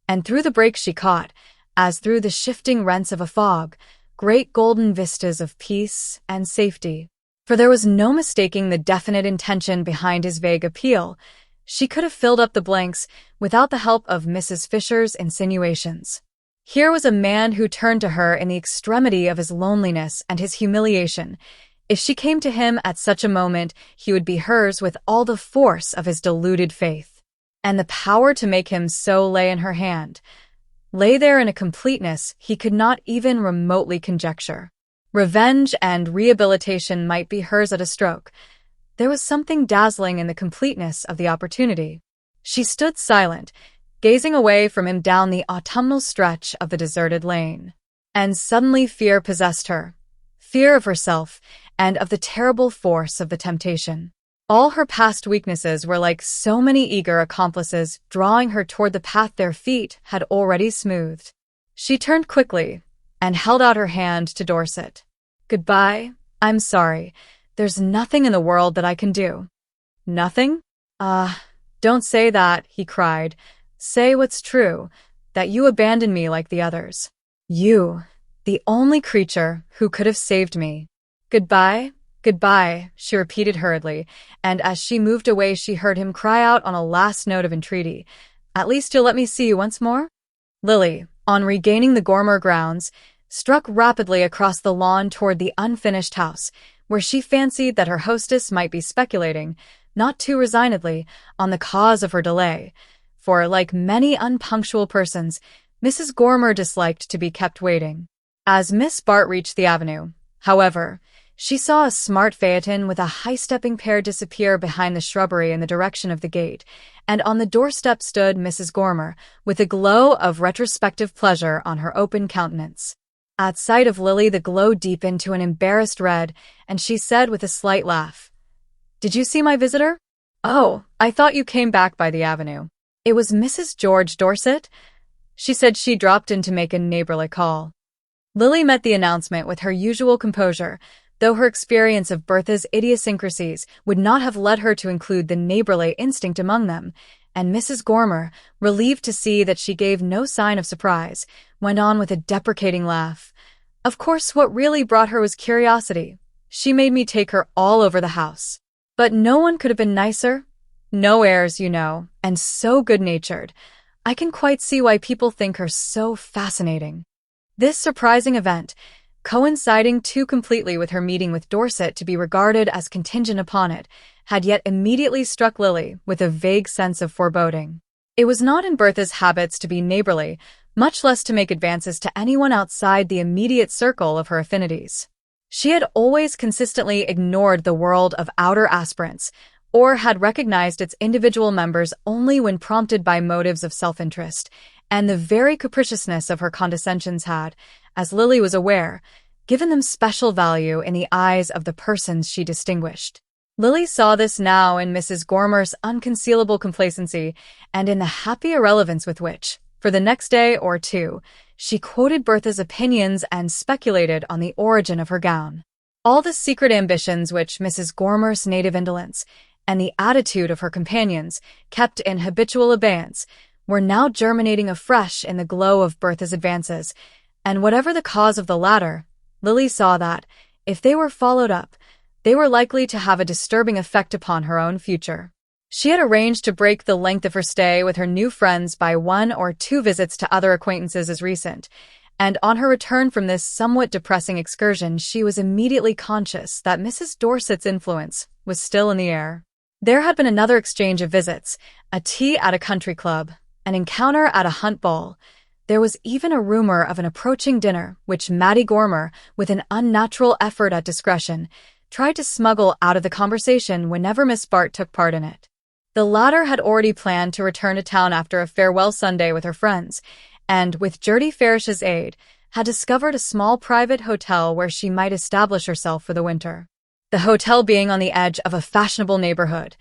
[SPEAKER 1] and through the breaks she caught, as through the shifting rents of a fog, great golden vistas of peace and safety. For there was no mistaking the definite intention behind his vague appeal. She could have filled up the blanks without the help of Mrs. Fisher's insinuations. Here was a man who turned to her in the extremity of his loneliness and his humiliation. If she came to him at such a moment, he would be hers with all the force of his deluded faith. And the power to make him so lay in her hand. Lay there in a completeness he could not even remotely conjecture. Revenge and rehabilitation might be hers at a stroke. There was something dazzling in the completeness of the opportunity. She stood silent, gazing away from him down the autumnal stretch of the deserted lane. And suddenly fear possessed her. Fear of herself and of the terrible force of the temptation. All her past weaknesses were like so many eager accomplices drawing her toward the path their feet had already smoothed. She turned quickly and held out her hand to Dorset. "Goodbye. I'm sorry. There's nothing in the world that I can do." "Nothing? Don't say that," he cried. "Say what's true, that you abandoned me like the others. You, the only creature who could have saved me." "Goodbye, goodbye," she repeated hurriedly, and as she moved away she heard him cry out on a last note of entreaty, "At least you'll let me see you once more?" Lily, on regaining the Gormer grounds, struck rapidly across the lawn toward the unfinished house, where she fancied that her hostess might be speculating, not too resignedly, on the cause of her delay, for, like many unpunctual persons, Mrs. Gormer disliked to be kept waiting. As Miss Bart reached the avenue, however, she saw a smart phaeton with a high-stepping pair disappear behind the shrubbery in the direction of the gate, and on the doorstep stood Mrs. Gormer, with a glow of retrospective pleasure on her open countenance. At sight of Lily, the glow deepened to an embarrassed red, and she said with a slight laugh, "Did you see my visitor?" "Oh, I thought you came back by the avenue." "It was Mrs. George Dorset?" She said she dropped in to make a neighborly call. Lily met the announcement with her usual composure, though her experience of Bertha's idiosyncrasies would not have led her to include the neighborly instinct among them, and Mrs. Gormer, relieved to see that she gave no sign of surprise, went on with a deprecating laugh. "Of course, what really brought her was curiosity. She made me take her all over the house. But no one could have been nicer. No airs, you know, and so good-natured. I can quite see why people think her so fascinating." This surprising event, coinciding too completely with her meeting with Dorset to be regarded as contingent upon it, had yet immediately struck Lily with a vague sense of foreboding. It was not in Bertha's habits to be neighborly, much less to make advances to anyone outside the immediate circle of her affinities. She had always consistently ignored the world of outer aspirants, or had recognized its individual members only when prompted by motives of self-interest, and the very capriciousness of her condescensions had, as Lily was aware, given them special value in the eyes of the persons she distinguished. Lily saw this now in Mrs. Gormer's unconcealable complacency and in the happy irrelevance with which, for the next day or two, she quoted Bertha's opinions and speculated on the origin of her gown. All the secret ambitions which Mrs. Gormer's native indolence and the attitude of her companions kept in habitual abeyance were now germinating afresh in the glow of Bertha's advances, and whatever the cause of the latter, Lily saw that, if they were followed up, they were likely to have a disturbing effect upon her own future. She had arranged to break the length of her stay with her new friends by 1 or 2 visits to other acquaintances as recent, and on her return from this somewhat depressing excursion she was immediately conscious that Mrs. Dorset's influence was still in the air. There had been another exchange of visits, a tea at a country club, an encounter at a hunt ball. There was even a rumor of an approaching dinner, which Mattie Gormer, with an unnatural effort at discretion, tried to smuggle out of the conversation whenever Miss Bart took part in it. The latter had already planned to return to town after a farewell Sunday with her friends, and, with Gertie Farish's aid, had discovered a small private hotel where she might establish herself for the winter. The hotel being on the edge of a fashionable neighborhood,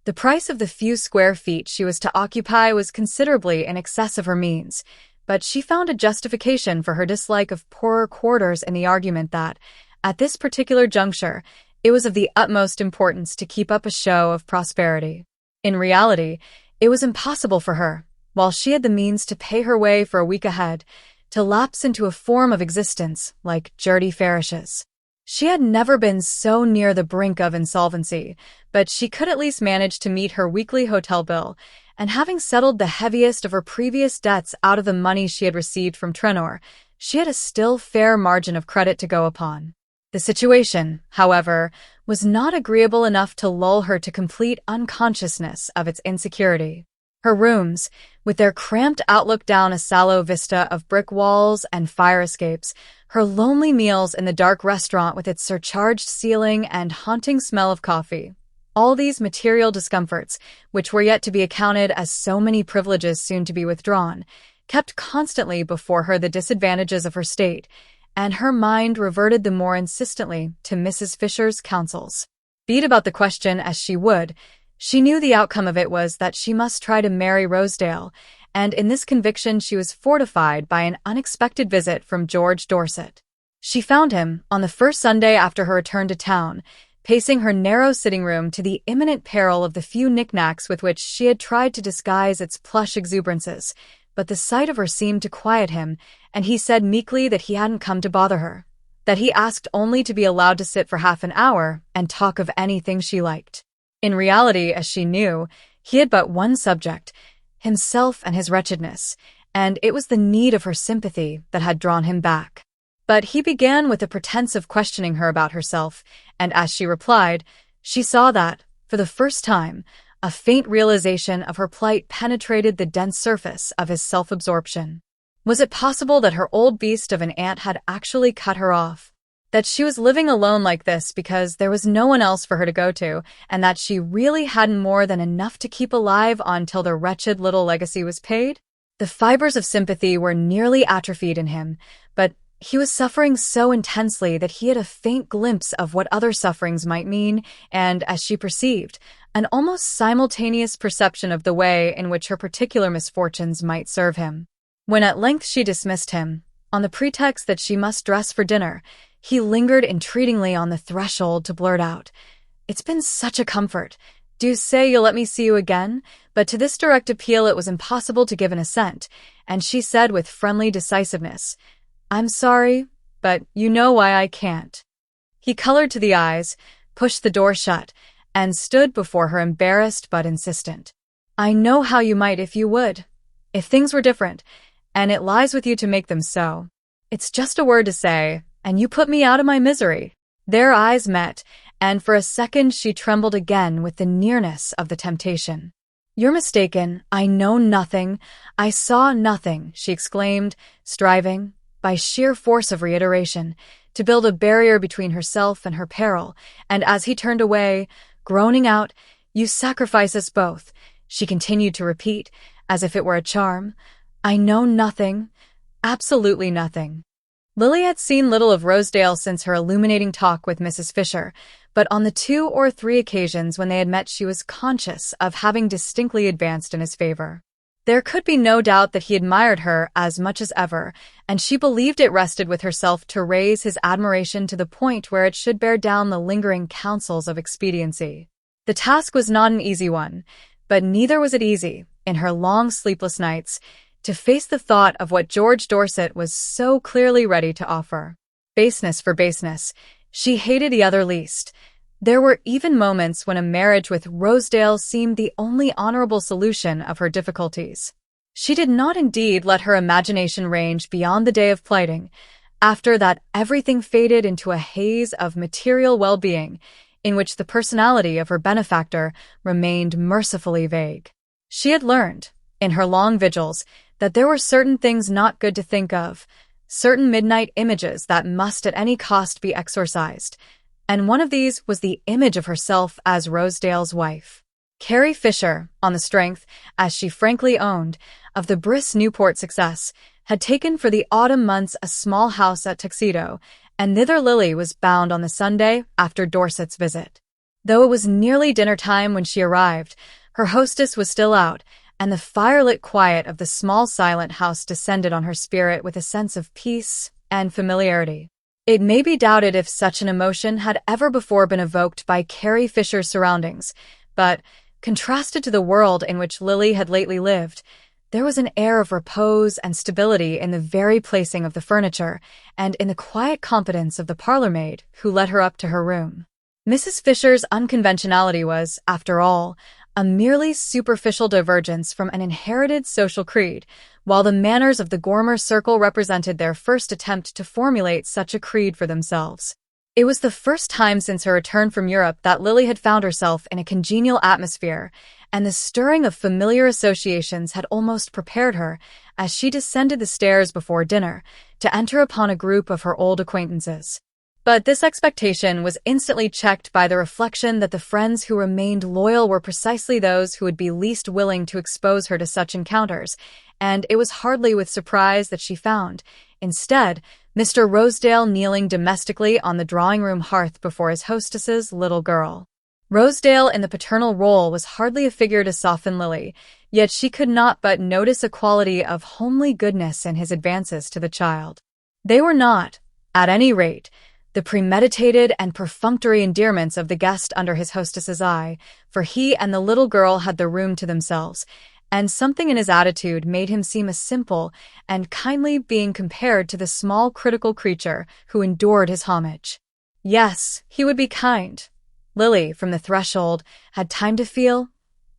[SPEAKER 1] the price of the few square feet she was to occupy was considerably in excess of her means, but she found a justification for her dislike of poorer quarters in the argument that, at this particular juncture, it was of the utmost importance to keep up a show of prosperity. In reality, it was impossible for her, while she had the means to pay her way for a week ahead, to lapse into a form of existence like Gertie Farish's. She had never been so near the brink of insolvency, but she could at least manage to meet her weekly hotel bill, and having settled the heaviest of her previous debts out of the money she had received from Trenor, she had a still fair margin of credit to go upon. The situation, however, was not agreeable enough to lull her to complete unconsciousness of its insecurity. Her rooms, with their cramped outlook down a sallow vista of brick walls and fire escapes, her lonely meals in the dark restaurant with its surcharged ceiling and haunting smell of coffee, all these material discomforts, which were yet to be accounted as so many privileges soon to be withdrawn, kept constantly before her the disadvantages of her state, and her mind reverted the more insistently to Mrs. Fisher's counsels. Beat about the question as she would, she knew the outcome of it was that she must try to marry Rosedale, and in this conviction she was fortified by an unexpected visit from George Dorset. She found him, on the first Sunday after her return to town, pacing her narrow sitting room to the imminent peril of the few knickknacks with which she had tried to disguise its plush exuberances, but the sight of her seemed to quiet him, and he said meekly that he hadn't come to bother her, that he asked only to be allowed to sit for half an hour and talk of anything she liked. In reality, as she knew, he had but one subject, himself and his wretchedness, and it was the need of her sympathy that had drawn him back. But he began with a pretense of questioning her about herself, and as she replied, she saw that, for the first time, a faint realization of her plight penetrated the dense surface of his self-absorption. Was it possible that her old beast of an aunt had actually cut her off? That she was living alone like this because there was no one else for her to go to, and that she really hadn't more than enough to keep alive until the wretched little legacy was paid? The fibers of sympathy were nearly atrophied in him, but he was suffering so intensely that he had a faint glimpse of what other sufferings might mean, and, as she perceived, an almost simultaneous perception of the way in which her particular misfortunes might serve him. When at length she dismissed him, on the pretext that she must dress for dinner, he lingered entreatingly on the threshold to blurt out, "It's been such a comfort. Do say you'll let me see you again?" But to this direct appeal it was impossible to give an assent, and she said with friendly decisiveness, "I'm sorry, but you know why I can't." He colored to the eyes, pushed the door shut, and stood before her embarrassed but insistent. "I know how you might if you would, if things were different, and it lies with you to make them so. It's just a word to say, and you put me out of my misery." Their eyes met, and for a second she trembled again with the nearness of the temptation. "You're mistaken. I know nothing. I saw nothing," she exclaimed, striving, by sheer force of reiteration, to build a barrier between herself and her peril, and as he turned away, groaning out, "You sacrifice us both," she continued to repeat, as if it were a charm, "I know nothing, absolutely nothing." Lily had seen little of Rosedale since her illuminating talk with Mrs. Fisher, but on the 2 or 3 occasions when they had met she was conscious of having distinctly advanced in his favor. There could be no doubt that he admired her as much as ever, and she believed it rested with herself to raise his admiration to the point where it should bear down the lingering counsels of expediency. The task was not an easy one, but neither was it easy, in her long sleepless nights, to face the thought of what George Dorset was so clearly ready to offer. Baseness for baseness, she hated the other least. There were even moments when a marriage with Rosedale seemed the only honorable solution of her difficulties. She did not indeed let her imagination range beyond the day of plighting. After that, everything faded into a haze of material well-being, in which the personality of her benefactor remained mercifully vague. She had learned, in her long vigils, that there were certain things not good to think of, certain midnight images that must at any cost be exorcised, and one of these was the image of herself as Rosedale's wife. Carrie Fisher, on the strength, as she frankly owned, of the brisk Newport success, had taken for the autumn months a small house at Tuxedo, and thither Lily was bound on the Sunday after Dorset's visit. Though it was nearly dinner time when she arrived, her hostess was still out, and the firelit quiet of the small silent house descended on her spirit with a sense of peace and familiarity. It may be doubted if such an emotion had ever before been evoked by Carrie Fisher's surroundings, but, contrasted to the world in which Lily had lately lived, there was an air of repose and stability in the very placing of the furniture, and in the quiet competence of the parlour-maid who led her up to her room. Mrs. Fisher's unconventionality was, after all, a merely superficial divergence from an inherited social creed, while the manners of the Gormer circle represented their first attempt to formulate such a creed for themselves. It was the first time since her return from Europe that Lily had found herself in a congenial atmosphere, and the stirring of familiar associations had almost prepared her, as she descended the stairs before dinner, to enter upon a group of her old acquaintances. But this expectation was instantly checked by the reflection that the friends who remained loyal were precisely those who would be least willing to expose her to such encounters, and it was hardly with surprise that she found, instead, Mr. Rosedale kneeling domestically on the drawing-room hearth before his hostess's little girl. Rosedale in the paternal role was hardly a figure to soften Lily. yet she could not but notice a quality of homely goodness in his advances to the child. They were not, at any rate, the premeditated and perfunctory endearments of the guest under his hostess's eye, for he and the little girl had the room to themselves, and something in his attitude made him seem a simple and kindly being compared to the small critical creature who endured his homage. Yes, he would be kind. Lily, from the threshold, had time to feel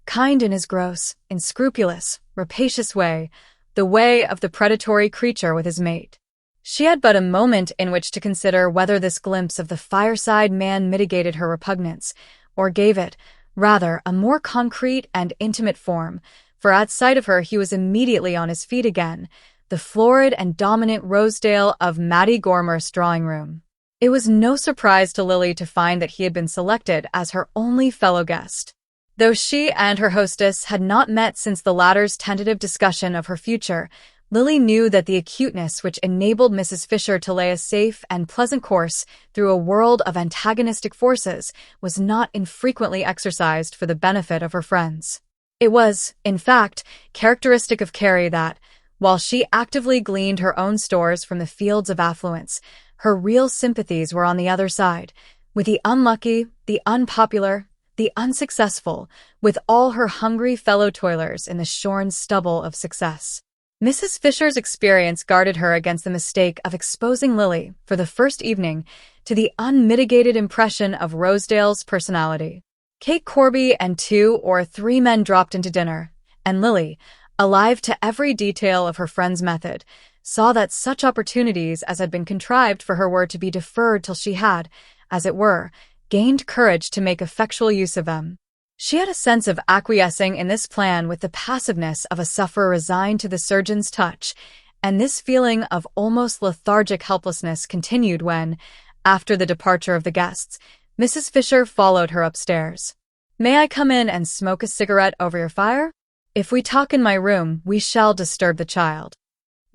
[SPEAKER 1] kind in his gross, unscrupulous, rapacious way, the way of the predatory creature with his mate. She had but a moment in which to consider whether this glimpse of the fireside man mitigated her repugnance, or gave it, rather, a more concrete and intimate form, for at sight of her he was immediately on his feet again, the florid and dominant Rosedale of Mattie Gormor's drawing-room. It was no surprise to Lily to find that he had been selected as her only fellow guest. Though she and her hostess had not met since the latter's tentative discussion of her future, Lily knew that the acuteness which enabled Mrs. Fisher to lay a safe and pleasant course through a world of antagonistic forces was not infrequently exercised for the benefit of her friends. It was, in fact, characteristic of Carrie that, while she actively gleaned her own stores from the fields of affluence, her real sympathies were on the other side, with the unlucky, the unpopular, the unsuccessful, with all her hungry fellow toilers in the shorn stubble of success. Mrs. Fisher's experience guarded her against the mistake of exposing Lily, for the first evening, to the unmitigated impression of Rosedale's personality. Kate Corby and 2 or 3 men dropped into dinner, and Lily, alive to every detail of her friend's method, saw that such opportunities as had been contrived for her were to be deferred till she had, as it were, gained courage to make effectual use of them. She had a sense of acquiescing in this plan with the passiveness of a sufferer resigned to the surgeon's touch, and this feeling of almost lethargic helplessness continued when, after the departure of the guests, Mrs. Fisher followed her upstairs. "May I come in and smoke a cigarette over your fire? If we talk in my room, we shall disturb the child."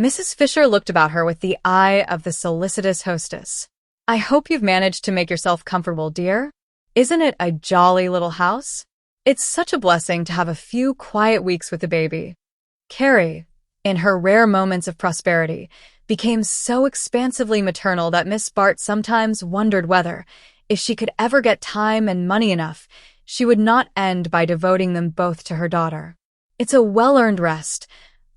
[SPEAKER 1] Mrs. Fisher looked about her with the eye of the solicitous hostess. "I hope you've managed to make yourself comfortable, dear. Isn't it a jolly little house? It's such a blessing to have a few quiet weeks with the baby." Carrie, in her rare moments of prosperity, became so expansively maternal that Miss Bart sometimes wondered whether, if she could ever get time and money enough, she would not end by devoting them both to her daughter. "It's a well-earned rest.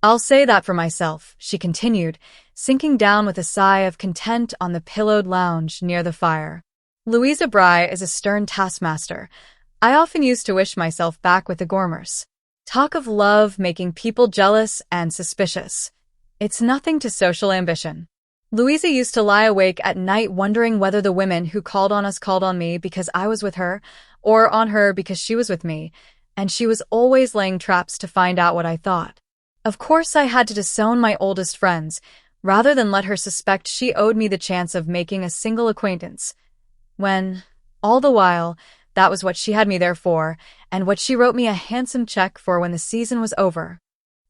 [SPEAKER 1] I'll say that for myself," she continued, sinking down with a sigh of content on the pillowed lounge near the fire. "Louisa Bry is a stern taskmaster. I often used to wish myself back with the Gormors. Talk of love making people jealous and suspicious. It's nothing to social ambition. Louisa used to lie awake at night wondering whether the women who called on us called on me because I was with her, or on her because she was with me, and she was always laying traps to find out what I thought. Of course I had to disown my oldest friends, rather than let her suspect she owed me the chance of making a single acquaintance. When, all the while, that was what she had me there for, and what she wrote me a handsome check for when the season was over."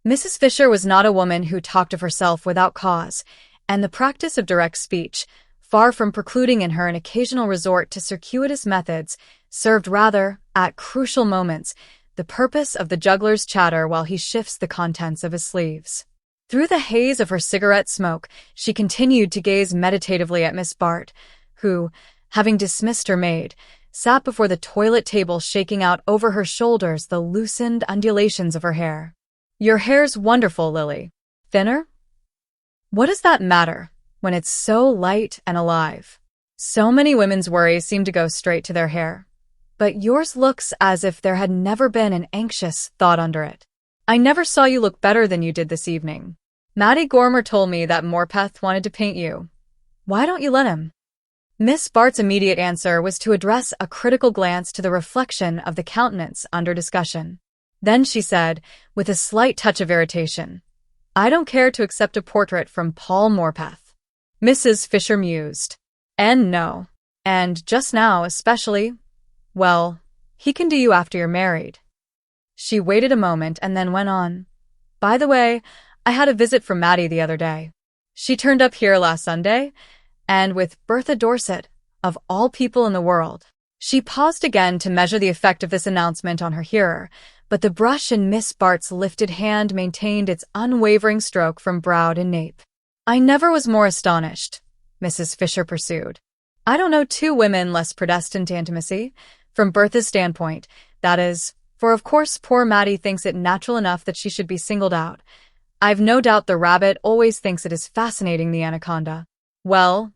[SPEAKER 1] Mrs. Fisher was not a woman who talked of herself without cause, and the practice of direct speech, far from precluding in her an occasional resort to circuitous methods, served rather, at crucial moments, the purpose of the juggler's chatter while he shifts the contents of his sleeves. Through the haze of her cigarette smoke, she continued to gaze meditatively at Miss Bart, who, having dismissed her maid, sat before the toilet table shaking out over her shoulders the loosened undulations of her hair. "Your hair's wonderful, Lily. Thinner? What does that matter, when it's so light and alive? So many women's worries seem to go straight to their hair. But yours looks as if there had never been an anxious thought under it. I never saw you look better than you did this evening. Mattie Gormor told me that Morpeth wanted to paint you. Why don't you let him?" Miss Bart's immediate answer was to address a critical glance to the reflection of the countenance under discussion. Then she said, with a slight touch of irritation, "I don't care to accept a portrait from Paul Morpeth." Mrs. Fisher mused. "And no. And just now, especially, well, he can do you after you're married." She waited a moment and then went on. "By the way, I had a visit from Mattie the other day. She turned up here last Sunday, and with Bertha Dorset, of all people in the world." She paused again to measure the effect of this announcement on her hearer, but the brush in Miss Bart's lifted hand maintained its unwavering stroke from brow to nape. "I never was more astonished," Mrs. Fisher pursued. "I don't know two women less predestined to intimacy, from Bertha's standpoint, that is, for of course poor Mattie thinks it natural enough that she should be singled out. I've no doubt the rabbit always thinks it is fascinating the anaconda. Well,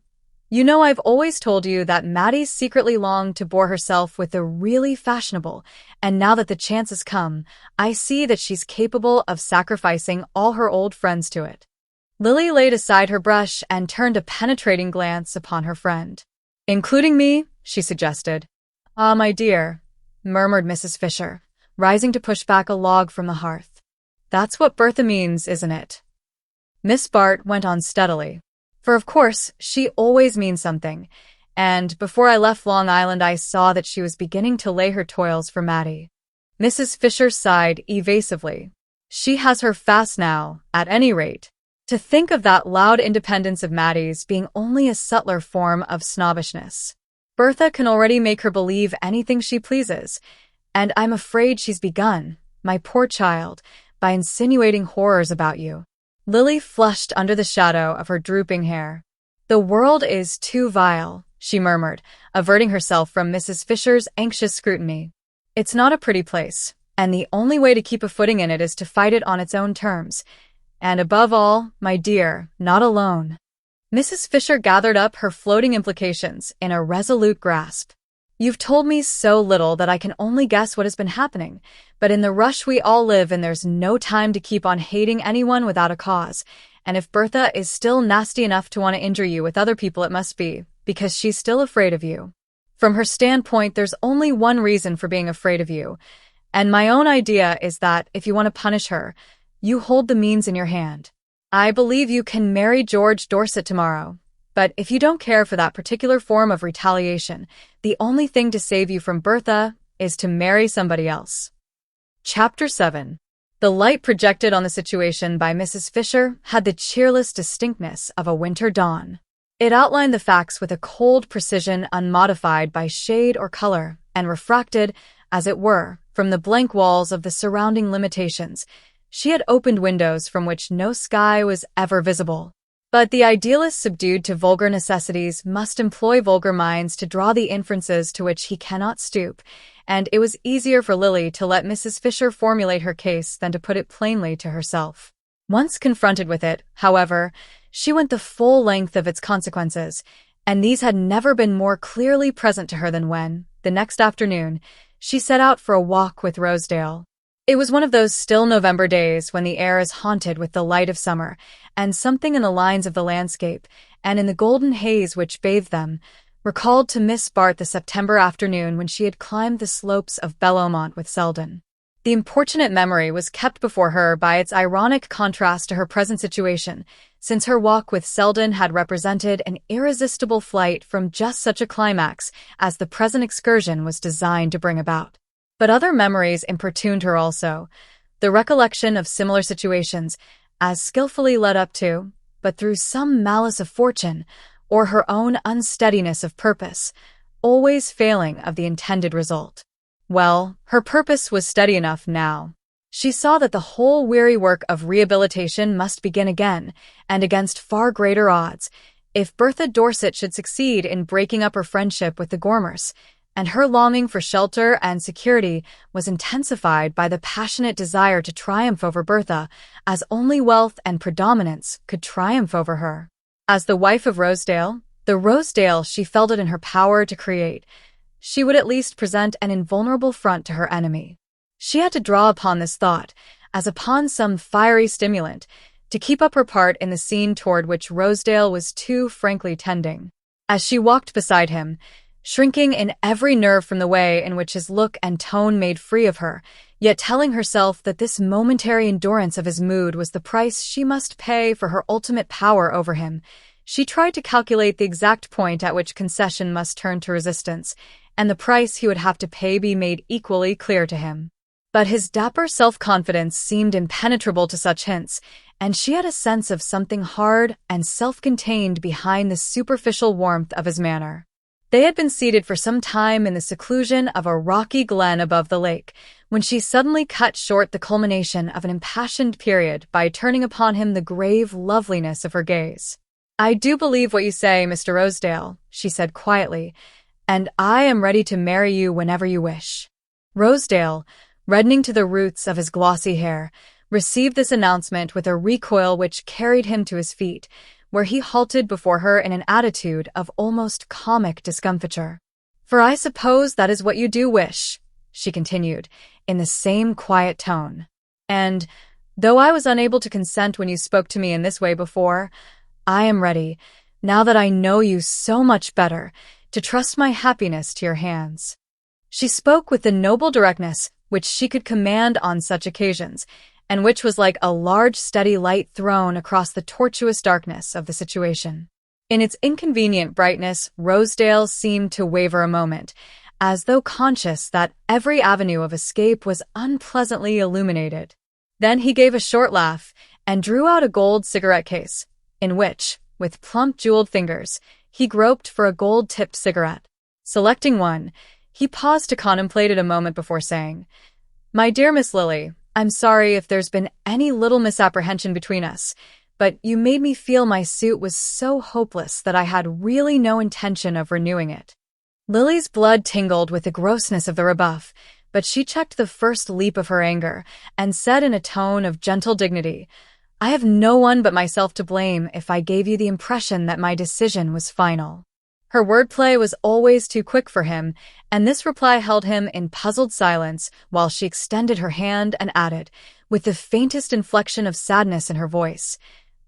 [SPEAKER 1] you know I've always told you that Mattie secretly longed to bore herself with the really fashionable, and now that the chance has come, I see that she's capable of sacrificing all her old friends to it." Lily laid aside her brush and turned a penetrating glance upon her friend. "Including me?" she suggested. "Ah, my dear," murmured Mrs. Fisher, rising to push back a log from the hearth. "That's what Bertha means, isn't it?" Miss Bart went on steadily. "For of course, she always means something, and before I left Long Island I saw that she was beginning to lay her toils for Mattie." Mrs. Fisher sighed evasively. "She has her fast now, at any rate. To think of that loud independence of Mattie's being only a subtler form of snobbishness. Bertha can already make her believe anything she pleases, and I'm afraid she's begun, my poor child, by insinuating horrors about you." Lily flushed under the shadow of her drooping hair. "The world is too vile," she murmured, averting herself from Mrs. Fisher's anxious scrutiny. "It's not a pretty place, and the only way to keep a footing in it is to fight it on its own terms. And above all, my dear, not alone." Mrs. Fisher gathered up her floating implications in a resolute grasp. "You've told me so little that I can only guess what has been happening, but in the rush we all live in there's no time to keep on hating anyone without a cause, and if Bertha is still nasty enough to want to injure you with other people it must be because she's still afraid of you. From her standpoint there's only one reason for being afraid of you, and my own idea is that if you want to punish her, you hold the means in your hand. I believe you can marry George Dorset tomorrow. But if you don't care for that particular form of retaliation, the only thing to save you from Bertha is to marry somebody else." Chapter 7. The light projected on the situation by Mrs. Fisher had the cheerless distinctness of a winter dawn. It outlined the facts with a cold precision unmodified by shade or color, and refracted, as it were, from the blank walls of the surrounding limitations. She had opened windows from which no sky was ever visible. But the idealist subdued to vulgar necessities must employ vulgar minds to draw the inferences to which he cannot stoop, and it was easier for Lily to let Mrs. Fisher formulate her case than to put it plainly to herself. Once confronted with it, however, she went the full length of its consequences, and these had never been more clearly present to her than when, the next afternoon, she set out for a walk with Rosedale. It was one of those still November days when the air is haunted with the light of summer, and something in the lines of the landscape, and in the golden haze which bathed them, recalled to Miss Bart the September afternoon when she had climbed the slopes of Bellomont with Selden. The importunate memory was kept before her by its ironic contrast to her present situation, since her walk with Selden had represented an irresistible flight from just such a climax as the present excursion was designed to bring about. But other memories importuned her also, the recollection of similar situations, as skillfully led up to, but through some malice of fortune, or her own unsteadiness of purpose, always failing of the intended result. Well, her purpose was steady enough now. She saw that the whole weary work of rehabilitation must begin again, and against far greater odds, if Bertha Dorset should succeed in breaking up her friendship with the Gormers, and her longing for shelter and security was intensified by the passionate desire to triumph over Bertha, as only wealth and predominance could triumph over her. As the wife of Rosedale, the Rosedale she felt it in her power to create, she would at least present an invulnerable front to her enemy. She had to draw upon this thought, as upon some fiery stimulant, to keep up her part in the scene toward which Rosedale was too frankly tending. As she walked beside him, shrinking in every nerve from the way in which his look and tone made free of her, yet telling herself that this momentary endurance of his mood was the price she must pay for her ultimate power over him, she tried to calculate the exact point at which concession must turn to resistance, and the price he would have to pay be made equally clear to him. But his dapper self-confidence seemed impenetrable to such hints, and she had a sense of something hard and self-contained behind the superficial warmth of his manner. They had been seated for some time in the seclusion of a rocky glen above the lake, when she suddenly cut short the culmination of an impassioned period by turning upon him the grave loveliness of her gaze. "I do believe what you say, Mr. Rosedale," she said quietly, "and I am ready to marry you whenever you wish." Rosedale, reddening to the roots of his glossy hair, received this announcement with a recoil which carried him to his feet, where he halted before her in an attitude of almost comic discomfiture. "For I suppose that is what you do wish," she continued, in the same quiet tone. "And, though I was unable to consent when you spoke to me in this way before, I am ready, now that I know you so much better, to trust my happiness to your hands." She spoke with the noble directness which she could command on such occasions, and which was like a large steady light thrown across the tortuous darkness of the situation. In its inconvenient brightness, Rosedale seemed to waver a moment, as though conscious that every avenue of escape was unpleasantly illuminated. Then he gave a short laugh and drew out a gold cigarette case, in which, with plump jeweled fingers, he groped for a gold-tipped cigarette. Selecting one, he paused to contemplate it a moment before saying, "My dear Miss Lily, I'm sorry if there's been any little misapprehension between us, but you made me feel my suit was so hopeless that I had really no intention of renewing it." Lily's blood tingled with the grossness of the rebuff, but she checked the first leap of her anger and said in a tone of gentle dignity, "I have no one but myself to blame if I gave you the impression that my decision was final." Her wordplay was always too quick for him, and this reply held him in puzzled silence while she extended her hand and added, with the faintest inflection of sadness in her voice,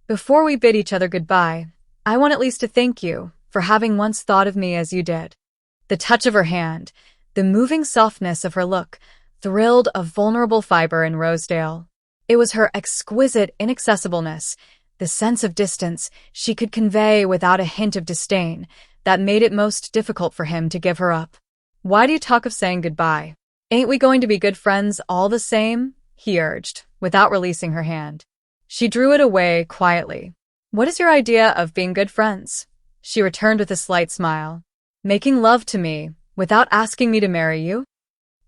[SPEAKER 1] "Before we bid each other goodbye, I want at least to thank you for having once thought of me as you did." The touch of her hand, the moving softness of her look, thrilled a vulnerable fiber in Rosedale. It was her exquisite inaccessibleness, the sense of distance she could convey without a hint of disdain, that made it most difficult for him to give her up. "Why do you talk of saying goodbye? Ain't we going to be good friends all the same?" he urged, without releasing her hand. She drew it away quietly. "What is your idea of being good friends?" she returned with a slight smile. "Making love to me, without asking me to marry you?"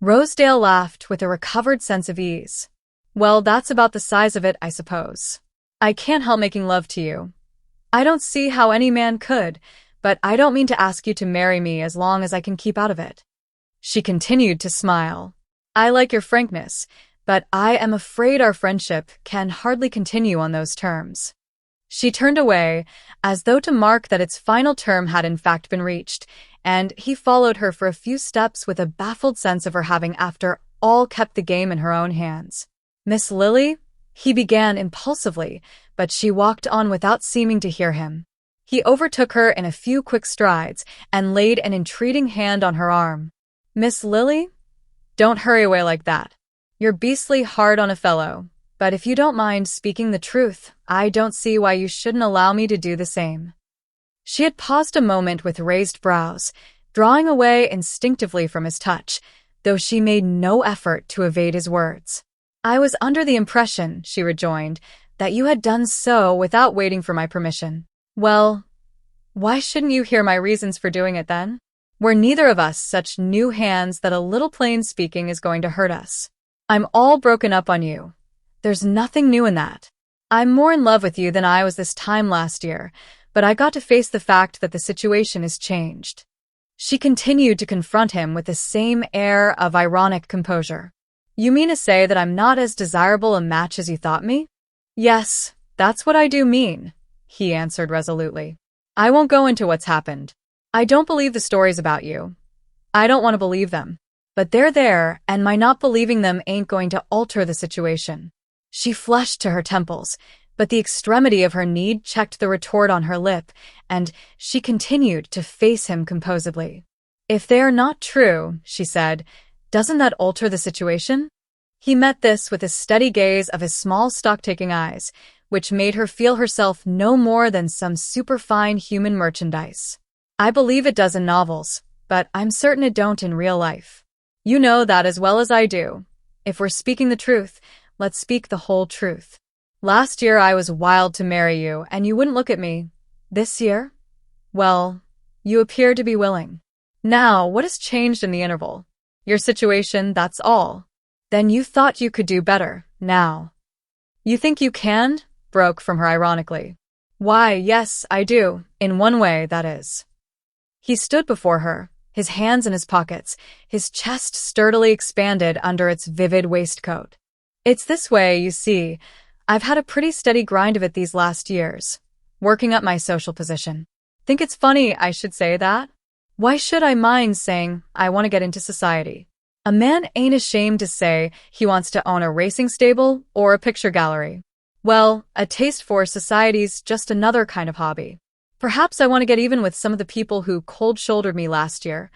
[SPEAKER 1] Rosedale laughed with a recovered sense of ease. "Well, that's about the size of it, I suppose. I can't help making love to you. I don't see how any man could, but I don't mean to ask you to marry me as long as I can keep out of it." She continued to smile. "I like your frankness, but I am afraid our friendship can hardly continue on those terms." She turned away, as though to mark that its final term had in fact been reached, and he followed her for a few steps with a baffled sense of her having after all kept the game in her own hands. "Miss Lily?" he began impulsively, but she walked on without seeming to hear him. He overtook her in a few quick strides and laid an entreating hand on her arm. "Miss Lily? Don't hurry away like that. You're beastly hard on a fellow, but if you don't mind speaking the truth, I don't see why you shouldn't allow me to do the same." She had paused a moment with raised brows, drawing away instinctively from his touch, though she made no effort to evade his words. "I was under the impression," she rejoined, "that you had done so without waiting for my permission." "Well, why shouldn't you hear my reasons for doing it then? We're neither of us such new hands that a little plain speaking is going to hurt us. I'm all broken up on you. There's nothing new in that. I'm more in love with you than I was this time last year, but I got to face the fact that the situation is changed." She continued to confront him with the same air of ironic composure. "You mean to say that I'm not as desirable a match as you thought me?" "Yes, that's what I do mean," he answered resolutely. "I won't go into what's happened. I don't believe the stories about you. I don't want to believe them. But they're there, and my not believing them ain't going to alter the situation." She flushed to her temples, but the extremity of her need checked the retort on her lip, and she continued to face him composedly. "If they are not true," she said, "doesn't that alter the situation?" He met this with a steady gaze of his small stock-taking eyes, which made her feel herself no more than some superfine human merchandise. "I believe it does in novels, but I'm certain it don't in real life. You know that as well as I do. If we're speaking the truth, let's speak the whole truth. Last year I was wild to marry you, and you wouldn't look at me. This year? Well, you appear to be willing." Now, what has changed in the interval? Your situation, that's all. Then you thought you could do better, now. You think you can? Broke from her ironically. Why, yes, I do, in one way, that is. He stood before her, his hands in his pockets, his chest sturdily expanded under its vivid waistcoat. It's this way, you see. I've had a pretty steady grind of it these last years, working up my social position. Think it's funny I should say that? Why should I mind saying I want to get into society? A man ain't ashamed to say he wants to own a racing stable or a picture gallery. Well, a taste for society's just another kind of hobby. Perhaps I want to get even with some of the people who cold-shouldered me last year.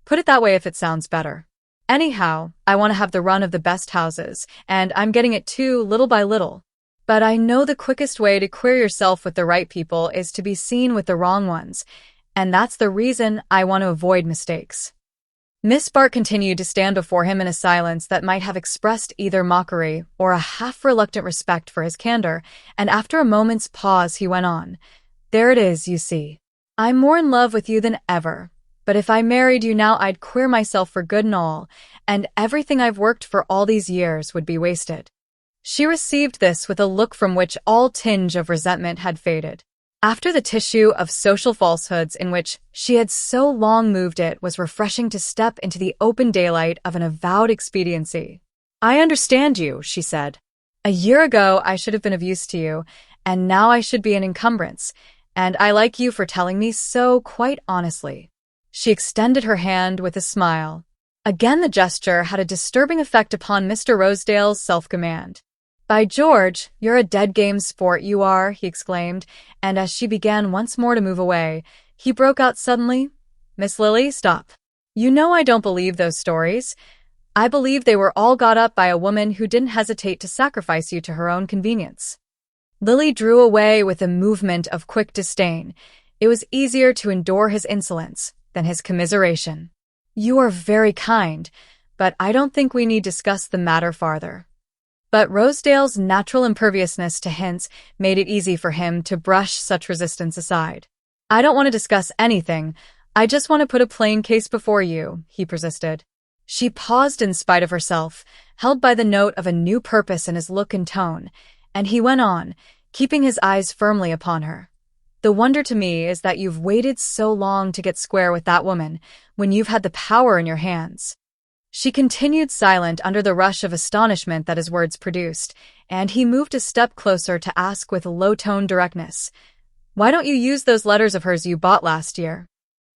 [SPEAKER 1] Put it that way if it sounds better. Anyhow, I want to have the run of the best houses, and I'm getting it too, little by little. But I know the quickest way to queer yourself with the right people is to be seen with the wrong ones, and that's the reason I want to avoid mistakes. Miss Bart continued to stand before him in a silence that might have expressed either mockery or a half-reluctant respect for his candor, and after a moment's pause he went on. There it is, you see. I'm more in love with you than ever, but if I married you now I'd queer myself for good and all, and everything I've worked for all these years would be wasted. She received this with a look from which all tinge of resentment had faded. After the tissue of social falsehoods in which she had so long moved, it was refreshing to step into the open daylight of an avowed expediency. I understand you, she said. A year ago I should have been of use to you, and now I should be an encumbrance, and I like you for telling me so quite honestly. She extended her hand with a smile. Again the gesture had a disturbing effect upon Mr. Rosedale's self-command. By George, you're a dead-game sport, you are, he exclaimed, and as she began once more to move away, he broke out suddenly, Miss Lily, stop. You know I don't believe those stories. I believe they were all got up by a woman who didn't hesitate to sacrifice you to her own convenience. Lily drew away with a movement of quick disdain. It was easier to endure his insolence than his commiseration. You are very kind, but I don't think we need discuss the matter farther. But Rosedale's natural imperviousness to hints made it easy for him to brush such resistance aside. I don't want to discuss anything. I just want to put a plain case before you, he persisted. She paused in spite of herself, held by the note of a new purpose in his look and tone, and he went on, keeping his eyes firmly upon her. The wonder to me is that you've waited so long to get square with that woman when you've had the power in your hands. She continued silent under the rush of astonishment that his words produced, and he moved a step closer to ask with low-toned directness, Why don't you use those letters of hers you bought last year?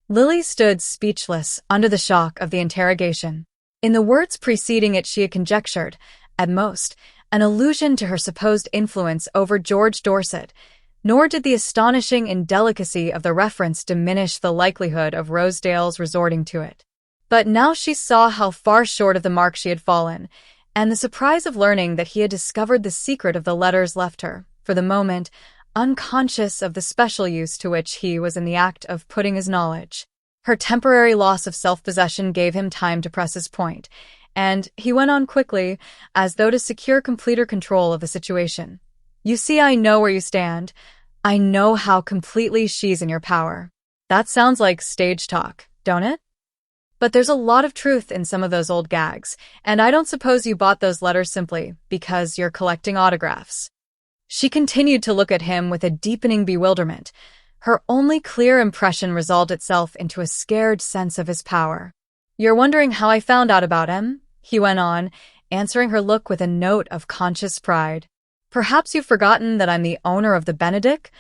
[SPEAKER 1] Lily stood speechless under the shock of the interrogation. In the words preceding it she had conjectured, at most, an allusion to her supposed influence over George Dorset, nor did the astonishing indelicacy of the reference diminish the likelihood of Rosedale's resorting to it. But now she saw how far short of the mark she had fallen, and the surprise of learning that he had discovered the secret of the letters left her, for the moment, unconscious of the special use to which he was in the act of putting his knowledge. Her temporary loss of self-possession gave him time to press his point, and he went on quickly, as though to secure completer control of the situation. You see, I know where you stand. I know how completely she's in your power. That sounds like stage talk, don't it? But there's a lot of truth in some of those old gags, and I don't suppose you bought those letters simply because you're collecting autographs. She continued to look at him with a deepening bewilderment. Her only clear impression resolved itself into a scared sense of his power. You're wondering how I found out about him? He went on, answering her look with a note of conscious pride. Perhaps you've forgotten that I'm the owner of the Benedict?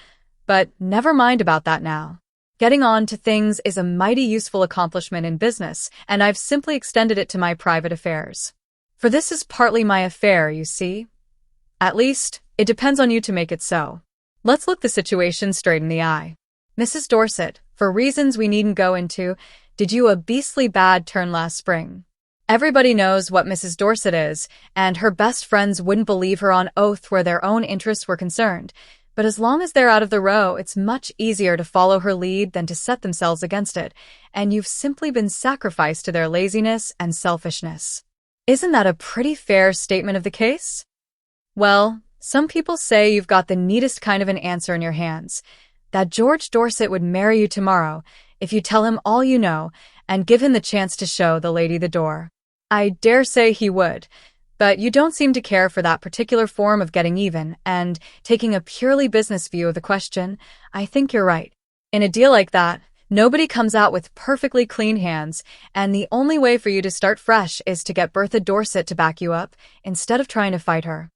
[SPEAKER 1] But never mind about that now. Getting on to things is a mighty useful accomplishment in business, and I've simply extended it to my private affairs. For this is partly my affair, you see. At least, it depends on you to make it so. Let's look the situation straight in the eye. Mrs. Dorset, for reasons we needn't go into, did you a beastly bad turn last spring. Everybody knows what Mrs. Dorset is, and her best friends wouldn't believe her on oath where their own interests were concerned. But as long as they're out of the row, it's much easier to follow her lead than to set themselves against it, and you've simply been sacrificed to their laziness and selfishness. Isn't that a pretty fair statement of the case? Well, some people say you've got the neatest kind of an answer in your hands, that George Dorset would marry you tomorrow if you tell him all you know, and give him the chance to show the lady the door. I dare say he would, but you don't seem to care for that particular form of getting even, and taking a purely business view of the question, I think you're right. In a deal like that, nobody comes out with perfectly clean hands, and the only way for you to start fresh is to get Bertha Dorset to back you up, instead of trying to fight her.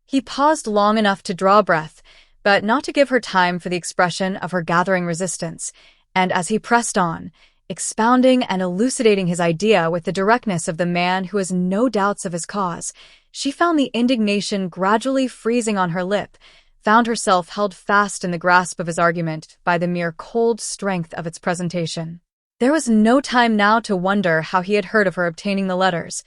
[SPEAKER 1] He paused long enough to draw breath, but not to give her time for the expression of her gathering resistance, and as he pressed on, expounding and elucidating his idea with the directness of the man who has no doubts of his cause, she found the indignation gradually freezing on her lip, found herself held fast in the grasp of his argument by the mere cold strength of its presentation. There was no time now to wonder how he had heard of her obtaining the letters.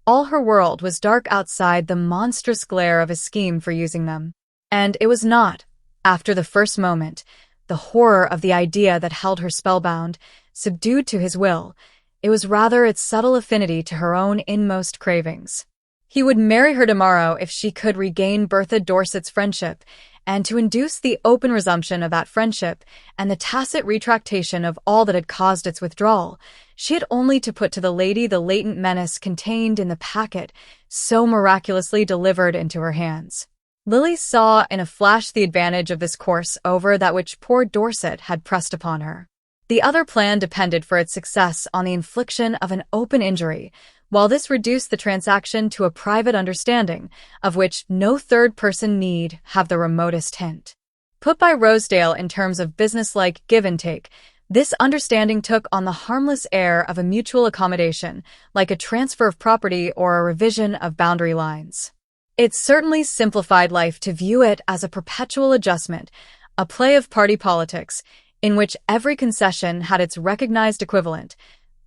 [SPEAKER 1] All her world was dark outside the monstrous glare of his scheme for using them. And it was not, after the first moment, the horror of the idea that held her spellbound, subdued to his will. It was rather its subtle affinity to her own inmost cravings. He would marry her tomorrow if she could regain Bertha Dorset's friendship, and to induce the open resumption of that friendship and the tacit retractation of all that had caused its withdrawal, she had only to put to the lady the latent menace contained in the packet so miraculously delivered into her hands. Lily saw in a flash the advantage of this course over that which poor Dorset had pressed upon her. The other plan depended for its success on the infliction of an open injury, while this reduced the transaction to a private understanding, of which no third person need have the remotest hint. Put by Rosedale in terms of businesslike give and take, this understanding took on the harmless air of a mutual accommodation, like a transfer of property or a revision of boundary lines. It certainly simplified life to view it as a perpetual adjustment, a play of party politics, in which every concession had its recognized equivalent.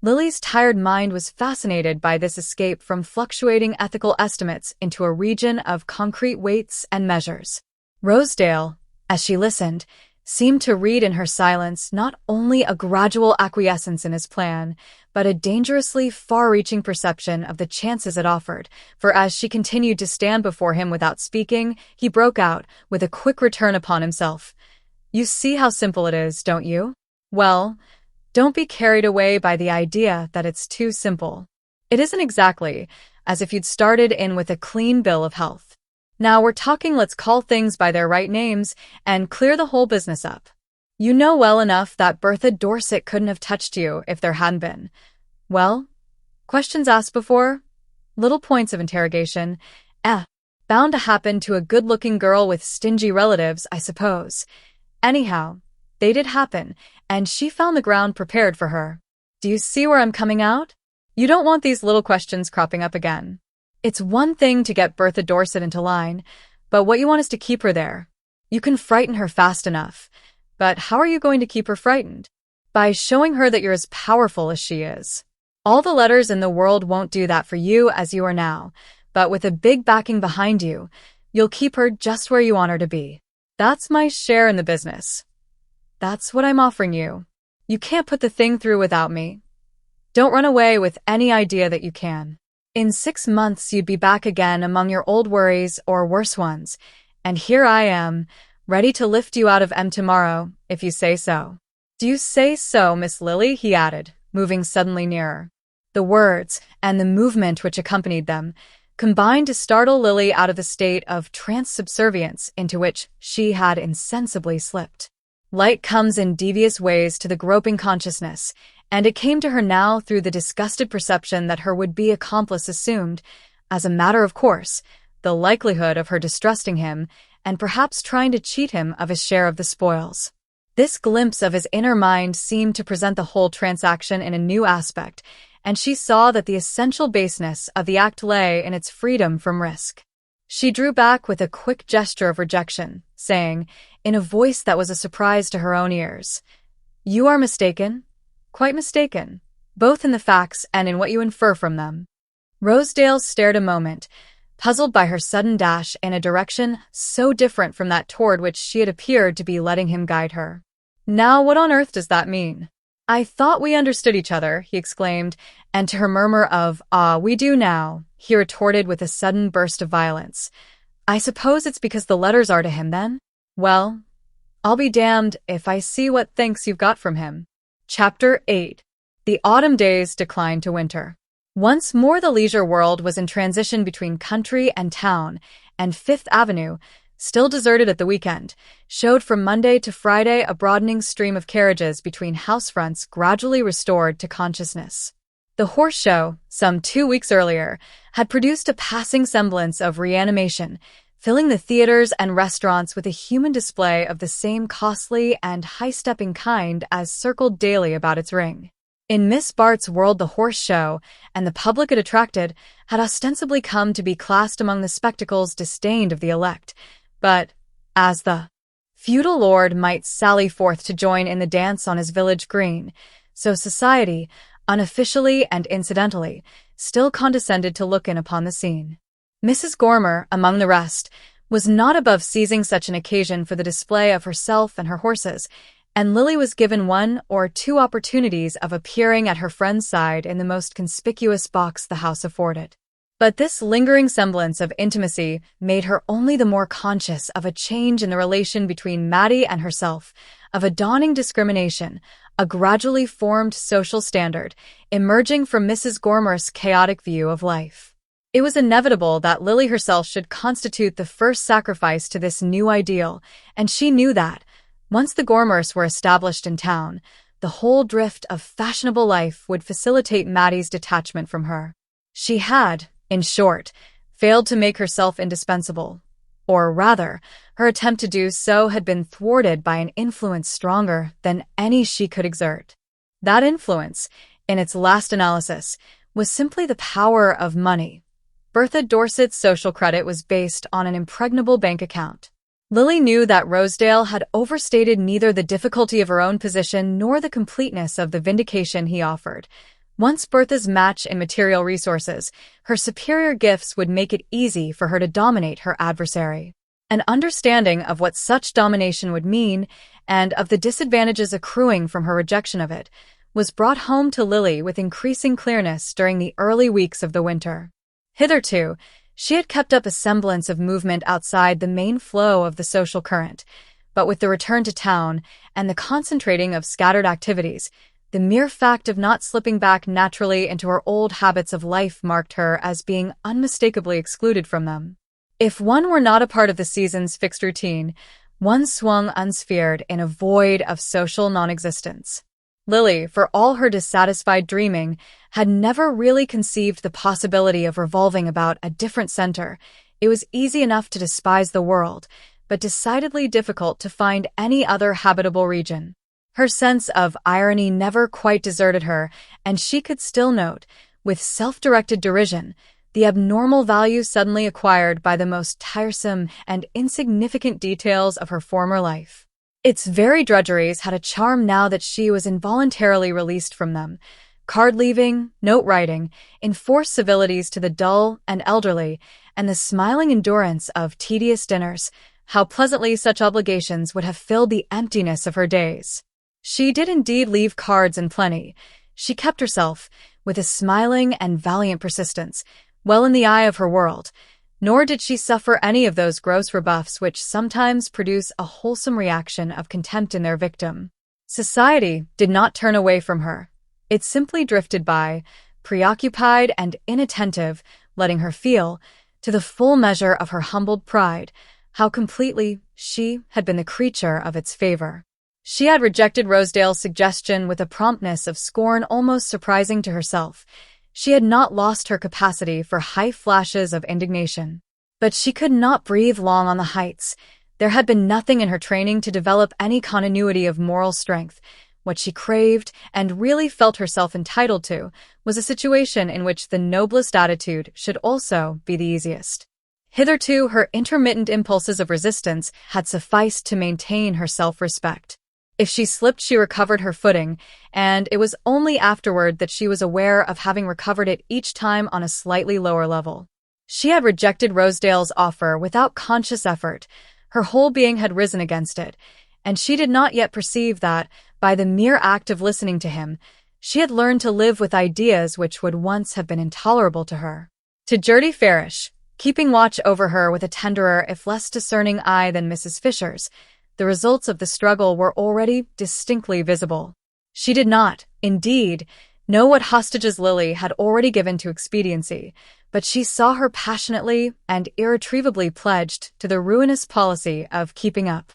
[SPEAKER 1] Lily's tired mind was fascinated by this escape from fluctuating ethical estimates into a region of concrete weights and measures. Rosedale, as she listened, seemed to read in her silence not only a gradual acquiescence in his plan, but a dangerously far-reaching perception of the chances it offered, for as she continued to stand before him without speaking, he broke out, with a quick return upon himself. You see how simple it is, don't you? Well, don't be carried away by the idea that it's too simple. It isn't exactly as if you'd started in with a clean bill of health. Now we're talking, let's call things by their right names and clear the whole business up. You know well enough that Bertha Dorset couldn't have touched you if there hadn't been. Well, questions asked before? Little points of interrogation. Bound to happen to a good-looking girl with stingy relatives, I suppose. Anyhow, they did happen, and she found the ground prepared for her. Do you see where I'm coming out? You don't want these little questions cropping up again. It's one thing to get Bertha Dorset into line, but what you want is to keep her there. You can frighten her fast enough, but how are you going to keep her frightened? By showing her that you're as powerful as she is. All the letters in the world won't do that for you as you are now, but with a big backing behind you, you'll keep her just where you want her to be. That's my share in the business. That's what I'm offering you. You can't put the thing through without me. Don't run away with any idea that you can. In 6 months you'd be back again among your old worries or worse ones, and here I am, ready to lift you out of M tomorrow, if you say so. Do you say so, Miss Lily? He added, moving suddenly nearer. The words, and the movement which accompanied them, combined to startle Lily out of the state of trance subservience into which she had insensibly slipped. Light comes in devious ways to the groping consciousness, and it came to her now through the disgusted perception that her would-be accomplice assumed, as a matter of course, the likelihood of her distrusting him and perhaps trying to cheat him of his share of the spoils. This glimpse of his inner mind seemed to present the whole transaction in a new aspect, and she saw that the essential baseness of the act lay in its freedom from risk. She drew back with a quick gesture of rejection, saying, in a voice that was a surprise to her own ears, "You are mistaken, quite mistaken, both in the facts and in what you infer from them." Rosedale stared a moment, puzzled by her sudden dash in a direction so different from that toward which she had appeared to be letting him guide her. "Now what on earth does that mean?" "I thought we understood each other," he exclaimed, and to her murmur of, we do now, he retorted with a sudden burst of violence. "I suppose it's because the letters are to him, then? Well, I'll be damned if I see what thanks you've got from him." Chapter 8. The autumn days declined to winter. Once more the leisure world was in transition between country and town, and Fifth Avenue, still deserted at the weekend, showed from Monday to Friday a broadening stream of carriages between house fronts gradually restored to consciousness. The horse show, some 2 weeks earlier, had produced a passing semblance of reanimation, filling the theaters and restaurants with a human display of the same costly and high-stepping kind as circled daily about its ring. In Miss Bart's world, the horse show and the public it attracted had ostensibly come to be classed among the spectacles disdained of the elect, but as the feudal lord might sally forth to join in the dance on his village green, so society, unofficially and incidentally, still condescended to look in upon the scene. Mrs. Gormer, among the rest, was not above seizing such an occasion for the display of herself and her horses, and Lily was given 1 or 2 opportunities of appearing at her friend's side in the most conspicuous box the house afforded. But this lingering semblance of intimacy made her only the more conscious of a change in the relation between Mattie and herself, of a dawning discrimination, a gradually formed social standard, emerging from Mrs. Gormer's chaotic view of life. It was inevitable that Lily herself should constitute the first sacrifice to this new ideal, and she knew that, once the Gormers were established in town, the whole drift of fashionable life would facilitate Mattie's detachment from her. She had, in short, failed to make herself indispensable, or rather, her attempt to do so had been thwarted by an influence stronger than any she could exert. That influence, in its last analysis, was simply the power of money. Bertha Dorset's social credit was based on an impregnable bank account. Lily knew that Rosedale had overstated neither the difficulty of her own position nor the completeness of the vindication he offered. Once Bertha's match in material resources, her superior gifts would make it easy for her to dominate her adversary. An understanding of what such domination would mean, and of the disadvantages accruing from her rejection of it, was brought home to Lily with increasing clearness during the early weeks of the winter. Hitherto, she had kept up a semblance of movement outside the main flow of the social current, but with the return to town and the concentrating of scattered activities, the mere fact of not slipping back naturally into her old habits of life marked her as being unmistakably excluded from them. If one were not a part of the season's fixed routine, one swung unsphered in a void of social non-existence. Lily, for all her dissatisfied dreaming, had never really conceived the possibility of revolving about a different center. It was easy enough to despise the world, but decidedly difficult to find any other habitable region. Her sense of irony never quite deserted her, and she could still note, with self-directed derision, the abnormal value suddenly acquired by the most tiresome and insignificant details of her former life. Its very drudgeries had a charm now that she was involuntarily released from them. Card-leaving, note-writing, enforced civilities to the dull and elderly, and the smiling endurance of tedious dinners, how pleasantly such obligations would have filled the emptiness of her days. She did indeed leave cards in plenty. She kept herself, with a smiling and valiant persistence, well in the eye of her world, nor did she suffer any of those gross rebuffs which sometimes produce a wholesome reaction of contempt in their victim. Society did not turn away from her. It simply drifted by, preoccupied and inattentive, letting her feel, to the full measure of her humbled pride, how completely she had been the creature of its favor. She had rejected Rosedale's suggestion with a promptness of scorn almost surprising to herself. She had not lost her capacity for high flashes of indignation. But she could not breathe long on the heights. There had been nothing in her training to develop any continuity of moral strength. What she craved, and really felt herself entitled to, was a situation in which the noblest attitude should also be the easiest. Hitherto, her intermittent impulses of resistance had sufficed to maintain her self-respect. If she slipped, she recovered her footing, and it was only afterward that she was aware of having recovered it each time on a slightly lower level. She had rejected Rosedale's offer without conscious effort. Her whole being had risen against it, and she did not yet perceive that, by the mere act of listening to him, she had learned to live with ideas which would once have been intolerable to her. To Gertie Farish, keeping watch over her with a tenderer if less discerning eye than Mrs. Fisher's, the results of the struggle were already distinctly visible. She did not, indeed, know what hostages Lily had already given to expediency, but she saw her passionately and irretrievably pledged to the ruinous policy of keeping up.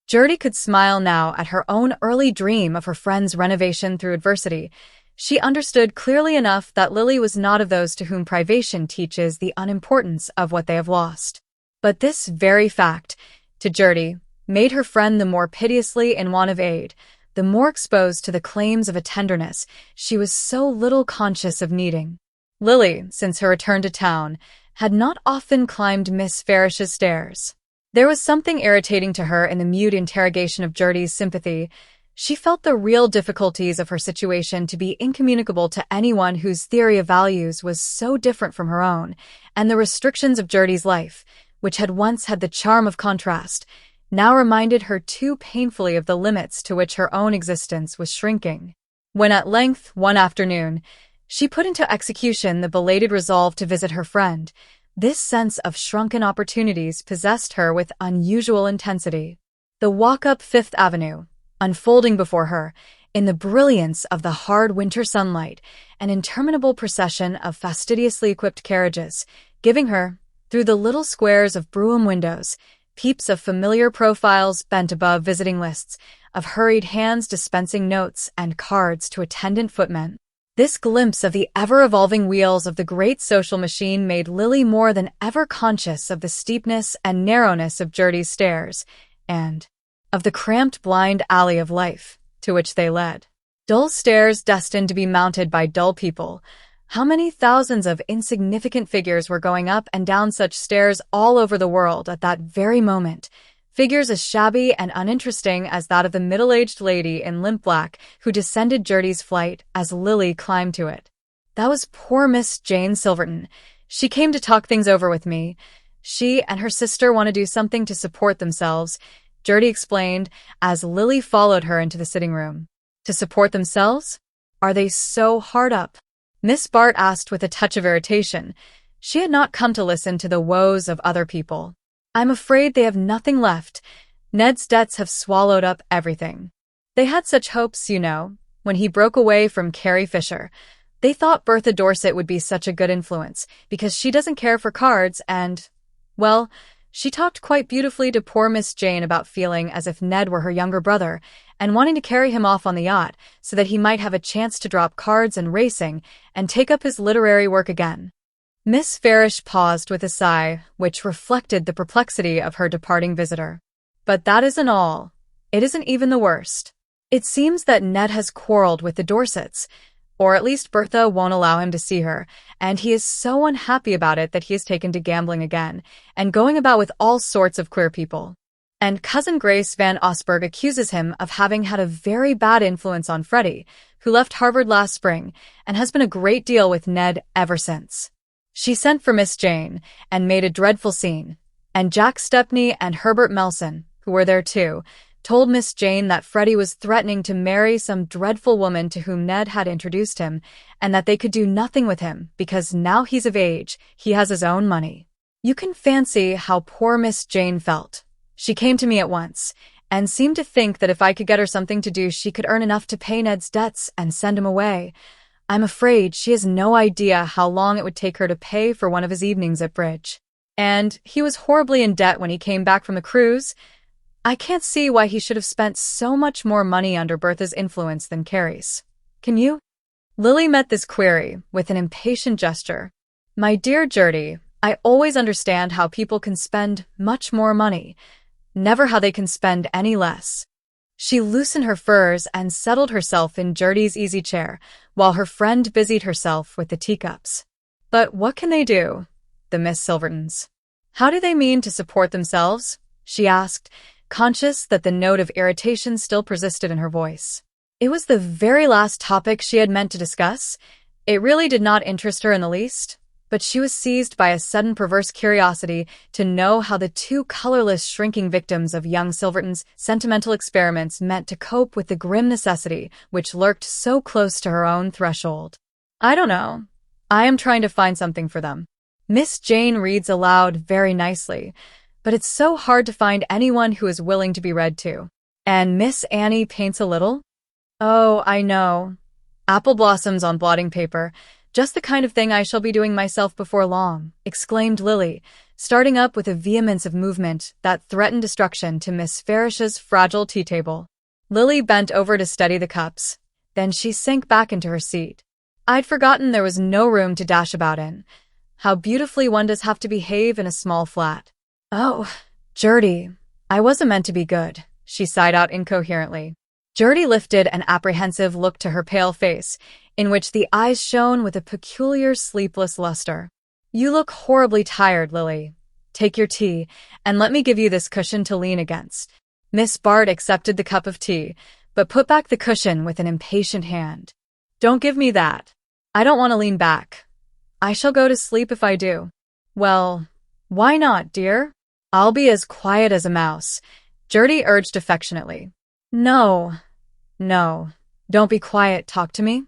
[SPEAKER 1] Gertie could smile now at her own early dream of her friend's renovation through adversity. She understood clearly enough that Lily was not of those to whom privation teaches the unimportance of what they have lost. But this very fact, to Gertie, made her friend the more piteously in want of aid, the more exposed to the claims of a tenderness she was so little conscious of needing. Lily, since her return to town, had not often climbed Miss Farish's stairs. There was something irritating to her in the mute interrogation of Gertie's sympathy. She felt the real difficulties of her situation to be incommunicable to anyone whose theory of values was so different from her own, and the restrictions of Gertie's life, which had once had the charm of contrast, now reminded her too painfully of the limits to which her own existence was shrinking. When at length, one afternoon, she put into execution the belated resolve to visit her friend, this sense of shrunken opportunities possessed her with unusual intensity. The walk up Fifth Avenue, unfolding before her, in the brilliance of the hard winter sunlight, an interminable procession of fastidiously equipped carriages, giving her, through the little squares of brougham windows, peeps of familiar profiles bent above visiting lists, of hurried hands dispensing notes and cards to attendant footmen. This glimpse of the ever-evolving wheels of the great social machine made Lily more than ever conscious of the steepness and narrowness of Gertie's stairs, and of the cramped blind alley of life to which they led. Dull stairs destined to be mounted by dull people. How many thousands of insignificant figures were going up and down such stairs all over the world at that very moment? Figures as shabby and uninteresting as that of the middle-aged lady in limp black who descended Gertie's flight as Lily climbed to it. That was poor Miss Jane Silverton. She came to talk things over with me. She and her sister want to do something to support themselves, Gertie explained as Lily followed her into the sitting room. To support themselves? Are they so hard up? Miss Bart asked with a touch of irritation. She had not come to listen to the woes of other people. I'm afraid they have nothing left. Ned's debts have swallowed up everything. They had such hopes, you know, when he broke away from Carrie Fisher. They thought Bertha Dorset would be such a good influence, because she doesn't care for cards and, well, she talked quite beautifully to poor Miss Jane about feeling as if Ned were her younger brother, and wanting to carry him off on the yacht so that he might have a chance to drop cards and racing and take up his literary work again. Miss Farish paused with a sigh, which reflected the perplexity of her departing visitor. But that isn't all. It isn't even the worst. It seems that Ned has quarreled with the Dorsets, or at least Bertha won't allow him to see her, and he is so unhappy about it that he has taken to gambling again, and going about with all sorts of queer people. And Cousin Grace Van Osburgh accuses him of having had a very bad influence on Freddie, who left Harvard last spring, and has been a great deal with Ned ever since. She sent for Miss Jane, and made a dreadful scene, and Jack Stepney and Herbert Melson, who were there too, told Miss Jane that Freddie was threatening to marry some dreadful woman to whom Ned had introduced him, and that they could do nothing with him, because now he's of age, he has his own money. You can fancy how poor Miss Jane felt. She came to me at once, and seemed to think that if I could get her something to do she could earn enough to pay Ned's debts and send him away. I'm afraid she has no idea how long it would take her to pay for one of his evenings at bridge. And he was horribly in debt when he came back from the cruise. I can't see why he should have spent so much more money under Bertha's influence than Carrie's. Can you? Lily met this query with an impatient gesture. My dear Gertie, I always understand how people can spend much more money, never how they can spend any less. She loosened her furs and settled herself in Gertie's easy chair, while her friend busied herself with the teacups. But what can they do, the Miss Silvertons? How do they mean to support themselves? She asked, conscious that the note of irritation still persisted in her voice. It was the very last topic she had meant to discuss. It really did not interest her in the least, but she was seized by a sudden perverse curiosity to know how the two colorless, shrinking victims of young Silverton's sentimental experiments meant to cope with the grim necessity which lurked so close to her own threshold. I don't know. I am trying to find something for them. Miss Jane reads aloud very nicely, but it's so hard to find anyone who is willing to be read to. And Miss Annie paints a little? Oh, I know. Apple blossoms on blotting paper, just the kind of thing I shall be doing myself before long, exclaimed Lily, starting up with a vehemence of movement that threatened destruction to Miss Farish's fragile tea table. Lily bent over to study the cups. Then she sank back into her seat. I'd forgotten there was no room to dash about in. How beautifully one does have to behave in a small flat. Oh, Gertie, I wasn't meant to be good, she sighed out incoherently. Gertie lifted an apprehensive look to her pale face, in which the eyes shone with a peculiar sleepless luster. You look horribly tired, Lily. Take your tea, and let me give you this cushion to lean against. Miss Bart accepted the cup of tea, but put back the cushion with an impatient hand. Don't give me that. I don't want to lean back. I shall go to sleep if I do. Well, why not, dear? I'll be as quiet as a mouse, Gertie urged affectionately. No, don't be quiet, talk to me.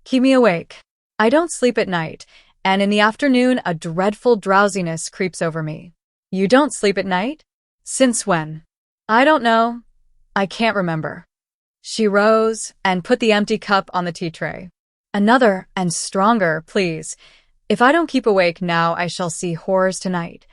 [SPEAKER 1] Keep me awake. I don't sleep at night, and in the afternoon a dreadful drowsiness creeps over me. You don't sleep at night? Since when? I don't know. I can't remember. She rose and put the empty cup on the tea tray. Another and stronger, please. If I don't keep awake now, I shall see horrors tonight.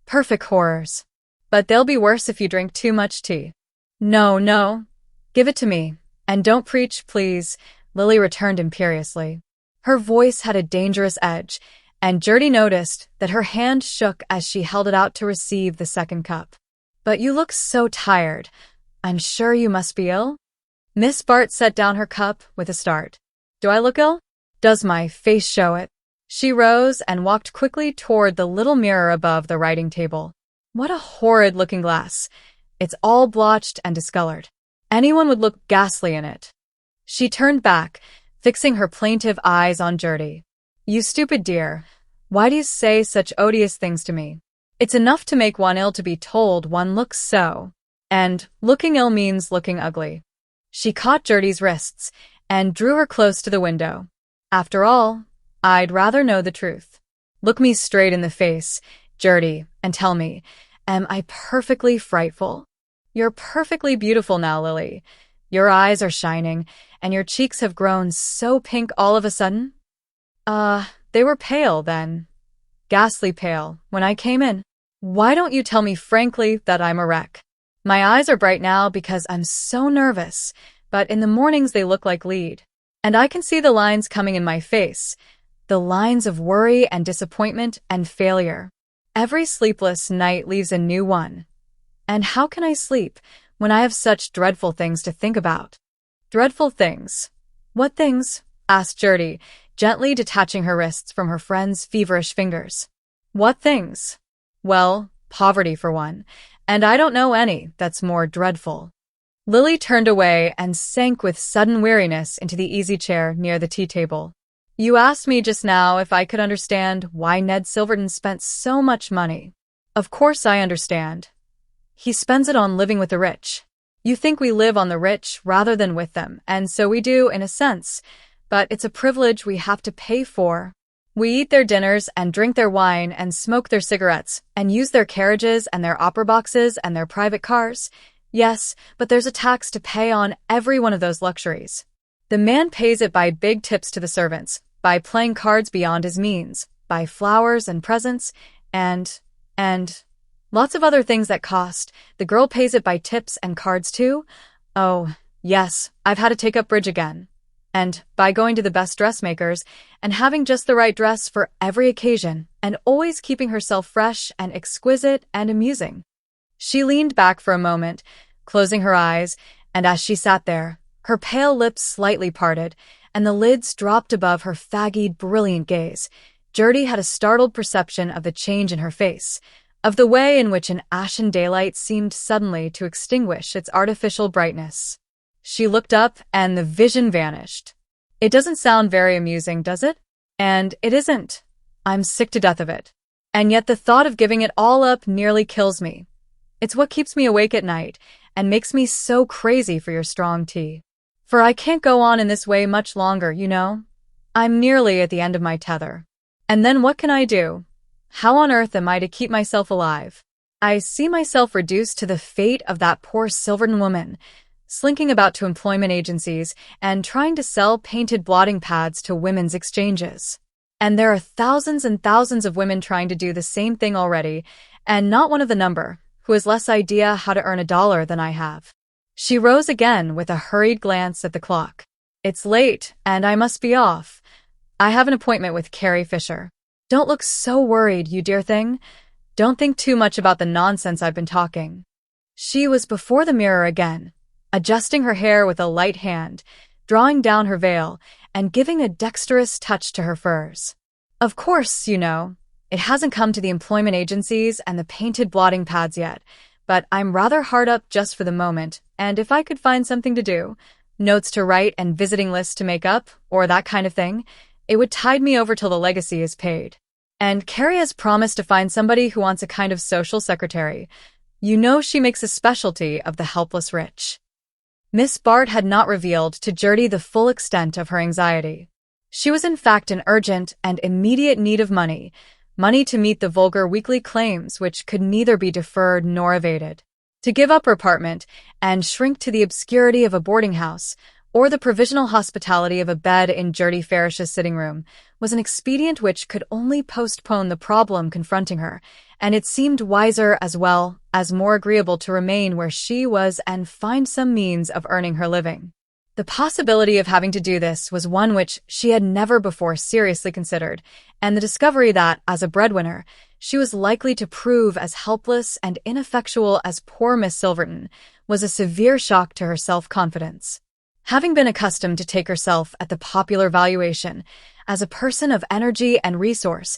[SPEAKER 1] Perfect horrors. But they'll be worse if you drink too much tea. No. Give it to me. And don't preach, please, Lily returned imperiously. Her voice had a dangerous edge, and Gertie noticed that her hand shook as she held it out to receive the second cup. But you look so tired. I'm sure you must be ill? Miss Bart set down her cup with a start. Do I look ill? Does my face show it? She rose and walked quickly toward the little mirror above the writing table. What a horrid looking glass. It's all blotched and discolored. Anyone would look ghastly in it. She turned back, fixing her plaintive eyes on Gertie. You stupid dear. Why do you say such odious things to me? It's enough to make one ill to be told one looks so. And looking ill means looking ugly. She caught Gertie's wrists and drew her close to the window. After all, I'd rather know the truth. Look me straight in the face, Gertie, and tell me, am I perfectly frightful? You're perfectly beautiful now, Lily. Your eyes are shining, and your cheeks have grown so pink all of a sudden. They were pale then. Ghastly pale, when I came in. Why don't you tell me frankly that I'm a wreck? My eyes are bright now because I'm so nervous, but in the mornings they look like lead. And I can see the lines coming in my face, the lines of worry and disappointment and failure. Every sleepless night leaves a new one. And how can I sleep when I have such dreadful things to think about? Dreadful things? What things? Asked Gertie, gently detaching her wrists from her friend's feverish fingers. What things? Well, poverty for one, and I don't know any that's more dreadful. Lily turned away and sank with sudden weariness into the easy chair near the tea table. You asked me just now if I could understand why Ned Silverton spent so much money. Of course I understand. He spends it on living with the rich. You think we live on the rich rather than with them, and so we do in a sense, but it's a privilege we have to pay for. We eat their dinners and drink their wine and smoke their cigarettes and use their carriages and their opera boxes and their private cars. Yes, but there's a tax to pay on every one of those luxuries. The man pays it by big tips to the servants, by playing cards beyond his means, by flowers and presents, and lots of other things that cost. The girl pays it by tips and cards too. Oh, yes, I've had to take up bridge again. And by going to the best dressmakers and having just the right dress for every occasion and always keeping herself fresh and exquisite and amusing. She leaned back for a moment, closing her eyes, and as she sat there, her pale lips slightly parted and the lids dropped above her faggy, brilliant gaze, Gertie had a startled perception of the change in her face, of the way in which an ashen daylight seemed suddenly to extinguish its artificial brightness. She looked up and the vision vanished. It doesn't sound very amusing, does it? And it isn't. I'm sick to death of it. And yet the thought of giving it all up nearly kills me. It's what keeps me awake at night and makes me so crazy for your strong tea. For I can't go on in this way much longer, you know. I'm nearly at the end of my tether. And then what can I do? How on earth am I to keep myself alive? I see myself reduced to the fate of that poor Silverton woman, slinking about to employment agencies and trying to sell painted blotting pads to women's exchanges. And there are thousands and thousands of women trying to do the same thing already, and not one of the number who has less idea how to earn $1 than I have. She rose again with a hurried glance at the clock. It's late, and I must be off. I have an appointment with Carrie Fisher. Don't look so worried, you dear thing. Don't think too much about the nonsense I've been talking. She was before the mirror again, adjusting her hair with a light hand, drawing down her veil, and giving a dexterous touch to her furs. Of course, you know, it hasn't come to the employment agencies and the painted blotting pads yet, but I'm rather hard up just for the moment, and if I could find something to do, notes to write and visiting lists to make up, or that kind of thing, it would tide me over till the legacy is paid. And Carrie has promised to find somebody who wants a kind of social secretary. You know she makes a specialty of the helpless rich. Miss Bart had not revealed to Gertie the full extent of her anxiety. She was in fact in urgent and immediate need of money to meet the vulgar weekly claims which could neither be deferred nor evaded. To give up her apartment and shrink to the obscurity of a boarding house, or the provisional hospitality of a bed in Gertie Farish's sitting room, was an expedient which could only postpone the problem confronting her, and it seemed wiser as well as more agreeable to remain where she was and find some means of earning her living. The possibility of having to do this was one which she had never before seriously considered, and the discovery that, as a breadwinner, she was likely to prove as helpless and ineffectual as poor Miss Silverton was a severe shock to her self-confidence. Having been accustomed to take herself at the popular valuation as a person of energy and resource,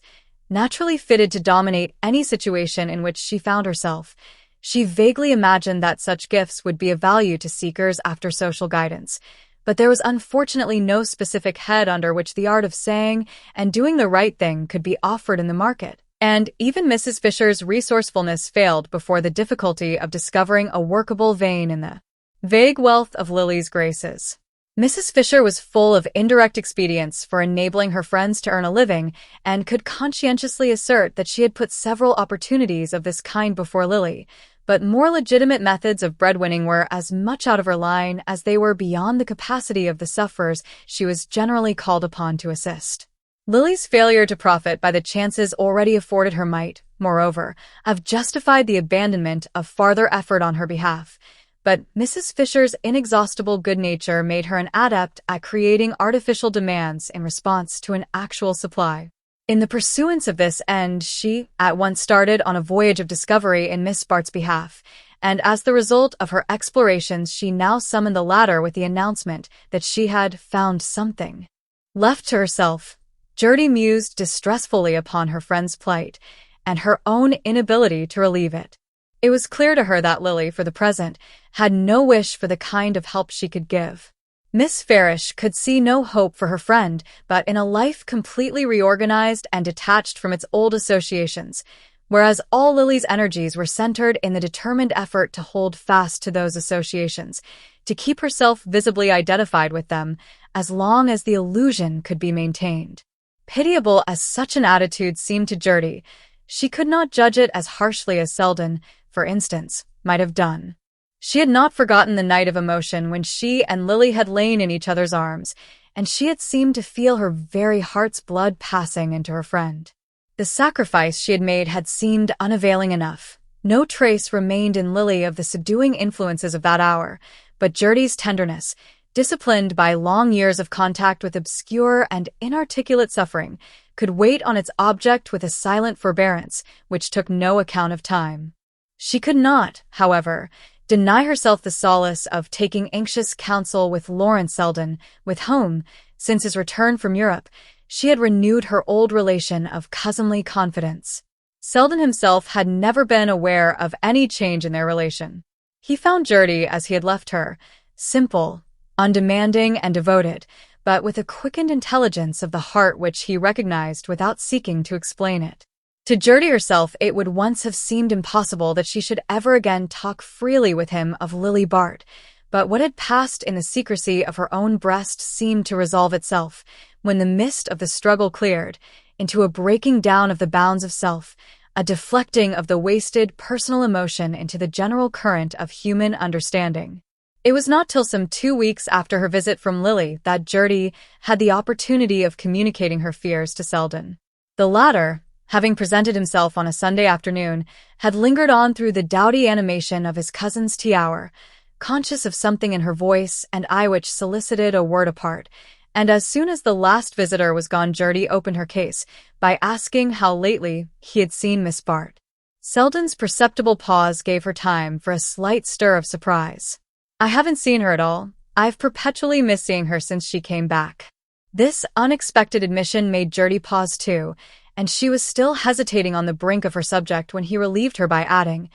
[SPEAKER 1] naturally fitted to dominate any situation in which she found herself, she vaguely imagined that such gifts would be of value to seekers after social guidance. But there was unfortunately no specific head under which the art of saying and doing the right thing could be offered in the market. And even Mrs. Fisher's resourcefulness failed before the difficulty of discovering a workable vein in the vague wealth of Lily's graces. Mrs. Fisher was full of indirect expedients for enabling her friends to earn a living and could conscientiously assert that she had put several opportunities of this kind before Lily, but more legitimate methods of breadwinning were as much out of her line as they were beyond the capacity of the sufferers she was generally called upon to assist. Lily's failure to profit by the chances already afforded her might, moreover, have justified the abandonment of farther effort on her behalf, but Mrs. Fisher's inexhaustible good nature made her an adept at creating artificial demands in response to an actual supply. In the pursuance of this end, she at once started on a voyage of discovery in Miss Bart's behalf, and as the result of her explorations she now summoned the latter with the announcement that she had found something. Left to herself, Gertie mused distressfully upon her friend's plight and her own inability to relieve it. It was clear to her that Lily, for the present, had no wish for the kind of help she could give. Miss Farish could see no hope for her friend but in a life completely reorganized and detached from its old associations, whereas all Lily's energies were centered in the determined effort to hold fast to those associations, to keep herself visibly identified with them as long as the illusion could be maintained. Pitiable as such an attitude seemed to Gertie, she could not judge it as harshly as Selden, for instance, might have done. She had not forgotten the night of emotion when she and Lily had lain in each other's arms, and she had seemed to feel her very heart's blood passing into her friend. The sacrifice she had made had seemed unavailing enough. No trace remained in Lily of the subduing influences of that hour, but Gertie's tenderness, disciplined by long years of contact with obscure and inarticulate suffering, could wait on its object with a silent forbearance which took no account of time. She could not, however, deny herself the solace of taking anxious counsel with Lawrence Selden, with whom, since his return from Europe, she had renewed her old relation of cousinly confidence. Selden himself had never been aware of any change in their relation. He found Gertie as he had left her, simple, undemanding, and devoted, but with a quickened intelligence of the heart which he recognized without seeking to explain it. To Gertie herself it would once have seemed impossible that she should ever again talk freely with him of Lily Bart, but what had passed in the secrecy of her own breast seemed to resolve itself, when the mist of the struggle cleared, into a breaking down of the bounds of self, a deflecting of the wasted personal emotion into the general current of human understanding. It was not till some 2 weeks after her visit from Lily that Gertie had the opportunity of communicating her fears to Selden. The latter, having presented himself on a Sunday afternoon, had lingered on through the dowdy animation of his cousin's tea hour, conscious of something in her voice and eye which solicited a word apart, and as soon as the last visitor was gone, Gertie opened her case by asking how lately he had seen Miss Bart. Selden's perceptible pause gave her time for a slight stir of surprise. "I haven't seen her at all. I've perpetually missed seeing her since she came back." This unexpected admission made Gertie pause too, and she was still hesitating on the brink of her subject when he relieved her by adding,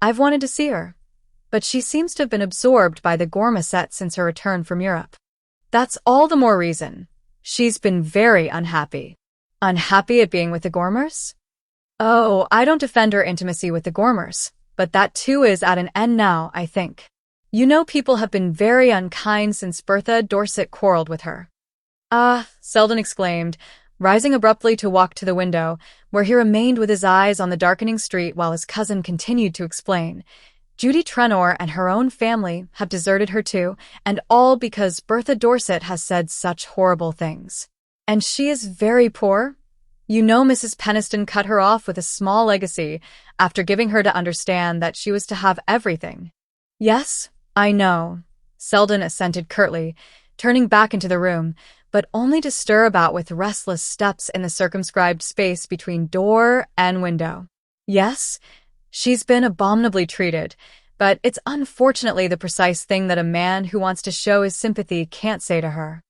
[SPEAKER 1] "I've wanted to see her, but she seems to have been absorbed by the Gorma set since her return from Europe." "That's all the more reason. She's been very unhappy." "Unhappy at being with the Gormers?" "Oh, I don't defend her intimacy with the Gormers, but that too is at an end now, I think. You know, people have been very unkind since Bertha Dorset quarreled with her." "Ah," Selden exclaimed, rising abruptly to walk to the window, where he remained with his eyes on the darkening street while his cousin continued to explain. "Judy Trenor and her own family have deserted her too, and all because Bertha Dorset has said such horrible things. And she is very poor. You know, Mrs. Peniston cut her off with a small legacy after giving her to understand that she was to have everything." "Yes, I know," Selden assented curtly, turning back into the room, but only to stir about with restless steps in the circumscribed space between door and window. "Yes, she's been abominably treated, but it's unfortunately the precise thing that a man who wants to show his sympathy can't say to her."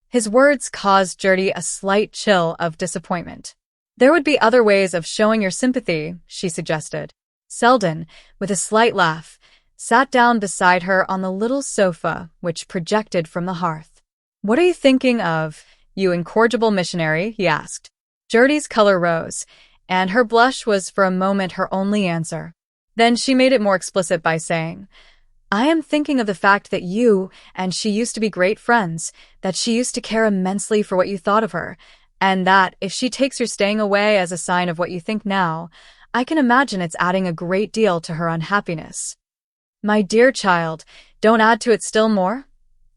[SPEAKER 1] His words caused Gertie a slight chill of disappointment. "There would be other ways of showing your sympathy," she suggested. Selden, with a slight laugh, sat down beside her on the little sofa which projected from the hearth. "What are you thinking of, you incorrigible missionary?" he asked. Gertie's color rose, and her blush was for a moment her only answer. Then she made it more explicit by saying, "I am thinking of the fact that you and she used to be great friends, that she used to care immensely for what you thought of her, and that if she takes your staying away as a sign of what you think now, I can imagine it's adding a great deal to her unhappiness." "My dear child, don't add to it still more,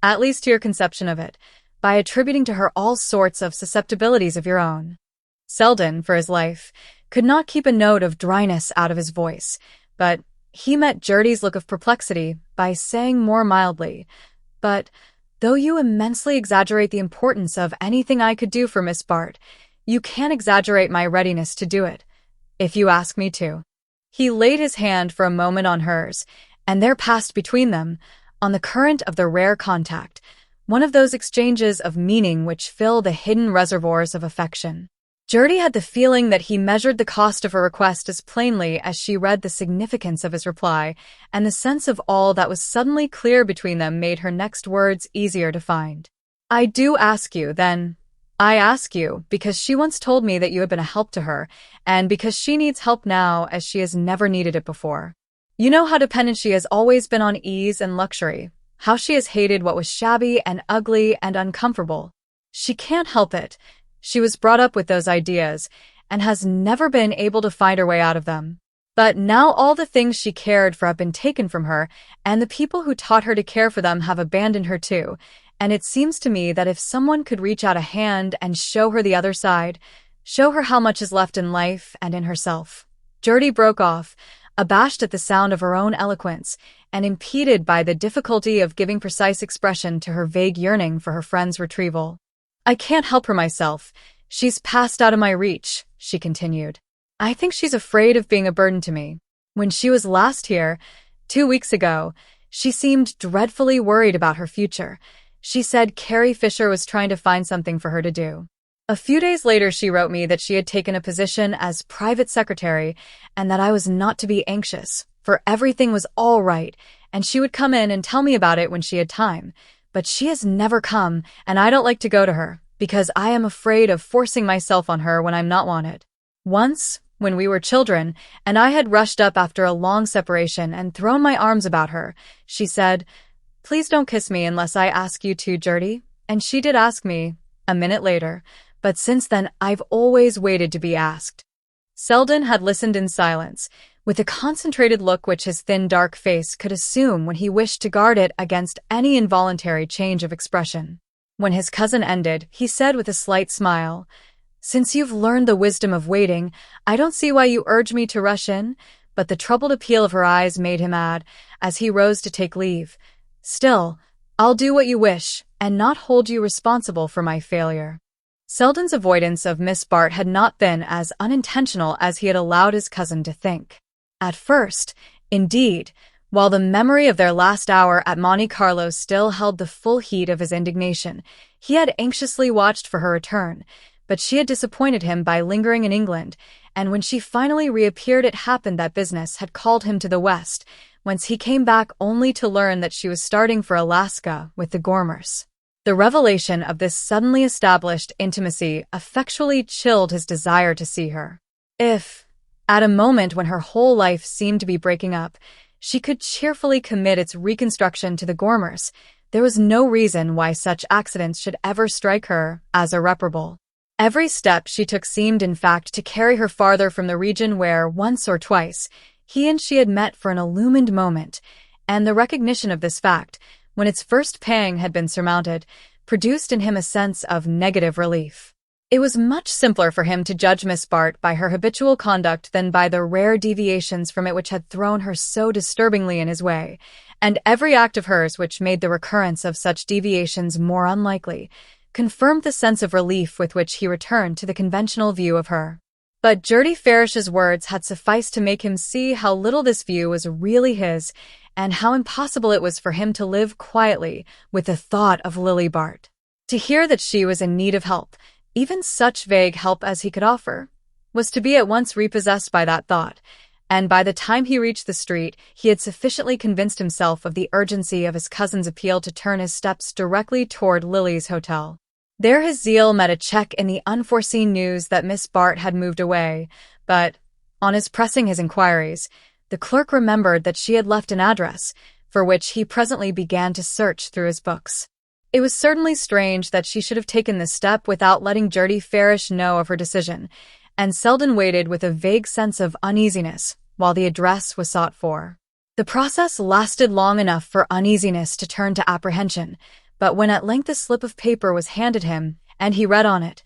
[SPEAKER 1] at least to your conception of it, by attributing to her all sorts of susceptibilities of your own." Selden, for his life, could not keep a note of dryness out of his voice, but he met Gertie's look of perplexity by saying more mildly, "But though you immensely exaggerate the importance of anything I could do for Miss Bart, you can't exaggerate my readiness to do it, if you ask me to." He laid his hand for a moment on hers, and there passed between them, on the current of their rare contact, one of those exchanges of meaning which fill the hidden reservoirs of affection. Gertie had the feeling that he measured the cost of her request as plainly as she read the significance of his reply, and the sense of all that was suddenly clear between them made her next words easier to find. "I do ask you, then. I ask you because she once told me that you had been a help to her, and because she needs help now as she has never needed it before. You know how dependent she has always been on ease and luxury, how she has hated what was shabby and ugly and uncomfortable. She can't help it. She was brought up with those ideas and has never been able to find her way out of them. But now all the things she cared for have been taken from her, and the people who taught her to care for them have abandoned her too, and it seems to me that if someone could reach out a hand and show her the other side, show her how much is left in life and in herself." Gertie broke off, abashed at the sound of her own eloquence, and impeded by the difficulty of giving precise expression to her vague yearning for her friend's retrieval. "I can't help her myself. She's passed out of my reach," she continued. "I think she's afraid of being a burden to me. When she was last here, 2 weeks ago, she seemed dreadfully worried about her future. She said Carrie Fisher was trying to find something for her to do. A few days later she wrote me that she had taken a position as private secretary and that I was not to be anxious, for everything was all right, and she would come in and tell me about it when she had time. But she has never come, and I don't like to go to her, because I am afraid of forcing myself on her when I'm not wanted. Once, when we were children, and I had rushed up after a long separation and thrown my arms about her, she said, 'Please don't kiss me unless I ask you to, Gertie,' and she did ask me, a minute later, but since then I've always waited to be asked." Selden had listened in silence, with a concentrated look which his thin, dark face could assume when he wished to guard it against any involuntary change of expression. When his cousin ended, he said with a slight smile, "Since you've learned the wisdom of waiting, I don't see why you urge me to rush in," but the troubled appeal of her eyes made him add, as he rose to take leave, "Still, I'll do what you wish, and not hold you responsible for my failure." Selden's avoidance of Miss Bart had not been as unintentional as he had allowed his cousin to think. At first, indeed, while the memory of their last hour at Monte Carlo still held the full heat of his indignation, he had anxiously watched for her return, but she had disappointed him by lingering in England, and when she finally reappeared it happened that business had called him to the West, whence he came back only to learn that she was starting for Alaska with the Gormers. The revelation of this suddenly established intimacy effectually chilled his desire to see her. If, at a moment when her whole life seemed to be breaking up, she could cheerfully commit its reconstruction to the Gormers, there was no reason why such accidents should ever strike her as irreparable. Every step she took seemed in fact to carry her farther from the region where, once or twice, he and she had met for an illumined moment, and the recognition of this fact, when its first pang had been surmounted, produced in him a sense of negative relief. It was much simpler for him to judge Miss Bart by her habitual conduct than by the rare deviations from it which had thrown her so disturbingly in his way, and every act of hers which made the recurrence of such deviations more unlikely confirmed the sense of relief with which he returned to the conventional view of her. But Gertie Farish's words had sufficed to make him see how little this view was really his, and how impossible it was for him to live quietly with the thought of Lily Bart. To hear that she was in need of help, even such vague help as he could offer, was to be at once repossessed by that thought, and by the time he reached the street, he had sufficiently convinced himself of the urgency of his cousin's appeal to turn his steps directly toward Lily's hotel. There his zeal met a check in the unforeseen news that Miss Bart had moved away, but, on his pressing his inquiries, the clerk remembered that she had left an address, for which he presently began to search through his books. It was certainly strange that she should have taken this step without letting Gertie Farish know of her decision, and Selden waited with a vague sense of uneasiness while the address was sought for. The process lasted long enough for uneasiness to turn to apprehension, but when at length a slip of paper was handed him, and he read on it,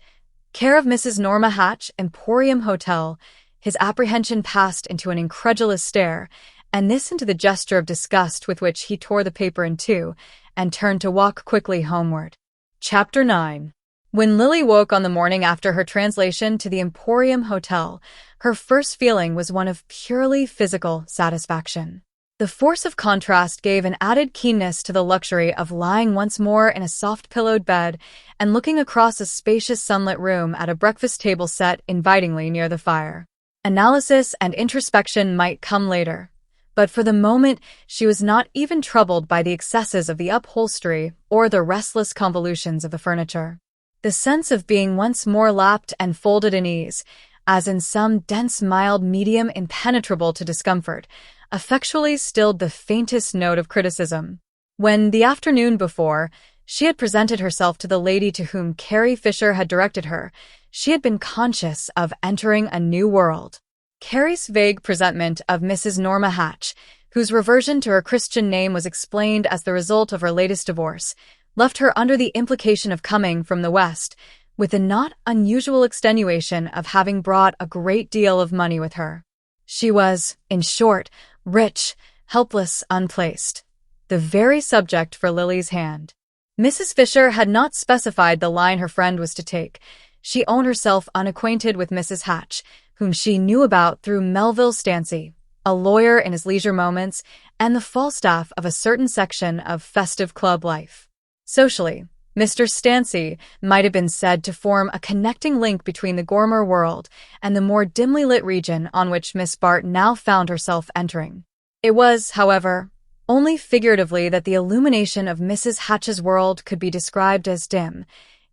[SPEAKER 1] "Care of Mrs. Norma Hatch, Emporium Hotel," his apprehension passed into an incredulous stare, and this into the gesture of disgust with which he tore the paper in two, and turned to walk quickly homeward. Chapter 9. When Lily woke on the morning after her translation to the Emporium Hotel, her first feeling was one of purely physical satisfaction. The force of contrast gave an added keenness to the luxury of lying once more in a soft-pillowed bed and looking across a spacious sunlit room at a breakfast table set invitingly near the fire. Analysis and introspection might come later, but for the moment she was not even troubled by the excesses of the upholstery or the restless convolutions of the furniture. The sense of being once more lapped and folded in ease, as in some dense mild medium impenetrable to discomfort, effectually stilled the faintest note of criticism. When, the afternoon before, she had presented herself to the lady to whom Carrie Fisher had directed her, she had been conscious of entering a new world. Carrie's vague presentment of Mrs. Norma Hatch, whose reversion to her Christian name was explained as the result of her latest divorce, left her under the implication of coming from the West, with the not unusual extenuation of having brought a great deal of money with her. She was, in short, rich, helpless, unplaced. The very subject for Lily's hand. Mrs. Fisher had not specified the line her friend was to take. She owned herself unacquainted with Mrs. Hatch, whom she knew about through Melville Stancy, a lawyer in his leisure moments, and the Falstaff of a certain section of festive club life. Socially, Mr. Stancy might have been said to form a connecting link between the Gormer world and the more dimly lit region on which Miss Bart now found herself entering. It was, however, only figuratively that the illumination of Mrs. Hatch's world could be described as dim.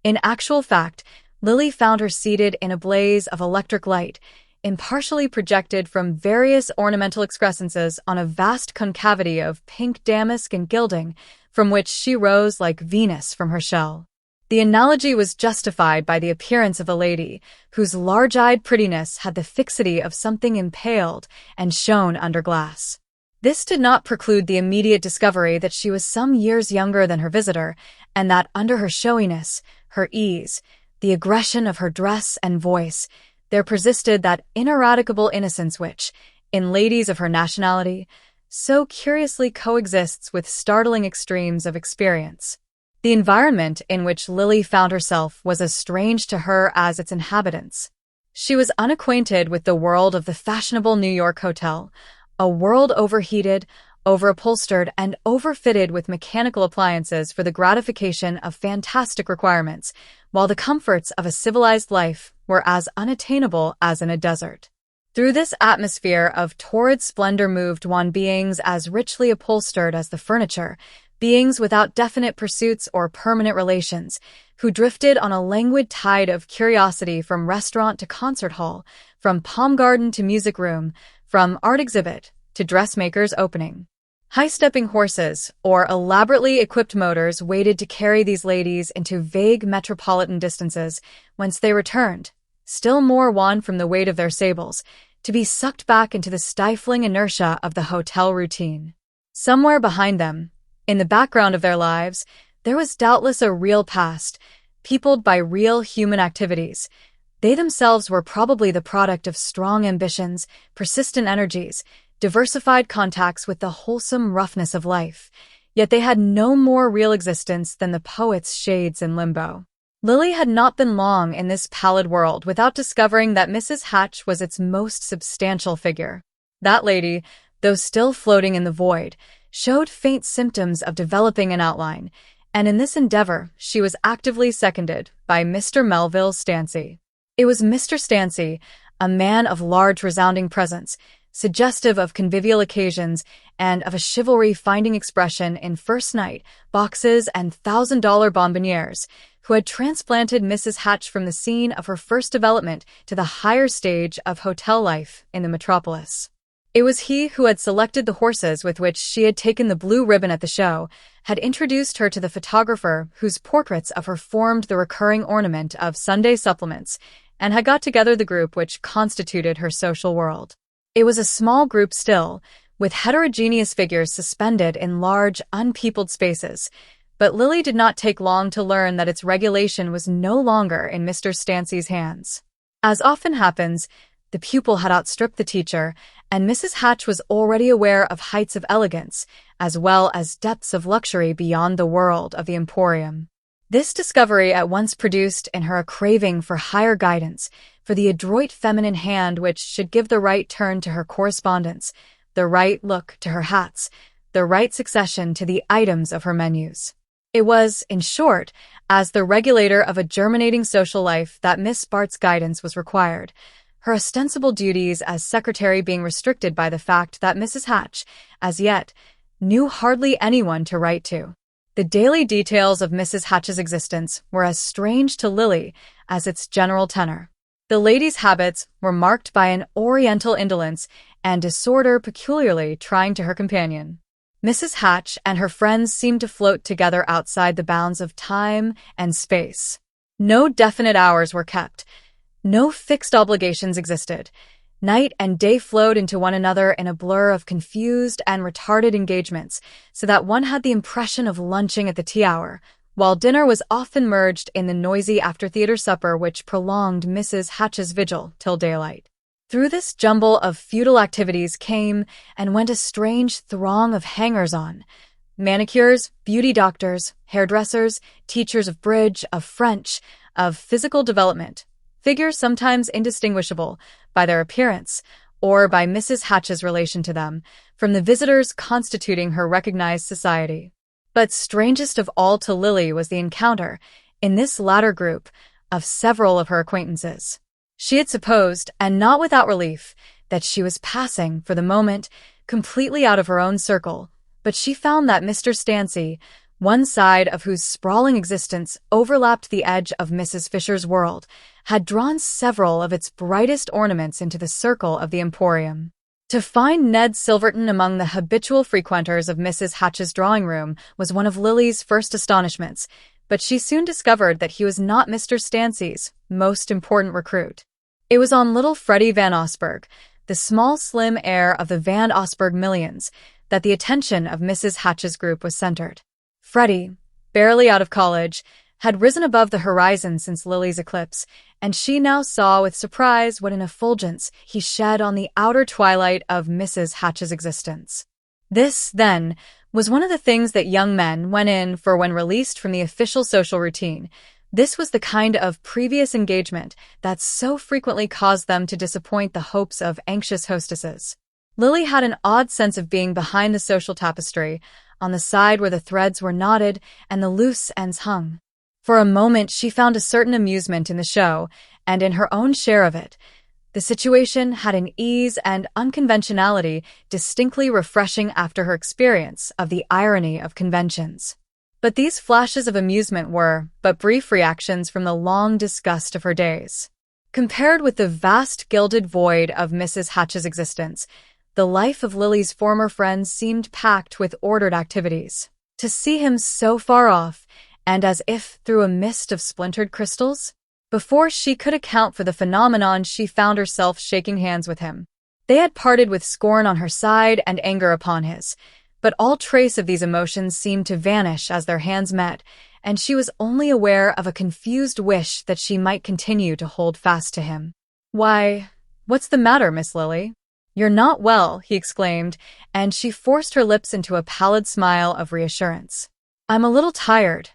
[SPEAKER 1] In actual fact, Lily found her seated in a blaze of electric light, impartially projected from various ornamental excrescences on a vast concavity of pink damask and gilding, from which she rose like Venus from her shell. The analogy was justified by the appearance of a lady, whose large-eyed prettiness had the fixity of something impaled and shone under glass. This did not preclude the immediate discovery that she was some years younger than her visitor, and that under her showiness, her ease, the aggression of her dress and voice, there persisted that ineradicable innocence which, in ladies of her nationality, so curiously coexists with startling extremes of experience. The environment in which Lily found herself was as strange to her as its inhabitants. She was unacquainted with the world of the fashionable New York hotel, a world overheated, overupholstered, and overfitted with mechanical appliances for the gratification of fantastic requirements, while the comforts of a civilized life were as unattainable as in a desert. Through this atmosphere of torrid splendor moved one beings as richly upholstered as the furniture, beings without definite pursuits or permanent relations, who drifted on a languid tide of curiosity from restaurant to concert hall, from palm garden to music room, from art exhibit to dressmaker's opening. High-stepping horses or elaborately equipped motors waited to carry these ladies into vague metropolitan distances, whence they returned, still more wan from the weight of their sables, to be sucked back into the stifling inertia of the hotel routine. Somewhere behind them, in the background of their lives, there was doubtless a real past, peopled by real human activities. They themselves were probably the product of strong ambitions, persistent energies, diversified contacts with the wholesome roughness of life, yet they had no more real existence than the poet's shades in limbo. Lily had not been long in this pallid world without discovering that Mrs. Hatch was its most substantial figure. That lady, though still floating in the void, showed faint symptoms of developing an outline, and in this endeavor she was actively seconded by Mr. Melville Stancy. It was Mr. Stancy, a man of large resounding presence, suggestive of convivial occasions and of a chivalry finding expression in first night, boxes, and $1,000 bonbonnières, who had transplanted Mrs. Hatch from the scene of her first development to the higher stage of hotel life in the metropolis. It was he who had selected the horses with which she had taken the blue ribbon at the show, had introduced her to the photographer whose portraits of her formed the recurring ornament of Sunday supplements, and had got together the group which constituted her social world. It was a small group still, with heterogeneous figures suspended in large, unpeopled spaces, but Lily did not take long to learn that its regulation was no longer in Mr. Stancy's hands. As often happens, the pupil had outstripped the teacher, and Mrs. Hatch was already aware of heights of elegance, as well as depths of luxury beyond the world of the emporium. This discovery at once produced in her a craving for higher guidance, for the adroit feminine hand which should give the right turn to her correspondence, the right look to her hats, the right succession to the items of her menus. It was, in short, as the regulator of a germinating social life that Miss Bart's guidance was required, her ostensible duties as secretary being restricted by the fact that Mrs. Hatch, as yet, knew hardly anyone to write to. The daily details of Mrs. Hatch's existence were as strange to Lily as its general tenor. The lady's habits were marked by an oriental indolence and disorder peculiarly trying to her companion. Mrs. Hatch and her friends seemed to float together outside the bounds of time and space. No definite hours were kept. No fixed obligations existed. Night and day flowed into one another in a blur of confused and retarded engagements, so that one had the impression of lunching at the tea hour, while dinner was often merged in the noisy after-theater supper which prolonged Mrs. Hatch's vigil till daylight. Through this jumble of futile activities came and went a strange throng of hangers-on, manicures, beauty doctors, hairdressers, teachers of bridge, of French, of physical development, figures sometimes indistinguishable by their appearance or by Mrs. Hatch's relation to them, from the visitors constituting her recognized society. But strangest of all to Lily was the encounter, in this latter group, of several of her acquaintances. She had supposed, and not without relief, that she was passing, for the moment, completely out of her own circle, but she found that Mr. Stancy, one side of whose sprawling existence overlapped the edge of Mrs. Fisher's world, had drawn several of its brightest ornaments into the circle of the emporium. To find Ned Silverton among the habitual frequenters of Mrs. Hatch's drawing-room was one of Lily's first astonishments. but she soon discovered that he was not Mr. Stancy's most important recruit. It was on little Freddie Van Osburgh, the small, slim heir of the Van Osburgh millions, that the attention of Mrs. Hatch's group was centered. Freddie, barely out of college, had risen above the horizon since Lily's eclipse, and she now saw with surprise what an effulgence he shed on the outer twilight of Mrs. Hatch's existence. This, then, was one of the things that young men went in for when released from the official social routine. This was the kind of previous engagement that so frequently caused them to disappoint the hopes of anxious hostesses. Lily had an odd sense of being behind the social tapestry, on the side where the threads were knotted and the loose ends hung. For a moment she found a certain amusement in the show and in her own share of it. The situation had an ease and unconventionality distinctly refreshing after her experience of the irony of conventions. But these flashes of amusement were but brief reactions from the long disgust of her days. Compared with the vast gilded void of Mrs. Hatch's existence, the life of Lily's former friends seemed packed with ordered activities. To see him so far off, and as if through a mist of splintered crystals? Before she could account for the phenomenon, she found herself shaking hands with him. They had parted with scorn on her side and anger upon his, but all trace of these emotions seemed to vanish as their hands met, and she was only aware of a confused wish that she might continue to hold fast to him. "Why, what's the matter, Miss Lily? You're not well," he exclaimed, and she forced her lips into a pallid smile of reassurance. "I'm a little tired."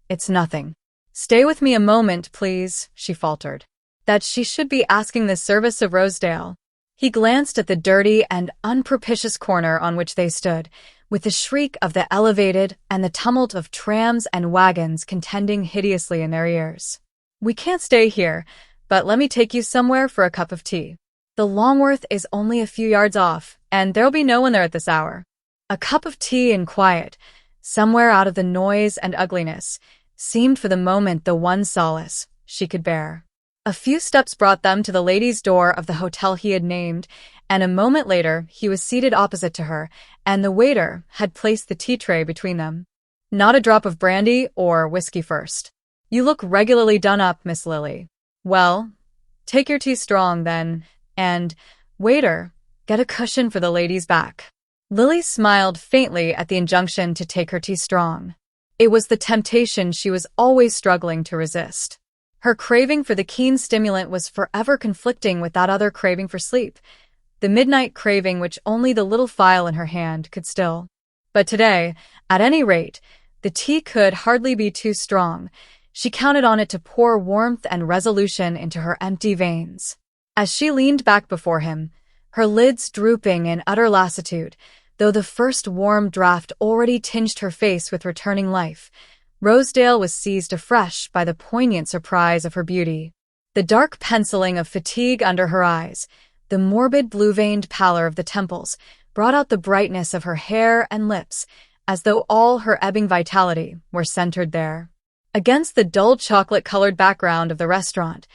[SPEAKER 1] "It's nothing." "Stay with me a moment, please," she faltered. That she should be asking this service of Rosedale. He glanced at the dirty and unpropitious corner on which they stood, with the shriek of the elevated and the tumult of trams and wagons contending hideously in their ears. "We can't stay here, but let me take you somewhere for a cup of tea. The Longworth is only a few yards off, and there'll be no one there at this hour." A cup of tea in quiet, somewhere out of the noise and ugliness, seemed for the moment the one solace she could bear. A few steps brought them to the ladies' door of the hotel he had named, and a moment later he was seated opposite to her, and the waiter had placed the tea tray between them. "Not a drop of brandy or whiskey first. You look regularly done up, Miss Lily." "Well, take your tea strong, then, and, waiter, get a cushion for the lady's back." Lily smiled faintly at the injunction to take her tea strong. It was the temptation she was always struggling to resist. Her craving for the keen stimulant was forever conflicting with that other craving for sleep, the midnight craving which only the little phial in her hand could still. But today, at any rate, the tea could hardly be too strong. She counted on it to pour warmth and resolution into her empty veins. As she leaned back before him, her lids drooping in utter lassitude, though the first warm draught already tinged her face with returning life, Rosedale was seized afresh by the poignant surprise of her beauty. The dark penciling of fatigue under her eyes, the morbid blue-veined pallor of the temples, brought out the brightness of her hair and lips, as though all her ebbing vitality were centered there. Against the dull chocolate-colored background of the restaurant,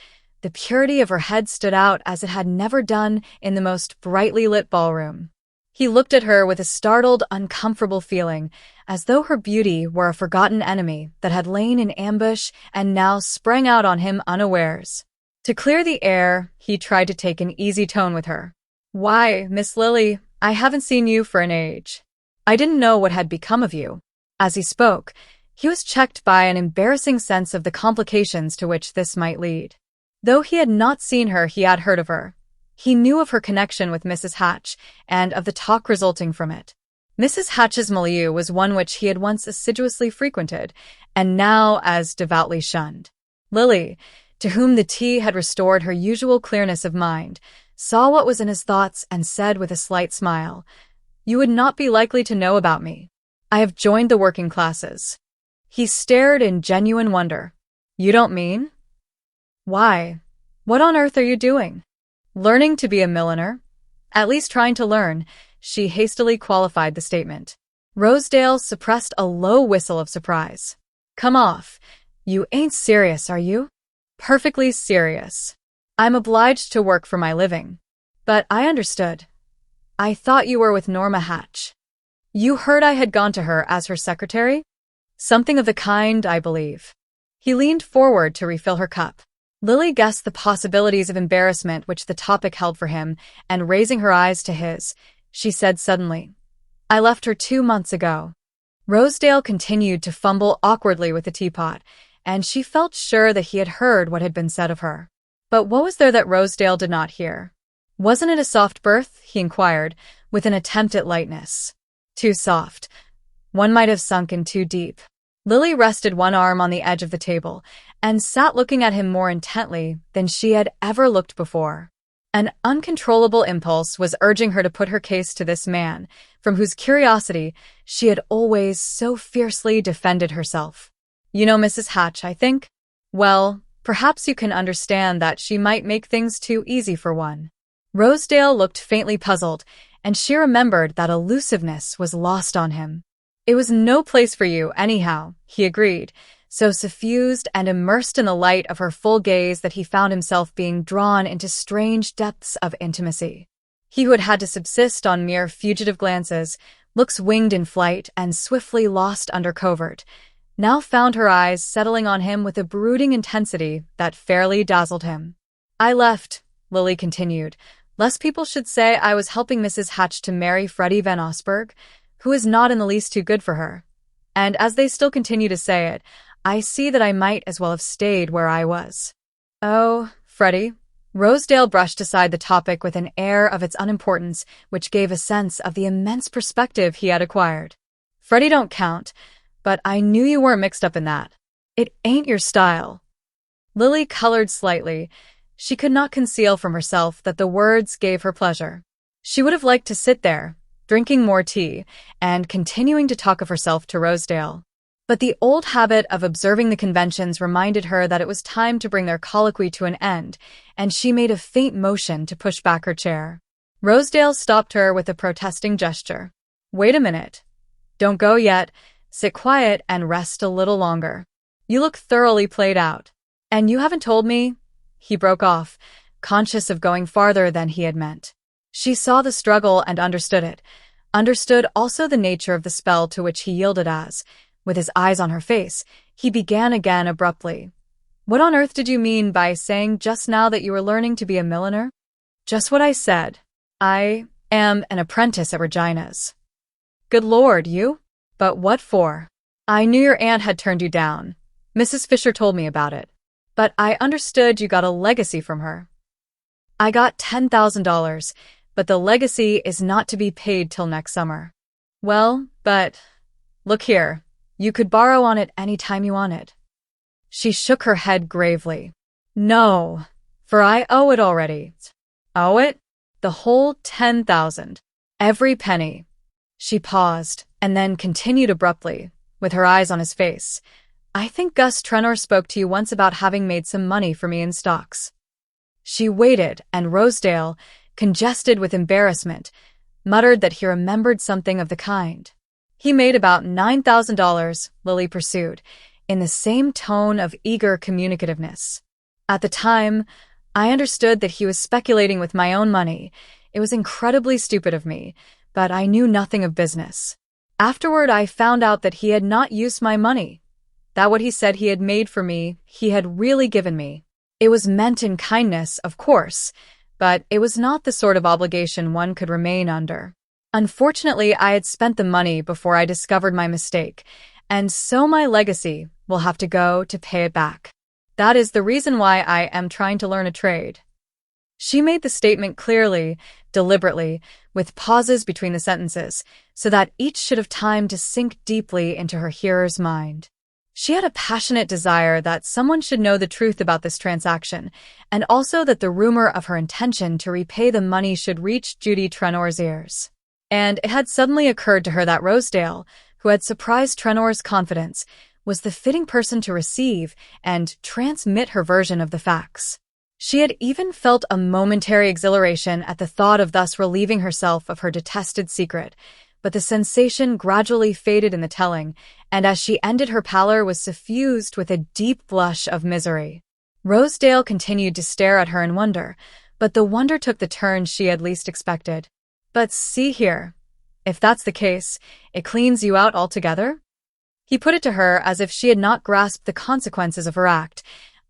[SPEAKER 1] the purity of her head stood out as it had never done in the most brightly lit ballroom. He looked at her with a startled, uncomfortable feeling, as though her beauty were a forgotten enemy that had lain in ambush and now sprang out on him unawares. To clear the air, he tried to take an easy tone with her. "Why, Miss Lily, I haven't seen you for an age. I didn't know what had become of you." As he spoke, he was checked by an embarrassing sense of the complications to which this might lead. Though he had not seen her, he had heard of her. He knew of her connection with Mrs. Hatch and of the talk resulting from it. Mrs. Hatch's milieu was one which he had once assiduously frequented, and now as devoutly shunned. Lily, to whom the tea had restored her usual clearness of mind, saw what was in his thoughts and said with a slight smile, "You would not be likely to know about me. I have joined the working classes." He stared in genuine wonder. "You don't mean?" "Why, what on earth are you doing?" "Learning to be a milliner. At least trying to learn," she hastily qualified the statement. Rosedale suppressed a low whistle of surprise. "Come off. You ain't serious, are you?" "Perfectly serious. I'm obliged to work for my living." "But I understood. I thought you were with Norma Hatch." "You heard I had gone to her as her secretary?" Something of the kind, I believe. He leaned forward to refill her cup. Lily guessed the possibilities of embarrassment which the topic held for him, and raising her eyes to his, she said suddenly, "I left her 2 months ago." Rosedale continued to fumble awkwardly with the teapot, and she felt sure that he had heard what had been said of her. But what was there that Rosedale did not hear? "Wasn't it a soft berth?" he inquired, with an attempt at lightness. "Too soft. One might have sunk in too deep." Lily rested one arm on the edge of the table and sat looking at him more intently than she had ever looked before. An uncontrollable impulse was urging her to put her case to this man, from whose curiosity she had always so fiercely defended herself. "You know Mrs. Hatch, I think? Well, perhaps you can understand that she might make things too easy for one." Rosedale looked faintly puzzled, and she remembered that elusiveness was lost on him. "It was no place for you, anyhow," he agreed, so suffused and immersed in the light of her full gaze that he found himself being drawn into strange depths of intimacy. He who had had to subsist on mere fugitive glances, looks winged in flight and swiftly lost under covert, now found her eyes settling on him with a brooding intensity that fairly dazzled him. "I left," Lily continued, "lest people should say I was helping Mrs. Hatch to marry Freddie Van Osburgh, who is not in the least too good for her. And as they still continue to say it, I see that I might as well have stayed where I was." "Oh, Freddie." Rosedale brushed aside the topic with an air of its unimportance, which gave a sense of the immense perspective he had acquired. "Freddie don't count, but I knew you weren't mixed up in that. It ain't your style." Lily colored slightly. She could not conceal from herself that the words gave her pleasure. She would have liked to sit there, drinking more tea, and continuing to talk of herself to Rosedale. But the old habit of observing the conventions reminded her that it was time to bring their colloquy to an end, and she made a faint motion to push back her chair. Rosedale stopped her with a protesting gesture. "Wait a minute. Don't go yet. Sit quiet and rest a little longer. You look thoroughly played out. And you haven't told me—" He broke off, conscious of going farther than he had meant. She saw the struggle and understood it, understood also the nature of the spell to which he yielded as, with his eyes on her face, he began again abruptly. "What on earth did you mean by saying just now that you were learning to be a milliner?" "Just what I said. I am an apprentice at Regina's." "Good Lord, you? But what for?" "I knew your aunt had turned you down. Mrs. Fisher told me about it. But I understood you got a legacy from her." "I got $10,000, but the legacy is not to be paid till next summer." "Well, but look here, you could borrow on it any time you wanted." She shook her head gravely. "No, for I owe it already." "Owe it?" "The whole 10,000. Every penny." She paused, and then continued abruptly, with her eyes on his face. "I think Gus Trenor spoke to you once about having made some money for me in stocks." She waited, and Rosedale, congested with embarrassment, muttered that he remembered something of the kind. "He made about $9,000, Lily pursued, in the same tone of eager communicativeness. "At the time, I understood that he was speculating with my own money. It was incredibly stupid of me, but I knew nothing of business. Afterward, I found out that he had not used my money, that what he said he had made for me, he had really given me. It was meant in kindness, of course, but it was not the sort of obligation one could remain under. Unfortunately, I had spent the money before I discovered my mistake, and so my legacy will have to go to pay it back. That is the reason why I am trying to learn a trade." She made the statement clearly, deliberately, with pauses between the sentences, so that each should have time to sink deeply into her hearer's mind. She had a passionate desire that someone should know the truth about this transaction, and also that the rumor of her intention to repay the money should reach Judy Trenor's ears. And it had suddenly occurred to her that Rosedale, who had surprised Trenor's confidence, was the fitting person to receive and transmit her version of the facts. She had even felt a momentary exhilaration at the thought of thus relieving herself of her detested secret, but the sensation gradually faded in the telling, and as she ended her pallor was suffused with a deep blush of misery. Rosedale continued to stare at her in wonder, but the wonder took the turn she had least expected. "But see here, if that's the case, it cleans you out altogether?" He put it to her as if she had not grasped the consequences of her act,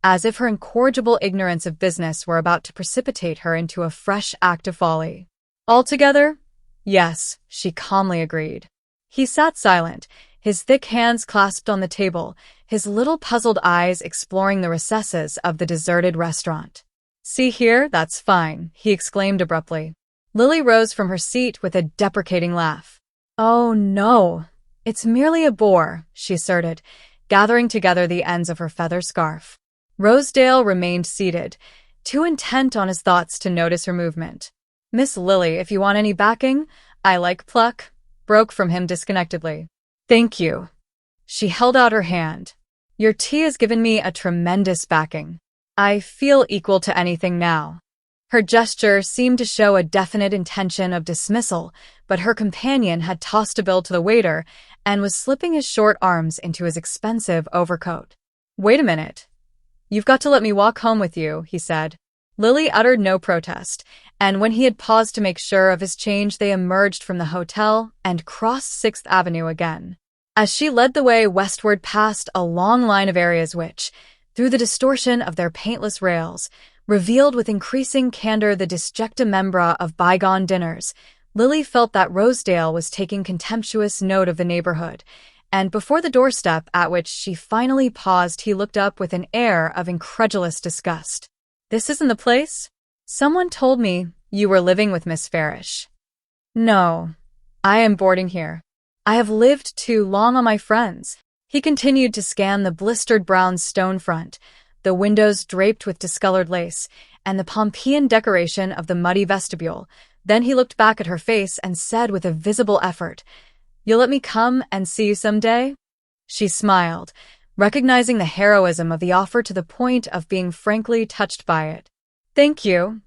[SPEAKER 1] as if her incorrigible ignorance of business were about to precipitate her into a fresh act of folly. Altogether, yes, she calmly agreed. He sat silent, his thick hands clasped on the table, his little puzzled eyes exploring the recesses of the deserted restaurant. "See here, that's fine," he exclaimed abruptly. Lily rose from her seat with a deprecating laugh. "Oh, no, it's merely a bore," she asserted, gathering together the ends of her feather scarf. Rosedale remained seated, too intent on his thoughts to notice her movement. "Miss Lily, if you want any backing, I like pluck," broke from him disconnectedly. "Thank you." She held out her hand. "Your tea has given me a tremendous backing. I feel equal to anything now." Her gesture seemed to show a definite intention of dismissal, but her companion had tossed a bill to the waiter and was slipping his short arms into his expensive overcoat. "Wait a minute. You've got to let me walk home with you," he said. Lily uttered no protest, and when he had paused to make sure of his change, they emerged from the hotel and crossed 6th Avenue again. As she led the way westward past a long line of areas which, through the distortion of their paintless rails, revealed with increasing candor the disjecta membra of bygone dinners, Lily felt that Rosedale was taking contemptuous note of the neighborhood, and before the doorstep at which she finally paused, he looked up with an air of incredulous disgust. "This isn't the place? Someone told me you were living with Miss Farish." "No, I am boarding here. I have lived too long on my friends." He continued to scan the blistered brown stone front, the windows draped with discolored lace, and the Pompeian decoration of the muddy vestibule. Then he looked back at her face and said with a visible effort, "You'll let me come and see you someday?" She smiled, recognizing the heroism of the offer to the point of being frankly touched by it. "Thank you.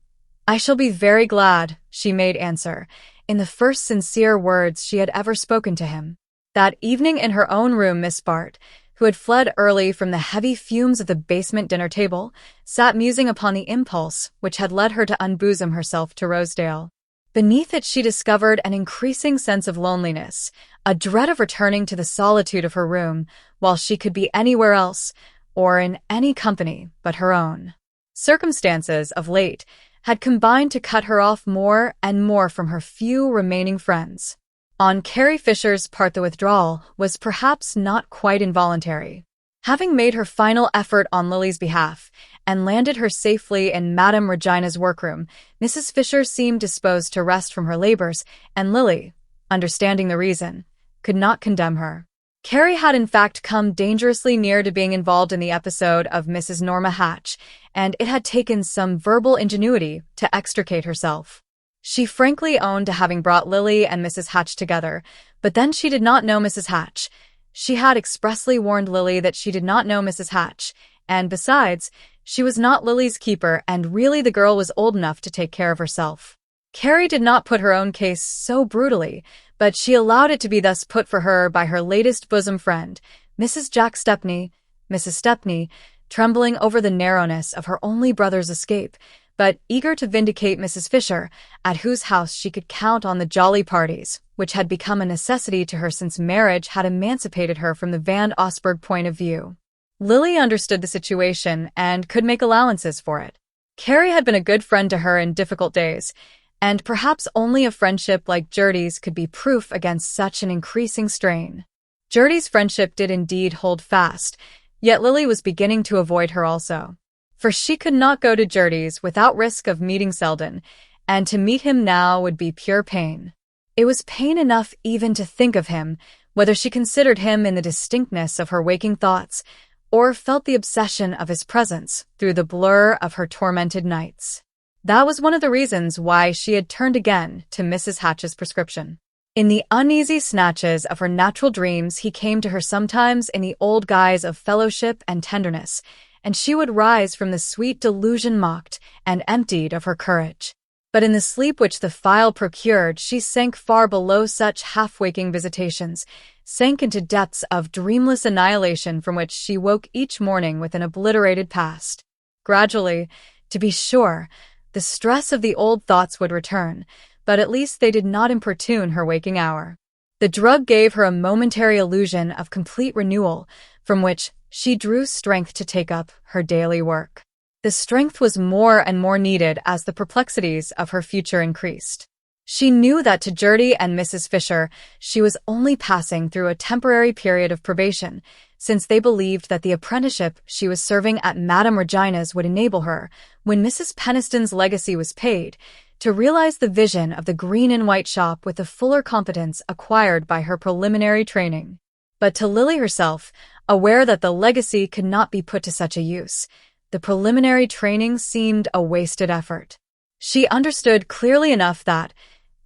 [SPEAKER 1] I shall be very glad," she made answer, in the first sincere words she had ever spoken to him. That evening in her own room, Miss Bart, who had fled early from the heavy fumes of the basement dinner table, sat musing upon the impulse which had led her to unbosom herself to Rosedale. Beneath it she discovered an increasing sense of loneliness, a dread of returning to the solitude of her room, while she could be anywhere else, or in any company but her own. Circumstances, of late, had combined to cut her off more and more from her few remaining friends. On Carrie Fisher's part, the withdrawal was perhaps not quite involuntary. Having made her final effort on Lily's behalf and landed her safely in Madame Regina's workroom, Mrs. Fisher seemed disposed to rest from her labors, and Lily, understanding the reason, could not condemn her. Carrie had in fact come dangerously near to being involved in the episode of Mrs. Norma Hatch, and it had taken some verbal ingenuity to extricate herself. She frankly owned to having brought Lily and Mrs. Hatch together, but then she did not know Mrs. Hatch. She had expressly warned Lily that she did not know Mrs. Hatch, and besides, she was not Lily's keeper, and really the girl was old enough to take care of herself. Carrie did not put her own case so brutally, but she allowed it to be thus put for her by her latest bosom friend, Mrs. Jack Stepney. Mrs. Stepney, trembling over the narrowness of her only brother's escape, but eager to vindicate Mrs. Fisher, at whose house she could count on the jolly parties, which had become a necessity to her since marriage had emancipated her from the Van Osburgh point of view. Lily understood the situation and could make allowances for it. Carrie had been a good friend to her in difficult days, and perhaps only a friendship like Gertie's could be proof against such an increasing strain. Gertie's friendship did indeed hold fast, yet Lily was beginning to avoid her also. For she could not go to Gertie's without risk of meeting Selden, and to meet him now would be pure pain. It was pain enough even to think of him, whether she considered him in the distinctness of her waking thoughts, or felt the obsession of his presence through the blur of her tormented nights. That was one of the reasons why she had turned again to Mrs. Hatch's prescription. In the uneasy snatches of her natural dreams, he came to her sometimes in the old guise of fellowship and tenderness, and she would rise from the sweet delusion mocked and emptied of her courage. But in the sleep which the phial procured, she sank far below such half-waking visitations, sank into depths of dreamless annihilation from which she woke each morning with an obliterated past. Gradually, to be sure, the stress of the old thoughts would return, but at least they did not importune her waking hour. The drug gave her a momentary illusion of complete renewal, from which she drew strength to take up her daily work. The strength was more and more needed as the perplexities of her future increased. She knew that to Gertie and Mrs. Fisher, she was only passing through a temporary period of probation, since they believed that the apprenticeship she was serving at Madame Regina's would enable her, when Mrs. Peniston's legacy was paid, to realize the vision of the green and white shop with the fuller competence acquired by her preliminary training. But to Lily herself, aware that the legacy could not be put to such a use, the preliminary training seemed a wasted effort. She understood clearly enough that,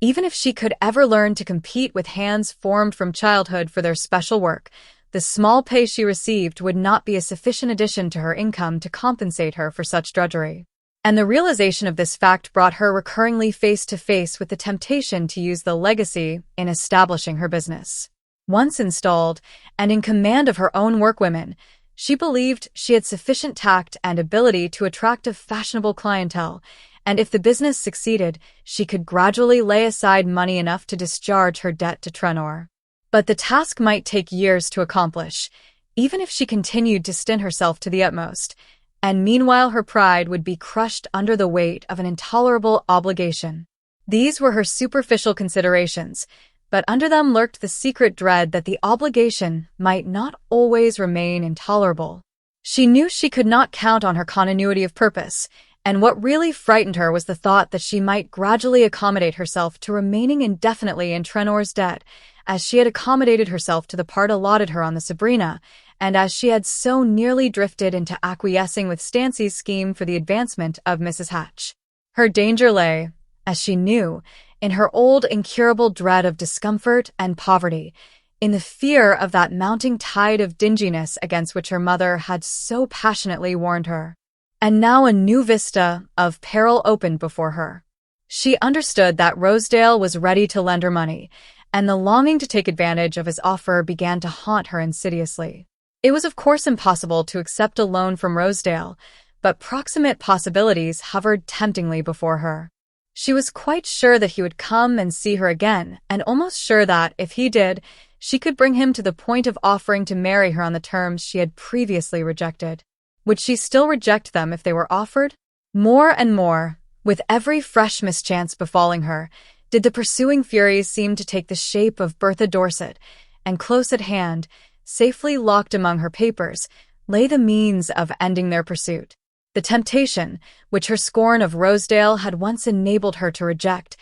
[SPEAKER 1] even if she could ever learn to compete with hands formed from childhood for their special work, the small pay she received would not be a sufficient addition to her income to compensate her for such drudgery. And the realization of this fact brought her recurringly face to face with the temptation to use the legacy in establishing her business. Once installed, and in command of her own workwomen, she believed she had sufficient tact and ability to attract a fashionable clientele, and if the business succeeded, she could gradually lay aside money enough to discharge her debt to Trenor. But the task might take years to accomplish, even if she continued to stint herself to the utmost, and meanwhile her pride would be crushed under the weight of an intolerable obligation. These were her superficial considerations, but under them lurked the secret dread that the obligation might not always remain intolerable. She knew she could not count on her continuity of purpose, and what really frightened her was the thought that she might gradually accommodate herself to remaining indefinitely in Trenor's debt, as she had accommodated herself to the part allotted her on the Sabrina, and as she had so nearly drifted into acquiescing with Stancy's scheme for the advancement of Mrs. Hatch. Her danger lay, as she knew, in her old incurable dread of discomfort and poverty, in the fear of that mounting tide of dinginess against which her mother had so passionately warned her. And now a new vista of peril opened before her. She understood that Rosedale was ready to lend her money, and the longing to take advantage of his offer began to haunt her insidiously. It was of course impossible to accept a loan from Rosedale, but proximate possibilities hovered temptingly before her. She was quite sure that he would come and see her again, and almost sure that, if he did, she could bring him to the point of offering to marry her on the terms she had previously rejected. Would she still reject them if they were offered? More and more, with every fresh mischance befalling her, did the pursuing furies seem to take the shape of Bertha Dorset, and close at hand, safely locked among her papers, lay the means of ending their pursuit. The temptation, which her scorn of Rosedale had once enabled her to reject,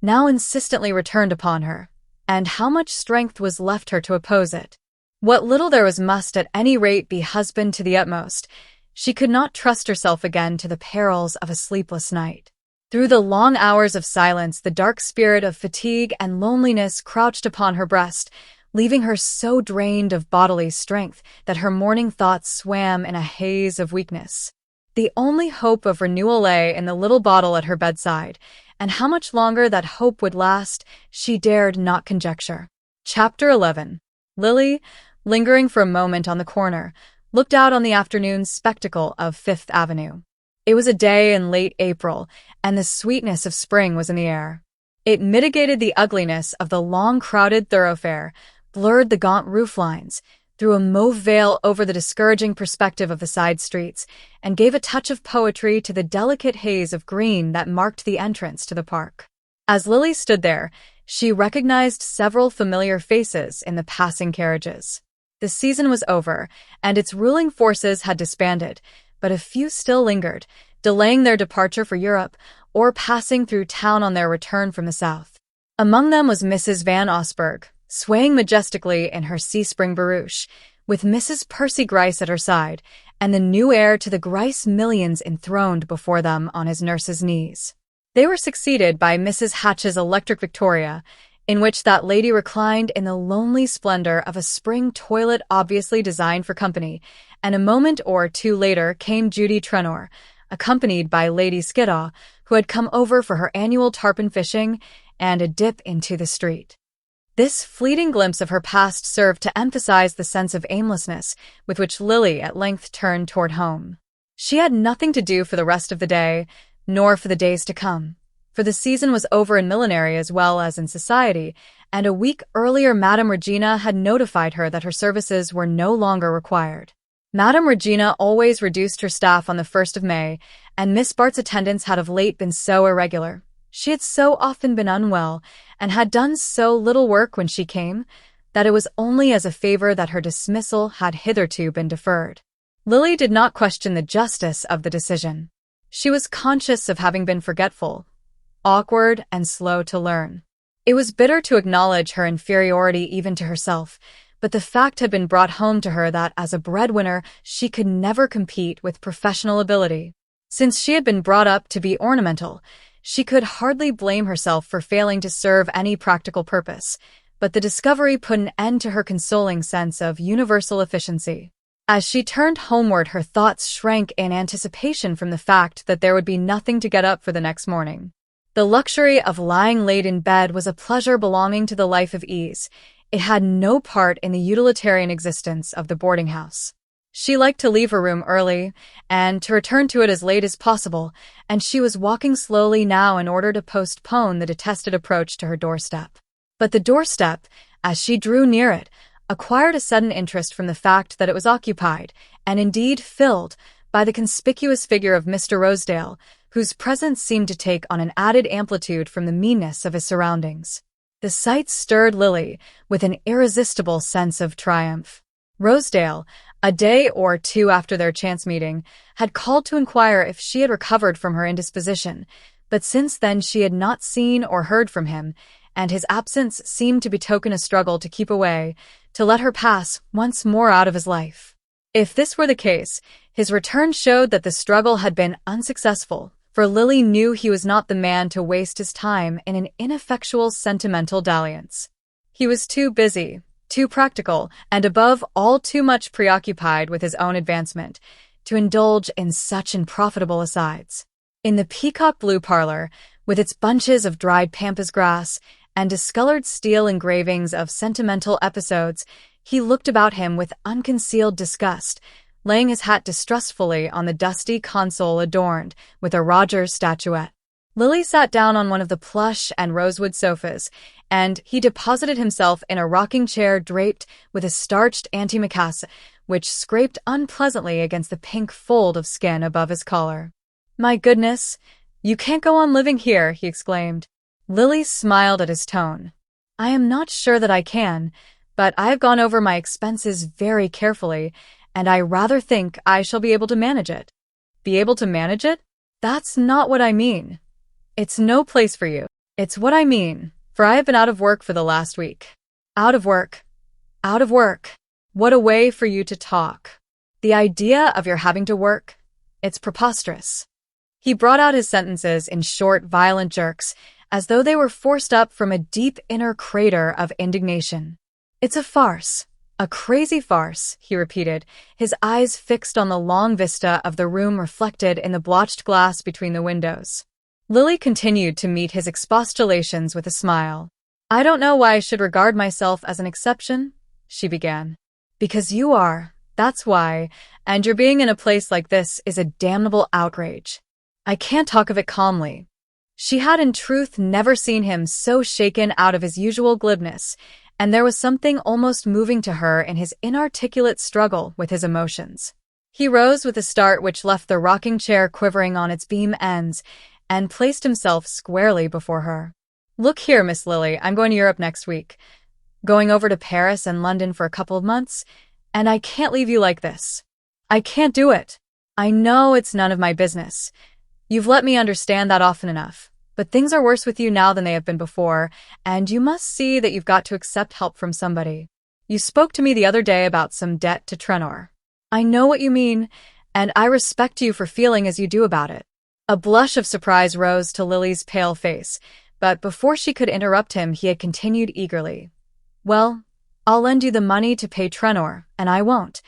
[SPEAKER 1] now insistently returned upon her, and how much strength was left her to oppose it? What little there was must at any rate be husband to the utmost. She could not trust herself again to the perils of a sleepless night. Through the long hours of silence, the dark spirit of fatigue and loneliness crouched upon her breast, leaving her so drained of bodily strength that her morning thoughts swam in a haze of weakness. The only hope of renewal lay in the little bottle at her bedside, and how much longer that hope would last, she dared not conjecture. Chapter 11. Lily, lingering for a moment on the corner, looked out on the afternoon spectacle of Fifth Avenue. It was a day in late April, and the sweetness of spring was in the air. It mitigated the ugliness of the long crowded thoroughfare, blurred the gaunt roof lines, threw a mauve veil over the discouraging perspective of the side streets, and gave a touch of poetry to the delicate haze of green that marked the entrance to the park. As Lily stood there, she recognized several familiar faces in the passing carriages. The season was over, and its ruling forces had disbanded, but a few still lingered, delaying their departure for Europe or passing through town on their return from the south. Among them was Mrs. Van Osburgh, swaying majestically in her sea-spring barouche, with Mrs. Percy Gryce at her side, and the new heir to the Gryce millions enthroned before them on his nurse's knees. They were succeeded by Mrs. Hatch's electric Victoria, in which that lady reclined in the lonely splendor of a spring toilet obviously designed for company, and a moment or two later came Judy Trenor, accompanied by Lady Skiddaw, who had come over for her annual tarpon fishing and a dip into the street. This fleeting glimpse of her past served to emphasize the sense of aimlessness with which Lily at length turned toward home. She had nothing to do for the rest of the day, nor for the days to come. for the season was over in millinery as well as in society, and a week earlier Madame Regina had notified her that her services were no longer required. Madame Regina always reduced her staff on the 1st of May, and Miss Bart's attendance had of late been so irregular. She had so often been unwell, and had done so little work when she came, that it was only as a favor that her dismissal had hitherto been deferred. Lily did not question the justice of the decision. She was conscious of having been forgetful, awkward, and slow to learn. It was bitter to acknowledge her inferiority even to herself, but the fact had been brought home to her that as a breadwinner she could never compete with professional ability. Since she had been brought up to be ornamental, she could hardly blame herself for failing to serve any practical purpose, but the discovery put an end to her consoling sense of universal efficiency. As she turned homeward, her thoughts shrank in anticipation from the fact that there would be nothing to get up for the next morning. The luxury of lying late in bed was a pleasure belonging to the life of ease. It had no part in the utilitarian existence of the boarding house. She liked to leave her room early and to return to it as late as possible, and she was walking slowly now in order to postpone the detested approach to her doorstep. But the doorstep, as she drew near it, acquired a sudden interest from the fact that it was occupied, and indeed filled, by the conspicuous figure of Mr. Rosedale, whose presence seemed to take on an added amplitude from the meanness of his surroundings. The sight stirred Lily with an irresistible sense of triumph. Rosedale, a day or two after their chance meeting, had called to inquire if she had recovered from her indisposition, but since then she had not seen or heard from him, and his absence seemed to betoken a struggle to keep away, to let her pass once more out of his life. If this were the case, his return showed that the struggle had been unsuccessful, for Lily knew he was not the man to waste his time in an ineffectual sentimental dalliance. He was too busy, too practical, and above all too much preoccupied with his own advancement, to indulge in such unprofitable asides. In the peacock blue parlor, with its bunches of dried pampas grass and discolored steel engravings of sentimental episodes, he looked about him with unconcealed disgust, laying his hat distrustfully on the dusty console adorned with a Rogers statuette. Lily sat down on one of the plush and rosewood sofas, and he deposited himself in a rocking chair draped with a starched antimacassar, which scraped unpleasantly against the pink fold of skin above his collar. "My goodness, you can't go on living here," he exclaimed. Lily smiled at his tone. "I am not sure that I can, but I have gone over my expenses very carefully, and I rather think I shall be able to manage it." "Be able to manage it? That's not what I mean. It's no place for you. It's what I mean, for I have been out of work for the last week." "Out of work? Out of work? What a way for you to talk. The idea of your having to work, it's preposterous." He brought out his sentences in short, violent jerks, as though they were forced up from a deep inner crater of indignation. "It's a farce. A crazy farce," he repeated, his eyes fixed on the long vista of the room reflected in the blotched glass between the windows. Lily continued to meet his expostulations with a smile. "I don't know why I should regard myself as an exception," she began. "Because you are, that's why, and your being in a place like this is a damnable outrage. I can't talk of it calmly." She had in truth never seen him so shaken out of his usual glibness, and there was something almost moving to her in his inarticulate struggle with his emotions. He rose with a start which left the rocking chair quivering on its beam ends, and placed himself squarely before her. "Look here, Miss Lily, I'm going to Europe next week. Going over to Paris and London for a couple of months, and I can't leave you like this. I can't do it. I know it's none of my business. You've let me understand that often enough. But things are worse with you now than they have been before, and you must see that you've got to accept help from somebody. You spoke to me the other day about some debt to Trenor. I know what you mean, and I respect you for feeling as you do about it." A blush of surprise rose to Lily's pale face, but before she could interrupt him, he had continued eagerly. "Well, I'll lend you the money to pay Trenor, and I won't.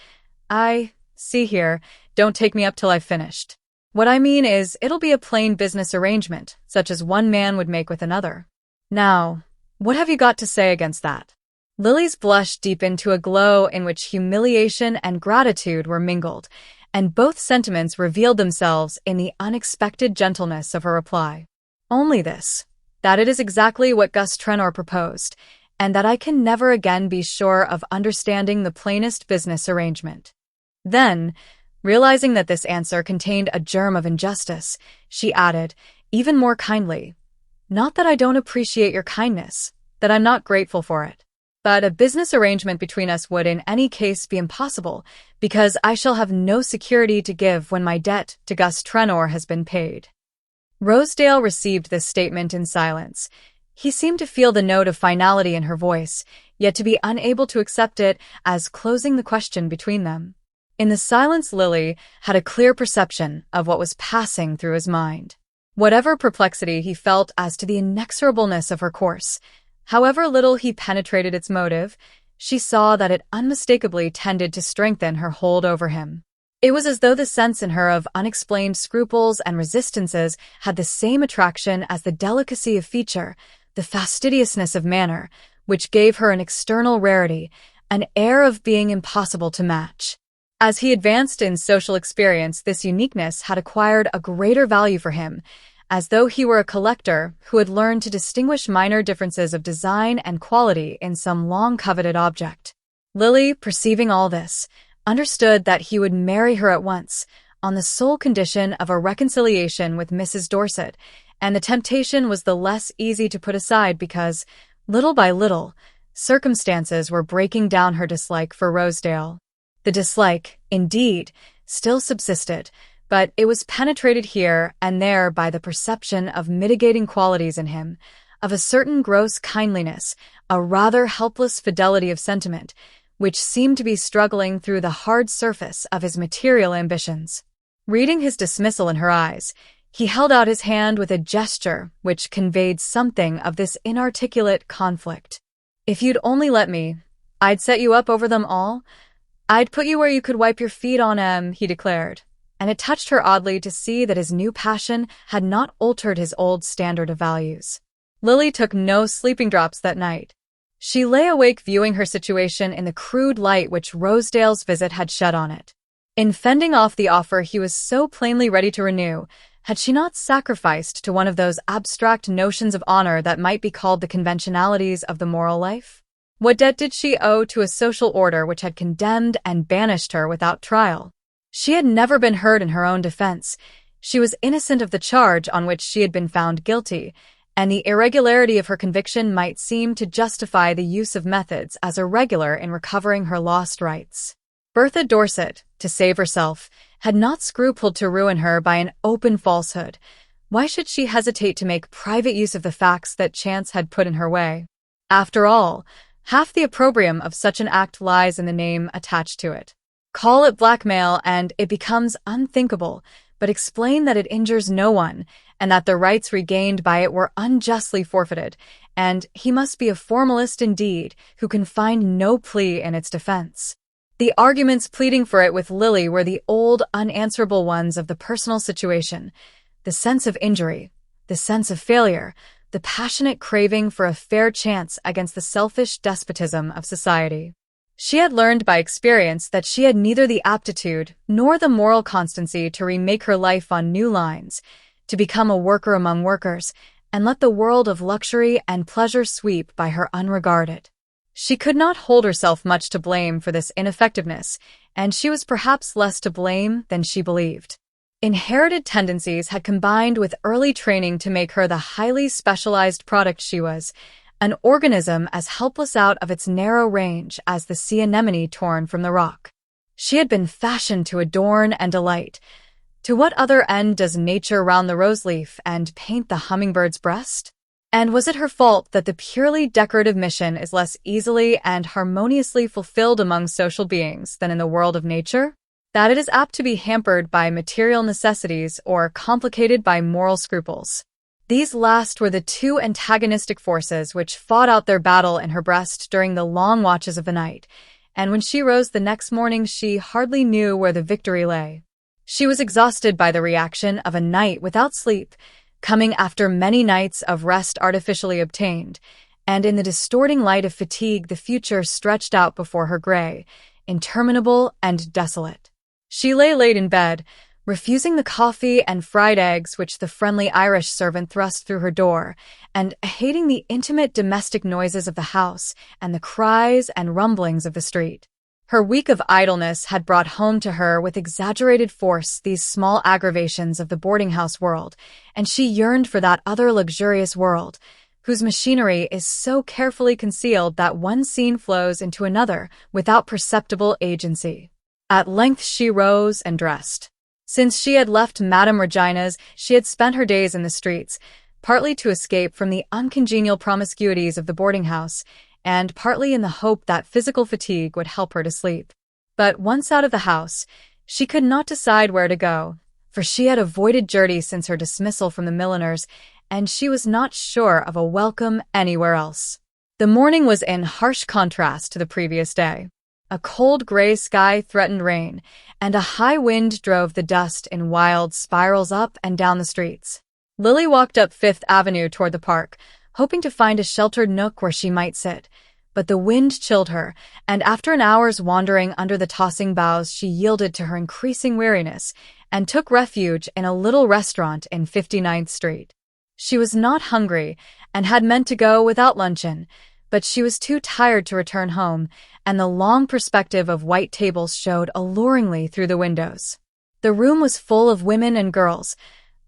[SPEAKER 1] See here, don't take me up till I've finished. What I mean is, it'll be a plain business arrangement, such as one man would make with another. Now, what have you got to say against that?" Lily's blush deepened to a glow in which humiliation and gratitude were mingled, and both sentiments revealed themselves in the unexpected gentleness of her reply. Only this, that it is exactly what Gus Trenor proposed, and that I can never again be sure of understanding the plainest business arrangement. Then, realizing that this answer contained a germ of injustice, she added, even more kindly, "Not that I don't appreciate your kindness, that I'm not grateful for it. But a business arrangement between us would in any case be impossible, because I shall have no security to give when my debt to Gus Trenor has been paid." Rosedale received this statement in silence. He seemed to feel the note of finality in her voice, yet to be unable to accept it as closing the question between them. In the silence, Lily had a clear perception of what was passing through his mind. Whatever perplexity he felt as to the inexorableness of her course, however little he penetrated its motive, she saw that it unmistakably tended to strengthen her hold over him. It was as though the sense in her of unexplained scruples and resistances had the same attraction as the delicacy of feature, the fastidiousness of manner, which gave her an external rarity, an air of being impossible to match. As he advanced in social experience, this uniqueness had acquired a greater value for him, as though he were a collector who had learned to distinguish minor differences of design and quality in some long-coveted object. Lily, perceiving all this, understood that he would marry her at once, on the sole condition of a reconciliation with Mrs. Dorset, and the temptation was the less easy to put aside because, little by little, circumstances were breaking down her dislike for Rosedale. The dislike, indeed, still subsisted, but it was penetrated here and there by the perception of mitigating qualities in him, of a certain gross kindliness, a rather helpless fidelity of sentiment, which seemed to be struggling through the hard surface of his material ambitions. Reading his dismissal in her eyes, he held out his hand with a gesture which conveyed something of this inarticulate conflict. "If you'd only let me, I'd set you up over them all. I'd put you where you could wipe your feet on 'em," he declared, and it touched her oddly to see that his new passion had not altered his old standard of values. Lily took no sleeping drops that night. She lay awake viewing her situation in the crude light which Rosedale's visit had shed on it. In fending off the offer he was so plainly ready to renew, had she not sacrificed to one of those abstract notions of honor that might be called the conventionalities of the moral life? What debt did she owe to a social order which had condemned and banished her without trial? She had never been heard in her own defense. She was innocent of the charge on which she had been found guilty, and the irregularity of her conviction might seem to justify the use of methods as irregular in recovering her lost rights. Bertha Dorset, to save herself, had not scrupled to ruin her by an open falsehood. Why should she hesitate to make private use of the facts that chance had put in her way? After all, half the opprobrium of such an act lies in the name attached to it. Call it blackmail and it becomes unthinkable, but explain that it injures no one, and that the rights regained by it were unjustly forfeited, and he must be a formalist indeed who can find no plea in its defense. The arguments pleading for it with Lily were the old, unanswerable ones of the personal situation, the sense of injury, the sense of failure, the passionate craving for a fair chance against the selfish despotism of society. She had learned by experience that she had neither the aptitude nor the moral constancy to remake her life on new lines, to become a worker among workers, and let the world of luxury and pleasure sweep by her unregarded. She could not hold herself much to blame for this ineffectiveness, and she was perhaps less to blame than she believed. Inherited tendencies had combined with early training to make her the highly specialized product she was, an organism as helpless out of its narrow range as the sea anemone torn from the rock. She had been fashioned to adorn and delight. To what other end does nature round the rose-leaf and paint the hummingbird's breast? And was it her fault that the purely decorative mission is less easily and harmoniously fulfilled among social beings than in the world of nature? That it is apt to be hampered by material necessities or complicated by moral scruples? These last were the two antagonistic forces which fought out their battle in her breast during the long watches of the night, and when she rose the next morning she hardly knew where the victory lay. She was exhausted by the reaction of a night without sleep, coming after many nights of rest artificially obtained, and in the distorting light of fatigue the future stretched out before her gray, interminable and desolate. She lay late in bed, refusing the coffee and fried eggs which the friendly Irish servant thrust through her door, and hating the intimate domestic noises of the house and the cries and rumblings of the street. Her week of idleness had brought home to her with exaggerated force these small aggravations of the boarding-house world, and she yearned for that other luxurious world, whose machinery is so carefully concealed that one scene flows into another without perceptible agency. At length she rose and dressed. Since she had left Madame Regina's, she had spent her days in the streets, partly to escape from the uncongenial promiscuities of the boarding-house, and partly in the hope that physical fatigue would help her to sleep. But once out of the house, she could not decide where to go, for she had avoided Gertie since her dismissal from the milliner's, and she was not sure of a welcome anywhere else. The morning was in harsh contrast to the previous day. A cold gray sky threatened rain, and a high wind drove the dust in wild spirals up and down the streets. Lily walked up Fifth Avenue toward the park, hoping to find a sheltered nook where she might sit. But the wind chilled her, and after an hour's wandering under the tossing boughs, she yielded to her increasing weariness and took refuge in a little restaurant in 59th Street. She was not hungry and had meant to go without luncheon, but she was too tired to return home, and the long perspective of white tables showed alluringly through the windows. The room was full of women and girls,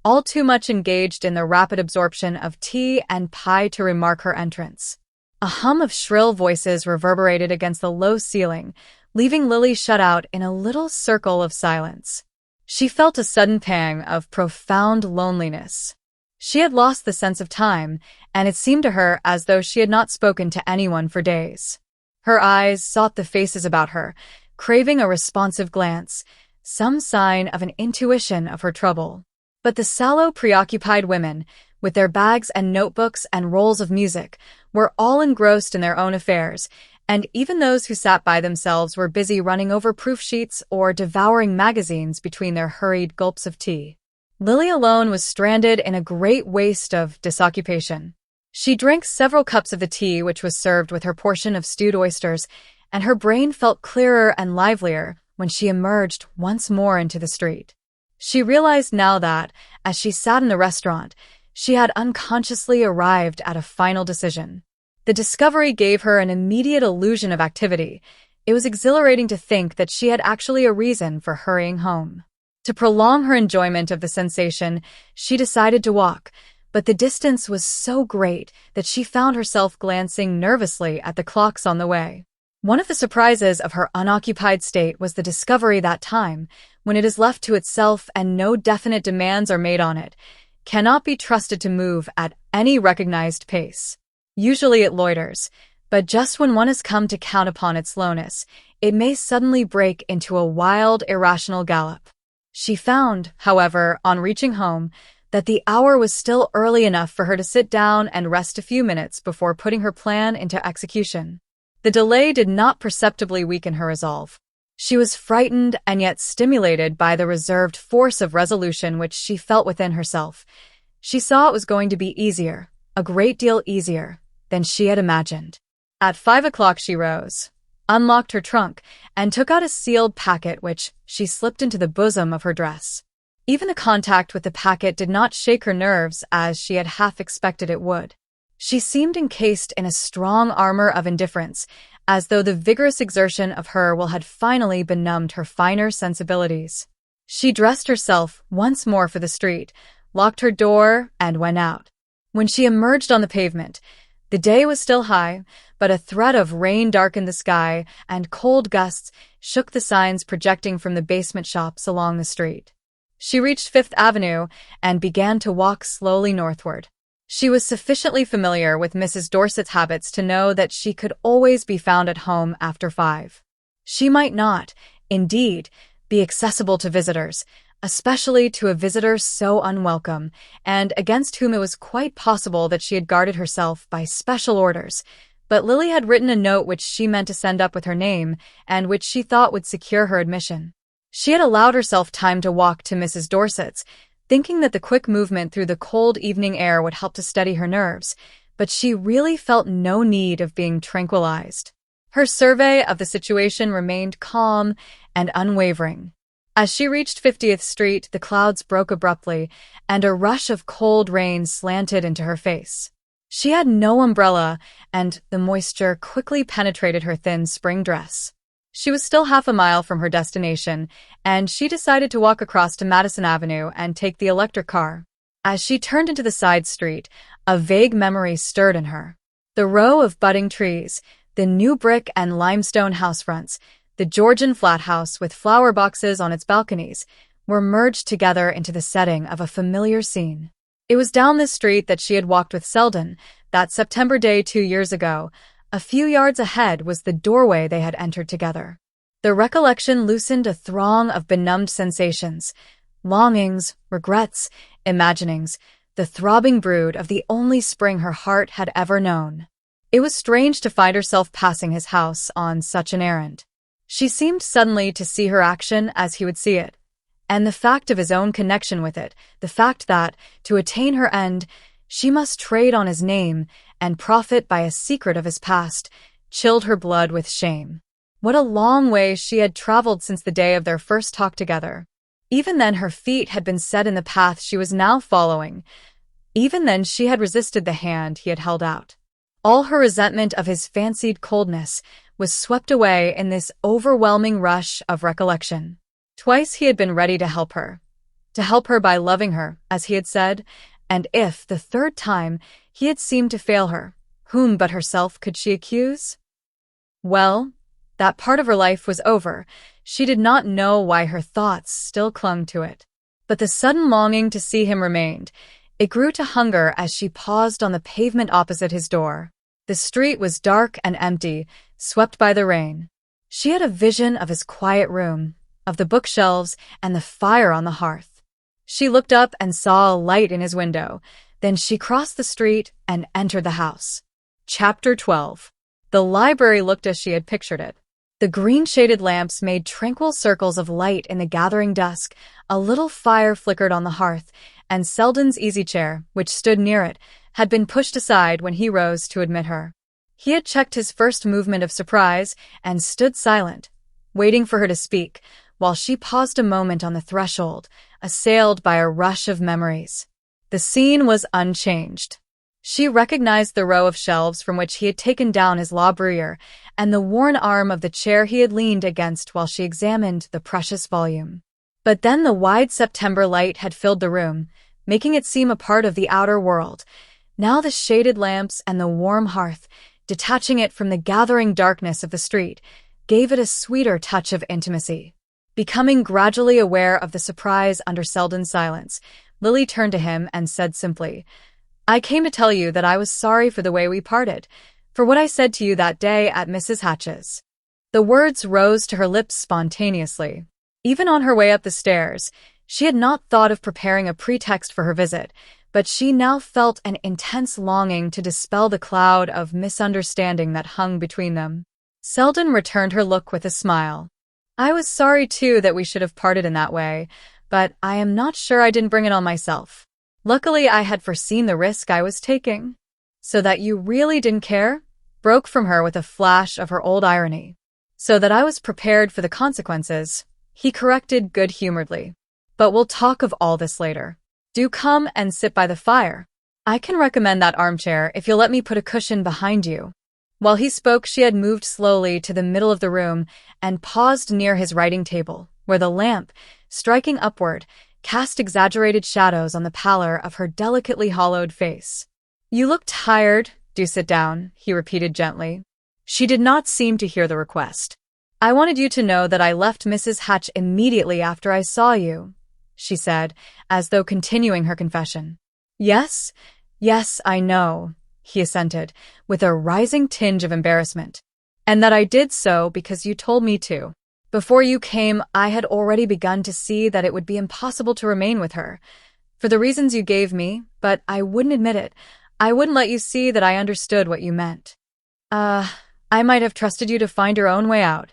[SPEAKER 1] all too much engaged in the rapid absorption of tea and pie to remark her entrance. A hum of shrill voices reverberated against the low ceiling, leaving Lily shut out in a little circle of silence. She felt a sudden pang of profound loneliness. She had lost the sense of time, and it seemed to her as though she had not spoken to anyone for days. Her eyes sought the faces about her, craving a responsive glance, some sign of an intuition of her trouble. But the sallow, preoccupied women, with their bags and notebooks and rolls of music, were all engrossed in their own affairs, and even those who sat by themselves were busy running over proof sheets or devouring magazines between their hurried gulps of tea. Lily alone was stranded in a great waste of disoccupation. She drank several cups of the tea which was served with her portion of stewed oysters, and her brain felt clearer and livelier when she emerged once more into the street. She realized now that, as she sat in the restaurant, she had unconsciously arrived at a final decision. The discovery gave her an immediate illusion of activity. It was exhilarating to think that she had actually a reason for hurrying home. To prolong her enjoyment of the sensation, she decided to walk, but the distance was so great that she found herself glancing nervously at the clocks on the way. One of the surprises of her unoccupied state was the discovery that time, when it is left to itself and no definite demands are made on it, cannot be trusted to move at any recognized pace. Usually it loiters, but just when one has come to count upon its slowness, it may suddenly break into a wild, irrational gallop. She found, however, on reaching home, that the hour was still early enough for her to sit down and rest a few minutes before putting her plan into execution. The delay did not perceptibly weaken her resolve. She was frightened and yet stimulated by the reserved force of resolution which she felt within herself. She saw it was going to be easier, a great deal easier, than she had imagined. At 5 o'clock she rose, unlocked her trunk, and took out a sealed packet which she slipped into the bosom of her dress. Even the contact with the packet did not shake her nerves as she had half expected it would. She seemed encased in a strong armor of indifference, as though the vigorous exertion of her will had finally benumbed her finer sensibilities. She dressed herself once more for the street, locked her door, and went out. When she emerged on the pavement, the day was still high, but a threat of rain darkened the sky, and cold gusts shook the signs projecting from the basement shops along the street. She reached Fifth Avenue and began to walk slowly northward. She was sufficiently familiar with Mrs. Dorset's habits to know that she could always be found at home after 5. She might not, indeed, be accessible to visitors, especially to a visitor so unwelcome, and against whom it was quite possible that she had guarded herself by special orders. But Lily had written a note which she meant to send up with her name, and which she thought would secure her admission. She had allowed herself time to walk to Mrs. Dorset's, thinking that the quick movement through the cold evening air would help to steady her nerves, but she really felt no need of being tranquilized. Her survey of the situation remained calm and unwavering. As she reached 50th Street, the clouds broke abruptly, and a rush of cold rain slanted into her face. She had no umbrella, and the moisture quickly penetrated her thin spring dress. She was still half a mile from her destination, and she decided to walk across to Madison Avenue and take the electric car. As she turned into the side street, a vague memory stirred in her. The row of budding trees, the new brick and limestone house fronts, the Georgian flat house with flower boxes on its balconies, were merged together into the setting of a familiar scene. It was down this street that she had walked with Selden, that September day 2 years ago. A few yards ahead was the doorway they had entered together. The recollection loosened a throng of benumbed sensations, longings, regrets, imaginings, the throbbing brood of the only spring her heart had ever known. It was strange to find herself passing his house on such an errand. She seemed suddenly to see her action as he would see it, and the fact of his own connection with it, the fact that, to attain her end, she must trade on his name and profit by a secret of his past, chilled her blood with shame. What a long way she had traveled since the day of their first talk together. Even then her feet had been set in the path she was now following. Even then she had resisted the hand he had held out. All her resentment of his fancied coldness was swept away in this overwhelming rush of recollection. Twice he had been ready to help her by loving her, as he had said, and if, the third time, he had seemed to fail her, whom but herself could she accuse? Well, that part of her life was over. She did not know why her thoughts still clung to it. But the sudden longing to see him remained. It grew to hunger as she paused on the pavement opposite his door. The street was dark and empty, swept by the rain. She had a vision of his quiet room, of the bookshelves and the fire on the hearth. She looked up and saw a light in his window. Then she crossed the street and entered the house. Chapter 12. The library looked as she had pictured it. The green-shaded lamps made tranquil circles of light in the gathering dusk, a little fire flickered on the hearth, and Selden's easy chair, which stood near it, had been pushed aside when he rose to admit her. He had checked his first movement of surprise and stood silent, waiting for her to speak, while she paused a moment on the threshold, assailed by a rush of memories. The scene was unchanged. She recognized the row of shelves from which he had taken down his La Bruyere and the worn arm of the chair he had leaned against while she examined the precious volume. But then the wide September light had filled the room, making it seem a part of the outer world. Now the shaded lamps and the warm hearth, detaching it from the gathering darkness of the street, gave it a sweeter touch of intimacy. Becoming gradually aware of the surprise under Selden's silence, Lily turned to him and said simply, "I came to tell you that I was sorry for the way we parted, for what I said to you that day at Mrs. Hatch's." The words rose to her lips spontaneously. Even on her way up the stairs, she had not thought of preparing a pretext for her visit, but she now felt an intense longing to dispel the cloud of misunderstanding that hung between them. Selden returned her look with a smile. "I was sorry, too, that we should have parted in that way, but I am not sure I didn't bring it on myself. Luckily, I had foreseen the risk I was taking." "So that you really didn't care?" broke from her with a flash of her old irony. "So that I was prepared for the consequences," he corrected good-humoredly. "But we'll talk of all this later. Do come and sit by the fire. I can recommend that armchair if you'll let me put a cushion behind you." While he spoke, she had moved slowly to the middle of the room and paused near his writing table, where the lamp, striking upward, cast exaggerated shadows on the pallor of her delicately hollowed face. "You look tired. Do sit down," he repeated gently. She did not seem to hear the request. "I wanted you to know that I left Mrs. Hatch immediately after I saw you," she said, as though continuing her confession. Yes, I know," he assented, with a rising tinge of embarrassment. "And that I did so because you told me to. Before you came, I had already begun to see that it would be impossible to remain with her, for the reasons you gave me, but I wouldn't admit it. I wouldn't let you see that I understood what you meant. I might have trusted you to find your own way out.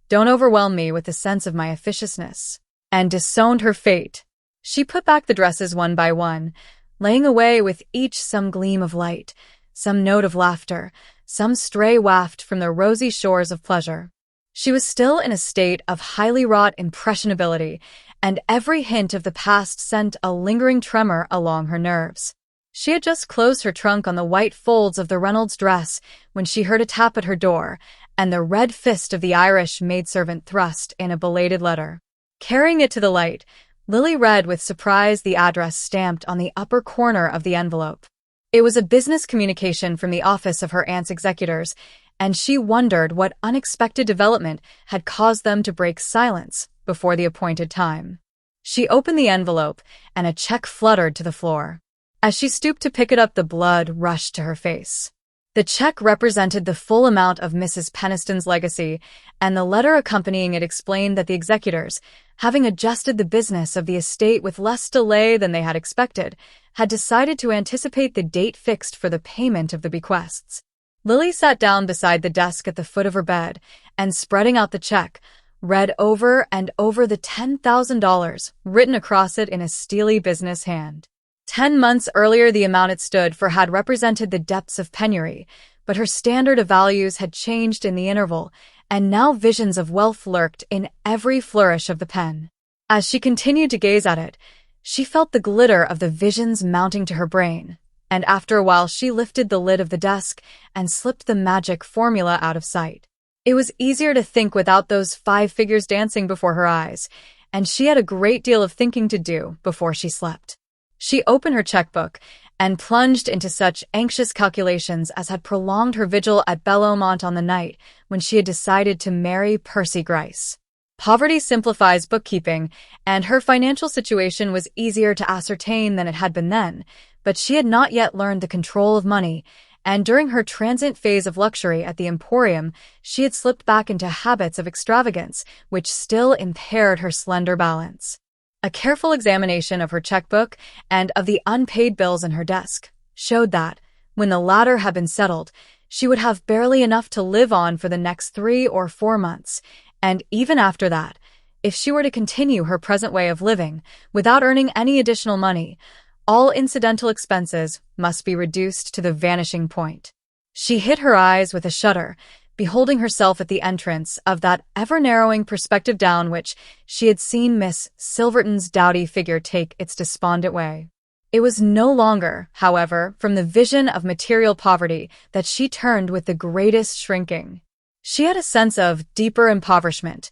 [SPEAKER 1] Don't overwhelm me with the sense of my officiousness." And disowned her fate. She put back the dresses one by one, laying away with each some gleam of light, some note of laughter, some stray waft from the rosy shores of pleasure. She was still in a state of highly wrought impressionability, and every hint of the past sent a lingering tremor along her nerves. She had just closed her trunk on the white folds of the Reynolds dress when she heard a tap at her door, and the red fist of the Irish maidservant thrust in a belated letter. Carrying it to the light, Lily read with surprise the address stamped on the upper corner of the envelope. It was a business communication from the office of her aunt's executors, and she wondered what unexpected development had caused them to break silence before the appointed time. She opened the envelope, and a check fluttered to the floor. As she stooped to pick it up, the blood rushed to her face. The check represented the full amount of Mrs. Peniston's legacy, and the letter accompanying it explained that the executors, having adjusted the business of the estate with less delay than they had expected, had decided to anticipate the date fixed for the payment of the bequests. Lily sat down beside the desk at the foot of her bed, and spreading out the check, read over and over the $10,000 written across it in a steely business hand. 10 months earlier, the amount it stood for had represented the depths of penury, but her standard of values had changed in the interval, and now visions of wealth lurked in every flourish of the pen. As she continued to gaze at it, she felt the glitter of the visions mounting to her brain, and after a while she lifted the lid of the desk and slipped the magic formula out of sight. It was easier to think without those 5 figures dancing before her eyes, and she had a great deal of thinking to do before she slept. She opened her checkbook and plunged into such anxious calculations as had prolonged her vigil at Bellomont on the night when she had decided to marry Percy Gryce. Poverty simplifies bookkeeping, and her financial situation was easier to ascertain than it had been then, but she had not yet learned the control of money, and during her transient phase of luxury at the Emporium, she had slipped back into habits of extravagance, which still impaired her slender balance. A careful examination of her checkbook and of the unpaid bills in her desk showed that, when the latter had been settled, she would have barely enough to live on for the next 3 or 4 months, and even after that, if she were to continue her present way of living, without earning any additional money, all incidental expenses must be reduced to the vanishing point. She hid her eyes with a shudder, beholding herself at the entrance of that ever-narrowing perspective down which she had seen Miss Silverton's dowdy figure take its despondent way. It was no longer, however, from the vision of material poverty that she turned with the greatest shrinking. She had a sense of deeper impoverishment,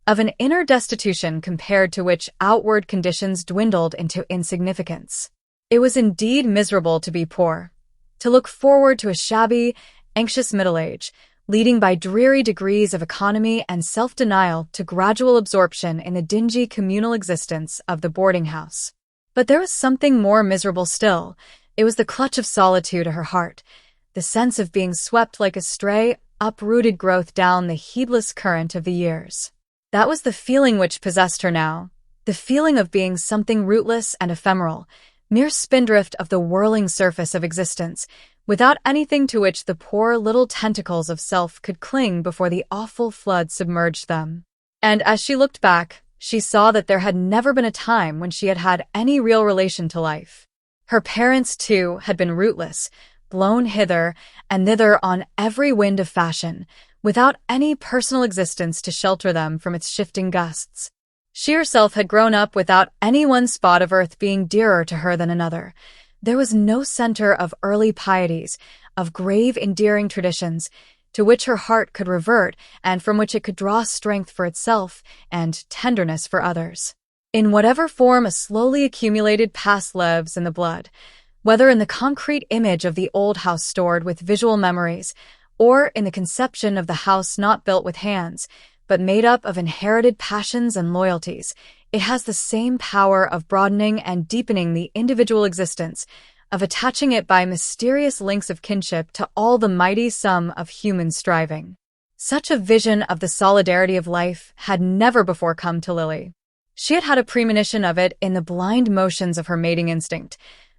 [SPEAKER 1] of an inner destitution compared to which outward conditions dwindled into insignificance. It was indeed miserable to be poor, to look forward to a shabby, anxious middle age, leading by dreary degrees of economy and self-denial to gradual absorption in the dingy communal existence of the boarding house. But there was something more miserable still. It was the clutch of solitude at her heart, the sense of being swept like a stray, uprooted growth down the heedless current of the years. That was the feeling which possessed her now, the feeling of being something rootless and ephemeral, mere spindrift of the whirling surface of existence, without anything to which the poor little tentacles of self could cling before the awful flood submerged them. And as she looked back, she saw that there had never been a time when she had had any real relation to life. Her parents, too, had been rootless, blown hither and thither on every wind of fashion, without any personal existence to shelter them from its shifting gusts. She herself had grown up without any one spot of earth being dearer to her than another. There was no center of early pieties, of grave, endearing traditions, to which her heart could revert and from which it could draw strength for itself and tenderness for others. In whatever form a slowly accumulated past lives in the blood, whether in the concrete image of the old house stored with visual memories, or in the conception of the house not built with hands, but made up of inherited passions and loyalties, it has the same power of broadening and deepening the individual existence, of attaching it by mysterious links of kinship to all the mighty sum of human striving. Such a vision of the solidarity of life had never before come to Lily. She had had a premonition of it in the blind motions of her mating instinct,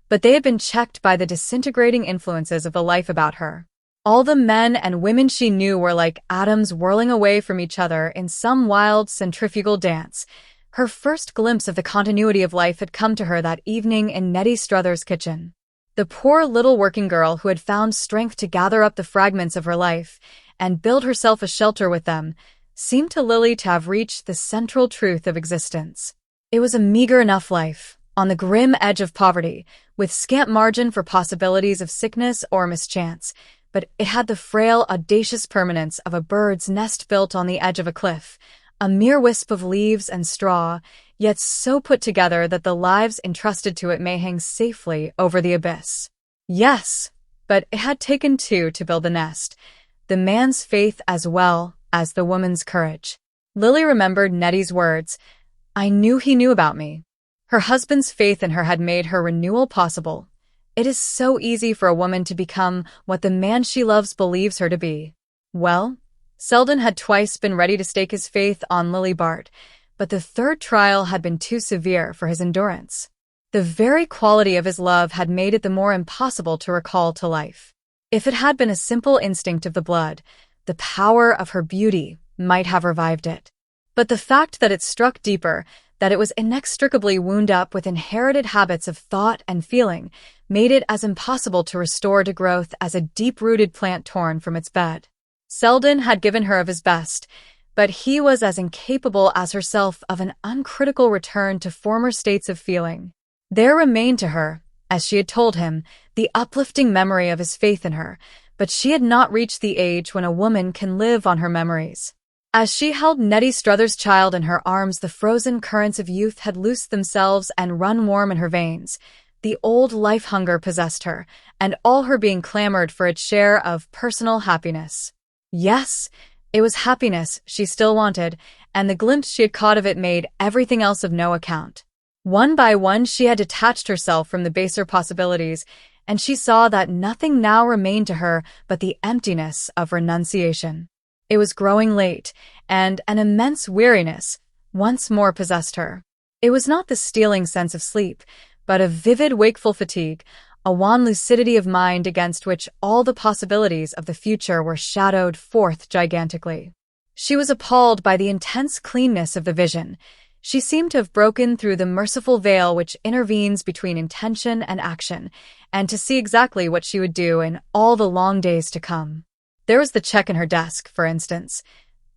[SPEAKER 1] but they had been checked by the disintegrating influences of the life about her. All the men and women she knew were like atoms whirling away from each other in some wild centrifugal dance. Her first glimpse of the continuity of life had come to her that evening in Nettie Struthers' kitchen. The poor little working girl who had found strength to gather up the fragments of her life and build herself a shelter with them, seemed to Lily to have reached the central truth of existence. It was a meager enough life, on the grim edge of poverty, with scant margin for possibilities of sickness or mischance, but it had the frail, audacious permanence of a bird's nest built on the edge of a cliff, a mere wisp of leaves and straw, yet so put together that the lives entrusted to it may hang safely over the abyss. Yes, but it had taken two to build the nest, the man's faith as well as the woman's courage. Lily remembered Nettie's words, "I knew he knew about me." Her husband's faith in her had made her renewal possible. It is so easy for a woman to become what the man she loves believes her to be. Well, Selden had twice been ready to stake his faith on Lily Bart, but the third trial had been too severe for his endurance. The very quality of his love had made it the more impossible to recall to life. If it had been a simple instinct of the blood, the power of her beauty might have revived it. But the fact that it struck deeper, that it was inextricably wound up with inherited habits of thought and feeling, made it as impossible to restore to growth as a deep-rooted plant torn from its bed. Selden had given her of his best, but he was as incapable as herself of an uncritical return to former states of feeling. There remained to her, as she had told him, the uplifting memory of his faith in her, but she had not reached the age when a woman can live on her memories. As she held Nettie Struthers' child in her arms, the frozen currents of youth had loosed themselves and run warm in her veins. The old life hunger possessed her, and all her being clamored for its share of personal happiness. Yes, it was happiness she still wanted, and the glimpse she had caught of it made everything else of no account. One by one she had detached herself from the baser possibilities, and she saw that nothing now remained to her but the emptiness of renunciation. It was growing late, and an immense weariness once more possessed her. It was not the stealing sense of sleep, but a vivid wakeful fatigue, a wan lucidity of mind against which all the possibilities of the future were shadowed forth gigantically. She was appalled by the intense cleanness of the vision. She seemed to have broken through the merciful veil which intervenes between intention and action, and to see exactly what she would do in all the long days to come. There was the check in her desk, for instance.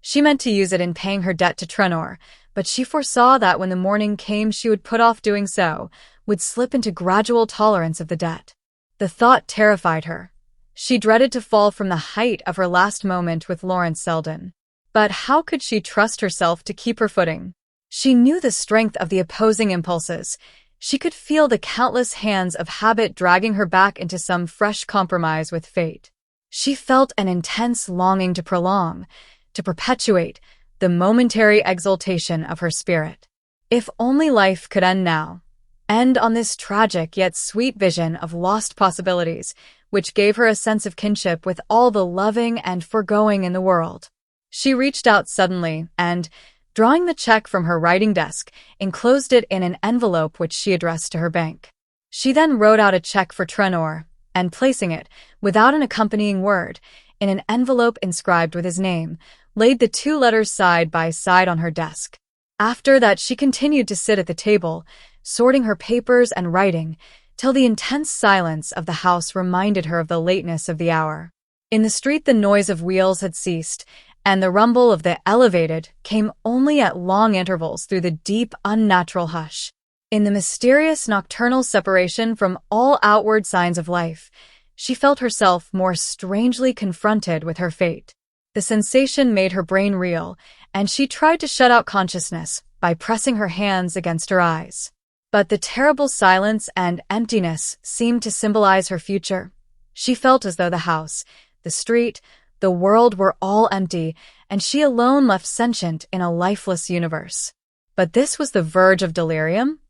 [SPEAKER 1] She meant to use it in paying her debt to Trenor, but she foresaw that when the morning came she would put off doing so, would slip into gradual tolerance of the debt. The thought terrified her. She dreaded to fall from the height of her last moment with Lawrence Selden. But how could she trust herself to keep her footing? She knew the strength of the opposing impulses. She could feel the countless hands of habit dragging her back into some fresh compromise with fate. She felt an intense longing to prolong, to perpetuate, the momentary exaltation of her spirit. If only life could end now, end on this tragic yet sweet vision of lost possibilities, which gave her a sense of kinship with all the loving and foregoing in the world. She reached out suddenly and, drawing the check from her writing desk, enclosed it in an envelope which she addressed to her bank. She then wrote out a check for Trenor, and placing it, without an accompanying word, in an envelope inscribed with his name, laid the two letters side by side on her desk. After that she continued to sit at the table, sorting her papers and writing, till the intense silence of the house reminded her of the lateness of the hour. In the street the noise of wheels had ceased, and the rumble of the elevated came only at long intervals through the deep, unnatural hush. In the mysterious nocturnal separation from all outward signs of life, she felt herself more strangely confronted with her fate. The sensation made her brain reel, and she tried to shut out consciousness by pressing her hands against her eyes. But the terrible silence and emptiness seemed to symbolize her future. She felt as though the house, the street, the world were all empty, and she alone left sentient in a lifeless universe. But this was the verge of delirium?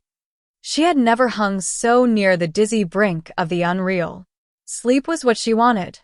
[SPEAKER 1] She had never hung so near the dizzy brink of the unreal. Sleep was what she wanted.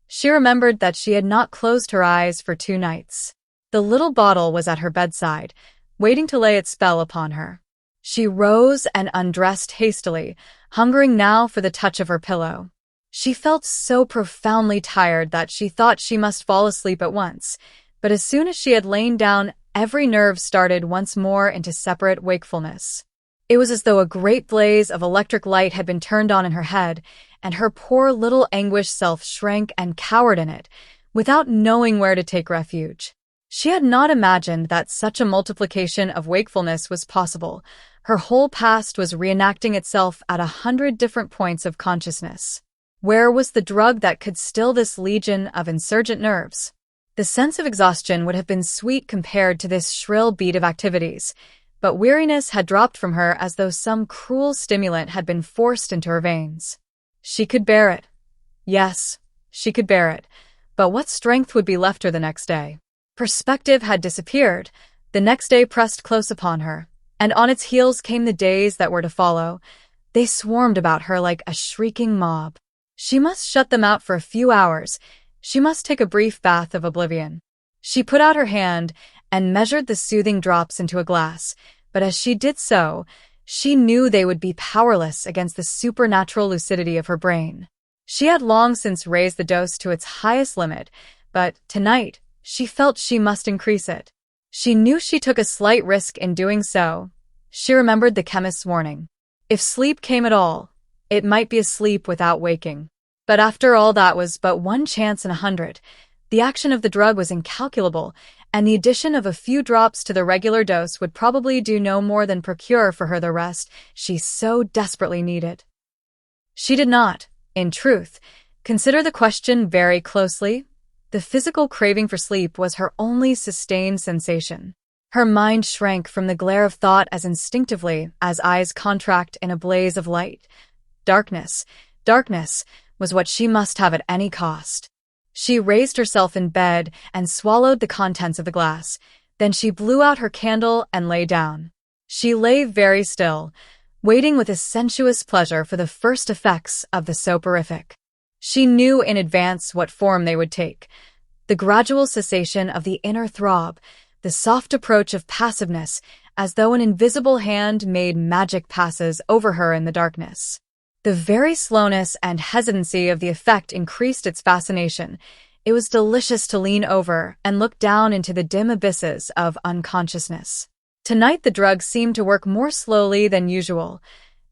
[SPEAKER 1] She remembered that she had not closed her eyes for 2 nights. The little bottle was at her bedside, waiting to lay its spell upon her. She rose and undressed hastily, hungering now for the touch of her pillow. She felt so profoundly tired that she thought she must fall asleep at once, but as soon as she had lain down, every nerve started once more into separate wakefulness. It was as though a great blaze of electric light had been turned on in her head, and her poor little anguished self shrank and cowered in it, without knowing where to take refuge. She had not imagined that such a multiplication of wakefulness was possible. Her whole past was reenacting itself at 100 different points of consciousness. Where was the drug that could still this legion of insurgent nerves? The sense of exhaustion would have been sweet compared to this shrill beat of activities, but weariness had dropped from her as though some cruel stimulant had been forced into her veins. She could bear it. Yes, she could bear it. But what strength would be left her the next day? Perspective had disappeared. The next day pressed close upon her, and on its heels came the days that were to follow. They swarmed about her like a shrieking mob. She must shut them out for a few hours. She must take a brief bath of oblivion. She put out her hand and measured the soothing drops into a glass, but as she did so, she knew they would be powerless against the supernatural lucidity of her brain. She had long since raised the dose to its highest limit, but tonight she felt she must increase it. She knew she took a slight risk in doing so. She remembered the chemist's warning. If sleep came at all, it might be a sleep without waking. But after all, that was but one chance in 100. The action of the drug was incalculable, and the addition of a few drops to the regular dose would probably do no more than procure for her the rest she so desperately needed. She did not, in truth, consider the question very closely. The physical craving for sleep was her only sustained sensation. Her mind shrank from the glare of thought as instinctively as eyes contract in a blaze of light. Darkness was what she must have at any cost. She raised herself in bed and swallowed the contents of the glass. Then she blew out her candle and lay down. She lay very still, waiting with a sensuous pleasure for the first effects of the soporific. She knew in advance what form they would take. The gradual cessation of the inner throb, the soft approach of passiveness, as though an invisible hand made magic passes over her in the darkness. The very slowness and hesitancy of the effect increased its fascination. It was delicious to lean over and look down into the dim abysses of unconsciousness. Tonight the drug seemed to work more slowly than usual.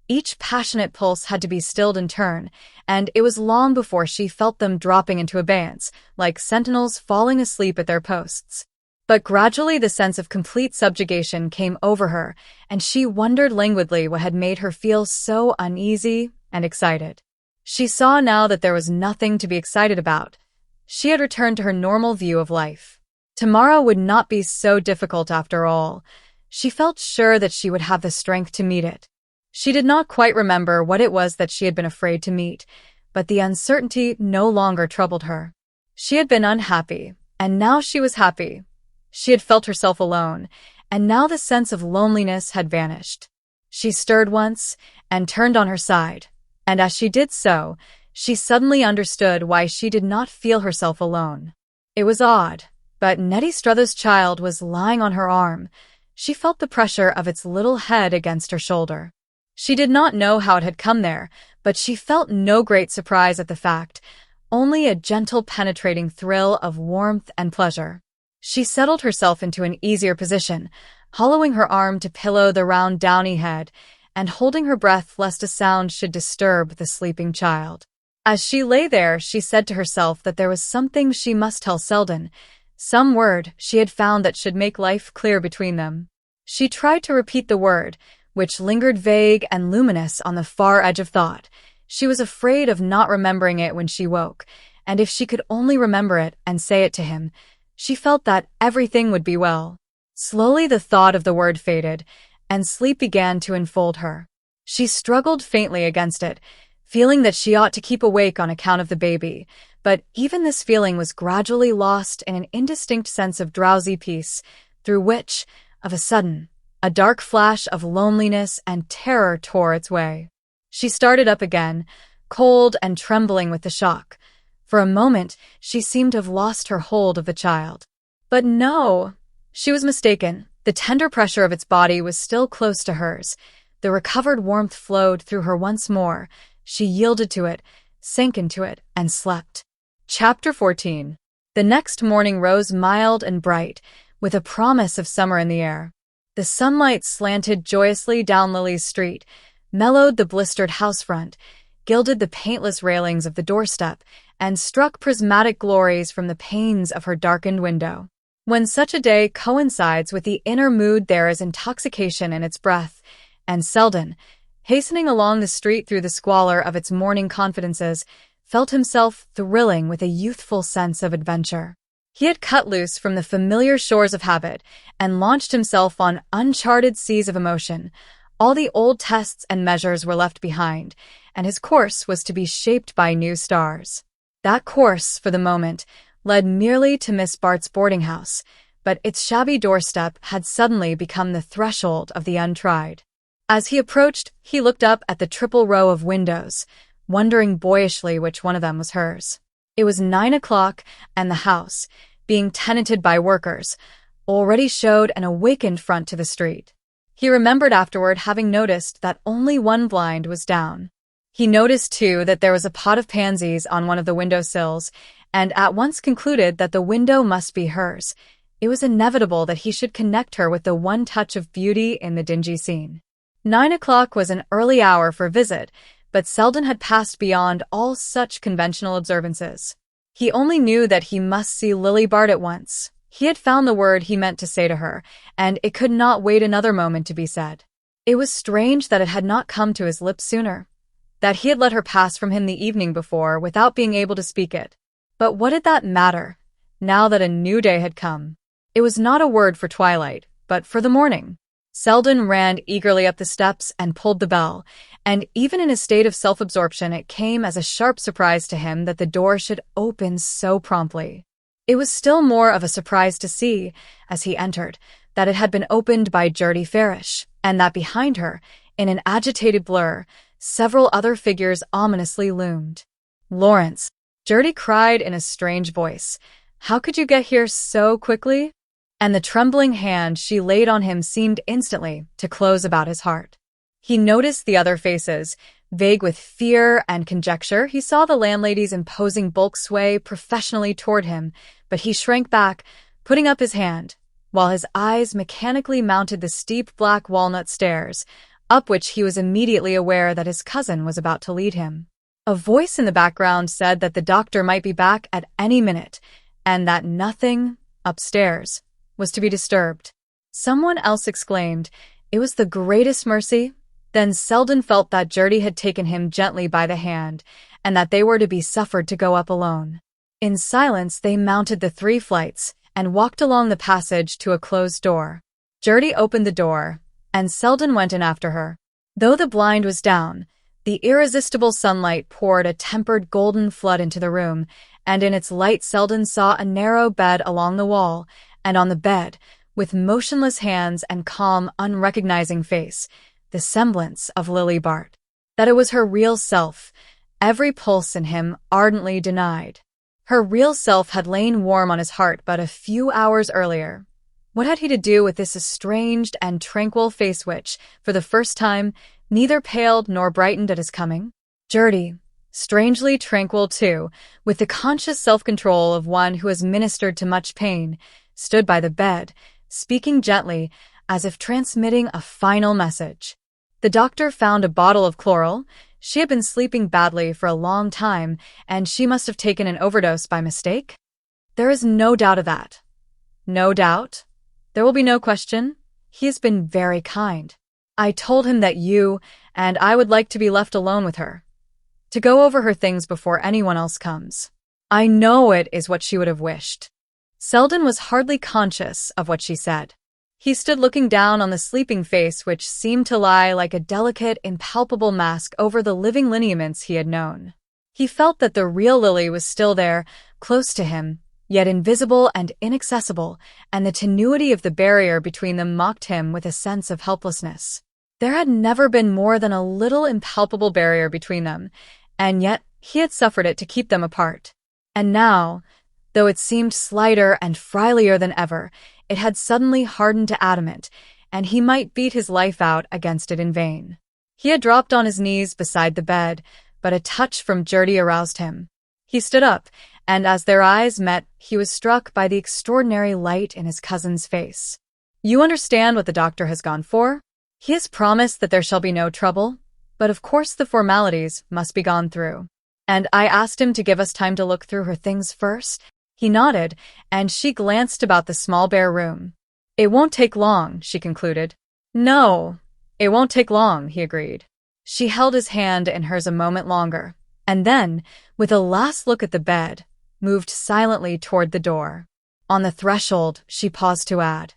[SPEAKER 1] Each passionate pulse had to be stilled in turn, and it was long before she felt them dropping into abeyance, like sentinels falling asleep at their posts. But gradually the sense of complete subjugation came over her, and she wondered languidly what had made her feel so uneasy and excited. She saw now that there was nothing to be excited about. She had returned to her normal view of life. Tomorrow would not be so difficult after all. She felt sure that she would have the strength to meet it. She did not quite remember what it was that she had been afraid to meet, but the uncertainty no longer troubled her. She had been unhappy, and now she was happy. She had felt herself alone, and now the sense of loneliness had vanished. She stirred once and turned on her side, and as she did so, she suddenly understood why she did not feel herself alone. It was odd, but Nettie Struthers' child was lying on her arm. She felt the pressure of its little head against her shoulder. She did not know how it had come there, but she felt no great surprise at the fact, only a gentle penetrating thrill of warmth and pleasure. She settled herself into an easier position, hollowing her arm to pillow the round downy head, and holding her breath lest a sound should disturb the sleeping child. As she lay there, she said to herself that there was something she must tell Selden, some word she had found that should make life clear between them. She tried to repeat the word, which lingered vague and luminous on the far edge of thought. She was afraid of not remembering it when she woke, and if she could only remember it and say it to him, she felt that everything would be well. Slowly the thought of the word faded, and sleep began to enfold her. She struggled faintly against it, feeling that she ought to keep awake on account of the baby, but even this feeling was gradually lost in an indistinct sense of drowsy peace, through which, of a sudden, a dark flash of loneliness and terror tore its way. She started up again, cold and trembling with the shock. For a moment, she seemed to have lost her hold of the child. But no, she was mistaken. The tender pressure of its body was still close to hers. The recovered warmth flowed through her once more. She yielded to it, sank into it, and slept. Chapter 14. The next morning rose mild and bright, with a promise of summer in the air. The sunlight slanted joyously down Lily's street, mellowed the blistered house front, gilded the paintless railings of the doorstep, and struck prismatic glories from the panes of her darkened window. When such a day coincides with the inner mood, there is intoxication in its breath, and Selden, hastening along the street through the squalor of its morning confidences, felt himself thrilling with a youthful sense of adventure. He had cut loose from the familiar shores of habit and launched himself on uncharted seas of emotion. All the old tests and measures were left behind, and his course was to be shaped by new stars. That course, for the moment, led merely to Miss Bart's boarding house, but its shabby doorstep had suddenly become the threshold of the untried. As he approached, he looked up at the triple row of windows, wondering boyishly which one of them was hers. It was 9 o'clock, and the house, being tenanted by workers, already showed an awakened front to the street. He remembered afterward having noticed that only one blind was down. He noticed, too, that there was a pot of pansies on one of the window sills, and at once concluded that the window must be hers. It was inevitable that he should connect her with the one touch of beauty in the dingy scene. 9 o'clock was an early hour for a visit, but Selden had passed beyond all such conventional observances. He only knew that he must see Lily Bart at once. He had found the word he meant to say to her, and it could not wait another moment to be said. It was strange that it had not come to his lips sooner, that he had let her pass from him the evening before without being able to speak it. But what did that matter, now that a new day had come? It was not a word for twilight, but for the morning. Selden ran eagerly up the steps and pulled the bell, and even in his state of self-absorption it came as a sharp surprise to him that the door should open so promptly. It was still more of a surprise to see, as he entered, that it had been opened by Gertie Farish, and that behind her, in an agitated blur, several other figures ominously loomed. "Lawrence," Gertie cried in a strange voice, "how could you get here so quickly?" And the trembling hand she laid on him seemed instantly to close about his heart. He noticed the other faces, vague with fear and conjecture. He saw the landlady's imposing bulk sway professionally toward him, but he shrank back, putting up his hand, while his eyes mechanically mounted the steep black walnut stairs, up which he was immediately aware that his cousin was about to lead him. A voice in the background said that the doctor might be back at any minute, and that nothing, upstairs, was to be disturbed. Someone else exclaimed, "It was the greatest mercy." Then Selden felt that Gertie had taken him gently by the hand, and that they were to be suffered to go up alone. In silence they mounted the 3 flights, and walked along the passage to a closed door. Gertie opened the door, and Selden went in after her. Though the blind was down, the irresistible sunlight poured a tempered golden flood into the room, and in its light Selden saw a narrow bed along the wall, and on the bed, with motionless hands and calm, unrecognizing face, the semblance of Lily Bart. That it was her real self, every pulse in him ardently denied. Her real self had lain warm on his heart but a few hours earlier. What had he to do with this estranged and tranquil face which, for the first time, neither paled nor brightened at his coming? Gertie, strangely tranquil too, with the conscious self-control of one who has ministered to much pain, stood by the bed, speaking gently, as if transmitting a final message. The doctor found a bottle of chloral. She had been sleeping badly for a long time, and she must have taken an overdose by mistake. There is no doubt of that. No doubt. There will be no question. He has been very kind. I told him that you and I would like to be left alone with her, to go over her things before anyone else comes. I know it is what she would have wished. Selden was hardly conscious of what she said. He stood looking down on the sleeping face which seemed to lie like a delicate, impalpable mask over the living lineaments he had known. He felt that the real Lily was still there, close to him, yet invisible and inaccessible, and the tenuity of the barrier between them mocked him with a sense of helplessness. There had never been more than a little impalpable barrier between them, and yet he had suffered it to keep them apart. And now, though it seemed slighter and frilier than ever, it had suddenly hardened to adamant, and he might beat his life out against it in vain. He had dropped on his knees beside the bed, but a touch from Gertie aroused him. He stood up, and as their eyes met, he was struck by the extraordinary light in his cousin's face. "You understand what the doctor has gone for? He has promised that there shall be no trouble, but of course the formalities must be gone through. And I asked him to give us time to look through her things first. He nodded, and she glanced about the small bare room. "It won't take long," she concluded. "No, it won't take long," he agreed. She held his hand in hers a moment longer, and then, with a last look at the bed, moved silently toward the door. On the threshold, she paused to add,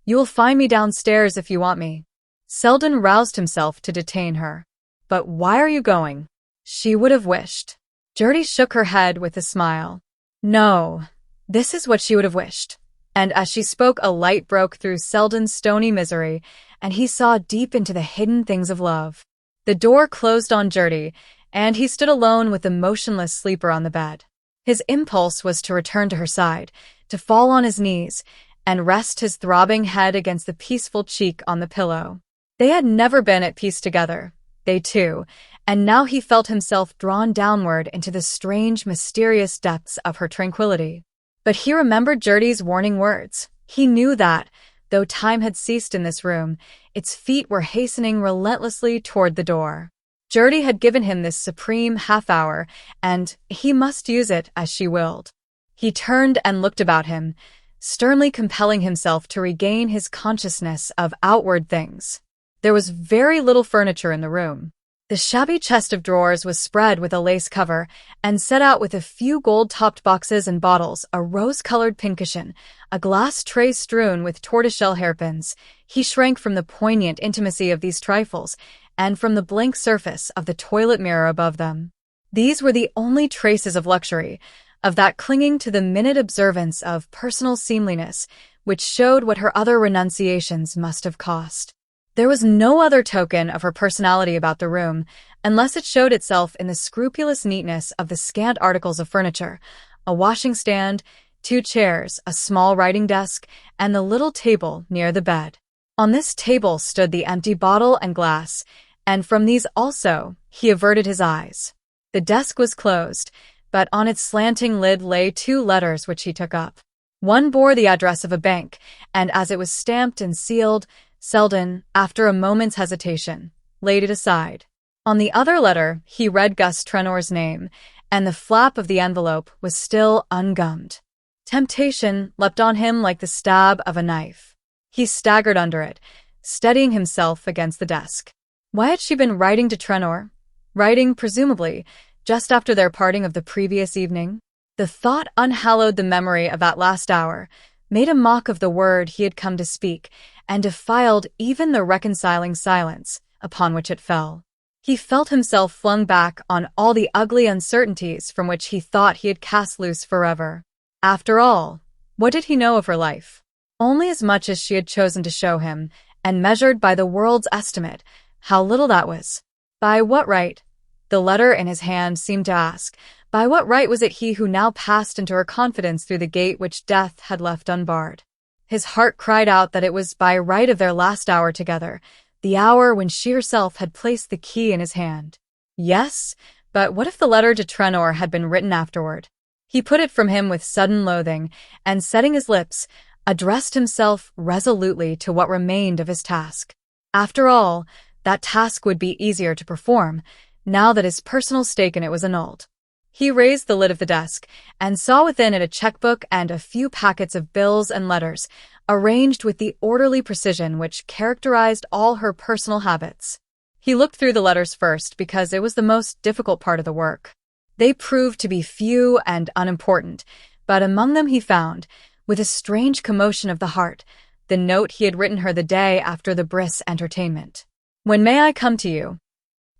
[SPEAKER 1] "You will find me downstairs if you want me." Selden roused himself to detain her. "But why are you going?" She would have wished. Gertie shook her head with a smile. No, this is what she would have wished. And as she spoke, a light broke through Selden's stony misery, and he saw deep into the hidden things of love. The door closed on Gertie, and he stood alone with the motionless sleeper on the bed. His impulse was to return to her side, to fall on his knees, and rest his throbbing head against the peaceful cheek on the pillow. They had never been at peace together, they two, and now he felt himself drawn downward into the strange, mysterious depths of her tranquility. But he remembered Gertie's warning words. He knew that, though time had ceased in this room, its feet were hastening relentlessly toward the door. Gertie had given him this supreme half-hour, and he must use it as she willed. He turned and looked about him, sternly compelling himself to regain his consciousness of outward things. There was very little furniture in the room. The shabby chest of drawers was spread with a lace cover and set out with a few gold-topped boxes and bottles, a rose-colored pincushion, a glass tray strewn with tortoiseshell hairpins. He shrank from the poignant intimacy of these trifles and from the blank surface of the toilet mirror above them. These were the only traces of luxury, of that clinging to the minute observance of personal seemliness, which showed what her other renunciations must have cost. There was no other token of her personality about the room, unless it showed itself in the scrupulous neatness of the scant articles of furniture, a washing stand, 2 chairs, a small writing desk, and the little table near the bed. On this table stood the empty bottle and glass, and from these also he averted his eyes. The desk was closed, but on its slanting lid lay 2 letters which he took up. One bore the address of a bank, and as it was stamped and sealed, Selden, after a moment's hesitation, laid it aside. On the other letter, he read Gus Trenor's name, and the flap of the envelope was still ungummed. Temptation leapt on him like the stab of a knife. He staggered under it, steadying himself against the desk. Why had she been writing to Trenor? Writing, presumably, just after their parting of the previous evening? The thought unhallowed the memory of that last hour, made a mock of the word he had come to speak, and defiled even the reconciling silence upon which it fell. He felt himself flung back on all the ugly uncertainties from which he thought he had cast loose forever. After all, what did he know of her life? Only as much as she had chosen to show him, and measured by the world's estimate, how little that was. By what right? The letter in his hand seemed to ask. By what right was it he who now passed into her confidence through the gate which death had left unbarred? His heart cried out that it was by right of their last hour together, the hour when she herself had placed the key in his hand. Yes, but what if the letter to Trenor had been written afterward? He put it from him with sudden loathing, and setting his lips, addressed himself resolutely to what remained of his task. After all, that task would be easier to perform, now that his personal stake in it was annulled. He raised the lid of the desk, and saw within it a checkbook and a few packets of bills and letters, arranged with the orderly precision which characterized all her personal habits. He looked through the letters first because it was the most difficult part of the work. They proved to be few and unimportant, but among them he found, with a strange commotion of the heart, the note he had written her the day after the brisk entertainment. "When may I come to you?"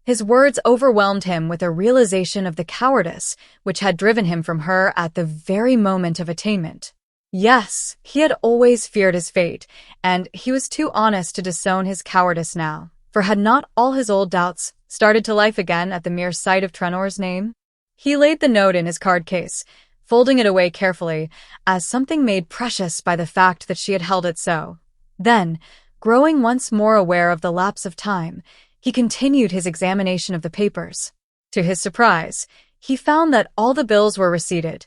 [SPEAKER 1] His words overwhelmed him with a realization of the cowardice which had driven him from her at the very moment of attainment. Yes, he had always feared his fate, and he was too honest to disown his cowardice now, for had not all his old doubts started to life again at the mere sight of Trenor's name? He laid the note in his card case, folding it away carefully, as something made precious by the fact that she had held it so. Then, growing once more aware of the lapse of time, he continued his examination of the papers. To his surprise, he found that all the bills were receipted.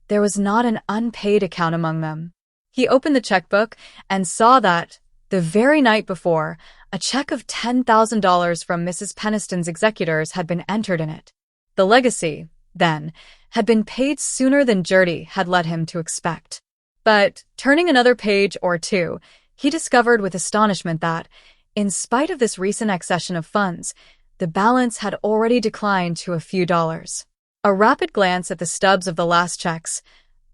[SPEAKER 1] There was not an unpaid account among them. He opened the checkbook and saw that, the very night before, a check of $10,000 from Mrs. Peniston's executors had been entered in it. The legacy, then, had been paid sooner than Gertie had led him to expect. But, turning another page or two, he discovered with astonishment that, in spite of this recent accession of funds, the balance had already declined to a few dollars. A rapid glance at the stubs of the last checks,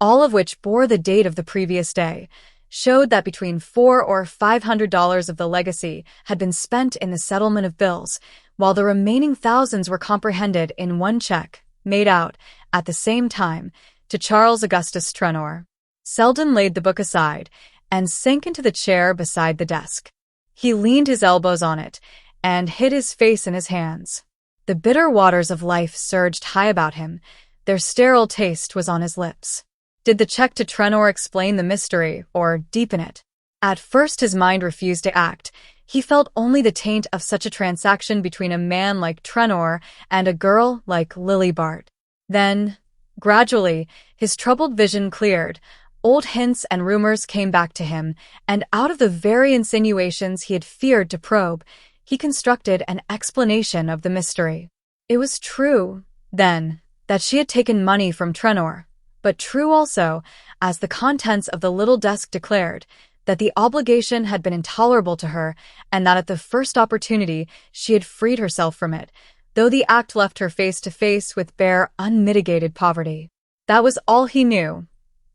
[SPEAKER 1] all of which bore the date of the previous day, showed that between $400 or $500 of the legacy had been spent in the settlement of bills, while the remaining thousands were comprehended in one check, made out, at the same time, to Charles Augustus Trenor. Selden laid the book aside and sank into the chair beside the desk. He leaned his elbows on it and hid his face in his hands. The bitter waters of life surged high about him. Their sterile taste was on his lips. Did the check to Trenor explain the mystery or deepen it? At first his mind refused to act. He felt only the taint of such a transaction between a man like Trenor and a girl like Lily Bart. Then, gradually, his troubled vision cleared. Old hints and rumors came back to him, and out of the very insinuations he had feared to probe, he constructed an explanation of the mystery. It was true, then, that she had taken money from Trenor, but true also, as the contents of the little desk declared, that the obligation had been intolerable to her, and that at the first opportunity she had freed herself from it, though the act left her face to face with bare, unmitigated poverty. That was all he knew,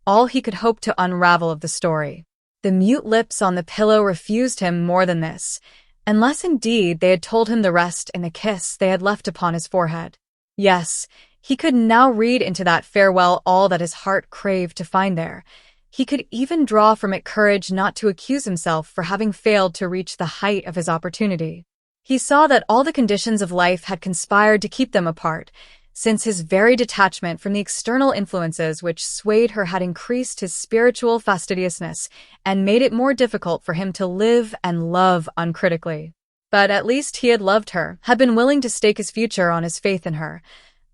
[SPEAKER 1] all he could hope to unravel of the story. The mute lips on the pillow refused him more than this, unless indeed they had told him the rest in the kiss they had left upon his forehead. Yes, he could now read into that farewell all that his heart craved to find there. He could even draw from it courage not to accuse himself for having failed to reach the height of his opportunity. He saw that all the conditions of life had conspired to keep them apart, since his very detachment from the external influences which swayed her had increased his spiritual fastidiousness and made it more difficult for him to live and love uncritically. But at least he had loved her, had been willing to stake his future on his faith in her,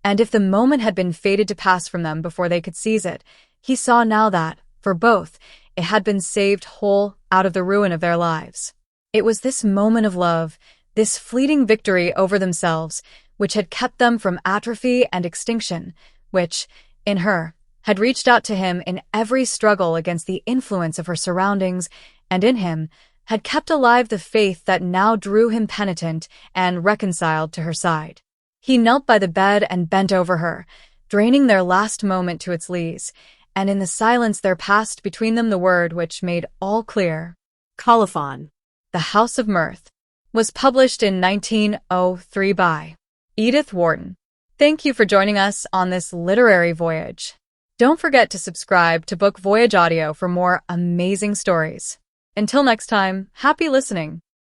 [SPEAKER 1] and if the moment had been fated to pass from them before they could seize it, he saw now that, for both, it had been saved whole out of the ruin of their lives. It was this moment of love, this fleeting victory over themselves, which had kept them from atrophy and extinction, which, in her, had reached out to him in every struggle against the influence of her surroundings, and in him, had kept alive the faith that now drew him penitent and reconciled to her side. He knelt by the bed and bent over her, draining their last moment to its lees, and in the silence there passed between them the word which made all clear.
[SPEAKER 2] Colophon.
[SPEAKER 1] The House of Mirth was published in 1903 by Edith Wharton. Thank you for joining us on this literary voyage. Don't forget to subscribe to Book Voyage Audio for more amazing stories. Until next time, happy listening.